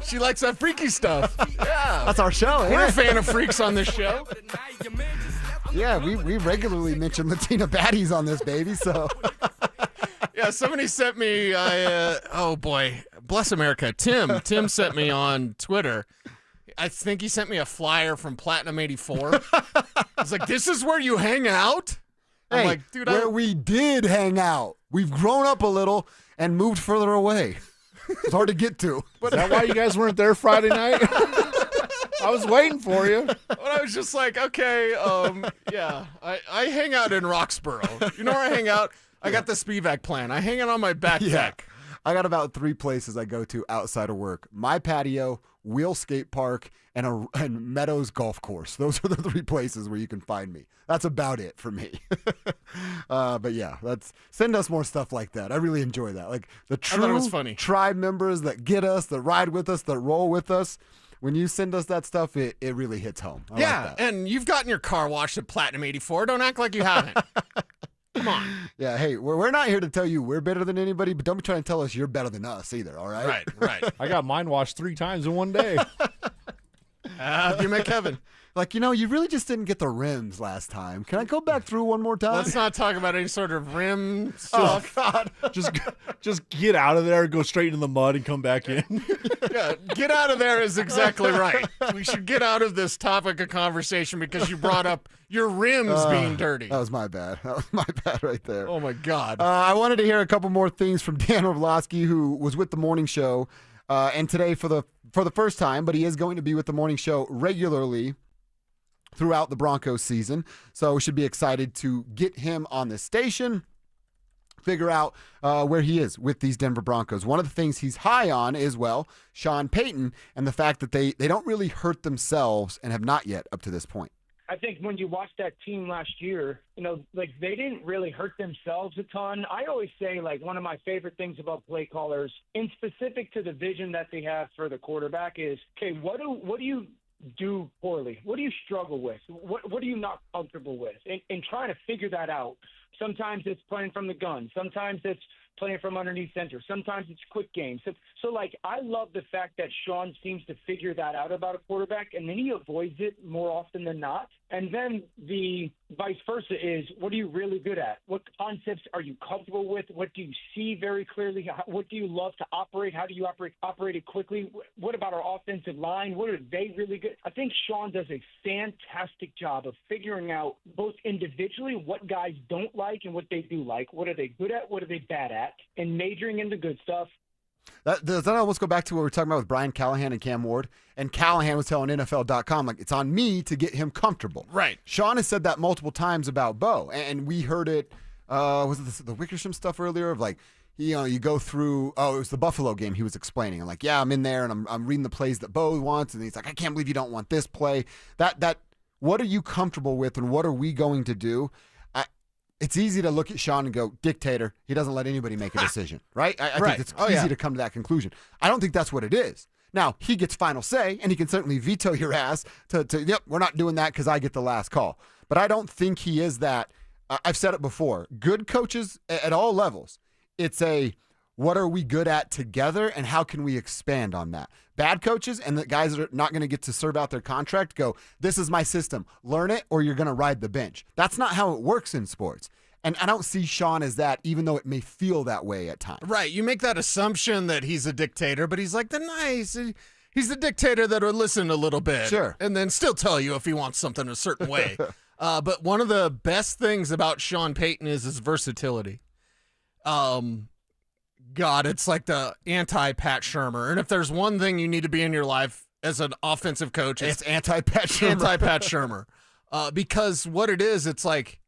She likes that freaky stuff. Yeah. That's our show. We're a ain't it? fan of freaks on this show. Yeah, we regularly mention Latina baddies on this baby, so. Yeah, somebody sent me, oh boy, bless America. Tim sent me on Twitter. I think he sent me a flyer from Platinum 84. He's like, this is where you hang out? I'm Hey, like, dude, where we did hang out. We've grown up a little and moved further away. It's hard to get to. Is that why you guys weren't there Friday night? I was waiting for you. But I was just like, okay, yeah, I hang out in Roxborough. You know where I hang out? I got the Spivak plan. I hang out on my back deck. I got about 3 places I go to outside of work. My patio, Wheel Skate Park, and Meadows Golf Course. Those are the 3 places where you can find me. That's about it for me. But yeah, send us more stuff like that. I really enjoy that. Like the I thought it was true funny. tribe members that get us, that ride with us, that roll with us. When you send us that stuff, it really hits home. I Yeah, like that. and you've gotten your car washed at Platinum 84. Don't act like you haven't. Come on. Yeah, hey, we're not here to tell you we're better than anybody, but don't be trying to tell us you're better than us either, all right? Right. I got mine washed 3 times in one day. You met Kevin. Like, you really just didn't get the rims last time. Can I go back through one more time? Let's not talk about any sort of rim Oh, stuff. God. Just get out of there, go straight into the mud, and come back in. Yeah, get out of there is exactly right. We should get out of this topic of conversation because you brought up your rims being dirty. That was my bad. That was my bad right there. Oh, my God. I wanted to hear a couple more things from Dan Orlovsky, who was with the morning show, and today for the first time, but he is going to be with the morning show regularly throughout the Broncos season. So we should be excited to get him on the station, figure out where he is with these Denver Broncos. One of the things he's high on is, Sean Payton and the fact that they don't really hurt themselves and have not yet up to this point. I think when you watch that team last year, they didn't really hurt themselves a ton. I always say, one of my favorite things about play callers, in specific to the vision that they have for the quarterback, is, okay, what do you do poorly? What do you struggle with? What are you not comfortable with? And trying to figure that out. Sometimes it's playing from the gun. Sometimes it's playing from underneath center. Sometimes it's quick games. So I love the fact that Sean seems to figure that out about a quarterback, and then he avoids it more often than not. And then the vice versa is, what are you really good at? What concepts are you comfortable with? What do you see very clearly? What do you love to operate? How do you operate it quickly? What about our offensive line? What are they really good? I think Sean does a fantastic job of figuring out both individually what guys don't like and what they do like. What are they good at? What are they bad at? And majoring in the good stuff. Does that almost go back to what we were talking about with Brian Callahan and Cam Ward? And Callahan was telling NFL.com, it's on me to get him comfortable. Right. Sean has said that multiple times about Bo. And we heard it, was it the Wickersham stuff earlier of you go through, it was the Buffalo game he was explaining. I'm like, yeah, I'm in there and I'm reading the plays that Bo wants. And he's like, I can't believe you don't want this play. What are you comfortable with and what are we going to do? It's easy to look at Sean and go, dictator. He doesn't let anybody make a decision, right? I think it's easy to come to that conclusion. I don't think that's what it is. Now, he gets final say, and he can certainly veto your ass yep, we're not doing that because I get the last call. But I don't think he is that. I've said it before. Good coaches at all levels, it's what are we good at together and how can we expand on that? Bad coaches and the guys that are not going to get to serve out their contract go, this is my system. Learn it or you're going to ride the bench. That's not how it works in sports. And I don't see Sean as that, even though it may feel that way at times. Right. You make that assumption that he's a dictator, but he's like he's the dictator that would listen a little bit. Sure. And then still tell you if he wants something a certain way. But one of the best things about Sean Payton is his versatility. God, it's like the anti-Pat Shurmur. And if there's one thing you need to be in your life as an offensive coach, it's anti-Pat Shurmur. Anti-Pat Shurmur. Because what it is, it's like,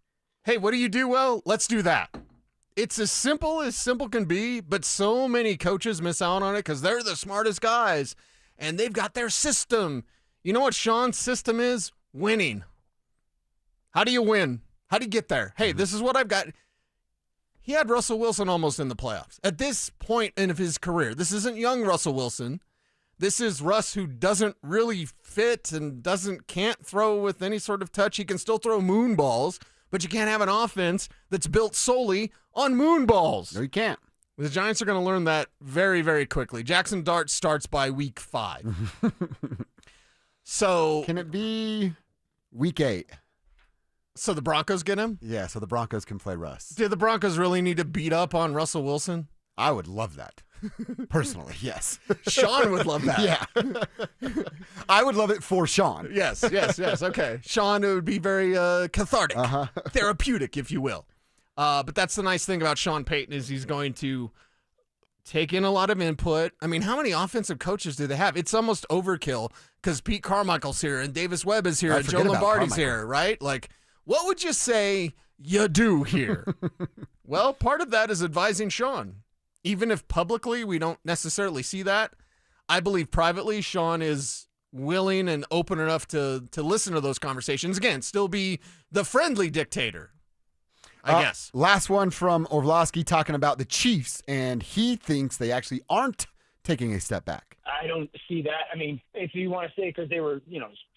hey, what do you do well? Let's do that. It's as simple can be, but so many coaches miss out on it because they're the smartest guys, and they've got their system. You know what Sean's system is? Winning. How do you win? How do you get there? Hey, this is what I've got. He had Russell Wilson almost in the playoffs. At this point in his career, this isn't young Russell Wilson. This is Russ who doesn't really fit and can't throw with any sort of touch. He can still throw moon balls, but you can't have an offense that's built solely on moon balls. No, you can't. The Giants are going to learn that very, very quickly. Jackson Dart starts by week 5. So can it be week 8? So the Broncos get him? Yeah, so the Broncos can play Russ. Do the Broncos really need to beat up on Russell Wilson? I would love that. Personally, yes. Sean would love that. Yeah. I would love it for Sean. Yes. Okay. Sean, it would be very cathartic, therapeutic, if you will. But that's the nice thing about Sean Payton is he's going to take in a lot of input. I mean, how many offensive coaches do they have? It's almost overkill because Pete Carmichael's here and Davis Webb is here and Joe Lombardi's here, right? Like, what would you say you do here? Well, part of that is advising Sean. Even if publicly we don't necessarily see that, I believe privately Sean is willing and open enough to listen to those conversations. Again, still be the friendly dictator, I guess. Last one from Orlovsky talking about the Chiefs, and he thinks they actually aren't taking a step back. I don't see that. I mean, if you want to say because they were,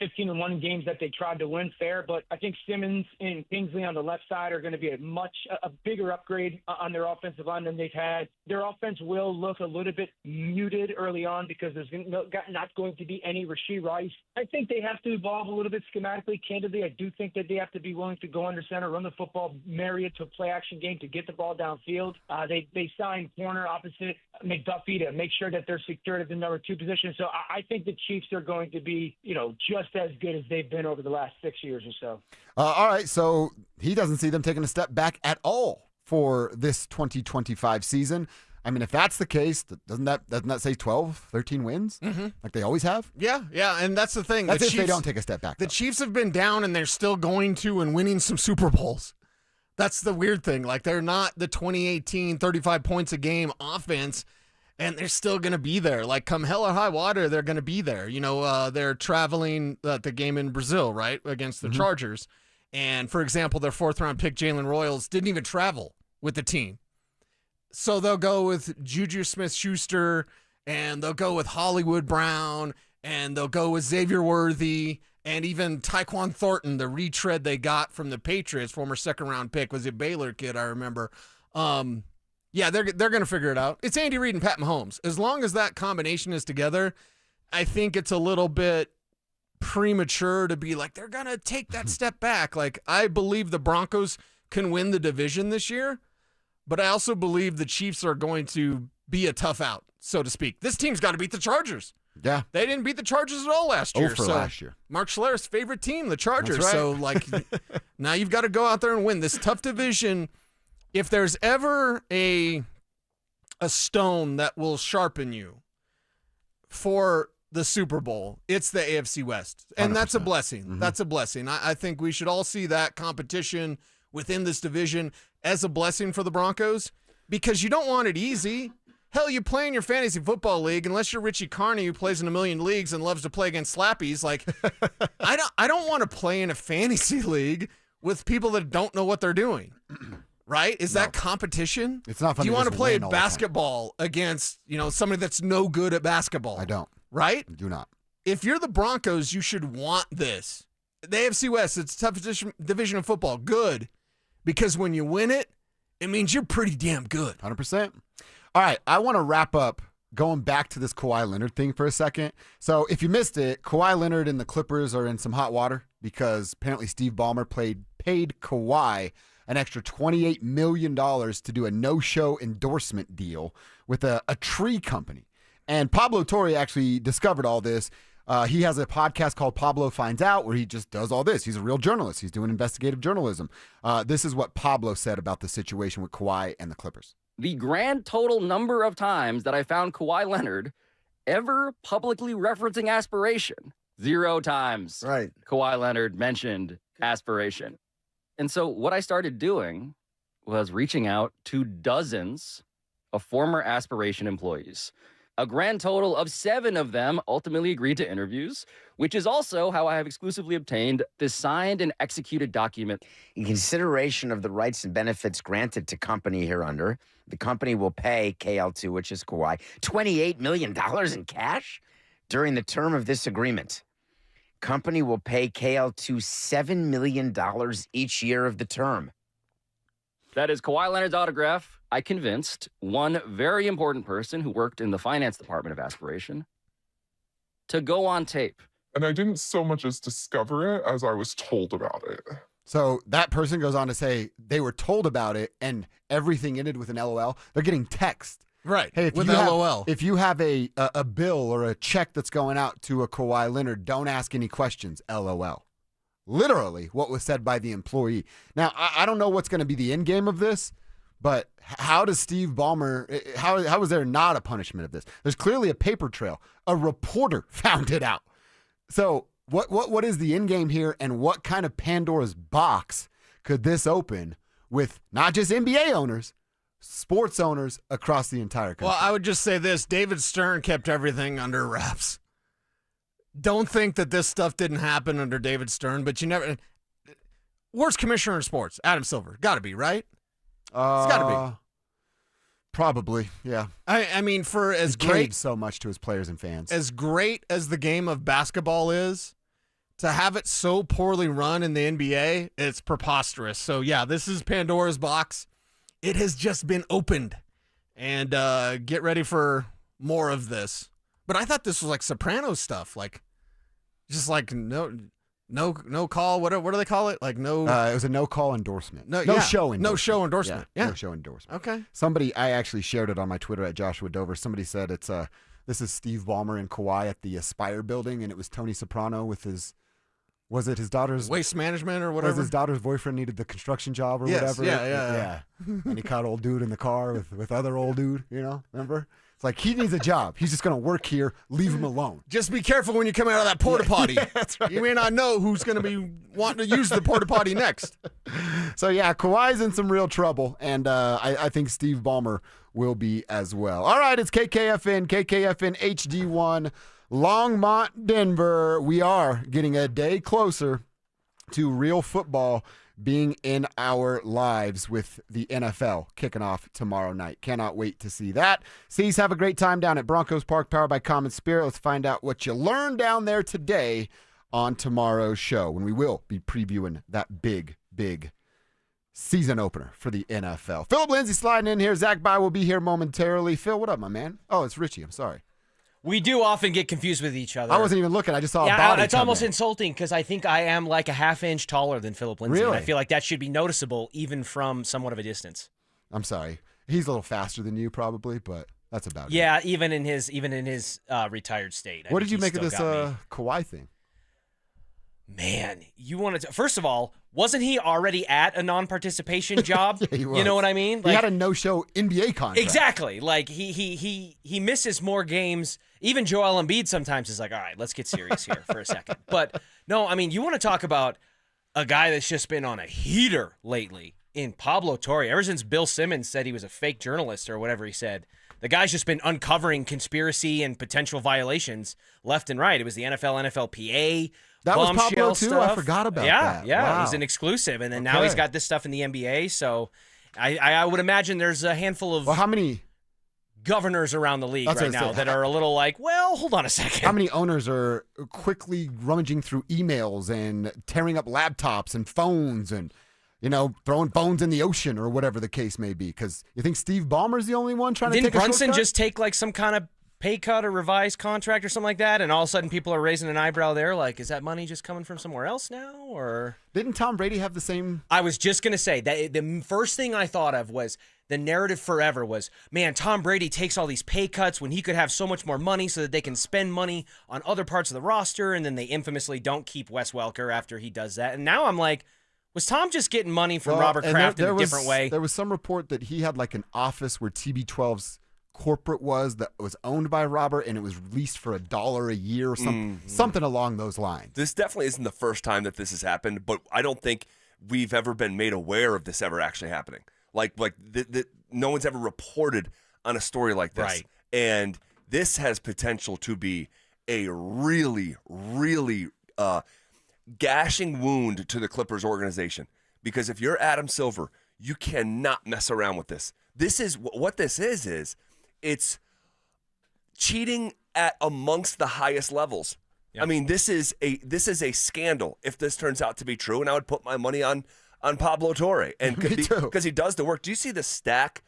15-1 games that they tried to win, fair. But I think Simmons and Kingsley on the left side are going to be a bigger upgrade on their offensive line than they've had. Their offense will look a little bit muted early on because there's not going to be any Rashee Rice. I think they have to evolve a little bit schematically. Candidly, I do think that they have to be willing to go under center, run the football, marry it to a play-action game to get the ball downfield. They signed corner opposite McDuffie to make sure that they're secured at the number 2 position. So I think the Chiefs are going to be, just as good as they've been over the last 6 years or so. All right, so he doesn't see them taking a step back at all for this 2025 season. I mean, if that's the case, doesn't that say 12, 13 wins? Mm-hmm. Like they always have? Yeah, and that's the thing. That's the if Chiefs, they don't take a step back. The Chiefs have been down, and they're still going to and winning some Super Bowls. That's the weird thing. Like, they're not the 2018 35 points a game offense, and they're still going to be there. Like, come hell or high water, they're going to be there. They're traveling the game in Brazil, right, against the Chargers. And, for example, their 4th-round pick, Jalen Royals, didn't even travel with the team. So they'll go with Juju Smith-Schuster, and they'll go with Hollywood Brown, and they'll go with Xavier Worthy, and even Tyquan Thornton, the retread they got from the Patriots, former 2nd-round pick, was a Baylor kid, I remember. Yeah, they're going to figure it out. It's Andy Reid and Pat Mahomes. As long as that combination is together, I think it's a little bit premature to be like, they're going to take that step back. Like, I believe the Broncos can win the division this year, but I also believe the Chiefs are going to be a tough out, so to speak. This team's got to beat the Chargers. Yeah. They didn't beat the Chargers at all last year. Last year. Mark Schlereth's favorite team, the Chargers. That's right. So, like, now you've got to go out there and win this tough division. If there's ever a stone that will sharpen you for the Super Bowl, it's the AFC West. And 100%. that's a blessing. That's a blessing. I think we should all see that competition within this division as a blessing for the Broncos. because you don't want it easy. Hell, you play in your fantasy football league, unless you're Richie Carney, who plays in a million leagues and loves to play against slappies. Like, I don't want to play in a fantasy league with people that don't know what they're doing. Right? Is that competition? It's not fun. Do you to want to just play win all the time. basketball against, somebody that's no good at basketball? I don't. Right? I do not. If you're the Broncos, you should want this. The AFC West, it's a tough division of football. Good. Because when you win it, it means you're pretty damn good. 100%. All right, I want to wrap up going back to this Kawhi Leonard thing for a second. So if you missed it, Kawhi Leonard and the Clippers are in some hot water because apparently Steve Ballmer paid Kawhi an extra $28 million to do a no-show endorsement deal with a tree company. And Pablo Torre actually discovered all this. He has a podcast called Pablo Finds Out where he just does all this. He's a real journalist. He's doing investigative journalism. This is what Pablo said about the situation with Kawhi and the Clippers. The grand total number of times that I found Kawhi Leonard ever publicly referencing aspiration, 0 times. Right. Kawhi Leonard mentioned aspiration. And so what I started doing was reaching out to dozens of former aspiration employees. A grand total of 7 of them ultimately agreed to interviews, which is also how I have exclusively obtained this signed and executed document. In consideration of the rights and benefits granted to company hereunder, the company will pay KL2, which is Kawhi, $28 million in cash during the term of this agreement. Company will pay KL2 $7 million each year of the term. That is Kawhi Leonard's autograph. I convinced one very important person who worked in the finance department of Aspiration to go on tape. And I didn't so much as discover it as I was told about it. So that person goes on to say they were told about it and everything ended with an LOL. They're getting text. Right. Hey, with LOL. If you have a bill or a check that's going out to a Kawhi Leonard, don't ask any questions. LOL. Literally what was said by the employee. Now, I don't know what's going to be the end game of this, but how does Steve Ballmer, how is there not a punishment of this? There's clearly a paper trail. A reporter found it out. So what is the end game here, and what kind of Pandora's box could this open with not just NBA owners, sports owners across the entire country? Well, I would just say this. David Stern kept everything under wraps. Don't think that this stuff didn't happen under David Stern, but you never... Worst commissioner in sports, Adam Silver. Got to be, right? It's got to be. Probably, yeah. I mean, for as He great... gave so much to his players and fans. As great as the game of basketball is, to have it so poorly run in the NBA, it's preposterous. So, yeah, this is Pandora's box. It has just been opened. And get ready for more of this. But I thought this was like Sopranos stuff. Like, just like no call. What do they call it? Like no. It was a no call endorsement. No show endorsement. No show endorsement. Yeah. No show endorsement. Okay. I actually shared it on my Twitter at Joshua Dover. Somebody said this is Steve Ballmer and Kawhi at the Aspire building, and it was Tony Soprano with his daughter's waste management or whatever. Was his daughter's boyfriend needed the construction job or Yes, whatever? yeah. And he caught old dude in the car with other old dude. Remember? It's like he needs a job. He's just going to work here. Leave him alone. Just be careful when you come out of that porta potty. That's right. You may not know who's going to be wanting to use the porta potty next. So, yeah, Kawhi's in some real trouble, and I think Steve Ballmer will be as well. All right, it's KKFN HD1, Longmont, Denver. We are getting a day closer to real football being in our lives with the NFL kicking off tomorrow night. Cannot wait to see that. C's, have a great time down at Broncos Park, powered by Common Spirit. Let's find out what you learned down there today on tomorrow's show, when we will be previewing that big season opener for the NFL. Phillip, Lindsay sliding in here. Zach By will be here momentarily. Phil, what up, my man? Oh, it's Richie. I'm sorry. We do often get confused with each other. I wasn't even looking. I just saw a body. It's almost insulting because I think I am like a half-inch taller than Phillip Lindsay. Really? And I feel like that should be noticeable even from somewhat of a distance. I'm sorry. He's a little faster than you probably, but that's about it. Yeah, even in his retired state. What did you make of this Kawhi thing? Man, you wanted to. First of all, wasn't he already at a non-participation job? Yeah, he was. You know what I mean? He had a no-show NBA contract. Exactly. Like he misses more games. Even Joel Embiid sometimes is like, all right, let's get serious here for a second. But no, I mean, you want to talk about a guy that's just been on a heater lately. in Pablo Torre, ever since Bill Simmons said he was a fake journalist or whatever he said, the guy's just been uncovering conspiracy and potential violations left and right. It was the NFL, NFLPA, That was Pablo too? stuff. I forgot about that. Yeah, Wow. it was an exclusive. And then now he's got this stuff in the NBA. So I would imagine there's a handful of how many governors around the league That's right what I now said. that are a little like, well, hold on a second. How many owners are quickly rummaging through emails and tearing up laptops and phones and, throwing phones in the ocean or whatever the case may be? Because you think Steve Ballmer's the only one trying to Didn't take a Brunson shortcut? just take like some kind of pay cut or revised contract or something like that, and all of a sudden people are raising an eyebrow there? Like, is that money just coming from somewhere else now? Or didn't Tom Brady have the same? I was just gonna say that the first thing I thought of was the narrative forever was, man, Tom Brady takes all these pay cuts when he could have so much more money so that they can spend money on other parts of the roster, and then they infamously don't keep Wes Welker after he does that. And now I'm like, was Tom just getting money from Robert Kraft in a different way? There was some report that he had like an office where TB12's corporate was that was owned by Robert, and it was leased for $1 a year or something along those lines. This definitely isn't the first time that this has happened, but I don't think we've ever been made aware of this ever actually happening. Like no one's ever reported on a story like this. Right. And this has potential to be a really, really gashing wound to the Clippers organization. Because if you're Adam Silver, you cannot mess around with this. This is what this is it's cheating at amongst the highest levels. Yep. I mean, this is a scandal if this turns out to be true, and I would put my money on Pablo Torre, and because he does the work. Do you see the stack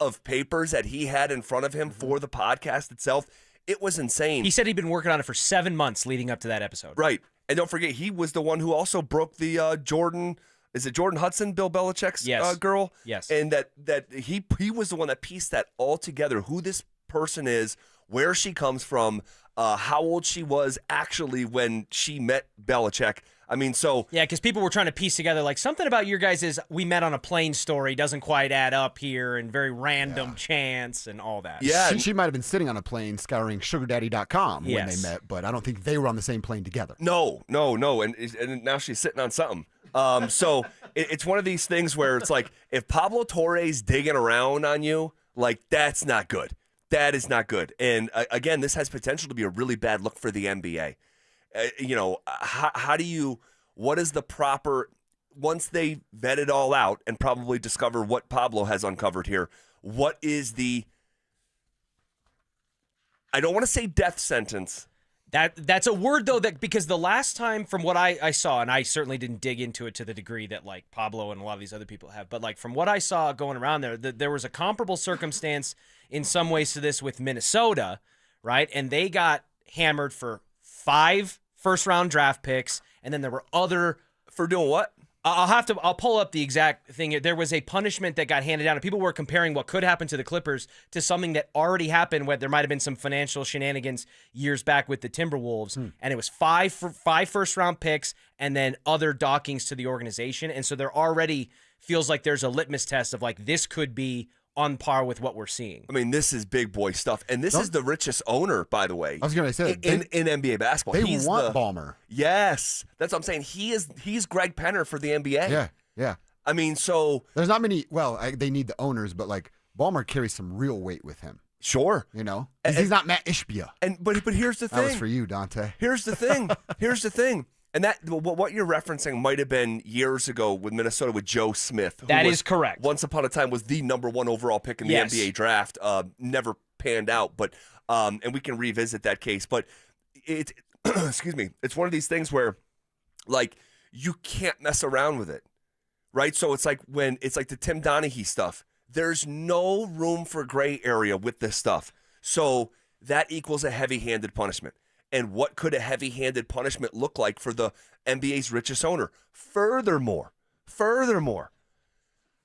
of papers that he had in front of him for the podcast itself? It was insane. He said he'd been working on it for 7 months leading up to that episode. Right, and don't forget, he was the one who also broke the Jordan. Is it Jordan Hudson, Bill Belichick's girl? Yes. And that he was the one that pieced that all together. Who this person is, where she comes from, how old she was actually when she met Belichick. I mean, so yeah, because people were trying to piece together like something about your guys' we met on a plane story doesn't quite add up here, and very random chance and all that. Yeah, she might have been sitting on a plane scouring SugarDaddy.com when they met, but I don't think they were on the same plane together. No, and now she's sitting on something. So it's one of these things where it's like if Pablo Torre's digging around on you, like that's not good. That is not good. And again, this has potential to be a really bad look for the NBA. How do you, what is the proper, once they vet it all out and probably discover what Pablo has uncovered here, what is the, I don't want to say death sentence. That's a word, though, that because the last time from what I saw, and I certainly didn't dig into it to the degree that like Pablo and a lot of these other people have, but like from what I saw going around there was a comparable circumstance in some ways to this with Minnesota, right? And they got hammered for 5 first-round draft picks, and then there were other... For doing what? I'll pull up the exact thing. There was a punishment that got handed down, and people were comparing what could happen to the Clippers to something that already happened, where there might have been some financial shenanigans years back with the Timberwolves, and it was 5 first-round picks and then other dockings to the organization, and so there already feels like there's a litmus test of like this could be on par with what we're seeing. I mean, this is big boy stuff. And this is the richest owner, by the way. I was going to say, in NBA basketball. They want Ballmer. Yes. That's what I'm saying. He's Greg Penner for the NBA. Yeah. I mean, so. There's not many, they need the owners, but like Ballmer carries some real weight with him. Sure. He's not Matt Ishbia. But here's the thing. That was for you, Dante. Here's the thing. And that what you're referencing might have been years ago with Minnesota with Joe Smith. Who that is correct. Once upon a time was the #1 overall pick in the NBA draft. Never panned out, but and we can revisit that case. But it's excuse me, it's one of these things where like you can't mess around with it, right? So it's like the Tim Donaghy stuff. There's no room for gray area with this stuff. So that equals a heavy-handed punishment. And what could a heavy-handed punishment look like for the NBA's richest owner? Furthermore,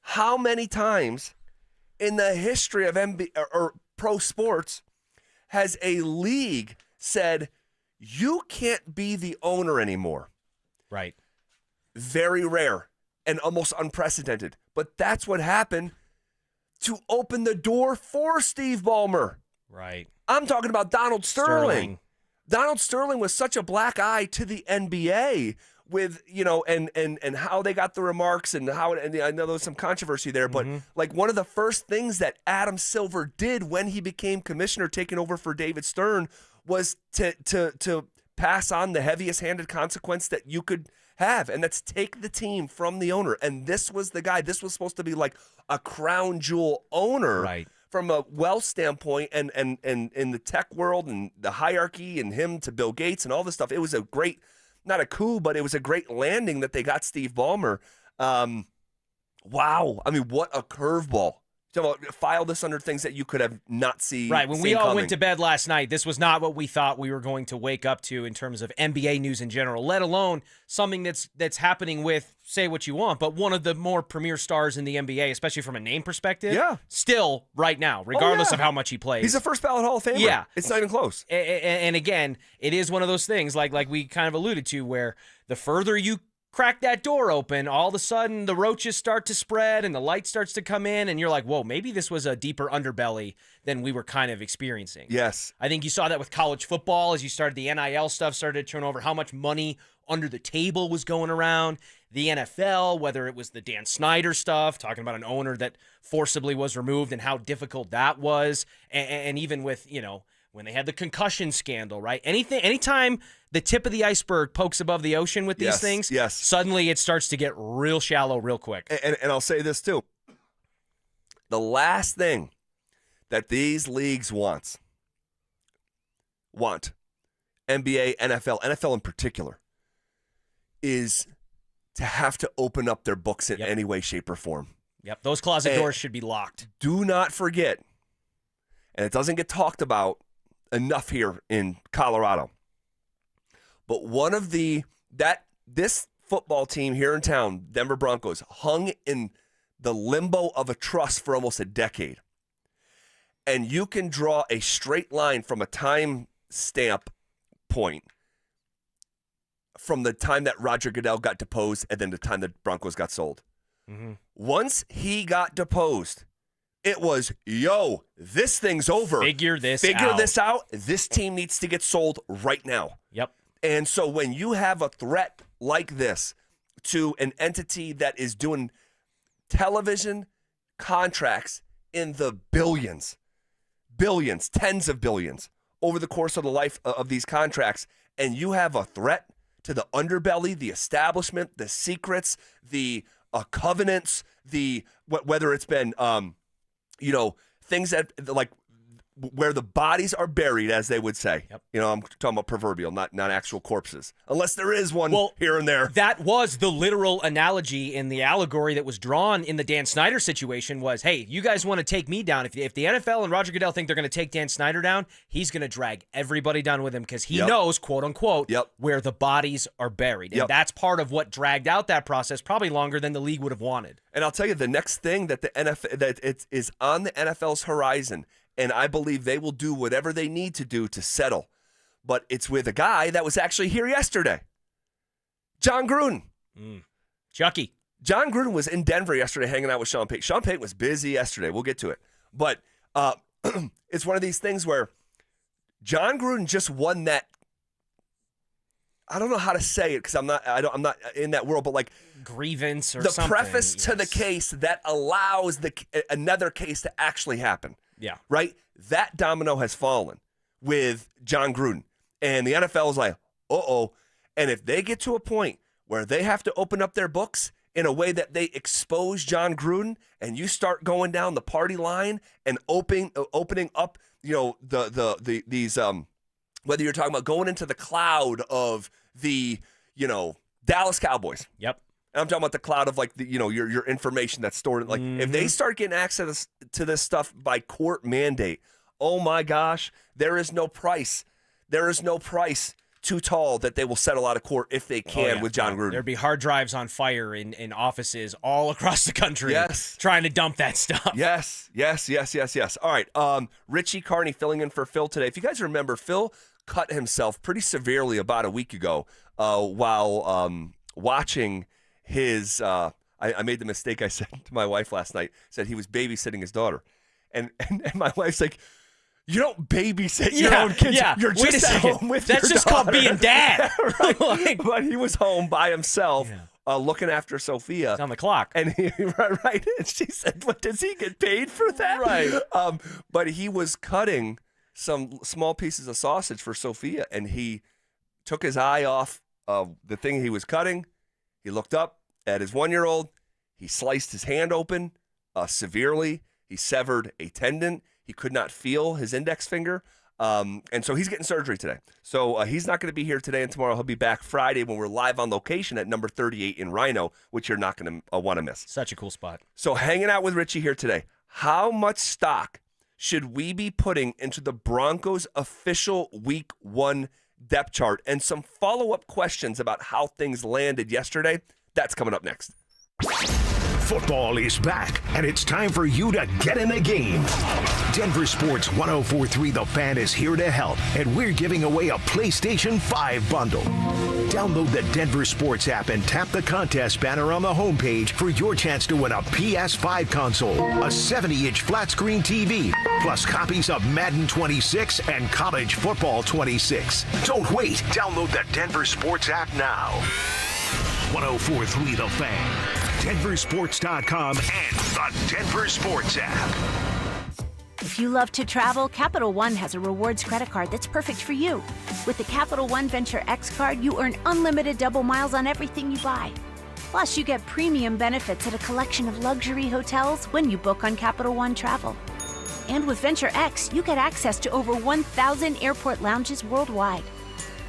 how many times in the history of NBA or pro sports has a league said, you can't be the owner anymore? Right. Very rare and almost unprecedented. But that's what happened to open the door for Steve Ballmer. Right. I'm talking about Donald Sterling. Donald Sterling was such a black eye to the NBA with and how they got the remarks and how, and I know there was some controversy there, but like one of the first things that Adam Silver did when he became commissioner, taking over for David Stern, was to pass on the heaviest handed consequence that you could have, and that's take the team from the owner. And this was the guy. This was supposed to be like a crown jewel owner, right, from a wealth standpoint, and in the tech world and the hierarchy, and him to Bill Gates and all this stuff. It was a great, not a coup, but it was a great landing that they got Steve Ballmer. Wow. I mean, what a curveball. So file this under things that you could have not seen. Right. When we all coming. went to bed last night, this was not what we thought we were going to wake up to in terms of NBA news in general, let alone something that's happening with, say what you want, but one of the more premier stars in the NBA, especially from a name perspective. Yeah. Still right now, regardless of how much he plays. He's a first ballot Hall of Famer. Yeah. It's not even close. And again, it is one of those things like we kind of alluded to, where the further you crack that door open, all of a sudden the roaches start to spread and the light starts to come in, and you're like, whoa, maybe this was a deeper underbelly than we were kind of experiencing. Yes. I think you saw that with college football as you started the NIL stuff started to turn over, how much money under the table was going around. The NFL, whether it was the Dan Snyder stuff, talking about an owner that forcibly was removed and how difficult that was, and even with, when they had the concussion scandal, right? Anytime the tip of the iceberg pokes above the ocean with these things, suddenly it starts to get real shallow real quick. And I'll say this too. The last thing that these leagues want, NBA, NFL in particular, is to have to open up their books in any way, shape, or form. Yep, those closet doors should be locked. Do not forget, and it doesn't get talked about enough here in Colorado, but this football team here in town, Denver Broncos, hung in the limbo of a trust for almost a decade. And you can draw a straight line from a time stamp point from the time that Roger Goodell got deposed and then the time that Broncos got sold. Mm-hmm. Once he got deposed, it was, this thing's over. Figure this out. This team needs to get sold right now. Yep. And so when you have a threat like this to an entity that is doing television contracts in the billions, tens of billions over the course of the life of these contracts, and you have a threat to the underbelly, the establishment, the secrets, the covenants, whether it's been things that like where the bodies are buried, as they would say. Yep. I'm talking about proverbial, not actual corpses, unless there is one here and there. That was the literal analogy in the allegory that was drawn in the Dan Snyder situation was, hey, you guys want to take me down. If the NFL and Roger Goodell think they're going to take Dan Snyder down, he's going to drag everybody down with him because he knows, quote unquote, where the bodies are buried. And that's part of what dragged out that process probably longer than the league would have wanted. And I'll tell you, the next thing that the NFL that it is on the NFL's horizon, and I believe they will do whatever they need to do to settle. But it's with a guy that was actually here yesterday. John Gruden. Chucky. John Gruden was in Denver yesterday hanging out with Sean Payton. Sean Payton was busy yesterday. We'll get to it. But it's one of these things where John Gruden just won that. I don't know how to say it because I'm not in that world, but like grievance or the something. preface to the case that allows another case to actually happen. Yeah. Right? That domino has fallen with John Gruden. And the NFL is like, uh-oh. And if they get to a point where they have to open up their books in a way that they expose John Gruden, and you start going down the party line and opening up, these whether you're talking about going into the cloud of the, Dallas Cowboys. Yep. And I'm talking about the cloud of like your information that's stored. Like if they start getting access to this stuff by court mandate, oh my gosh, there is no price. There is no price too tall that they will settle out of court if they can with John Gruden. There'd be hard drives on fire in offices all across the country. Yes. Trying to dump that stuff. Yes. All right. Richie Carney filling in for Phil today. If you guys remember, Phil cut himself pretty severely about a week ago while watching his I made the mistake. I said to my wife last night, said he was babysitting his daughter. And my wife's like, You don't babysit your own kids. Yeah. You're Wait just a at second. home with That's your just called daughter. being dad. Right. But he was home by himself, looking after Sophia. On the clock. And right. And she said, "What, does he get paid for that?" Right. But he was cutting some small pieces of sausage for Sophia, and he took his eye off of the thing he was cutting. He looked up at his 1-year-old. He sliced his hand open severely. He severed a tendon. He could not feel his index finger. And so he's getting surgery today. So he's not going to be here today and tomorrow. He'll be back Friday when we're live on location at number 38 in Rhino, which you're not going to want to miss. Such a cool spot. So hanging out with Richie here today. How much stock should we be putting into the Broncos' official Week 1 depth chart? And some follow-up questions about how things landed yesterday. That's coming up next. Football is back, and it's time for you to get in the game. Denver Sports 104.3 The Fan is here to help, and we're giving away a PlayStation 5 bundle. Download the Denver Sports app and tap the contest banner on the homepage for your chance to win a PS5 console, a 70-inch flat-screen TV, plus copies of Madden 26 and College Football 26. Don't wait. Download the Denver Sports app now. 104.3 The Fan, DenverSports.com, and the Denver Sports app. If you love to travel, Capital One has a rewards credit card that's perfect for you. With the Capital One Venture X card, you earn unlimited double miles on everything you buy. Plus, you get premium benefits at a collection of luxury hotels when you book on Capital One Travel. And with Venture X, you get access to over 1,000 airport lounges worldwide.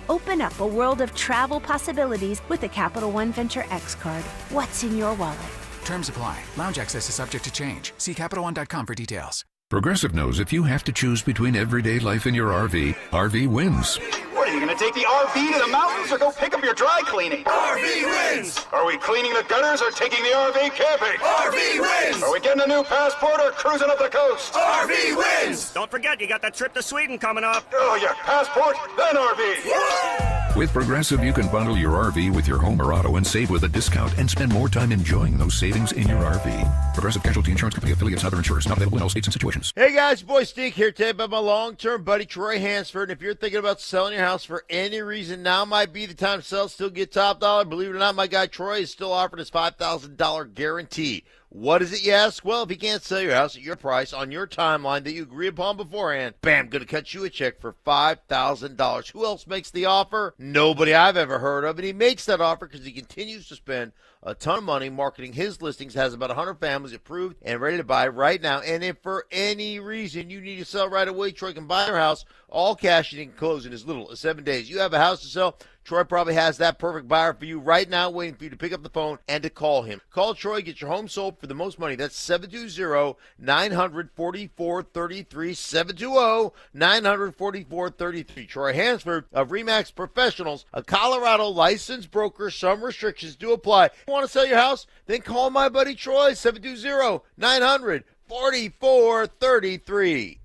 Open up a world of travel possibilities with the Capital One Venture X card. What's in your wallet? Terms apply. Lounge access is subject to change. See CapitalOne.com for details. Progressive knows if you have to choose between everyday life and your RV wins. What, are you going to take the RV to the mountains or go pick up your dry cleaning? RV wins! Are we cleaning the gutters or taking the RV camping? RV wins! Are we getting a new passport or cruising up the coast? RV wins! Don't forget, you got that trip to Sweden coming up. Oh, yeah, passport, then RV. With Progressive, you can bundle your RV with your home or auto and save with a discount and spend more time enjoying those savings in your RV. Progressive Casualty Insurance Company affiliates and other insurers. Not available in all states and situations. Hey guys, boy Steve here today by my long-term buddy Troy Hansford. And if you're thinking about selling your house for any reason, now might be the time to sell, still get top dollar. Believe it or not, my guy Troy is still offering his $5,000 guarantee. What is it, you ask? Well, if you can't sell your house at your price on your timeline that you agree upon beforehand, bam, going to cut you a check for $5,000. Who else makes the offer? Nobody I've ever heard of. And he makes that offer because he continues to spend a ton of money marketing his listings, has about 100 families approved and ready to buy right now. And if for any reason you need to sell right away, Troy can buy your house all cash and he can close in as little as 7 days. You have a house to sell, Troy probably has that perfect buyer for you right now, waiting for you to pick up the phone and to call him. Call Troy, get your home sold for the most money. That's 720-944-33, 720-944-33. Troy Hansford of RE/MAX Professionals, a Colorado licensed broker. Some restrictions do apply. Want to sell your house? Then call my buddy Troy, 720-900-4433.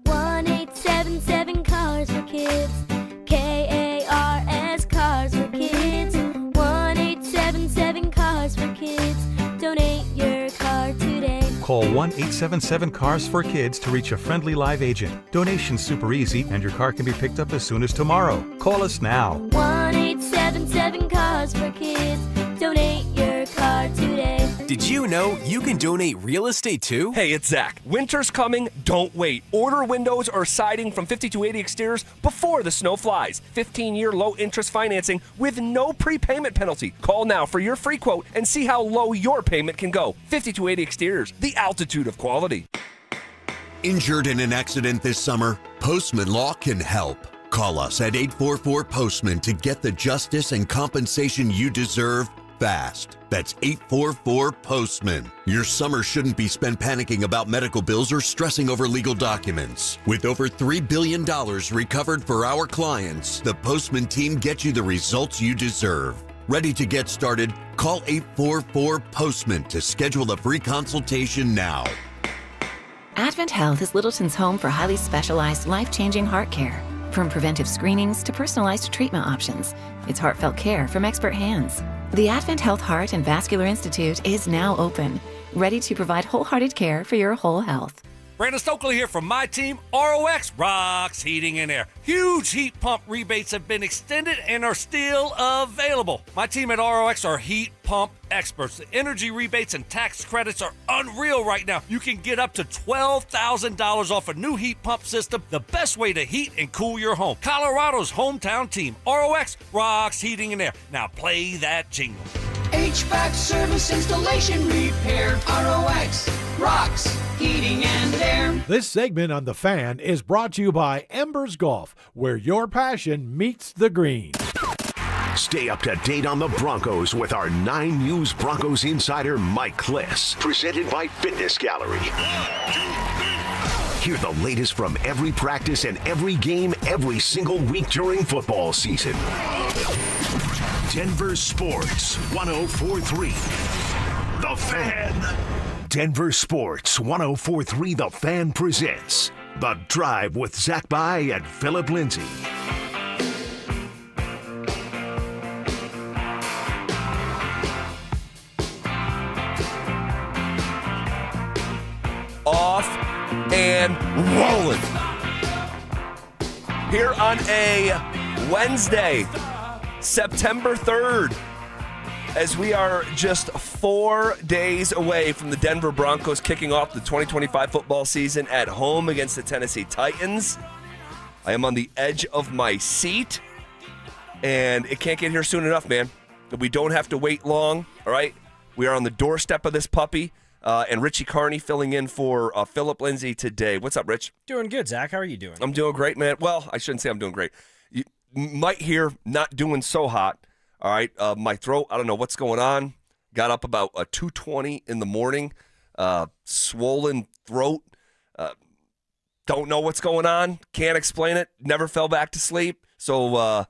1-877 Cars for Kids. KARS Cars for Kids. 1-877 Cars for Kids. Donate your car today. Call 1-877-CARS for Kids to reach a friendly live agent. Donation's super easy, and your car can be picked up as soon as tomorrow. Call us now. 1-877 Cars for Kids. Donate your car today. Did you know you can donate real estate too? Hey, it's Zach. Winter's coming. Don't wait. Order windows or siding from 5280 Exteriors before the snow flies. 15-year low-interest financing with no prepayment penalty. Call now for your free quote and see how low your payment can go. 5280 Exteriors, the altitude of quality. Injured in an accident this summer? Postman Law can help. Call us at 844-POSTMAN to get the justice and compensation you deserve fast. That's 844-POSTMAN. Your summer shouldn't be spent panicking about medical bills or stressing over legal documents. With over $3 billion recovered for our clients, the Postman team gets you the results you deserve. Ready to get started? Call 844-POSTMAN to schedule a free consultation now. Advent Health is Littleton's home for highly specialized, life-changing heart care. From preventive screenings to personalized treatment options, it's heartfelt care from expert hands. The Advent Health Heart and Vascular Institute is now open, ready to provide wholehearted care for your whole health. Brandon Stokley here from my team, ROX Rocks Heating and Air. Huge heat pump rebates have been extended and are still available. My team at ROX are heat pump experts. The energy rebates and tax credits are unreal right now. You can get up to $12,000 off a new heat pump system, the best way to heat and cool your home. Colorado's hometown team, ROX Rocks Heating and Air. Now play that jingle. HVAC service, installation, repair, ROX Rocks Heating and Air. This segment on The Fan is brought to you by Embers Golf, where your passion meets the green. Stay up to date on the Broncos with our 9 News Broncos insider Mike Kliss. Presented by Fitness Gallery. Hear the latest from every practice and every game every single week during football season. Denver Sports 104.3 The Fan. Denver Sports 104.3 The Fan presents The Drive with Zach By and Phillip Lindsay. Off and rolling. Here on a Wednesday, September 3rd, as we are just 4 days away from the Denver Broncos kicking off the 2025 football season at home against the Tennessee Titans. I am on the edge of my seat, and it can't get here soon enough, man. We don't have to wait long, all right? We are on the doorstep of this puppy, and Richie Carney filling in for Phillip Lindsay today. What's up, Rich? Doing good, Zach. How are you doing? I'm doing great, man. Well, I shouldn't say I'm doing great. You might hear not doing so hot. All right, my throat, I don't know what's going on. Got up about 2:20 in the morning, swollen throat. Don't know what's going on. Can't explain it. Never fell back to sleep. So I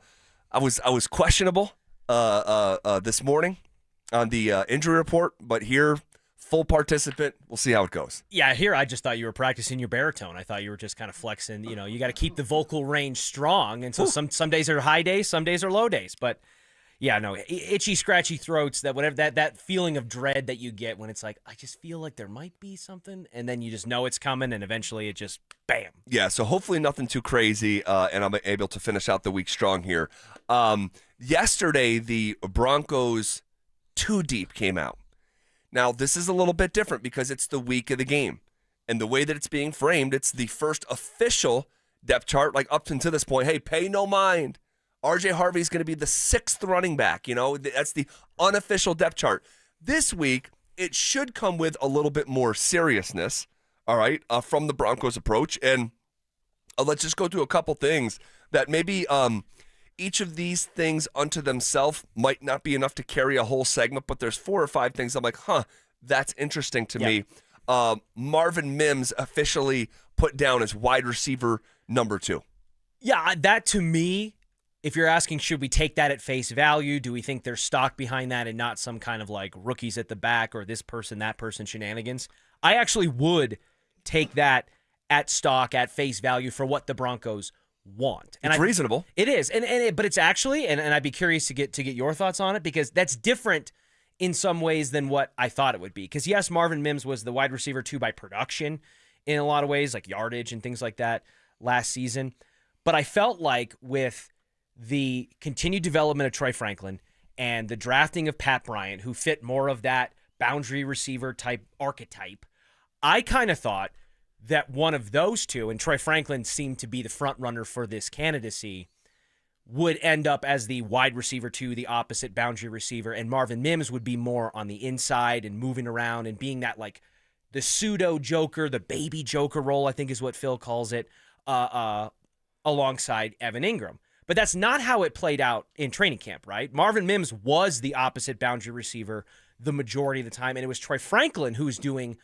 was questionable this morning on the injury report, but here, full participant. We'll see how it goes. Yeah, here I just thought you were practicing your baritone. I thought you were just kind of flexing. You know, you got to keep the vocal range strong, and so some days are high days, some days are low days, but. Yeah, no, itchy, scratchy throats, that feeling of dread that you get when it's like, I just feel like there might be something, and then you just know it's coming, and eventually it just, bam. Yeah, so hopefully nothing too crazy, and I'm able to finish out the week strong here. Yesterday, the Broncos 2 Deep came out. Now, this is a little bit different because it's the week of the game, and the way that it's being framed, it's the first official depth chart, like up until this point, hey, pay no mind. RJ Harvey's going to be the 6th running back. You know, that's the unofficial depth chart. This week, it should come with a little bit more seriousness, all right, from the Broncos approach. And let's just go through a couple things that maybe each of these things unto themselves might not be enough to carry a whole segment, but there's 4 or 5 things I'm like, that's interesting to me. Marvin Mims officially put down as wide receiver number 2. Yeah, that to me, if you're asking, should we take that at face value? Do we think there's stock behind that and not some kind of like rookies at the back or this person, that person shenanigans? I actually would take that at stock, at face value for what the Broncos want. And it's reasonable. It is. But it's actually, and I'd be curious to get your thoughts on it because that's different in some ways than what I thought it would be. Because yes, Marvin Mims was the wide receiver 2 by production in a lot of ways, like yardage and things like that last season. But I felt like with the continued development of Troy Franklin and the drafting of Pat Bryant, who fit more of that boundary receiver type archetype, I kind of thought that one of those two, and Troy Franklin seemed to be the front runner for this candidacy, would end up as the wide receiver 2, the opposite boundary receiver, and Marvin Mims would be more on the inside and moving around and being that like the pseudo joker, the baby joker role, I think is what Phil calls it, alongside Evan Ingram. But that's not how it played out in training camp, right? Marvin Mims was the opposite boundary receiver the majority of the time, and it was Troy Franklin who was doing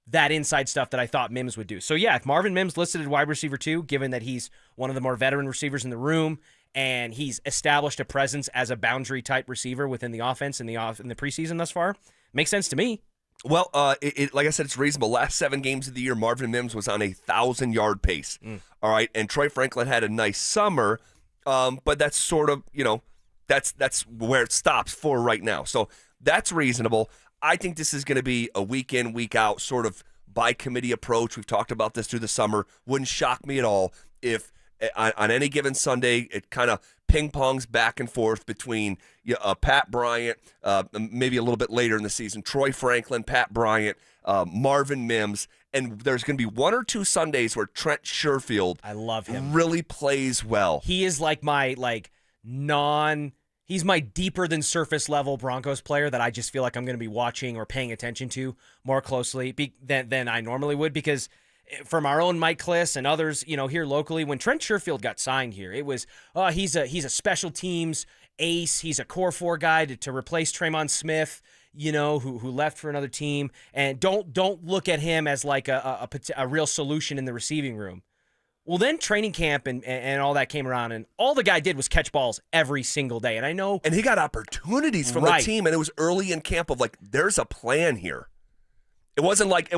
that inside stuff that I thought Mims would do. So yeah, if Marvin Mims listed as wide receiver 2, given that he's one of the more veteran receivers in the room, and he's established a presence as a boundary type receiver within the offense in the preseason thus far, makes sense to me. Well, like I said, it's reasonable. Last 7 games of the year, Marvin Mims was on a 1,000-yard pace. All right, and Troy Franklin had a nice summer. But that's sort of, That's where it stops for right now. So that's reasonable. I think this is going to be a week in, week out sort of by committee approach. We've talked about this through the summer. Wouldn't shock me at all if on any given Sunday it kind of ping-pongs back and forth between Pat Bryant, maybe a little bit later in the season, Troy Franklin, Pat Bryant, Marvin Mims, and there's going to be one or two Sundays where Trent Sherfield, I love him, really plays well. He is like my he's my deeper than surface level Broncos player that I just feel like I'm going to be watching or paying attention to more closely than I normally would, because from our own Mike Kliss and others, here locally, when Trent Sherfield got signed here, it was, he's a special teams ace. He's a core 4 guy to replace Traymon Smith, who left for another team. And don't look at him as like a real solution in the receiving room. Well, then training camp and all that came around, and all the guy did was catch balls every single day. And I know, and he got opportunities from the team, and it was early in camp of like, there's a plan here. It wasn't like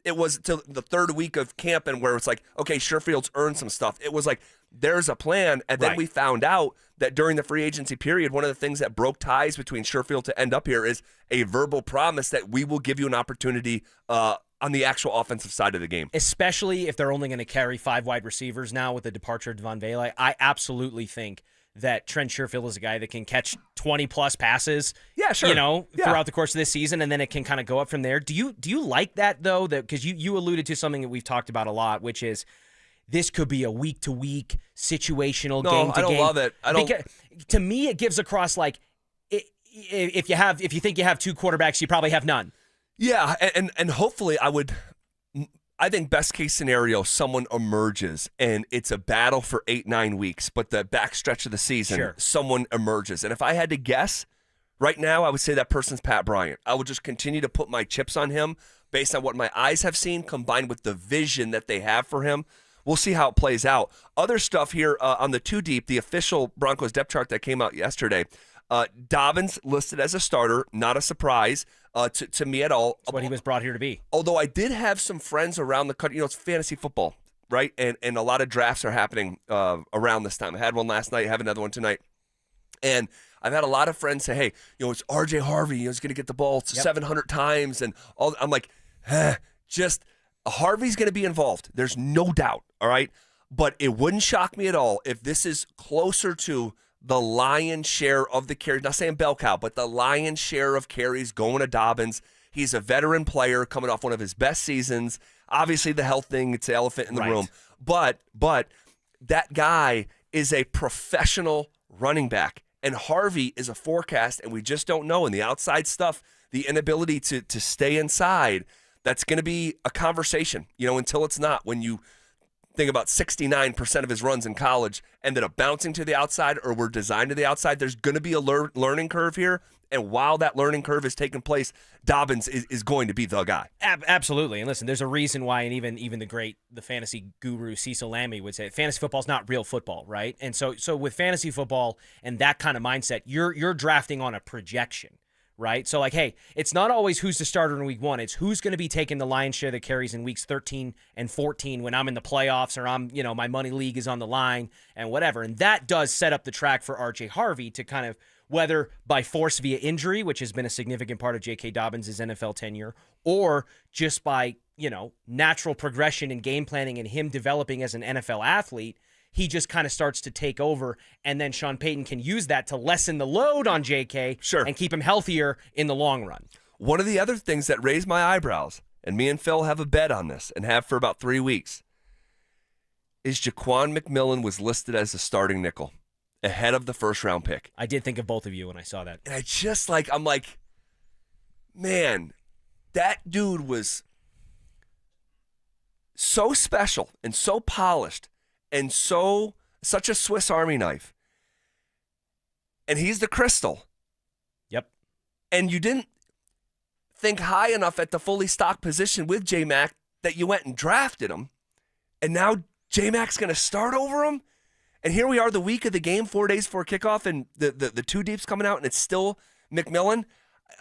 it was till the third week of camp and where it's like, okay, Sherfield's earned some stuff. It was like, there's a plan. And then we found out that during the free agency period, one of the things that broke ties between Sherfield to end up here is a verbal promise that we will give you an opportunity on the actual offensive side of the game. Especially if they're only going to carry 5 wide receivers now with the departure of Devon Vele. I absolutely think that Trent Sherfield is a guy that can catch 20-plus passes, throughout the course of this season, and then it can kind of go up from there. Do you like that, though? Because you alluded to something that we've talked about a lot, which is this could be a week-to-week situational game-to-game. I don't love it. To me, it gives across like if you think you have 2 quarterbacks, you probably have none. Yeah, and hopefully I think best case scenario, someone emerges and it's a battle for 8-9 weeks, but the backstretch of the season, someone emerges. And if I had to guess right now, I would say that person's Pat Bryant. I would just continue to put my chips on him based on what my eyes have seen combined with the vision that they have for him. We'll see how it plays out. Other stuff here on the 2 deep, the official Broncos depth chart that came out yesterday. Dobbins listed as a starter, not a surprise to me at all. That's what he was brought here to be. Although I did have some friends around the country, it's fantasy football, right? And a lot of drafts are happening around this time. I had one last night, I have another one tonight. And I've had a lot of friends say, hey, it's RJ Harvey, he's going to get the ball 700 times. And all. I'm like, just Harvey's going to be involved. There's no doubt, all right? But it wouldn't shock me at all if this is closer to the lion's share of the carries, not saying bell cow, but the lion's share of carries going to Dobbins. He's a veteran player coming off one of his best seasons. Obviously, the health thing, it's the elephant in the room. But that guy is a professional running back, and Harvey is a forecast, and we just don't know. And the outside stuff, the inability to stay inside, that's going to be a conversation, until it's not. When you think about 69% of his runs in college ended up bouncing to the outside or were designed to the outside, there's going to be a learning curve here. And while that learning curve is taking place, Dobbins is going to be the guy. Absolutely. And listen, there's a reason why, and even the fantasy guru Cecil Lammey would say, fantasy football is not real football, right? And so with fantasy football and that kind of mindset, you're drafting on a projection, right? So like, hey, it's not always who's the starter in week 1. It's who's going to be taking the lion's share that carries in weeks 13 and 14 when I'm in the playoffs or I'm, my money league is on the line and whatever. And that does set up the track for RJ Harvey to kind of, whether by force via injury, which has been a significant part of J.K. Dobbins' NFL tenure, or just by, natural progression in game planning and him developing as an NFL athlete, he just kind of starts to take over, and then Sean Payton can use that to lessen the load on J.K. and keep him healthier in the long run. One of the other things that raised my eyebrows, and me and Phil have a bet on this and have for about 3 weeks, is Jaquan McMillan was listed as a starting nickel ahead of the first-round pick. I did think of both of you when I saw that. And I'm like, man, that dude was so special and so polished and such a Swiss Army knife. And he's the crystal. Yep. And you didn't think high enough at the fully stocked position with J-Mac that you went and drafted him. And now J-Mac's going to start over him? And here we are the week of the game, 4 days before kickoff, and the 2 deep's coming out, and it's still McMillan.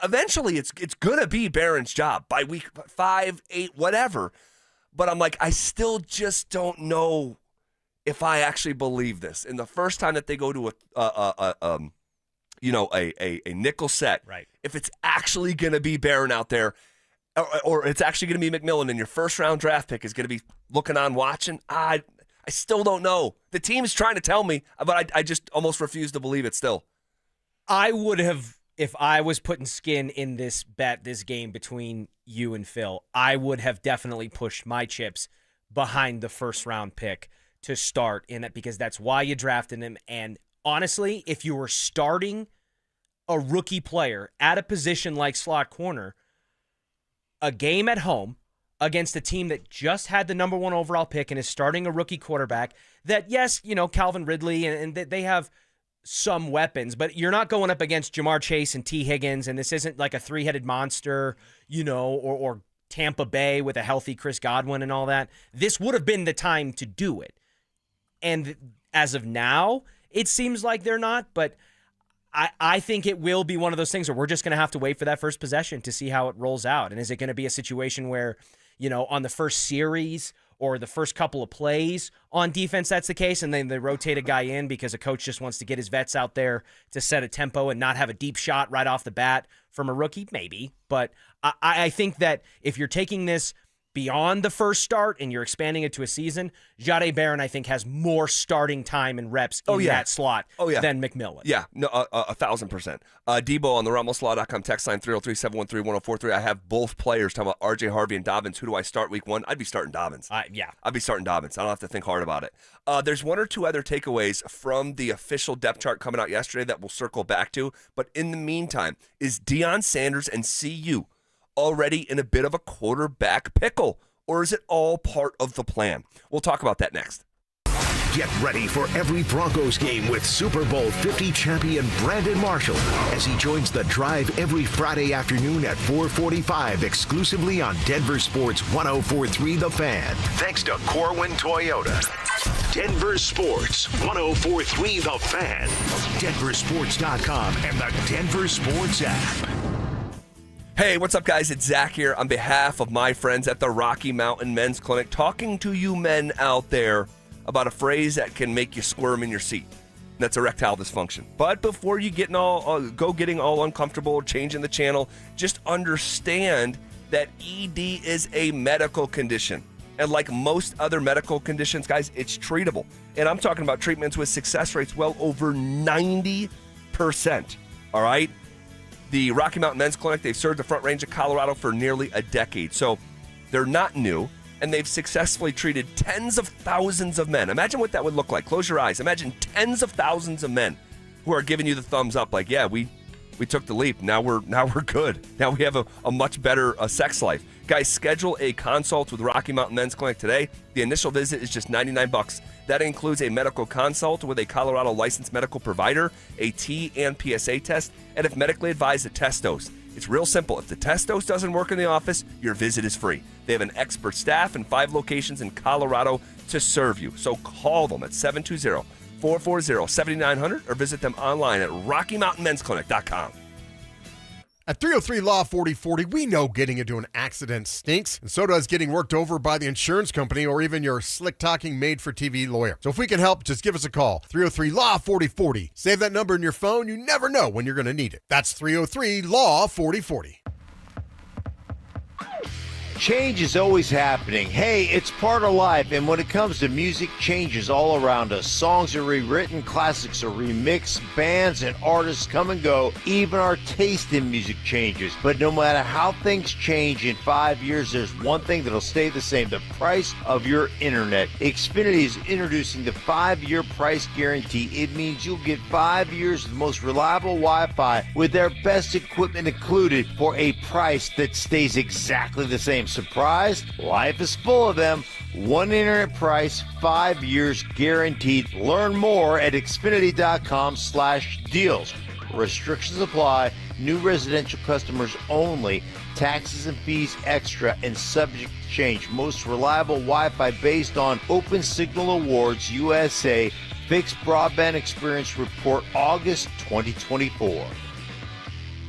Eventually, it's going to be Barron's job by week 5, 8, whatever. But I'm like, I still just don't know if I actually believe this. And the first time that they go to a nickel set. Right. If it's actually going to be Barron out there, or it's actually going to be McMillan, and your first-round draft pick is going to be looking on watching, I still don't know. The team is trying to tell me, but I just almost refuse to believe it still. I would have, if I was putting skin in this game between you and Phil, I would have definitely pushed my chips behind the first-round pick to start in it, because that's why you drafted him. And honestly, if you were starting a rookie player at a position like slot corner, a game at home against a team that just had the number 1 overall pick and is starting a rookie quarterback that, yes, Calvin Ridley, and they have some weapons, but you're not going up against Jamar Chase and T. Higgins, and this isn't like a three-headed monster, or Tampa Bay with a healthy Chris Godwin and all that. This would have been the time to do it. And as of now, it seems like they're not, but I think it will be one of those things where we're just going to have to wait for that first possession to see how it rolls out. And is it going to be a situation where, on the first series or the first couple of plays on defense, that's the case, and then they rotate a guy in because a coach just wants to get his vets out there to set a tempo and not have a deep shot right off the bat from a rookie? Maybe. But I think that if you're taking this beyond the first start and you're expanding it to a season, Jahdae Barron, I think, has more starting time and reps in that slot than McMillan. Yeah, no, 1,000%. Debo on the RumbleSlaw.com text line 303-713-1043. I have both players talking about RJ Harvey and Dobbins. Who do I start week 1? I'd be starting Dobbins. I'd be starting Dobbins. I don't have to think hard about it. There's one or two other takeaways from the official depth chart coming out yesterday that we'll circle back to. But in the meantime, is Deion Sanders and CU already in a bit of a quarterback pickle, or is it all part of the plan? We'll talk about that next. Get ready for every Broncos game with Super Bowl 50 champion Brandon Marshall as he joins the drive every Friday afternoon at 4:45 exclusively on Denver Sports 104.3 The Fan. Thanks to Corwin Toyota. Denver Sports 104.3 The Fan. DenverSports.com and the Denver Sports app. Hey, what's up, guys? It's Zach here on behalf of my friends at the Rocky Mountain Men's Clinic, talking to you men out there about a phrase that can make you squirm in your seat. That's erectile dysfunction. But before you getting all uncomfortable, changing the channel, just understand that ED is a medical condition. And like most other medical conditions, guys, it's treatable. And I'm talking about treatments with success rates well over 90%. All right? The Rocky Mountain Men's Clinic, they've served the Front Range of Colorado for nearly a decade. So they're not new, and they've successfully treated tens of thousands of men. Imagine what that would look like. Close your eyes. Imagine tens of thousands of men who are giving you the thumbs up like, yeah, we took the leap. Now we're good. Now we have a much better sex life. Guys, schedule a consult with Rocky Mountain Men's Clinic today. The initial visit is just $99. That includes a medical consult with a Colorado licensed medical provider, a T and PSA test, and if medically advised, a test dose. It's real simple. If the test dose doesn't work in the office, your visit is free. They have an expert staff and 5 locations in Colorado to serve you. So call them at 720-440-7900 or visit them online at RockyMountainMen'sClinic.com. At 303 Law 4040, we know getting into an accident stinks, and so does getting worked over by the insurance company or even your slick-talking made-for-TV lawyer. So if we can help, just give us a call. 303 Law 4040. Save that number in your phone. You never know when you're going to need it. That's 303 Law 4040. Change is always happening. Hey, it's part of life, and when it comes to music, change is all around us. Songs are rewritten, classics are remixed, bands and artists come and go. Even our taste in music changes. But no matter how things change in 5 years, there's one thing that'll stay the same: the price of your internet. Xfinity is introducing the 5-year price guarantee. It means you'll get 5 years of the most reliable Wi-Fi with their best equipment included for a price that stays exactly the same. Surprised? Life is full of them. One internet price, 5 years guaranteed. Learn more at Xfinity.com/deals. Restrictions apply. New residential customers only. Taxes and fees extra and subject to change. Most reliable Wi-Fi based on Open Signal Awards USA. Fixed Broadband Experience Report, August 2024.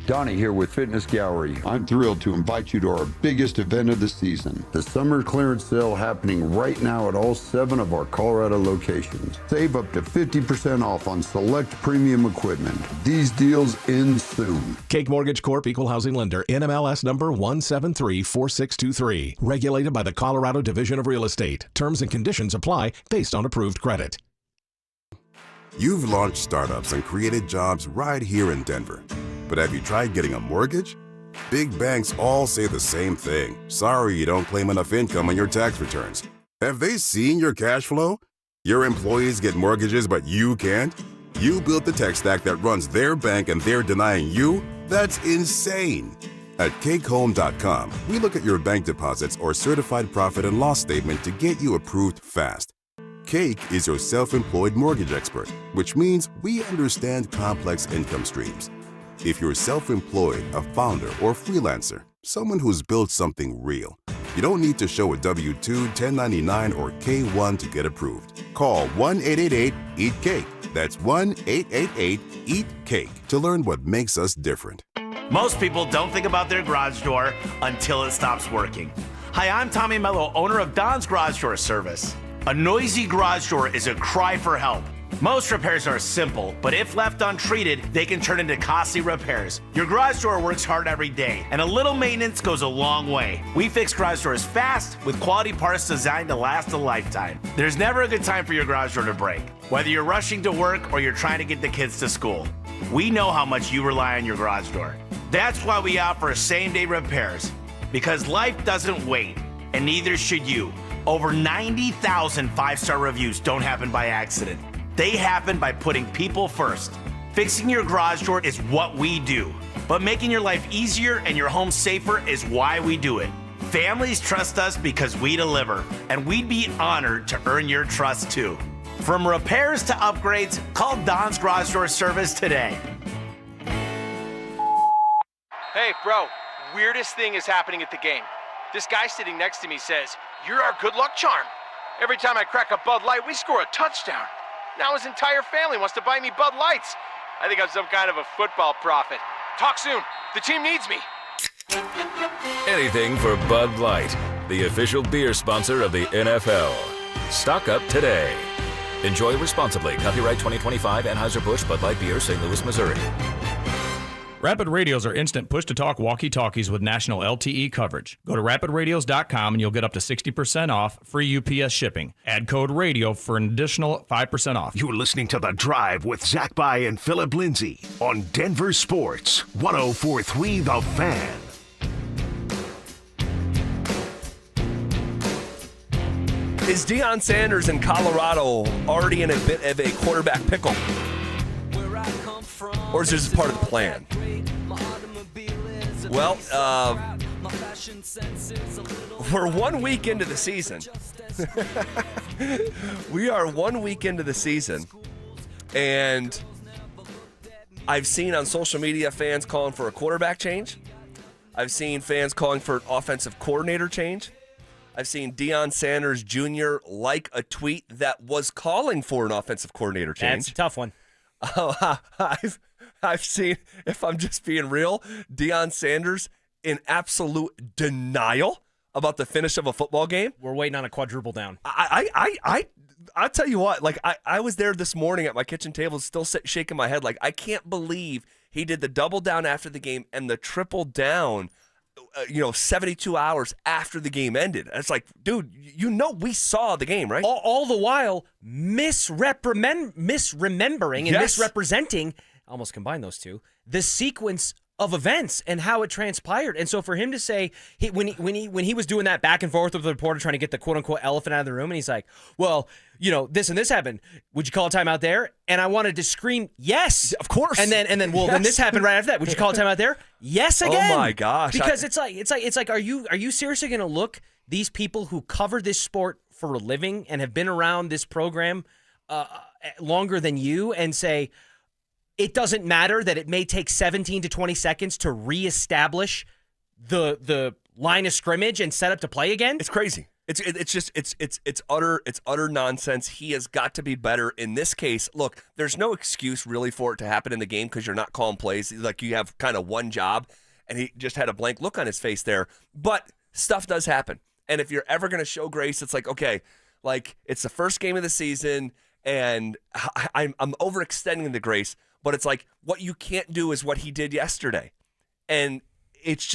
Donnie here with Fitness Gallery. I'm thrilled to invite you to our biggest event of the season, the summer clearance sale happening right now at all 7 of our Colorado locations. Save up to 50% off on select premium equipment. These deals end soon. Cake Mortgage Corp. Equal Housing Lender. NMLS number 1734623. Regulated by the Colorado Division of Real Estate. Terms and conditions apply based on approved credit. You've launched startups and created jobs right here in Denver. But have you tried getting a mortgage? Big banks all say the same thing. Sorry you don't claim enough income on your tax returns. Have they seen your cash flow? Your employees get mortgages, but you can't? You built the tech stack that runs their bank and they're denying you? That's insane. At cakehome.com, we look at your bank deposits or certified profit and loss statement to get you approved fast. Cake is your self-employed mortgage expert, which means we understand complex income streams. If you're self-employed, a founder, or freelancer, someone who's built something real, you don't need to show a W-2, 1099, or K-1 to get approved. Call 1-888-EAT-CAKE. That's 1-888-EAT-CAKE to learn what makes us different. Most people don't think about their garage door until it stops working. Hi, I'm Tommy Mello, owner of Don's Garage Door Service. A noisy garage door is a cry for help. Most repairs are simple, but if left untreated, they can turn into costly repairs. Your garage door works hard every day, and a little maintenance goes a long way. We fix garage doors fast with quality parts designed to last a lifetime. There's never a good time for your garage door to break, whether you're rushing to work or you're trying to get the kids to school. We know how much you rely on your garage door. That's why we offer same-day repairs, because life doesn't wait, and neither should you. Over 90,000 5-star reviews don't happen by accident. They happen by putting people first. Fixing your garage door is what we do, but making your life easier and your home safer is why we do it. Families trust us because we deliver, and we'd be honored to earn your trust too. From repairs to upgrades, call Don's Garage Door Service today. Hey, bro, weirdest thing is happening at the game. This guy sitting next to me says, "You're our good luck charm. Every time I crack a Bud Light, we score a touchdown." Now his entire family wants to buy me Bud Lights. I think I'm some kind of a football prophet. Talk soon. The team needs me. Anything for Bud Light, the official beer sponsor of the NFL. Stock up today. Enjoy responsibly. Copyright 2025 Anheuser-Busch Bud Light Beer, St. Louis, Missouri. Rapid Radios are instant push-to-talk walkie-talkies with national LTE coverage. Go to rapidradios.com and you'll get up to 60% off free UPS shipping. Add code RADIO for an additional 5% off. You're listening to The Drive with Zach By and Phillip Lindsay on Denver Sports 104.3 The Fan. Is Deion Sanders in Colorado already in a bit of a quarterback pickle? Or is this part of the plan? Well, we're 1 week into the season. We are 1 week into the season. And I've seen on social media fans calling for a quarterback change. I've seen fans calling for an offensive coordinator change. I've seen Deion Sanders Jr. like a tweet that was calling for an offensive coordinator change. That's a tough one. I've seen, if I'm just being real, Deion Sanders in absolute denial about the finish of a football game. We're waiting on a quadruple down. I'll tell you what, like I was there this morning at my kitchen table still shaking my head like I can't believe he did the double down after the game and the triple down 72 hours after the game ended. It's like, dude, we saw the game, right? All the while misremembering and misrepresenting, almost combine those two, the sequence of events and how it transpired. And so for him to say, when he was doing that back and forth with the reporter trying to get the quote-unquote elephant out of the room, and he's like, well, this and this happened. Would you call a timeout there? And I wanted to scream, yes. Of course. And then then this happened right after that. Would you call a timeout there? Yes again. Oh my gosh. Because it's like, are you seriously going to look these people who cover this sport for a living and have been around this program longer than you and say, it doesn't matter that it may take 17 to 20 seconds to reestablish the line of scrimmage and set up to play again? It's crazy. It's utter nonsense. He has got to be better in this case. Look, there's no excuse really for it to happen in the game because you're not calling plays. Like you have kind of one job, and he just had a blank look on his face there. But stuff does happen, and if you're ever going to show grace, it's like, okay, like it's the first game of the season, and I'm overextending the grace. But it's like what you can't do is what he did yesterday, and it's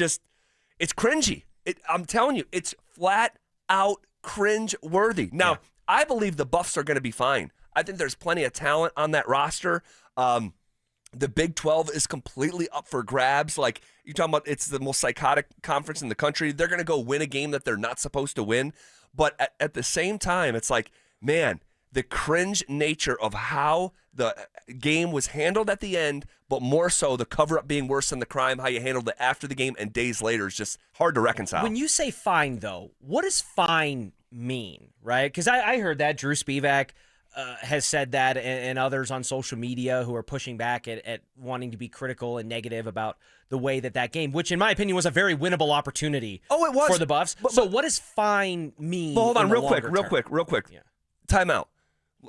cringy. I'm telling you, it's flat out cringe worthy. Now, I believe the Buffs are going to be fine. I think there's plenty of talent on that roster. The Big 12 is completely up for grabs. Like you're talking about, it's the most psychotic conference in the country. They're going to go win a game that they're not supposed to win. But at the same time, it's like, man, the cringe nature of how the game was handled at the end, but more so the cover-up being worse than the crime, how you handled it after the game and days later is just hard to reconcile. When you say fine, though, what does fine mean, right? Because I heard that. Drew Spivak has said that, and others on social media who are pushing back at wanting to be critical and negative about the way that game, which in my opinion was a very winnable opportunity it was. For the Buffs. So what does fine mean? Well, hold on, real quick. Yeah. Time out.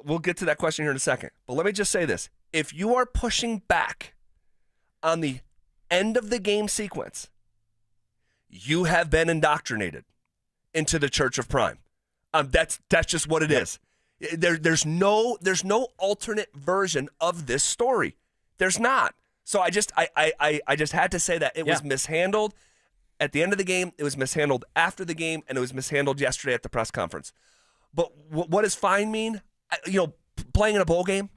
We'll get to that question here in a second. But let me just say this. If you are pushing back on the end of the game sequence, you have been indoctrinated into the Church of Prime. That's just what it is. There's no alternate version of this story. There's not. So I just had to say that it was mishandled at the end of the game. It was mishandled after the game, and it was mishandled yesterday at the press conference. But what does fine mean? Playing in a bowl game.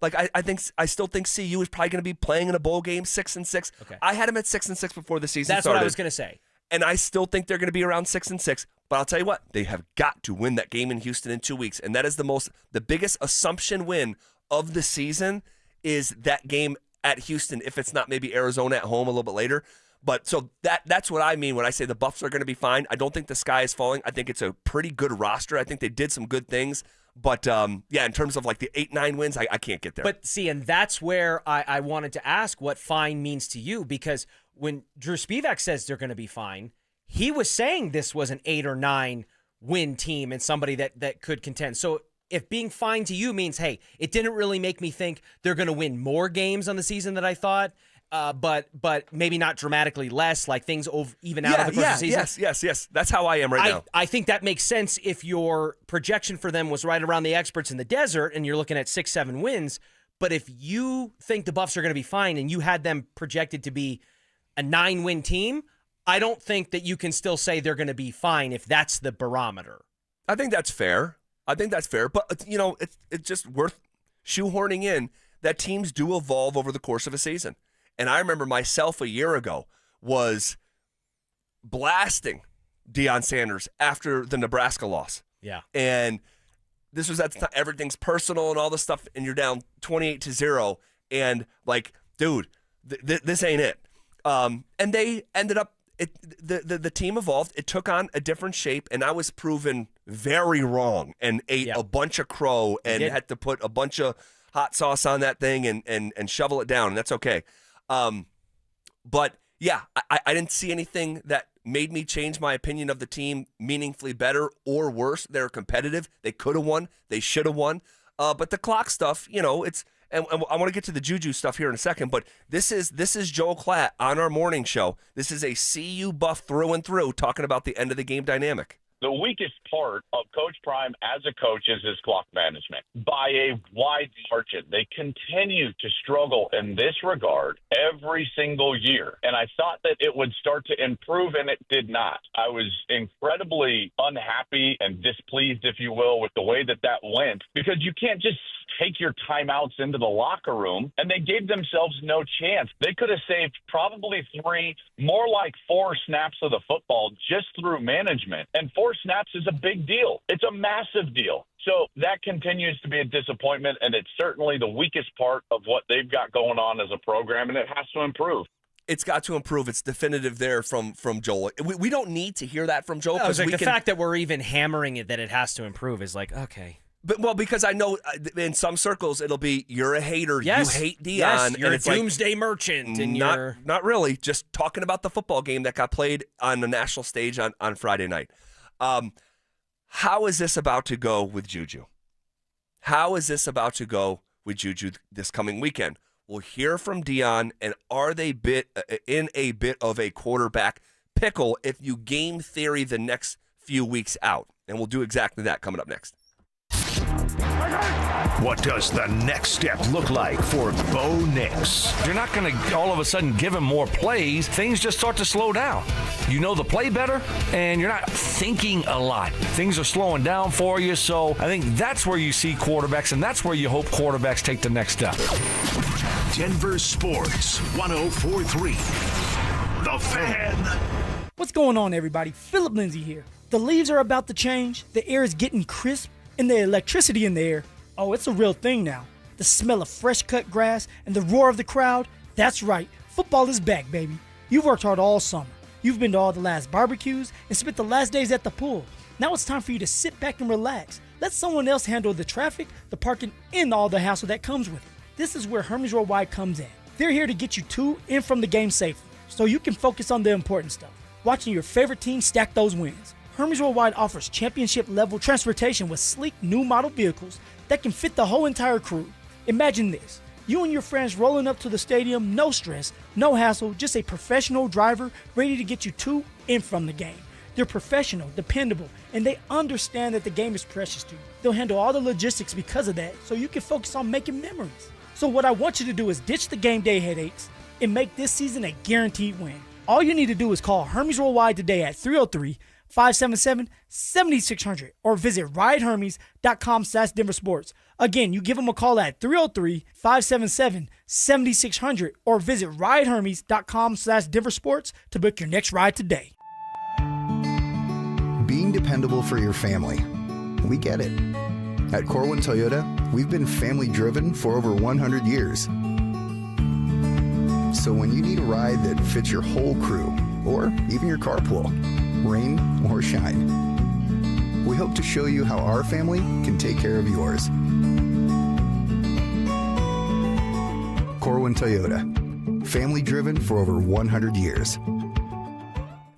Like I still think CU is probably going to be playing in a bowl game 6-6. Okay. I had them at 6-6 before the season started. That's what I was going to say. And I still think they're going to be around 6-6. But I'll tell you what, they have got to win that game in Houston in 2 weeks, and that is the biggest assumption win of the season is that game at Houston. If it's not maybe Arizona at home a little bit later. But so that's what I mean when I say the Buffs are going to be fine. I don't think the sky is falling. I think it's a pretty good roster. I think they did some good things. But, in terms of like the 8-9 wins, I can't get there. But see, and that's where I wanted to ask what fine means to you, because when Drew Spivak says they're going to be fine, he was saying this was an 8 or 9 win team and somebody that could contend. So if being fine to you means, hey, it didn't really make me think they're going to win more games on the season than I thought, but maybe not dramatically less, like things even out of the course of the season. Yes. That's how I am now. I think that makes sense if your projection for them was right around the experts in the desert and you're looking at 6-7 wins. But if you think the Buffs are going to be fine and you had them projected to be a 9-win team, I don't think that you can still say they're going to be fine if that's the barometer. I think that's fair. But, it's just worth shoehorning in that teams do evolve over the course of a season. And I remember myself a year ago was blasting Deion Sanders after the Nebraska loss. Yeah. And this was at the time, everything's personal and all this stuff, and you're down 28-0. And like, dude, this ain't it. And they ended up, the team evolved. It took on a different shape, and I was proven very wrong and ate a bunch of crow and had to put a bunch of hot sauce on that thing and shovel it down, and that's okay. But yeah, I didn't see anything that made me change my opinion of the team meaningfully better or worse. They're competitive. They could have won. They should have won. But the clock stuff, it's, and I want to get to the juju stuff here in a second, but this is Joel Clatt on our morning show. This is a CU buff through and through talking about the end of the game dynamic. The weakest part of Coach Prime as a coach is his clock management by a wide margin. They continue to struggle in this regard every single year. And I thought that it would start to improve, and it did not. I was incredibly unhappy and displeased, if you will, with the way that went, because you can't just take your timeouts into the locker room, and they gave themselves no chance. They could have saved probably 3, more like 4 snaps of the football just through management. And 4 snaps is a big deal. It's a massive deal. So that continues to be a disappointment, and it's certainly the weakest part of what they've got going on as a program, and it has to improve. It's got to improve. It's definitive there from Joel. We don't need to hear that from Joel. No, like the fact that we're even hammering it that it has to improve is like, okay. But because I know in some circles it'll be you're a hater, yes. You hate Deion, yes, you're and a it's doomsday merchant, and not really. Just talking about the football game that got played on the national stage on Friday night. How is this about to go with Juju? How is this about to go with Juju this coming weekend? We'll hear from Deion, and are they in a bit of a quarterback pickle if you game theory the next few weeks out? And we'll do exactly that coming up next. What does the next step look like for Bo Nix? You're not going to all of a sudden give him more plays. Things just start to slow down. You know the play better, and you're not thinking a lot. Things are slowing down for you, so I think that's where you see quarterbacks, and that's where you hope quarterbacks take the next step. Denver Sports 104.3. The Fan. What's going on, everybody? Phillip, Lindsay here. The leaves are about to change, the air is getting crisp, and the electricity in the air, oh, it's a real thing now. The smell of fresh-cut grass and the roar of the crowd, that's right, football is back, baby. You've worked hard all summer. You've been to all the last barbecues and spent the last days at the pool. Now it's time for you to sit back and relax. Let someone else handle the traffic, the parking, and all the hassle that comes with it. This is where Hermes Worldwide comes in. They're here to get you to and from the game safely, so you can focus on the important stuff, watching your favorite team stack those wins. Hermes Worldwide offers championship-level transportation with sleek new model vehicles that can fit the whole entire crew. Imagine this. You and your friends rolling up to the stadium, no stress, no hassle, just a professional driver ready to get you to and from the game. They're professional, dependable, and they understand that the game is precious to you. They'll handle all the logistics because of that, so you can focus on making memories. So what I want you to do is ditch the game day headaches and make this season a guaranteed win. All you need to do is call Hermes Worldwide today at 303-577-7600 or visit ridehermes.com/DenverSports. Again, you give them a call at 303-577-7600 or visit ridehermes.com/DenverSports to book your next ride today. Being dependable for your family. We get it. At Corwin Toyota, we've been family driven for over 100 years. So when you need a ride that fits your whole crew, or even your carpool, rain or shine, we hope to show you how our family can take care of yours. Corwin Toyota, family driven for over 100 years.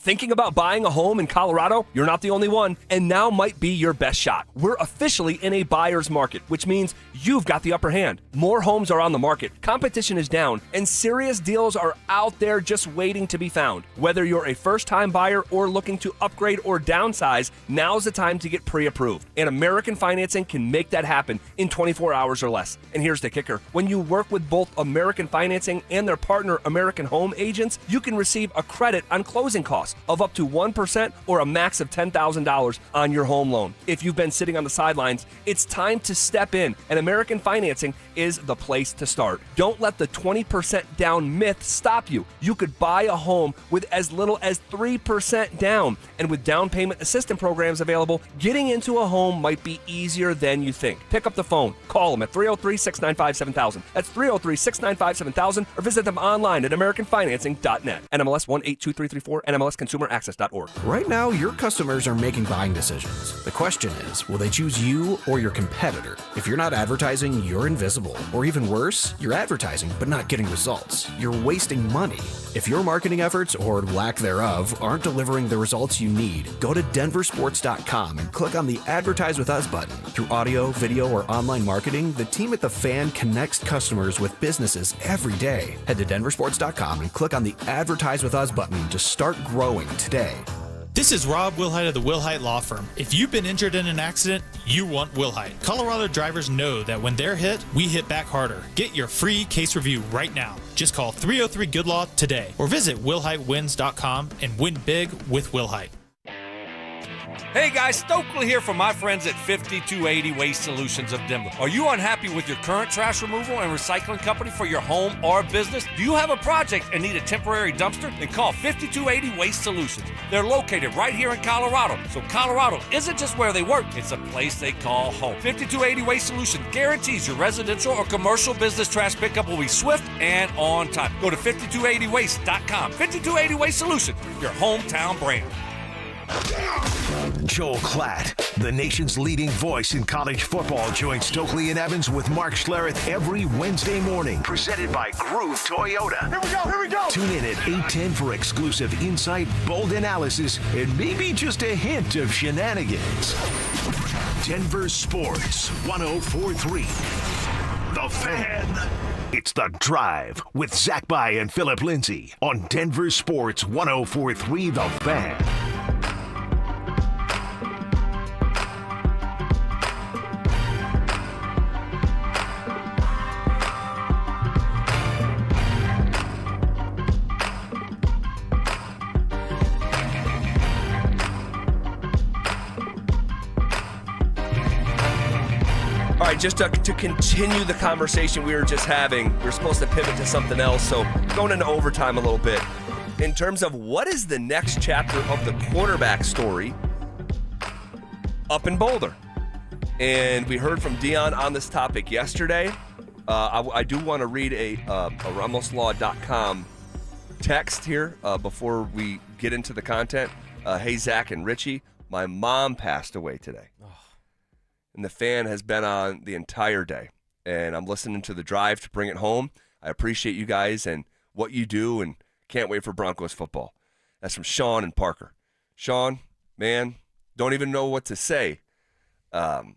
Thinking about buying a home in Colorado? You're not the only one, and now might be your best shot. We're officially in a buyer's market, which means you've got the upper hand. More homes are on the market, competition is down, and serious deals are out there just waiting to be found. Whether you're a first-time buyer or looking to upgrade or downsize, now's the time to get pre-approved. And American Financing can make that happen in 24 hours or less. And here's the kicker. When you work with both American Financing and their partner American Home Agents, you can receive a credit on closing costs of up to 1% or a max of $10,000 on your home loan. If you've been sitting on the sidelines, it's time to step in, and American Financing is the place to start. Don't let the 20% down myth stop you. You could buy a home with as little as 3% down, and with down payment assistance programs available, getting into a home might be easier than you think. Pick up the phone, call them at 303-695-7000. That's 303-695-7000, or visit them online at AmericanFinancing.net. NMLS 182334, NMLSConsumerAccess.org. Right now, your customers are making buying decisions. The question is, will they choose you or your competitor? If you're not advertising, you're invisible. Or even worse, you're advertising but not getting results. You're wasting money. If your marketing efforts, or lack thereof, aren't delivering the results you need, go to DenverSports.com and click on the Advertise With Us button. Through audio, video, or online marketing, the team at The Fan connects customers with businesses every day. Head to DenverSports.com and click on the Advertise With Us button to start growing today. This is Rob Wilhite of the Wilhite Law Firm. If you've been injured in an accident, you want Wilhite. Colorado drivers know that when they're hit, we hit back harder. Get your free case review right now. Just call 303-GOOD-LAW today or visit WilhiteWins.com and win big with Wilhite. Hey guys, Stokley here from my friends at 5280 Waste Solutions of Denver. Are you unhappy with your current trash removal and recycling company for your home or business? Do you have a project and need a temporary dumpster? Then call 5280 Waste Solutions. They're located right here in Colorado. So Colorado isn't just where they work, it's a place they call home. 5280 Waste Solutions guarantees your residential or commercial business trash pickup will be swift and on time. Go to 5280waste.com. 5280 Waste Solutions, your hometown brand. Joel Clatt, the nation's leading voice in college football, joins Stokley and Evans with Mark Schlereth every Wednesday morning. Presented by Groove Toyota. Here we go. Tune in at 8:10 for exclusive insight, bold analysis, and maybe just a hint of shenanigans. Denver Sports 104.3. The Fan. It's The Drive with Zach By and Phillip Lindsay on Denver Sports 104.3 The Fan. All right, just to continue the conversation we were just having, we're supposed to pivot to something else, so going into overtime a little bit. In terms of what is the next chapter of the quarterback story up in Boulder? And we heard from Deion on this topic yesterday. I do want to read a RamosLaw.com text here before we get into the content. Hey, Zach and Richie, my mom passed away today. And the Fan has been on the entire day. And I'm listening to The Drive to bring it home. I appreciate you guys and what you do, and can't wait for Broncos football. That's from Sean and Parker. Sean, man, don't even know what to say about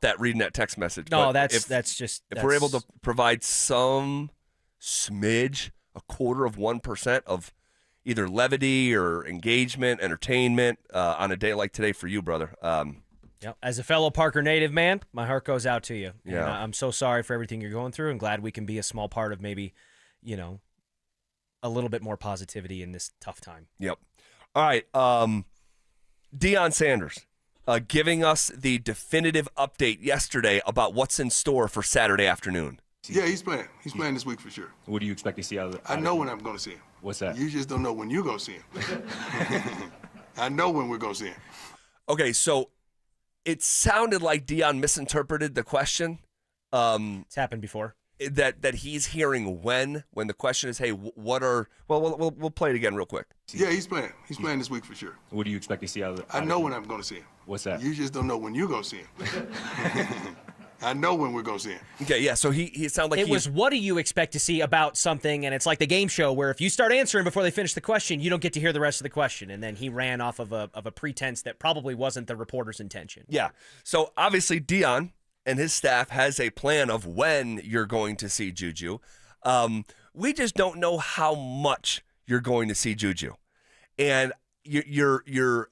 that, reading that text message. No, but if we're able to provide some smidge, 1/4% of either levity or engagement, entertainment on a day like today for you, brother. Yep. As a fellow Parker native man, my heart goes out to you. Yeah. And I'm so sorry for everything you're going through, and glad we can be a small part of maybe, a little bit more positivity in this tough time. Yep. All right. Deion Sanders giving us the definitive update yesterday about what's in store for Saturday afternoon. Yeah, he's playing. He's playing this week for sure. What do you expect to see out of I know when I'm going to see him. What's that? You just don't know when you're going to see him. I know when we're going to see him. Okay, so it sounded like Deion misinterpreted the question. It's happened before. That he's hearing when the question is, hey, what are? Well, we'll play it again real quick. Yeah, he's playing. He's playing this week for sure. What do you expect to see out of I know when I'm going to see him. What's that? You just don't know when you're going to see him. I know when we're going to see him. Okay, yeah, so he sounded like it was what do you expect to see about something, and it's like the game show where if you start answering before they finish the question, you don't get to hear the rest of the question, and then he ran off of a pretense that probably wasn't the reporter's intention. Yeah, so obviously Deion and his staff has a plan of when you're going to see Juju. We just don't know how much you're going to see Juju, and you're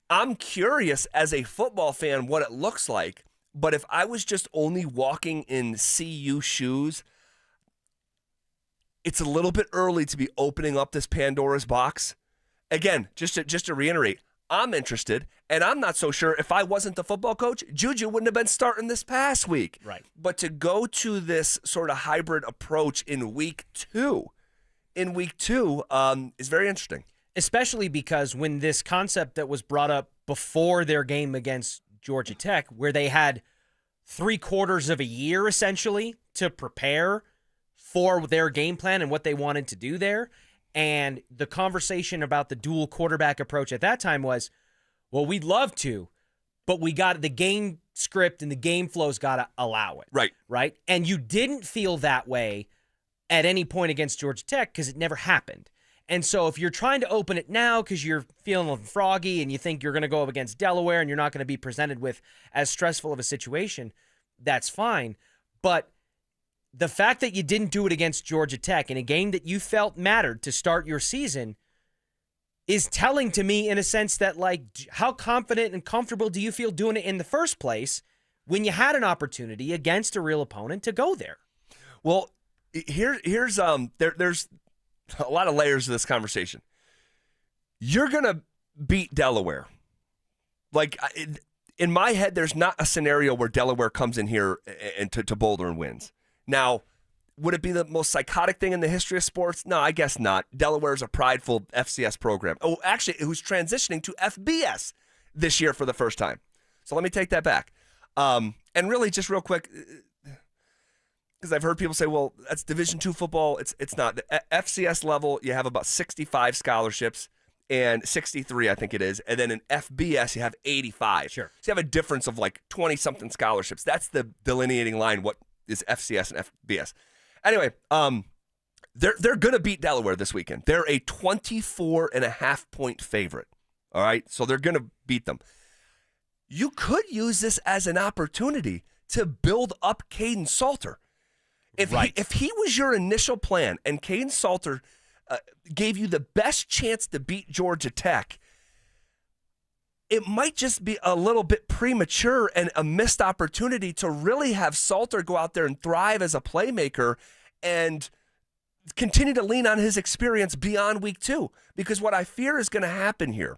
I'm curious as a football fan what it looks like, but if I was just only walking in CU shoes, it's a little bit early to be opening up this Pandora's box. Again, just to reiterate, I'm interested, and I'm not so sure if I wasn't the football coach, Juju wouldn't have been starting this past week. Right. But to go to this sort of hybrid approach in week two is very interesting. Especially because when this concept that was brought up before their game against Georgia Tech, where they had 3/4 of a year essentially to prepare for their game plan and what they wanted to do there, and the conversation about the dual quarterback approach at that time was, well, we'd love to, but we got the game script and the game flow's got to allow it. Right? And you didn't feel that way at any point against Georgia Tech because it never happened. And so if you're trying to open it now because you're feeling froggy and you think you're going to go up against Delaware and you're not going to be presented with as stressful of a situation, that's fine. But the fact that you didn't do it against Georgia Tech in a game that you felt mattered to start your season is telling to me in a sense that, like, how confident and comfortable do you feel doing it in the first place when you had an opportunity against a real opponent to go there? Well, there's a lot of layers to this conversation. You're going to beat Delaware. Like, in my head, there's not a scenario where Delaware comes in here and to Boulder and wins. Now, would it be the most psychotic thing in the history of sports? No, I guess not. Delaware is a prideful FCS program. Oh, actually, who's transitioning to FBS this year for the first time. So let me take that back. And really, just real quick, because I've heard people say, well, that's Division II football. It's not. The FCS level, you have about 65 scholarships, and 63, I think it is. And then in FBS, you have 85. Sure. So you have a difference of like 20-something scholarships. That's the delineating line, what is FCS and FBS. Anyway, they're going to beat Delaware this weekend. They're a 24.5-point favorite. All right? So they're going to beat them. You could use this as an opportunity to build up Caden Salter. If he was your initial plan and Caden Salter gave you the best chance to beat Georgia Tech, it might just be a little bit premature and a missed opportunity to really have Salter go out there and thrive as a playmaker and continue to lean on his experience beyond week 2. Because what I fear is going to happen here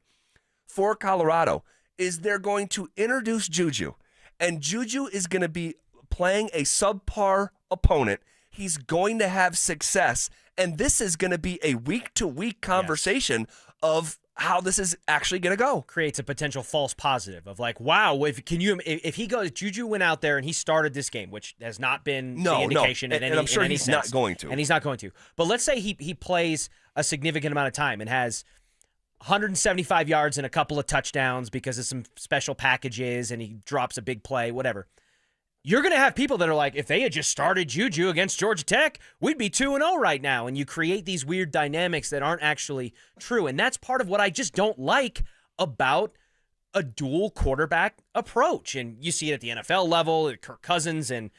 for Colorado is they're going to introduce Juju, and Juju is going to be playing a subpar opponent. He's going to have success, and this is going to be a week-to-week conversation of how this is actually going to go. Creates a potential false positive of like, wow, if he goes, Juju went out there and he started this game, which has not been the indication in any and I'm sure he's sense. not going to. And he's not going to. But let's say he plays a significant amount of time and has 175 yards and a couple of touchdowns because of some special packages, and he drops a big play, whatever. You're going to have people that are like, if they had just started Juju against Georgia Tech, we'd be 2-0 right now. And you create these weird dynamics that aren't actually true. And that's part of what I just don't like about a dual quarterback approach. And you see it at the NFL level, at Kirk Cousins and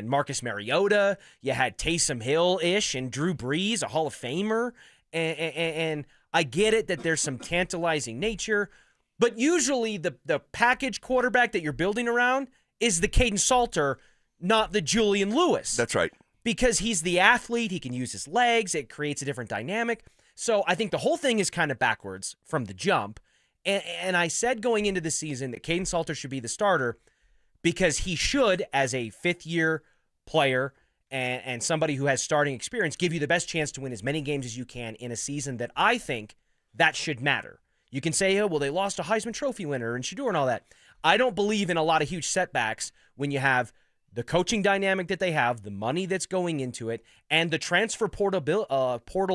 Marcus Mariota. You had Taysom Hill-ish and Drew Brees, a Hall of Famer. And I get it that there's some tantalizing nature. But usually the package quarterback that you're building around is the Caden Salter, not the Julian Lewis. That's right. Because he's the athlete, he can use his legs, it creates a different dynamic. So I think the whole thing is kind of backwards from the jump. And I said going into the season that Caden Salter should be the starter because he should, as a fifth-year player and somebody who has starting experience, give you the best chance to win as many games as you can in a season that I think that should matter. You can say, oh, well, they lost a Heisman Trophy winner and Shedeur and all that. I don't believe in a lot of huge setbacks when you have the coaching dynamic that they have, the money that's going into it, and the transfer portal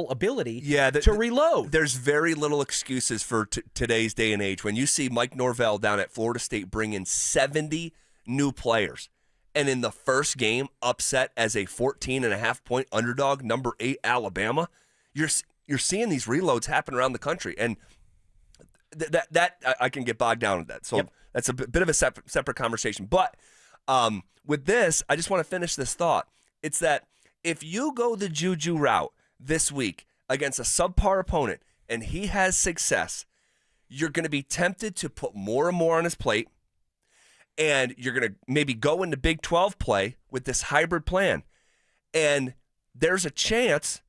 ability to reload. There's very little excuses for today's day and age. When you see Mike Norvell down at Florida State bring in 70 new players, and in the first game upset as a 14.5-point underdog, number 8 Alabama, you're seeing these reloads happen around the country, and that I can get bogged down with that. So that's a bit of a separate conversation. But with this, I just want to finish this thought. It's that if you go the Juju route this week against a subpar opponent and he has success, you're going to be tempted to put more and more on his plate, and you're going to maybe go into Big 12 play with this hybrid plan. And there's a chance,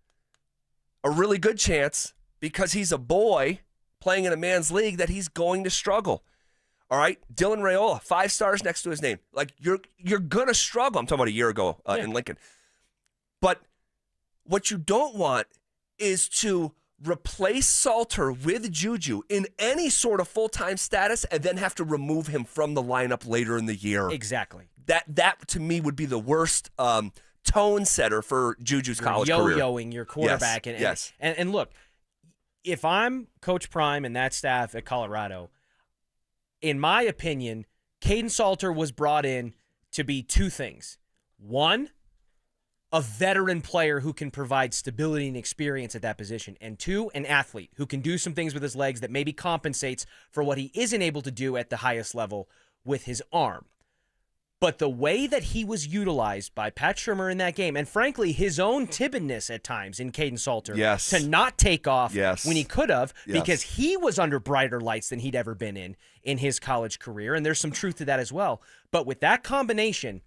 a really good chance, because he's a boy playing in a man's league, that he's going to struggle. All right, Dylan Raiola, 5 stars next to his name. Like, you're gonna struggle. I'm talking about a year ago in Lincoln. But what you don't want is to replace Salter with Juju in any sort of full-time status and then have to remove him from the lineup later in the year. Exactly. That to me would be the worst tone setter for Juju's college career. Yo-yoing your quarterback. Yes. And look, if I'm Coach Prime and that staff at Colorado, in my opinion, Caden Salter was brought in to be 2 things. 1, a veteran player who can provide stability and experience at that position. And 2, an athlete who can do some things with his legs that maybe compensates for what he isn't able to do at the highest level with his arm. But the way that he was utilized by Pat Shurmur in that game, and frankly, his own timidness at times in Caden Salter, to not take off when he could have, because he was under brighter lights than he'd ever been in his college career, and there's some truth to that as well. But with that combination,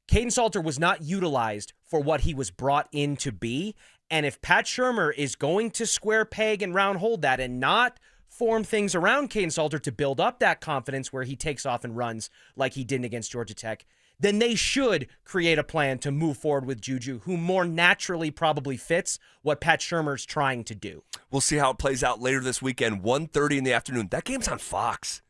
Caden Salter was not utilized for what he was brought in to be, and if Pat Shurmur is going to square peg and round hold that and not form things around Caden Salter to build up that confidence where he takes off and runs like he did against Georgia Tech, then they should create a plan to move forward with Juju, who more naturally probably fits what Pat Shurmur's trying to do. We'll see how it plays out later this weekend, 1:30 in the afternoon. That game's on Fox.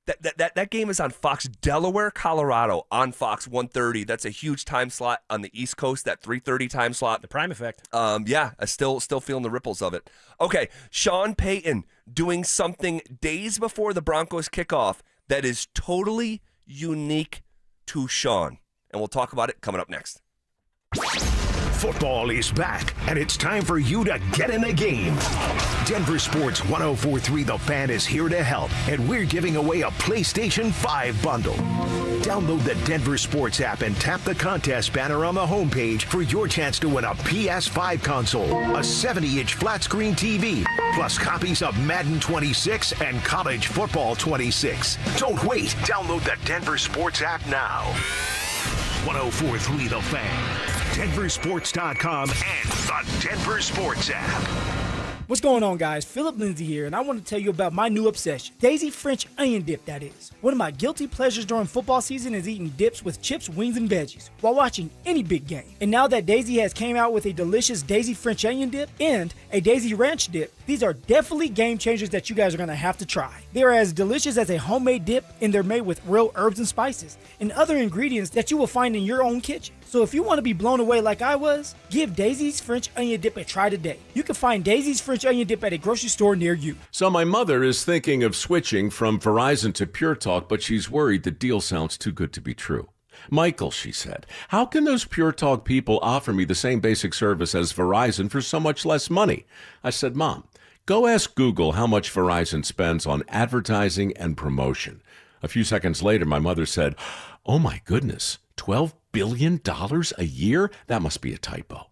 That game is on Fox. Delaware, Colorado on Fox 130. That's a huge time slot on the East Coast, that 3:30 time slot. The prime effect. Yeah, I still feeling the ripples of it. Okay, Sean Payton doing something days before the Broncos kickoff that is totally unique to Sean. And we'll talk about it coming up next. Football is back, and it's time for you to get in the game. Denver Sports 1043 The Fan is here to help, and we're giving away a PlayStation 5 bundle. Download the Denver Sports app and tap the contest banner on the homepage for your chance to win a PS5 console, a 70-inch flat-screen TV, plus copies of Madden 26 and College Football 26. Don't wait. Download the Denver Sports app now. 1043 The Fan, DenverSports.com, and the Denver Sports app. What's going on, guys? Phillip Lindsay here, and I want to tell you about my new obsession. Daisy French onion dip, that is. One of my guilty pleasures during football season is eating dips with chips, wings, and veggies while watching any big game. And now that Daisy has came out with a delicious Daisy French onion dip and a Daisy Ranch dip, these are definitely game changers that you guys are going to have to try. They are as delicious as a homemade dip, and they're made with real herbs and spices and other ingredients that you will find in your own kitchen. So if you want to be blown away like I was, give Daisy's French onion dip a try today. You can find Daisy's French onion dip at a grocery store near you. So my mother is thinking of switching from Verizon to Pure Talk, but she's worried the deal sounds too good to be true. Michael, she said, how can those Pure Talk people offer me the same basic service as Verizon for so much less money? I said, Mom, go ask Google how much Verizon spends on advertising and promotion. A few seconds later, my mother said, oh my goodness, $12 billion a year? That must be a typo.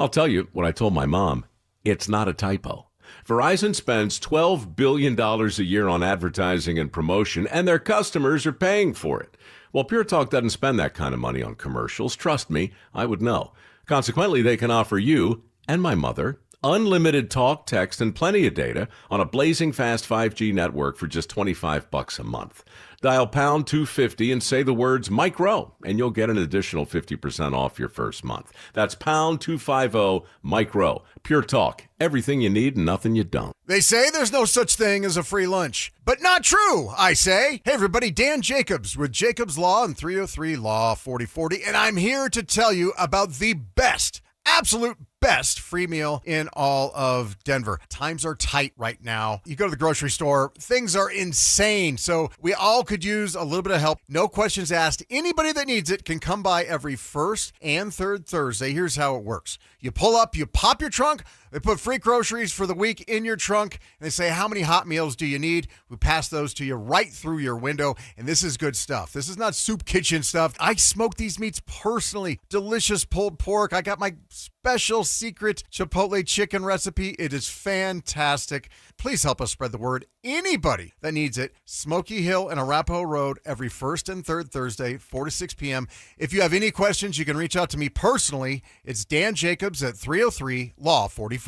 I'll tell you what I told my mom. It's not a typo. Verizon spends $12 billion a year on advertising and promotion, and their customers are paying for it. Well, Pure Talk doesn't spend that kind of money on commercials. Trust me, I would know. Consequently, they can offer you and my mother unlimited talk, text, and plenty of data on a blazing fast 5G network for just $25 a month. Dial pound 250 and say the words Mike Rowe, and you'll get an additional 50% off your first month. That's pound 250 Mike Rowe. Pure Talk. Everything you need and nothing you don't. They say there's no such thing as a free lunch. But not true, I say. Hey, everybody, Dan Jacobs with Jacobs Law and 303 Law 4040, and I'm here to tell you about the best, absolute best free meal in all of Denver. Times are tight right now. You go to the grocery store, things are insane. So we all could use a little bit of help. No questions asked. Anybody that needs it can come by every first and third Thursday. Here's how it works. You pull up, you pop your trunk, they put free groceries for the week in your trunk, and they say, how many hot meals do you need? We pass those to you right through your window, and this is good stuff. This is not soup kitchen stuff. I smoke these meats personally. Delicious pulled pork. I got my special secret Chipotle chicken recipe. It is fantastic. Please help us spread the word. Anybody that needs it, Smoky Hill and Arapahoe Road every first and third Thursday, 4 to 6 p.m. If you have any questions, you can reach out to me personally. It's Dan Jacobs at 303 Law 4040.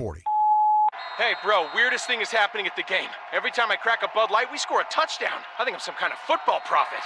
Hey, bro, weirdest thing is happening at the game. Every time I crack a Bud Light, we score a touchdown. I think I'm some kind of football prophet.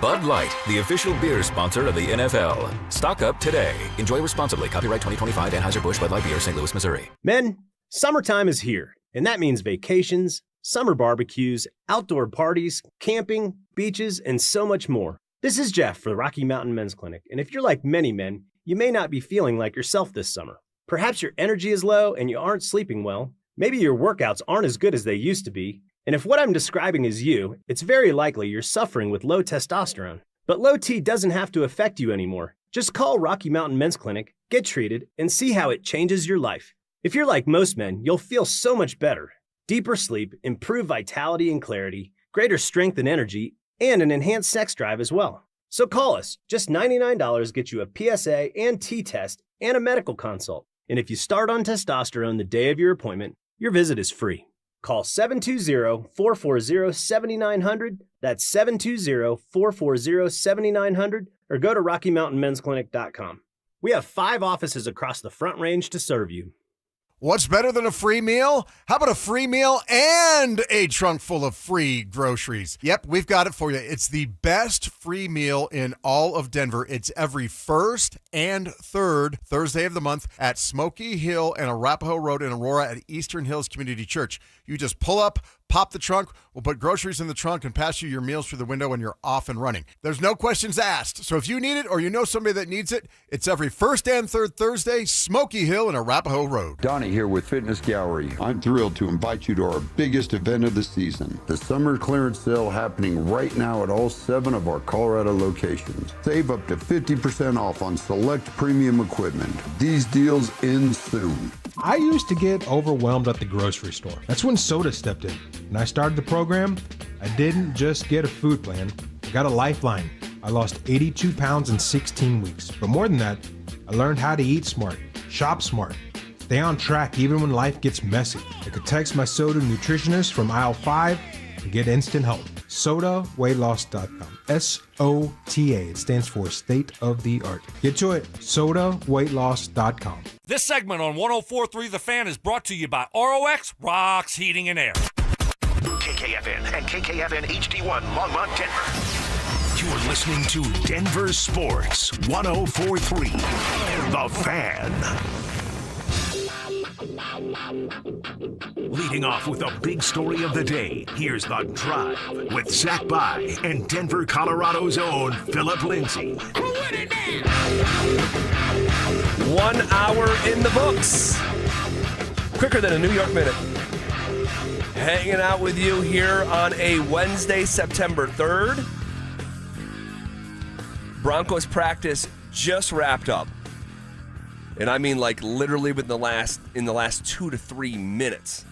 Bud Light, the official beer sponsor of the NFL. Stock up today. Enjoy responsibly. Copyright 2025 Anheuser-Busch Bud Light Beer, St. Louis, Missouri. Men, summertime is here, and that means vacations, summer barbecues, outdoor parties, camping, beaches, and so much more. This is Jeff for the Rocky Mountain Men's Clinic, and if you're like many men, you may not be feeling like yourself this summer. Perhaps your energy is low and you aren't sleeping well. Maybe your workouts aren't as good as they used to be. And if what I'm describing is you, it's very likely you're suffering with low testosterone. But low T doesn't have to affect you anymore. Just call Rocky Mountain Men's Clinic, get treated, and see how it changes your life. If you're like most men, you'll feel so much better. Deeper sleep, improved vitality and clarity, greater strength and energy, and an enhanced sex drive as well. So call us. Just $99 gets you a PSA and T-test and a medical consult. And if you start on testosterone the day of your appointment, your visit is free. Call 720-440-7900. That's 720-440-7900. Or go to RockyMountainMen'sClinic.com. We have 5 offices across the Front Range to serve you. What's better than a free meal? How about a free meal and a trunk full of free groceries? Yep, we've got it for you. It's the best free meal in all of Denver. It's every first and third Thursday of the month at Smoky Hill and Arapahoe Road in Aurora at Eastern Hills Community Church. You just pull up, Pop the trunk, we'll put groceries in the trunk and pass you your meals through the window when you're off and running. There's no questions asked. So if you need it or you know somebody that needs it, it's every first and third Thursday, Smoky Hill and Arapahoe Road. Donnie here with Fitness Gallery. I'm thrilled to invite you to our biggest event of the season, the summer clearance sale happening right now at all 7 of our Colorado locations. Save up to 50% off on select premium equipment. These deals end soon. I used to get overwhelmed at the grocery store. That's when Soda stepped in. When I started the program, I didn't just get a food plan, I got a lifeline. I lost 82 pounds in 16 weeks. But more than that, I learned how to eat smart, shop smart, stay on track even when life gets messy. I could text my Soda nutritionist from aisle 5 and get instant help. SodaWeightLoss.com. SOTA. It stands for State of the Art. Get to it. SodaWeightLoss.com. This segment on 104.3 The Fan is brought to you by ROX Rocks Heating and Air. KKFN and KKFN HD1 Longmont, Denver. You're listening to Denver Sports 104.3 The Fan. Leading off with the big story of the day, here's The Drive with Zach By and Denver, Colorado's own Phillip Lindsay. 1 hour in the books. Quicker than a New York minute. Hanging out with you here on a Wednesday, September 3rd. Broncos practice just wrapped up. And I mean like literally in the last 2 to 3 minutes.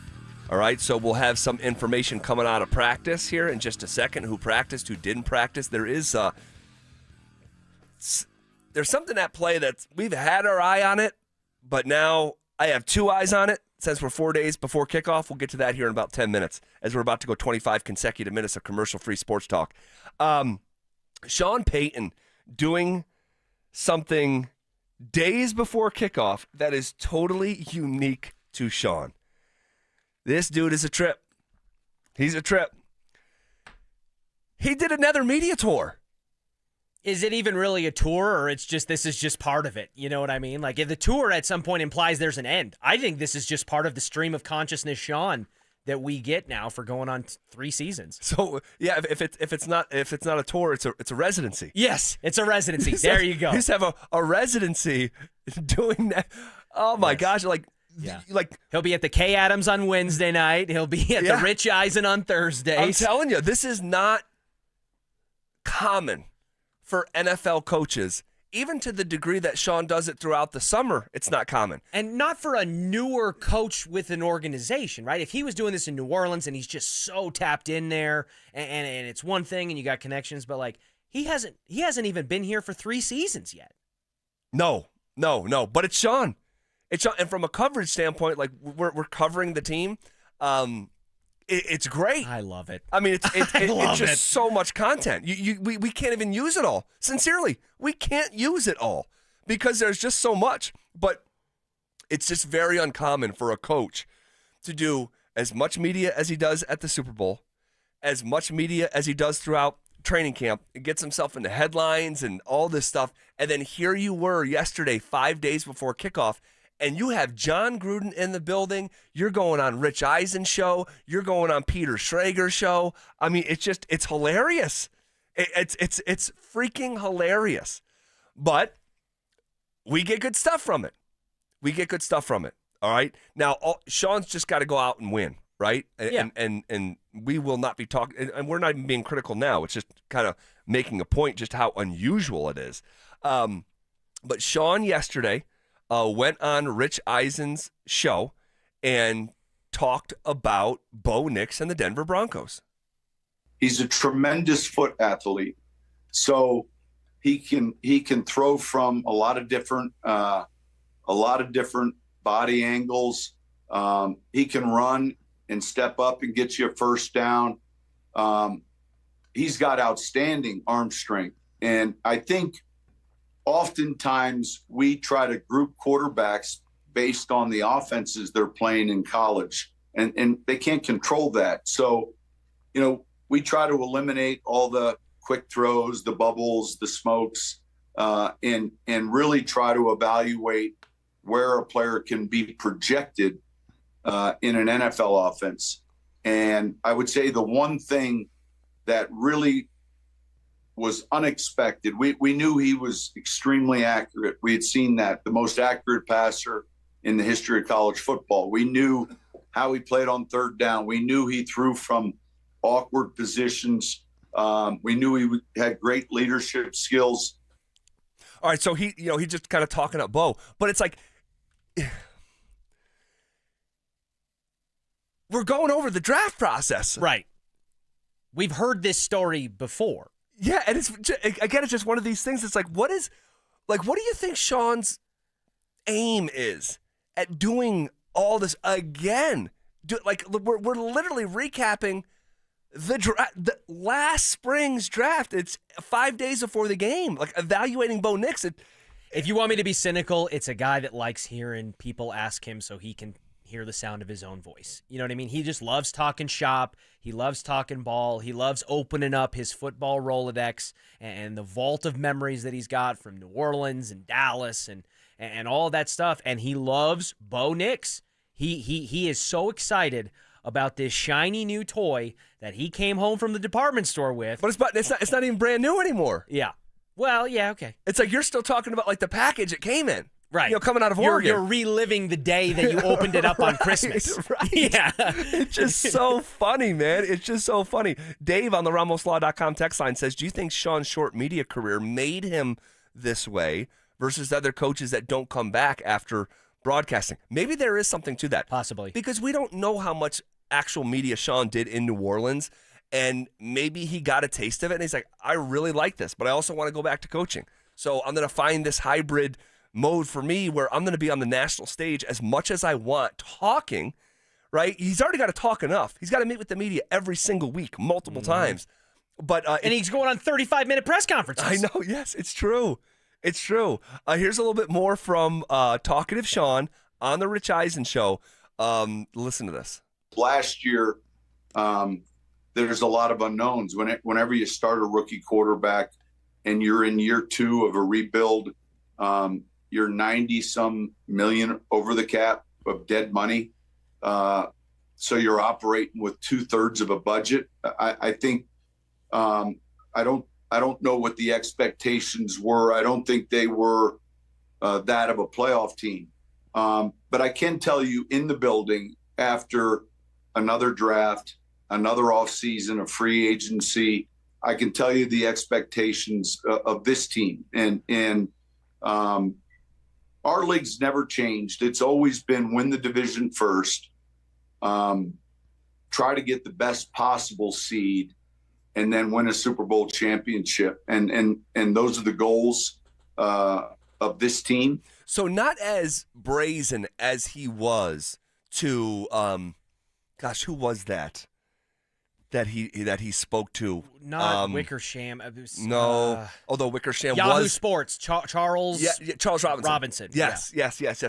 All right, so we'll have some information coming out of practice here in just a second. Who practiced, who didn't practice. There's something at play that we've had our eye on it, but now I have 2 eyes on it since we're 4 days before kickoff. We'll get to that here in about 10 minutes as we're about to go 25 consecutive minutes of commercial-free sports talk. Sean Payton doing something days before kickoff that is totally unique to Sean. This dude is a trip. He's a trip. He did another media tour. Is it even really a tour, or this is just part of it? You know what I mean? Like, if the tour at some point implies there's an end, I think this is just part of the stream of consciousness, Sean, that we get now for going on 3 seasons. So yeah, if it's not a tour, it's a residency. Yes, it's a residency. There you go. You just have a residency doing that. Oh my gosh, like he'll be at the K Adams on Wednesday night. He'll be at the Rich Eisen on Thursday. I'm telling you, this is not common for NFL coaches. Even to the degree that Sean does it throughout the summer, it's not common. And not for a newer coach with an organization, right? If he was doing this in New Orleans and he's just so tapped in there, and it's one thing and you got connections, but like he hasn't even been here for 3 seasons yet. No. But it's Sean. It's Sean. And from a coverage standpoint, like we're covering the team. It's great. I love it. I mean, it's just so much content. We can't even use it all. Sincerely, we can't use it all because there's just so much. But it's just very uncommon for a coach to do as much media as he does at the Super Bowl, as much media as he does throughout training camp. It gets himself into headlines and all this stuff. And then here you were yesterday, 5 days before kickoff, and you have John Gruden in the building. You're going on Rich Eisen's show. You're going on Peter Schrager's show. I mean, it's hilarious. It's freaking hilarious. But we get good stuff from it. All right. Now, Sean's just got to go out and win, right? And we will not be talking, and we're not even being critical now. It's just kind of making a point just how unusual it is. But Sean yesterday went on Rich Eisen's show and talked about Bo Nix and the Denver Broncos. He's a tremendous foot athlete, so he can throw from a lot of different body angles. He can run and step up and get you a first down. He's got outstanding arm strength, and I think oftentimes we try to group quarterbacks based on the offenses they're playing in college, and they can't control that. So, we try to eliminate all the quick throws, the bubbles, the smokes, and really try to evaluate where a player can be projected in an NFL offense. And I would say the one thing that really was unexpected, we knew he was extremely accurate. We had seen that, the most accurate passer in the history of college football. We knew how he played on third down. We knew he threw from awkward positions. We knew he had great leadership skills. All right, so he just kind of talking up Bo, but it's like we're going over the draft process, right? We've heard this story before. Yeah, and it's just one of these things. It's like, what do you think Sean's aim is at doing all this again? We're literally recapping the last spring's draft. It's 5 days before the game, like evaluating Bo Nix. If you want me to be cynical, it's a guy that likes hearing people ask him so he can hear the sound of his own voice. You know what I mean? He just loves talking shop. He loves talking ball. He loves opening up his football Rolodex and the vault of memories that he's got from New Orleans and Dallas and all that stuff. And he loves Bo Nix. He is so excited about this shiny new toy that he came home from the department store with. But it's not even brand new anymore. Yeah. Well, yeah, okay. It's like you're still talking about like the package it came in. Right. Coming out of Oregon. You're reliving the day that you opened it up on Christmas. Right. Yeah. It's just so funny, man. It's just so funny. Dave on the RamosLaw.com text line says, do you think Sean's short media career made him this way versus other coaches that don't come back after broadcasting? Maybe there is something to that. Possibly. Because we don't know how much actual media Sean did in New Orleans, and maybe he got a taste of it, and he's like, I really like this, but I also want to go back to coaching. So I'm going to find this hybrid mode for me where I'm going to be on the national stage as much as I want talking, right? He's already got to talk enough. He's got to meet with the media every single week, multiple times. But and he's going on 35-minute press conferences. I know, yes, it's true. It's true. Here's a little bit more from Talkative Sean on the Rich Eisen Show. Listen to this. Last year, there's a lot of unknowns. Whenever you start a rookie quarterback and you're in year 2 of a rebuild, you're 90-some million over the cap of dead money. So you're operating with 2/3 of a budget. I think I don't know what the expectations were. I don't think they were that of a playoff team. But I can tell you in the building after another draft, another offseason of free agency, I can tell you the expectations of this team. And our league's never changed. It's always been win the division first, try to get the best possible seed, and then win a Super Bowl championship. And those are the goals of this team. So not as brazen as he was to, who was that? That he spoke to? Not Wickersham. It was, no, although Wickersham Yahoo was Sports. Charles Robinson. Yes.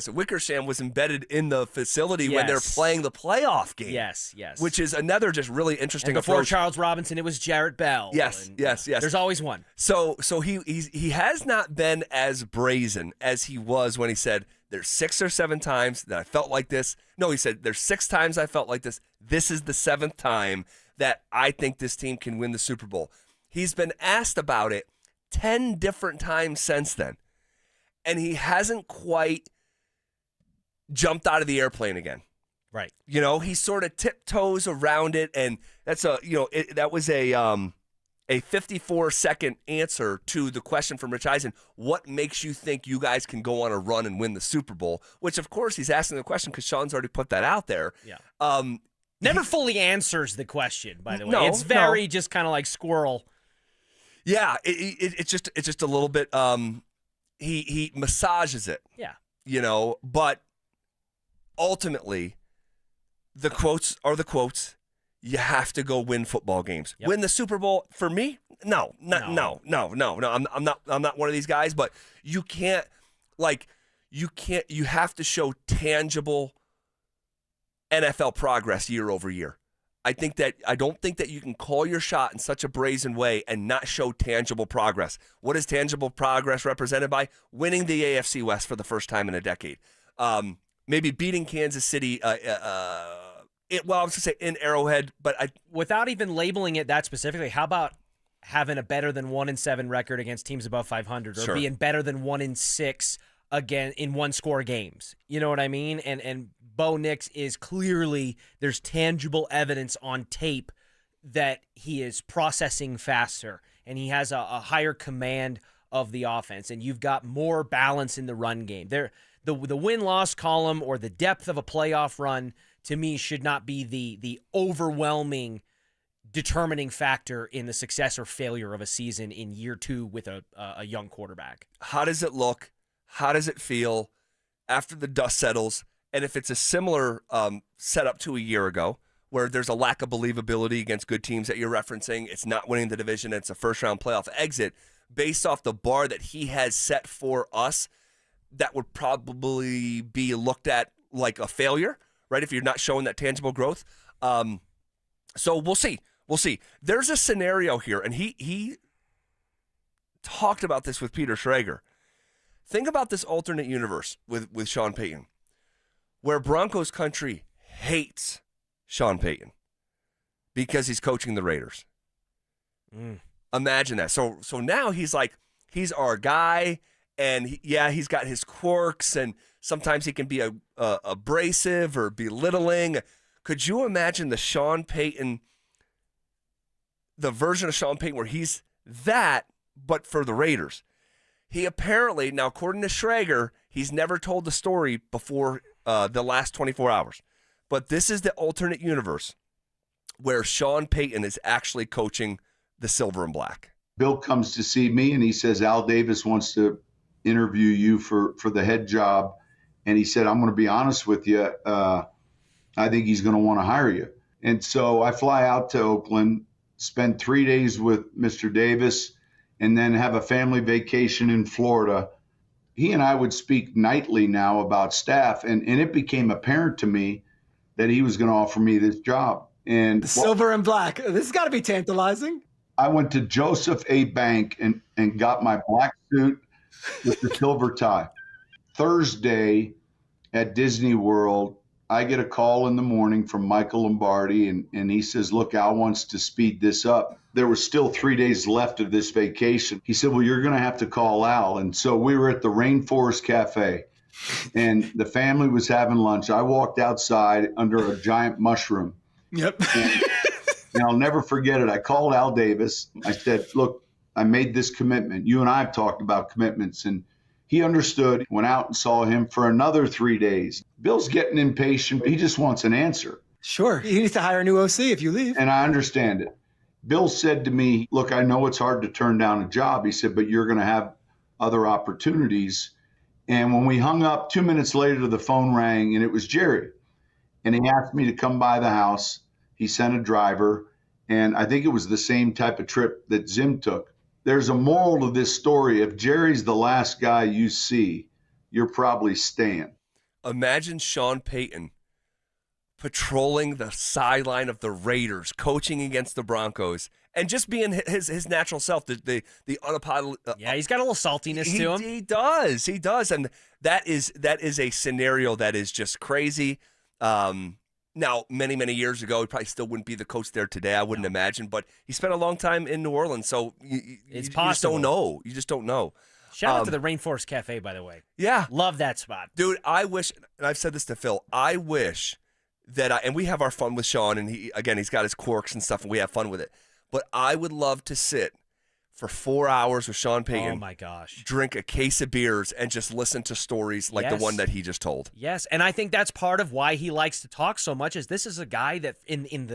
Wickersham was embedded in the facility when they're playing the playoff game. Yes. Which is another just really interesting and before approach. Charles Robinson, it was Jarrett Bell. Yes. There's always one. So he has not been as brazen as he was when he said, there's 6 or 7 times that I felt like this. No, he said, there's 6 times I felt like this. This is the 7th time that I think this team can win the Super Bowl. He's been asked about it 10 different times since then, and he hasn't quite jumped out of the airplane again. Right. He sort of tiptoes around it, and that's that was a 54-second answer to the question from Rich Eisen, what makes you think you guys can go on a run and win the Super Bowl? Which, of course, he's asking the question because Sean's already put that out there. Yeah. Never fully answers the question, by the way. It's very just kind of like squirrel. Yeah, it's just a little bit. He massages it. Yeah. But ultimately, the quotes are the quotes. You have to go win football games. Yep. Win the Super Bowl for me? No. I'm not one of these guys. But you can't. You have to show tangible NFL progress year over year. I don't think that you can call your shot in such a brazen way and not show tangible progress. What is tangible progress represented by? Winning the AFC West for the first time in a decade. Maybe beating Kansas City I was going to say in Arrowhead, but without even labeling it that specifically, how about having a better than 1-7 record against teams above 500, or Sure. being better than 1-6 again in one-score games? You know what I mean? And Bo Nix is clearly, there's tangible evidence on tape that he is processing faster and he has a higher command of the offense, and you've got more balance in the run game. The win-loss column or the depth of a playoff run, to me, should not be the overwhelming determining factor in the success or failure of a season in year 2 with a young quarterback. How does it look? How does it feel after the dust settles? And if it's a similar setup to a year ago, where there's a lack of believability against good teams that you're referencing, it's not winning the division, it's a first-round playoff exit, based off the bar that he has set for us, that would probably be looked at like a failure, right, if you're not showing that tangible growth. So we'll see. We'll see. There's a scenario here, and he talked about this with Peter Schrager. Think about this alternate universe with Sean Payton, where Broncos country hates Sean Payton because he's coaching the Raiders. Imagine that. So now he's like, he's our guy, and he's got his quirks, and sometimes he can be abrasive or belittling. Could you imagine the version of Sean Payton where he's that, but for the Raiders? He apparently, now according to Schrager, he's never told the story before the last 24 hours. But this is the alternate universe where Sean Payton is actually coaching the Silver and Black. Bill comes to see me and he says, Al Davis wants to interview you for the head job. And he said, I'm going to be honest with you. I think he's going to want to hire you. And so I fly out to Oakland, spend 3 days with Mr. Davis, and then have a family vacation in Florida. He and I would speak nightly now about staff, and it became apparent to me that he was going to offer me this job. And The Silver and Black. This has got to be tantalizing. I went to Joseph A. Bank and got my black suit with the silver tie. Thursday at Disney World, I get a call in the morning from Michael Lombardi, and he says, look, Al wants to speed this up. There was still 3 days left of this vacation. He said, well, you're going to have to call Al. And so we were at the Rainforest Cafe, and the family was having lunch. I walked outside under a giant mushroom. Yep. And I'll never forget it. I called Al Davis. I said, look, I made this commitment. You and I have talked about commitments. And he understood, went out and saw him for another 3 days. Bill's getting impatient. He just wants an answer. Sure. He needs to hire a new OC if you leave. And I understand it. Bill said to me, look, I know it's hard to turn down a job. He said, but you're going to have other opportunities. And when we hung up, 2 minutes later, the phone rang, and it was Jerry. And he asked me to come by the house. He sent a driver. And I think it was the same type of trip that Zim took. There's a moral to this story. If Jerry's the last guy you see, you're probably staying. Imagine Sean Payton patrolling the sideline of the Raiders, coaching against the Broncos, and just being his natural self, the unapologetic. He's got a little saltiness to him. He does, and that is a scenario that is just crazy. Now, many years ago, he probably still wouldn't be the coach there today, I wouldn't imagine, but he spent a long time in New Orleans, so It's you possible. just don't know. You just don't know. Shout out to the Rainforest Cafe, by the way. Yeah. Love that spot. Dude, I wish, and I've said this to Phil, I wish that and we have our fun with Sean, and he's got his quirks and stuff, and we have fun with it. But I would love to sit for 4 hours with Sean Payton. Oh, my gosh. Drink a case of beers and just listen to stories like the one that he just told. Yes, and I think that's part of why he likes to talk so much, is this is a guy that in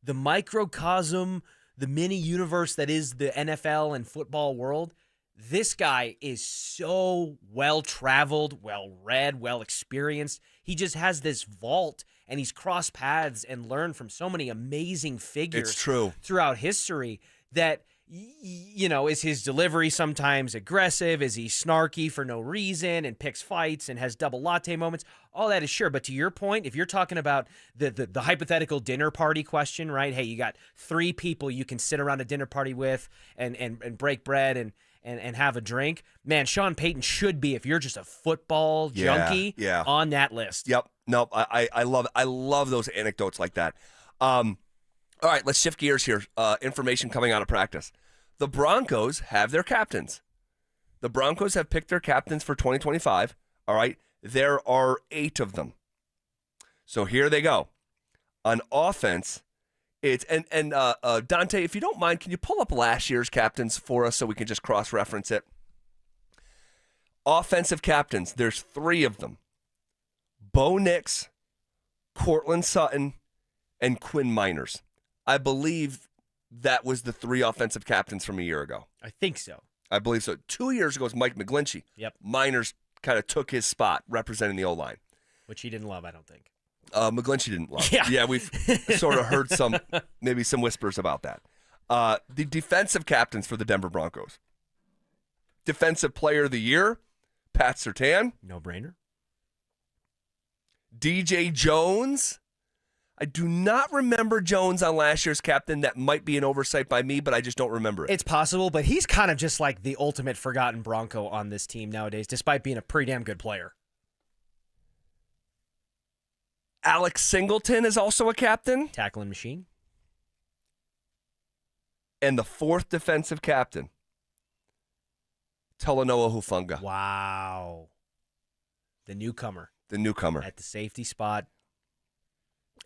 the microcosm, the mini universe that is the NFL and football world, this guy is so well-traveled, well-read, well-experienced. He just has this vault, and he's crossed paths and learned from so many amazing figures It's true. throughout history that, you know, is his delivery sometimes aggressive? Is he snarky for no reason and picks fights and has double latte moments? All that is sure. But to your point, if you're talking about the hypothetical dinner party question, right? Hey, you got 3 people you can sit around a dinner party with and break bread and have a drink. Man, Sean Payton should be, if you're just a football junkie, on that list. Yep. No, I love those anecdotes like that. All right, let's shift gears here. Information coming out of practice. The Broncos have their captains. The Broncos have picked their captains for 2025. All right, there are 8 of them. So here they go. On offense, it's and Dante, if you don't mind, can you pull up last year's captains for us so we can just cross-reference it? Offensive captains, there's 3 of them. Bo Nix, Cortland Sutton, and Quinn Miners. I believe that was the 3 offensive captains from a year ago. I think so. I believe so. 2 years ago was Mike McGlinchey. Yep. Miners kind of took his spot representing the O-line. Which he didn't love, I don't think. McGlinchey didn't love. Yeah, we've sort of heard maybe some whispers about that. The defensive captains for the Denver Broncos. Defensive Player of the Year, Pat Surtain. No-brainer. DJ Jones. I do not remember Jones on last year's captain. That might be an oversight by me, but I just don't remember it. It's possible, but he's kind of just like the ultimate forgotten Bronco on this team nowadays, despite being a pretty damn good player. Alex Singleton is also a captain. Tackling machine. And the 4th defensive captain, Talanoa Hufanga. Wow. The newcomer. At the safety spot.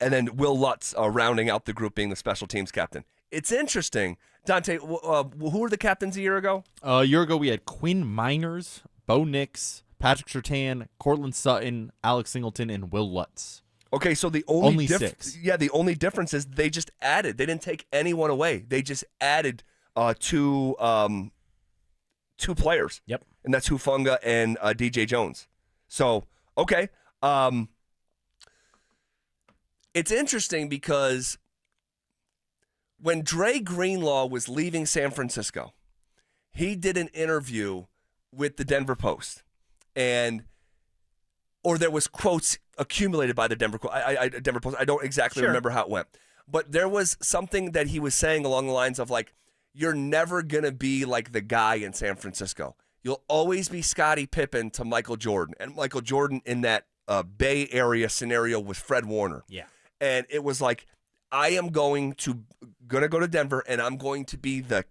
And then Will Lutz rounding out the group, being the special teams captain. It's interesting. Dante, who were the captains a year ago? A year ago, we had Quinn Miners, Bo Nix, Patrick Surtain, Cortland Sutton, Alex Singleton, and Will Lutz. Okay, so the only 6. Yeah, the only difference is they just added. They didn't take anyone away. They just added 2 players. Yep. And that's Hufanga and DJ Jones. So, okay. It's interesting because when Dre Greenlaw was leaving San Francisco, he did an interview with the Denver Post, or there was quotes accumulated by the Denver Post. I don't exactly remember how it went, but there was something that he was saying along the lines of like, "You're never gonna be like the guy in San Francisco. You'll always be Scottie Pippen to Michael Jordan, and Michael Jordan in that Bay Area scenario with Fred Warner." Yeah. And it was like, I am gonna go to Denver, and I'm going to be the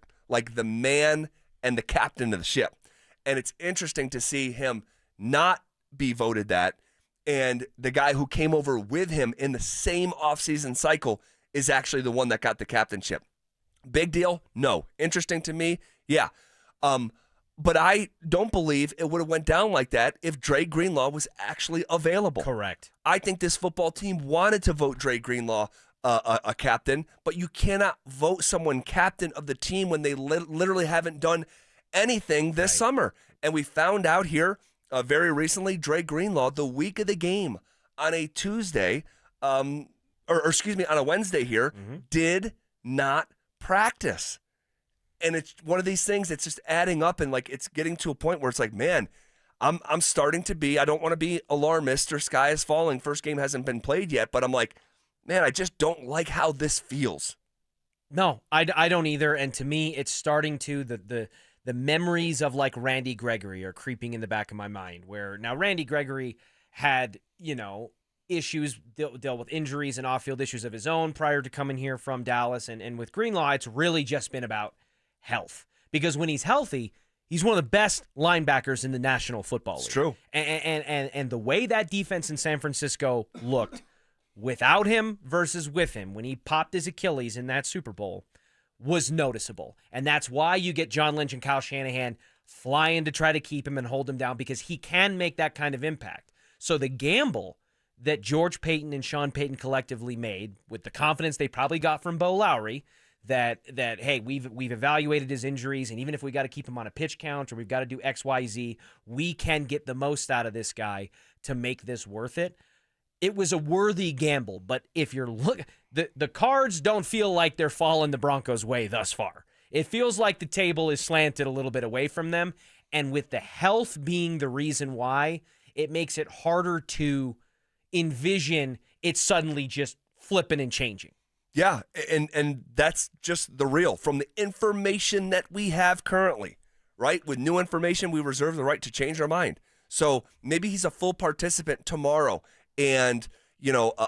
man and the captain of the ship. And it's interesting to see him not be voted that, and the guy who came over with him in the same offseason cycle is actually the one that got the captainship. Big deal? No. Interesting to me? Yeah. But I don't believe it would have went down like that if Dre Greenlaw was actually available. Correct. I think this football team wanted to vote Dre Greenlaw a captain, but you cannot vote someone captain of the team when they literally haven't done anything this summer. And we found out here very recently, Dre Greenlaw, the week of the game on a Tuesday, on a Wednesday here, did not practice. And it's one of these things that's just adding up, and like it's getting to a point where it's like, man, I'm starting to be, I don't want to be alarmist or sky is falling. First game hasn't been played yet, but I'm like, man, I just don't like how this feels. No, I don't either. And to me, it's starting to, the memories of like Randy Gregory are creeping in the back of my mind, where now Randy Gregory had, issues, dealt with injuries and off-field issues of his own prior to coming here from Dallas. And with Greenlaw, it's really just been about health, because when he's healthy, he's one of the best linebackers in the National Football League. It's true. And the way that defense in San Francisco looked without him versus with him when he popped his Achilles in that Super Bowl was noticeable. And that's why you get John Lynch and Kyle Shanahan flying to try to keep him and hold him down, because he can make that kind of impact. So the gamble that George Payton and Sean Payton collectively made, with the confidence they probably got from Bo Lowry, that hey, we've evaluated his injuries, and even if we got to keep him on a pitch count or we've got to do X, Y, Z, we can get the most out of this guy to make this worth it. It was a worthy gamble, but if you're the cards don't feel like they're falling the Broncos' way thus far. It feels like the table is slanted a little bit away from them, and with the health being the reason why, it makes it harder to envision it suddenly just flipping and changing. Yeah, and that's just the real. From the information that we have currently, right? With new information, we reserve the right to change our mind. So maybe he's a full participant tomorrow and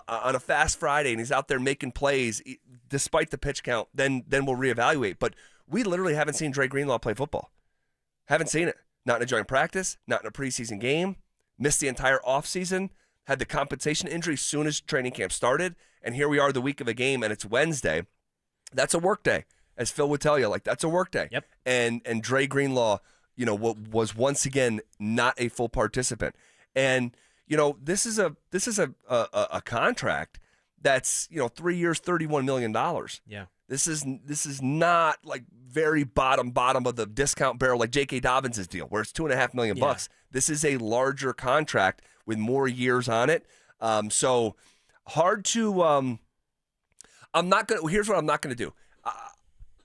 on a fast Friday, and he's out there making plays despite the pitch count, then we'll reevaluate. But we literally haven't seen Dre Greenlaw play football. Haven't seen it. Not in a joint practice, not in a preseason game. Missed the entire offseason. Had the compensation injury as soon as training camp started. And here we are the week of a game, and it's Wednesday. That's a work day, as Phil would tell you. Like, that's a work day. Yep. And Dre Greenlaw, was once again not a full participant. And this is a contract that's 3 years, $31 million. Yeah. This is not like very bottom of the discount barrel like J.K. Dobbins' deal, where it's $2.5 million bucks. This is a larger contract with more years on it. So hard to. Here's what I'm not gonna do.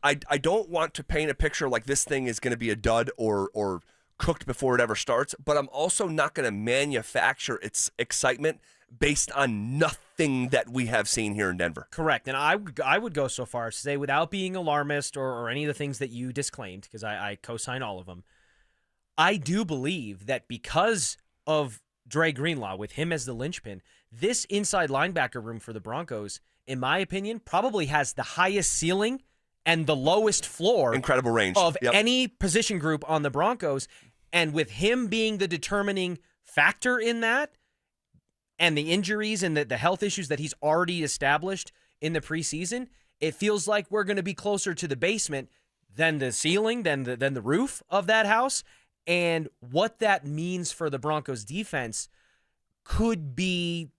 I don't want to paint a picture like this thing is gonna be a dud or cooked before it ever starts, but I'm also not gonna manufacture its excitement based on nothing that we have seen here in Denver. Correct. And I would go so far as to say, without being alarmist or any of the things that you disclaimed, because I co-sign all of them, I do believe that because of Dre Greenlaw, with him as the linchpin, this inside linebacker room for the Broncos, in my opinion, probably has the highest ceiling and the lowest floor. Incredible range. Of Yep. any position group on the Broncos. And with him being the determining factor in that, and the injuries and the health issues that he's already established in the preseason, it feels like we're going to be closer to the basement than the ceiling, than the roof of that house. And what that means for the Broncos defense could be,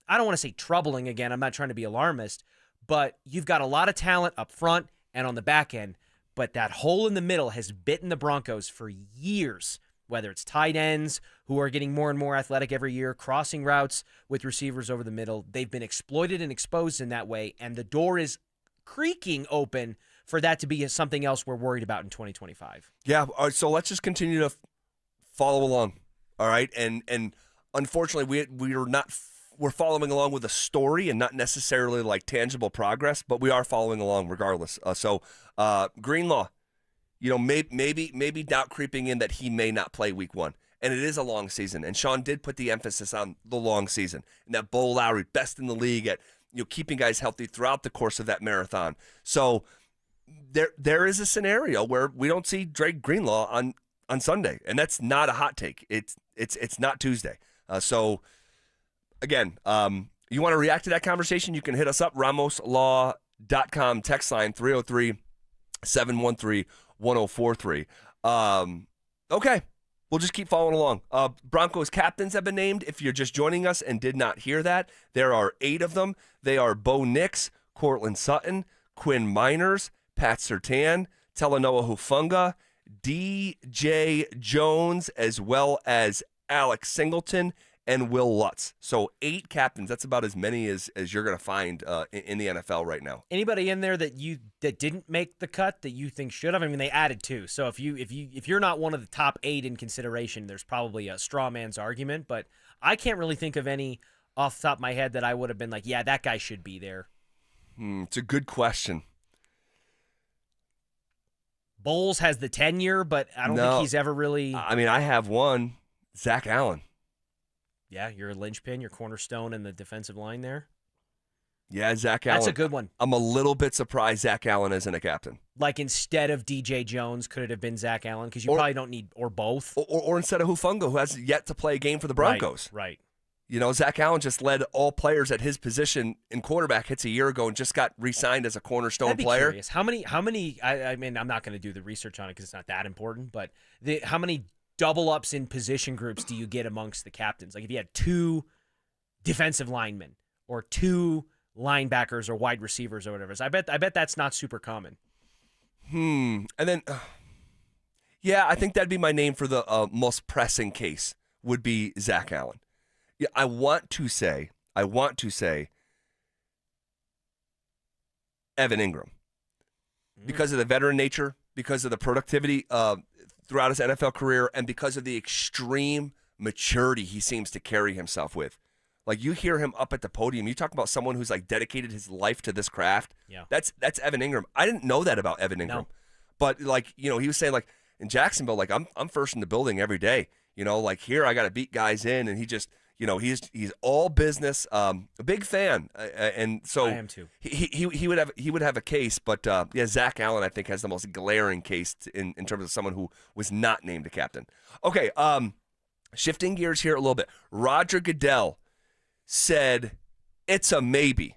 I don't want to say troubling again. I'm not trying to be alarmist, but you've got a lot of talent up front and on the back end, but that hole in the middle has bitten the Broncos for years. Whether it's tight ends who are getting more and more athletic every year, crossing routes with receivers over the middle. They've been exploited and exposed in that way, and the door is creaking open for that to be something else we're worried about in 2025. Yeah, all right, so let's just continue to follow along, all right? And unfortunately, we're following along with a story and not necessarily like tangible progress, but we are following along regardless. So Greenlaw, maybe doubt creeping in that he may not play week one. And it is a long season. And Sean did put the emphasis on the long season. And that Bo Lowry, best in the league at keeping guys healthy throughout the course of that marathon. So there is a scenario where we don't see Dre Greenlaw on Sunday. And that's not a hot take. It's not Tuesday. So again, you want to react to that conversation, you can hit us up, ramoslaw.com, text line 303-713-1043. Okay, we'll just keep following along. Broncos captains have been named. If you're just joining us and did not hear that, there are 8 of them. They are Bo Nix, Courtland Sutton, Quinn Miners, Pat Surtain, Talanoa Hufanga, DJ Jones, as well as Alex Singleton and Will Lutz. So 8 captains. That's about as many as you're going to find in the NFL right now. Anybody in there that didn't make the cut that you think should have? I mean, they added 2. So if you're not one of the top 8 in consideration, there's probably a straw man's argument. But I can't really think of any off the top of my head that I would have been like, yeah, that guy should be there. It's a good question. Bowles has the tenure, but I don't think he's ever really. I mean, I have one, Zach Allen. Yeah, you're a linchpin, your cornerstone in the defensive line there. Yeah, Zach Allen. That's a good one. I'm a little bit surprised Zach Allen isn't a captain. Like instead of DJ Jones, could it have been Zach Allen? Because you probably don't need, or both. Or instead of Hufanga, who has yet to play a game for the Broncos. Right. Zach Allen just led all players at his position in quarterback hits a year ago and just got re-signed as a cornerstone player. Curious. How many? I mean, I'm not going to do the research on it because it's not that important. But how many double ups in position groups do you get amongst the captains? Like if you had 2 defensive linemen or 2 linebackers or wide receivers or whatever. So I bet that's not super common. And then, yeah, I think that'd be my name for the most pressing case would be Zach Allen. Yeah, I want to say Evan Ingram because of the veteran nature, because of the productivity throughout his NFL career, and because of the extreme maturity he seems to carry himself with. Like you hear him up at the podium, you talk about someone who's like dedicated his life to this craft. Yeah. That's Evan Ingram. I didn't know that about Evan Ingram. No. But like, he was saying like in Jacksonville, like I'm first in the building every day. Like here I got to beat guys in, and he just, he's all business. A big fan, and so I am too. He would have a case, but Zach Allen I think has the most glaring case in terms of someone who was not named a captain. Okay, shifting gears here a little bit. Roger Goodell said it's a maybe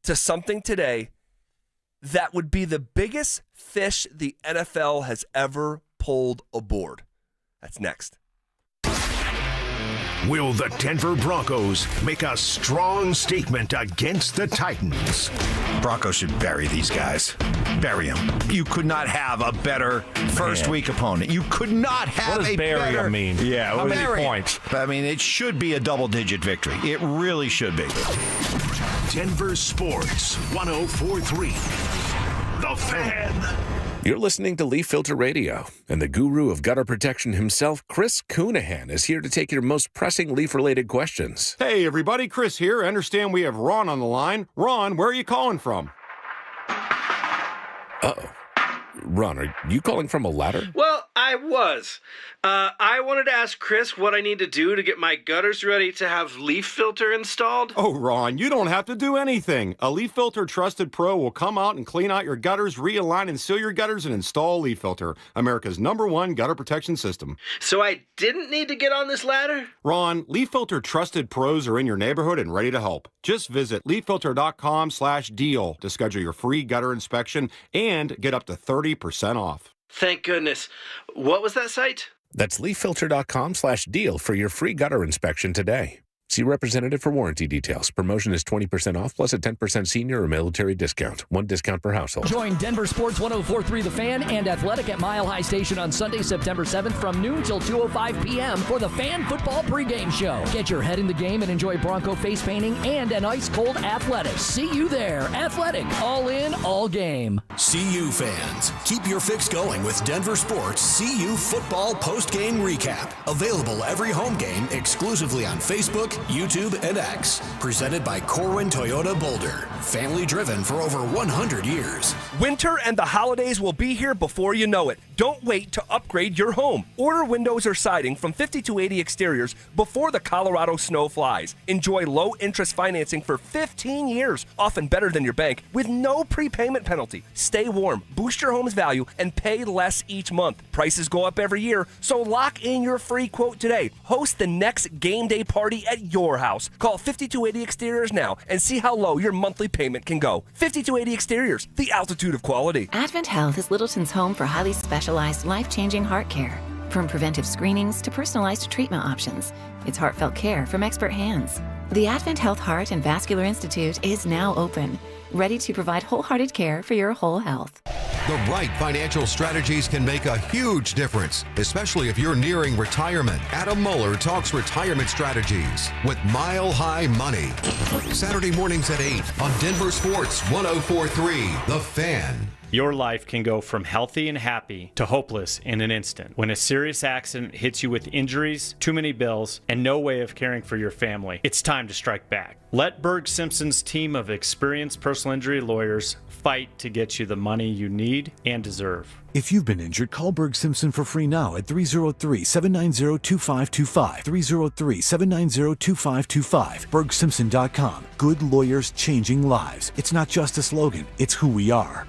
to something today that would be the biggest fish the NFL has ever pulled aboard. That's next. Will the Denver Broncos make a strong statement against the Titans? Broncos should bury these guys. Bury them. You could not have a better first week opponent. You could not have What does bury better. them mean? Yeah. How many bury 'em. points? I mean, it should be a double-digit victory. It really should be. Denver Sports 104.3. The Fan. You're listening to Leaf Filter Radio, and the guru of gutter protection himself, Chris Coonahan, is here to take your most pressing leaf-related questions. Hey, everybody, Chris here. I understand we have Ron on the line. Ron, where are you calling from? Uh-oh. Ron, are you calling from a ladder? Well, I was. I wanted to ask Chris what I need to do to get my gutters ready to have leaf filter installed. Oh, Ron, you don't have to do anything. A Leaf Filter Trusted Pro will come out and clean out your gutters, realign and seal your gutters, and install Leaf Filter, America's #1 gutter protection system. So I didn't need to get on this ladder? Ron, Leaf Filter Trusted Pros are in your neighborhood and ready to help. Just visit leaffilter.com/deal to schedule your free gutter inspection and get up to 30% off. Thank goodness. What was that site? That's leaffilter.com/deal for your free gutter inspection today. See representative for warranty details. Promotion is 20% off plus a 10% senior or military discount. One discount per household. Join Denver Sports 104.3 The Fan and Athletic at Mile High Station on Sunday, September 7th from noon till 2:05 p.m. for the Fan Football pregame show. Get your head in the game and enjoy Bronco face painting and an ice-cold Athletic. See you there. Athletic. All in, all game. CU fans, keep your fix going with Denver Sports CU Football Post-Game Recap. Available every home game exclusively on Facebook, YouTube, and X. Presented by Corwin Toyota Boulder. Family driven for over 100 years. Winter and the holidays will be here before you know it. Don't wait to upgrade your home. Order windows or siding from 5280 Exteriors before the Colorado snow flies. Enjoy low-interest financing for 15 years, often better than your bank, with no prepayment penalty. Stay warm, boost your home's value, and pay less each month. Prices go up every year, so lock in your free quote today. Host the next game day party at your house. Call 5280 Exteriors now and see how low your monthly payment can go. 5280 Exteriors, the altitude of quality. Advent Health is Littleton's home for highly specialized, life-changing heart care. From preventive screenings to personalized treatment options, it's heartfelt care from expert hands. The Advent Health Heart and Vascular Institute is now open, ready to provide wholehearted care for your whole health. The right financial strategies can make a huge difference, especially if you're nearing retirement. Adam Mueller talks retirement strategies with Mile High Money. Saturday mornings at 8 on Denver Sports 104.3 The Fan. Your life can go from healthy and happy to hopeless in an instant. When a serious accident hits you with injuries, too many bills, and no way of caring for your family, it's time to strike back. Let Berg Simpson's team of experienced personal injury lawyers fight to get you the money you need and deserve. If you've been injured, call Berg Simpson for free now at 303-790-2525. 303-790-2525. BergSimpson.com. Good lawyers changing lives. It's not just a slogan, it's who we are.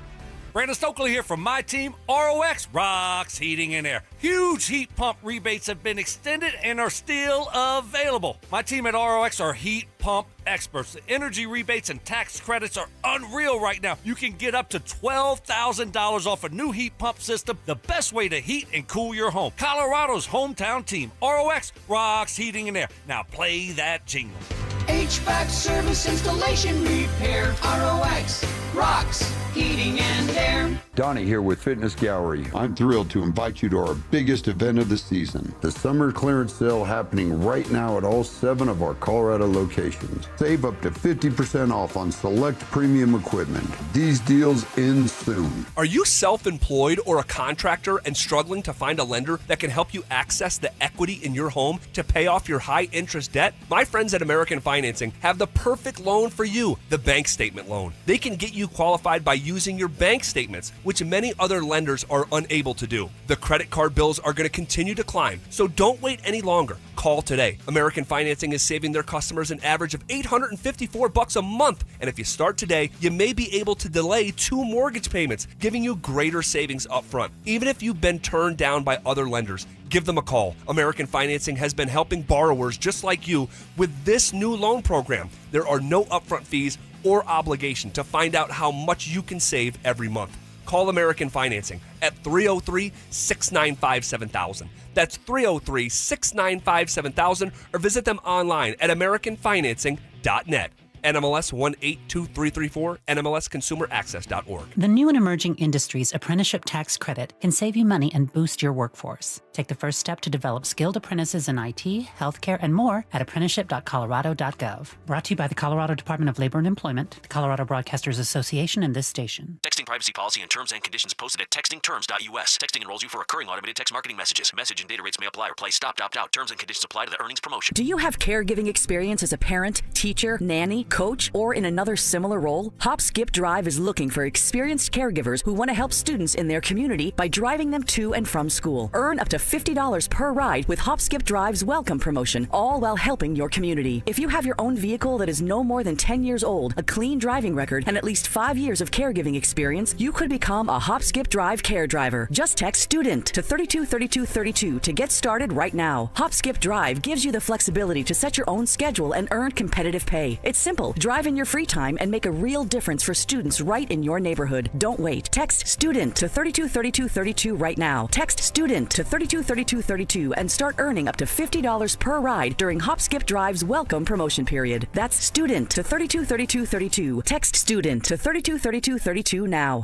Brandon Stokley here from my team, ROX Rocks Heating and Air. Huge heat pump rebates have been extended and are still available. My team at ROX are heat pump experts. The energy rebates and tax credits are unreal right now. You can get up to $12,000 off a new heat pump system, the best way to heat and cool your home. Colorado's hometown team, ROX Rocks Heating and Air. Now play that jingle. HVAC service, installation, repair. ROX Rocks Heating and Air. Donnie here with Fitness Gallery. I'm thrilled to invite you to our biggest event of the season, the summer clearance sale happening right now at all 7 of our Colorado locations. Save up to 50% off on select premium equipment. These deals end soon. Are you self-employed or a contractor and struggling to find a lender that can help you access the equity in your home to pay off your high-interest debt? My friends at American Financing have the perfect loan for you, the bank statement loan. They can get you qualified by using your bank statements, which many other lenders are unable to do. The credit card bills are going to continue to climb, so don't wait any longer. Call today. American Financing is saving their customers an average of $854 a month, and if you start today, you may be able to delay 2 mortgage payments, giving you greater savings up front. Even if you've been turned down by other lenders, give them a call. American Financing has been helping borrowers just like you with this new loan program. There are no upfront fees or obligation to find out how much you can save every month. Call American Financing at 303-695-7000. That's 303-695-7000, or visit them online at americanfinancing.net. NMLS 182334, NMLSconsumeraccess.org. The new and emerging industries apprenticeship tax credit can save you money and boost your workforce. Take the first step to develop skilled apprentices in IT, healthcare, and more at apprenticeship.colorado.gov. Brought to you by the Colorado Department of Labor and Employment, the Colorado Broadcasters Association, and this station. Texting privacy policy and terms and conditions posted at textingterms.us. Texting enrolls you for recurring automated text marketing messages. Message and data rates may apply or play stop, opt out. Terms and conditions apply to the earnings promotion. Do you have caregiving experience as a parent, teacher, nanny, coach, or in another similar role? Hop Skip Drive is looking for experienced caregivers who want to help students in their community by driving them to and from school. Earn up to $50 per ride with Hop Skip Drive's welcome promotion, all while helping your community. If you have your own vehicle that is no more than 10 years old, a clean driving record, and at least 5 years of caregiving experience, you could become a Hop Skip Drive care driver. Just text STUDENT to 323232 to get started right now. Hop Skip Drive gives you the flexibility to set your own schedule and earn competitive pay. It's simple. Drive in your free time and make a real difference for students right in your neighborhood. Don't wait. Text STUDENT to 323232 right now. Text STUDENT to 323232 and start earning up to $50 per ride during Hop Skip Drive's welcome promotion period. That's STUDENT to 323232. Text STUDENT to 323232 now.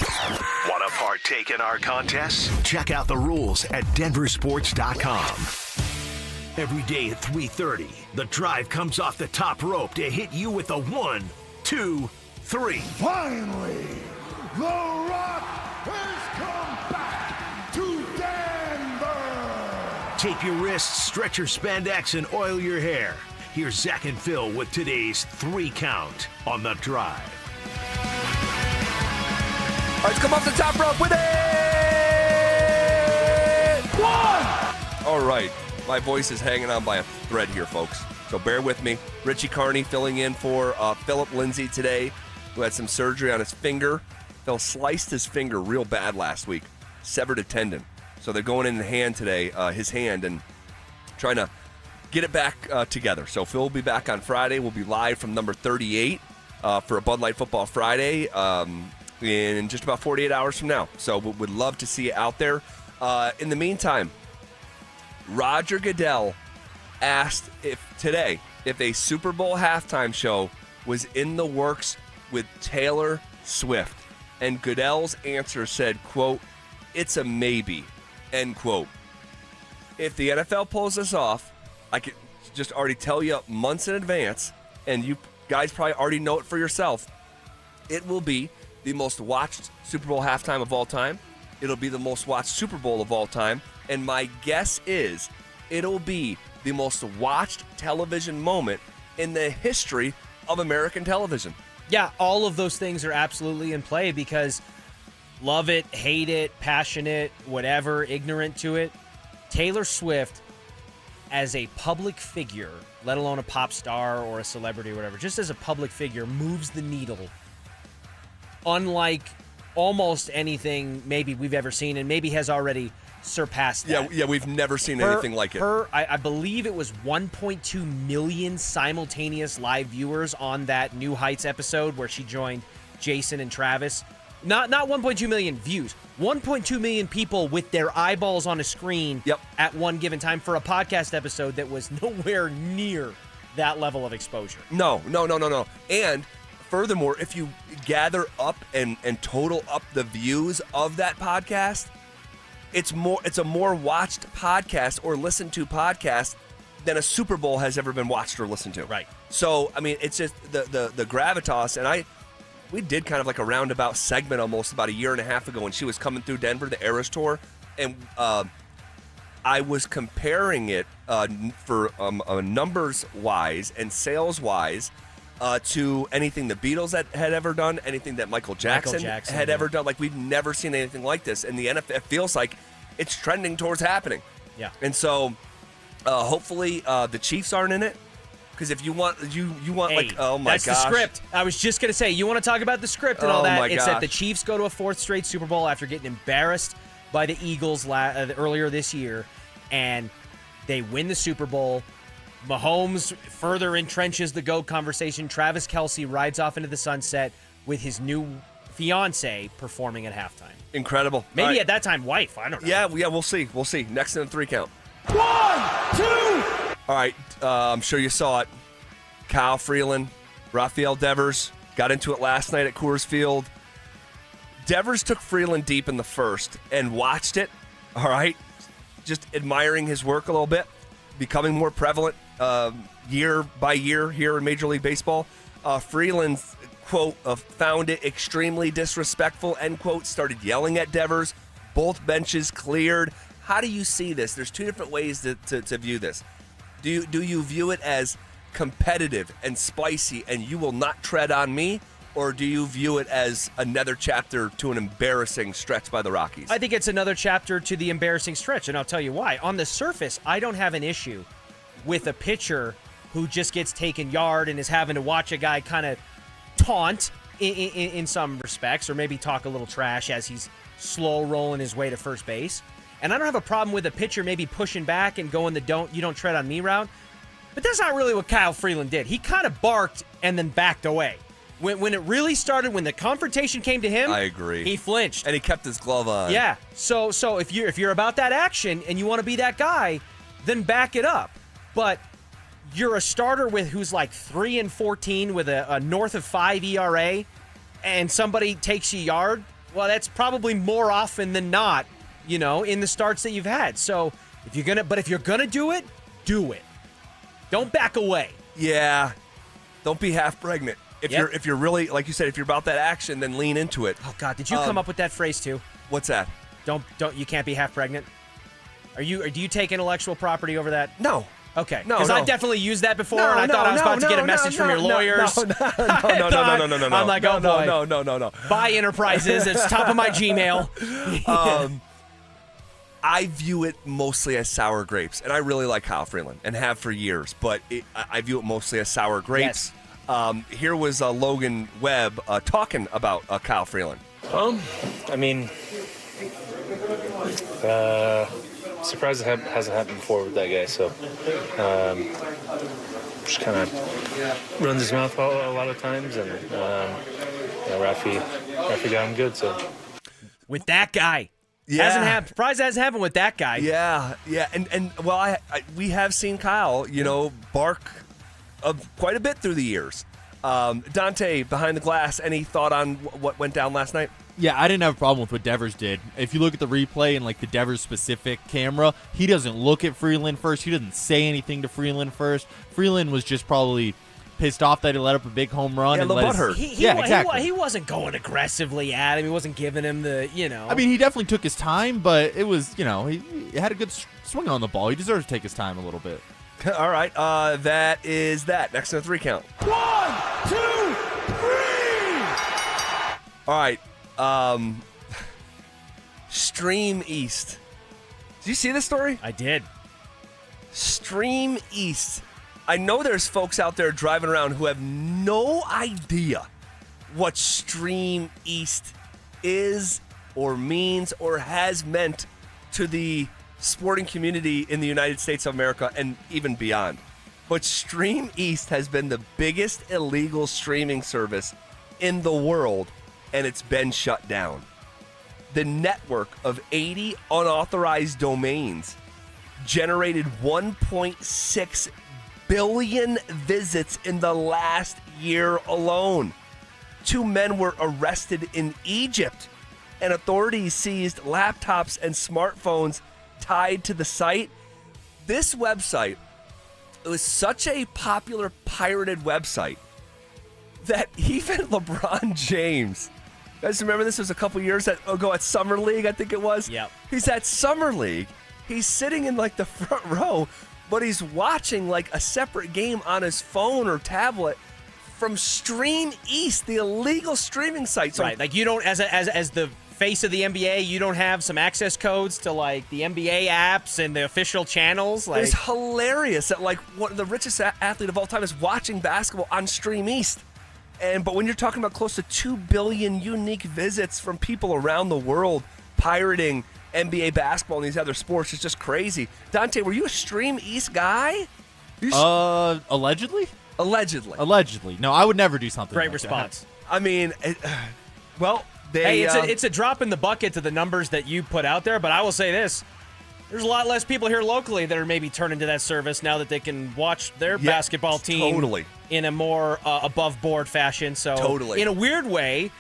Want to partake in our contests? Check out the rules at DenverSports.com. Every day at 3:30, the drive comes off the top rope to hit you with a 1, 2, 3. Finally, the Rock has come back to Denver. Tape your wrists, stretch your spandex, and oil your hair. Here's Zach and Phil with today's 3 count on the drive. All right, let's come off the top rope with it. 1. All right. My voice is hanging on by a thread here, folks. So bear with me. Richie Carney filling in for Phillip Lindsay today, who had some surgery on his finger. Phil sliced his finger real bad last week, severed a tendon. So they're going in the hand today, his hand, and trying to get it back together. So Phil will be back on Friday. We'll be live from number 38 for a Bud Light Football Friday in just about 48 hours from now. So we would love to see you out there. In the meantime, Roger Goodell asked if a Super Bowl halftime show was in the works with Taylor Swift. And Goodell's answer said, quote, "It's a maybe," end quote. If the NFL pulls this off, I could just already tell you months in advance, and you guys probably already know it for yourself, it will be the most watched Super Bowl halftime of all time. It'll be the most watched Super Bowl of all time. And my guess is it'll be the most watched television moment in the history of American television. Yeah, all of those things are absolutely in play because love it, hate it, passionate, whatever, ignorant to it. Taylor Swift as a public figure, let alone a pop star or a celebrity or whatever, just as a public figure, moves the needle unlike almost anything maybe we've ever seen and maybe has already surpassed that. Yeah, we've never seen anything like it. I believe it was 1.2 million simultaneous live viewers on that New Heights episode where she joined Jason and Travis. Not 1.2 million views, 1.2 million people with their eyeballs on a screen at one given time for a podcast episode that was nowhere near that level of exposure. No. And furthermore, if you gather up and total up the views of that podcast, it's a more watched podcast or listened to podcast than a Super Bowl has ever been watched or listened to. Right. So, I mean, it's just the gravitas. And we did kind of like a roundabout segment almost about a year and a half ago when she was coming through Denver, the Eras Tour. And I was comparing it for numbers-wise and sales-wise to anything the Beatles had ever done, anything that Michael Jackson had ever done. Like, we've never seen anything like this. And the NFL feels like it's trending towards happening. Yeah. And so hopefully the Chiefs aren't in it. Because if you want, you want like, oh my gosh. That's the script. I was just going to say, you want to talk about the script and all that. It's that the Chiefs go to a 4th straight Super Bowl after getting embarrassed by the Eagles earlier this year. And they win the Super Bowl. Mahomes further entrenches the GOAT conversation. Travis Kelce rides off into the sunset with his new fiance performing at halftime. Incredible. Maybe at that time, wife. I don't know. Yeah, we'll see. We'll see. Next in the 3 count. 1, 2. All right, I'm sure you saw it. Kyle Freeland, Rafael Devers got into it last night at Coors Field. Devers took Freeland deep in the first and watched it, all right? Just admiring his work a little bit, becoming more prevalent year by year here in Major League Baseball. Freeland, quote, found it extremely disrespectful, end quote, started yelling at Devers. Both benches cleared. How do you see this? There's 2 different ways to view this. Do you view it as competitive and spicy and you will not tread on me? Or do you view it as another chapter to an embarrassing stretch by the Rockies? I think it's another chapter to the embarrassing stretch, and I'll tell you why. On the surface, I don't have an issue with a pitcher who just gets taken yard and is having to watch a guy kind of taunt in some respects, or maybe talk a little trash as he's slow rolling his way to first base. And I don't have a problem with a pitcher maybe pushing back and going the you don't tread on me route. But that's not really what Kyle Freeland did. He kind of barked and then backed away. When it really started, when the confrontation came to him, I agree. He flinched. And he kept his glove on. Yeah. So if you're about that action and you want to be that guy, then back it up. But you're a starter who's like 3-14 with a north of 5 ERA, and somebody takes you yard. Well, that's probably more often than not, in the starts that you've had. So if you're gonna do it, do it. Don't back away. Yeah. Don't be half pregnant. If you're really, like you said, if you're about that action, then lean into it. Oh God, did you come up with that phrase too? What's that? You can't be half pregnant. Do you take intellectual property over that? No. Okay. No, because I've definitely used that before, and I thought I was about to get a message from your lawyers. No. I'm like, oh boy. No. Buy Enterprises. It's top of my Gmail. I view it mostly as sour grapes, and I really like Kyle Freeland and have for years, but I view it mostly as sour grapes. Yes. Here was Logan Webb talking about Kyle Freeland. I mean, surprised it hasn't happened before with that guy, so just kind of runs his mouth a lot of times, and Rafi got him good, so. With that guy. Yeah. Hasn't happened. Surprised it hasn't happened with that guy. Yeah, and well, we have seen Kyle, bark quite a bit through the years. Dante, behind the glass, any thought on what went down last night? Yeah, I didn't have a problem with what Devers did. If you look at the replay and like the Devers specific camera, he doesn't look at Freeland first. He doesn't say anything to Freeland first. Freeland was just probably pissed off that he let up a big home run. Yeah, and butthurt. Exactly. He wasn't going aggressively at him. He wasn't giving him the, I mean, he definitely took his time, but it was, he had a good swing on the ball. He deserves to take his time a little bit. All right, that is that. Next in the 3 count. 1, 2, 3. All right, Stream East. Did you see this story? I did. Stream East. I know there's folks out there driving around who have no idea what Stream East is or means or has meant to the sporting community in the United States of America and even beyond. But Stream East has been the biggest illegal streaming service in the world, and it's been shut down. The network of 80 unauthorized domains generated 1.6 billion visits in the last year alone. 2 men were arrested in Egypt, and authorities seized laptops and smartphones tied to the site. This website, it was such a popular pirated website that even LeBron James, you guys remember this was a couple years ago at Summer League, I think it was? Yep. He's at Summer League. He's sitting in like the front row, but he's watching like a separate game on his phone or tablet from Stream East, the illegal streaming site. So, right, like you don't, as the face of the NBA, you don't have some access codes to like the NBA apps and the official channels. Like, it's hilarious that like one of the richest athlete of all time is watching basketball on Stream East. But when you're talking about close to 2 billion unique visits from people around the world pirating NBA basketball and these other sports, it's just crazy. Dante, were you a Stream East guy? Allegedly. Allegedly. No, I would never do something. Great like response. That. I mean, it's a drop in the bucket to the numbers that you put out there, but I will say this. There's a lot less people here locally that are maybe turning to that service now that they can watch their basketball team in a more above-board fashion. So in a weird way,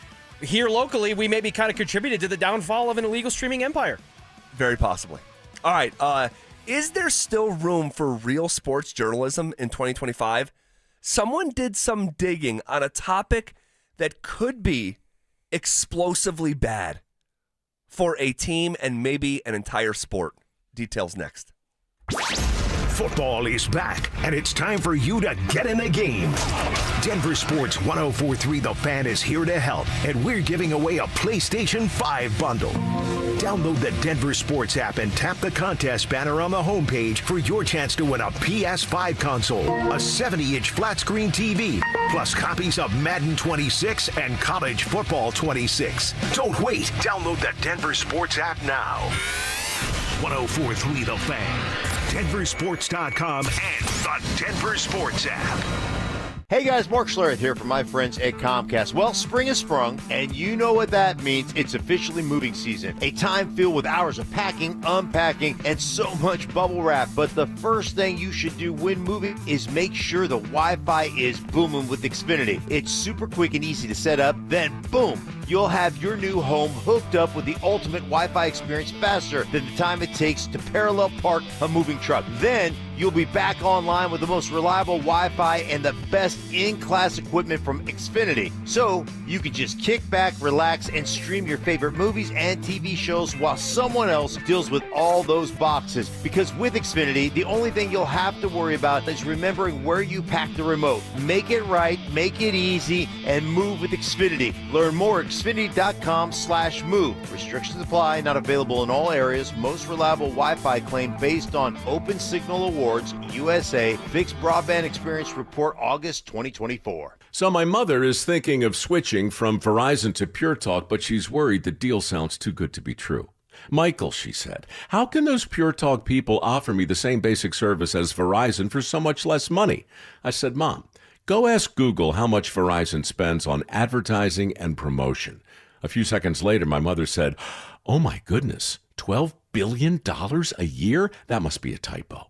here locally, we maybe kind of contributed to the downfall of an illegal streaming empire. Very possibly. All right. Is there still room for real sports journalism in 2025? Someone did some digging on a topic that could be explosively bad for a team and maybe an entire sport. Details next. Football is back, and it's time for you to get in the game. Denver Sports 104.3 The Fan is here to help, and we're giving away a PlayStation 5 bundle. Download the Denver Sports app and tap the contest banner on the homepage for your chance to win a PS5 console, a 70-inch flat-screen TV, plus copies of Madden 26 and College Football 26. Don't wait. Download the Denver Sports app now. 104.3 The Fan, DenverSports.com, and the Denver Sports app. Hey guys, Mark Schlereth here from my friends at Comcast. Well, spring has sprung, and you know what that means. It's officially moving season. A time filled with hours of packing, unpacking, and so much bubble wrap. But the first thing you should do when moving is make sure the Wi-Fi is booming with Xfinity. It's super quick and easy to set up. Then, boom, you'll have your new home hooked up with the ultimate Wi-Fi experience faster than the time it takes to parallel park a moving truck. Then, you'll be back online with the most reliable Wi-Fi and the best in-class equipment from Xfinity. So you can just kick back, relax, and stream your favorite movies and TV shows while someone else deals with all those boxes. Because with Xfinity, the only thing you'll have to worry about is remembering where you pack the remote. Make it right, make it easy, and move with Xfinity. Learn more at Xfinity.com/move. Restrictions apply, not available in all areas. Most reliable Wi-Fi claim based on Open Signal Awards, USA, Fixed Broadband Experience Report, August 2024. So my mother is thinking of switching from Verizon to Pure Talk, but she's worried the deal sounds too good to be true. Michael, she said, how can those Pure Talk people offer me the same basic service as Verizon for so much less money? I said, Mom, go ask Google how much Verizon spends on advertising and promotion. A few seconds later, my mother said, oh my goodness, $12 billion a year? That must be a typo.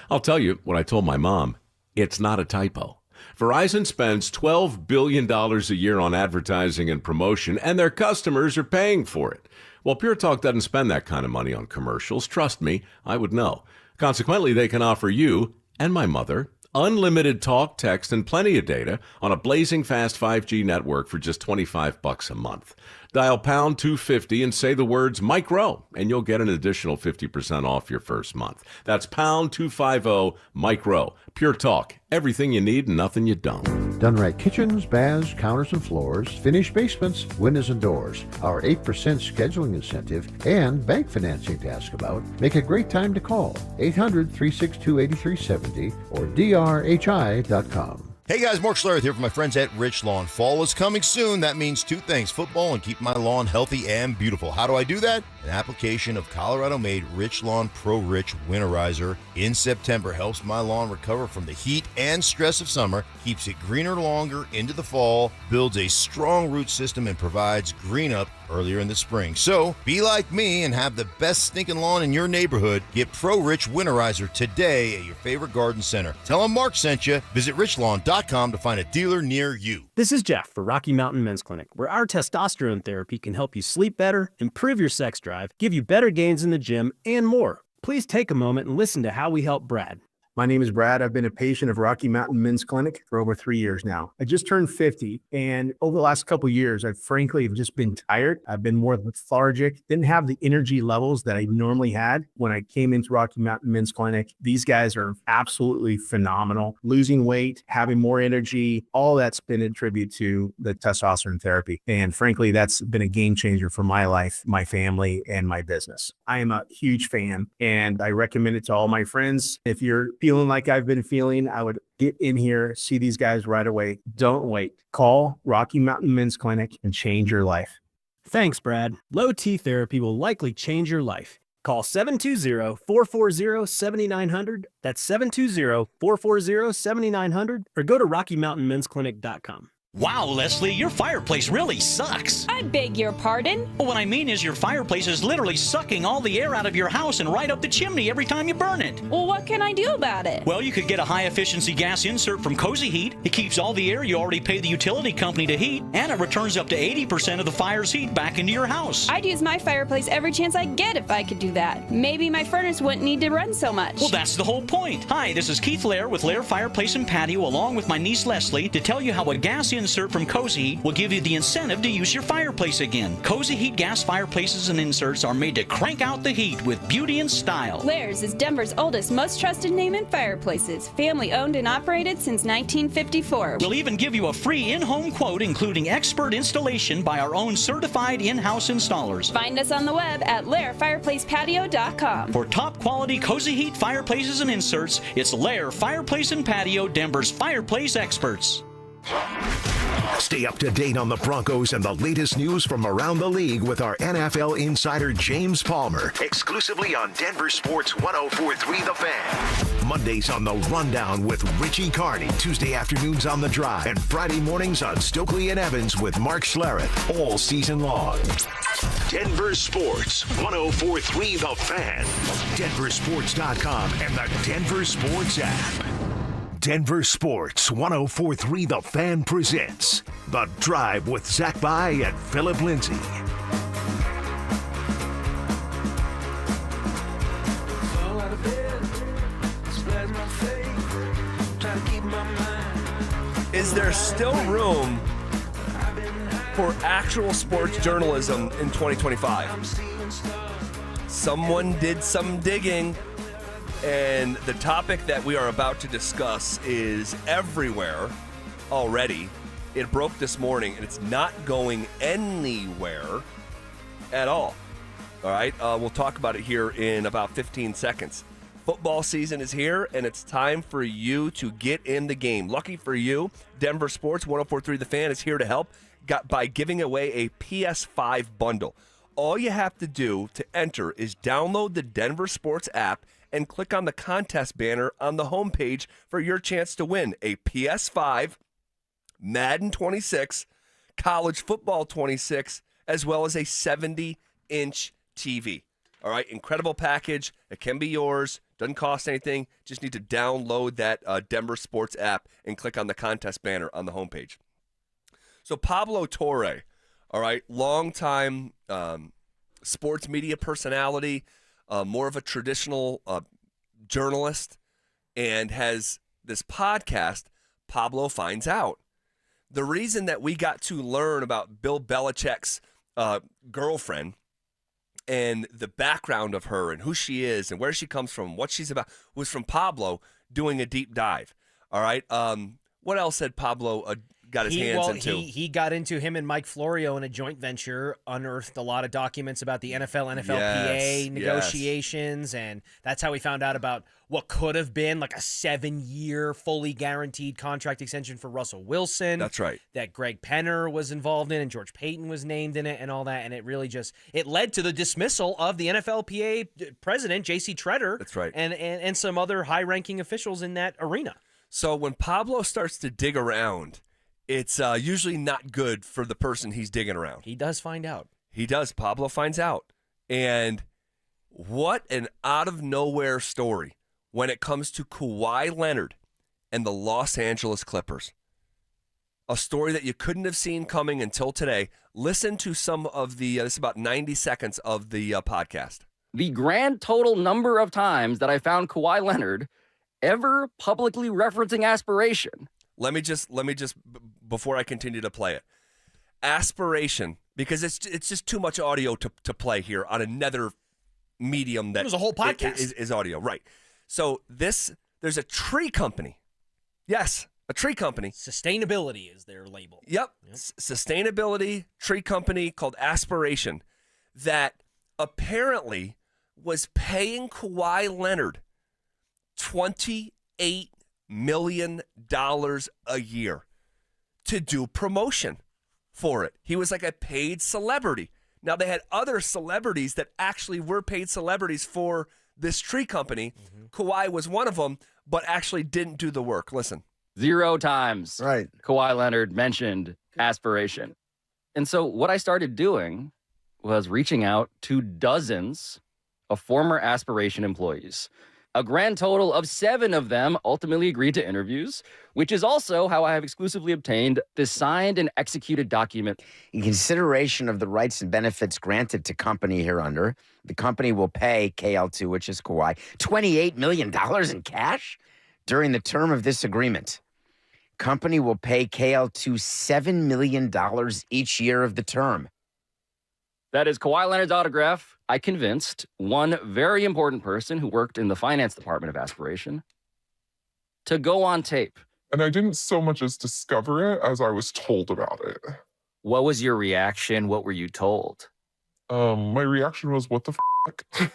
I'll tell you what I told my mom. It's not a typo. Verizon spends $12 billion a year on advertising and promotion, and their customers are paying for it. Well, Pure Talk doesn't spend that kind of money on commercials. Trust me, I would know. Consequently, they can offer you and my mother unlimited talk, text, and plenty of data on a blazing fast 5G network for just $25 a month. Dial pound 250 and say the words Mike Rowe, and you'll get an additional 50% off your first month. That's pound 250 Mike Rowe. Pure Talk. Everything you need and nothing you don't. Done right kitchens, baths, counters and floors, finished basements, windows and doors. Our 8% scheduling incentive and bank financing to ask about make a great time to call 800-362-8370 or drhi.com. Hey guys, Mark Schlereth here from my friends at Rich Lawn. Fall is coming soon. That means two things, football and keep my lawn healthy and beautiful. How do I do that? An application of Colorado-made Rich Lawn Pro Rich Winterizer in September helps my lawn recover from the heat and stress of summer, keeps it greener longer into the fall, builds a strong root system, and provides green up earlier in the spring. So be like me and have the best stinking lawn in your neighborhood. Get Pro Rich Winterizer today at your favorite garden center. Tell them Mark sent you. Visit richlawn.com to find a dealer near you. This is Jeff for Rocky Mountain Men's Clinic, where our testosterone therapy can help you sleep better, improve your sex drive, give you better gains in the gym, and more. Please take a moment and listen to how we help Brad. My name is Brad. I've been a patient of Rocky Mountain Men's Clinic for over 3 years now. I just turned 50, and over the last couple of years, I've frankly just been tired. I've been more lethargic, didn't have the energy levels that I normally had when I came into Rocky Mountain Men's Clinic. These guys are absolutely phenomenal. Losing weight, having more energy, all that's been a tribute to the testosterone therapy. And frankly, that's been a game changer for my life, my family, and my business. I am a huge fan, and I recommend it to all my friends. If you're feeling like I've been feeling, I would get in here, see these guys right away. Don't wait. Call Rocky Mountain Men's Clinic and change your life. Thanks, Brad. Low T therapy will likely change your life. Call 720-440-7900. That's 720-440-7900, or go to RockyMountainMen'sClinic.com. Wow, Leslie, your fireplace really sucks. I beg your pardon? Well, what I mean is your fireplace is literally sucking all the air out of your house and right up the chimney every time you burn it. Well, what can I do about it? Well, you could get a high-efficiency gas insert from Cozy Heat. It keeps all the air you already pay the utility company to heat, and it returns up to 80% of the fire's heat back into your house. I'd use my fireplace every chance I get if I could do that. Maybe my furnace wouldn't need to run so much. Well, that's the whole point. Hi, this is Keith Lair with Lair Fireplace and Patio, along with my niece Leslie, to tell you how a gas insert from Cozy Heat will give you the incentive to use your fireplace again. Cozy Heat gas fireplaces and inserts are made to crank out the heat with beauty and style. Lair's is Denver's oldest, most trusted name in fireplaces. Family owned and operated since 1954. We'll even give you a free in-home quote, including expert installation by our own certified in-house installers. Find us on the web at lairfireplacepatio.com. For top quality Cozy Heat fireplaces and inserts, it's Lair Fireplace and Patio, Denver's fireplace experts. Stay up to date on the Broncos and the latest news from around the league with our NFL insider James Palmer, exclusively on Denver Sports 104.3 The Fan. Mondays on The Rundown with Richie Carney, Tuesday afternoons on The Drive, and Friday mornings on Stokley and Evans with Mark Schlereth, all season long. Denver Sports 104.3 The Fan, DenverSports.com, and the Denver Sports app. Denver Sports 104.3 The Fan presents The Drive with Zach By and Phillip Lindsay. Is there still room for actual sports journalism in 2025? Someone did some digging. And the topic that we are about to discuss is everywhere already. It broke this morning, and it's not going anywhere at all. All right, we'll talk about it here in about 15 seconds. Football season is here, and it's time for you to get in the game. Lucky for you, Denver Sports 104.3 The Fan is here to help by giving away a PS5 bundle. All you have to do to enter is download the Denver Sports app and click on the contest banner on the homepage for your chance to win a PS5, Madden 26, College Football 26, as well as a 70-inch TV. All right, incredible package. It can be yours. Doesn't cost anything. Just need to download that Denver Sports app and click on the contest banner on the homepage. So Pablo Torre, all right, longtime sports media personality, more of a traditional journalist, and has this podcast, Pablo Finds Out. The reason that we got to learn about Bill Belichick's girlfriend and the background of her and who she is and where she comes from, what she's about, was from Pablo doing a deep dive. All right. What else had Pablo got his hands into? He got into him and Mike Florio in a joint venture, unearthed a lot of documents about the NFL, NFLPA negotiations, and that's how we found out about what could have been like a 7-year fully guaranteed contract extension for Russell Wilson. That's right. That Greg Penner was involved in, and George Payton was named in it and all that, and it really just, it led to the dismissal of the NFLPA president, J.C. Tretter. That's right. And some other high-ranking officials in that arena. So when Pablo starts to dig around, it's usually not good for the person he's digging around. He does find out. He does. Pablo finds out. And what an out-of-nowhere story when it comes to Kawhi Leonard and the Los Angeles Clippers. A story that you couldn't have seen coming until today. Listen to some of the, this is about 90 seconds of the podcast. The grand total number of times that I found Kawhi Leonard ever publicly referencing aspiration. Let me just before I continue to play it. Aspiration, because it's just too much audio to play here on another medium that it was a whole podcast is audio, right? So there's a tree company. Yes, a tree company. Sustainability is their label. Yep. Sustainability tree company called Aspiration that apparently was paying Kawhi Leonard $28 million a year to do promotion for it. He was like a paid celebrity. Now, they had other celebrities that actually were paid celebrities for this tree company. Kawhi was one of them, but actually didn't do the work. Listen. 0 times Kawhi Leonard mentioned aspiration. And so what I started doing was reaching out to dozens of former aspiration employees. A grand total of 7 of them ultimately agreed to interviews, which is also how I have exclusively obtained this signed and executed document. In consideration of the rights and benefits granted to company hereunder, the company will pay KL2, which is Kawhi, $28 million in cash during the term of this agreement. Company will pay KL2 $7 million each year of the term. That is Kawhi Leonard's autograph. I convinced one very important person who worked in the finance department of Aspiration to go on tape. And I didn't so much as discover it as I was told about it. What was your reaction? What were you told? My reaction was, what the fuck?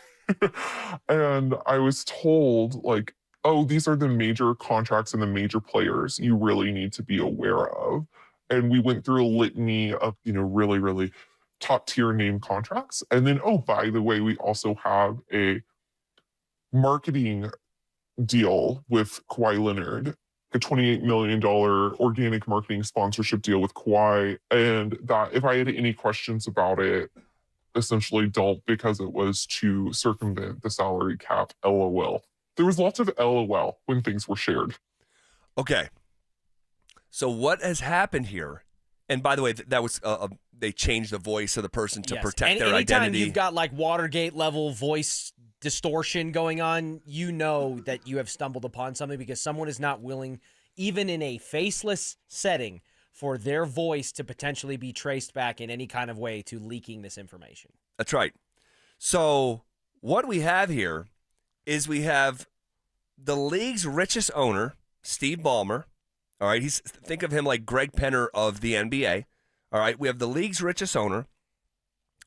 And I was told, like, oh, these are the major contracts and the major players you really need to be aware of. And we went through a litany of, really, really top tier name contracts. And then, oh, by the way, we also have a marketing deal with Kawhi Leonard, a $28 million organic marketing sponsorship deal with Kawhi. And that if I had any questions about it, essentially don't, because it was to circumvent the salary cap, LOL. There was lots of LOL when things were shared. Okay. So what has happened here? And by the way, that was they changed the voice of the person to protect their anytime identity. You've got like Watergate level voice distortion going on, you know that you have stumbled upon something because someone is not willing, even in a faceless setting, for their voice to potentially be traced back in any kind of way to leaking this information. That's right. So what we have here is we have the league's richest owner, Steve Ballmer. All right, think of him like Greg Penner of the NBA. All right, we have the league's richest owner.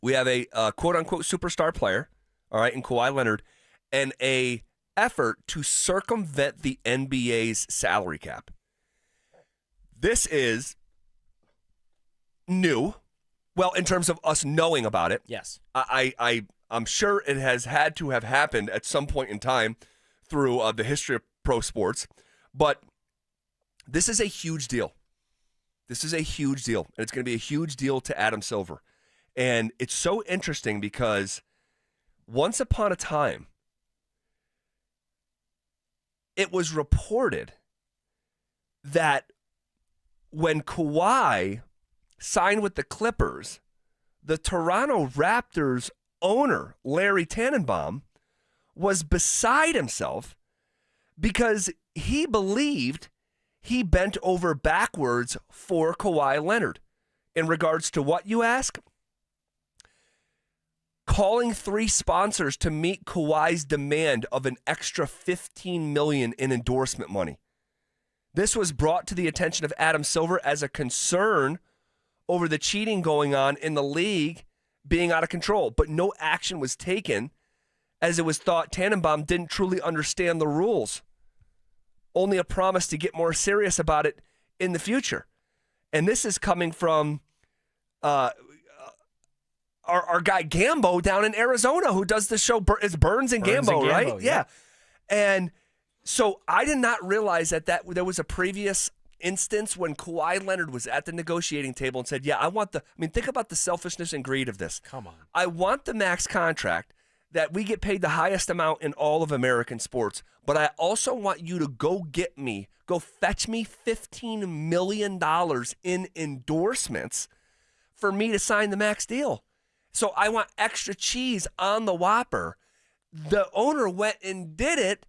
We have a quote-unquote superstar player, all right, in Kawhi Leonard, and a effort to circumvent the NBA's salary cap. This is new. Well, in terms of us knowing about it. Yes. I'm sure it has had to have happened at some point in time through the history of pro sports, but this is a huge deal. This is a huge deal, and it's going to be a huge deal to Adam Silver. And it's so interesting because once upon a time, it was reported that when Kawhi signed with the Clippers, the Toronto Raptors owner, Larry Tannenbaum, was beside himself because he believed he bent over backwards for Kawhi Leonard. In regards to what, you ask? Calling 3 sponsors to meet Kawhi's demand of an extra $15 million in endorsement money. This was brought to the attention of Adam Silver as a concern over the cheating going on in the league being out of control, but no action was taken as it was thought Tannenbaum didn't truly understand the rules. Only a promise to get more serious about it in the future. And this is coming from our guy Gambo down in Arizona who does the show. It's Burns and Gambo, right? Yeah. And so I did not realize that there was a previous instance when Kawhi Leonard was at the negotiating table and said, yeah, think about the selfishness and greed of this. Come on. I want the max contract that we get paid the highest amount in all of American sports, but I also want you to go fetch me $15 million in endorsements for me to sign the max deal. So I want extra cheese on the Whopper. The owner went and did it,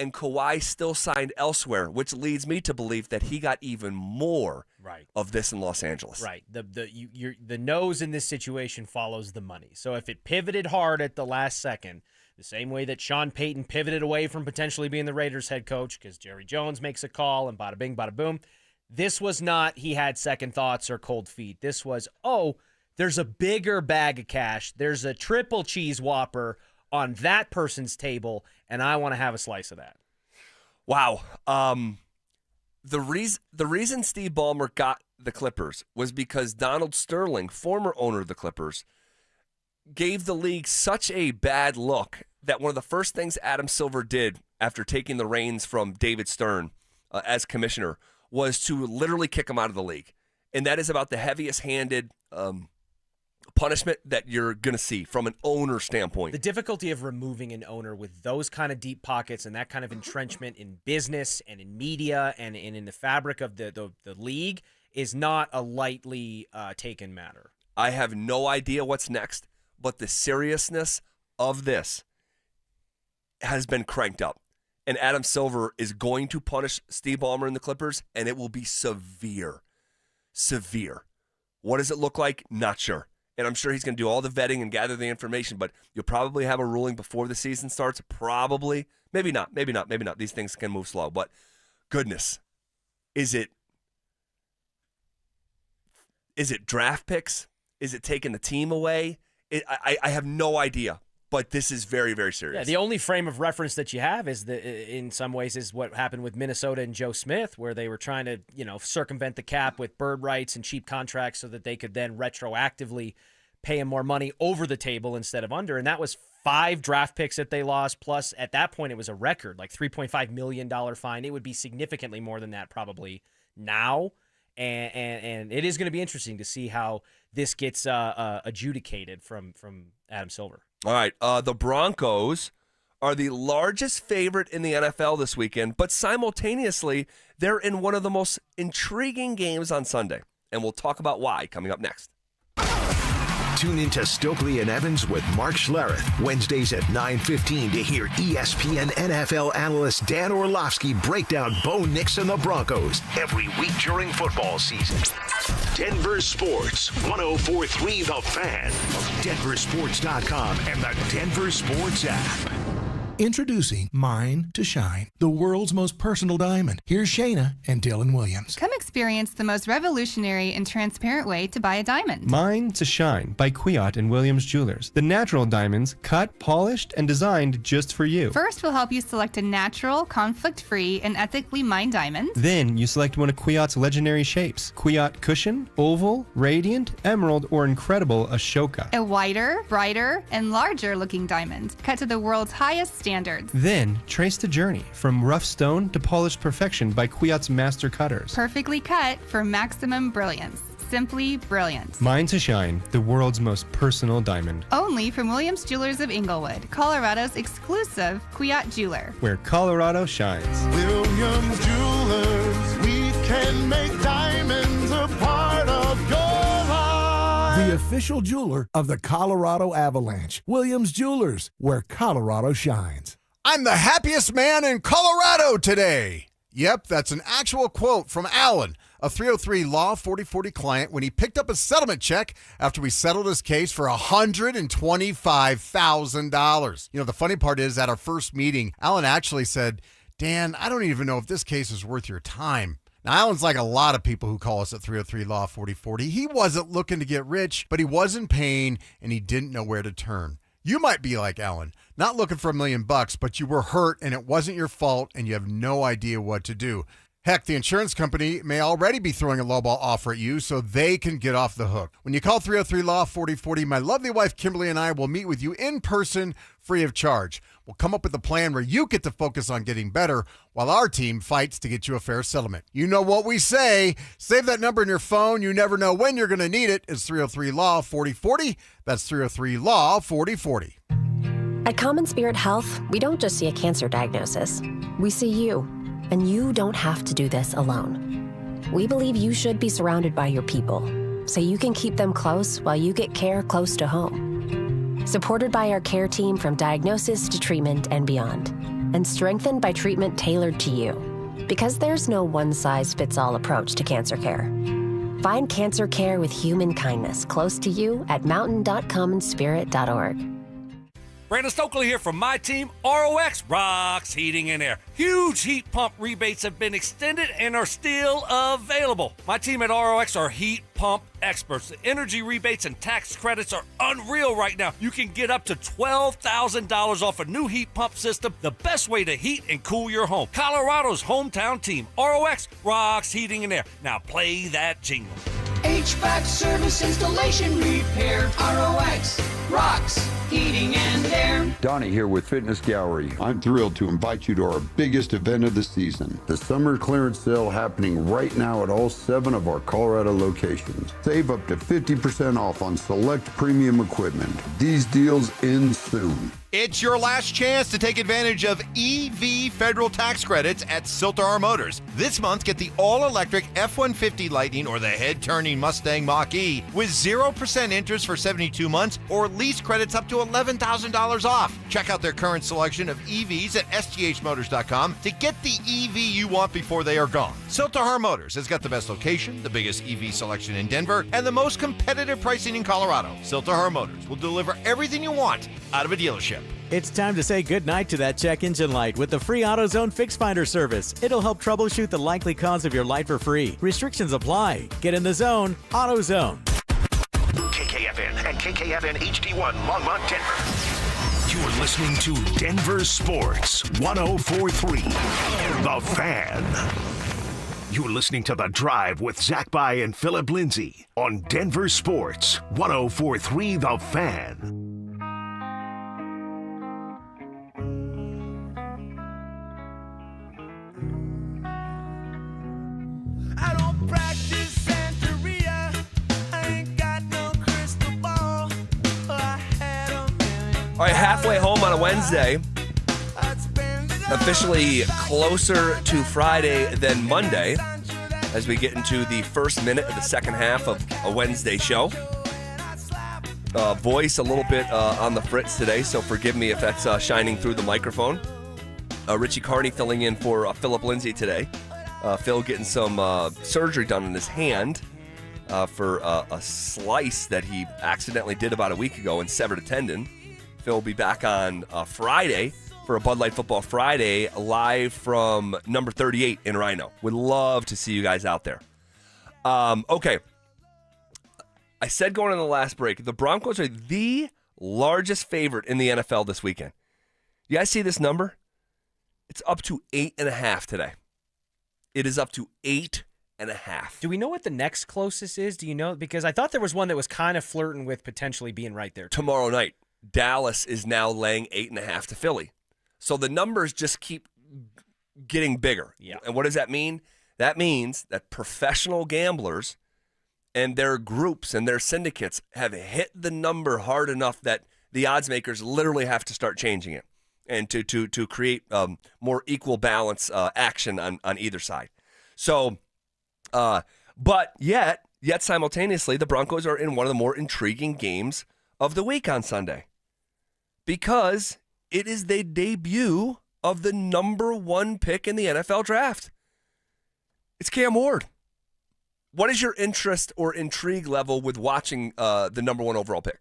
and Kawhi still signed elsewhere, which leads me to believe that he got even more of this in Los Angeles. Right. The nose in this situation follows the money. So if it pivoted hard at the last second, the same way that Sean Payton pivoted away from potentially being the Raiders head coach because Jerry Jones makes a call and bada bing, bada boom. This was not he had second thoughts or cold feet. This was, there's a bigger bag of cash. There's a triple cheese Whopper on that person's table, and I want to have a slice of that. Wow. The reason Steve Ballmer got the Clippers was because Donald Sterling, former owner of the Clippers, gave the league such a bad look that one of the first things Adam Silver did after taking the reins from David Stern as commissioner was to literally kick him out of the league. And that is about the heaviest-handed punishment that you're going to see from an owner standpoint. The difficulty of removing an owner with those kind of deep pockets and that kind of entrenchment in business and in media and in the fabric of the league is not a lightly taken matter. I have no idea what's next, but the seriousness of this has been cranked up. And Adam Silver is going to punish Steve Ballmer and the Clippers, and it will be severe. Severe. What does it look like? Not sure. And I'm sure he's going to do all the vetting and gather the information, but you'll probably have a ruling before the season starts. Probably. Maybe not. These things can move slow. But goodness, is it draft picks? Is it taking the team away? I have no idea. But this is very, very serious. Yeah, the only frame of reference that you have is in some ways is what happened with Minnesota and Joe Smith, where they were trying to, circumvent the cap with bird rights and cheap contracts so that they could then retroactively pay him more money over the table instead of under. And that was 5 draft picks that they lost. Plus, at that point, it was a record, like $3.5 million fine. It would be significantly more than that probably now. And it is going to be interesting to see how this gets adjudicated from Adam Silver. All right, the Broncos are the largest favorite in the NFL this weekend, but simultaneously, they're in one of the most intriguing games on Sunday. And we'll talk about why coming up next. Tune into Stokley and Evans with Mark Schlereth, Wednesdays at 9:15 to hear ESPN NFL analyst Dan Orlovsky break down Bo Nix and the Broncos every week during football season. Denver Sports, 104.3 The Fan, DenverSports.com, and the Denver Sports app. Introducing Mine to Shine, the world's most personal diamond. Here's Shayna and Dylan Williams. Come experience the most revolutionary and transparent way to buy a diamond. Mine to Shine by Kwiat and Williams Jewelers. The natural diamonds cut, polished, and designed just for you. First, we'll help you select a natural, conflict-free, and ethically mined diamond. Then you select one of Kwiat's legendary shapes. Kwiat Cushion, Oval, Radiant, Emerald, or Incredible Ashoka. A whiter, brighter, and larger looking diamond, cut to the world's highest standards. Then trace the journey from rough stone to polished perfection by Kwiat's master cutters. Perfectly cut for maximum brilliance. Simply brilliant. Mine to Shine, the world's most personal diamond. Only from Williams Jewelers of Inglewood, Colorado's exclusive Kwiat jeweler. Where Colorado shines. Williams Jewelers, we can make diamonds a part of your life. The official jeweler of the Colorado Avalanche. Williams Jewelers, where Colorado shines. I'm the happiest man in Colorado today. Yep, that's an actual quote from Alan, a 303 Law 4040 client, when he picked up a settlement check after we settled his case for $125,000. You know, the funny part is, at our first meeting, Alan actually said, Dan, I don't even know if this case is worth your time. Now, Alan's like a lot of people who call us at 303 Law 4040. He wasn't looking to get rich, but he was in pain, and he didn't know where to turn. You might be like Alan, not looking for $1 million, but you were hurt, and it wasn't your fault, and you have no idea what to do. Heck, the insurance company may already be throwing a lowball offer at you so they can get off the hook. When you call 303 Law 4040, my lovely wife Kimberly and I will meet with you in person, free of charge. We'll come up with a plan where you get to focus on getting better while our team fights to get you a fair settlement. You know what we say. Save that number in your phone. You never know when you're going to need it. It's 303 Law 4040. That's 303 Law 4040. At Common Spirit Health, we don't just see a cancer diagnosis. We see you. And you don't have to do this alone. We believe you should be surrounded by your people, so you can keep them close while you get care close to home. Supported by our care team from diagnosis to treatment and beyond. and strengthened by treatment tailored to you. Because there's no one-size-fits-all approach to cancer care. Find cancer care with human kindness close to you at mountain.commonspirit.org. Brandon Stokley here from my team, ROX Rocks Heating and Air. Huge heat pump rebates have been extended and are still available. My team at ROX are heat pump experts. The energy rebates and tax credits are unreal right now. You can get up to $12,000 off a new heat pump system, the best way to heat and cool your home. Colorado's hometown team, ROX Rocks Heating and Air. Now play that jingle. HVAC service, installation, repair. ROX Rocks Heating and Air. Donnie here with Fitness Gallery. I'm thrilled to invite you to our biggest event of the season, the summer clearance sale happening right now at all 7 of our Colorado locations. Save up to 50% off on select premium equipment. These deals end soon. It's your last chance to take advantage of EV federal tax credits at Siltar Motors. This month, get the all-electric F-150 Lightning or the head-turning Mustang Mach-E with 0% interest for 72 months or lease credits up to $11,000 off. Check out their current selection of EVs at sghmotors.com to get the EV you want before they are gone. Siltar Motors has got the best location, the biggest EV selection in Denver, and the most competitive pricing in Colorado. Siltar Motors will deliver everything you want out of a dealership. It's time to say goodnight to that check engine light with the free AutoZone Fix Finder service. It'll help troubleshoot the likely cause of your light for free. Restrictions apply. Get in the zone, AutoZone. KKFN and KKFN HD1 Longmont, Denver. You're listening to Denver Sports 104.3 The Fan. You're listening to The Drive with Zach By and Phillip Lindsay on Denver Sports 104.3 The Fan. All right, halfway home on a Wednesday. Officially closer to Friday than Monday as we get into the first minute of the second half of a Wednesday show. Voice a little bit on the fritz today, so forgive me if that's shining through the microphone. Richie Carney filling in for Phillip Lindsay today. Phil getting some surgery done in his hand for a slice that he accidentally did about a week ago and severed a tendon. Phil will be back on Friday for a Bud Light Football Friday live from number 38 in Rhino. Would love to see you guys out there. Okay. I said going on the last break, the Broncos are the largest favorite in the NFL this weekend. You guys see this number? It's up to 8.5 today. It is up to 8.5. Do we know what the next closest is? Do you know? Because I thought there was one that was kind of flirting with potentially being right there. Tomorrow night, Dallas is now laying 8.5 to Philly. So the numbers just keep getting bigger. Yeah. And what does that mean? That means that professional gamblers and their groups and their syndicates have hit the number hard enough that the odds makers literally have to start changing it and to create more equal balance action on either side. So, but yet simultaneously, the Broncos are in one of the more intriguing games of the week on Sunday because it is the debut of the number 1 pick in the NFL draft. It's Cam Ward. What is your interest or intrigue level with watching the number 1 overall pick?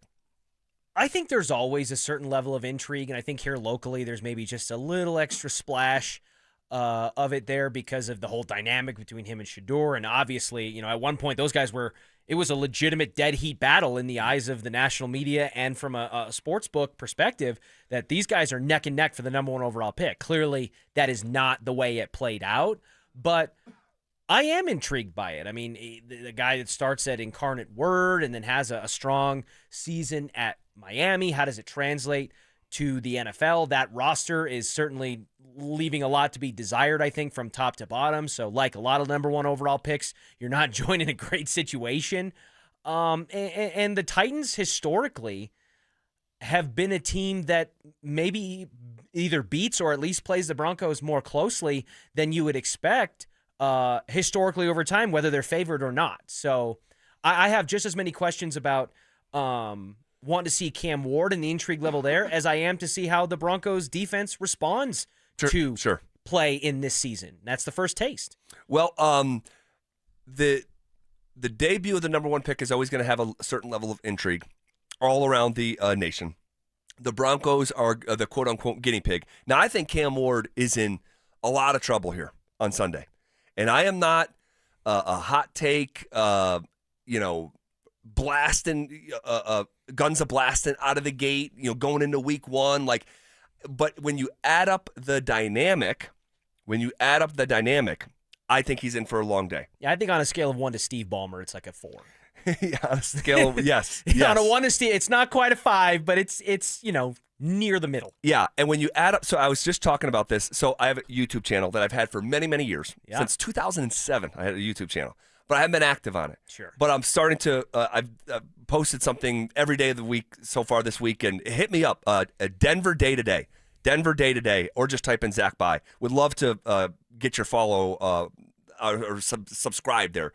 I think there's always a certain level of intrigue, and I think here locally there's maybe just a little extra splash of it there because of the whole dynamic between him and Shedeur. And obviously, you know, at one point those guys it was a legitimate dead heat battle in the eyes of the national media and from a sports book perspective that these guys are neck and neck for the number 1 overall pick. Clearly, that is not the way it played out, but I am intrigued by it. I mean, the guy that starts at Incarnate Word and then has a strong season at Miami, how does it translate to the NFL? That roster is certainly leaving a lot to be desired, I think, from top to bottom. So like a lot of number 1 overall picks, you're not joining a great situation. And the Titans historically have been a team that maybe either beats or at least plays the Broncos more closely than you would expect historically over time, whether they're favored or not. So I have just as many questions about wanting to see Cam Ward and the intrigue level there as I am to see how the Broncos defense responds to play in this season. That's the first taste. Well, the debut of the number one pick is always going to have a certain level of intrigue all around the nation. The Broncos are the quote-unquote guinea pig. Now, I think Cam Ward is in a lot of trouble here on Sunday. And I am not a hot take, blasting, guns a-blasting out of the gate, going into week one. But when you add up the dynamic, I think he's in for a long day. Yeah, I think on a scale of 1 to Steve Ballmer, it's like a 4. Yeah, on a scale of, yes. On a 1 to Steve, it's not quite a 5, but it's near the middle. Yeah, and when you add up, so I was just talking about this. So I have a YouTube channel that I've had for many, many years. Yeah. Since 2007, I had a YouTube channel, but I haven't been active on it. Sure. But I'm starting to, I've posted something every day of the week so far this week, and hit me up, a Denver Day to Day, or just type in Zach By. Would love to get your follow or subscribe there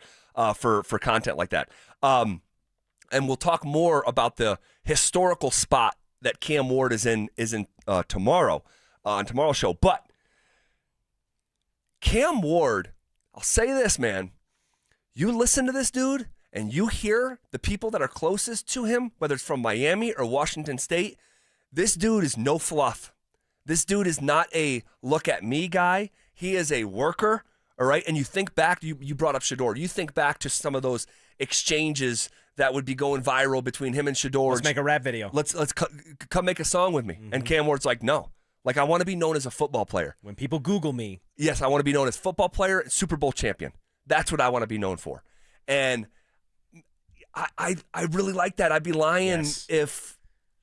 for content like that. And we'll talk more about the historical spot that Cam Ward is in tomorrow on tomorrow's show. But Cam Ward, I'll say this, man. You listen to this dude and you hear the people that are closest to him, whether it's from Miami or Washington State, this dude is no fluff. This dude is not a look at me guy. He is a worker, all right? And you think back, you brought up Shedeur. You think back to some of those exchanges that would be going viral between him and Shedeur. Let's make a rap video. Let's come make a song with me. And Cam Ward's like, no. I want to be known as a football player. When people Google me. Yes, I want to be known as football player and Super Bowl champion. That's what I want to be known for. And I really like that. I'd be lying if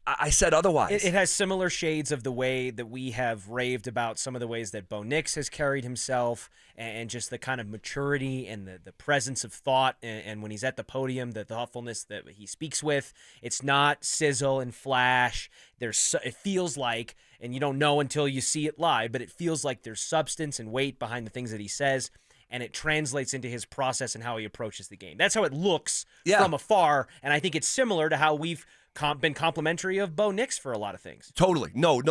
I said otherwise. It has similar shades of the way that we have raved about some of the ways that Bo Nix has carried himself and just the kind of maturity and the presence of thought. And when he's at the podium, the thoughtfulness that he speaks with, it's not sizzle and flash. It feels like, and you don't know until you see it live, but it feels like there's substance and weight behind the things that he says. And it translates into his process and how he approaches the game. That's how it looks from afar. And I think it's similar to how we've been complimentary of Bo Nix for a lot of things. Totally. No,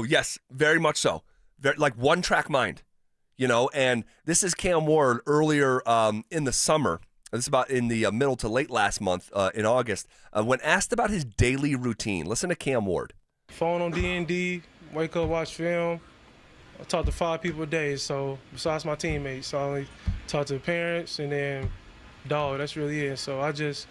yes, very much so. Like one-track mind, and this is Cam Ward earlier in the summer. This is about in the middle to late last month in August. When asked about his daily routine, listen to Cam Ward. Phone on D&D, wake up, watch film. I talk to 5 people a day, so besides my teammates. So I only talk to parents and then dog, that's really it. So I just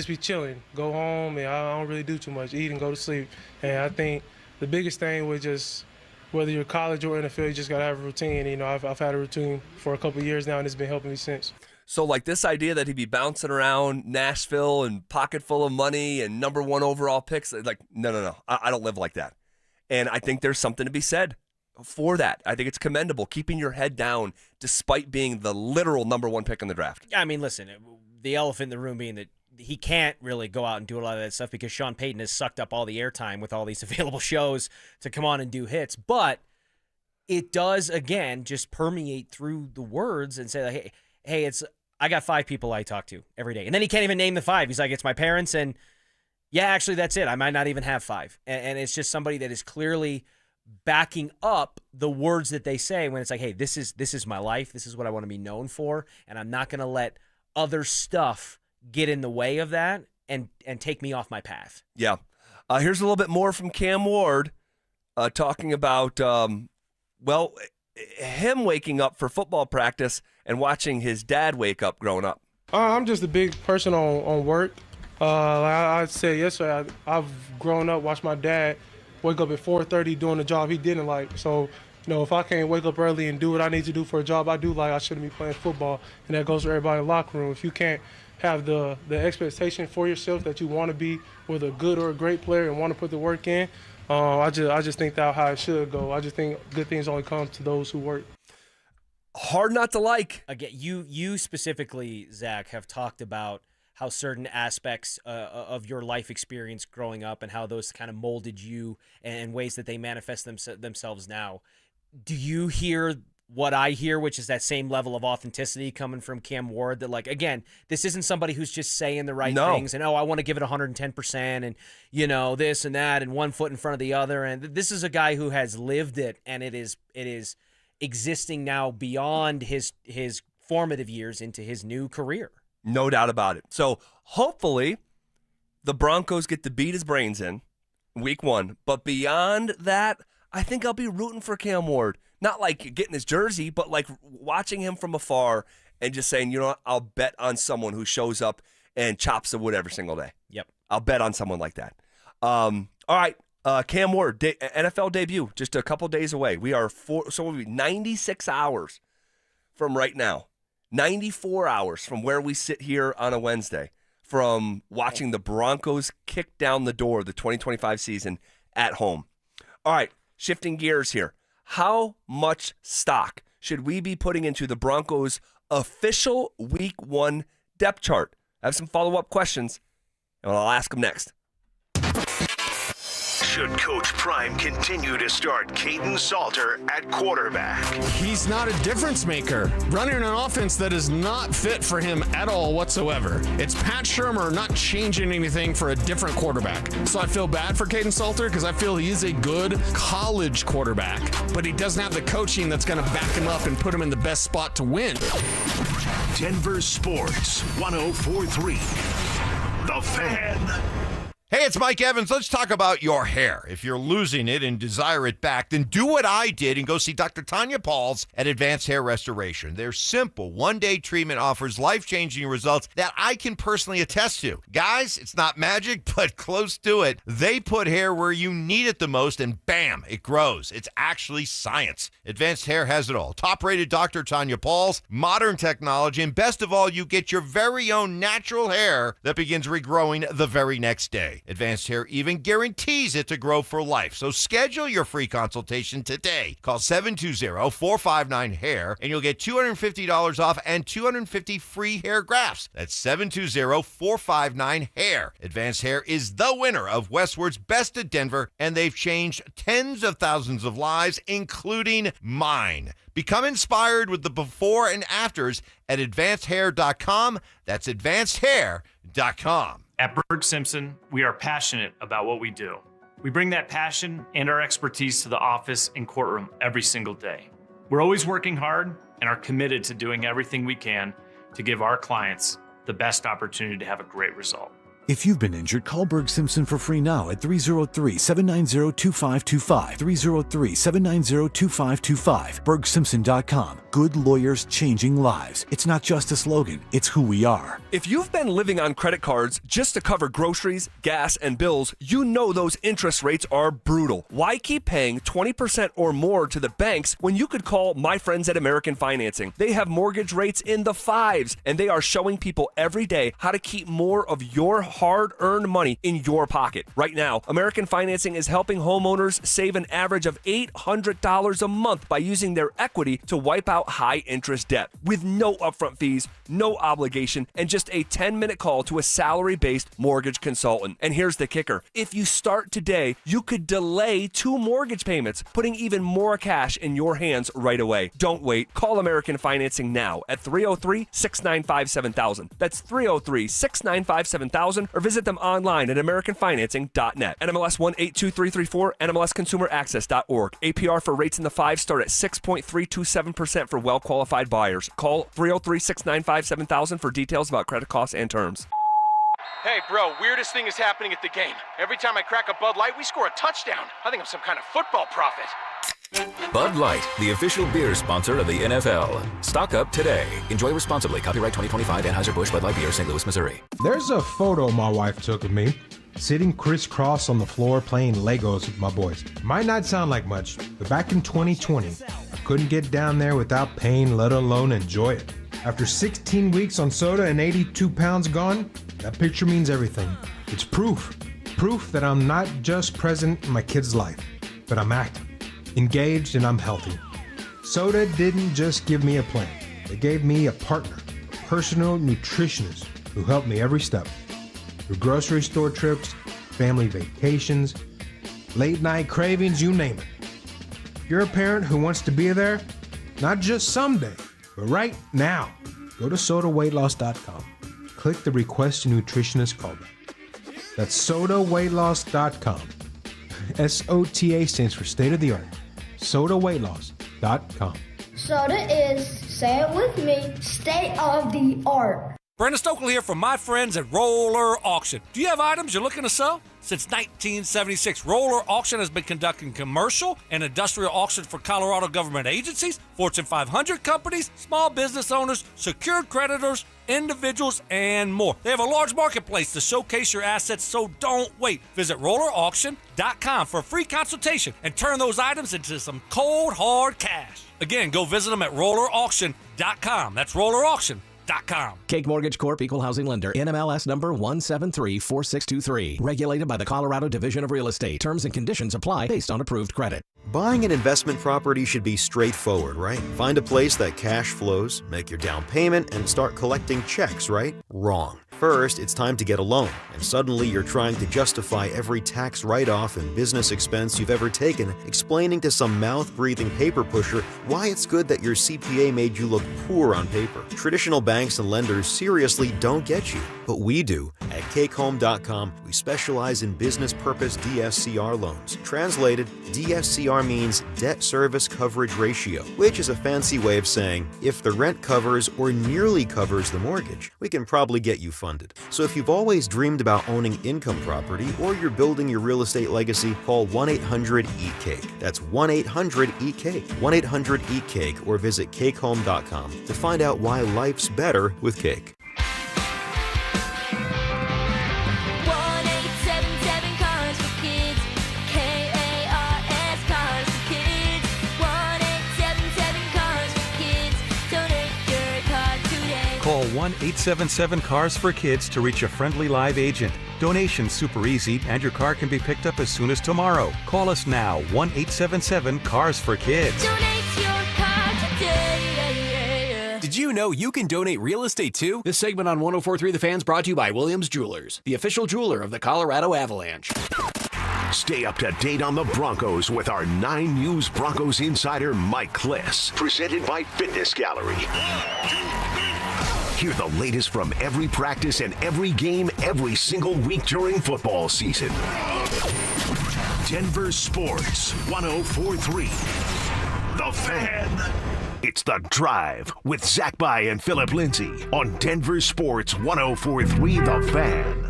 be chilling, go home, and I don't really do too much, eat and go to sleep. And I think the biggest thing was just, whether you're college or NFL, you just got to have a routine. I've had a routine for a couple of years now, and it's been helping me since. So this idea that he'd be bouncing around Nashville and pocket full of money and number 1 overall picks, no. I don't live like that. And I think there's something to be said for that. I think it's commendable, keeping your head down despite being the literal number 1 pick in the draft. I mean, listen, the elephant in the room being that he can't really go out and do a lot of that stuff because Sean Payton has sucked up all the airtime with all these available shows to come on and do hits. But it does, again, just permeate through the words and say, hey, I got 5 people I talk to every day. And then he can't even name the 5. He's like, it's my parents, and yeah, actually, that's it. I might not even have 5. And it's just somebody that is clearly backing up the words that they say when it's like, hey, this is my life. This is what I want to be known for, and I'm not going to let other stuff get in the way of that and take me off my path. Yeah. Here's a little bit more from Cam Ward talking about, him waking up for football practice and watching his dad wake up growing up. I'm just a big person on work. Like I said yesterday, I've grown up, watched my dad wake up at 4:30 doing a job he didn't like. So, if I can't wake up early and do what I need to do for a job I do like, I shouldn't be playing football. And that goes for everybody in the locker room. If you can't have the expectation for yourself that you want to be whether a good or a great player and want to put the work in, I just think that's how it should go. I just think good things only come to those who work. Hard not to like. Again, you specifically, Zach, have talked about how certain aspects of your life experience growing up and how those kind of molded you and ways that they manifest themselves now. Do you hear what I hear, which is that same level of authenticity coming from Cam Ward, that, like, again, this isn't somebody who's just saying the right things and, I want to give it 110% and, this and that and one foot in front of the other. And this is a guy who has lived it, and it is existing now beyond his formative years into his new career. No doubt about it. So hopefully the Broncos get to beat his brains in week 1. But beyond that, I think I'll be rooting for Cam Ward. Not like getting his jersey, but like watching him from afar and just saying, I'll bet on someone who shows up and chops the wood every single day. Yep. I'll bet on someone like that. All right. Cam Ward, NFL debut, just a couple days away. We are we'll be 96 hours from right now. 94 hours from where we sit here on a Wednesday from watching the Broncos kick down the door of the 2025 season at home. All right, shifting gears here. How much stock should we be putting into the Broncos' official Week 1 depth chart? I have some follow-up questions, and I'll ask them next. Should Coach Prime continue to start Payton Salter at quarterback? He's not a difference maker. Running an offense that is not fit for him at all whatsoever. It's Pat Shurmur not changing anything for a different quarterback. So I feel bad for Payton Salter because I feel he is a good college quarterback, but he doesn't have the coaching that's going to back him up and put him in the best spot to win. Denver Sports 104.3. The Fan. Hey, it's Mike Evans. Let's talk about your hair. If you're losing it and desire it back, then do what I did and go see Dr. Tanya Pauls at Advanced Hair Restoration. Their simple one-day treatment offers life-changing results that I can personally attest to. Guys, it's not magic, but close to it. They put hair where you need it the most, and bam, it grows. It's actually science. Advanced Hair has it all. Top-rated Dr. Tanya Pauls, modern technology, and best of all, you get your very own natural hair that begins regrowing the very next day. Advanced Hair even guarantees it to grow for life. So schedule your free consultation today. Call 720-459-HAIR and you'll get $250 off and 250 free hair grafts. That's 720-459-HAIR. Advanced Hair is the winner of Westward's Best of Denver, and they've changed tens of thousands of lives, including mine. Become inspired with the before and afters at advancedhair.com. That's advancedhair.com. At Berg Simpson, we are passionate about what we do. We bring that passion and our expertise to the office and courtroom every single day. We're always working hard and are committed to doing everything we can to give our clients the best opportunity to have a great result. If you've been injured, call Berg Simpson for free now at 303-790-2525. 303-790-2525. BergSimpson.com. Good lawyers changing lives. It's not just a slogan, it's who we are. If you've been living on credit cards just to cover groceries, gas, and bills, you know those interest rates are brutal. Why keep paying 20% or more to the banks when you could call my friends at American Financing? They have mortgage rates in the 5s, and they are showing people every day how to keep more of your hard-earned money in your pocket. Right now, American Financing is helping homeowners save an average of $800 a month by using their equity to wipe out high-interest debt with no upfront fees, no obligation, and just a 10-minute call to a salary-based mortgage consultant. And here's the kicker. If you start today, you could delay 2 mortgage payments, putting even more cash in your hands right away. Don't wait. Call American Financing now at 303-695-7000. That's 303-695-7000, or visit them online at americanfinancing.net. NMLS 182334, NMLSconsumeraccess.org. APR for rates in the 5 start at 6.327% for well-qualified buyers. Call 303-695-7000 for details about credit costs and terms. Hey, bro, weirdest thing is happening at the game. Every time I crack a Bud Light, we score a touchdown. I think I'm some kind of football prophet. Bud Light, the official beer sponsor of the NFL. Stock up today. Enjoy responsibly. Copyright 2025 Anheuser-Busch Bud Light Beer, St. Louis, Missouri. There's a photo my wife took of me, sitting crisscross on the floor playing Legos with my boys. Might not sound like much, but back in 2020, I couldn't get down there without pain, let alone enjoy it. After 16 weeks on soda and 82 pounds gone, that picture means everything. It's proof that I'm not just present in my kid's life, but I'm active, engaged, and I'm healthy. Soda didn't just give me a plan. It gave me a partner, a personal nutritionist who helped me every step. Through grocery store trips, family vacations, late night cravings, you name it. If you're a parent who wants to be there, Not just someday, but right now. Go to sodaweightloss.com. Click the Request a Nutritionist callback. That's sodaweightloss.com. SOTA stands for state of the art. sodaweightloss.com. Soda is, say it with me, state of the art. Brandon Stokley here from my friends at Roller Auction. Do you have items you're looking to sell? Since 1976, Roller Auction has been conducting commercial and industrial auctions for Colorado government agencies, Fortune 500 companies, small business owners, secured creditors, individuals, and more. They have a large marketplace to showcase your assets, so don't wait. Visit rollerauction.com for a free consultation and turn those items into some cold, hard cash. Again, go visit them at rollerauction.com. That's rollerauction.com. Cake Mortgage Corp. Equal Housing Lender. NMLS number 1734623. Regulated by the Colorado Division of Real Estate. Terms and conditions apply based on approved credit. Buying an investment property should be straightforward, right? Find a place that cash flows, make your down payment, and start collecting checks, right? Wrong. First, it's time to get a loan, and suddenly you're trying to justify every tax write-off and business expense you've ever taken, explaining to some mouth-breathing paper pusher why it's good that your CPA made you look poor on paper. Traditional banks and lenders seriously don't get you, but we do. At CakeHome.com, we specialize in business purpose DSCR loans. Translated, DSCR means debt service coverage ratio, which is a fancy way of saying if the rent covers or nearly covers the mortgage, we can probably get you funded. So if you've always dreamed about owning income property or you're building your real estate legacy, call 1-800-EAT-CAKE. That's 1-800-EAT-CAKE. 1-800-EAT-CAKE or visit CakeHome.com to find out why life's better with cake. 1-877 Cars for Kids. K-A-R-S Cars for Kids. 1-877 Cars for Kids. Donate your car today. Call 1-877-CARS-FOR-KIDS to reach a friendly live agent. Donation's super easy, and your car can be picked up as soon as tomorrow. Call us now, 1-877-CARS-FOR-KIDS. Donate your car today. Did you know you can donate real estate too? This segment on 104.3 The Fan's brought to you by Williams Jewelers, the official jeweler of the Colorado Avalanche. Stay up to date on the Broncos with our 9 News Broncos insider Mike Kliss. Presented by Fitness Gallery. Hear the latest from every practice and every game every single week during football season. Denver Sports 104.3 The Fan. It's The Drive with Zach By and Phillip Lindsay on Denver Sports 104.3 The Fan.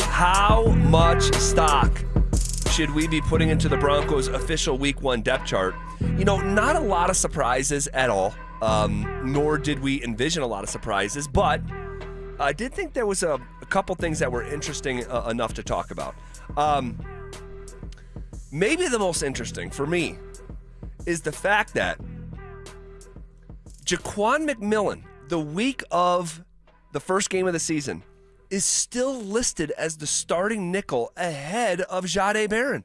How much stock should we be putting into the Broncos' official Week 1 depth chart? You know, not a lot of surprises at all, nor did we envision a lot of surprises, but I did think there was a couple things that were interesting enough to talk about. Maybe the most interesting for me is the fact that Jaquan McMillan, the week of the first game of the season, is still listed as the starting nickel ahead of Jahdae Barron.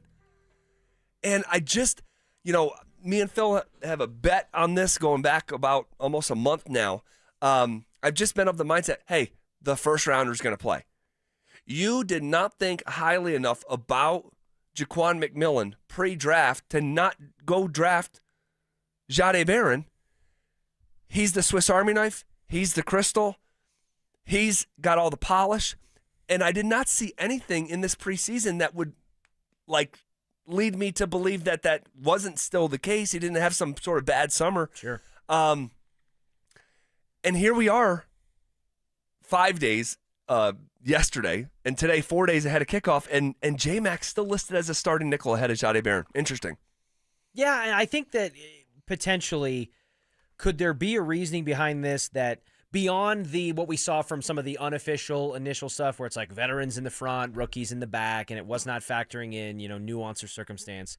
And I just, me and Phil have a bet on this going back about almost a month now. I've just been of the mindset, hey, the first rounder is going to play. You did not think highly enough about Jaquan McMillan pre-draft to not go draft Jahdae Barron. He's the Swiss Army knife. He's the crystal. He's got all the polish, and I did not see anything in this preseason that would, lead me to believe that that wasn't still the case. He didn't have some sort of bad summer. Sure. And here we are, 5 days yesterday, and today 4 days ahead of kickoff, and J-Mac still listed as a starting nickel ahead of Jahdae Barron. Interesting. Yeah, and I think that potentially could there be a reasoning behind this that beyond what we saw from some of the unofficial initial stuff where it's like veterans in the front, rookies in the back, and it was not factoring in, nuance or circumstance,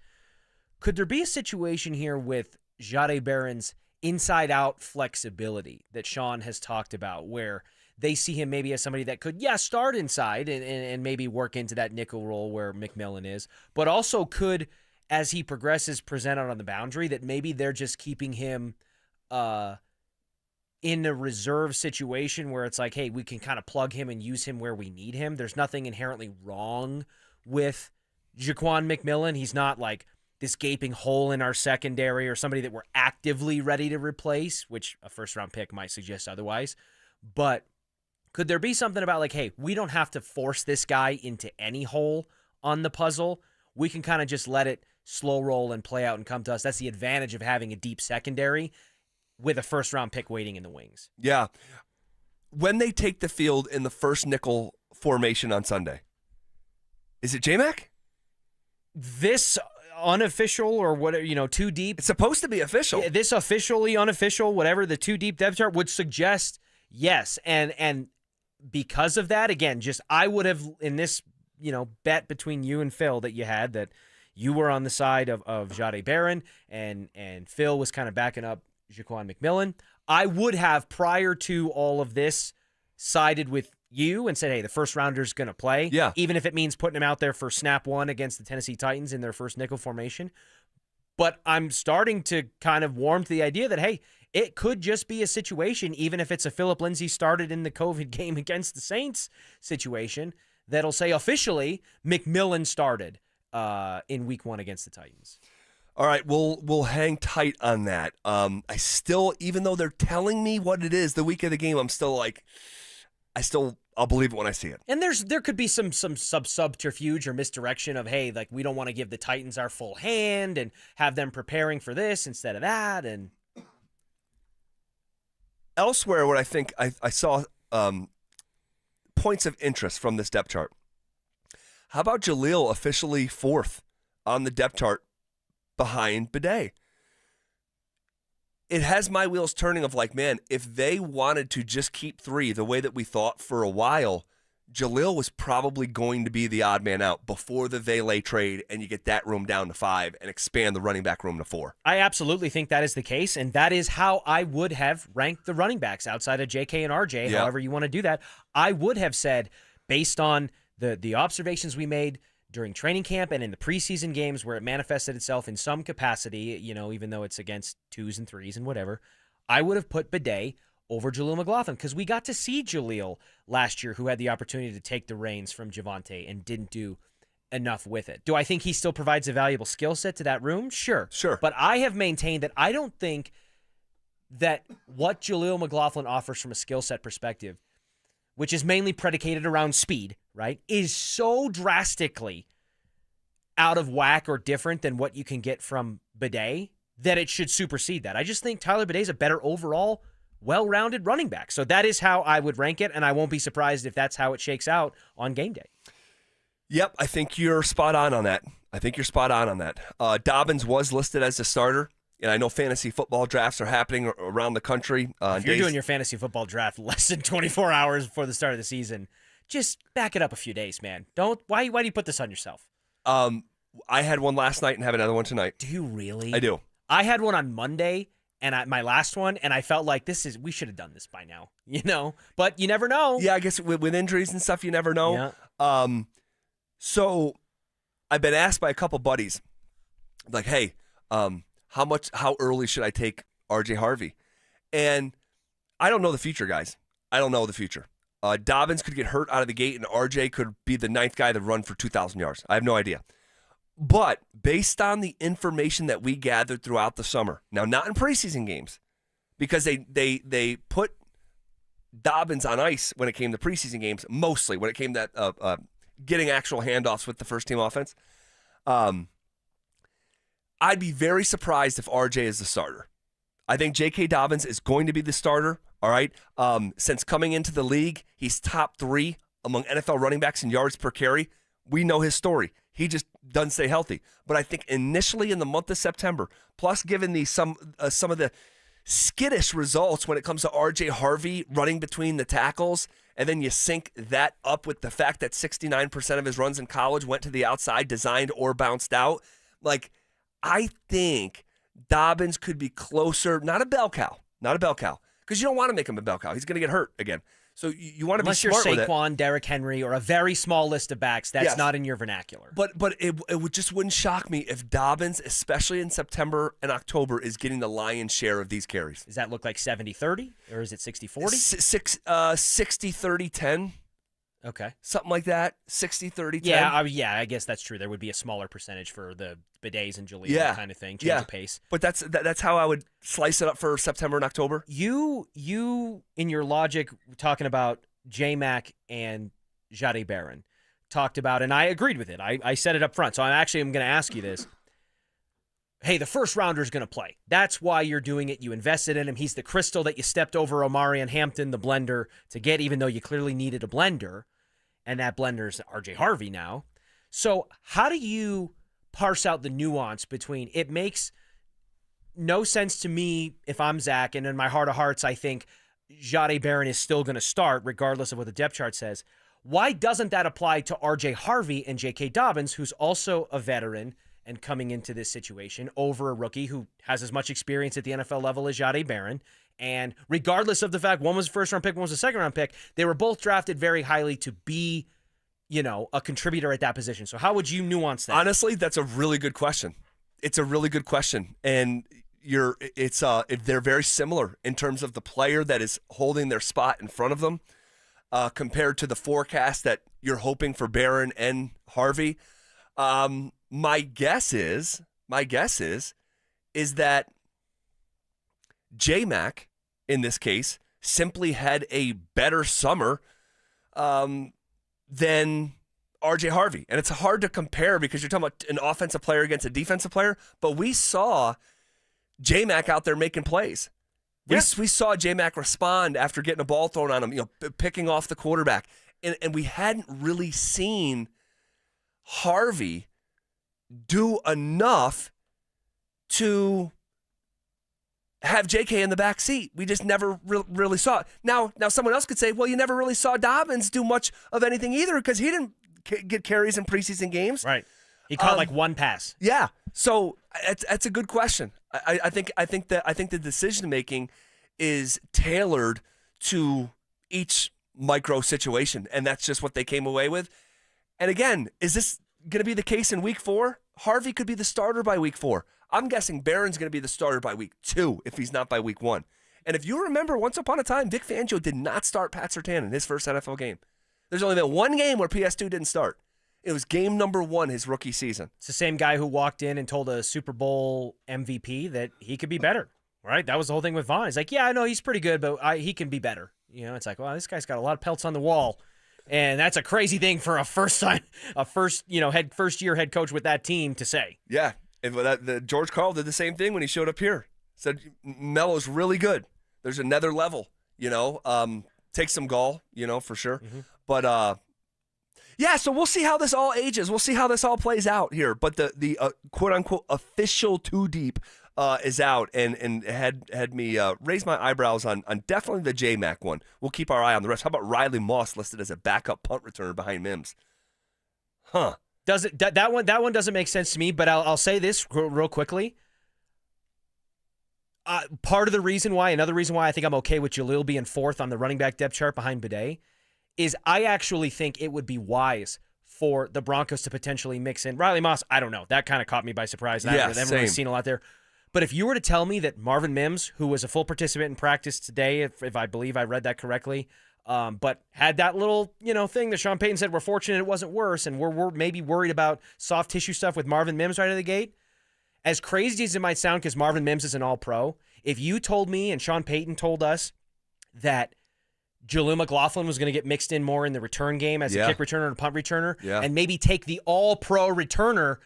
could there be a situation here with Jahdae Barron's inside-out flexibility that Sean has talked about where they see him maybe as somebody that could, start inside and maybe work into that nickel role where McMillan is, but also could, as he progresses, present out on the boundary that maybe they're just keeping him in a reserve situation where it's like, hey, we can kind of plug him and use him where we need him. There's nothing inherently wrong with Jaquan McMillan. He's not like this gaping hole in our secondary or somebody that we're actively ready to replace, which a first-round pick might suggest otherwise. But could there be something about like, hey, we don't have to force this guy into any hole on the puzzle. We can kind of just let it slow roll and play out and come to us. That's the advantage of having a deep secondary with a first-round pick waiting in the wings. Yeah. When they take the field in the first nickel formation on Sunday, is it J-Mac? This unofficial or whatever, too deep. It's supposed to be official. This officially unofficial, whatever, the too deep depth chart would suggest yes. And because of that, again, just I would have in this, bet between you and Phil that you had that you were on the side of Jahdae Barron and Phil was kind of backing up Jaquan McMillan. I would have, prior to all of this, sided with you and said, hey, the first rounder's going to play. Yeah. Even if it means putting him out there for snap one against the Tennessee Titans in their first nickel formation. But I'm starting to kind of warm to the idea that, hey, it could just be a situation, even if it's a Phillip Lindsay started in the COVID game against the Saints situation, that'll say officially McMillan started in week 1 against the Titans. All right, we'll hang tight on that. I still, even though they're telling me what it is the week of the game, I'm still like, I'll believe it when I see it. And there could be some subterfuge or misdirection of, hey, like we don't want to give the Titans our full hand and have them preparing for this instead of that. And elsewhere, what I think I saw points of interest from this depth chart. How about Jaleel officially 4th on the depth chart behind Bidet? It has my wheels turning of like, man, if they wanted to just keep 3 the way that we thought for a while, Jaleel was probably going to be the odd man out before the Valet trade, and you get that room down to 5 and expand the running back room to 4. I absolutely think that is the case, and that is how I would have ranked the running backs outside of JK and RJ, however you want to do that. I would have said, based on the observations we made during training camp and in the preseason games where it manifested itself in some capacity, even though it's against 2s and 3s and whatever, I would have put Bidet over Jaleel McLaughlin because we got to see Jaleel last year who had the opportunity to take the reins from Javonte and didn't do enough with it. Do I think he still provides a valuable skill set to that room? Sure. But I have maintained that I don't think that what Jaleel McLaughlin offers from a skill set perspective, which is mainly predicated around speed, right, is so drastically out of whack or different than what you can get from Bidet that it should supersede that. I just think Tyler Bidet is a better overall, well-rounded running back. So that is how I would rank it, and I won't be surprised if that's how it shakes out on game day. Yep, I think you're spot on that. Dobbins was listed as a starter, and I know fantasy football drafts are happening around the country. If you're doing your fantasy football draft less than 24 hours before the start of the season, just back it up a few days, man. Why do you put this on yourself? I had one last night and have another one tonight. Do you really? I do. I had one on Monday, and my last one, and I felt like we should have done this by now, But you never know. Yeah, I guess with injuries and stuff, you never know. Yeah. So I've been asked by a couple buddies, like, hey, how early should I take RJ Harvey? And I don't know the future, guys. I don't know the future. Dobbins could get hurt out of the gate, and RJ could be the 9th guy to run for 2,000 yards. I have no idea. But based on the information that we gathered throughout the summer, now not in preseason games, because they put Dobbins on ice when it came to preseason games, mostly when it came to getting actual handoffs with the first-team offense, I'd be very surprised if RJ is the starter. I think J.K. Dobbins is going to be the starter, all right? Since coming into the league, he's top 3 among NFL running backs in yards per carry. We know his story. He just doesn't stay healthy. But I think initially in the month of September, plus given some of the skittish results when it comes to RJ Harvey running between the tackles, and then you sync that up with the fact that 69% of his runs in college went to the outside, designed or bounced out. Like, I think Dobbins could be closer, not a bell cow, because you don't want to make him a bell cow. He's going to get hurt again. So you want to be Unless smart you're with it. Saquon, Derrick Henry, or a very small list of backs, that's Yes. not in your vernacular. But it just wouldn't shock me if Dobbins, especially in September and October, is getting the lion's share of these carries. Does that look like 70-30, or is it 60-40? 60-30-10. Okay. Something like that. 60-30-10. Yeah, I guess that's true. There would be a smaller percentage for the bidets and Jaleel kind of thing, change of pace. But that's how I would slice it up for September and October. You in your logic, talking about J-Mac and Jahdae Barron, talked about, and I agreed with it. I said it up front, so I'm going to ask you this. Hey, the first rounder is going to play. That's why you're doing it. You invested in him. He's the crystal that you stepped over Omari and Hampton, the blender, to get, even though you clearly needed a blender. And that blender's RJ Harvey now. So how do you parse out the nuance between, it makes no sense to me if I'm Zach, and in my heart of hearts, I think Jahdae Barron is still going to start regardless of what the depth chart says. Why doesn't that apply to RJ Harvey and J.K. Dobbins, who's also a veteran and coming into this situation over a rookie who has as much experience at the NFL level as Jahdae Barron? And regardless of the fact one was a first-round pick, one was a second-round pick, they were both drafted very highly to be, a contributor at that position. So how would you nuance that? Honestly, that's a really good question. It's a really good question. And they're very similar in terms of the player that is holding their spot in front of them compared to the forecast that you're hoping for Barron and Harvey. My guess is that J-Mac, in this case, simply had a better summer than RJ Harvey. And it's hard to compare because you're talking about an offensive player against a defensive player, but we saw J-Mac out there making plays. We saw J-Mac respond after getting a ball thrown on him, picking off the quarterback. And we hadn't really seen Harvey do enough to have JK in the back seat. We just never really saw it. Now someone else could say, well, you never really saw Dobbins do much of anything either because he didn't get carries in preseason games. Right. He caught like one pass. Yeah. So that's a good question. I think the decision making is tailored to each micro situation, and that's just what they came away with. And again, is this going to be the case in week 4? Harvey could be the starter by week 4. I'm guessing Barron's going to be the starter by week 2 if he's not by week 1. And if you remember, once upon a time, Vic Fangio did not start Pat Surtain in his first NFL game. There's only been one game where PS2 didn't start. It was game number 1 his rookie season. It's the same guy who walked in and told a Super Bowl MVP that he could be better, right? That was the whole thing with Vaughn. He's like, yeah, I know he's pretty good, but he can be better. It's like, well, this guy's got a lot of pelts on the wall. And that's a crazy thing for a first-year head coach with that team to say. Yeah. George Karl did the same thing when he showed up here. Said Melo's really good. There's another level, take some gall, for sure. Mm-hmm. But yeah, so we'll see how this all ages. We'll see how this all plays out here. But the quote unquote official 2 deep is out and had me raise my eyebrows on definitely the J-Mac one. We'll keep our eye on the rest. How about Riley Moss listed as a backup punt returner behind Mims? Huh. Does it that one doesn't make sense to me, but I'll say this real quickly. Another reason why I think I'm okay with Jaleel being 4th on the running back depth chart behind Bidet is I actually think it would be wise for the Broncos to potentially mix in Riley Moss. I don't know. That kind of caught me by surprise. I haven't really seen a lot there. But if you were to tell me that Marvin Mims, who was a full participant in practice today, if I believe I read that correctly, but had that little thing that Sean Payton said, we're fortunate it wasn't worse, and we're maybe worried about soft tissue stuff with Marvin Mims right out of the gate. As crazy as it might sound, because Marvin Mims is an all-pro, if you told me and Sean Payton told us that Jaleel McLaughlin was going to get mixed in more in the return game as a kick returner and a punt returner, and maybe take the all-pro returner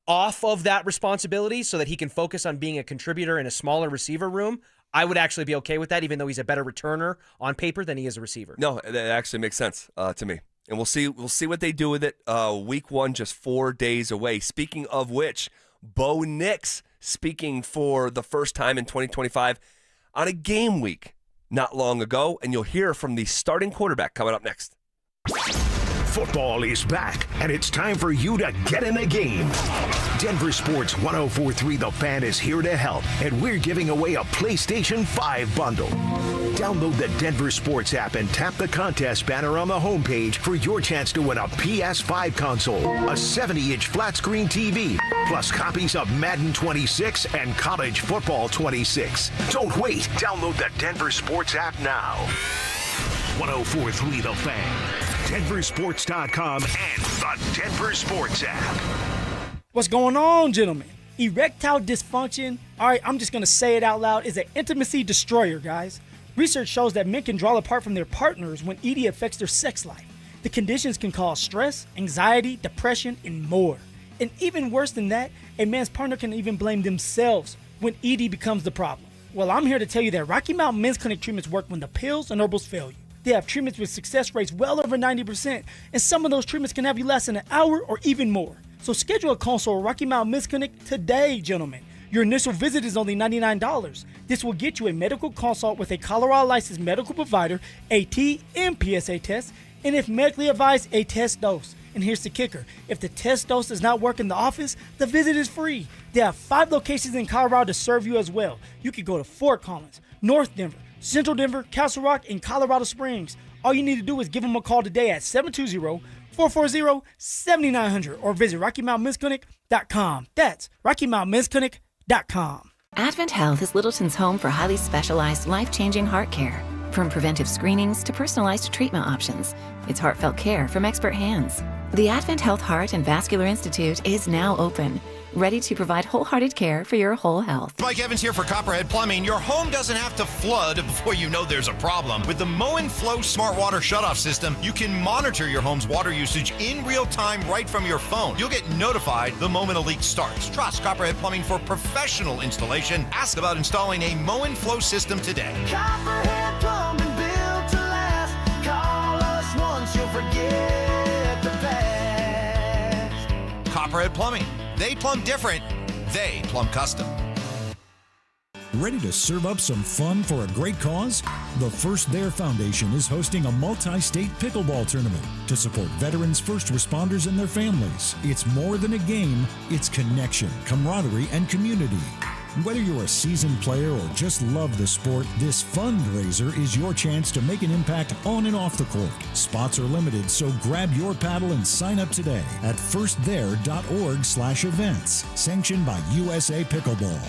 off of that responsibility so that he can focus on being a contributor in a smaller receiver room, I would actually be okay with that, even though he's a better returner on paper than he is a receiver. No, that actually makes sense to me. And we'll see what they do with it. Week 1, just 4 days away. Speaking of which, Bo Nix speaking for the first time in 2025 on a game week not long ago, and you'll hear from the starting quarterback coming up next. Football is back, and it's time for you to get in the game. Denver Sports 104.3 The Fan is here to help, and we're giving away a PlayStation 5 bundle. Download the Denver Sports app and tap the contest banner on the homepage for your chance to win a PS5 console, a 70-inch flat screen TV, plus copies of Madden 26 and College Football 26. Don't wait. Download the Denver Sports app now. 104.3 The Fan, DenverSports.com, and the Denver Sports app. What's going on, gentlemen? Erectile dysfunction, all right, I'm just going to say it out loud, is an intimacy destroyer, guys. Research shows that men can draw apart from their partners when ED affects their sex life. The conditions can cause stress, anxiety, depression, and more. And even worse than that, a man's partner can even blame themselves when ED becomes the problem. Well, I'm here to tell you that Rocky Mountain Men's Clinic treatments work when the pills and herbals fail you. They have treatments with success rates well over 90%, and some of those treatments can have you last an hour or even more. So schedule a consult at Rocky Mountain Men's Clinic today, gentlemen. Your initial visit is only $99. This will get you a medical consult with a Colorado licensed medical provider, AT and PSA test, and if medically advised, a test dose. And here's the kicker. If the test dose does not work in the office, the visit is free. They have 5 locations in Colorado to serve you as well. You can go to Fort Collins, North Denver, Central Denver, Castle Rock, and Colorado Springs. All you need to do is give them a call today at 720-440-7900 or visit RockyMountainMen'sClinic.com. That's RockyMountainMen'sClinic.com. Advent Health is Littleton's home for highly specialized, life-changing heart care. From preventive screenings to personalized treatment options, it's heartfelt care from expert hands. The Advent Health Heart and Vascular Institute is now open, ready to provide wholehearted care for your whole health. Mike Evans here for Copperhead Plumbing. Your home doesn't have to flood before you know there's a problem. With the Mow and Flow Smart Water Shutoff System, you can monitor your home's water usage in real time right from your phone. You'll get notified the moment a leak starts. Trust Copperhead Plumbing for professional installation. Ask about installing a Mow and Flow system today. Copperhead Plumbing, built to last. Call us once, you'll forget the past. Copperhead Plumbing. They plumb different. They plumb custom. Ready to serve up some fun for a great cause? The First There Foundation is hosting a multi-state pickleball tournament to support veterans, first responders, and their families. It's more than a game, it's connection, camaraderie, and community. Whether you're a seasoned player or just love the sport, this fundraiser is your chance to make an impact on and off the court. Spots are limited, so grab your paddle and sign up today at firstthere.org/events. Sanctioned by USA Pickleball.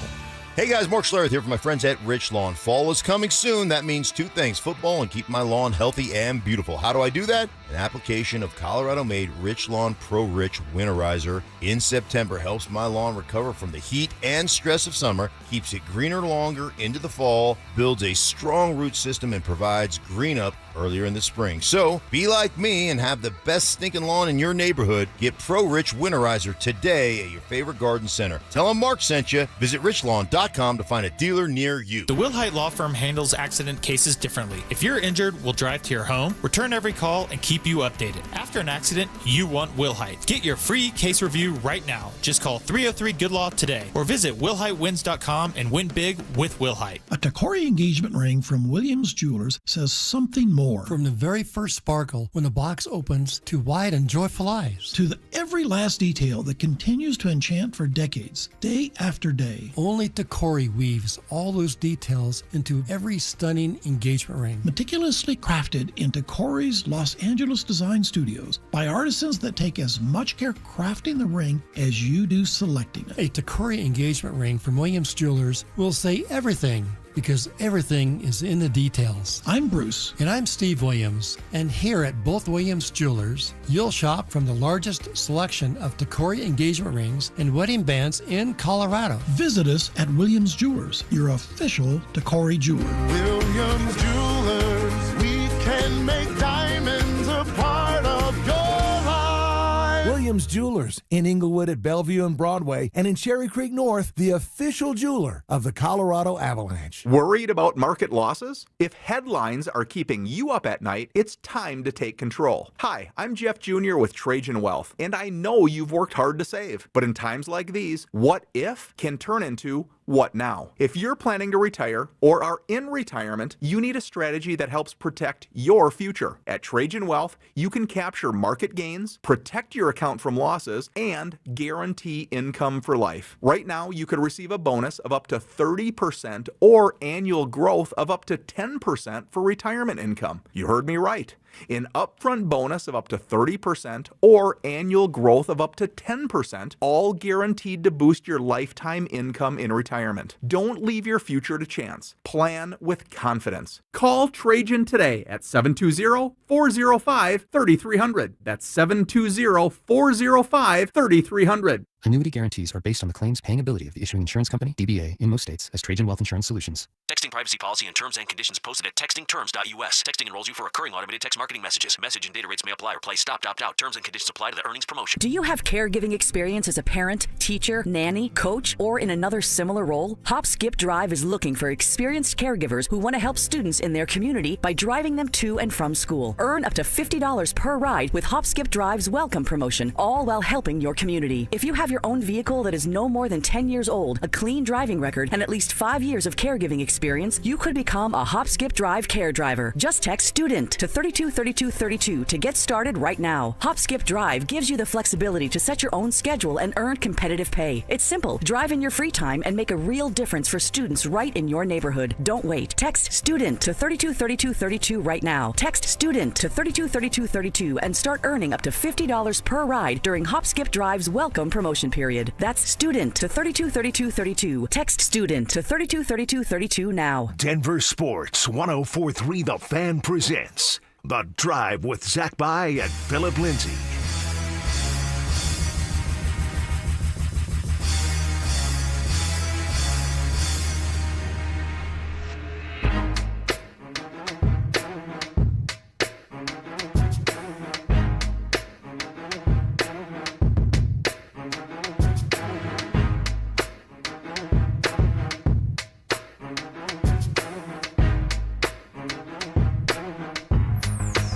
Hey guys, Mark Schlereth here for my friends at Rich Lawn. Fall is coming soon. That means 2 things, football and keep my lawn healthy and beautiful. How do I do that? An application of Colorado-made Rich Lawn Pro Rich Winterizer in September helps my lawn recover from the heat and stress of summer, keeps it greener longer into the fall, builds a strong root system, and provides green up earlier in the spring. So, be like me and have the best stinking lawn in your neighborhood. Get Pro Rich Winterizer today at your favorite garden center. Tell them Mark sent you. Visit richlawn.com to find a dealer near you. The Wilhite Law Firm handles accident cases differently. If you're injured, we'll drive to your home, return every call, and keep you updated. After an accident, you want Wilhite. Get your free case review right now. Just call 303-GOOD-LAW today or visit wilhitewins.com and win big with Wilhite. A Takori engagement ring from Williams Jewelers says something more. From the very first sparkle when the box opens to wide and joyful eyes. To the every last detail that continues to enchant for decades, day after day. Only Takori weaves all those details into every stunning engagement ring. Meticulously crafted in Takori's Los Angeles design studios by artisans that take as much care crafting the ring as you do selecting it. A Takori engagement ring from Williams Jewelers will say everything, because everything is in the details. I'm Bruce. And I'm Steve Williams. And here at both Williams Jewelers, you'll shop from the largest selection of Takori engagement rings and wedding bands in Colorado. Visit us at Williams Jewelers, your official Takori jeweler. Williams Jewelers, we can make diamonds a part of your life. Williams Jewelers in Inglewood at Bellevue and Broadway, and in Cherry Creek North, the official jeweler of the Colorado Avalanche. Worried about market losses? If headlines are keeping you up at night, it's time to take control. Hi, I'm Jeff Jr. with Trajan Wealth, and I know you've worked hard to save. But in times like these, what if can turn into what now? If you're planning to retire or are in retirement, you need a strategy that helps protect your future. At Trajan Wealth, you can capture market gains, protect your account from losses, and guarantee income for life. Right now, you could receive a bonus of up to 30% or annual growth of up to 10% for retirement income. You heard me right. An upfront bonus of up to 30% or annual growth of up to 10%, all guaranteed to boost your lifetime income in retirement. Don't leave your future to chance. Plan with confidence. Call Trajan today at 720-405-3300. That's 720-405-3300. Annuity guarantees are based on the claims paying ability of the issuing insurance company, DBA, in most states, as Trajan Wealth Insurance Solutions. Texting privacy policy and terms and conditions posted at textingterms.us. Texting enrolls you for recurring automated text marketing messages. Message and data rates may apply. Replace stop, opt out. Terms and conditions apply to the earnings promotion. Do you have caregiving experience as a parent, teacher, nanny, coach, or in another similar role? Hop Skip Drive is looking for experienced caregivers who want to help students in their community by driving them to and from school. Earn up to $50 per ride with Hop Skip Drive's welcome promotion, all while helping your community. If you have your own vehicle that is no more than 10 years old, a clean driving record, and at least 5 years of caregiving experience, you could become a Hop Skip Drive care driver. Just text STUDENT to 323232 to get started right now. Hop Skip Drive gives you the flexibility to set your own schedule and earn competitive pay. It's simple. Drive in your free time and make a real difference for students right in your neighborhood. Don't wait. Text STUDENT to 323232 right now. Text STUDENT to 323232 and start earning up to $50 per ride during Hop Skip Drive's welcome promotion period. That's STUDENT to 323232. Text STUDENT to 323232 now. Denver Sports 104.3 The Fan presents The Drive with Zach By and Phillip Lindsay.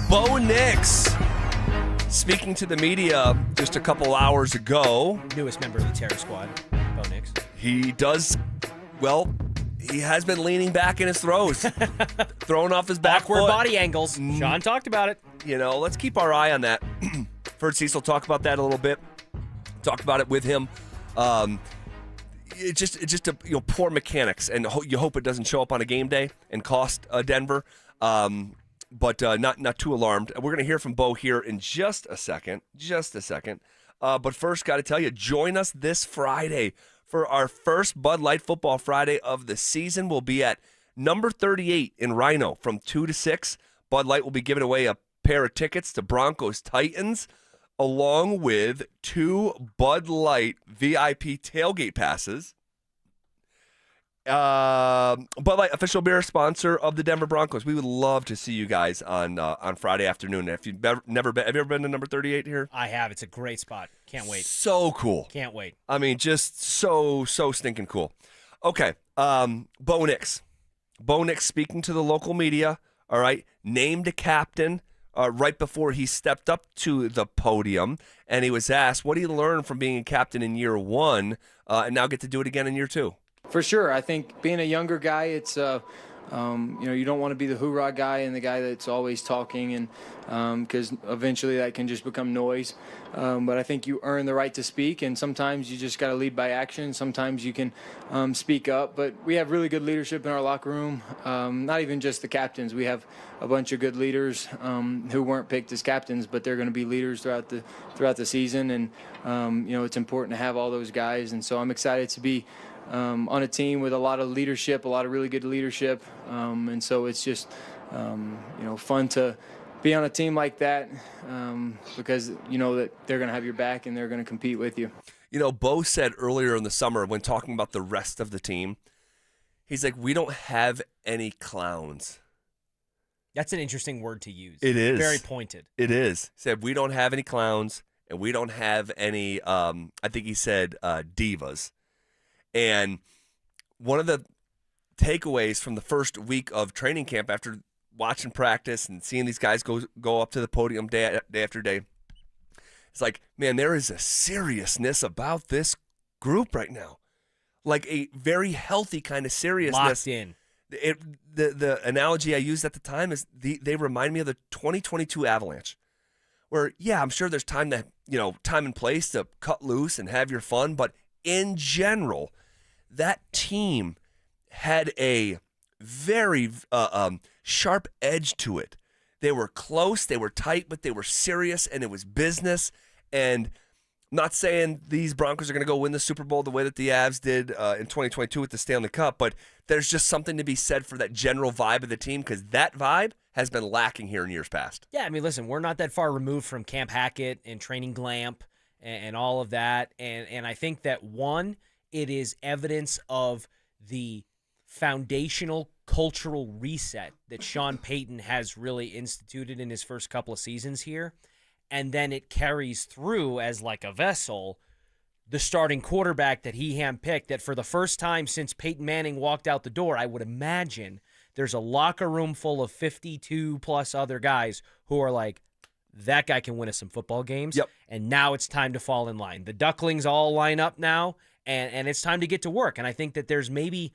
Bo Nix speaking to the media just a couple hours ago. Newest member of the Terror Squad, Bo Nix. He has been leaning back in his throws, throwing off his back Backward foot. body angles. Sean talked about it. You know, let's keep our eye on that. Heard Cecil talk about that a little bit. Talked about it with him. It's just poor mechanics, and you hope it doesn't show up on a game day and cost Denver. But not too alarmed. We're going to hear from Bo here in just a second. But first, got to tell you, join us this Friday for our first Bud Light Football Friday of the season. We'll be at number 38 in Rhino from 2 to 6. Bud Light will be giving away a pair of tickets to Broncos Titans, along with 2 Bud Light VIP tailgate passes. Bud Light, official beer sponsor of the Denver Broncos. We would love to see you guys on Friday afternoon. If you've have you ever been to number 38 here? I have. It's a great spot. Can't wait. So cool. Can't wait. I mean, just so stinking cool. Okay, Bo Nix. Bo Nix speaking to the local media. All right, named a captain right before he stepped up to the podium, and he was asked, "What did he learn from being a captain in year 1, and now get to do it again in year 2?" For sure. I think being a younger guy, it's, you don't want to be the hoorah guy and the guy that's always talking, and because eventually that can just become noise. But I think you earn the right to speak, and sometimes you just got to lead by action. Sometimes you can speak up. But we have really good leadership in our locker room, not even just the captains. We have a bunch of good leaders who weren't picked as captains, but they're going to be leaders throughout the season. And, it's important to have all those guys. And so I'm excited to be on a team with a lot of leadership, a lot of really good leadership. And so it's just, fun to be on a team like that because you know that they're going to have your back and they're going to compete with you. Bo said earlier in the summer when talking about the rest of the team, he's like, we don't have any clowns. That's an interesting word to use. It is. Very pointed. It is. He said, we don't have any clowns and we don't have any, I think he said, divas. And one of the takeaways from the first week of training camp after watching practice and seeing these guys go up to the podium day after day, it's like, man, there is a seriousness about this group right now. like a very healthy kind of seriousness. Locked in. The analogy I used at the time is they remind me of the 2022 Avalanche, where I'm sure there's time and place to cut loose and have your fun, but in general, that team had a very sharp edge to it. They were close, they were tight, but they were serious, and it was business. And I'm not saying these Broncos are going to go win the Super Bowl the way that the Avs did in 2022 with the Stanley Cup, but there's just something to be said for that general vibe of the team, because that vibe has been lacking here in years past. Yeah, I mean, listen, we're not that far removed from Camp Hackett and Training Glamp and all of that. And I think that, one, it is evidence of the foundational cultural reset that Sean Payton has really instituted in his first couple of seasons here. And then it carries through as like a vessel, the starting quarterback that he handpicked, that for the first time since Peyton Manning walked out the door, I would imagine there's a locker room full of 52-plus other guys who are like, that guy can win us some football games. Yep. And now it's time to fall in line. The Ducklings all line up now, and it's time to get to work. And I think that there's maybe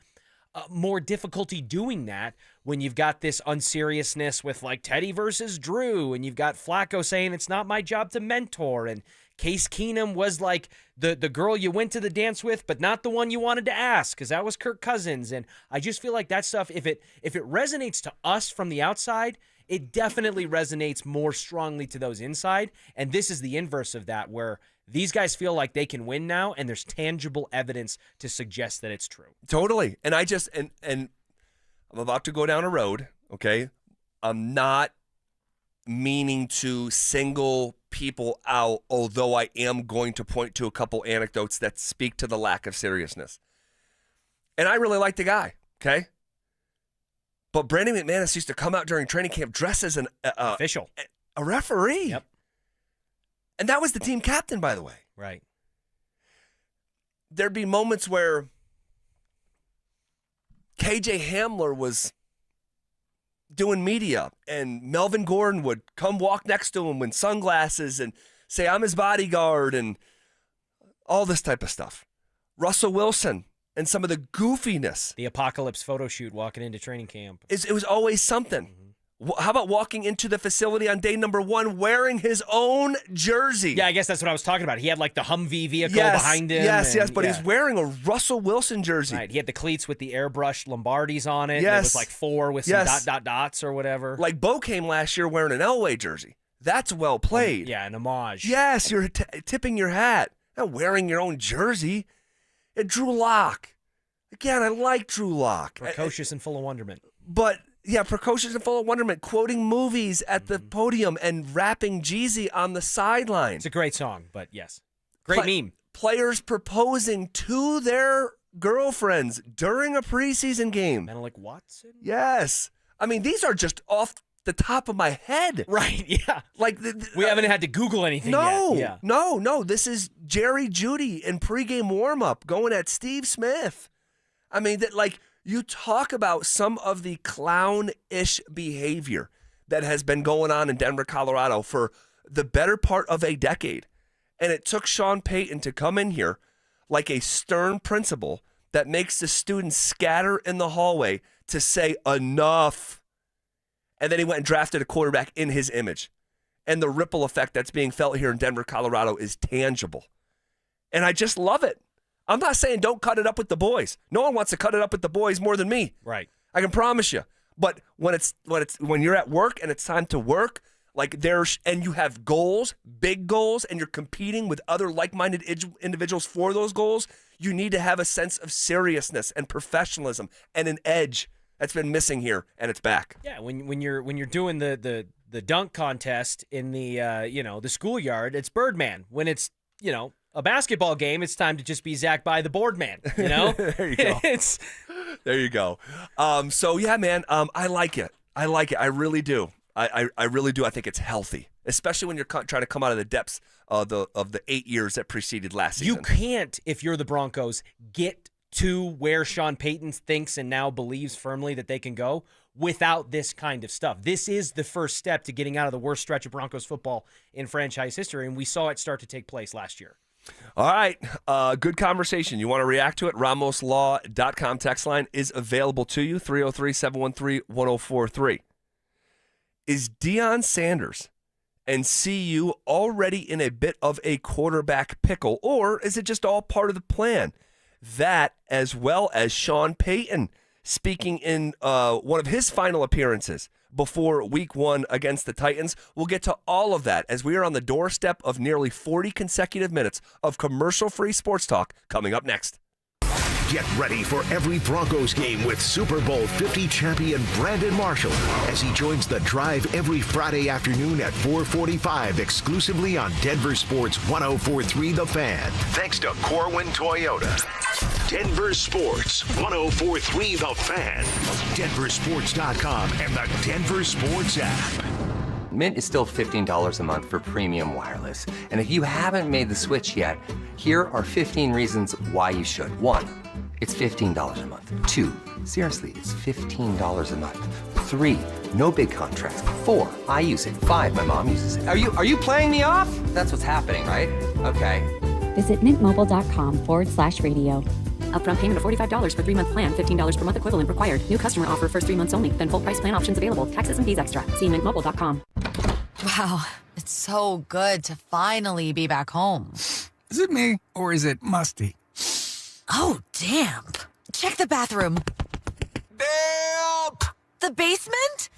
more difficulty doing that when you've got this unseriousness with like Teddy versus Drew, and you've got Flacco saying it's not my job to mentor, and Case Keenum was like the girl you went to the dance with, but not the one you wanted to ask, because that was Kirk Cousins. And I just feel like that stuff, if it resonates to us from the outside, it definitely resonates more strongly to those inside. And this is the inverse of that, where these guys feel like they can win now, and there's tangible evidence to suggest that it's true. Totally. And I just and I'm about to go down a road, okay? I'm not meaning to single people out, although I am going to point to a couple anecdotes that speak to the lack of seriousness. And I really like the guy, okay? But Brandon McManus used to come out during training camp dressed as an official, a referee. Yep. And that was the team captain, by the way. Right. There'd be moments where KJ Hamler was doing media, and Melvin Gordon would come walk next to him with sunglasses and say, I'm his bodyguard, and all this type of stuff. Russell Wilson and some of the goofiness. The apocalypse photo shoot walking into training camp. It was always something. How about walking into the facility on day number 1 wearing his own jersey? Yeah, I guess that's what I was talking about. He had like the Humvee vehicle behind him. Yes, but he's wearing a Russell Wilson jersey. Right, he had the cleats with the airbrushed Lombardis on it. Yes. And it was like 4 with some dots or whatever. Like Bo came last year wearing an Elway jersey. That's well played. Yeah, an homage. Yes, you're tipping your hat. Not wearing your own jersey. And Drew Lock. Again, I like Drew Lock. Precocious and full of wonderment. But, yeah, precocious and full of wonderment, quoting movies at the podium and rapping Jeezy on the sideline. It's a great song, but yes. Great meme. Players proposing to their girlfriends during a preseason game. Menelik Watson? Yes. I mean, these are just off the top of my head. Right, yeah. Like we haven't had to Google anything yet. Yeah. No. This is Jerry Jeudy in pregame warm-up going at Steve Smith. I mean, you talk about some of the clown-ish behavior that has been going on in Denver, Colorado for the better part of a decade. And it took Sean Payton to come in here like a stern principal that makes the students scatter in the hallway to say enough. And then he went and drafted a quarterback in his image. And the ripple effect that's being felt here in Denver, Colorado is tangible. And I just love it. I'm not saying don't cut it up with the boys. No one wants to cut it up with the boys more than me. Right. I can promise you. But when you're at work and it's time to work, and you have goals, big goals, and you're competing with other like-minded individuals for those goals, you need to have a sense of seriousness and professionalism and an edge that's been missing here, and it's back. Yeah, when you're doing the dunk contest in the schoolyard, it's Birdman. When it's a basketball game, it's time to just be Zach by the board man. There you go. There you go. So yeah, man, I like it. I really do. I really do. I think it's healthy, especially when you're trying to come out of the depths of the 8 years that preceded last season. You can't, if you're the Broncos, get to where Sean Payton thinks and now believes firmly that they can go without this kind of stuff. This is the first step to getting out of the worst stretch of Broncos football in franchise history, and we saw it start to take place last year. All right. Good conversation. You want to react to it? RamosLaw.com text line is available to you. 303-713-1043. Is Deion Sanders and CU already in a bit of a quarterback pickle, or is it just all part of the plan? That, as well as Sean Payton speaking in one of his final appearances before week 1 against the Titans. We'll get to all of that as we are on the doorstep of nearly 40 consecutive minutes of commercial-free sports talk coming up next. Get ready for every Broncos game with Super Bowl 50 champion Brandon Marshall as he joins the drive every Friday afternoon at 4:45 exclusively on Denver Sports 104.3 The Fan. Thanks to Corwin Toyota. Denver Sports 104.3 The Fan. DenverSports.com and the Denver Sports app. Mint is still $15 a month for premium wireless. And if you haven't made the switch yet, here are 15 reasons why you should. 1, it's $15 a month. 2, seriously, it's $15 a month. 3, no big contracts. 4, I use it. 5, my mom uses it. Are you playing me off? That's what's happening, right? Okay. Visit mintmobile.com/radio. Upfront payment of $45 for 3-month plan, $15 per month equivalent required. New customer offer first 3 months only. Then full price plan options available. Taxes and fees extra. See mintmobile.com. Wow, it's so good to finally be back home. Is it me, or is it musty? Oh, damp. Check the bathroom. Damp! The basement?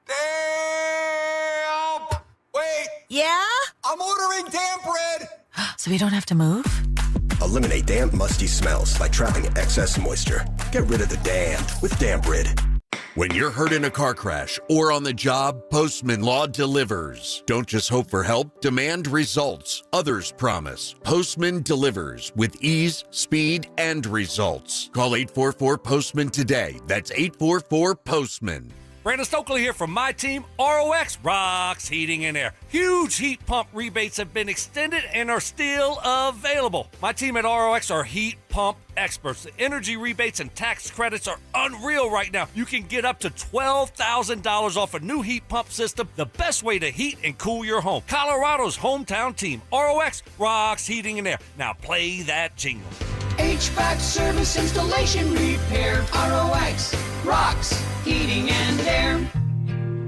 Damp! Wait! Yeah? I'm ordering damp bread! So we don't have to move? Eliminate damp, musty smells by trapping excess moisture. Get rid of the damp with Damp Rid. When you're hurt in a car crash or on the job, Postman Law delivers. Don't just hope for help, demand results. Others promise. Postman delivers with ease, speed, and results. Call 844-POSTMAN today. That's 844-POSTMAN. Brandon Stokley here from my team, ROX, Rocks Heating and Air. Huge heat pump rebates have been extended and are still available. My team at ROX are heat pump experts. The energy rebates and tax credits are unreal right now. You can get up to $12,000 off a new heat pump system, the best way to heat and cool your home. Colorado's hometown team, ROX, Rocks Heating and Air. Now play that jingle. HVAC service, installation, repair. ROX rocks heating and air.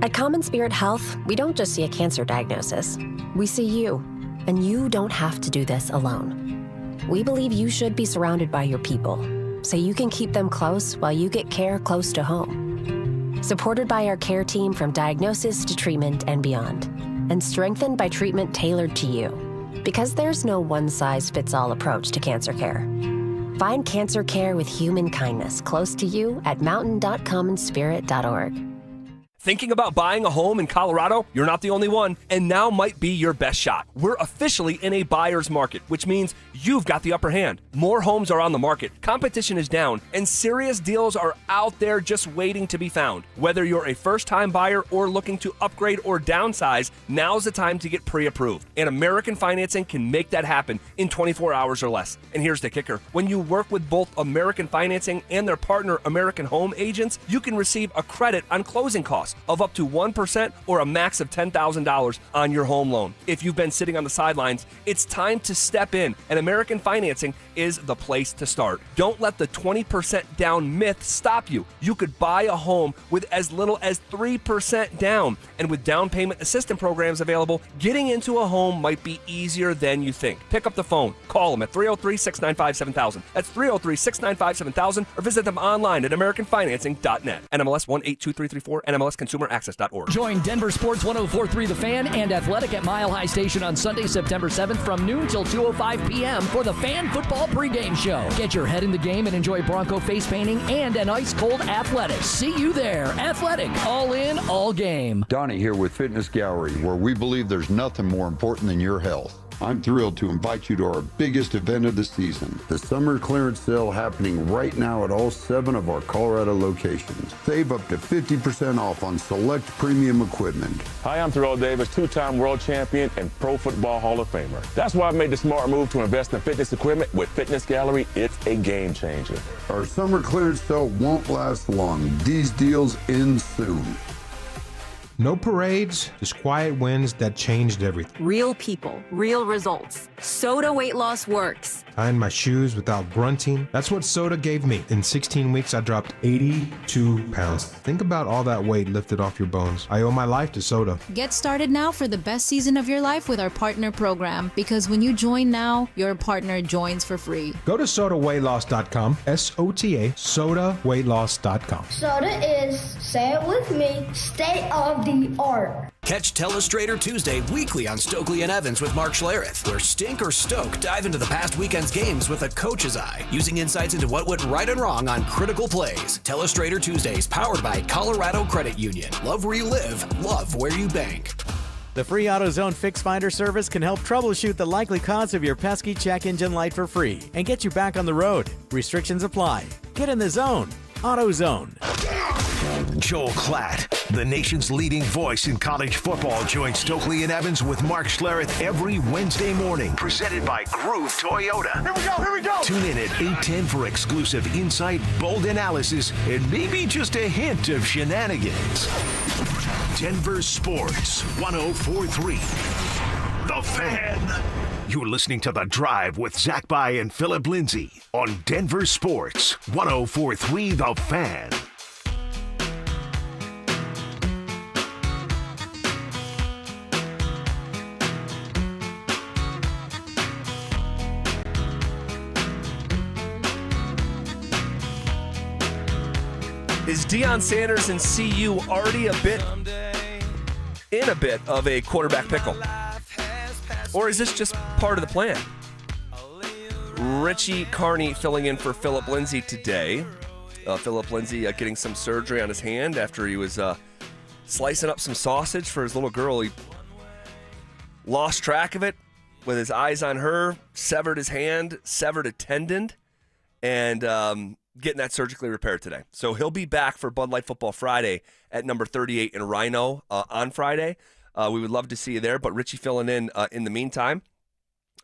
At Common Spirit Health, we don't just see a cancer diagnosis. We see you, and you don't have to do this alone. We believe you should be surrounded by your people, so you can keep them close while you get care close to home. Supported by our care team from diagnosis to treatment and beyond, and strengthened by treatment tailored to you. Because there's no one-size-fits-all approach to cancer care. Find cancer care with human kindness close to you at mountain.commonspirit.org. Thinking about buying a home in Colorado? You're not the only one, and now might be your best shot. We're officially in a buyer's market, which means you've got the upper hand. More homes are on the market, competition is down, and serious deals are out there just waiting to be found. Whether you're a first-time buyer or looking to upgrade or downsize, now's the time to get pre-approved. And American Financing can make that happen in 24 hours or less. And here's the kicker. When you work with both American Financing and their partner American Home Agents, you can receive a credit on closing costs of up to 1% or a max of $10,000 on your home loan. If you've been sitting on the sidelines, it's time to step in, and American Financing is the place to start. Don't let the 20% down myth stop you. You could buy a home with as little as 3% down, and with down payment assistance programs available, getting into a home might be easier than you think. Pick up the phone, call them at 303-695-7000. That's 303-695-7000, or visit them online at americanfinancing.net. NMLS 182334, NMLSconsumeraccess.org. Join Denver Sports 104.3 The Fan and Athletic at Mile High Station on Sunday, September 7th from noon till 2:05 p.m. for the Fan Football pregame show. Get your head in the game and enjoy Bronco face painting and an ice-cold Athletic. See you there. Athletic, all in, all game. Donnie here with Fitness Gallery, where we believe there's nothing more important than your health. I'm thrilled to invite you to our biggest event of the season, the summer clearance sale happening right now at all 7 of our Colorado locations. Save up to 50% off on select premium equipment. Hi, I'm Terrell Davis, 2-time world champion and Pro Football Hall of Famer. That's why I made the smart move to invest in fitness equipment with Fitness Gallery. It's a game changer. Our summer clearance sale won't last long. These deals end soon. No parades, just quiet wins that changed everything. Real people, real results. Soda weight loss works. Tying my shoes without grunting. That's what soda gave me. In 16 weeks, I dropped 82 pounds. Think about all that weight lifted off your bones. I owe my life to soda. Get started now for the best season of your life with our partner program, because when you join now, your partner joins for free. Go to sodaweightloss.com, SOTA, sodaweightloss.com. Soda is, say it with me, state of the art. Catch Telestrator Tuesday weekly on Stokley and Evans with Mark Schlereth, where Stink or Stoke dive into the past weekend's games with a coach's eye, using insights into what went right and wrong on critical plays. Telestrator Tuesdays, powered by Colorado Credit Union. Love where you live, love where you bank. The free AutoZone Fix Finder service can help troubleshoot the likely cause of your pesky check engine light for free and get you back on the road. Restrictions apply. Get in the zone. AutoZone. Joel Clatt, the nation's leading voice in college football, joins Stokley and Evans with Mark Schlereth every Wednesday morning. Presented by Groove Toyota. Here we go. Tune in at 8:10 for exclusive insight, bold analysis, and maybe just a hint of shenanigans. Denver Sports 104.3. The Fan. You're listening to The Drive with Zach By and Phillip Lindsay on Denver Sports 104.3 The Fan. Is Deion Sanders and CU already in a bit of a quarterback pickle? Or is this just part of the plan? Richie Carney filling in for Phillip Lindsay today. Phillip Lindsay getting some surgery on his hand after he was slicing up some sausage for his little girl. He lost track of it with his eyes on her, severed his hand, severed a tendon, and getting that surgically repaired today. So he'll be back for Bud Light Football Friday at number 38 in Rhino on Friday. We would love to see you there, but Richie filling in the meantime.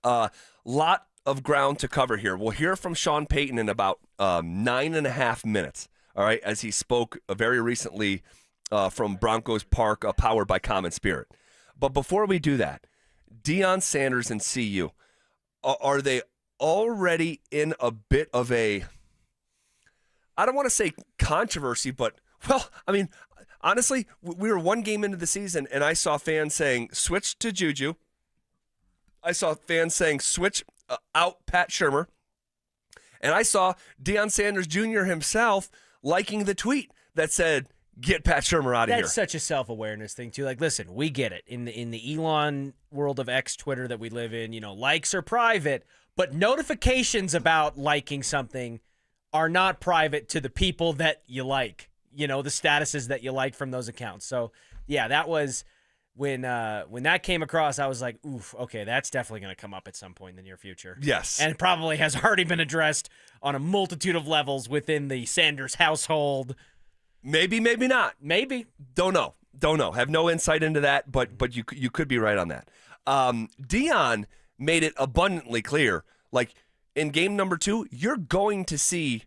Lot of ground to cover here. We'll hear from Sean Payton in about 9.5 minutes, all right, as he spoke very recently from Broncos Park, powered by Common Spirit. But before we do that, Deion Sanders and CU, are they already in a bit of a, I don't want to say controversy, but, well, I mean, honestly, we were one game into the season, and I saw fans saying, switch to Juju. I saw fans saying, switch out Pat Shurmur. And I saw Deion Sanders Jr. himself liking the tweet that said, get Pat Shurmur out of here. That's such a self-awareness thing, too. Like, listen, we get it. In the Elon world of X, Twitter that we live in, likes are private, but notifications about liking something are not private to the people that you like, the statuses that you like from those accounts. So, yeah, that was when that came across, I was like, oof, okay, that's definitely going to come up at some point in the near future. Yes. And probably has already been addressed on a multitude of levels within the Sanders household. Maybe, maybe not. Maybe. Don't know. Have no insight into that, but you could be right on that. Deion made it abundantly clear, like, in game number 2, you're going to see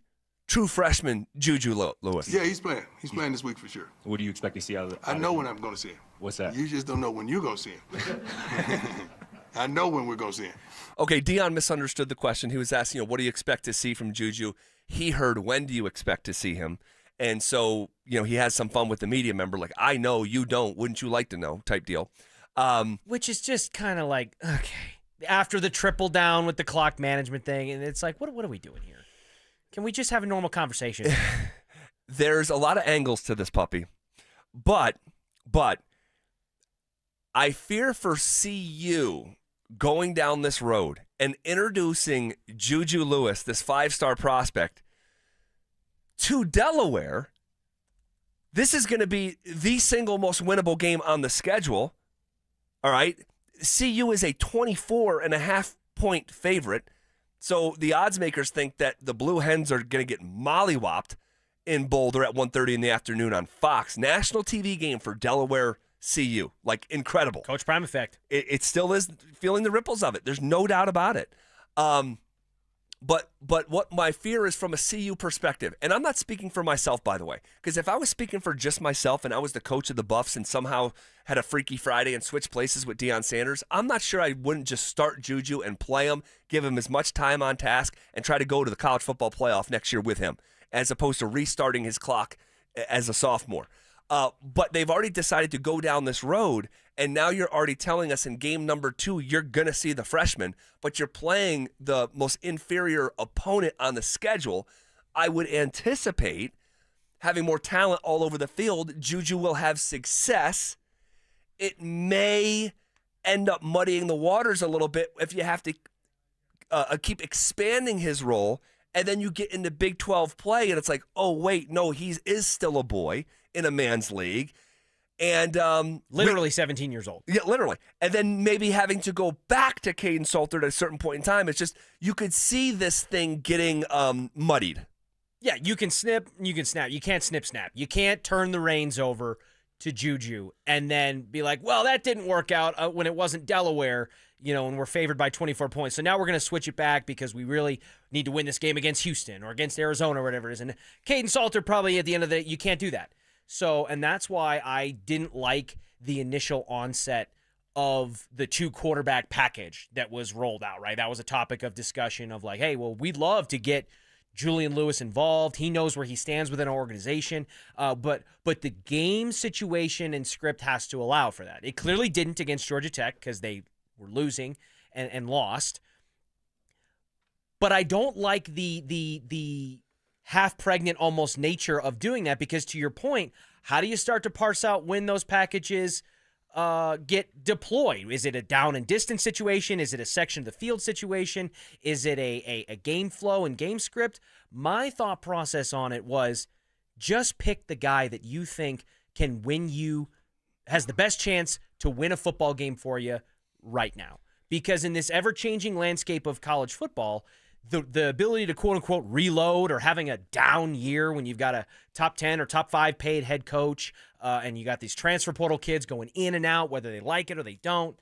true freshman Juju Lewis. Yeah, he's playing. He's playing this week for sure. What do you expect to see out of it? I know when I'm going to see him. What's that? You just don't know when you're going to see him. I know when we're going to see him. Okay, Deion misunderstood the question. He was asking, what do you expect to see from Juju? He heard, when do you expect to see him? And so, he has some fun with the media member, like, I know, you don't, wouldn't you like to know, type deal. Which is just kind of like, okay. After the triple down with the clock management thing, and it's like, what are we doing here? Can we just have a normal conversation? There's a lot of angles to this puppy, but I fear for CU going down this road and introducing Juju Lewis, this 5-star prospect, to Delaware. This is going to be the single most winnable game on the schedule. All right. CU is a 24.5-point favorite. So the odds makers think that the Blue Hens are going to get mollywopped in Boulder at 1:30 in the afternoon on Fox. National TV game for Delaware CU. Like, incredible. Coach Prime effect. It still is feeling the ripples of it. There's no doubt about it. But what my fear is from a CU perspective, and I'm not speaking for myself, by the way, because if I was speaking for just myself and I was the coach of the Buffs and somehow had a Freaky Friday and switched places with Deion Sanders, I'm not sure I wouldn't just start Juju and play him, give him as much time on task, and try to go to the college football playoff next year with him, as opposed to restarting his clock as a sophomore. But they've already decided to go down this road, and now you're already telling us in game number 2 you're going to see the freshman, but you're playing the most inferior opponent on the schedule. I would anticipate having more talent all over the field. Juju will have success. It may end up muddying the waters a little bit if you have to keep expanding his role, and then you get into Big 12 play, and it's like, oh, wait, no, he is still a boy in a man's league. And literally 17 years old. Yeah, literally. And then maybe having to go back to Caden Salter at a certain point in time. It's just, you could see this thing getting muddied. Yeah, you can snip, you can snap. You can't snap. You can't turn the reins over to Juju and then be like, well, that didn't work out when it wasn't Delaware, and we're favored by 24 points. So now we're going to switch it back because we really need to win this game against Houston or against Arizona or whatever it is. And Caden Salter probably at the end of the day, you can't do that. So, and that's why I didn't like the initial onset of the 2 quarterback package that was rolled out, right? That was a topic of discussion of like, hey, well, we'd love to get Julian Lewis involved. He knows where he stands within our organization. But the game situation and script has to allow for that. It clearly didn't against Georgia Tech because they were losing and lost. But I don't like the half-pregnant almost nature of doing that because, to your point, how do you start to parse out when those packages get deployed? Is it a down and distance situation? Is it a section of the field situation? Is it a game flow and game script? My thought process on it was just pick the guy that you think can win you, has the best chance to win a football game for you right now. Because in this ever-changing landscape of college football, the ability to quote-unquote reload or having a down year when you've got a top 10 or top 5 paid head coach and you got these transfer portal kids going in and out, whether they like it or they don't,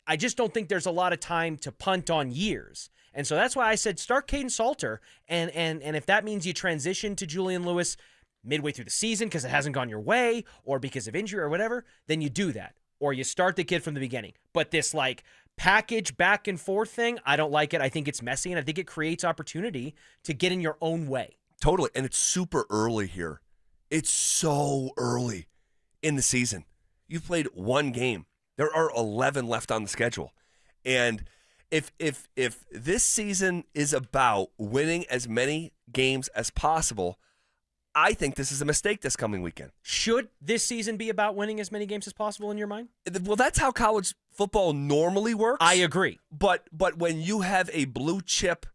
I just don't think there's a lot of time to punt on years. And so that's why I said start Caden Salter, and if that means you transition to Julian Lewis midway through the season because it hasn't gone your way or because of injury or whatever, then you do that. Or you start the kid from the beginning. But this package back and forth thing, I don't like it. I think it's messy, and I think it creates opportunity to get in your own way. Totally, and it's super early here. It's so early in the season. You've played 1 game. There are 11 left on the schedule. And if this season is about winning as many games as possible, I think this is a mistake this coming weekend. Should this season be about winning as many games as possible in your mind? Well, that's how college football normally works. I agree. But when you have a blue chip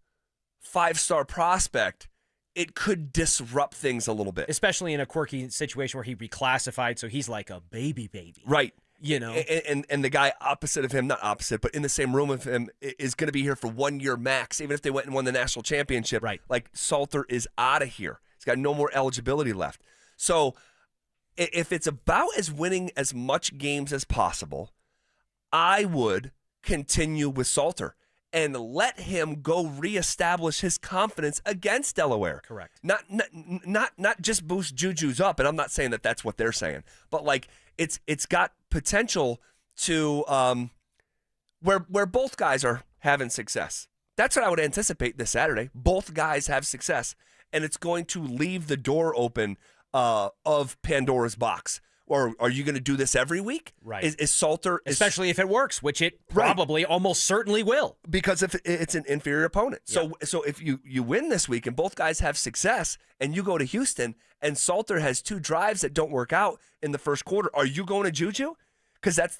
5-star prospect, it could disrupt things a little bit. Especially in a quirky situation where he reclassified, so he's like a baby. Right. And the guy opposite of him, not opposite, but in the same room with him, is going to be here for 1 year max, even if they went and won the national championship. Right. Like, Salter is out of here. He's got no more eligibility left. So if it's about as winning as much games as possible, I would continue with Salter and let him go reestablish his confidence against Delaware. Correct. Not just boost Juju's up, and I'm not saying that that's what they're saying, but it's got potential to where both guys are having success. That's what I would anticipate this Saturday. Both guys have success. And it's going to leave the door open of Pandora's box. Or are you going to do this every week? Right. Is Salter... Especially if it works, which it probably almost certainly will. Because if it's an inferior opponent. Yeah. So if you win this week and both guys have success and you go to Houston and Salter has 2 drives that don't work out in the first quarter, are you going to Juju? Because that's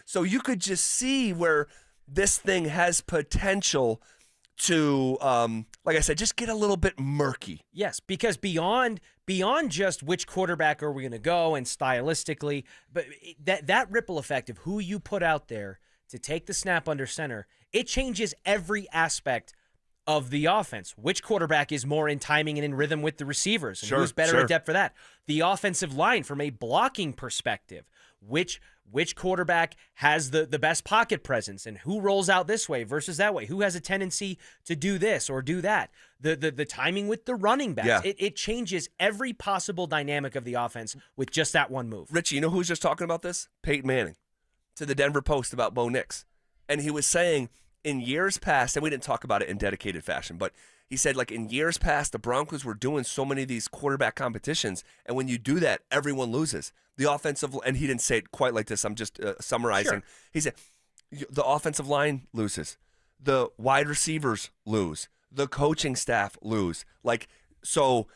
so you could just see where this thing has potential to, like I said, just get a little bit murky. Yes, because beyond just which quarterback are we going to go and stylistically, but that ripple effect of who you put out there to take the snap under center, it changes every aspect of the offense. Which quarterback is more in timing and in rhythm with the receivers, and who's better at depth for that? The offensive line from a blocking perspective. which quarterback has the best pocket presence and who rolls out this way versus that way, who has a tendency to do this or do that, the timing with the running backs. Yeah. It changes every possible dynamic of the offense with just that one move. Richie, you know who was just talking about this? Peyton Manning to the Denver Post about Bo Nix. And he was saying in years past, and we didn't talk about it in dedicated fashion, but he said, like, in years past, the Broncos were doing so many of these quarterback competitions, and when you do that, everyone loses. The offensive, and he didn't say it quite like this, I'm just summarizing. Sure. He said, the offensive line loses. The wide receivers lose. The coaching staff lose. Like, so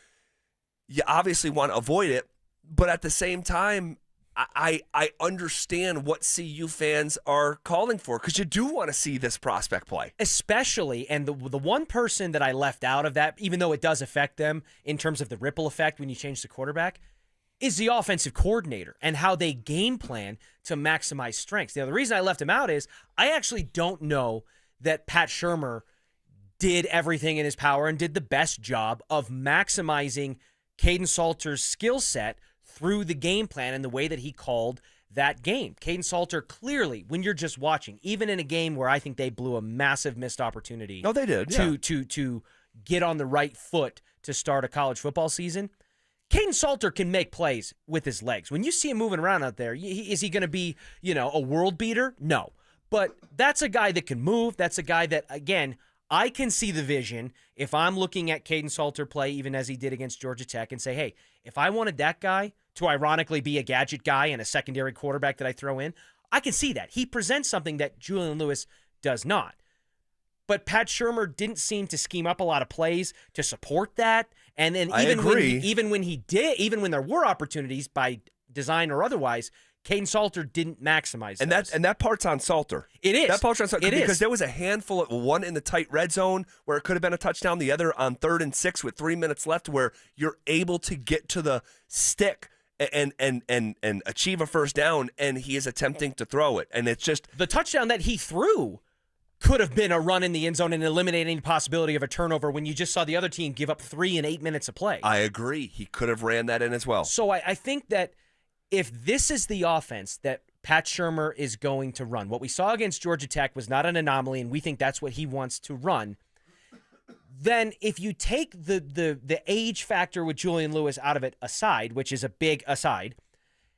you obviously want to avoid it, but at the same time, I understand what CU fans are calling for because you do want to see this prospect play. Especially, and the one person that I left out of that, even though it does affect them in terms of the ripple effect when you change the quarterback, is the offensive coordinator and how they game plan to maximize strengths. Now, the reason I left him out is I actually don't know that Pat Shurmur did everything in his power and did the best job of maximizing Caden Salter's skill set through the game plan and the way that he called that game. Caden Salter clearly, when you're just watching, even in a game where I think they blew a massive missed opportunity. No, they did. To get on the right foot to start a college football season, Caden Salter can make plays with his legs. When you see him moving around out there, is he going to be, a world beater? No. But that's a guy that can move. That's a guy that, again, I can see the vision if I'm looking at Caden Salter play, even as he did against Georgia Tech, and say, hey, if I wanted that guy to ironically be a gadget guy and a secondary quarterback that I throw in, I can see that. He presents something that Julian Lewis does not. But Pat Shurmur didn't seem to scheme up a lot of plays to support that. And then even when there were opportunities by design or otherwise, Caden Salter didn't maximize those. And that part's on Salter. It is. That part's on Salter. It because is. there was a handful, one in the tight red zone where it could have been a touchdown, the other on 3rd and 6 with 3 minutes left where you're able to get to the stick and achieve a first down, and he is attempting to throw it. And it's just... The touchdown that he threw could have been a run in the end zone and eliminate any possibility of a turnover when you just saw the other team give up 3 and 8 minutes of play. I agree. He could have ran that in as well. So I think that if this is the offense that Pat Shurmur is going to run, what we saw against Georgia Tech was not an anomaly, and we think that's what he wants to run, then if you take the age factor with Julian Lewis out of it aside, which is a big aside,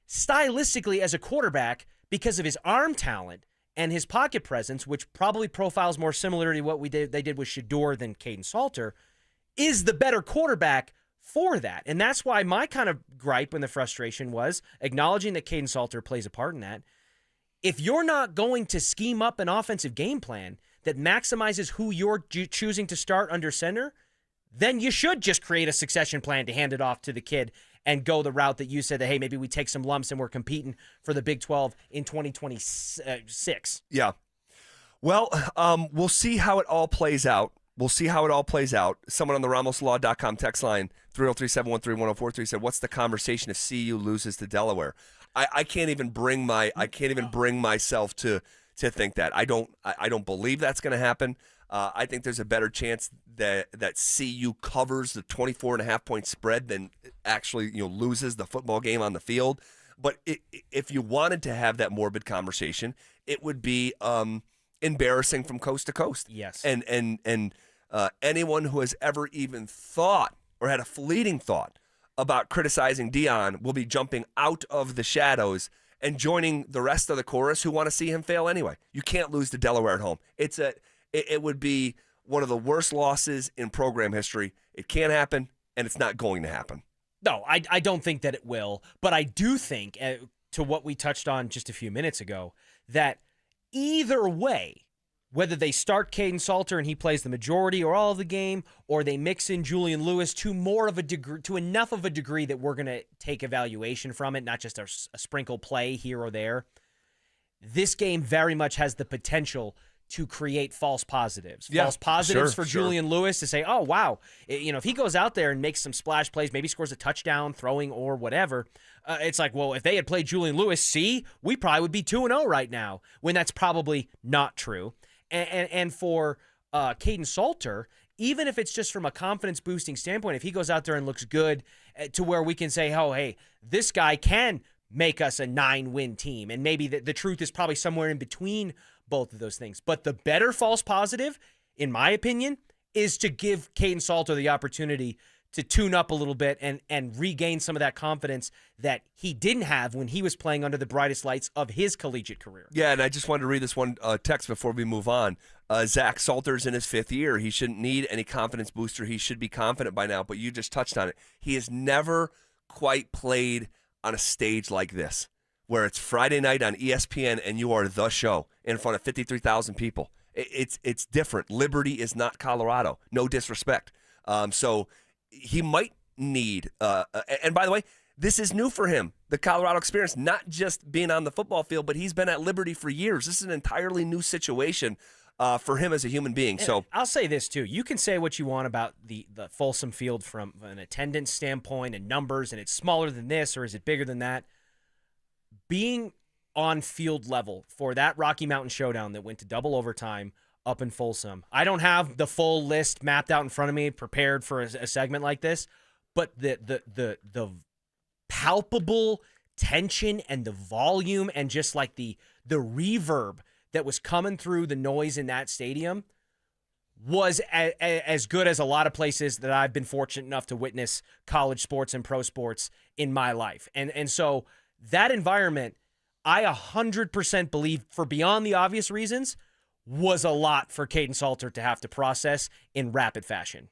stylistically as a quarterback, because of his arm talent and his pocket presence, which probably profiles more similar to what they did with Shedeur than Caden Salter, is the better quarterback for that. And that's why my kind of gripe and the frustration was acknowledging that Caden Salter plays a part in that. If you're not going to scheme up an offensive game plan that maximizes who you're choosing to start under center, then you should just create a succession plan to hand it off to the kid and go the route that you said that, hey, maybe we take some lumps and we're competing for the Big 12 in 2026. Yeah. Well, we'll see how it all plays out. Someone on the RamosLaw.com text line, 303-713-1043 said, what's the conversation if CU loses to Delaware? I can't even bring myself to think that. I don't believe that's going to happen. I think there's a better chance that CU covers the 24.5-point spread than actually loses the football game on the field. But if you wanted to have that morbid conversation, it would be embarrassing from coast to coast. Yes. And anyone who has ever even thought or had a fleeting thought about criticizing Deion will be jumping out of the shadows and joining the rest of the chorus who want to see him fail anyway. You can't lose to Delaware at home. It would be one of the worst losses in program history. It can't happen, and it's not going to happen. No, I don't think that it will. But I do think, to what we touched on just a few minutes ago, that either way, whether they start Caden Salter and he plays the majority or all of the game, or they mix in Julian Lewis to enough of a degree that we're going to take evaluation from it, not just a sprinkle play here or there, this game very much has the potential to create false positives. Yeah, false positives sure, for Julian Lewis to say, oh, wow, if he goes out there and makes some splash plays, maybe scores a touchdown, throwing or whatever, it's like, well, if they had played Julian Lewis, we probably would be 2-0 right now, when that's probably not true. And for Caden Salter, even if it's just from a confidence-boosting standpoint, if he goes out there and looks good to where we can say, oh, hey, this guy can make us a 9-win team. And maybe the truth is probably somewhere in between both of those things. But the better false positive, in my opinion, is to give Kaidon Salter the opportunity to tune up a little bit and regain some of that confidence that he didn't have when he was playing under the brightest lights of his collegiate career. Yeah, and I just wanted to read this one text before we move on. Zach Salter's in his 5th year. He shouldn't need any confidence booster. He should be confident by now, but you just touched on it. He has never quite played on a stage like this, where it's Friday night on ESPN and you are the show in front of 53,000 people. It's different. Liberty is not Colorado. No disrespect. So he might need, and by the way, this is new for him, the Colorado experience, not just being on the football field, but he's been at Liberty for years. This is an entirely new situation for him as a human being. And so I'll say this too. You can say what you want about the Folsom Field from an attendance standpoint and numbers, and it's smaller than this or is it bigger than that. Being on field level for that Rocky Mountain Showdown that went to double overtime up in Folsom. I don't have the full list mapped out in front of me, prepared for a segment like this, but the palpable tension and the volume and just like the reverb that was coming through the noise in that stadium was as good as a lot of places that I've been fortunate enough to witness college sports and pro sports in my life. And so that environment, I 100% believe, for beyond the obvious reasons, was a lot for Kaidon Salter to have to process in rapid fashion.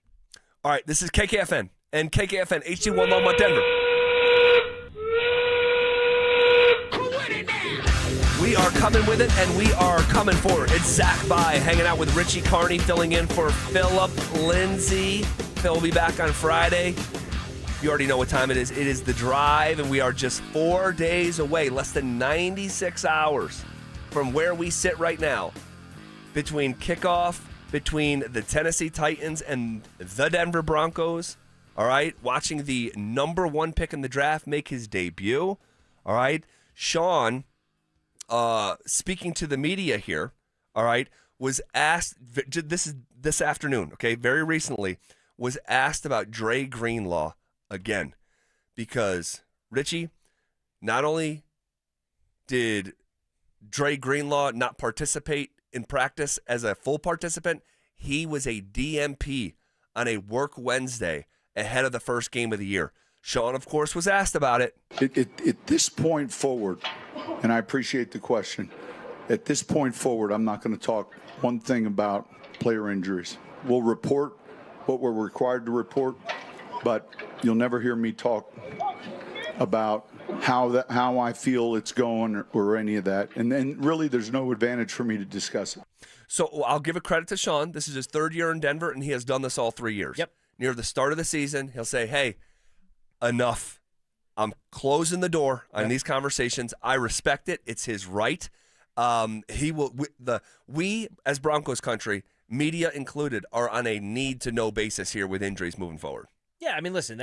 All right, this is KKFN and KKFN HD1 Longmont, Denver. We are coming with it, and we are coming forward. It's Zach By hanging out with Richie Carney, filling in for Phillip, Lindsay. Phil will be back on Friday. You already know what time it is. It is The Drive, and we are just 4 days away, less than 96 hours from where we sit right now, between kickoff, between the Tennessee Titans and the Denver Broncos, all right? Watching the number 1 pick in the draft make his debut, all right? Sean, speaking to the media here, all right, was asked, this afternoon, okay, very recently, was asked about Dre Greenlaw again, because, Richie, not only did Dre Greenlaw not participate in practice as a full participant, he was a DMP on a work Wednesday ahead of the first game of the year. Sean, of course, was asked about it. At this point forward, and I appreciate the question, at this point forward, I'm not going to talk one thing about player injuries. We'll report what we're required to report, but you'll never hear me talk about how I feel it's going or any of that. And then really there's no advantage for me to discuss it. So I'll give a credit to Sean. This is his 3rd year in Denver, and he has done this all 3 years. Yep. Near the start of the season, he'll say, hey, enough. I'm closing the door on these conversations. I respect it. It's his right. We as Broncos country, media included, are on a need-to-know basis here with injuries moving forward. Yeah, I mean, listen,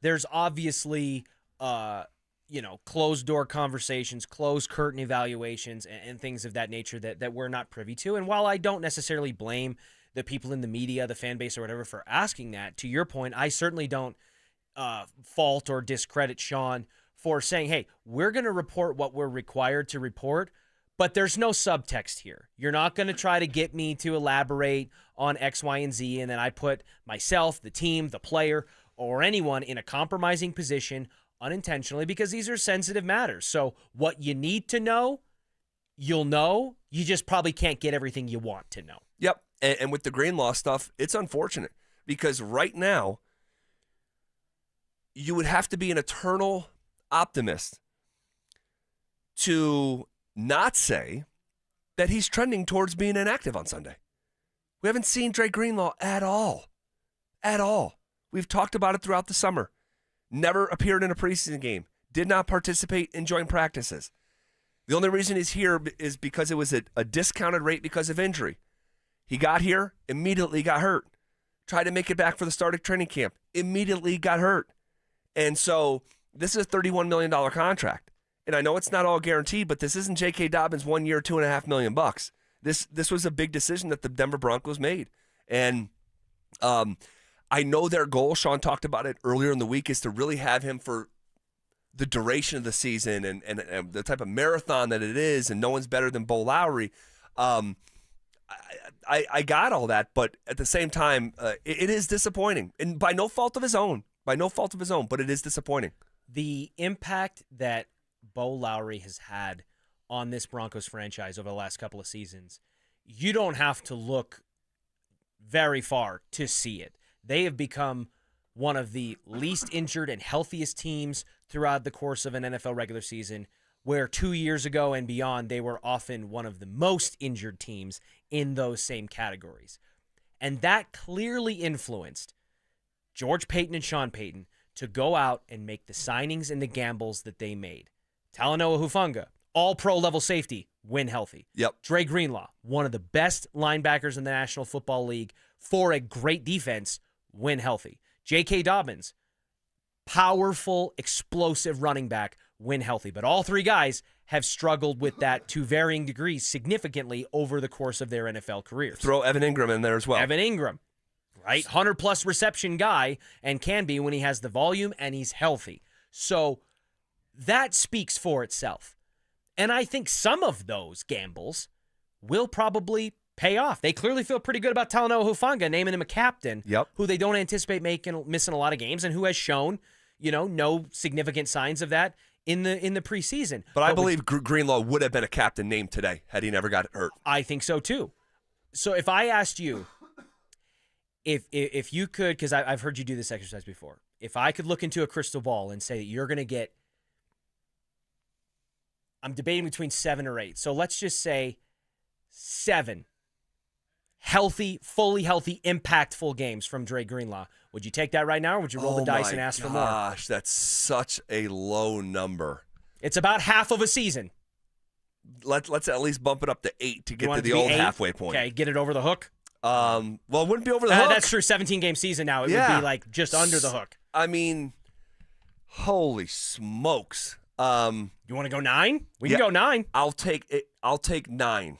there's obviously closed door conversations, closed curtain evaluations, and things of that nature that we're not privy to. And while I don't necessarily blame the people in the media, the fan base or whatever for asking that, to your point, I certainly don't fault or discredit Sean for saying, hey, we're going to report what we're required to report, but there's no subtext here. You're not going to try to get me to elaborate on X, Y, and Z, and then I put myself, the team, the player, or anyone in a compromising position unintentionally, because these are sensitive matters. So what you need to know, you'll know. You just probably can't get everything you want to know. Yep. And with the Greenlaw stuff, it's unfortunate because right now you would have to be an eternal optimist to not say that he's trending towards being inactive on Sunday. We haven't seen Dre Greenlaw at all. At all. We've talked about it throughout the summer. Never appeared in a preseason game. Did not participate in joint practices. The only reason he's here is because it was a discounted rate because of injury. He got here, immediately got hurt. Tried to make it back for the start of training camp. Immediately got hurt. And so this is a $31 million contract. And I know it's not all guaranteed, but this isn't J.K. Dobbins 1 year, $2.5 million. This was a big decision that the Denver Broncos made. And I know their goal, Sean talked about it earlier in the week, is to really have him for the duration of the season and the type of marathon that it is, and no one's better than Bo Lowry. I got all that, but at the same time, it is disappointing, and by no fault of his own. But it is disappointing. The impact that Bo Lowry has had on this Broncos franchise over the last couple of seasons, you don't have to look very far to see it. They have become one of the least injured and healthiest teams throughout the course of an NFL regular season, where 2 years ago and beyond, they were often one of the most injured teams in those same categories. And that clearly influenced George Payton and Sean Payton to go out and make the signings and the gambles that they made. Talanoa Hufanga, all-pro level safety, when healthy. Yep. Dre Greenlaw, one of the best linebackers in the National Football League for a great defense, when healthy. J.K. Dobbins, powerful, explosive running back, when healthy. But all three guys have struggled with that to varying degrees significantly over the course of their NFL careers. Throw Evan Ingram in there as well. Evan Ingram, right? 100-plus reception guy, and can be when he has the volume and he's healthy. So that speaks for itself. And I think some of those gambles will probably pay off. They clearly feel pretty good about Talanoa Hufanga, naming him a captain, who they don't anticipate missing a lot of games, and who has shown, no significant signs of that in the preseason. But I believe Greenlaw would have been a captain named today had he never got hurt. I think so too. So if I asked you, if you could, because I've heard you do this exercise before, if I could look into a crystal ball and say that you're going to get, I'm debating between 7 or 8. So let's just say 7 healthy, fully healthy, impactful games from Dre Greenlaw. Would you take that right now, or would you roll the dice and ask for more? Gosh, that's such a low number. It's about half of a season. Let's at least bump it up to 8 to get to the old 8? Halfway point. Okay, get it over the hook. Well, it wouldn't be over the hook. That's true. 17-game season now. It would be like just under the hook. I mean, holy smokes. You want to go 9? We can go 9. I'll take it. I'll take 9.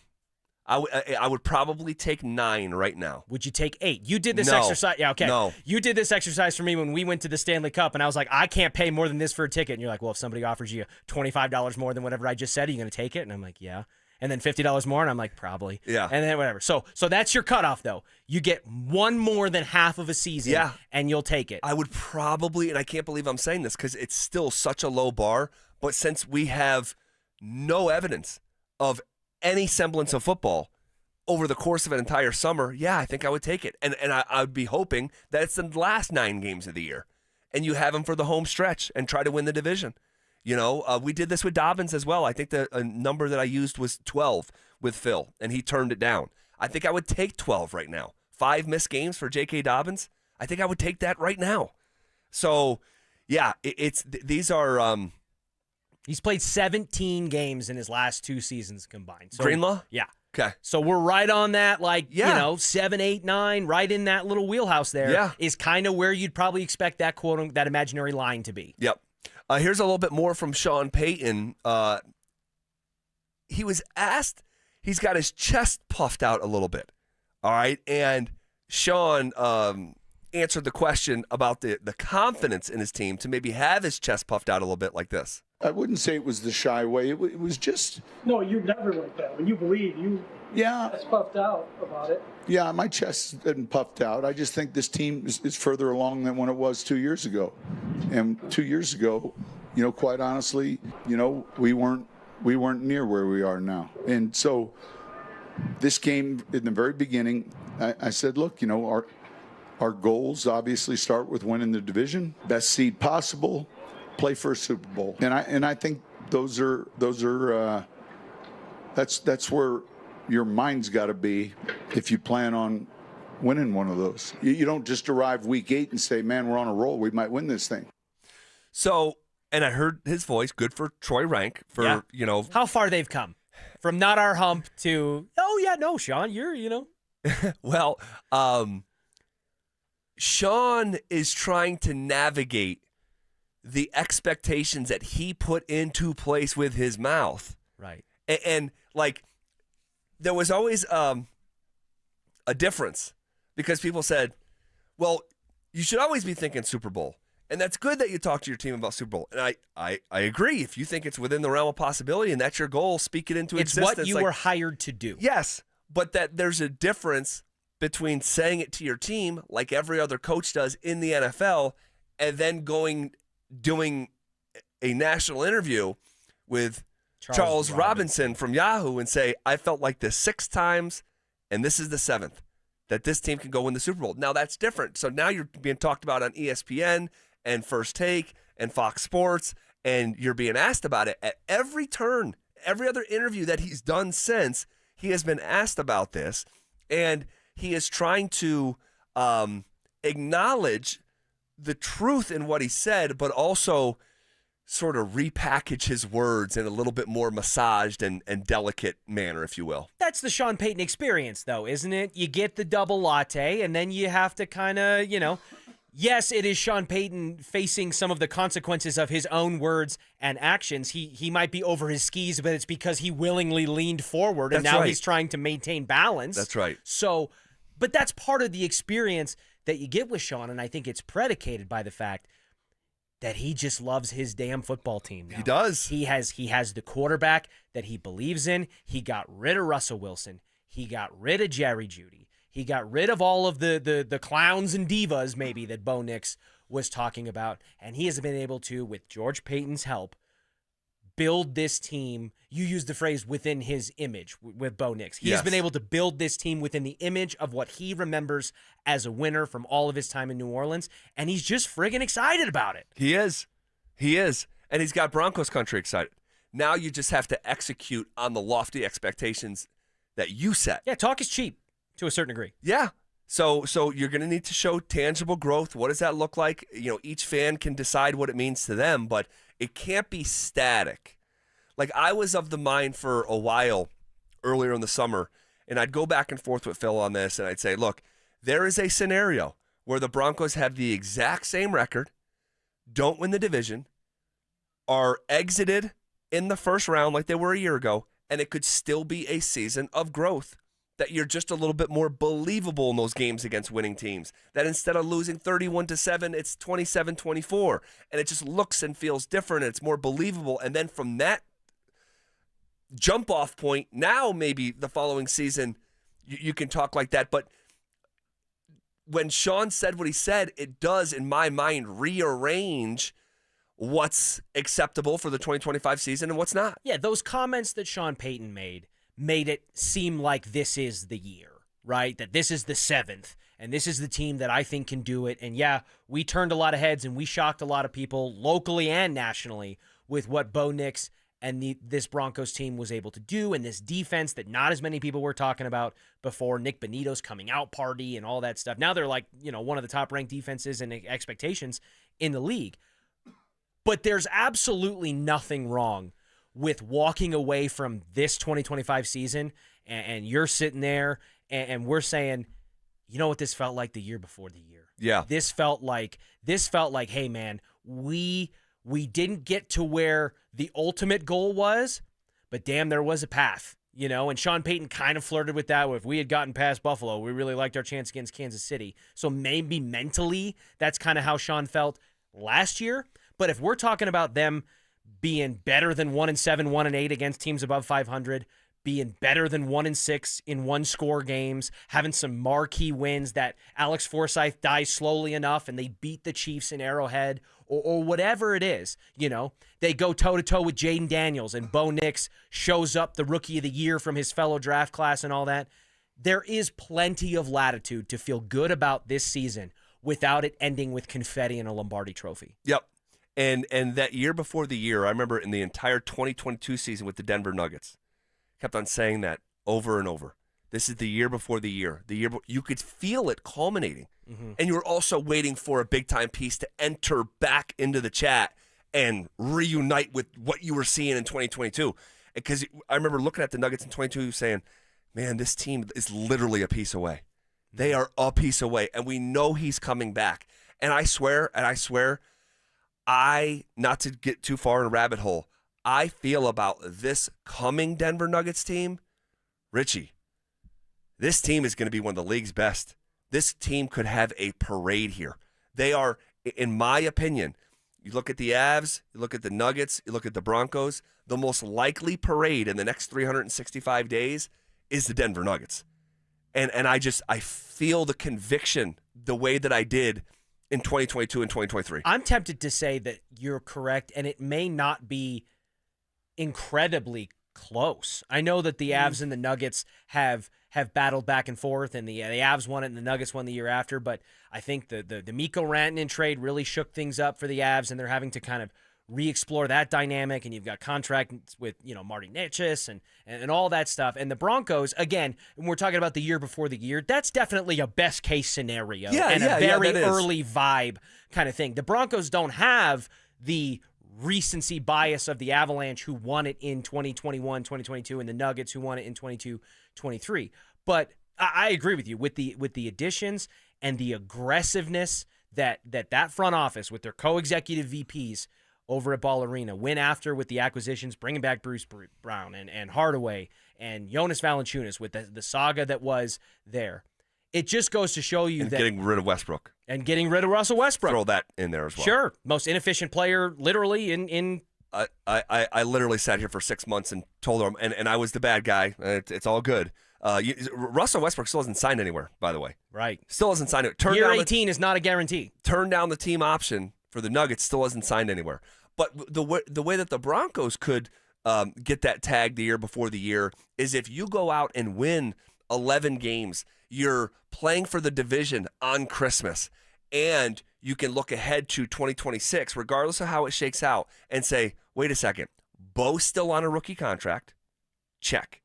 I would probably take 9 right now. Would you take 8? You did this exercise. Yeah, okay. No. You did this exercise for me when we went to the Stanley Cup, and I was like, I can't pay more than this for a ticket. And you're like, well, if somebody offers you $25 more than whatever I just said, are you going to take it? And I'm like, yeah. And then $50 more, and I'm like, probably. Yeah. And then whatever. So that's your cutoff, though. You get one more than half of a season, and you'll take it. I would probably, and I can't believe I'm saying this because it's still such a low bar, but since we have no evidence of any semblance of football over the course of an entire summer, I think I would take it. And I would be hoping that it's the last 9 games of the year, and you have them for the home stretch and try to win the division. We did this with Dobbins as well. I think the number that I used was 12 with Phil, and he turned it down. I think I would take 12 right now. 5 missed games for J.K. Dobbins. I think I would take that right now. So, these are. He's played 17 games in his last 2 seasons combined. So, Greenlaw? Yeah. Okay. So we're right on that, 7, 8, 9, right in that little wheelhouse there is kind of where you'd probably expect that that imaginary line to be. Yep. Here's a little bit more from Sean Payton. He was asked, he's got his chest puffed out a little bit. All right. And Sean answered the question about the confidence in his team to maybe have his chest puffed out a little bit like this. I wouldn't say it was the shy way. It was just. No, you're never like that. When you believe, it's puffed out about it. Yeah, my chest has been puffed out. I just think this team is further along than when it was 2 years ago. And 2 years ago, quite honestly, we weren't near where we are now. And so this game in the very beginning, I said, look, our goals obviously start with winning the division, best seed possible, play for a Super Bowl. And I think that's where your mind's got to be if you plan on winning one of those. You don't just arrive week 8 and say, man, we're on a roll. We might win this thing. So, and I heard his voice, good for Troy Rank for, How far they've come from not our hump to, Sean, you're. Well, Sean is trying to navigate the expectations that he put into place with his mouth. Right. And there was always a difference because people said, well, you should always be thinking Super Bowl. And that's good that you talk to your team about Super Bowl. And I agree. If you think it's within the realm of possibility and that's your goal, speak it into existence. It's what you were hired to do. Yes, but that there's a difference between saying it to your team like every other coach does in the NFL and then doing a national interview with Charles Robinson from Yahoo and say, I felt like this 6 times and this is the 7th, that this team can go win the Super Bowl. Now that's different. So now you're being talked about on ESPN and First Take and Fox Sports, and you're being asked about it at every turn. Every other interview that he's done since, he has been asked about this, and he is trying to acknowledge the truth in what he said, but also sort of repackage his words in a little bit more massaged and delicate manner, if you will. That's the Sean Payton experience, though, isn't it? You get the double latte, and then you have to kind of, yes, it is Sean Payton facing some of the consequences of his own words and actions. He might be over his skis, but it's because he willingly leaned forward, and now he's trying to maintain balance. That's right. So, but that's part of the experience that you get with Sean, and I think it's predicated by the fact that he just loves his damn football team now. He does. He has the quarterback that he believes in. He got rid of Russell Wilson. He got rid of Jerry Jeudy. He got rid of all of the clowns and divas maybe that Bo Nix was talking about. And he has been able to, with George Payton's help, build this team. You used the phrase within his image with Bo Nix. He has been able to build this team within the image of what he remembers as a winner from all of his time in New Orleans. And he's just friggin' excited about it. He is. He is. And he's got Broncos country excited. Now you just have to execute on the lofty expectations that you set. Yeah, talk is cheap to a certain degree. Yeah. So you're going to need to show tangible growth. What does that look like? Each fan can decide what it means to them, but it can't be static. Like, I was of the mind for a while earlier in the summer, and I'd go back and forth with Phil on this, and I'd say, look, there is a scenario where the Broncos have the exact same record, don't win the division, are exited in the first round like they were a year ago, and it could still be a season of growth. That you're just a little bit more believable in those games against winning teams. That instead of losing 31-7, it's 27-24. And it just looks and feels different, and it's more believable. And then from that jump-off point, now maybe the following season, you can talk like that. But when Sean said what he said, it does, in my mind, rearrange what's acceptable for the 2025 season and what's not. Yeah, those comments that Sean Payton made it seem like this is the year, right? That this is the 7th, and this is the team that I think can do it. And yeah, we turned a lot of heads, and we shocked a lot of people locally and nationally with what Bo Nix and this Broncos team was able to do, and this defense that not as many people were talking about before, Nick Bonito's coming out party and all that stuff. Now they're like, one of the top-ranked defenses and expectations in the league. But there's absolutely nothing wrong with walking away from this 2025 season, and you're sitting there, and we're saying, you know what this felt like the year before the year? Yeah. This felt like, hey, man, we didn't get to where the ultimate goal was, but damn, there was a path, and Sean Payton kind of flirted with that. If we had gotten past Buffalo, we really liked our chance against Kansas City. So maybe mentally, that's kind of how Sean felt last year. But if we're talking about them being better than 1-7, 1-8 against teams above 500, being better than 1-6 in one-score games, having some marquee wins that Alex Forsythe dies slowly enough and they beat the Chiefs in Arrowhead, or whatever it is, they go toe-to-toe with Jaden Daniels and Bo Nix shows up the Rookie of the Year from his fellow draft class and all that. There is plenty of latitude to feel good about this season without it ending with confetti and a Lombardi trophy. Yep. And that year before the year, I remember in the entire 2022 season with the Denver Nuggets, kept on saying that over and over. This is the year before the year. You could feel it culminating. Mm-hmm. And you were also waiting for a big-time piece to enter back into the chat and reunite with what you were seeing in 2022. Because I remember looking at the Nuggets in 22 saying, man, this team is literally a piece away. They are a piece away, and we know he's coming back. And I swear, not to get too far in a rabbit hole, I feel about this coming Denver Nuggets team, Richie, this team is going to be one of the league's best. This team could have a parade here. They are in my opinion, you look at the Avs, you look at the Nuggets, you look at the Broncos, the most likely parade in the next 365 days is the Denver Nuggets. And I feel the conviction the way that I did in 2022 and 2023. I'm tempted to say that you're correct, and it may not be incredibly close. I know that the Avs and the Nuggets have battled back and forth, and the Avs won it and the Nuggets won the year after, but I think the Mikko Rantanen trade really shook things up for the Avs, and they're having to kind of re-explore that dynamic, and you've got contracts with, Marty Nitschus and all that stuff. And the Broncos, again, when we're talking about the year before the year, that's definitely a best-case scenario and a very early vibe kind of thing. The Broncos don't have the recency bias of the Avalanche, who won it in 2021, 2022, and the Nuggets, who won it in 22, 23. But I agree with you with the additions and the aggressiveness that front office with their co-executive VPs over at Ball Arena went after with the acquisitions, bringing back Bruce Brown and Hardaway and Jonas Valanciunas with the saga that was there. It just goes to show you and that getting rid of Westbrook. And getting rid of Russell Westbrook. Throw that in there as well. Sure. Most inefficient player, literally, in I literally sat here for 6 months and told him, and I was the bad guy. It's all good. Russell Westbrook still hasn't signed anywhere, by the way. Right. Still hasn't signed it. Year 18 is not a guarantee. Turn down the team option for the Nuggets, still hasn't signed anywhere. But the way that the Broncos could get that tag the year before the year is if you go out and win 11 games, you're playing for the division on Christmas, and you can look ahead to 2026, regardless of how it shakes out, and say, wait a second, Bo's still on a rookie contract. Check.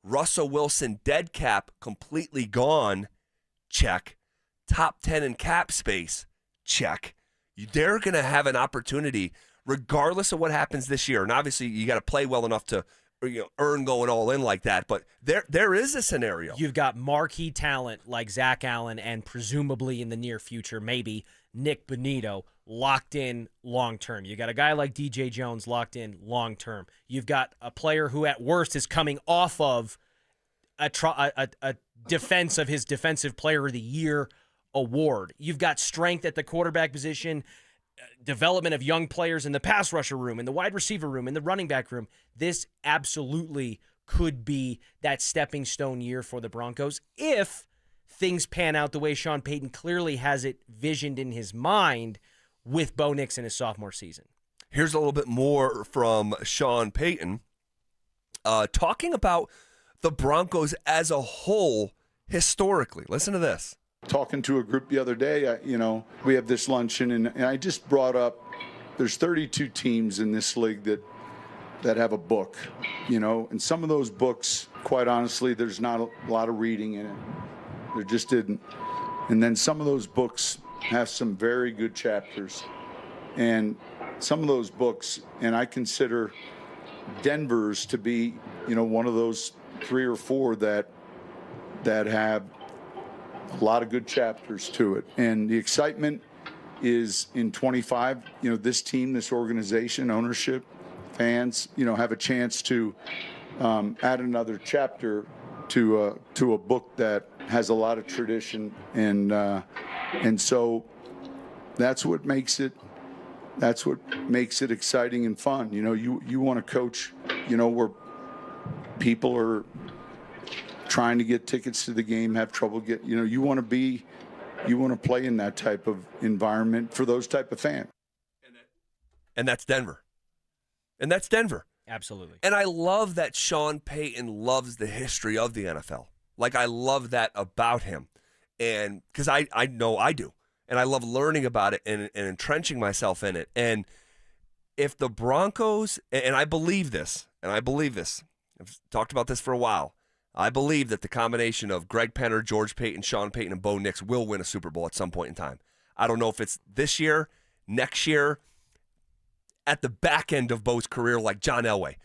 Russell Wilson dead cap completely gone. Check. Top 10 in cap space. Check. They're going to have an opportunity regardless of what happens this year. And obviously you got to play well enough to earn going all in like that. But there is a scenario. You've got marquee talent like Zach Allen and presumably in the near future, maybe Nick Bonito locked in long term. You got a guy like DJ Jones locked in long term. You've got a player who at worst is coming off of a defense of his Defensive Player of the Year award. You've got strength at the quarterback position, development of young players in the pass rusher room, in the wide receiver room, in the running back room. This absolutely could be that stepping stone year for the Broncos if things pan out the way Sean Payton clearly has it visioned in his mind with Bo Nix in his sophomore season. Here's a little bit more from Sean Payton talking about the Broncos as a whole historically. Listen to this. Talking to a group the other day, we have this luncheon, and I just brought up there's 32 teams in this league that have a book, and some of those books, quite honestly, there's not a lot of reading in it. There just didn't. And then some of those books have some very good chapters. And some of those books, and I consider Denver's to be, one of those 3 or 4 that have a lot of good chapters to it. And the excitement is in 25, this team, this organization, ownership, fans, have a chance to add another chapter to a book that has a lot of tradition, and so that's what makes it exciting and fun. You want to coach, where people are trying to get tickets to the game, have trouble you want to play in that type of environment for those type of fans. And that's Denver. Absolutely. And I love that Sean Payton loves the history of the NFL. Like, I love that about him. And because I know I do. And I love learning about it and entrenching myself in it. And if the Broncos, and I believe this, I've talked about this for a while, I believe that the combination of Greg Penner, George Payton, Sean Payton, and Bo Nix will win a Super Bowl at some point in time. I don't know if it's this year, next year, at the back end of Bo's career like John Elway.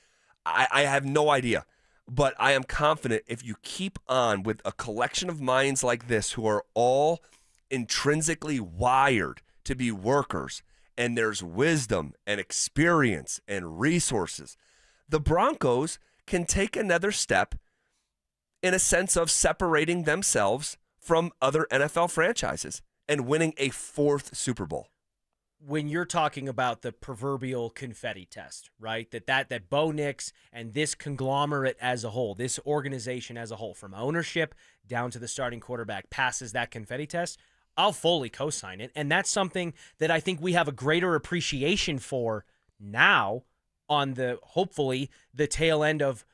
I have no idea. But I am confident if you keep on with a collection of minds like this who are all intrinsically wired to be workers, and there's wisdom and experience and resources, the Broncos can take another step in a sense of separating themselves from other NFL franchises. and winning a 4th Super Bowl. When you're talking about the proverbial confetti test, right? That Bo Nix and this conglomerate as a whole, this organization as a whole, from ownership down to the starting quarterback, passes that confetti test, I'll fully co-sign it. And that's something that I think we have a greater appreciation for now on hopefully the tail end of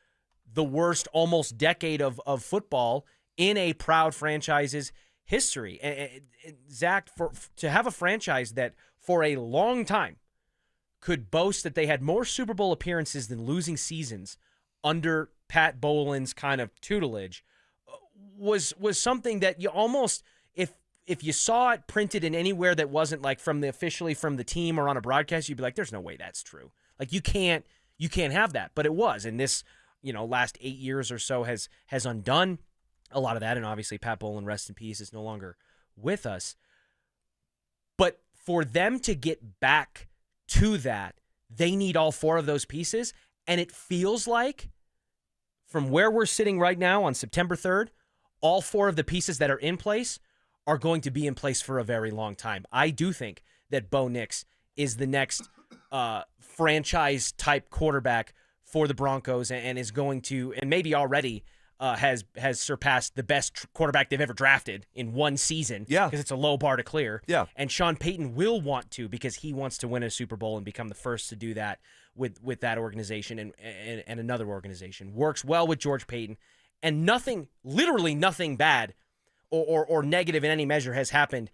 the worst almost decade of football in a proud franchise's history. And Zach, to have a franchise that for a long time could boast that they had more Super Bowl appearances than losing seasons under Pat Bowlen's kind of tutelage was something that you almost, if you saw it printed in anywhere that wasn't like officially from the team or on a broadcast, you'd be like, there's no way that's true. Like you can't have that. But it was. And this, last 8 years or so has undone a lot of that. And obviously Pat Bowlen, rest in peace, is no longer with us. But for them to get back to that, they need all 4 of those pieces. And it feels like from where we're sitting right now on September 3rd, all 4 of the pieces that are in place are going to be in place for a very long time. I do think that Bo Nix is the next franchise-type quarterback for the Broncos and is going to, and maybe already has surpassed the best quarterback they've ever drafted in one season. Yeah. Because it's a low bar to clear. Yeah. And Sean Payton will want to, because he wants to win a Super Bowl and become the first to do that with that organization and another organization. Works well with George Payton. And literally nothing bad or negative in any measure has happened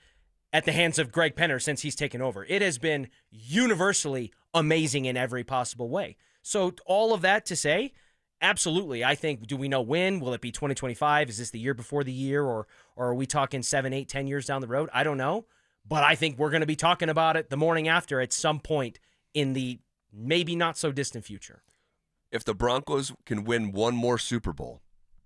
at the hands of Greg Penner since he's taken over. It has been universally amazing in every possible way. So all of that to say, absolutely. I think, do we know when? Will it be 2025? Is this the year before the year? Or are we talking 7, 8, 10 years down the road? I don't know. But I think we're going to be talking about it the morning after at some point in the maybe not so distant future. If the Broncos can win one more Super Bowl,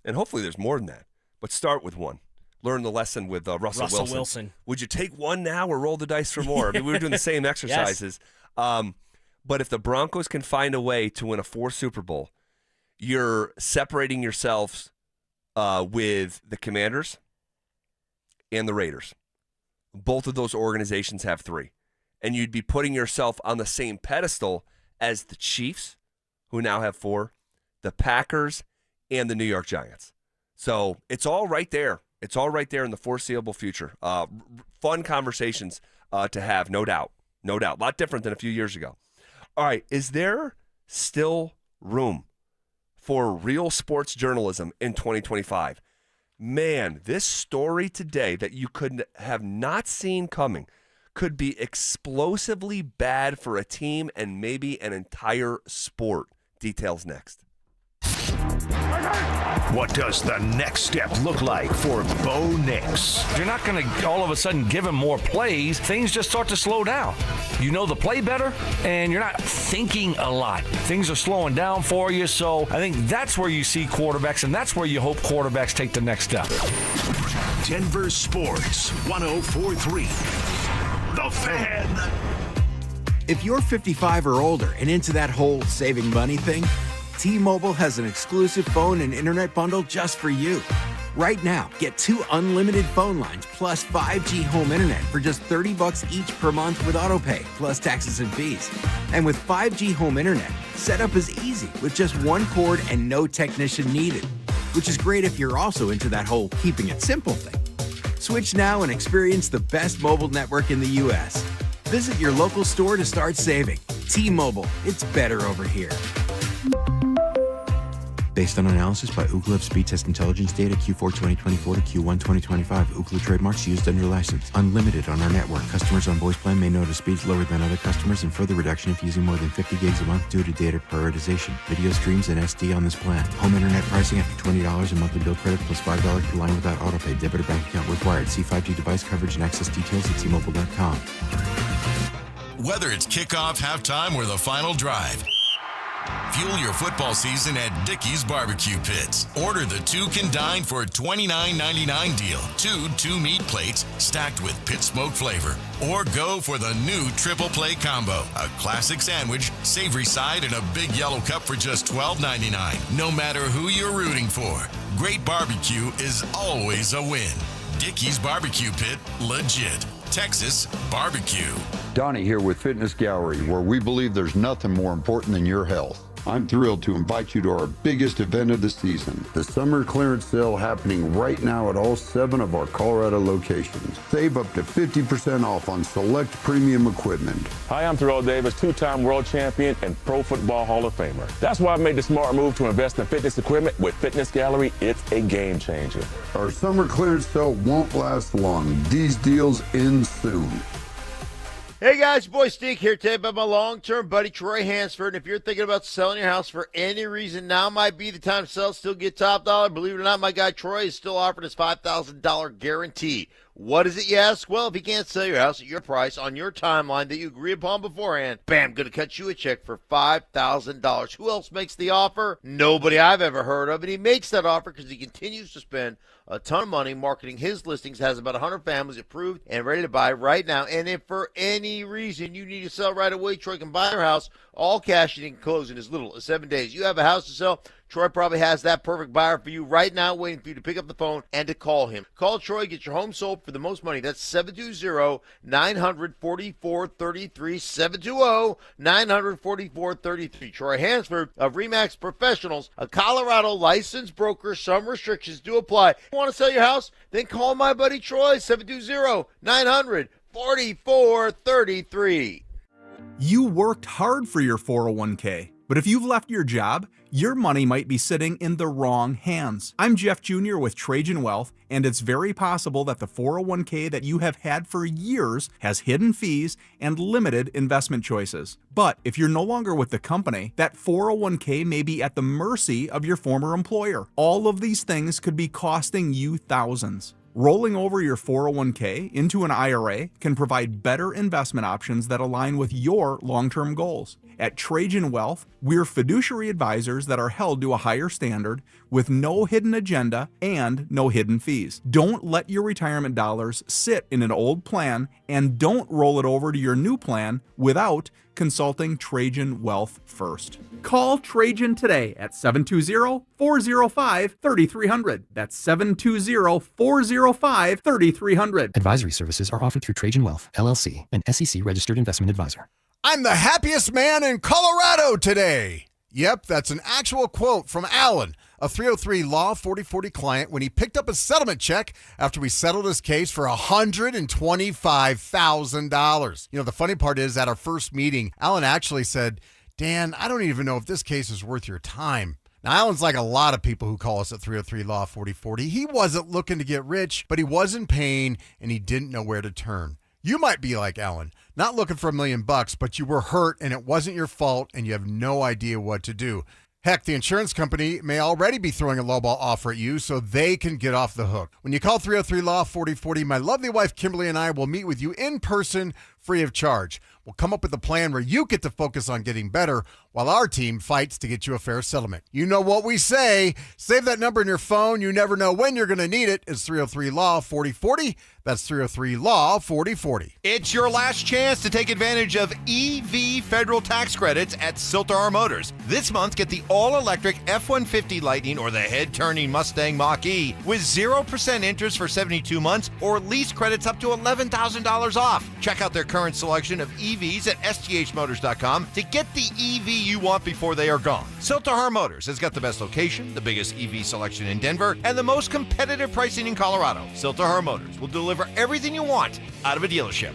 and hopefully there's more than that, but start with one. Learn the lesson with Russell Wilson. Would you take one now or roll the dice for more? I mean, we were doing the same exercises. Yes. But if the Broncos can find a way to win a 4th Super Bowl, you're separating yourselves with the Commanders and the Raiders. Both of those organizations have 3. And you'd be putting yourself on the same pedestal as the Chiefs, who now have 4, the Packers, and the New York Giants. So it's all right there. It's all right there in the foreseeable future. Fun conversations to have, no doubt. No doubt. A lot different than a few years ago. All right, is there still room for real sports journalism in 2025? Man, this story today that you could have not seen coming could be explosively bad for a team and maybe an entire sport. Details next. What does the next step look like for Bo Nix? You're not going to all of a sudden give him more plays. Things just start to slow down. You know the play better, and you're not thinking a lot. Things are slowing down for you, so I think that's where you see quarterbacks, and that's where you hope quarterbacks take the next step. Denver Sports 104.3. The Fan. If you're 55 or older and into that whole saving money thing, T-Mobile has an exclusive phone and internet bundle just for you. Right now, get 2 unlimited phone lines plus 5G home internet for just $30 each per month with autopay, plus taxes and fees. And with 5G home internet, setup is easy with just 1 cord and no technician needed, which is great if you're also into that whole keeping it simple thing. Switch now and experience the best mobile network in the U.S. Visit your local store to start saving. T-Mobile, it's better over here. Based on analysis by Ookla Speed Test Intelligence data Q4 2024 to Q1 2025. Ookla trademarks used under license. Unlimited on our network. Customers on voice plan may notice speeds lower than other customers and further reduction if using more than 50 gigs a month due to data prioritization. Video streams and SD on this plan. Home internet pricing after $20 in monthly bill credit plus $5 per line without autopay. Debit or bank account required. See 5G device coverage and access details at T-Mobile.com. Whether it's kickoff, halftime, or the final drive, fuel your football season at Dickey's Barbecue Pits. Order the 2 Can Dine for $29.99 deal. 2 meat plates stacked with pit smoke flavor. Or go for the new Triple Play Combo. A classic sandwich, savory side, and a big yellow cup for just $12.99. No matter who you're rooting for, great barbecue is always a win. Dickey's Barbecue Pit, legit. Texas barbecue. Donnie here with Fitness Gallery, where we believe there's nothing more important than your health. I'm thrilled to invite you to our biggest event of the season, the summer clearance sale happening right now at all 7 of our Colorado locations. Save up to 50% off on select premium equipment. Hi, I'm Terrell Davis, two-time world champion and Pro Football Hall of Famer. That's why I made the smart move to invest in fitness equipment with Fitness Gallery. It's a game changer. Our summer clearance sale won't last long. These deals end soon. Hey guys, your boy Stink here today about my long-term buddy Troy Hansford. And if you're thinking about selling your house for any reason, now might be the time to sell, still get top dollar. Believe it or not, my guy Troy is still offering his $5,000 guarantee. What is it, you ask? Well, if he can't sell your house at your price on your timeline that you agree upon beforehand, bam, going to cut you a check for $5,000. Who else makes the offer? Nobody I've ever heard of. And he makes that offer because he continues to spend a ton of money marketing his listings, has about 100 families approved and ready to buy right now. And if for any reason you need to sell right away, Troy can buy your house, all cash, and he can close in as little as 7 days. You have a house to sell, Troy probably has that perfect buyer for you right now, waiting for you to pick up the phone and to call him. Call Troy, get your home sold for the most money. That's 720-900-4433, 720-900-4433. Troy Hansford of RE/MAX Professionals, a Colorado licensed broker. Some restrictions do apply. Want to sell your house? Then call my buddy Troy, 720-900-4433. You worked hard for your 401k, but if you've left your job, your money might be sitting in the wrong hands. I'm Jeff Jr. with Trajan Wealth, and it's very possible that the 401k that you have had for years has hidden fees and limited investment choices. But if you're no longer with the company, that 401k may be at the mercy of your former employer. All of these things could be costing you thousands. Rolling over your 401k into an IRA can provide better investment options that align with your long-term goals. At Trajan Wealth, we're fiduciary advisors that are held to a higher standard with no hidden agenda and no hidden fees. Don't let your retirement dollars sit in an old plan, and don't roll it over to your new plan without consulting Trajan Wealth first. Call Trajan today at 720-405-3300. That's 720-405-3300. Advisory services are offered through Trajan Wealth, LLC, an SEC registered investment advisor. I'm the happiest man in Colorado today. Yep, that's an actual quote from Alan, a 303 Law 4040 client, when he picked up a settlement check after we settled his case for $125,000. You know, the funny part is, at our first meeting, Alan actually said, Dan, I don't even know if this case is worth your time. Now, Alan's like a lot of people who call us at 303 Law 4040. He wasn't looking to get rich, but he was in pain, and he didn't know where to turn. You might be like Alan, not looking for $1 million, but you were hurt and it wasn't your fault and you have no idea what to do. Heck, the insurance company may already be throwing a lowball offer at you so they can get off the hook. When you call 303 Law 4040, my lovely wife Kimberly and I will meet with you in person, free of charge. We'll come up with a plan where you get to focus on getting better while our team fights to get you a fair settlement. You know what we say. Save that number in your phone. You never know when you're going to need it. It's 303 Law 4040. That's 303 Law 4040. It's your last chance to take advantage of EV federal tax credits at Siltar Motors. This month, get the all-electric F-150 Lightning or the head-turning Mustang Mach-E with 0% interest for 72 months or lease credits up to $11,000 off. Check out their current selection of EVs at sthmotors.com to get the EV you want before they are gone. Siltar Motors has got the best location, the biggest EV selection in Denver, and the most competitive pricing in Colorado. Siltar Motors will deliver everything you want out of a dealership.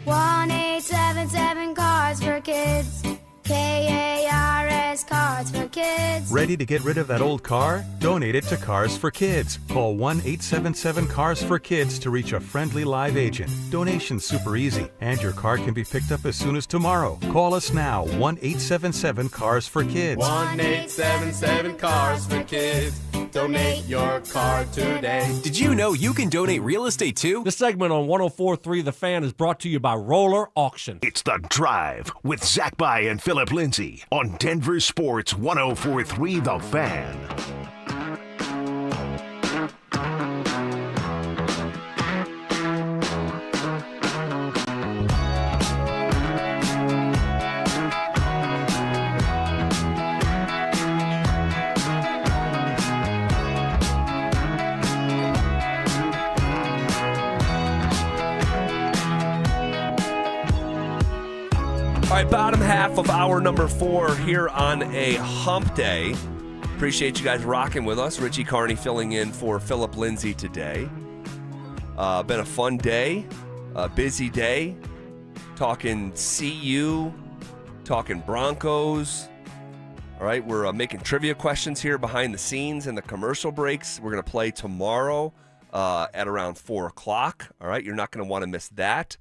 1-877 Cars for Kids. KARS Cars for Kids. Ready to get rid of that old car? Donate it to Cars for Kids. Call 1-877-CARS-FOR-KIDS to reach a friendly live agent. Donation's super easy, and your car can be picked up as soon as tomorrow. Call us now, 1-877-CARS-FOR-KIDS. 1-877-CARS-FOR-KIDS. Donate your car today. Did you know you can donate real estate too? This segment on 104.3 The Fan is brought to you by Roller Auction. It's The Drive with Zach By and Phillip Lindsay on Denver Sports 104.3 The Fan. right, bottom half of hour number 4 here on a hump day. Appreciate you guys rocking with us. Richie Carney filling in for Phillip Lindsay today. Been a fun day, a busy day. Talking CU, talking Broncos. All right, we're making trivia questions here behind the scenes in the commercial breaks. We're going to play tomorrow at around 4 o'clock. All right, you're not going to want to miss that.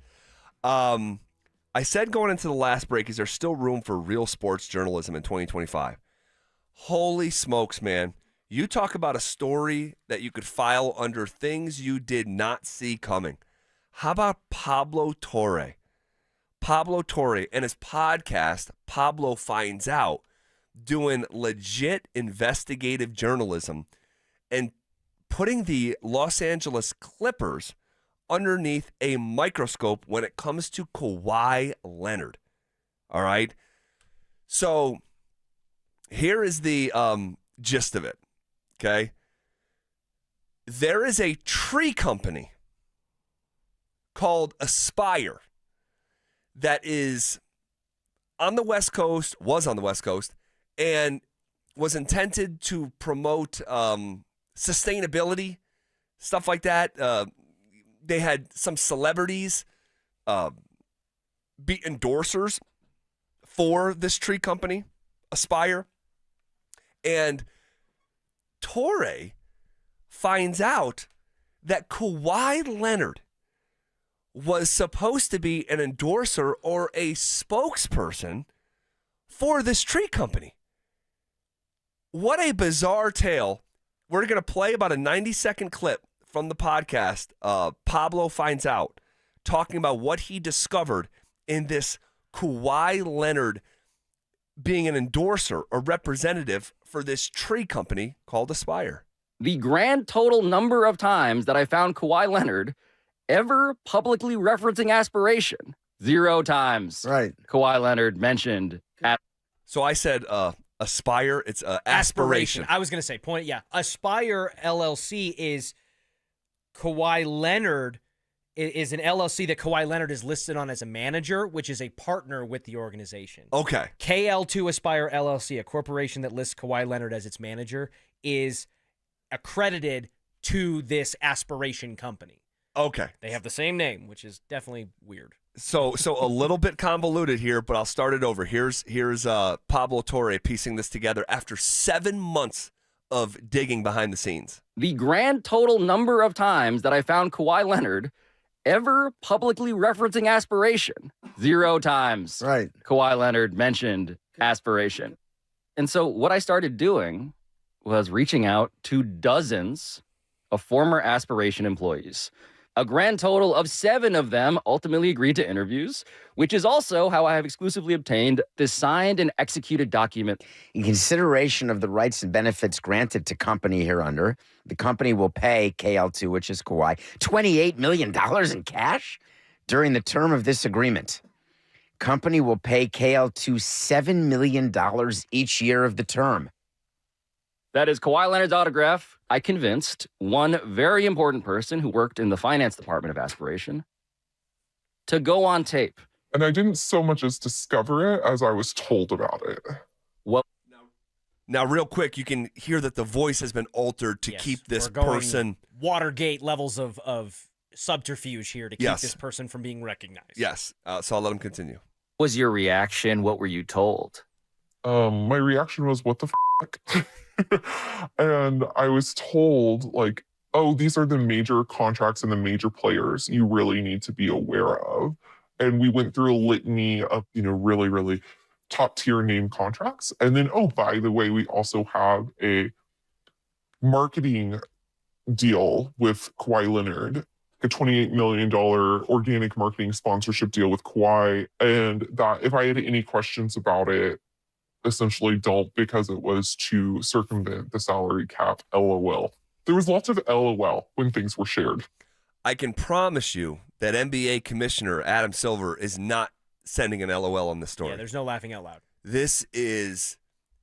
I said going into the last break, is there still room for real sports journalism in 2025? Holy smokes, man. You talk about a story that you could file under things you did not see coming. How about Pablo Torre? Pablo Torre and his podcast, Pablo Finds Out, doing legit investigative journalism and putting the Los Angeles Clippers underneath a microscope when it comes to Kawhi Leonard. All right? So here is the gist of it, okay? There is a tree company called Aspire that is on the West Coast, was on the West Coast, and was intended to promote sustainability, stuff like that. They had some celebrities be endorsers for this tree company, Aspire. And Torre finds out that Kawhi Leonard was supposed to be an endorser or a spokesperson for this tree company. What a bizarre tale. We're going to play about a 90-second clip from the podcast, Pablo Finds Out, talking about what he discovered in this Kawhi Leonard being an endorser or representative for this tree company called Aspire. The grand total number of times that I found Kawhi Leonard ever publicly referencing aspiration, 0 times. Right. Kawhi Leonard mentioned. So I said Aspire, it's aspiration. I was going to say, Aspire LLC is Kawhi Leonard is an LLC that Kawhi Leonard is listed on as a manager, which is a partner with the organization. Okay. KL2 Aspire LLC, a corporation that lists Kawhi Leonard as its manager, is accredited to this aspiration company. Okay. They have the same name, which is definitely weird. So a little bit convoluted here, but I'll start it over. Here's Pablo Torre piecing this together after 7 months of digging behind the scenes. The grand total number of times that I found Kawhi Leonard ever publicly referencing aspiration, 0 times. Right. Kawhi Leonard mentioned aspiration. And so what I started doing was reaching out to dozens of former aspiration employees. A grand total of 7 of them ultimately agreed to interviews, which is also how I have exclusively obtained this signed and executed document. In consideration of the rights and benefits granted to company hereunder, the company will pay KL2, which is Kawhi, $28 million in cash during the term of this agreement. Company will pay KL2 $7 million each year of the term. That is Kawhi Leonard's autograph. I convinced one very important person who worked in the finance department of Aspiration to go on tape. And I didn't so much as discover it as I was told about it. Well, now real quick, you can hear that the voice has been altered to keep this person. Watergate levels of subterfuge here to keep this person from being recognized. Yes. So I'll let him continue. What was your reaction? What were you told? My reaction was, what the f***? And I was told, like, oh, these are the major contracts and the major players you really need to be aware of. And we went through a litany of, really, really top tier name contracts. And then, oh, by the way, we also have a marketing deal with Kawhi Leonard, a $28 million organic marketing sponsorship deal with Kawhi. And that if I had any questions about it, essentially don't, because it was to circumvent the salary cap, LOL. There was lots of LOL when things were shared. I can promise you that NBA Commissioner Adam Silver is not sending an LOL on this story. Yeah, there's no laughing out loud. This is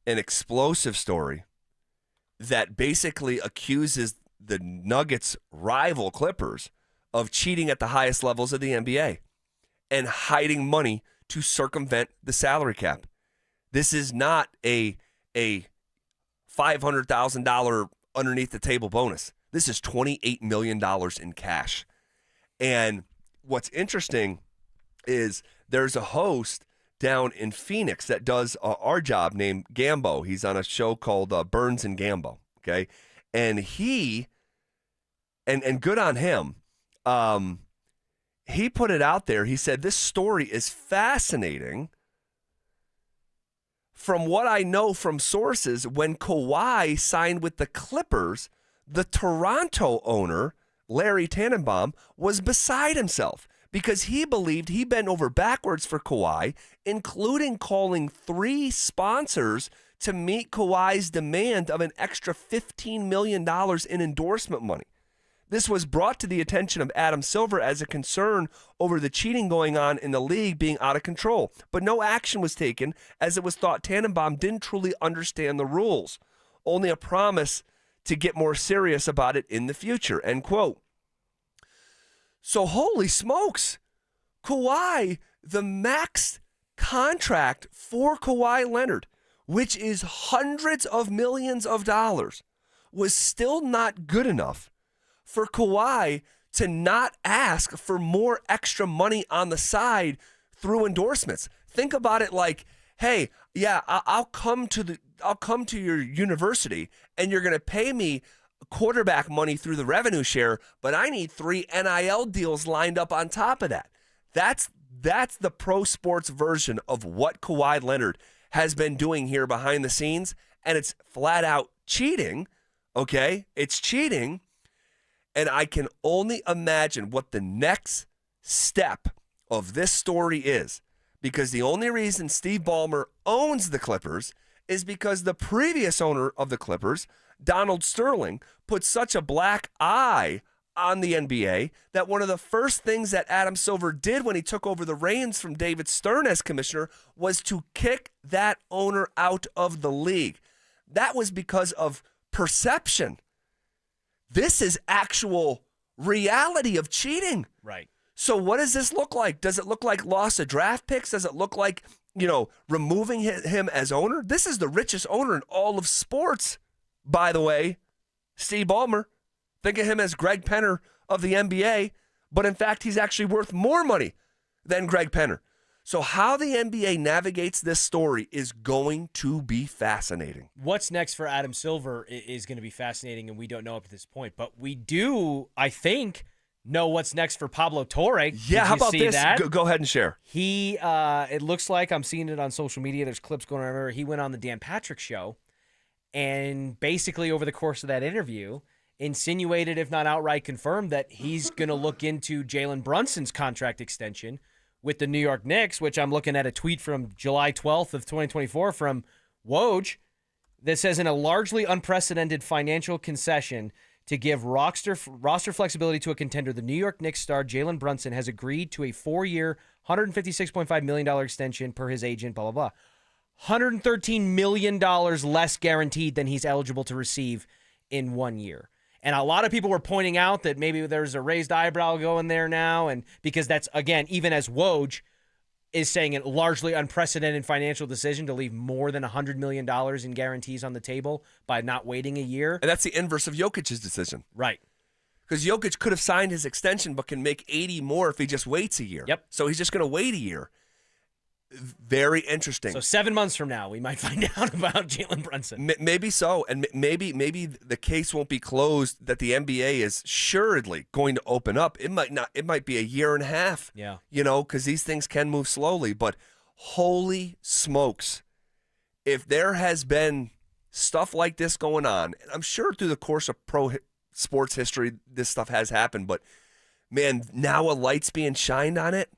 an explosive story that basically accuses the Nuggets' rival Clippers of cheating at the highest levels of the NBA and hiding money to circumvent the salary cap. This is not a $500,000 underneath the table bonus. This is $28 million in cash. And what's interesting is there's a host down in Phoenix that does our job named Gambo. He's on a show called Burns and Gambo. Okay. And he, and good on him, he put it out there. He said, this story is fascinating. From what I know from sources, when Kawhi signed with the Clippers, the Toronto owner, Larry Tannenbaum, was beside himself because he believed he bent over backwards for Kawhi, including calling 3 sponsors to meet Kawhi's demand of an extra $15 million in endorsement money. This was brought to the attention of Adam Silver as a concern over the cheating going on in the league being out of control, but no action was taken as it was thought Tannenbaum didn't truly understand the rules, only a promise to get more serious about it in the future, end quote. So holy smokes, Kawhi, the max contract for Kawhi Leonard, which is hundreds of millions of dollars, was still not good enough for Kawhi to not ask for more extra money on the side through endorsements. Think about it like, hey, yeah, I'll come to your university and you're going to pay me quarterback money through the revenue share, but I need 3 NIL deals lined up on top of that. That's the pro sports version of what Kawhi Leonard has been doing here behind the scenes, and it's flat out cheating, okay? It's cheating, and I can only imagine what the next step of this story is, because the only reason Steve Ballmer owns the Clippers is because the previous owner of the Clippers, Donald Sterling, put such a black eye on the NBA that one of the first things that Adam Silver did when he took over the reins from David Stern as commissioner was to kick that owner out of the league. That was because of perception. This is actual reality of cheating. Right. So what does this look like? Does it look like loss of draft picks? Does it look like, removing him as owner? This is the richest owner in all of sports, by the way, Steve Ballmer. Think of him as Greg Penner of the NBA, but in fact, he's actually worth more money than Greg Penner. So how the NBA navigates this story is going to be fascinating. What's next for Adam Silver is going to be fascinating, and we don't know up to this point. But we do, I think, know what's next for Pablo Torre. Yeah, how about this? Go ahead and share. He, it looks like, I'm seeing it on social media, there's clips going around. He went on the Dan Patrick Show, and basically over the course of that interview, insinuated, if not outright confirmed, that he's going to look into Jalen Brunson's contract extension with the New York Knicks, which I'm looking at a tweet from July 12th of 2024 from Woj that says, in a largely unprecedented financial concession to give roster flexibility to a contender, the New York Knicks star Jalen Brunson has agreed to a 4-year, $156.5 million extension per his agent, blah, blah, blah. $113 million less guaranteed than he's eligible to receive in 1 year. And a lot of people were pointing out that maybe there's a raised eyebrow going there now, and because that's, again, even as Woj is saying, a largely unprecedented financial decision to leave more than $100 million in guarantees on the table by not waiting a year. And that's the inverse of Jokic's decision. Right. Because Jokic could have signed his extension but can make 80 more if he just waits a year. Yep. So he's just going to wait a year. Very interesting. So 7 months from now, we might find out about Jalen Brunson. Maybe so, and maybe the case won't be closed that the NBA is assuredly going to open up. It might not. It might be a year and a half. Yeah. Because these things can move slowly. But holy smokes, if there has been stuff like this going on, and I'm sure through the course of pro sports history, this stuff has happened. But man, now a light's being shined on it.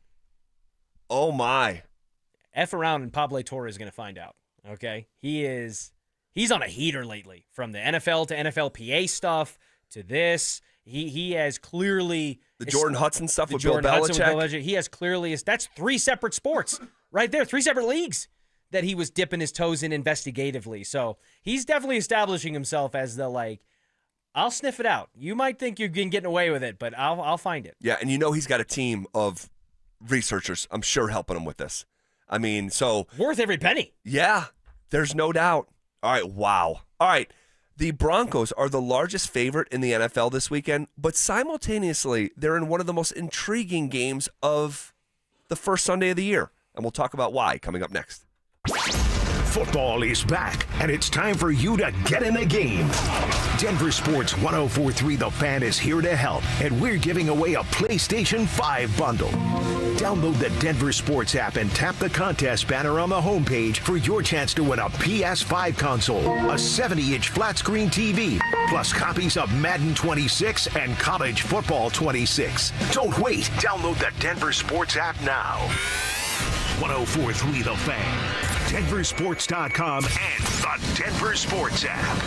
Oh my. F around and Pablo Torre is going to find out, okay? He's on a heater lately, from the NFL to NFLPA stuff to this. He has clearly... The Jordan Hudson stuff with Bill Belichick. He has clearly... That's 3 separate sports right there, 3 separate leagues that he was dipping his toes in investigatively. So he's definitely establishing himself as the, I'll sniff it out. You might think you're getting away with it, but I'll find it. Yeah, and he's got a team of researchers, I'm sure, helping him with this. I mean, so worth every penny. Yeah, there's no doubt. All right, wow. All right, the Broncos are the largest favorite in the NFL this weekend, but simultaneously, they're in one of the most intriguing games of the first Sunday of the year, and we'll talk about why coming up next. Football is back, and it's time for you to get in the game. Denver Sports 104.3 The Fan is here to help, and we're giving away a PlayStation 5 bundle. Download the Denver Sports app and tap the contest banner on the homepage for your chance to win a PS5 console, a 70-inch flat-screen TV, plus copies of Madden 26 and College Football 26. Don't wait. Download the Denver Sports app now. 104.3 The Fan, DenverSports.com, and the Denver Sports app.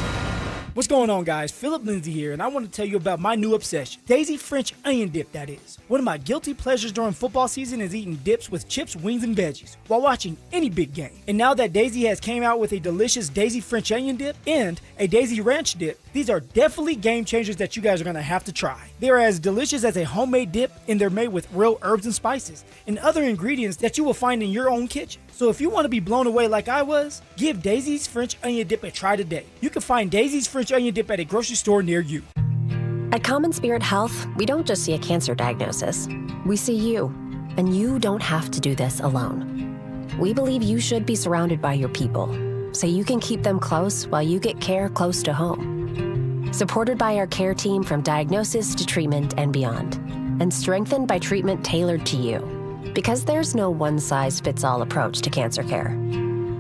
What's going on, guys? Phillip, Lindsay here, and I want to tell you about my new obsession. Daisy French onion dip, that is. One of my guilty pleasures during football season is eating dips with chips, wings, and veggies while watching any big game. And now that Daisy has came out with a delicious Daisy French onion dip and a Daisy Ranch dip, these are definitely game changers that you guys are going to have to try. They are as delicious as a homemade dip, and they're made with real herbs and spices and other ingredients that you will find in your own kitchen. So if you want to be blown away like I was, give Daisy's French onion dip a try today. You can find Daisy's French onion dip at a grocery store near you. At Common Spirit Health, we don't just see a cancer diagnosis. We see you, and you don't have to do this alone. We believe you should be surrounded by your people, so you can keep them close while you get care close to home. Supported by our care team from diagnosis to treatment and beyond, and strengthened by treatment tailored to you. Because there's no one-size-fits-all approach to cancer care.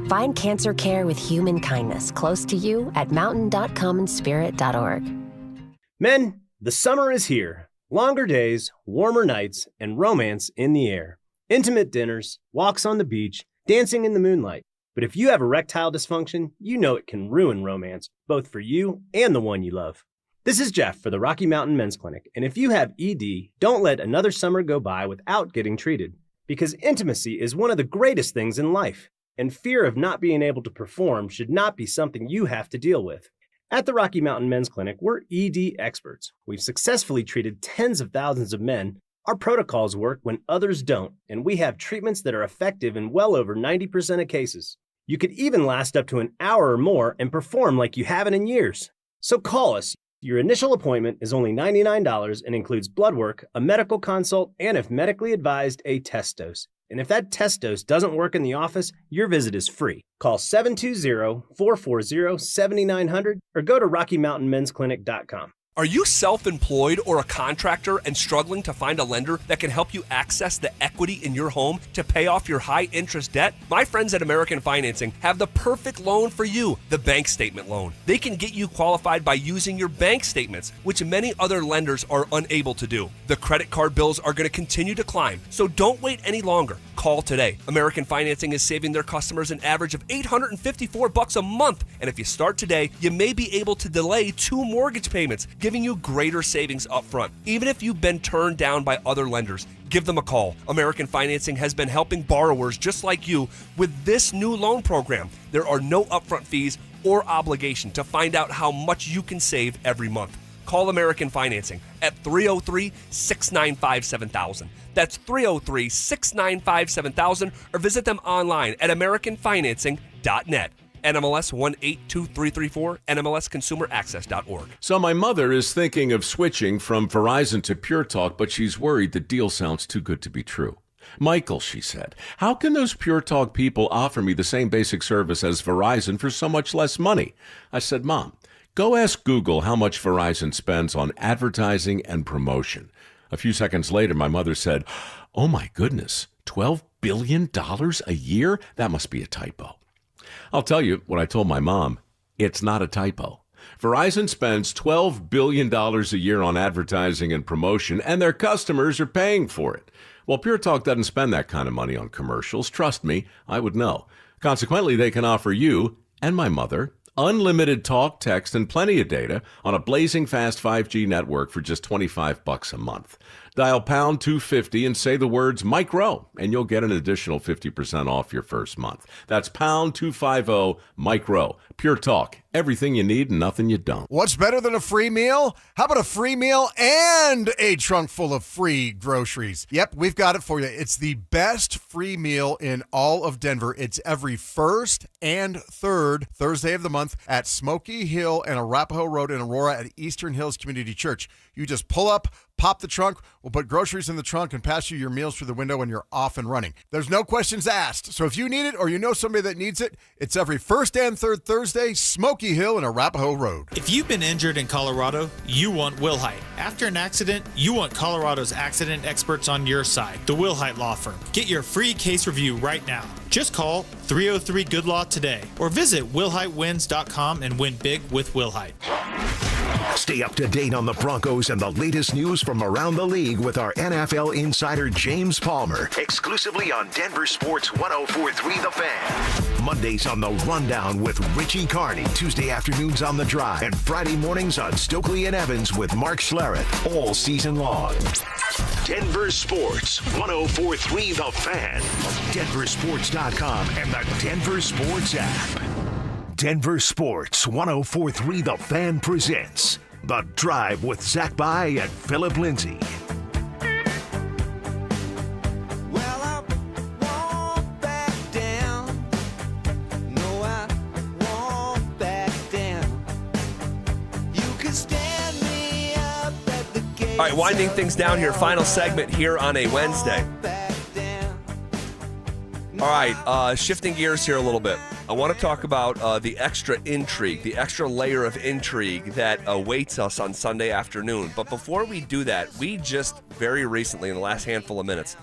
Find cancer care with human kindness close to you at mountain.commonspirit.org. Men, the summer is here. Longer days, warmer nights, and romance in the air. Intimate dinners, walks on the beach, dancing in the moonlight. But if you have erectile dysfunction, you know it can ruin romance, both for you and the one you love. This is Jeff for the Rocky Mountain Men's Clinic, and if you have ED, don't let another summer go by without getting treated. Because intimacy is one of the greatest things in life, and fear of not being able to perform should not be something you have to deal with. At the Rocky Mountain Men's Clinic, we're ED experts. We've successfully treated tens of thousands of men. Our protocols work when others don't, and we have treatments that are effective in well over 90% of cases. You could even last up to an hour or more and perform like you haven't in years. So call us. Your initial appointment is only $99 and includes blood work, a medical consult, and if medically advised, a test dose. And if that test dose doesn't work in the office, your visit is free. Call 720-440-7900 or go to RockyMountainMen'sClinic.com. Are you self-employed or a contractor and struggling to find a lender that can help you access the equity in your home to pay off your high-interest debt? My friends at American Financing have the perfect loan for you, the bank statement loan. They can get you qualified by using your bank statements, which many other lenders are unable to do. The credit card bills are going to continue to climb, so don't wait any longer. Call today. American Financing is saving their customers an average of $854 a month, and if you start today, you may be able to delay 2 mortgage payments, giving you greater savings up front. Even if you've been turned down by other lenders, give them a call. American Financing has been helping borrowers just like you with this new loan program. There are no upfront fees or obligation to find out how much you can save every month. Call American Financing at 303-695-7000. That's 303-695-7000 or visit them online at americanfinancing.net. NMLS 182334, NMLSconsumeraccess.org. So my mother is thinking of switching from Verizon to Pure Talk, but she's worried the deal sounds too good to be true. Michael, she said, how can those Pure Talk people offer me the same basic service as Verizon for so much less money? I said, Mom, go ask Google how much Verizon spends on advertising and promotion. A few seconds later, my mother said, oh my goodness, $12 billion a year? That must be a typo. I'll tell you what I told my mom. It's not a typo. Verizon spends $12 billion a year on advertising and promotion, and their customers are paying for it. Well, Pure Talk doesn't spend that kind of money on commercials. Trust me, I would know. Consequently, they can offer you and my mother unlimited talk, text, and plenty of data on a blazing fast 5G network for just $25 a month. Dial pound 250 and say the words Mike Rowe, and you'll get an additional 50% off your first month. That's pound 250 Mike Rowe. Pure Talk. Everything you need and nothing you don't. What's better than a free meal? How about a free meal and a trunk full of free groceries? Yep, we've got it for you. It's the best free meal in all of Denver. It's every first and third Thursday of the month at Smoky Hill and Arapahoe Road in Aurora at Eastern Hills Community Church. You just pull up, pop the trunk, we'll put groceries in the trunk and pass you your meals through the window and you're off and running. There's no questions asked. So if you need it or you know somebody that needs it, it's every first and third Thursday, Smoky Hill and Arapahoe Road. If you've been injured in Colorado, you want Wilhite. After an accident, you want Colorado's accident experts on your side, the Wilhite Law Firm. Get your free case review right now. Just call 303-GOOD-LAW today or visit WilhiteWins.com and win big with Wilhite. Stay up to date on the Broncos and the latest news from around the league with our NFL insider James Palmer, exclusively on Denver Sports 104.3 The Fan. Mondays on The Rundown with Richie Carney, Tuesday afternoons on The Drive, and Friday mornings on Stokley and Evans with Mark Schlereth, all season long. Denver Sports 104.3 The Fan, DenverSports.com, and the Denver Sports app. Denver Sports 104.3 The Fan presents The Drive with Zach By and Phillip Lindsay. All right, winding things down here. Final segment here on a Wednesday. All right, shifting gears here a little bit. I want to talk about the extra intrigue, the extra layer of intrigue that awaits us on Sunday afternoon. But before we do that, we just very recently, in the last handful of minutes,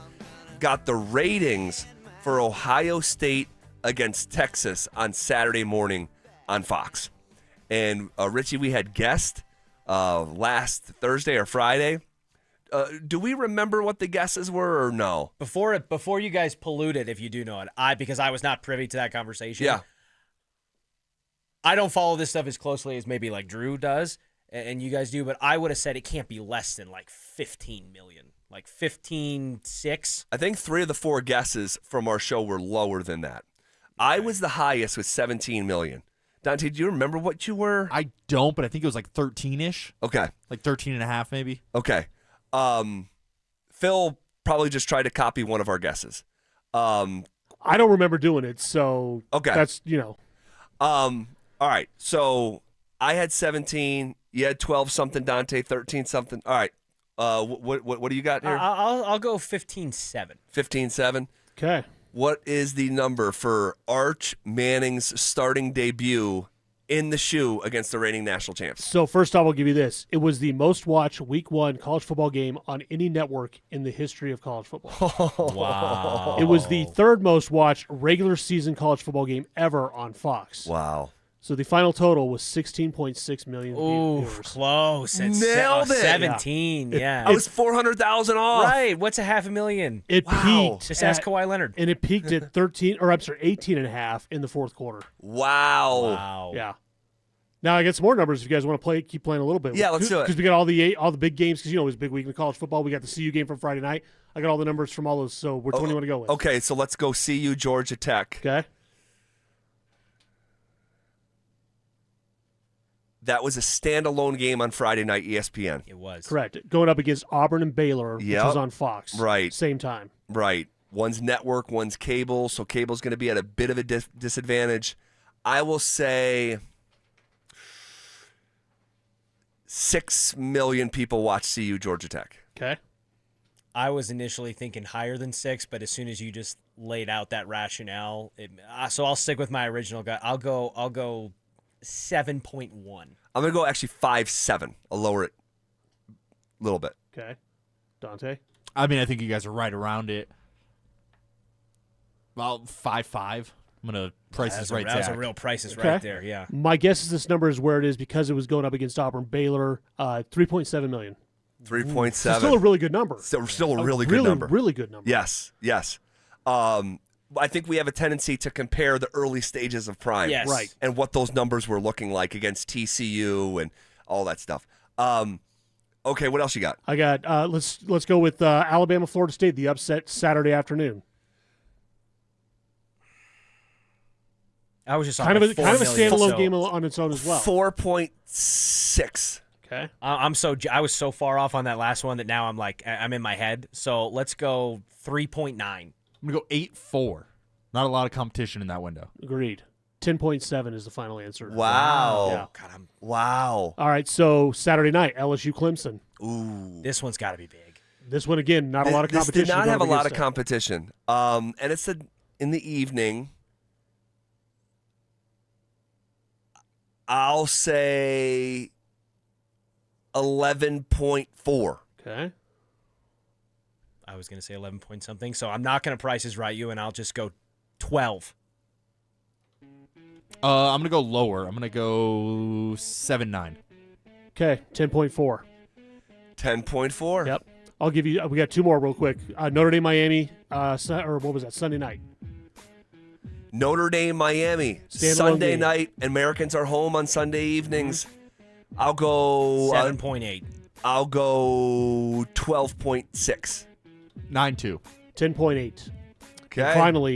got the ratings for Ohio State against Texas on Saturday morning on Fox. And Richie, we had guessed last Thursday or Friday. Do we remember what the guesses were or no? Before you guys polluted, if you do know it, because I was not privy to that conversation. Yeah. I don't follow this stuff as closely as maybe like Drew does and you guys do, but I would have said it can't be less than like 15 million, like 15.6. I think 3 of the 4 guesses from our show were lower than that. I was the highest with 17 million. Dante, do you remember what you were? I don't, but I think it was like 13-ish. Okay. Like 13 and a half maybe. Okay. Phil probably just tried to copy one of our guesses. I don't remember doing it, so okay. That's, all right, so I had 17. You had 12 something. Dante 13 something. All right. What do you got here? I'll go 15.7. 15.7. Okay. What is the number for Arch Manning's starting debut in the shoe against the reigning national champs? So first off, I'll give you this. It was the most watched Week 1 college football game on any network in the history of college football. Wow. It was the third most watched regular season college football game ever on Fox. Wow. So the final total was 16.6 million viewers. Close. Nailed it. 17, yeah. I was 400,000 off. Right. What's a $500,000? It peaked. Just ask Kawhi Leonard. And it peaked at 18 and a half in the fourth quarter. Wow. Yeah. Now I got some more numbers if you guys want to keep playing a little bit. Yeah, let's do it. Because we got all the big games because it was a big week in college football. We got the CU game from Friday night. I got all the numbers from all those. So which one do you want to go with? Okay, so let's go CU Georgia Tech. Okay. That was a standalone game on Friday night, ESPN. It was. Correct. Going up against Auburn and Baylor, which was on Fox. Right. Same time. Right. One's network, one's cable, so cable's going to be at a bit of a disadvantage. I will say 6 million people watch CU Georgia Tech. Okay. I was initially thinking higher than 6, but as soon as you just laid out that rationale, so I'll stick with my original guy. I'll go 7.1. I'm going to go actually 5.7. I'll lower it a little bit. Okay. Dante? I mean, I think you guys are right around it. Well, 5.5. I'm going to price this right. That was a real prices right there, yeah. My guess is this number is where it is because it was going up against Auburn Baylor, 3.7 million. 3.7. Still a really good number. Still a really good number. Really good number. Yes. I think we have a tendency to compare the early stages of Prime. Yes. Right. And what those numbers were looking like against TCU and all that stuff. Okay, what else you got? I got let's go with Alabama, Florida State, the upset Saturday afternoon. I was just kind of a standalone so game on its own as well. 4.6. Okay. I was so far off on that last one that now I'm in my head. So let's go 3.9. I'm gonna go 8-4. Not a lot of competition in that window. Agreed. 10.7 is the final answer. Wow. Yeah. God, wow. All right, so Saturday night, LSU Clemson. Ooh. This one's got to be big. This one again, not a lot of competition. This did not have a lot of it. competition. And it's in the evening. I'll say 11.4. Okay. I was going to say 11 point something, so I'm not going to Price is Right you, and I'll just go 12. I'm going to go lower. I'm going to go 7-9. Okay, 10.4. 10.4. Yep. I'll give you. We got two more real quick. Notre Dame, Miami, or what was that? Sunday night. Notre Dame, Miami, Standalone Sunday game. night. Americans are home on Sunday evenings. I'll go 7.8. I'll go 12.6. 9-2. 10.8. Okay. And finally,